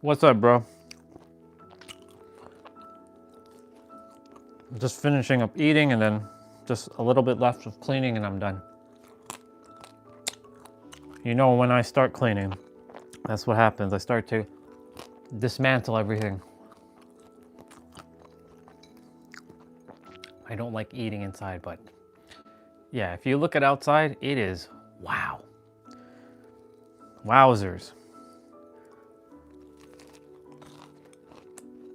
Speaker 1: What's up, bro? Just finishing up eating and then just a little bit left of cleaning and I'm done. You know, when I start cleaning, that's what happens. I start to dismantle everything. I don't like eating inside, but yeah, if you look at outside, it is wow. Wowzers.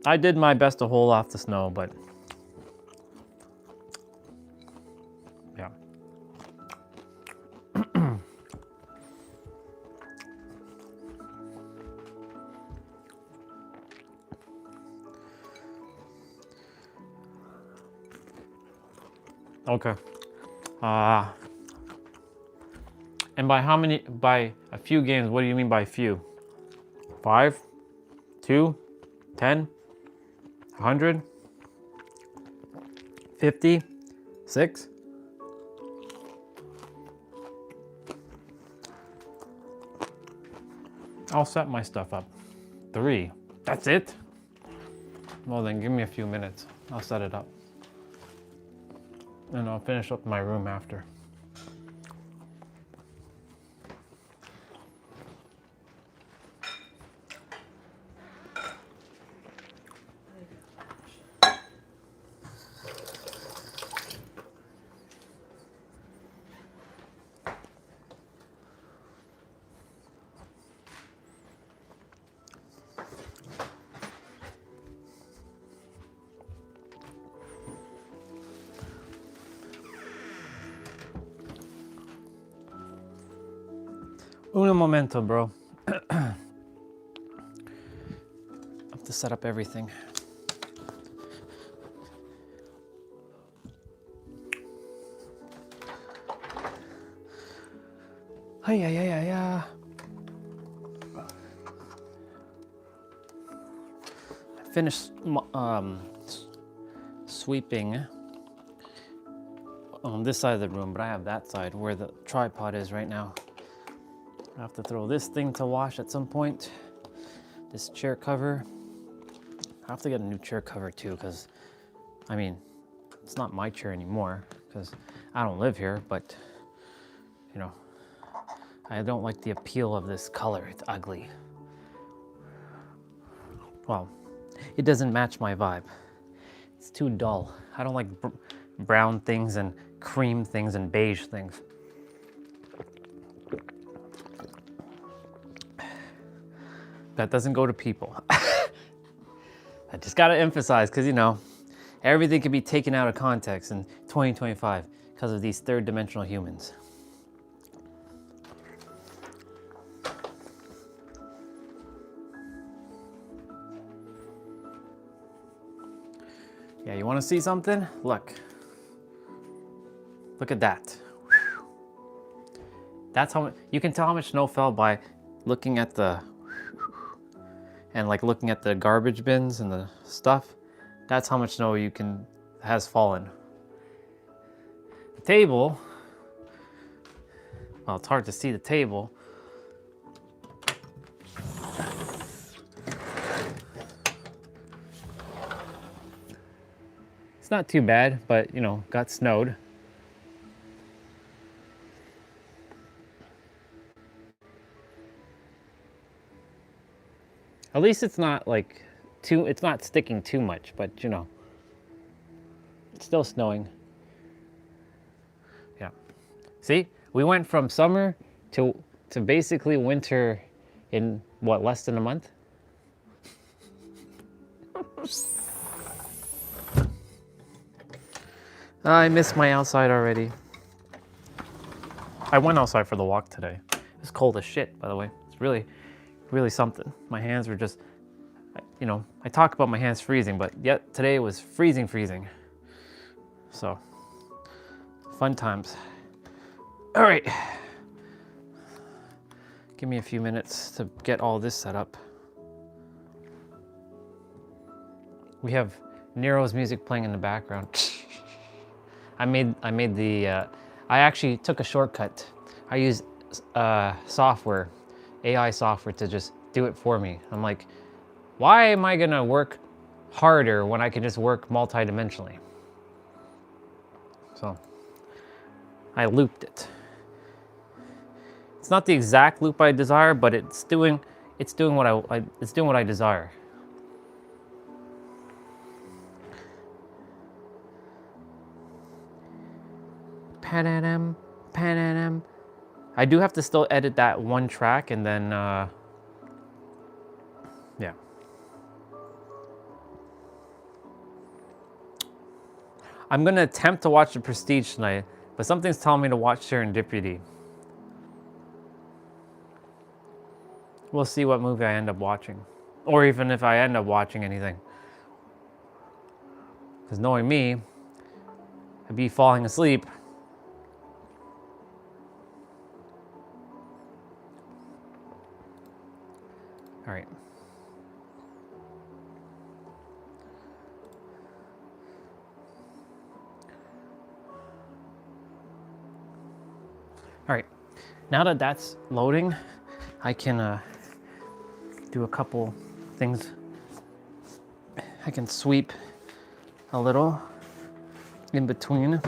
Speaker 1: I did my best to hold off the snow, but yeah. Okay. And by how many, by a few games, what do you mean by few? 5? 2? 10? 100? 50? 6? I'll set my stuff up. 3. That's it? Well then give me a few minutes. I'll set it up. And I'll finish up my room after. Un momento, bro. I have to set up everything. Hi, yeah, yeah, yeah, yeah. I finished sweeping on this side of the room, but I have that side where the tripod is right now. I have to throw this thing to wash at some point. This chair cover. I have to get a new chair cover too, because, I mean, it's not my chair anymore, because I don't live here, but, you know, I don't like the appeal of this color. It's ugly. Well, it doesn't match my vibe. It's too dull. I don't like brown things and cream things and beige things. That doesn't go to people. I just gotta emphasize, because, you know, everything can be taken out of context in 2025 because of these third dimensional humans. Yeah, you wanna see something? Look. Look at that. That's how much, you can tell how much snow fell by looking at the, and like looking at the garbage bins and the stuff. That's how much snow has fallen. The table, well, it's hard to see the table. It's not too bad, but, you know, got snowed. At least it's not like it's not sticking too much, but, you know, it's still snowing. Yeah. See, we went from summer to basically winter in what, less than a month? I miss my outside already. I went outside for the walk today. It's cold as shit, by the way. It's really something. My hands were just, you know, I talk about my hands freezing, but yet today it was freezing. So, fun times. All right. Give me a few minutes to get all this set up. We have Nero's music playing in the background. I actually took a shortcut. I used software, AI software, to just do it for me. I'm like, Why am I gonna work harder when I can just work multidimensionally? So I looped it. It's not the exact loop I desire, but it's doing what I desire. Panadam, panadam. I do have to still edit that one track and then yeah. I'm gonna attempt to watch The Prestige tonight, but something's telling me to watch Serendipity. We'll see what movie I end up watching. Or even if I end up watching anything. Because knowing me, I'd be falling asleep. All right. All right, now that that's loading, I can do a couple things. I can sweep a little in between.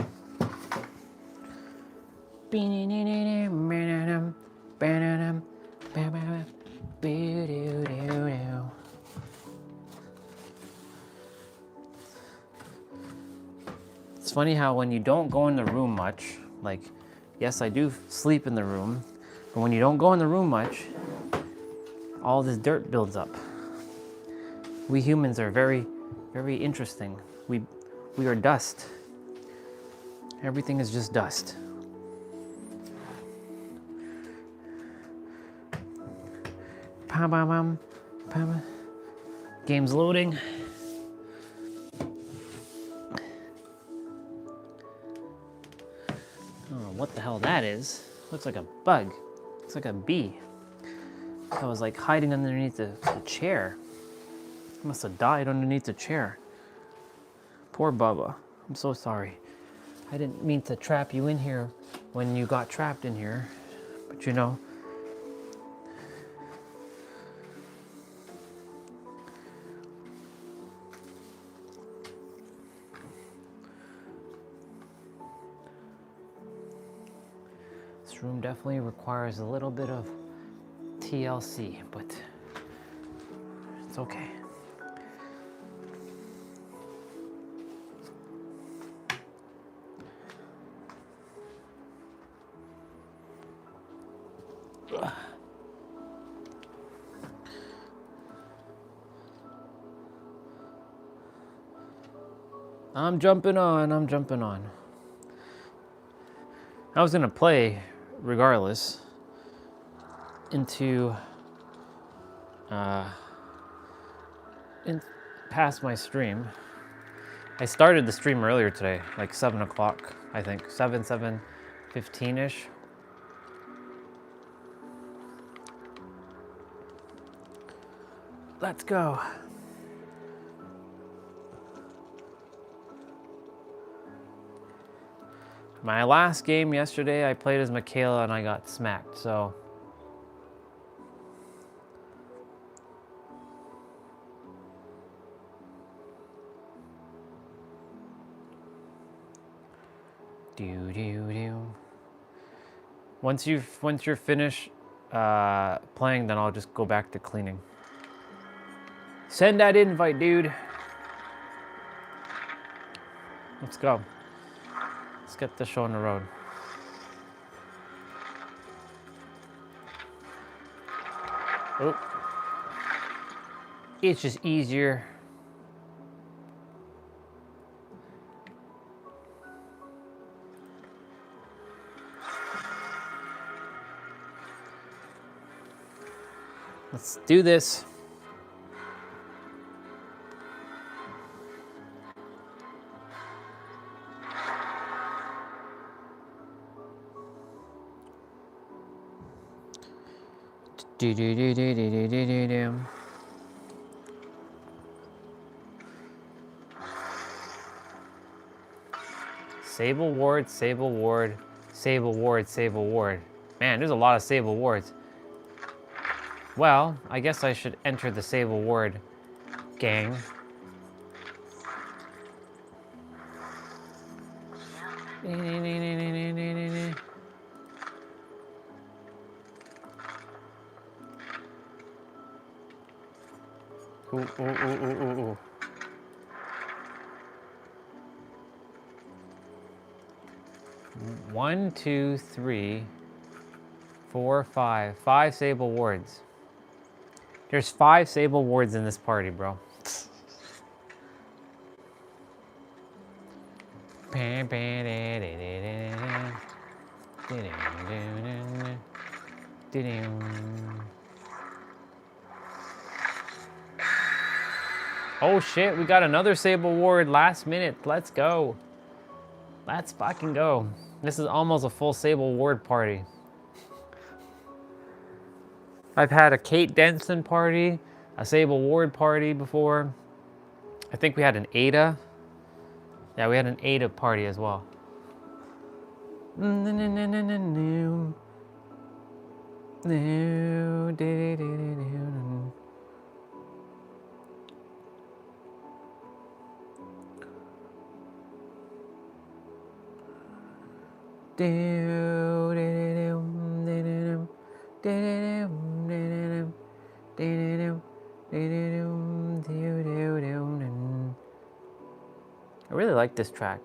Speaker 1: It's funny how when you don't go in the room much, like, yes, I do sleep in the room, but when you don't go in the room much, all this dirt builds up. We humans are very, very interesting. We are dust. Everything is just dust. Game's loading. I don't know what the hell that is. Looks like a bug. Looks like a bee. I was like hiding underneath the chair. I must have died underneath the chair. Poor Bubba. I'm so sorry. I didn't mean to trap you in here when you got trapped in here. But you know. This room definitely requires a little bit of TLC, but it's okay. I'm jumping on. I was gonna play regardless into past my stream. I started the stream earlier today, like 7 o'clock, I think. 7:15-ish. Let's go. My last game yesterday, I played as Michaela and I got smacked, so. Once you're finished playing, then I'll just go back to cleaning. Send that invite, dude. Let's go. Let's get the show on the road. Oh. It's just easier. Let's do this. Sable Ward, Sable Ward, Sable Ward, Sable Ward. Man, there's a lot of Sable Wards. Well, I guess I should enter the Sable Ward gang. Ooh, ooh, ooh, ooh, ooh, ooh. One, two, three, 4, 5. 5 Sable wards. There's 5 Sable wards in this party, bro. Oh shit, we got another Sable ward last minute. Let's go. Let's fucking go. This is almost a full Sable ward party. I've had a Kate Denson party, a Sable ward party before. I think we had an Ada. Yeah, we had an Ada party as well. I really like this track.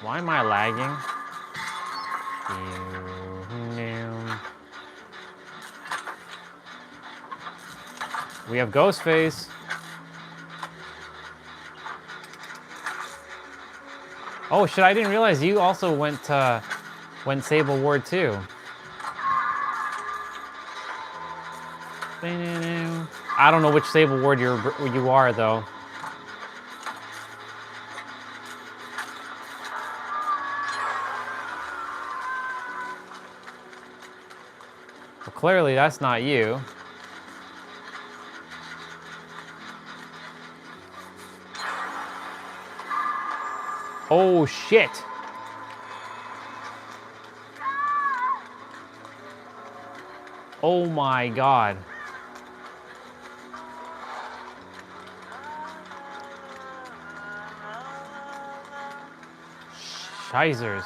Speaker 1: Why am I lagging? We have Ghostface. Oh shit, I didn't realize you also went Sable Ward too. I don't know which Sable Ward you are though. Well, clearly that's not you. Oh shit. Oh my god. Shizers.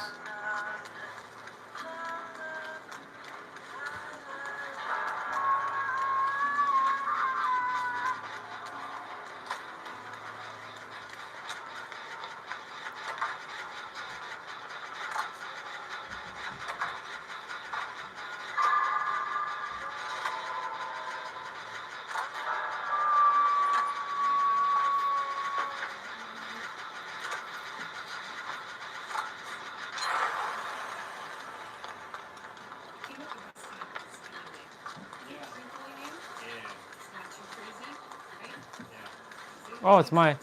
Speaker 1: Oh, it's my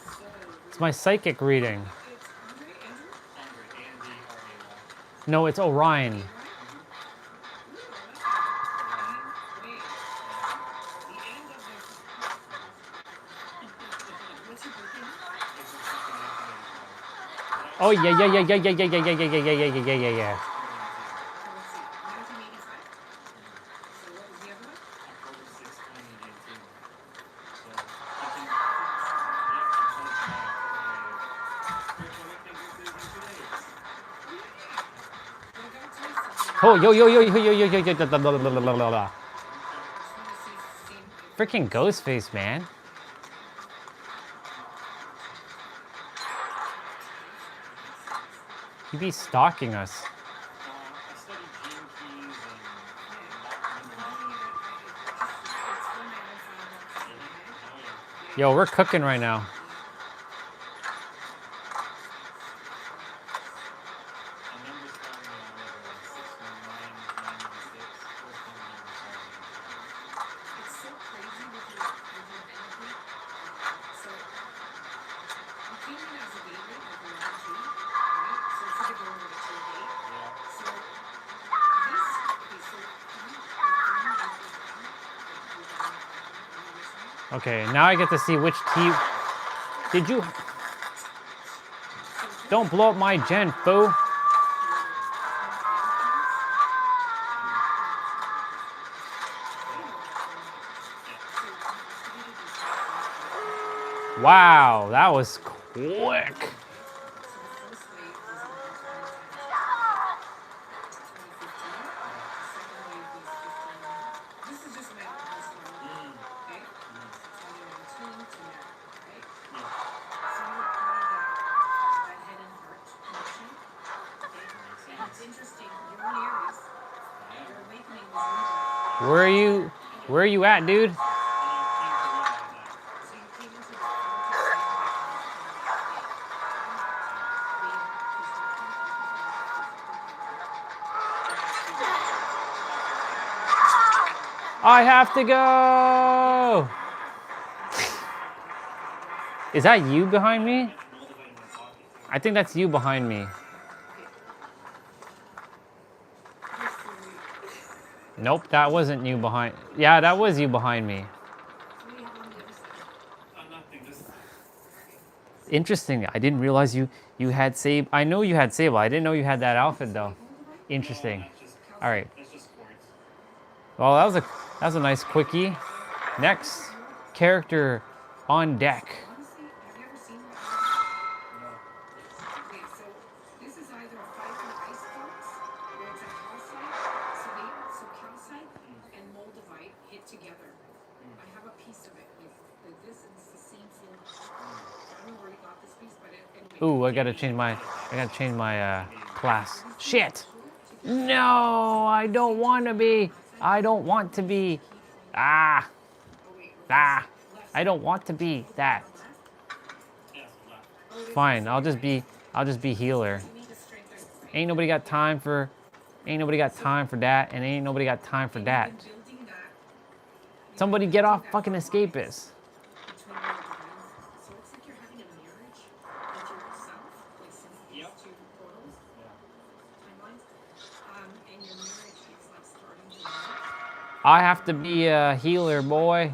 Speaker 1: psychic reading. No, it's Orion. Oh yeah. Oh yo. Freaking Ghostface, man. He be stalking us. Yo, we're cooking right now. Okay, now I get to see which team. Did you? Don't blow up my gen, fool. Wow, that was quick. Where are you at, dude? I have to go. Is that you behind me? I think that's you behind me. Nope, that wasn't you behind. Yeah, that was you behind me. Interesting. I didn't realize you had Sable. I know you had Sable. I didn't know you had that outfit though. Interesting. All right. Well, that was a nice quickie. Next character on deck. Ooh, I gotta change my class. Shit! No, I don't want to be. I don't want to be. Ah, I don't want to be that. Fine, I'll just be healer. Ain't nobody got time for that, and ain't nobody got time for that. Somebody get off fucking escapist. I have to be a healer, boy.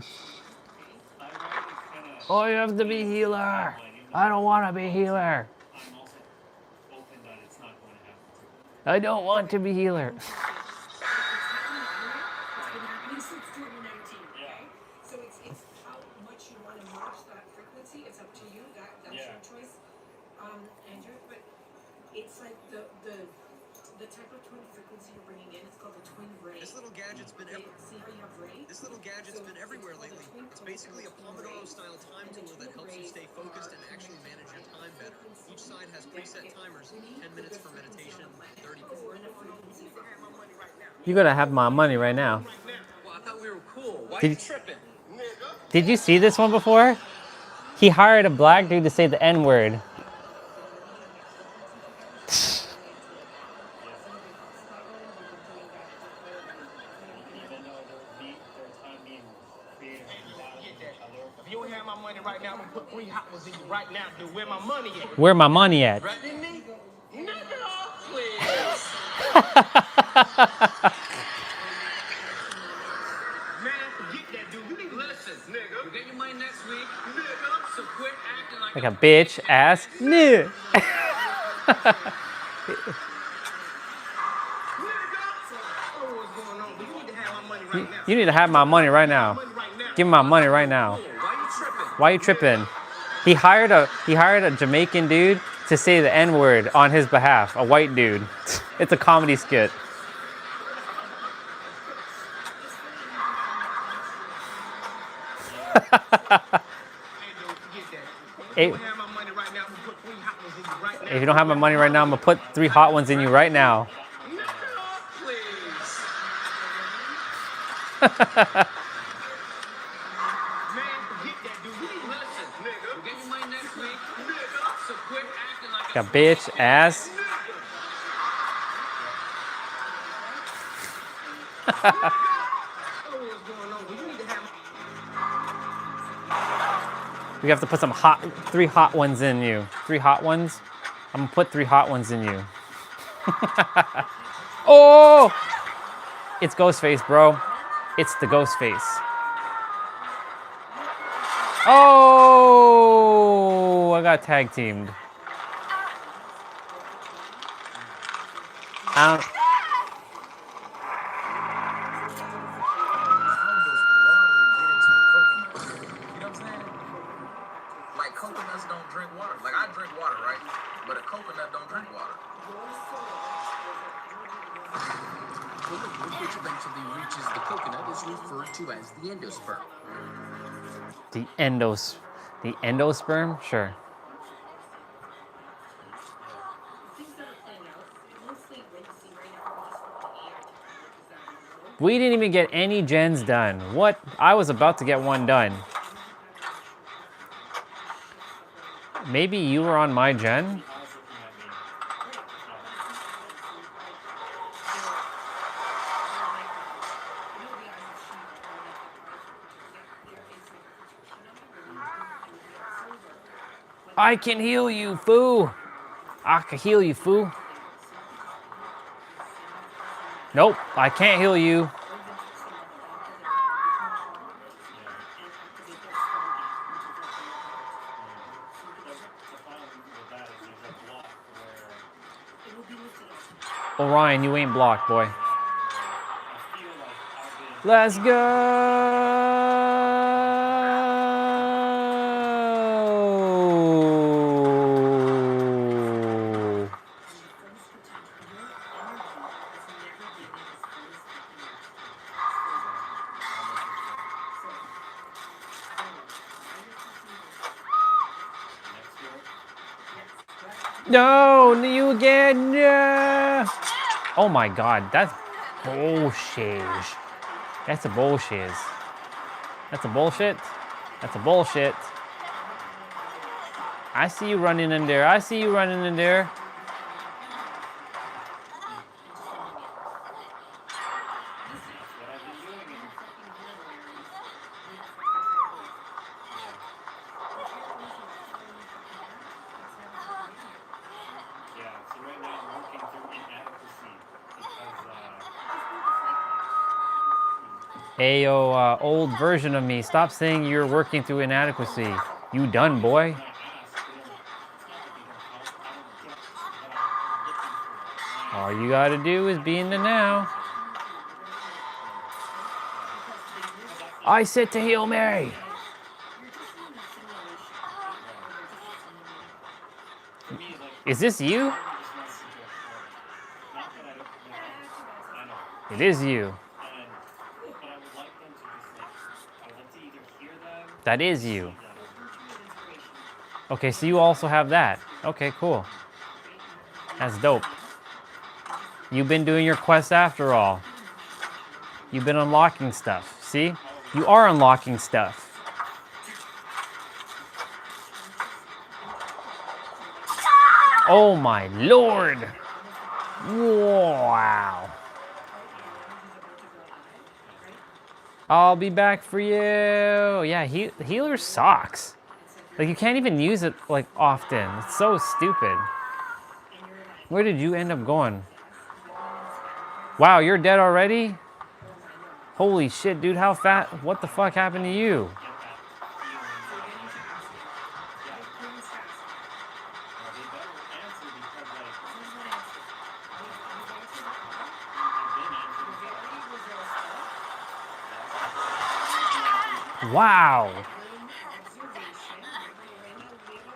Speaker 1: Oh, you have to be healer. I don't want to be healer. I don't want to be healer.
Speaker 10: Gadget's been everywhere lately. It's basically a Pomodoro-style time tool that helps you stay focused and actually manage your time better. Each side has preset timers, 10 minutes for meditation, 30 before.
Speaker 1: You gotta have my money right now.
Speaker 10: Well, I thought we were cool. Why are you tripping?
Speaker 1: Did you see this one before? He hired a black dude to say the N-word.
Speaker 18: If you don't have my money right now, I'm gonna put 3 hot ones in you right now, dude. Where my money at?
Speaker 1: Where my money at?
Speaker 18: Threatening me? Nigga, please. Man, forget that, dude. You need to listen, nigga. You get your money next week, nigga. So quit acting like
Speaker 1: a bitch ass nigga. You need to have my money right now. Give me my money right now. Why you tripping? He hired a Jamaican dude to say the N-word on his behalf, a white dude. It's a comedy skit. If you don't have my money right now, I'm gonna put 3 hot ones in you right now. Like a bitch ass. We have to put 3 hot ones in you. 3 hot ones? I'm gonna put 3 hot ones in you. Oh! It's Ghostface, bro. It's the Ghostface. Oh! I got tag teamed.
Speaker 18: Like coconuts don't drink water. Like I drink water, right? But a coconut don't drink water. Which eventually reaches the coconut is referred to as the endosperm.
Speaker 1: The endosperm? Sure. We didn't even get any gens done. What? I was about to get one done. Maybe you were on my gen? I can heal you, foo. I can heal you, foo. Nope, I can't heal you. Orion, you ain't blocked, boy. Let's go. No, you again. Yeah. Oh my god, that's bullshit. That's a bullshit. That's a bullshit. That's a bullshit. I see you running in there. I see you running in there. Hey, yo, old version of me, stop saying you're working through inadequacy. You done, boy. All you gotta do is be in the now. I said to Hail Mary. Is this you? It is you. That is you. Okay, so you also have that. Okay, cool. That's dope. You've been doing your quest after all. You've been unlocking stuff. See? You are unlocking stuff. Oh my lord! Wow. I'll be back for you. Yeah, healer sucks. Like, you can't even use it, like, often. It's so stupid. Where did you end up going? Wow, you're dead already? Holy shit, dude, how fat? What the fuck happened to you? Wow.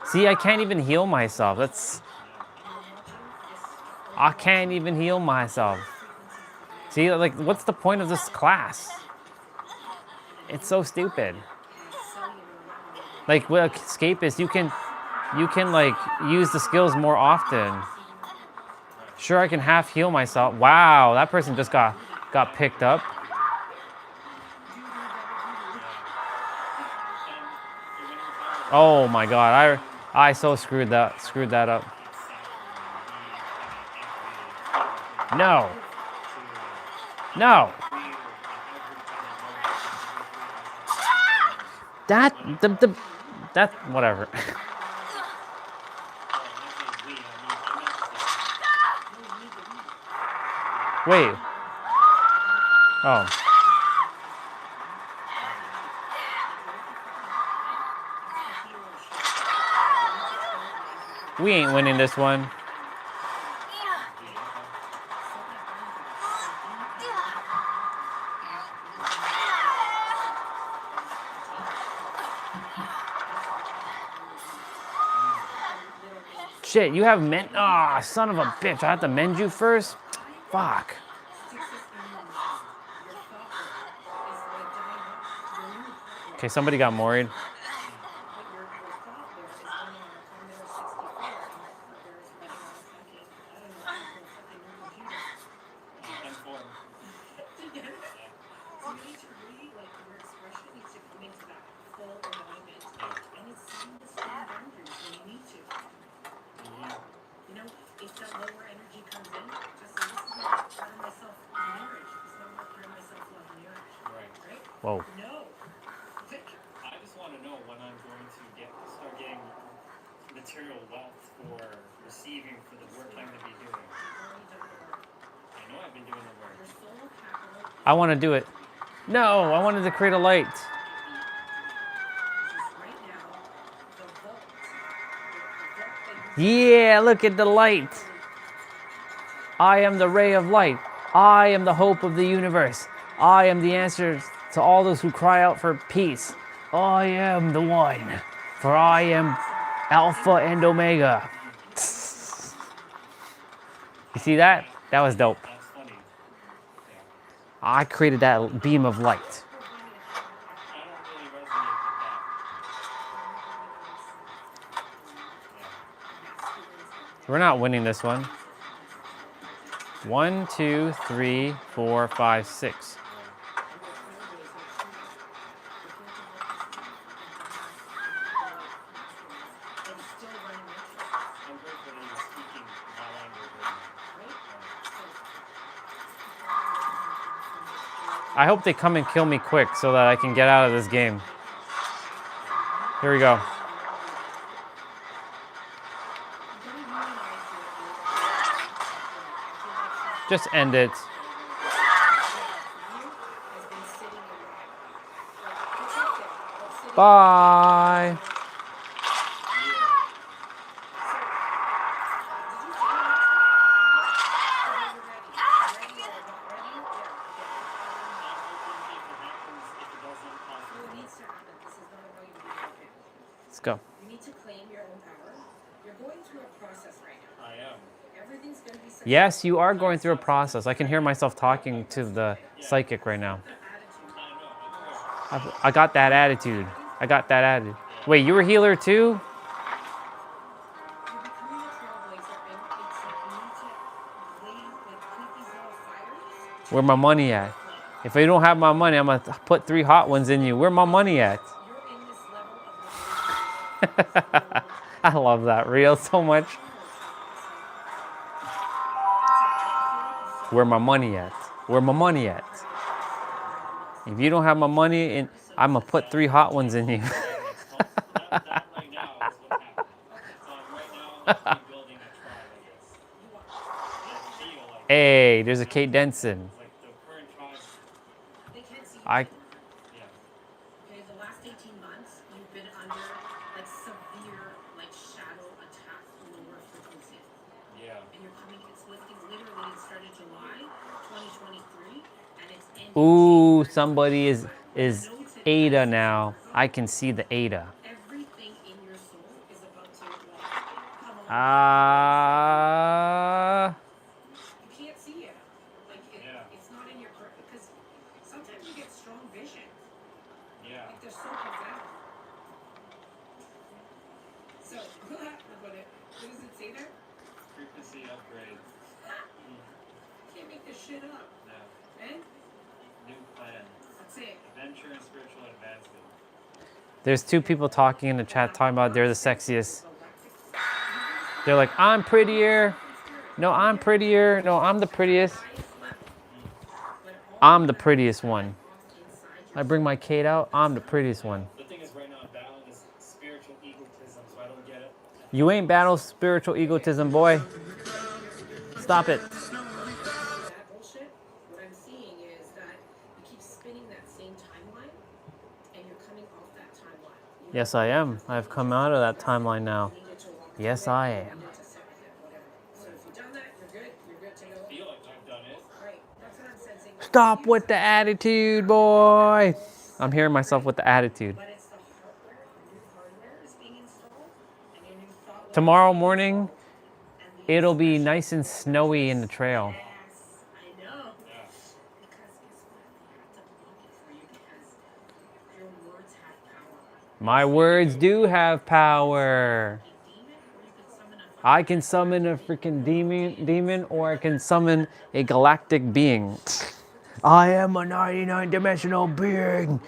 Speaker 1: See, I can't even heal myself. I can't even heal myself. See, like, what's the point of this class? It's so stupid. Like, with Escapist, you can like, use the skills more often. Sure, I can half heal myself. Wow, that person just got picked up. Oh my god, I so screwed that up. No. No. That whatever. Wait. Oh. We ain't winning this one. Shit, you have mend. Ah, son of a bitch. I have to mend you first? Fuck. Okay, somebody got worried. Whoa.
Speaker 12: I just want to know when I'm going to start getting material wealth for receiving for the work I'm going to be doing. I know I've been doing the work.
Speaker 1: I want to do it. No, I wanted to create a light. Yeah, look at the light. I am the ray of light. I am the hope of the universe. I am the answer to all those who cry out for peace. I am the one, for I am Alpha and Omega. You see that? That was dope. I created that beam of light. We're not winning this one. 1, 2, 3, 4, 5, 6. I hope they come and kill me quick so that I can get out of this game. Here we go. Just end it. Bye. Let's go.
Speaker 3: You need to claim your own power. You're going through a process right now.
Speaker 12: I am.
Speaker 3: Everything's going to be such
Speaker 1: Yes, you are going through a process. I can hear myself talking to the psychic right now. I got that attitude. I got that attitude. Wait, you were healer too? Where my money at? If I don't have my money, I'm gonna put 3 hot ones in you. Where my money at? I love that reel so much. Where my money at? Where my money at? If you don't have my money, I'm gonna put 3 hot ones in you. Hey, there's a Kate Denson.
Speaker 3: Okay, the last 18 months, you've been under like severe like shadow attack lower frequency.
Speaker 12: Yeah.
Speaker 3: And you're coming, it's lifting literally, it started July 2023 and it's ending.
Speaker 1: Ooh, somebody is Ada now. I can see the Ada.
Speaker 3: Everything in your soul is about to come on. You can't see it. Like it's not in your because sometimes you get strong vision.
Speaker 12: Yeah.
Speaker 3: Like they're so profound. So look at it. What does it say there?
Speaker 12: Frequency upgrade.
Speaker 3: Can't make this shit up.
Speaker 12: No.
Speaker 3: And
Speaker 12: New plan.
Speaker 3: that's it.
Speaker 12: Adventure and spiritual advancement.
Speaker 1: There's 2 people talking in the chat talking about they're the sexiest. They're like, I'm prettier. No, I'm prettier. No, I'm the prettiest. I'm the prettiest one. I bring my Kate out. I'm the prettiest one.
Speaker 12: The thing is, right now, I'm battling this spiritual egotism, so I don't get it.
Speaker 1: You ain't battle spiritual egotism, boy. Stop it. Yes, I am. I've come out of that timeline now. Yes, I am. Stop with the attitude, boy. I'm hearing myself with the attitude. Tomorrow morning, it'll be nice and snowy in the trail. My words do have power. I can summon a freaking demon, or I can summon a galactic being. I am a 99-dimensional being.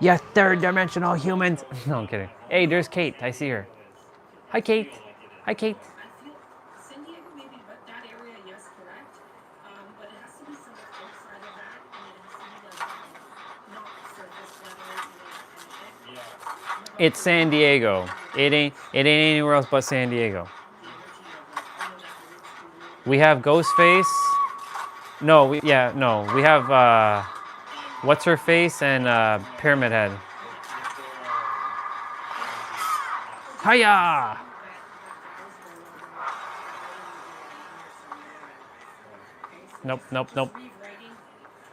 Speaker 1: Yes, third-dimensional humans. No, I'm kidding. Hey, there's Kate. I see her. Hi, Kate. Hi, Kate.
Speaker 2: San Diego maybe, but that area, yes, correct. But it has to be somewhere outside of that, and it has to be like not surface level.
Speaker 1: It's San Diego. It ain't anywhere else but San Diego. We have Ghostface. No, we have what's her face and Pyramid Head. Hiya! Nope, nope, nope.
Speaker 2: You're rewriting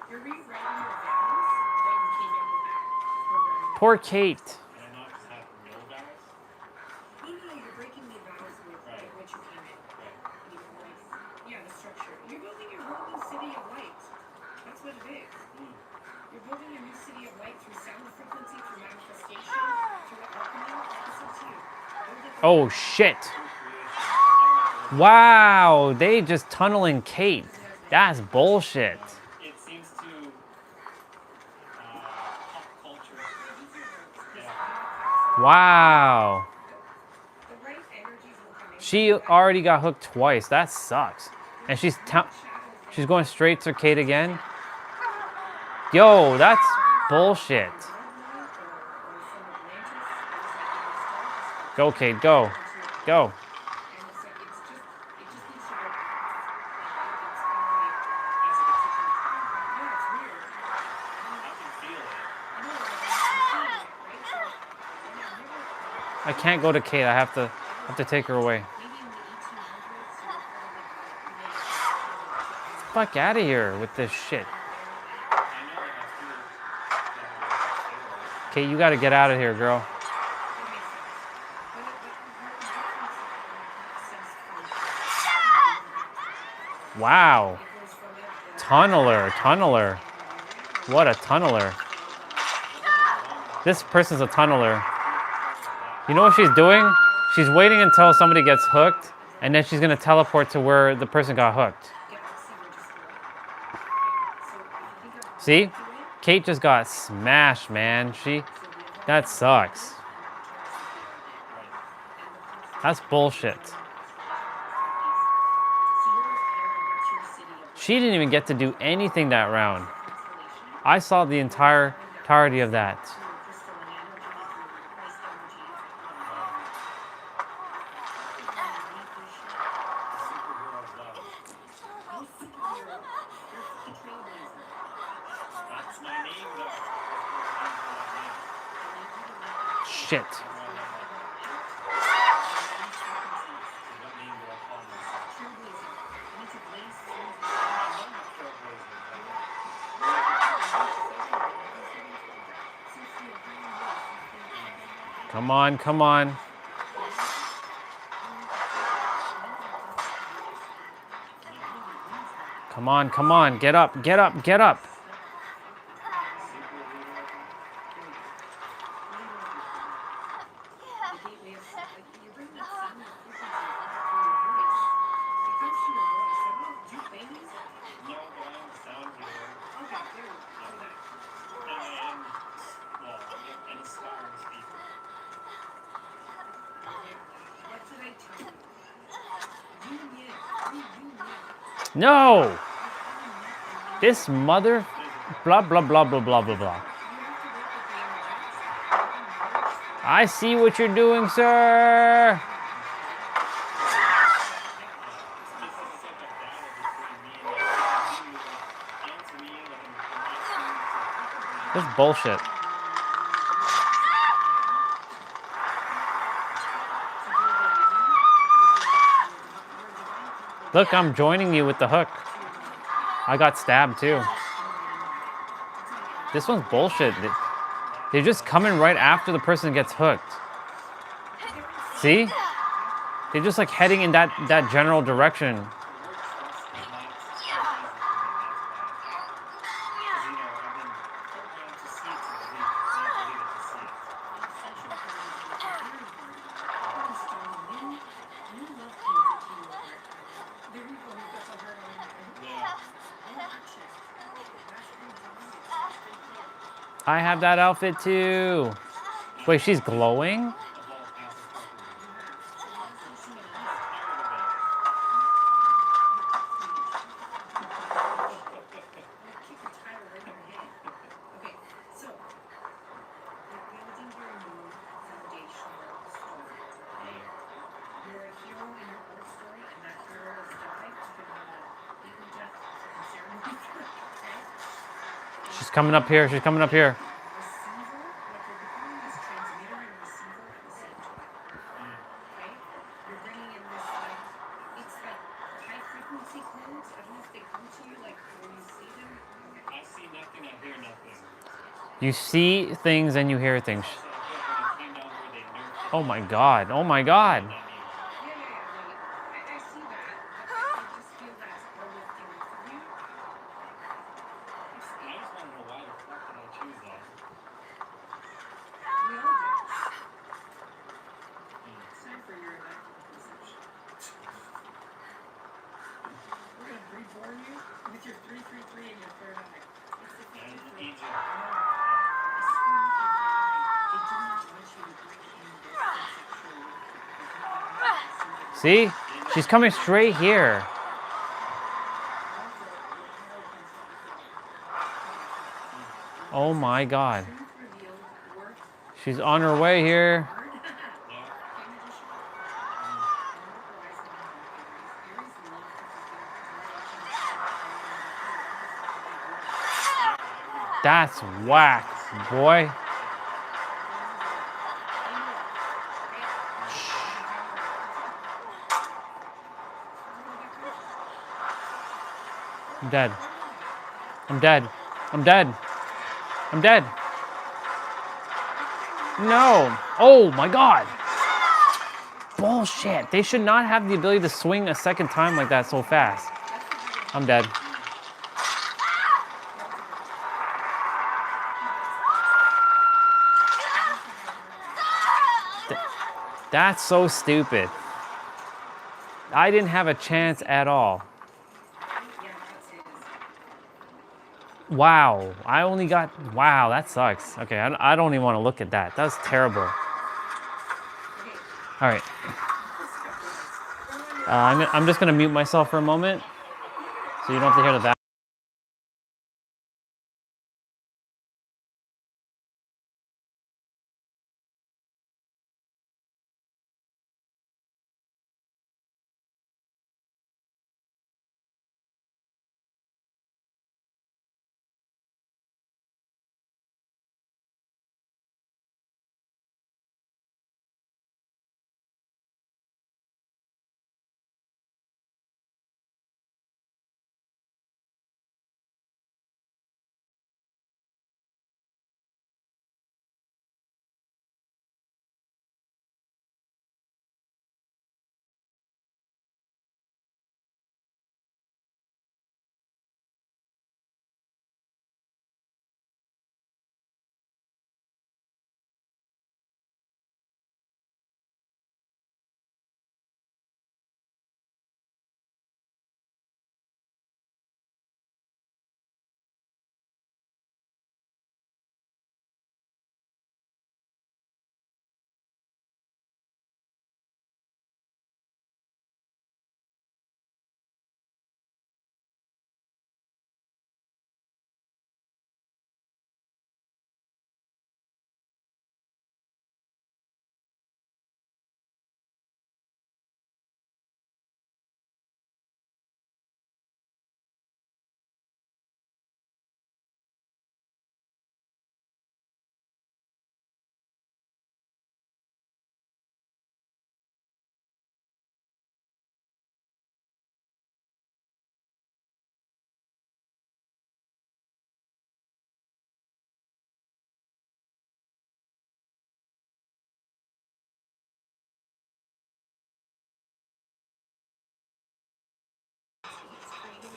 Speaker 2: your vows that you came in with that program.
Speaker 1: Poor Kate.
Speaker 2: No, you're breaking the vows with what you came in. Yeah, the structure. You're building your whole new city of light. That's what it is. You're building a new city of light through sound frequency, through manifestation, through alchemy. It's up to you.
Speaker 1: Oh shit. Wow, they just tunneling Kate. That's bullshit.
Speaker 12: It seems to pop culture.
Speaker 1: Wow. She already got hooked twice. That sucks. And she's going straight to Kate again. Yo, that's bullshit. Go, Kate, go. Go. I can't go to Kate. I have to take her away. Fuck out of here with this shit. Kate, you gotta get out of here, girl. Wow. Tunneler. What a tunneler. This person's a tunneler. You know what she's doing? She's waiting until somebody gets hooked, and then she's gonna teleport to where the person got hooked. See? Kate just got smashed, man. That sucks. That's bullshit. She didn't even get to do anything that round. I saw the entirety of that. Shit. Come on, come on. Come on, come on. Get up, get up, get up. No! This mother... Blah, blah, blah, blah, blah, blah, blah. I see what you're doing, sir! This is bullshit. Look, I'm joining you with the hook. I got stabbed too. This one's bullshit. They're just coming right after the person gets hooked. See? They're just like heading in that general direction. I have that outfit too. Wait, she's glowing? She's coming up here. She's coming up here. You see things and you hear things. Oh my god. Oh my god. See? She's coming straight here. Oh my god. She's on her way here. That's whack, boy. I'm dead. I'm dead. I'm dead. I'm dead. No. Oh my god. Bullshit. They should not have the ability to swing a second time like that so fast. I'm dead. That's so stupid. I didn't have a chance at all. Wow. I only got... Wow, that sucks. Okay, I don't even want to look at that. That's terrible. All right. I'm just going to mute myself for a moment so you don't have to hear the back.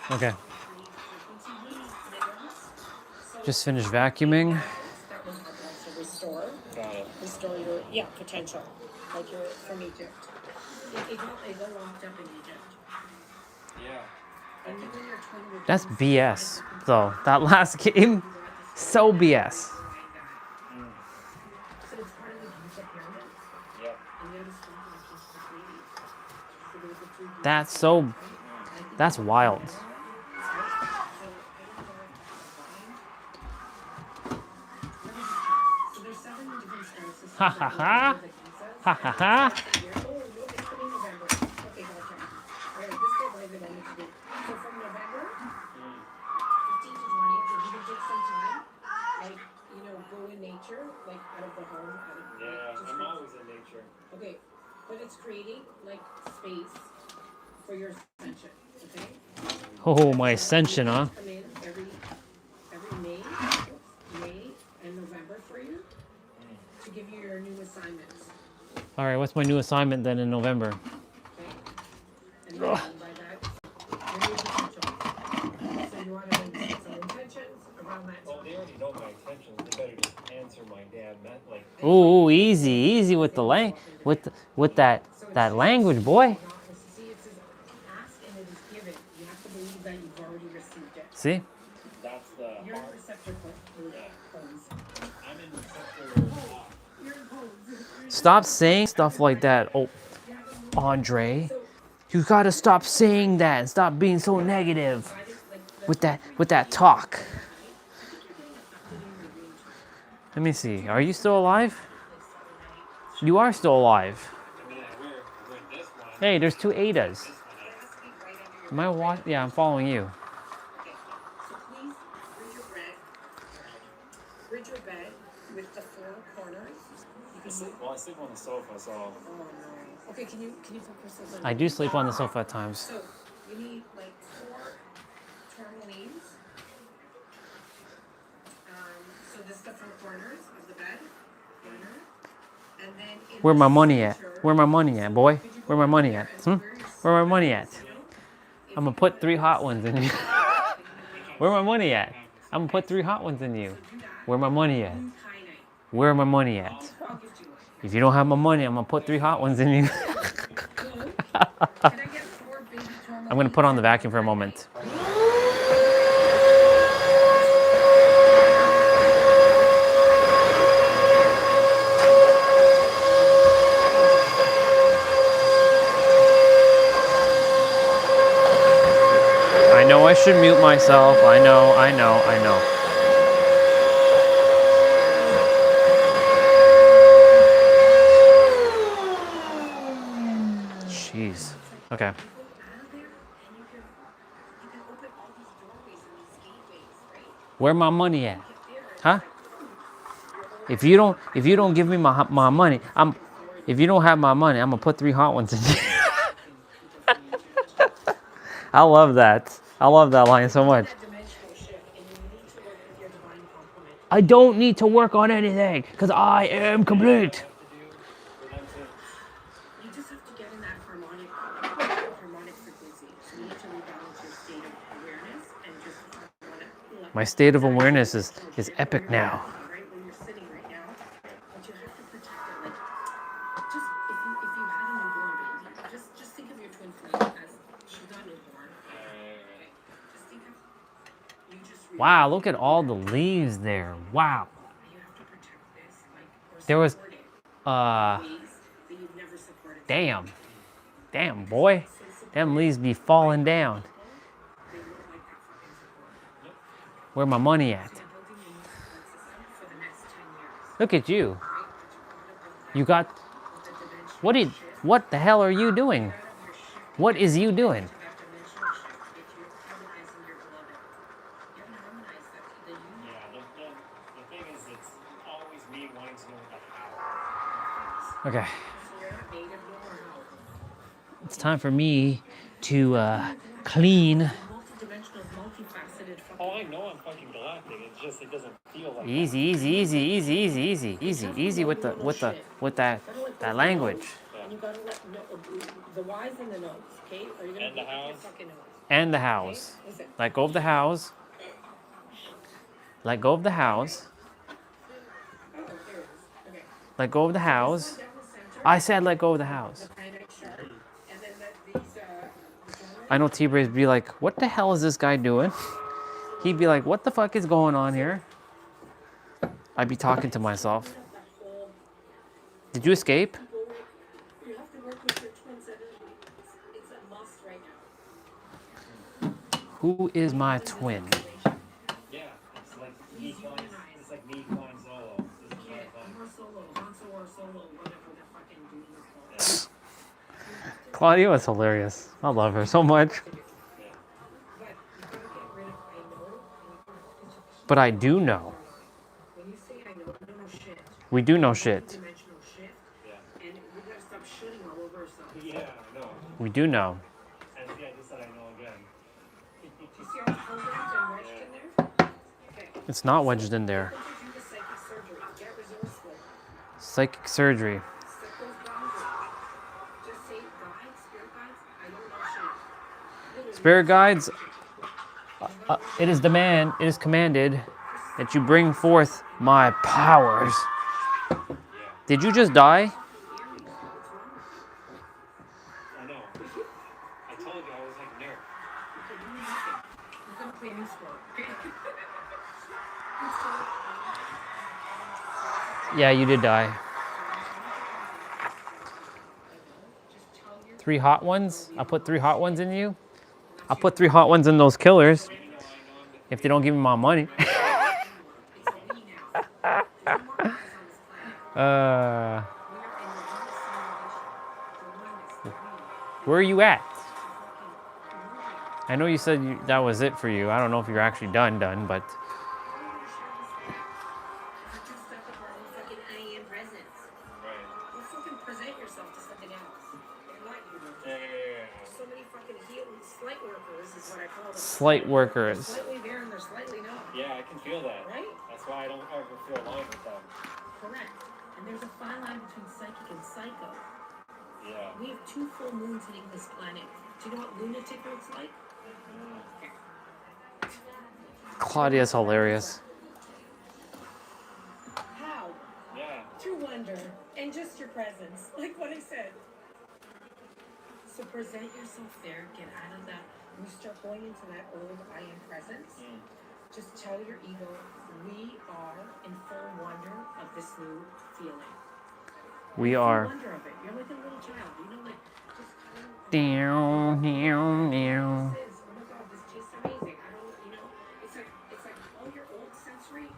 Speaker 1: Okay. Just finished vacuuming.
Speaker 2: That will help also restore your potential, like you're from Egypt. It got locked up in Egypt.
Speaker 9: Yeah.
Speaker 2: And even your twin would
Speaker 1: That's BS, though. That last game, so BS.
Speaker 2: So it's part of the Giza pyramid.
Speaker 9: Yep.
Speaker 2: And they're the strongest piece of the 3D. So there's the 3D.
Speaker 1: That's wild.
Speaker 2: So there's 7 different stars.
Speaker 1: Ha ha ha. Ha ha ha.
Speaker 2: Oh, no, it's coming in November. Okay, gotcha. All right, this is what I need to do. So from November 15 to 20, if you can take some time, like, go in nature, like out of the home.
Speaker 9: I'm always in nature.
Speaker 2: Okay, but it's creating like space for your ascension. Okay.
Speaker 1: Oh, my ascension, huh?
Speaker 2: Come in every May and November for you to give you your new assignments.
Speaker 1: All right, what's my new assignment then in November?
Speaker 2: And then by that, your new potential. So you want to set some intentions around that.
Speaker 9: Well, they already know my intentions. They better just answer my damn like.
Speaker 1: Ooh, easy with the with that language, boy.
Speaker 2: See, it says ask and it is given. You have to believe that you've already received it.
Speaker 1: See?
Speaker 9: That's the.
Speaker 2: You're in receptor pose.
Speaker 9: I'm in receptor.
Speaker 2: You're in pose.
Speaker 1: Stop saying stuff like that, Andre. You gotta stop saying that and stop being so negative with that talk. Let me see. Are you still alive? You are still alive. Hey, there's 2 Adas. Am I watching? Yeah, I'm following you.
Speaker 2: So please bridge your bed with the 4 corners.
Speaker 9: Well, I sleep on the sofa, so.
Speaker 2: Oh no. Okay, can you put crystals on?
Speaker 1: I do sleep on the sofa at times.
Speaker 2: So you need like 4 tourmalines. So this is the 4 corners of the bed. And then
Speaker 1: Where my money at? Where my money at, boy? Where my money at? Where my money at? I'm gonna put 3 hot ones in you. Where my money at? I'm gonna put 3 hot ones in you. Where my money at? Where my money at? If you don't have my money, I'm gonna put 3 hot ones in you. I'm gonna put on the vacuum for a moment. I know I should mute myself. I know. Jeez. Okay. Where my money at? Huh? If you don't give me my money, if you don't have my money, I'm gonna put 3 hot ones in you. I love that. I love that line so much. I don't need to work on anything because I am complete.
Speaker 2: You just have to get in that harmonic frequency. So you need to rebalance your state of awareness and just
Speaker 1: My state of awareness is epic now.
Speaker 2: right when you're sitting right now, but you have to protect it. Like just if you had a newborn baby, just think of your twin flame as she's not newborn. Okay. Just think of you just
Speaker 1: Wow, look at all the leaves there. Wow.
Speaker 2: you have to protect this, like or
Speaker 1: There was
Speaker 2: support it in ways that you've never supported.
Speaker 1: Damn boy. Them leaves be falling down.
Speaker 2: They look like that fucking support.
Speaker 1: Where my money at?
Speaker 2: So you're building a new support system for the next 10 years.
Speaker 1: Look at you. You got
Speaker 2: With the dimensional
Speaker 1: what the hell are you doing? What is you doing?
Speaker 2: that dimensional shift, if you're harmonizing your beloved. You haven't harmonized the union.
Speaker 9: Yeah, the thing is, it's always me wanting to know the how.
Speaker 1: Okay.
Speaker 2: So you're not native no more how.
Speaker 1: It's time for me to clean.
Speaker 2: Multi-dimensional, multifaceted fucking.
Speaker 9: Oh, I know I'm fucking galactic. It's just it doesn't feel like.
Speaker 1: Easy with that language.
Speaker 2: And you gotta let the Y's and the no's, okay? Or you're gonna
Speaker 9: And the
Speaker 2: look at your
Speaker 9: hows.
Speaker 2: fucking nose.
Speaker 1: and the hows. Let go of the hows. Let go of the hows.
Speaker 2: Oh, there it is. Okay.
Speaker 1: Let go of the hows. I said let go of the hows.
Speaker 2: And then these
Speaker 1: I know T-Brace be like, what the hell is this guy doing? He'd be like, what the fuck is going on here? I'd be talking to myself. Did you escape?
Speaker 2: you have to work with your twins energy. It's a must right now.
Speaker 1: Who is my twin?
Speaker 7: Yeah, it's like me flying. It's like me flying solo. This is not fun.
Speaker 2: Or solo, Hanso or solo, whatever the fucking dude is called.
Speaker 1: Claudia was hilarious. I love her so much. But I do know.
Speaker 2: When you say I know shit.
Speaker 1: We do know shit.
Speaker 2: Dimensional shift. Yeah. And we gotta stop shitting all over ourselves.
Speaker 7: Yeah, I know.
Speaker 1: We do know.
Speaker 7: And yeah, just that I know again.
Speaker 2: You see how it's programmed and wedged in there? Okay.
Speaker 1: It's not wedged in there.
Speaker 2: Do the psychic surgery. Get resourceful.
Speaker 1: Psychic surgery.
Speaker 2: Set those boundaries. Just say, guides, spirit guides, I don't know shit.
Speaker 1: Spirit guides, it is commanded that you bring forth my powers. Did you just die?
Speaker 7: I know. I told you I was like nerd.
Speaker 2: We're gonna play new sport.
Speaker 1: Yeah, you did die. 3 hot ones? I'll put 3 hot ones in you. I'll put 3 hot ones in those killers. If they don't give me my money. Where are you at? I know you said that was it for you. I don't know if you're actually done, but...
Speaker 2: Present yourself to something else. Not you. So many fucking slight workers is what I call them.
Speaker 1: Slight workers.
Speaker 2: They're slightly there and they're slightly not.
Speaker 7: Yeah, I can feel that.
Speaker 2: Right?
Speaker 7: That's why I don't ever feel aligned with them.
Speaker 2: Correct. And there's a fine line between psychic and psycho.
Speaker 7: Yeah.
Speaker 2: We have 2 full moons hitting this planet. Do you know what lunatic looks like?
Speaker 1: Claudia's hilarious.
Speaker 2: How?
Speaker 7: Yeah.
Speaker 2: Through wonder and just your presence, like what I said. So present yourself there, get out of that. When you start going into that old I am presence, just tell your ego, we are in full wonder of this new feeling.
Speaker 1: We are.
Speaker 2: Wonder of it. You're like a little child. You know, like just
Speaker 1: Down.
Speaker 2: oh my God, this tastes amazing. I don't, you know, it's like all your old sensory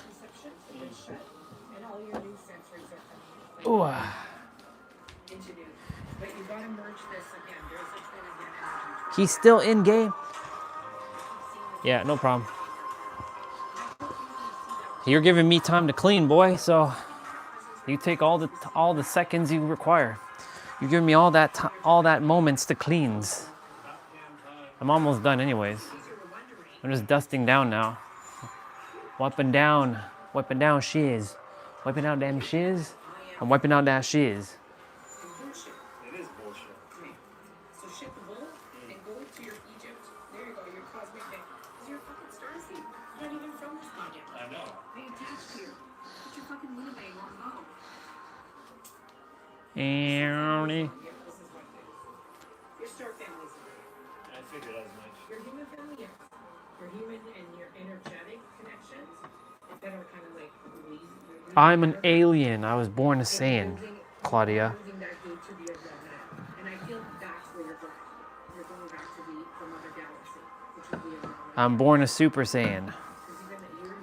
Speaker 2: perceptions have been shut, and all your new sensories are coming into new. But you gotta merge this again. There's a twin again.
Speaker 1: He's still in game. Yeah, no problem. You're giving me time to clean, boy, so you take all the seconds you require. You're giving me all that moments to cleanse. I'm almost done anyways. I'm just dusting down now. Wiping down shiz. Wiping out damn shiz. I'm wiping out that shiz.
Speaker 7: It is bullshit.
Speaker 2: So shit the bull and go to your Egypt. There you go, your cosmic day. Because you're a fucking starseed. You're not even from this planet.
Speaker 7: I know.
Speaker 2: Pay attention here. Put your fucking moon away or go. Your star family's
Speaker 7: I figured as much.
Speaker 2: your human family, yes. Your human and your energetic connections that are kind of like
Speaker 1: I'm an alien. I was born a Saiyan, Claudia.
Speaker 2: using that dude to be a real man. And I feel that's where you're going. You're going back to the mother galaxy, which would be a real man.
Speaker 1: I'm born a Super Saiyan.
Speaker 2: Because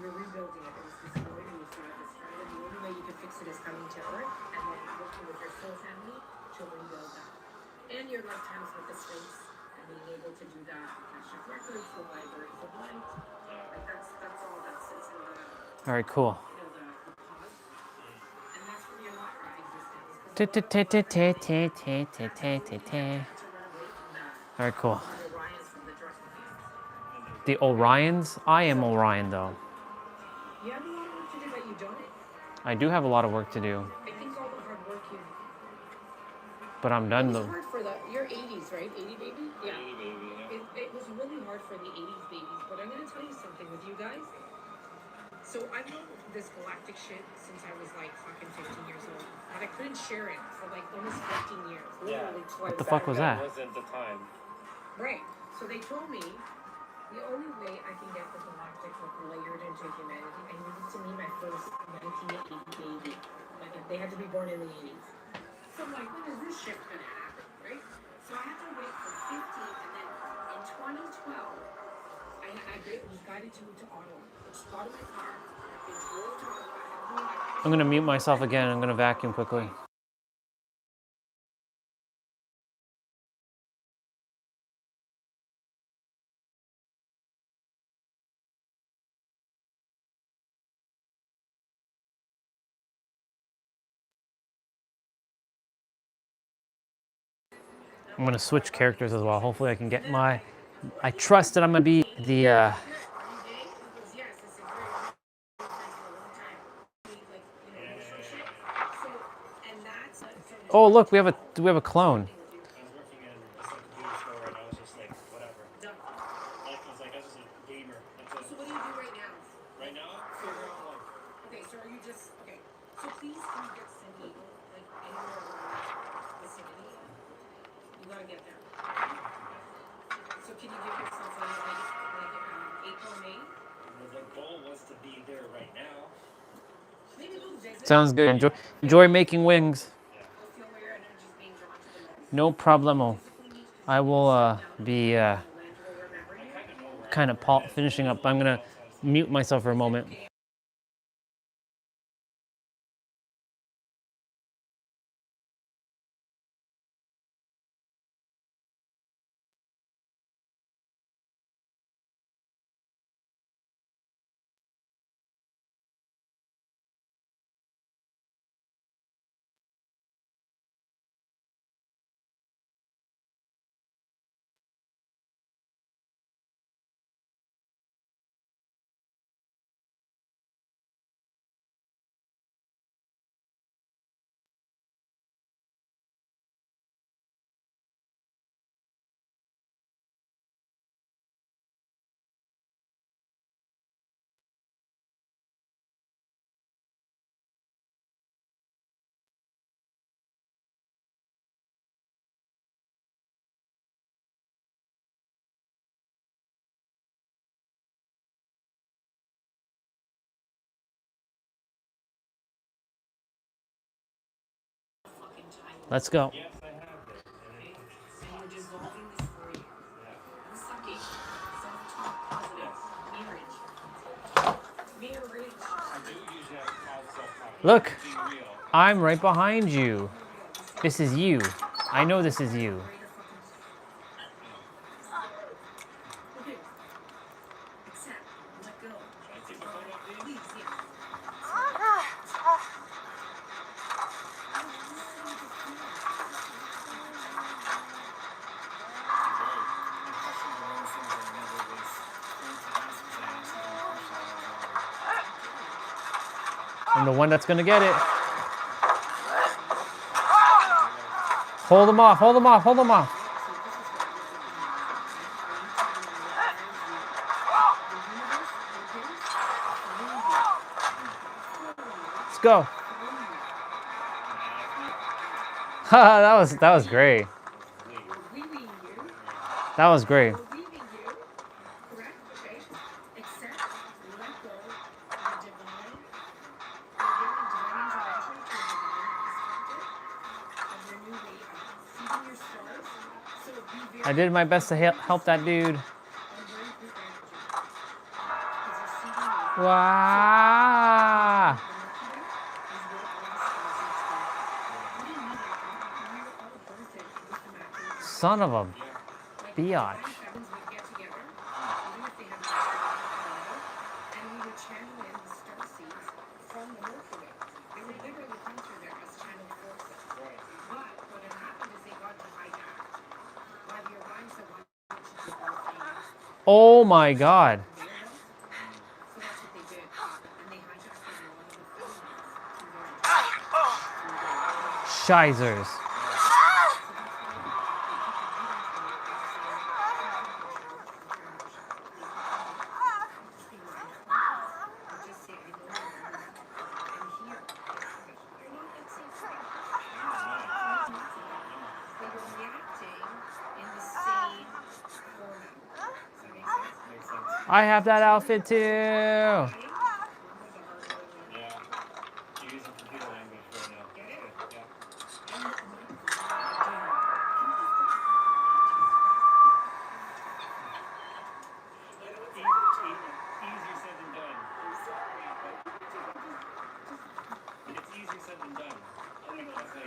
Speaker 2: you're rebuilding it. It was destroyed and you started destroying it. The only way you can fix it is coming to Earth and then working with your soul family to rebuild that. And your lifetimes with the Sphinx and being able to do that. Akashic records, the library of light. Like that's all that sits in the
Speaker 1: All right, cool.
Speaker 2: the pause. And that's where your Lyra existence.
Speaker 1: All right, cool. The Orions? I am Orion, though.
Speaker 2: You have a lot of work to do, but you don't.
Speaker 1: I do have a lot of work to do,
Speaker 2: I think all the hard work you.
Speaker 1: but I'm done
Speaker 2: It's
Speaker 1: though.
Speaker 2: hard for you're 80s, right? 80 baby? Yeah.
Speaker 7: 80 baby, yeah.
Speaker 2: hard for the 80s babies, but I'm gonna tell you something with you guys. So I've known this galactic shit since I was like fucking 15 years old, and I couldn't share it for like almost 15 years.
Speaker 7: Yeah.
Speaker 2: Literally till I
Speaker 1: What the
Speaker 2: was
Speaker 1: fuck was that?
Speaker 7: Wasn't the time.
Speaker 2: Right. So they told me the only way I can get the galactic look layered into humanity, I needed to meet my first 1980 baby. Like they had to be born in the 80s. So I'm like, when is this shit gonna happen, right? So I had to wait for 15, and then in 2012, I was guided to move to Ottawa. I just got in my car, and drove to Ottawa.
Speaker 1: I'm gonna mute myself again. I'm gonna vacuum quickly. I'm gonna switch characters as well. Hopefully I can get my, I trust that I'm gonna be the, oh look, we have a clone.
Speaker 7: I was working in just like a computer store and I was just like, whatever. Like, I was just a gamer. That's it.
Speaker 2: So what do you do right now?
Speaker 7: Right now, figure out life.
Speaker 2: Okay, so are you just okay? So please can you get Cindy like anywhere around the vicinity? You gotta get there. So can you give yourself like April, May?
Speaker 7: The goal was to be there right now.
Speaker 2: Maybe go visit.
Speaker 1: Sounds good. Enjoy making wings.
Speaker 2: You'll feel where your energy's being drawn to the most.
Speaker 1: No problemo. I will be kind of finishing up. I'm gonna mute myself for a moment. Let's go.
Speaker 7: Yes, I have it.
Speaker 2: And we're dissolving this for you. I'm sucking. Self-talk, positive. Mirror rich.
Speaker 7: I do usually have self-talk.
Speaker 1: Look, I'm right behind you. This is you. I know this is you.
Speaker 2: Okay. Accept. Let go. Please, yeah.
Speaker 1: I'm the one that's gonna get it. Hold them off, hold them off, hold them off. Let's go. Haha, that was great. That was great. I did my best to help that dude. Wow. Son of a biatch. Oh my God. Shizers. I have that outfit too.
Speaker 7: Yeah. You're using computer language right now.
Speaker 2: Get it?
Speaker 7: Yeah. Easier said than done. It's easier said than done.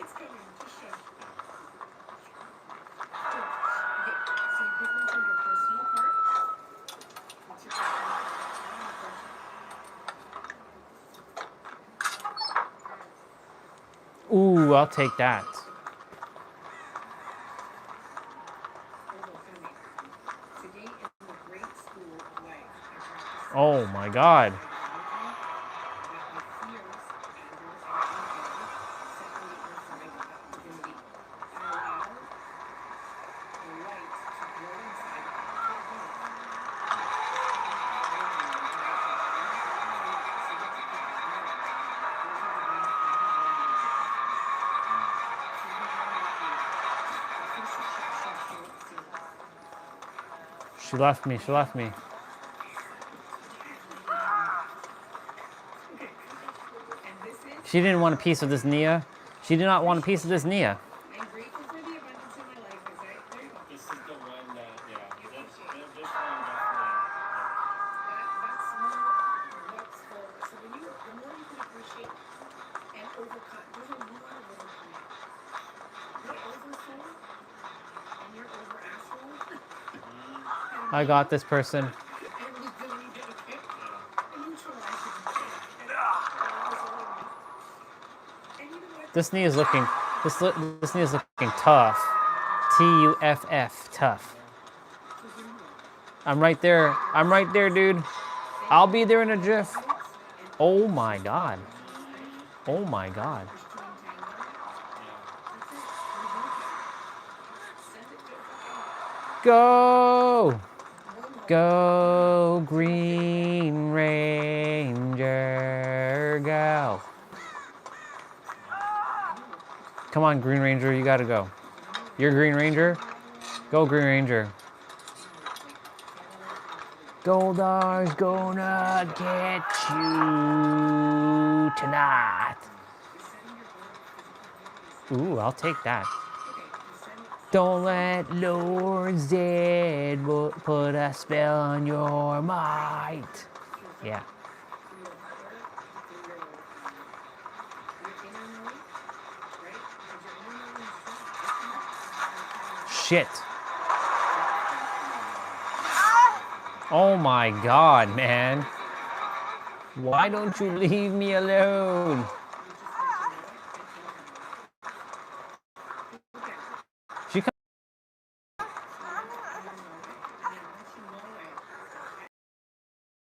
Speaker 2: It's coming. Just show. Okay, so you pick one from your personal card. What's your personal card?
Speaker 1: Ooh, I'll take that.
Speaker 2: Today is a great school of life.
Speaker 1: Oh my God. She left me. She left me. She didn't want a piece of this Nia. She did not want a piece of this Nia.
Speaker 2: I'm grateful for the abundance in my life. There you go.
Speaker 7: This is the one that, yeah. This one definitely.
Speaker 2: That's more what's full. So the more you can appreciate and overcome, there's a lot of overcoming. You're overfull and you're over asshole.
Speaker 1: I got this person.
Speaker 2: And we delete it, okay? And neutralize it.
Speaker 1: This knee is looking. This knee is looking tough. T-U-F-F. Tough. I'm right there. I'm right there, dude. I'll be there in a jiff. Oh my God. Oh my God. Go! Go, Green Ranger, go. Come on, Green Ranger, you gotta go. You're Green Ranger? Go, Green Ranger. Goldar's gonna get you tonight. Ooh, I'll take that. Don't let Lord Zed put a spell on your might. Yeah. Shit. Oh my God, man. Why don't you leave me alone? She comes.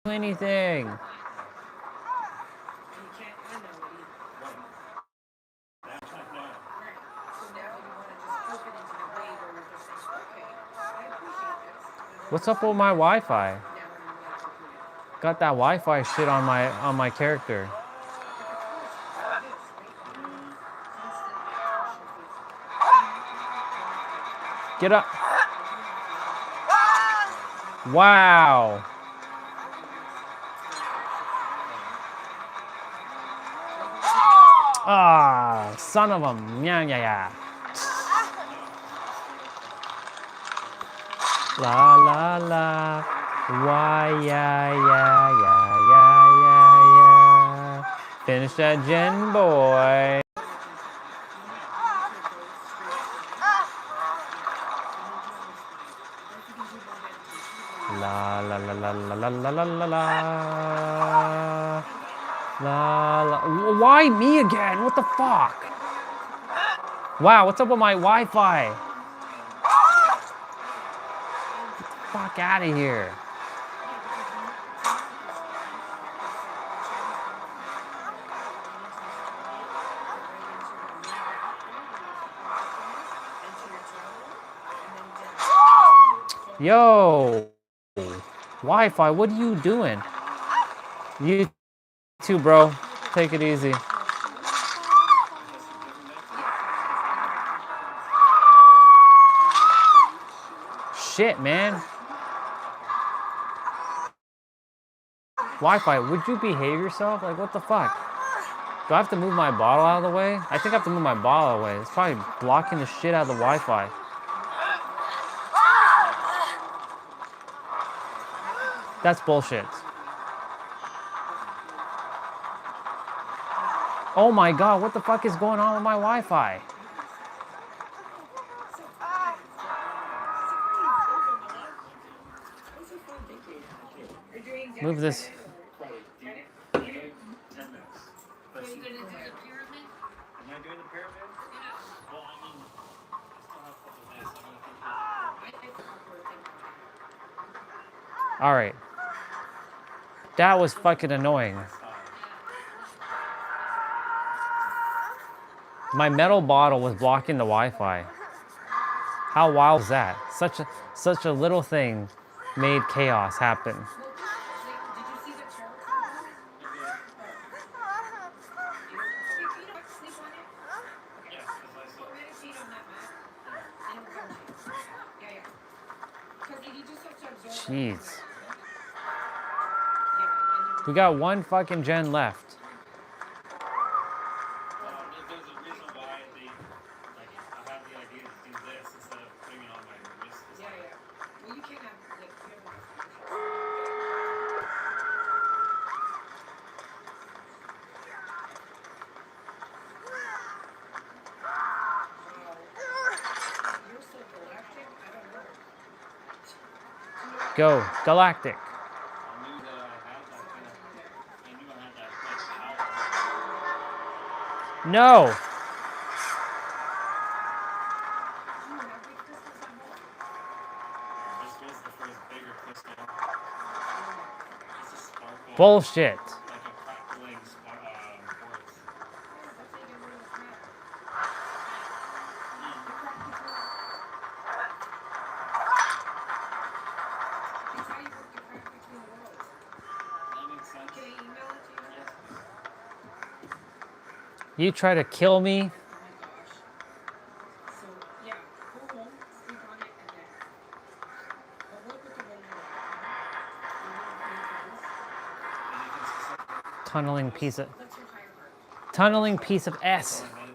Speaker 1: Anything. What's up with my Wi-Fi? Got that Wi-Fi shit on my character. Get up. Wow. Ah, son of a yeah. La la la. Why yeah. Finish that gen, boy. La la la la la la la la la la. La la. Why me again? What the fuck? Wow, what's up with my Wi-Fi? Get the fuck out of here. Yo, Wi-Fi, what are you doing? You too, bro. Take it easy. Shit, man. Wi-Fi, would you behave yourself? Like, what the fuck? Do I have to move my bottle out of the way? I think I have to move my bottle out of the way. It's probably blocking the shit out of the Wi-Fi. That's bullshit. Oh my god, what the fuck is going on with my Wi-Fi? Move this.
Speaker 7: Am I doing the pyramid? Well, I mean, I still have a couple minutes. I'm gonna
Speaker 1: Alright. That was fucking annoying. My metal bottle was blocking the Wi-Fi. How wild is that? Such a little thing made chaos happen. Jeez. We got one fucking gen left.
Speaker 7: There's a reason why they, like, I have the idea to do this instead of putting it on my wrist. Yeah, yeah. Well, you can't have, like, you have You're so galactic, I don't know.
Speaker 1: Go, Galactic.
Speaker 7: I knew that I had that kind of, I knew I had that, like, power.
Speaker 1: No!
Speaker 7: This was the first bigger crystal. It's a sparkle.
Speaker 1: Bullshit.
Speaker 7: Like a crackling quartz. It's how you work the crack between the worlds. That makes sense. Can I email it to you? Yes.
Speaker 1: You try to kill me?
Speaker 7: So, yeah, go home, sleep on it, and then I'll work with the one you
Speaker 1: Tunneling piece of...
Speaker 7: That's your higher heart.
Speaker 1: Tunneling piece of S.
Speaker 7: Yeah, you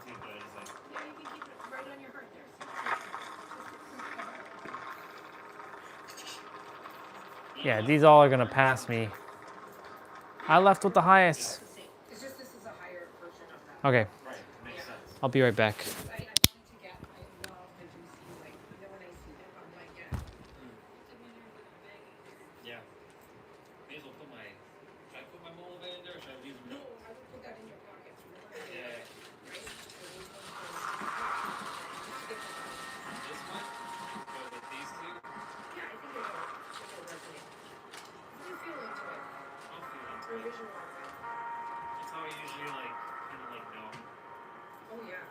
Speaker 7: can keep it right on your heart there.
Speaker 1: Yeah, these all are gonna pass me. I left with the highest.
Speaker 7: It's just this is a higher version of that.
Speaker 1: Okay.
Speaker 7: Right, makes sense.
Speaker 1: I'll be right back.
Speaker 7: I wanted to get, I love the juicy, like, you know when I see them, I'm like, yeah. Yeah. May as well put my, should I put my mulligan in there or should I leave them? No, I would put that in your pocket. Yeah. This one? Go with these two? Yeah, I think it'll resonate. You feel into it. I'll feel into it. Visualize it. That's how I usually, like, kind of like know. Oh, yeah.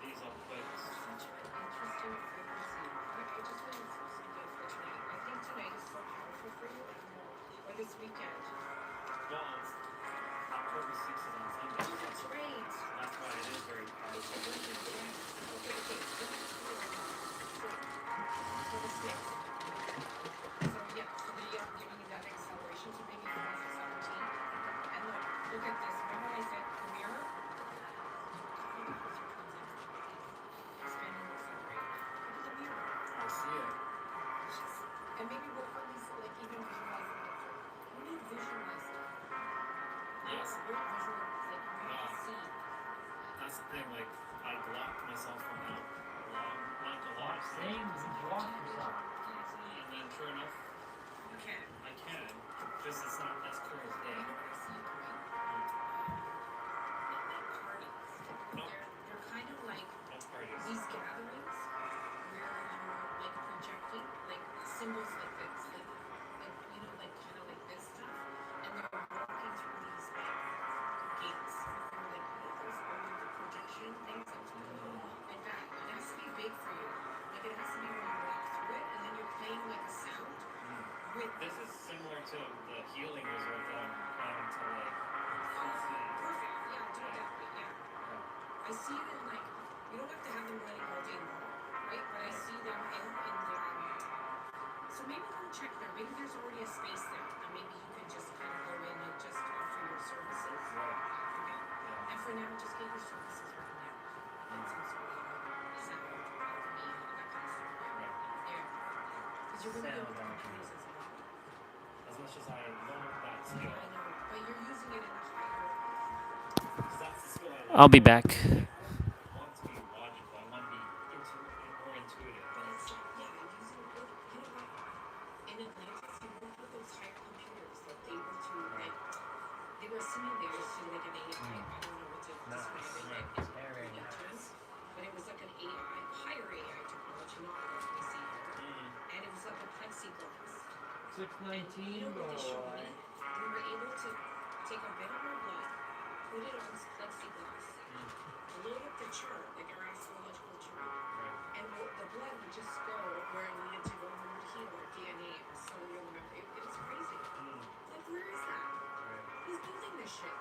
Speaker 7: These I'll put. Such an interesting frequency. I just want to do some good for tonight. I think tonight is so powerful for you. Or this weekend. Well, it's October 6th is on Sunday. Oh, that's right. That's why it is very powerful. Okay. So the 6th. So yeah, so they are giving you that acceleration to maybe 4 to 17. And look at this. Remember I said the mirror? Expanding looks so great. Look at the mirror. I see it. And maybe work on these, like even visualize the picture. You need visualize stuff. Yes. You're visual, like you need to see. That's the thing, like I blocked myself from that. Not a lot of things. Block yourself. And then sure enough, you can. I can. Just it's not as clear as day. You know what I see doing? Like parties. No. They're kind of like these gatherings where you're like projecting like symbols like this, like you know, like kind of like this stuff, and they're walking through these like gates. They're like those old projection things that you know, like that. It has to be big for you. Like it has to be when you walk through it, and then you're playing like a sound. With this is similar to the healing resort that I'm planning to like. Perfect. Yeah, do that. Yeah. I see it in like you don't have to have them running all day long, right? But I see them in their. So maybe go check there. Maybe there's already a space there, and maybe you can just kind of go in and now just get used to this is working out. And some sort of, sound alchemy and that kind of stuff. Yeah. Because you're going to be able to computers as well.
Speaker 1: As much as I love that skill.
Speaker 7: I know, but you're using it in a higher.
Speaker 1: Because that's the skill I love. I'll be back.
Speaker 7: I want to be logical. I want to be more intuitive. But it's like, yeah, using good, you know what? In Atlantis, you work with those higher computers that they were to, like, they were simulators to like an AI. I don't know what to describe it like in terms, but it was like an AI, higher AI technology, not the one we see here. And it was like a plexiglass.
Speaker 1: 619,
Speaker 7: you know what they showed me? We were able to take a bit of our blood, put it on this plexiglass, load up the chart, like our astrological chart, and the blood would just go where it needed to go in order to heal our DNA, our cellular memory. It's crazy. Like, where is that? Who's building this shit?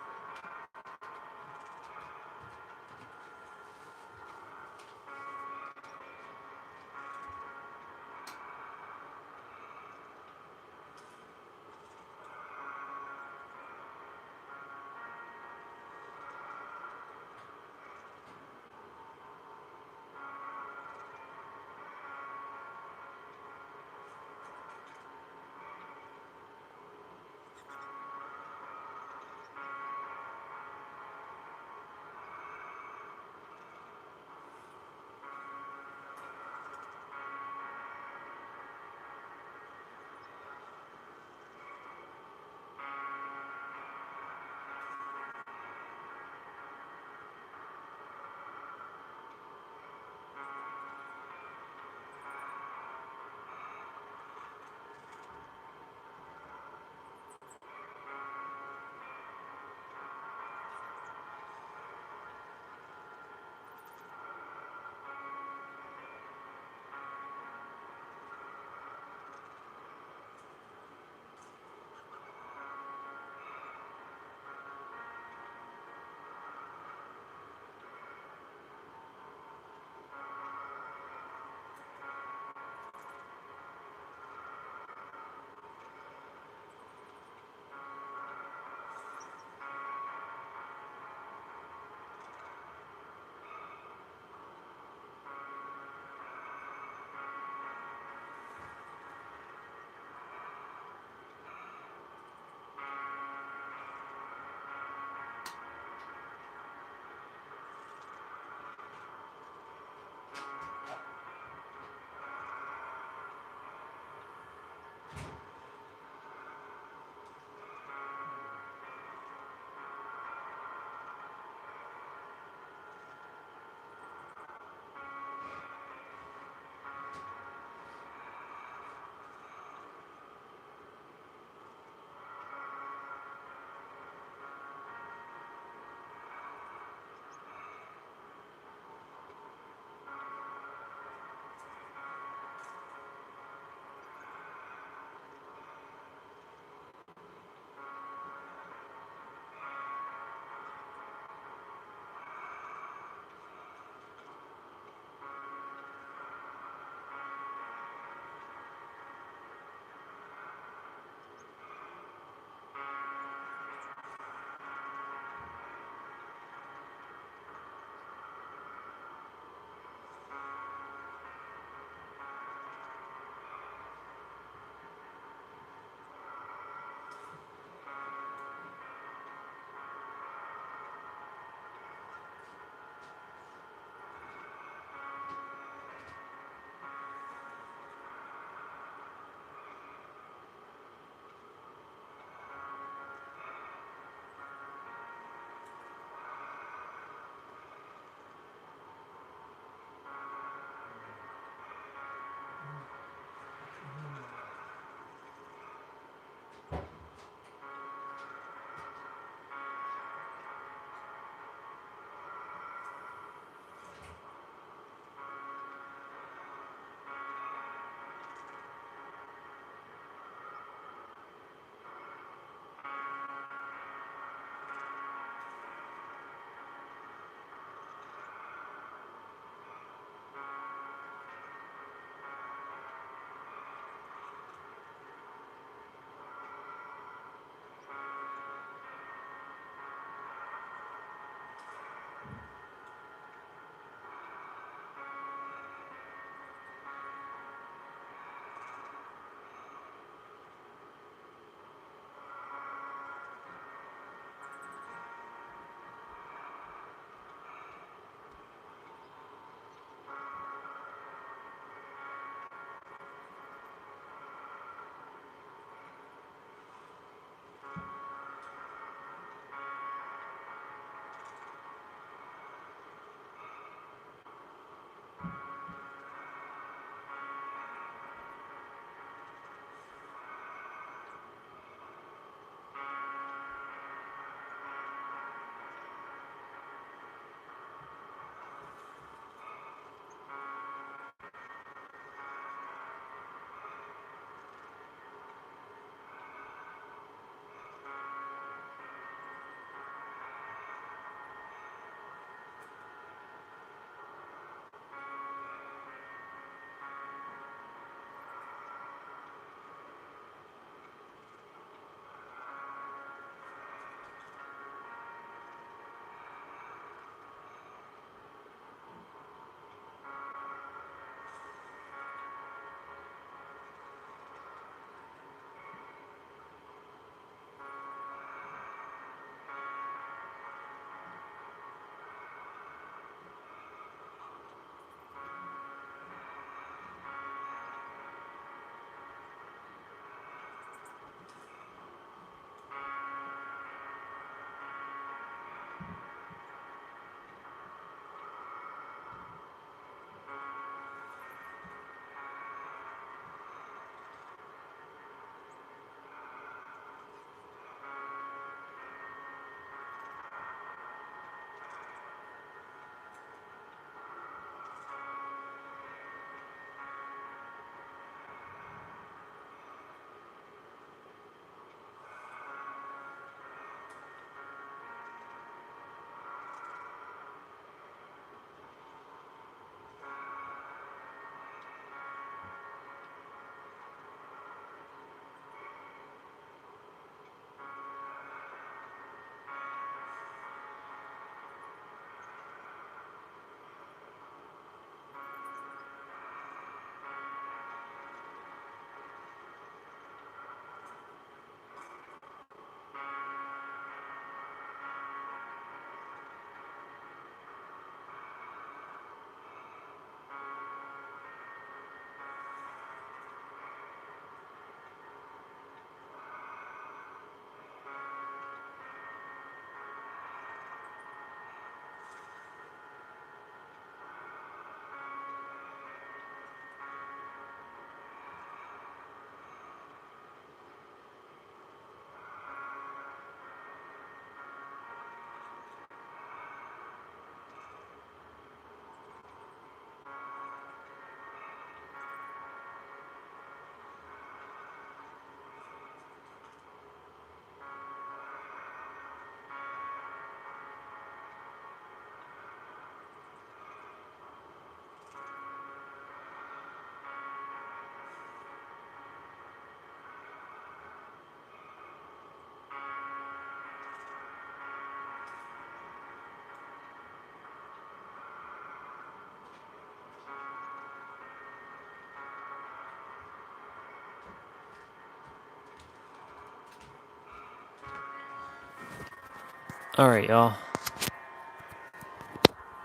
Speaker 1: All right, y'all.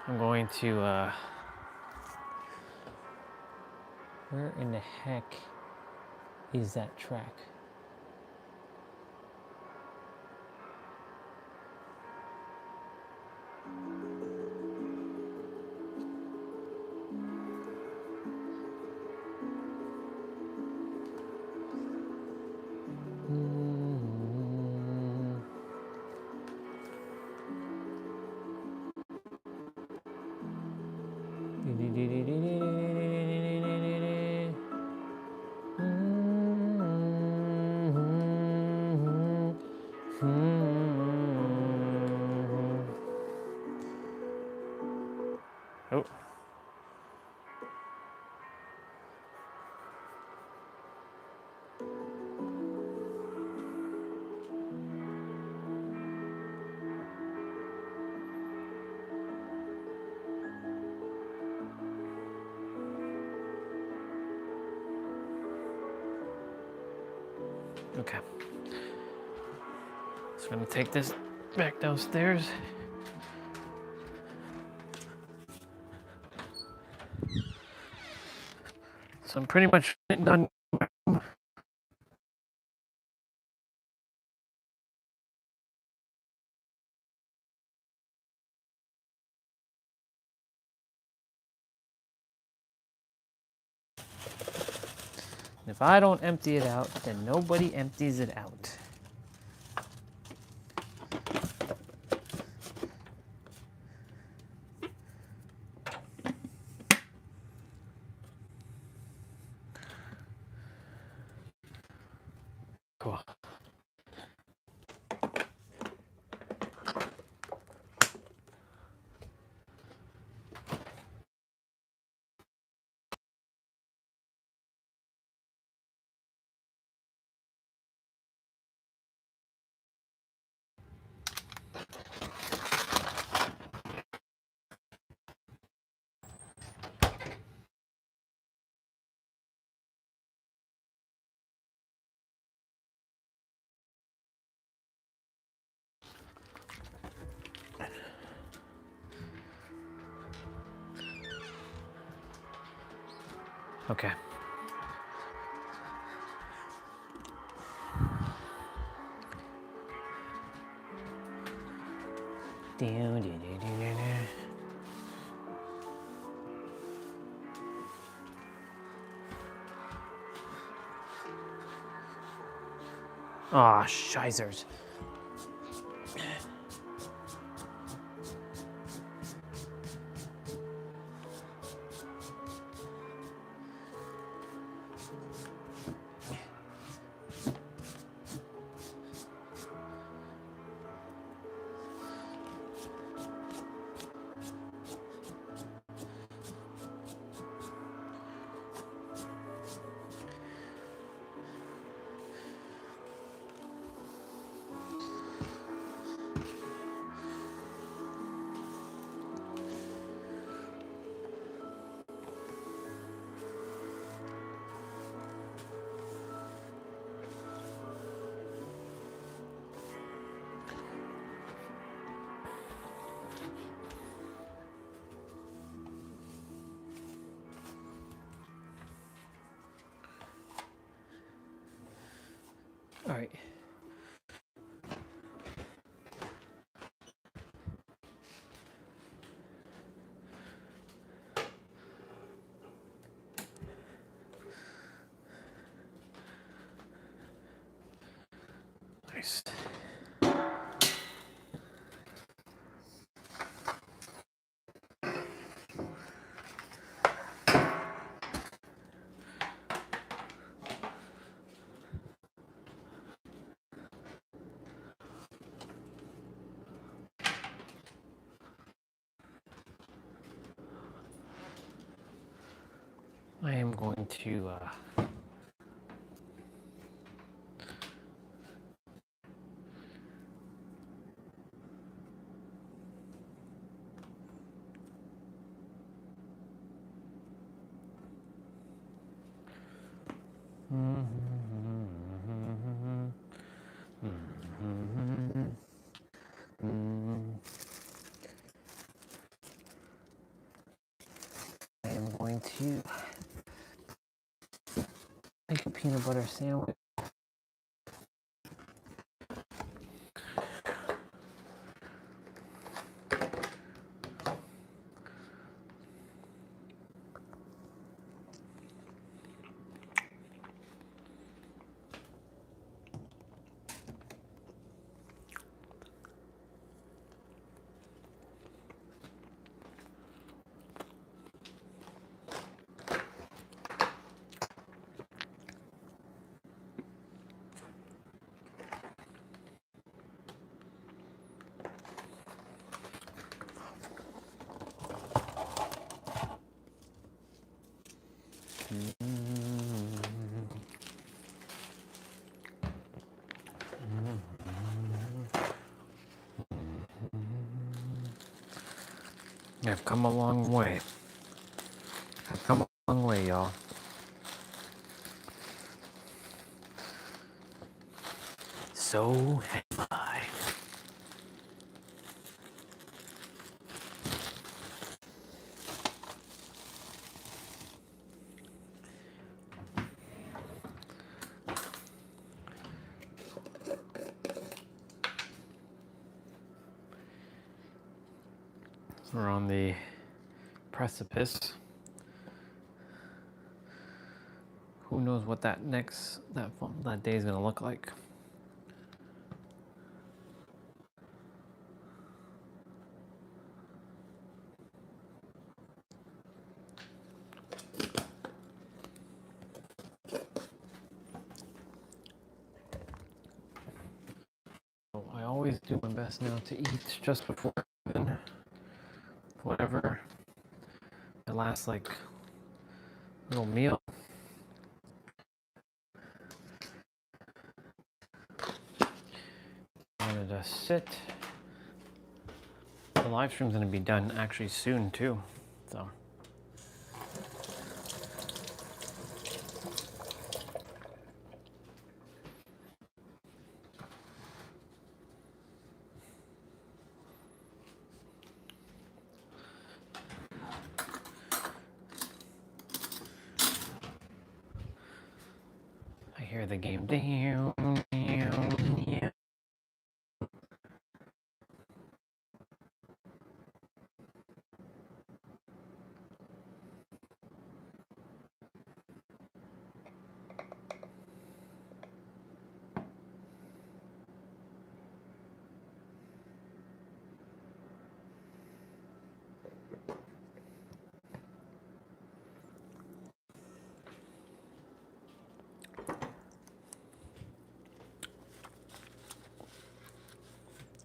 Speaker 1: I'm going to, where in the heck is that track? Oh. Okay. So I'm gonna take this back downstairs. So I'm pretty much done. If I don't empty it out, then nobody empties it out. Cool. Okay. Aw, shizers. All right. Nice. I am going to peanut butter sandwich. I've come a long way. I've come a long way, y'all. So have I. We're on the precipice. Who knows what that day is gonna look like? I always do my best now to eat just before whatever the last like little meal. I'm gonna just sit. The live stream's gonna be done actually soon too, so. I hear the game down, down, yeah.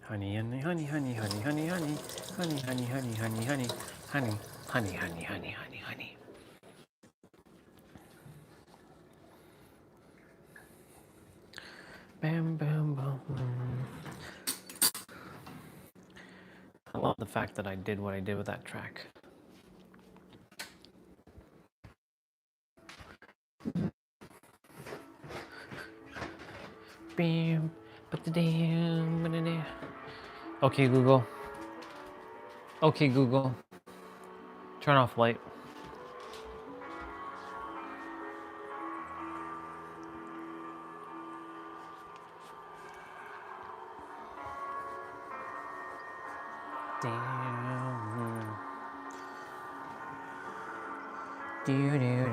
Speaker 1: Honey, honey, honey, honey, honey, honey, honey, honey, honey, honey, honey, honey, honey, honey, honey, honey, honey, honey. Bam, bam, bam, bam. I love the fact that I did what I did with that track. Bam, but the damn, okay, Google. Okay, Google. Turn off light. Damn. Do do do.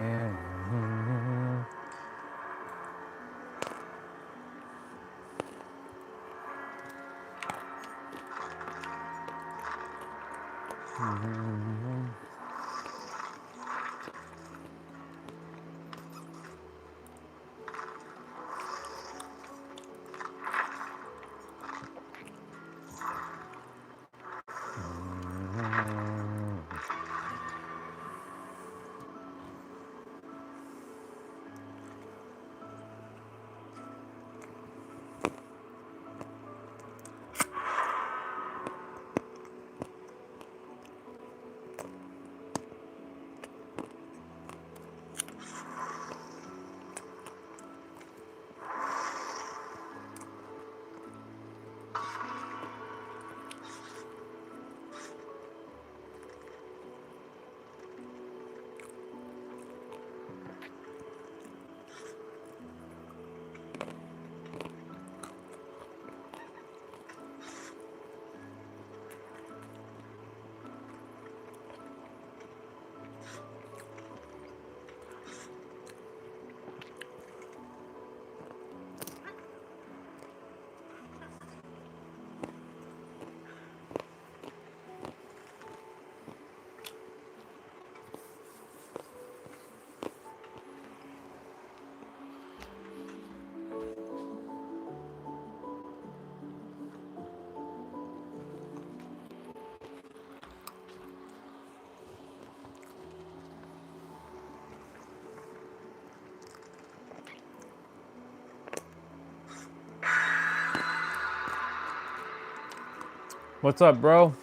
Speaker 1: What's up, bro?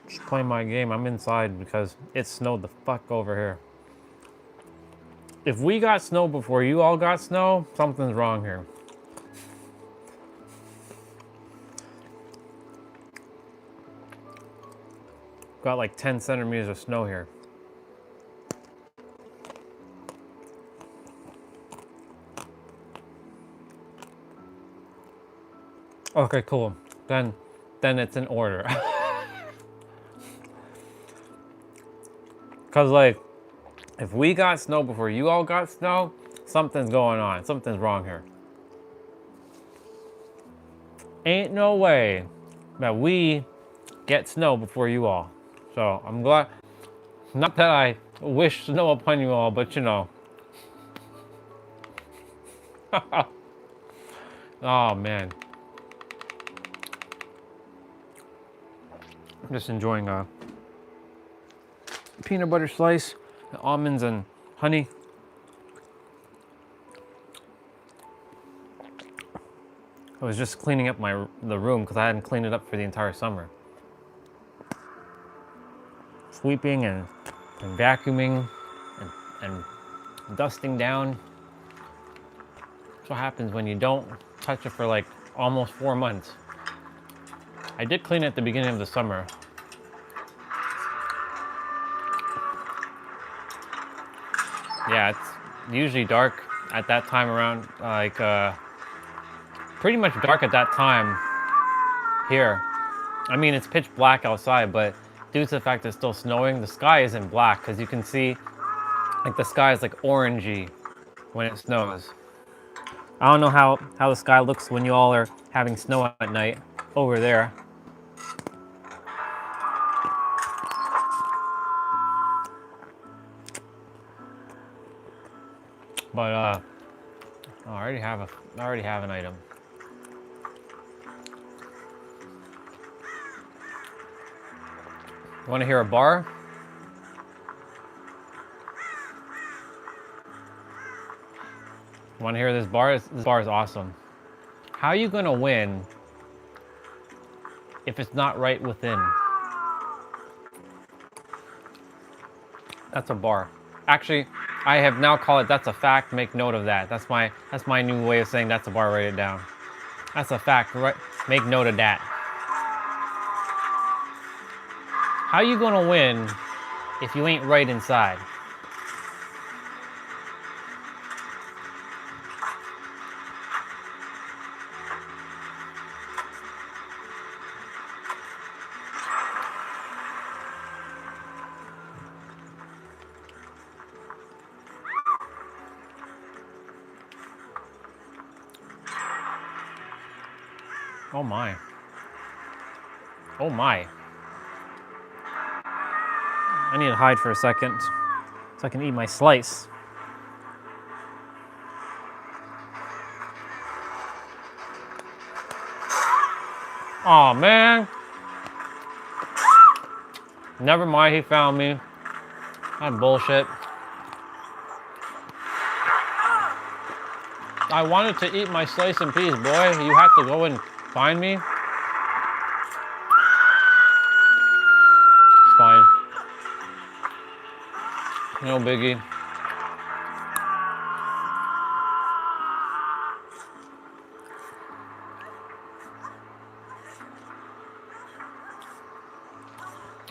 Speaker 1: Just playing my game. I'm inside because it snowed the fuck over here. If we got snow before you all got snow, something's wrong here. Got like 10 centimeters of snow here. Okay, cool. Then it's in order. Cause like, if we got snow before you all got snow, something's going on. Something's wrong here. Ain't no way that we get snow before you all. So I'm glad, not that I wish snow upon you all, but you know. Oh man. I'm just enjoying a peanut butter slice, almonds and honey. I was just cleaning up the room because I hadn't cleaned it up for the entire summer. Sweeping and vacuuming and dusting down. That's what happens when you don't touch it for like almost 4 months. I did clean it at the beginning of the summer. Yeah, it's usually dark at that time around, like pretty much dark at that time here. I mean, it's pitch black outside, but due to the fact that it's still snowing, the sky isn't black because you can see like the sky is like orangey when it snows. I don't know how the sky looks when you all are having snow at night over there. But I already have an item. Want to hear a bar? Want to hear this bar? This bar is awesome. How are you gonna win if it's not right within? That's a bar. Actually, I have now called it that's a fact. Make note of that. That's my new way of saying that's a bar. Write it down. That's a fact. Right? Make note of that. How you gonna win if you ain't right inside? Oh my. Oh my. I need to hide for a second so I can eat my slice. Aw, man. Never mind, he found me. That bullshit. I wanted to eat my slice in peace, boy. You have to go and find me? It's fine. No biggie.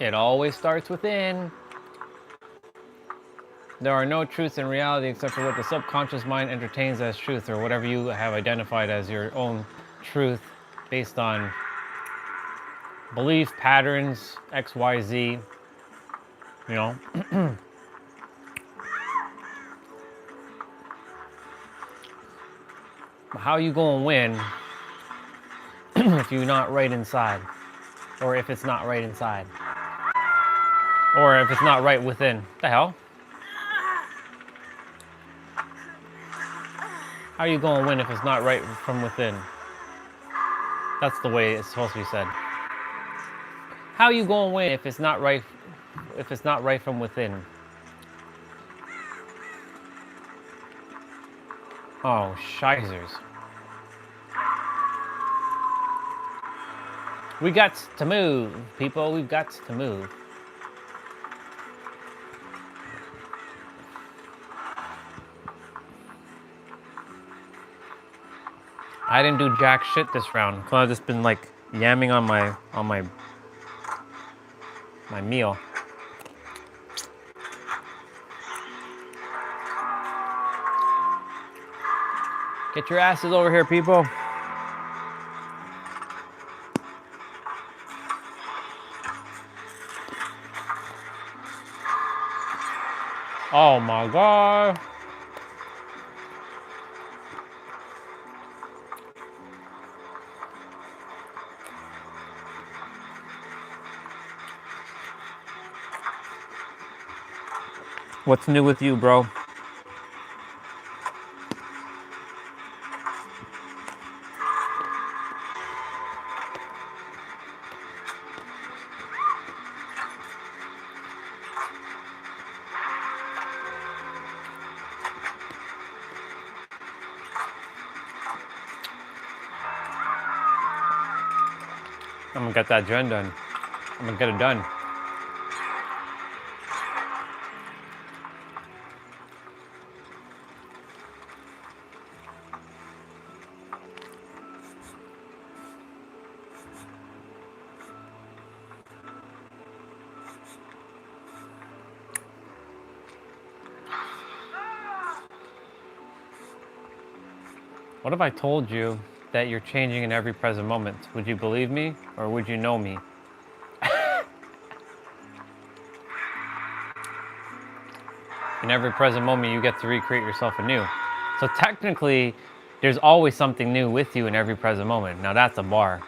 Speaker 1: It always starts within. There are no truths in reality except for what the subconscious mind entertains as truth, or whatever you have identified as your own truth based on belief patterns, X, Y, Z, you know. How you gonna win if you're not right inside? Or if it's not right inside? Or if it's not right within? What the hell? How you gonna win if it's not right from within? That's the way it's supposed to be said. How you gonna win if it's not right from within? Oh, shizers. We got to move, people. We've got to move. I didn't do jack shit this round. So I've just been like yamming on my meal. Get your asses over here, people. Oh my god. What's new with you, bro? I'm gonna get that gen done. I'm gonna get it done. What if I told you that you're changing in every present moment? Would you believe me or would you know me? In every present moment, you get to recreate yourself anew. So technically, there's always something new with you in every present moment. Now that's a bar.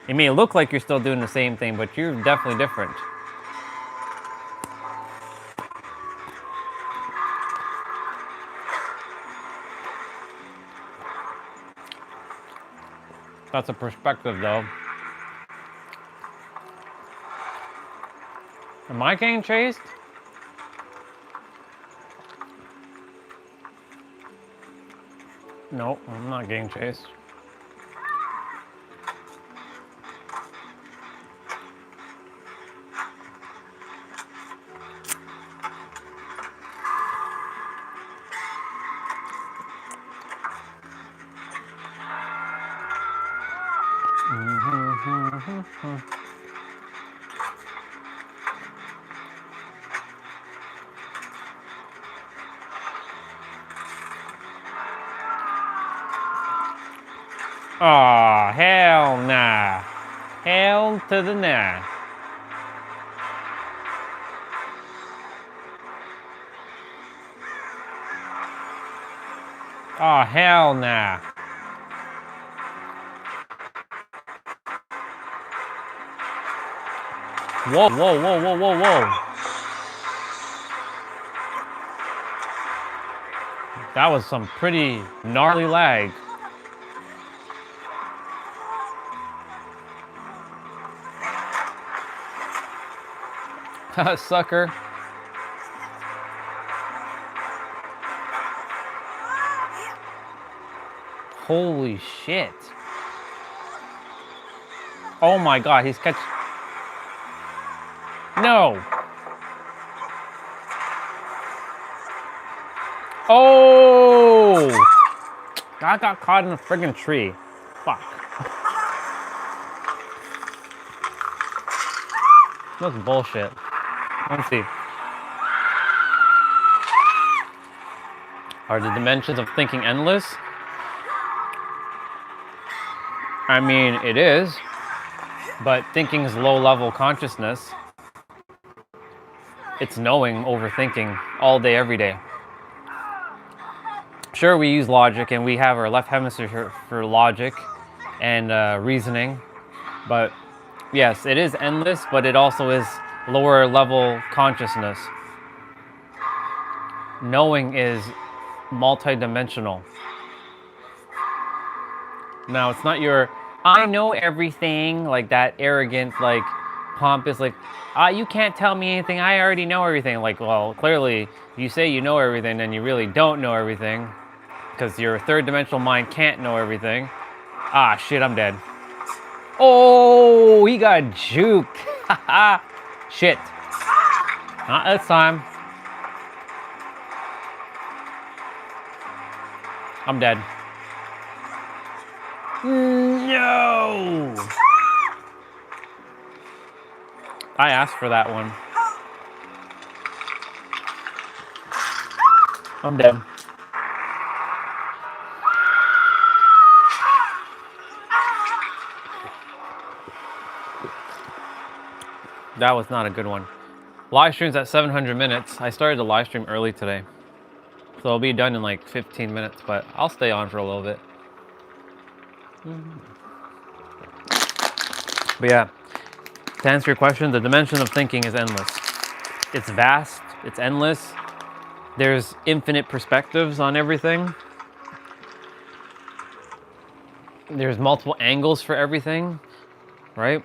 Speaker 1: It may look like you're still doing the same thing, but you're definitely different. That's a perspective, though. Am I getting chased? No, I'm not getting chased. Aw, hell nah. Hell to the nah. Aw, hell nah. Whoa, whoa, whoa, whoa, whoa, whoa. That was some pretty gnarly lag. Sucker. Holy shit. Oh my god, he's catch. No. Oh! I got caught in a friggin' tree. Fuck. That's bullshit. Let's see. Are the dimensions of thinking endless? I mean, it is. But thinking is low-level consciousness. It's knowing over thinking all day, every day. Sure, we use logic, and we have our left hemisphere for logic and reasoning. But yes, it is endless, but it also is lower-level consciousness. Knowing is multidimensional. Now, it's not your, I know everything, like that arrogant, like, pompous, like, you can't tell me anything. I already know everything. Like, well, clearly, you say you know everything, then you really don't know everything, because your third dimensional mind can't know everything. Ah, shit, I'm dead. Oh, he got juked. Shit. Not this time. I'm dead. No! I asked for that one. I'm dead. That was not a good one. Live stream's at 700 minutes. I started the live stream early today. So it'll be done in like 15 minutes, but I'll stay on for a little bit. But yeah, to answer your question, the dimension of thinking is endless. It's vast, it's endless. There's infinite perspectives on everything. There's multiple angles for everything, right?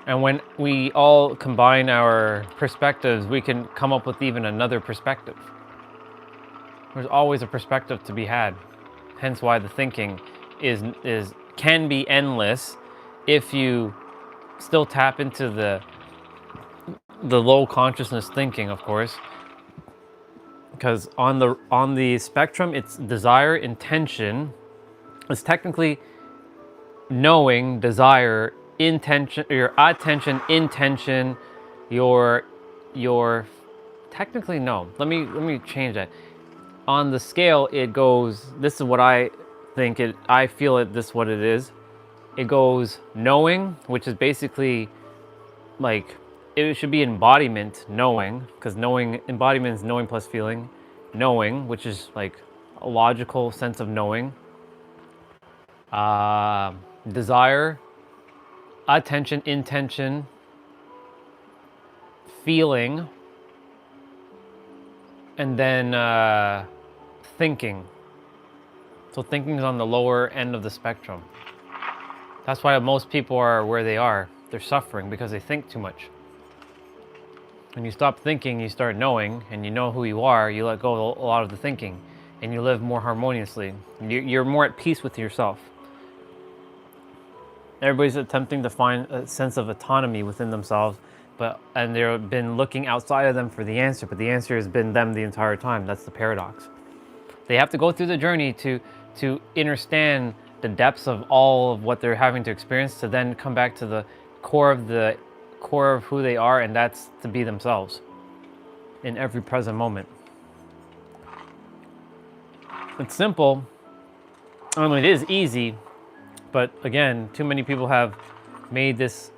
Speaker 1: And when we all combine our perspectives, we can come up with even another perspective. There's always a perspective to be had. Hence why the thinking can be endless if you still tap into the low consciousness thinking, of course. Because on the spectrum, it's desire, intention. It's technically knowing, desire, intention, your attention, intention, your technically no. Let me change that. On the scale, it goes. This is what I think it. I feel it. This is what it is. It goes knowing, which is basically like it should be embodiment, knowing, because knowing embodiment is knowing plus feeling, knowing, which is like a logical sense of knowing. Desire, attention, intention, feeling, and then thinking. So thinking is on the lower end of the spectrum. That's why most people are where they are. They're suffering because they think too much. When you stop thinking, you start knowing, and you know who you are, you let go of a lot of the thinking, and you live more harmoniously. You're more at peace with yourself. Everybody's attempting to find a sense of autonomy within themselves, and they've been looking outside of them for the answer, but the answer has been them the entire time. That's the paradox. They have to go through the journey to understand the depths of all of what they're having to experience, to then come back to the core of who they are, and that's to be themselves in every present moment. It's simple. I mean, it is easy, but again, too many people have made this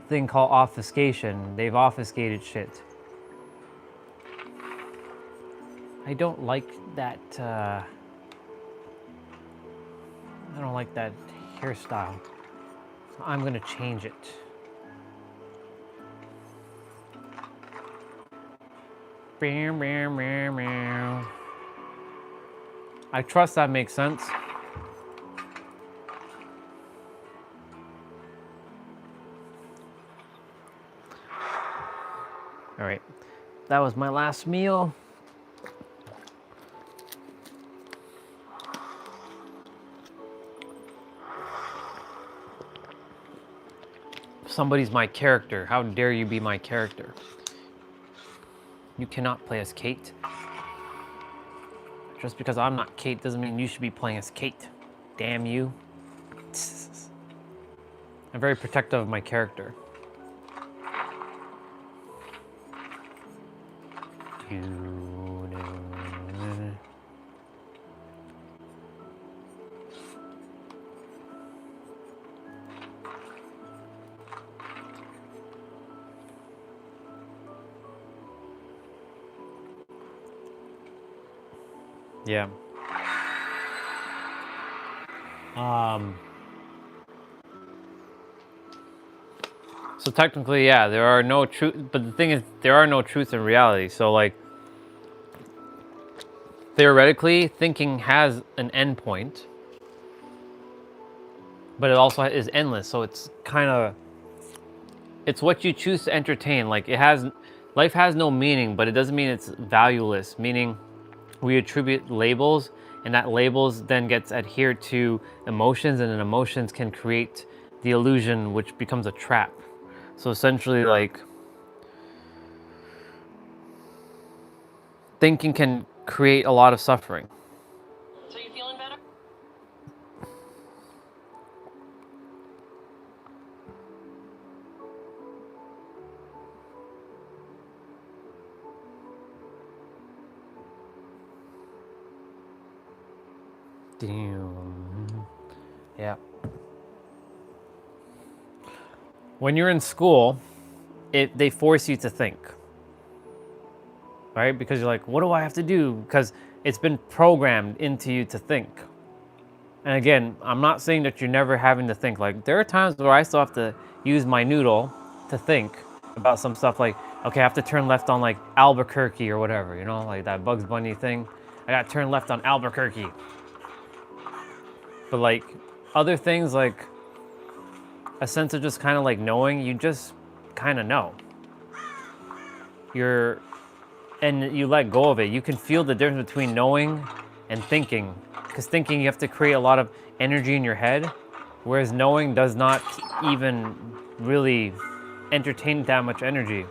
Speaker 1: thing called obfuscation. They've obfuscated shit. I don't like that. I don't like that hairstyle. So I'm gonna change it. I trust that makes sense. All right, that was my last meal. Somebody's my character. How dare you be my character? You cannot play as Kate. Just because I'm not Kate doesn't mean you should be playing as Kate. Damn you. I'm very protective of my character. Yeah. So technically, yeah, there are no truth, but the thing is, there are no truths in reality. So like, theoretically, thinking has an endpoint, but it also is endless. So it's kind of, it's what you choose to entertain. Like life has no meaning, but it doesn't mean it's valueless. Meaning, we attribute labels, and that labels then gets adhered to emotions, and then emotions can create the illusion, which becomes a trap. So essentially, like, thinking can create a lot of suffering.
Speaker 6: So you feeling better?
Speaker 1: Damn. Yeah. When you're in school, they force you to think, right? Because you're like, what do I have to do? Because it's been programmed into you to think. And again, I'm not saying that you're never having to think. Like, there are times where I still have to use my noodle to think about some stuff. Like, okay, I have to turn left on like Albuquerque or whatever, you know, like that Bugs Bunny thing. I got to turn left on Albuquerque. But like other things, like a sense of just kind of like knowing, you just kind of know. And you let go of it. You can feel the difference between knowing and thinking. Because thinking, you have to create a lot of energy in your head, whereas knowing does not even really entertain that much energy.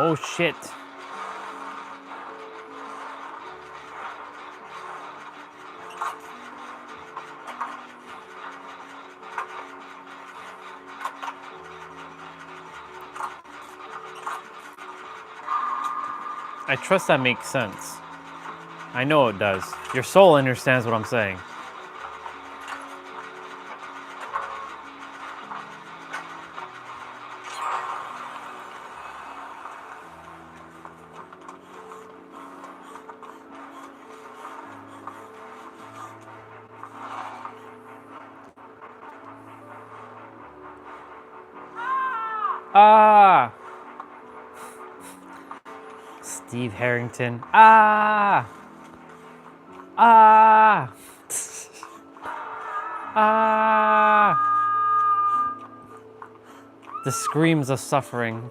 Speaker 1: Oh shit. I trust that makes sense. I know it does. Your soul understands what I'm saying. Ah! Steve Harrington. Ah! Ah! Ah! The screams of suffering.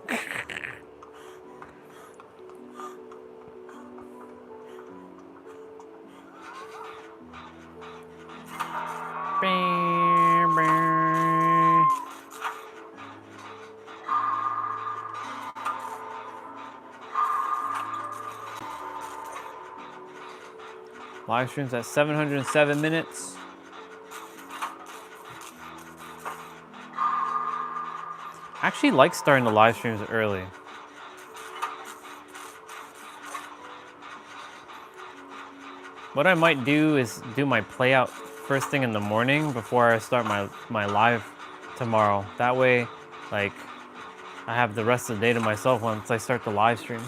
Speaker 1: Live streams at 707 minutes. I actually like starting the live streams early. What I might do is do my play out first thing in the morning before I start my live tomorrow. That way, like, I have the rest of the day to myself once I start the live stream.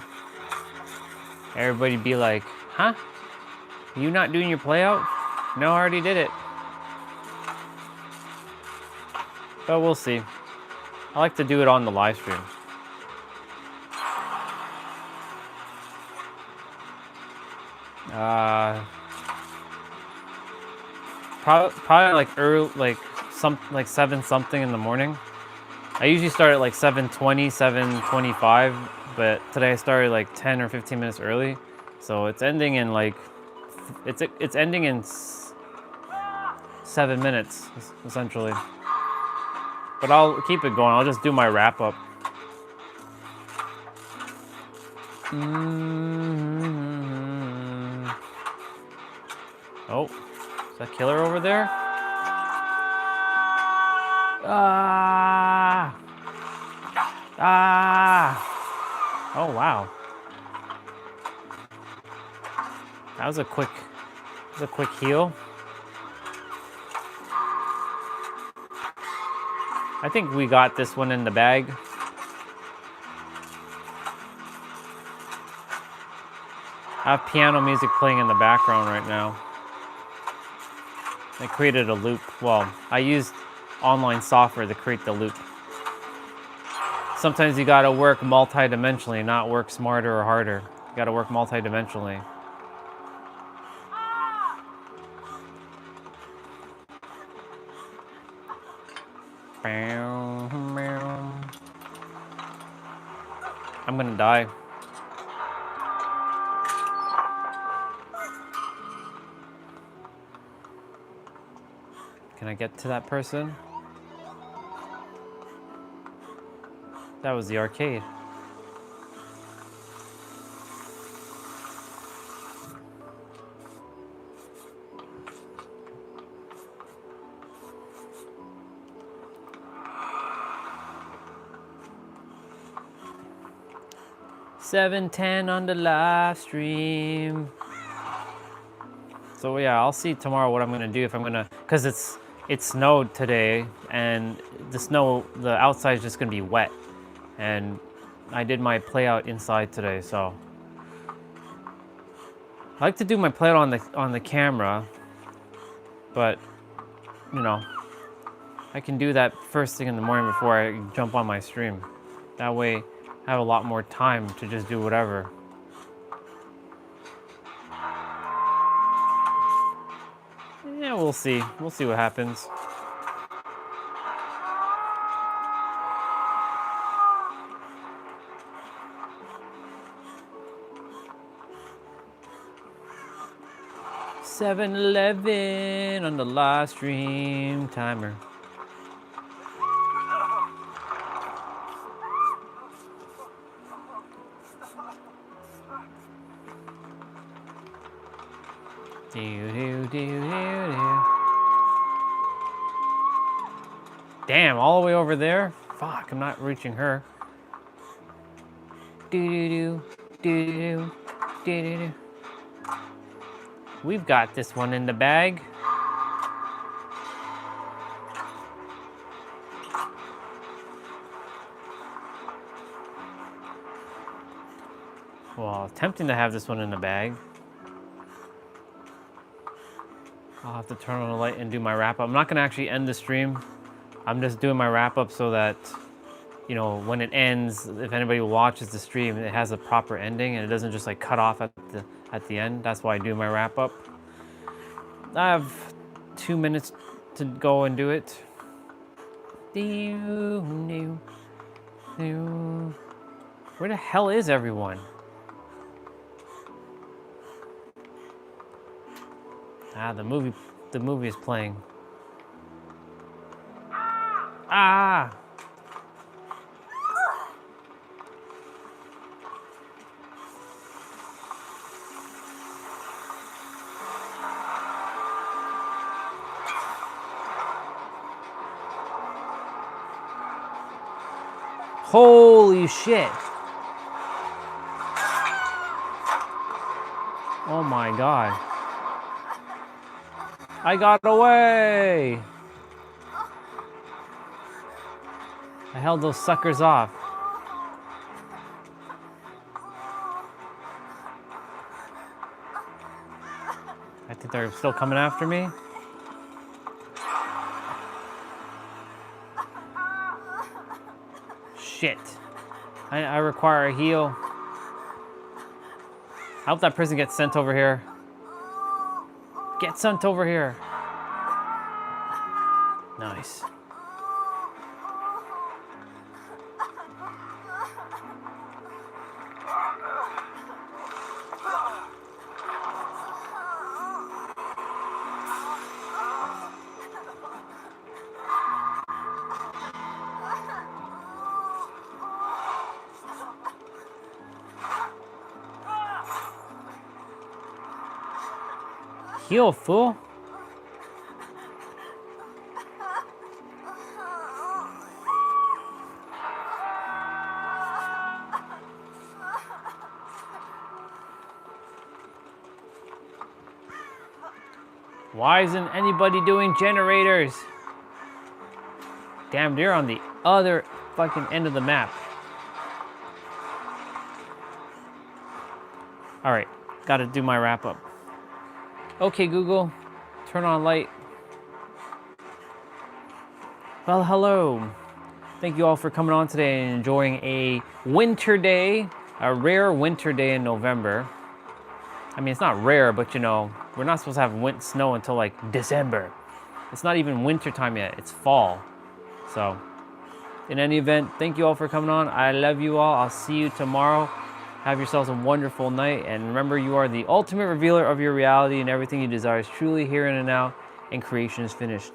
Speaker 1: Everybody be like, huh? You not doing your play out? No, I already did it. But we'll see. I like to do it on the live stream. Probably like early, like 7 something in the morning. I usually start at like 7:20, 7:25, but today I started like 10 or 15 minutes early. So it's ending in like it's ending in 7 minutes essentially. But I'll keep it going. I'll just do my wrap up. Oh, is that killer over there? Ah! Ah! Oh wow. That was a quick heal. I think we got this one in the bag. I have piano music playing in the background right now. I created a loop. Well, I used online software to create the loop. Sometimes you gotta work multi-dimensionally, not work smarter or harder. You gotta work multi-dimensionally. I'm gonna die. Can I get to that person? That was the arcade. $7.10 on the live stream. So yeah, I'll see tomorrow what I'm gonna do if I'm gonna, cause it snowed today, and the outside is just gonna be wet, and I did my play out inside today, so I like to do my play out on the camera, but you know, I can do that first thing in the morning before I jump on my stream. That way, I have a lot more time to just do whatever. Yeah, we'll see. We'll see what happens. $7.11 on the live stream timer. Damn, all the way over there? Fuck, I'm not reaching her. We've got this one in the bag. Well, tempting to have this one in the bag. I'll have to turn on the light and do my wrap up. I'm not gonna actually end the stream. I'm just doing my wrap up so that, you know, when it ends, if anybody watches the stream, it has a proper ending and it doesn't just like cut off at the end. That's why I do my wrap up. I have 2 minutes to go and do it. Where the hell is everyone? Ah, the movie is playing. Ah! Holy shit! Oh my god. I got away! I held those suckers off. I think they're still coming after me. Shit. I require a heal. I hope that person gets sent over here. Get sent over here. Nice. Heal, fool. Why isn't anybody doing generators? Damn, they're on the other fucking end of the map. All right, gotta do my wrap up. Okay, Google, turn on light. Well, hello. Thank you all for coming on today and enjoying a winter day, a rare winter day in November. I mean, it's not rare, but you know, we're not supposed to have snow until like December. It's not even winter time yet, it's fall. So, in any event, thank you all for coming on. I love you all. I'll see you tomorrow. Have yourselves a wonderful night. And remember, you are the ultimate revealer of your reality, and everything you desire is truly here and now, and creation is finished.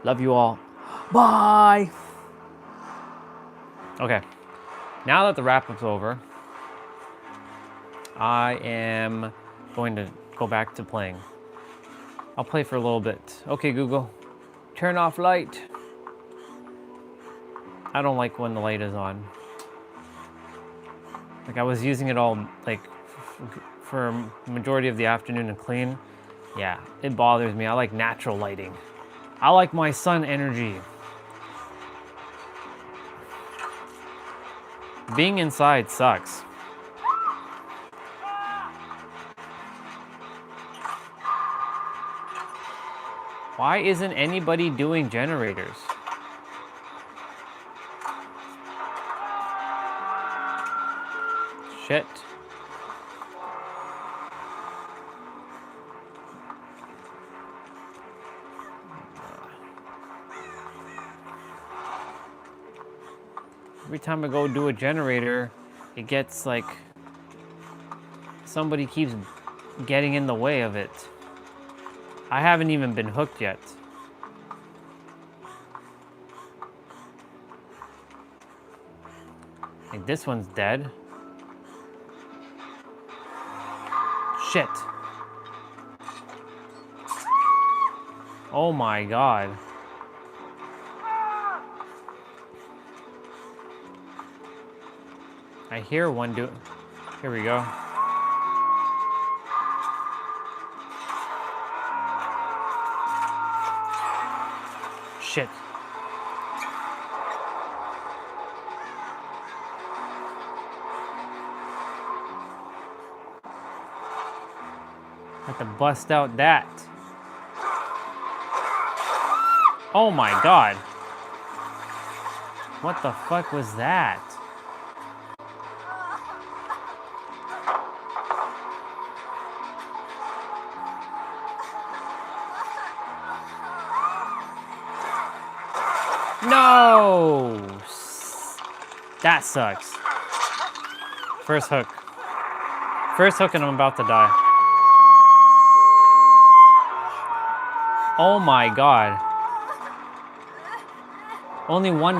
Speaker 1: Love you all. Bye. Okay, now that the wrap-up's over, I am going to go back to playing. I'll play for a little bit. Okay, Google, turn off light. I don't like when the light is on. Like, I was using it all, like, for a majority of the afternoon to clean. Yeah, it bothers me. I like natural lighting. I like my sun energy. Being inside sucks. Why isn't anybody doing generators? Shit. Every time I go do a generator, it gets like somebody keeps getting in the way of it. I haven't even been hooked yet. Like, this one's dead. Shit. Oh my god. I hear one do. Here we go. Shit. Have to bust out that. Oh my god. What the fuck was that? No! That sucks. First hook. First hook and I'm about to die. Oh my god. Only one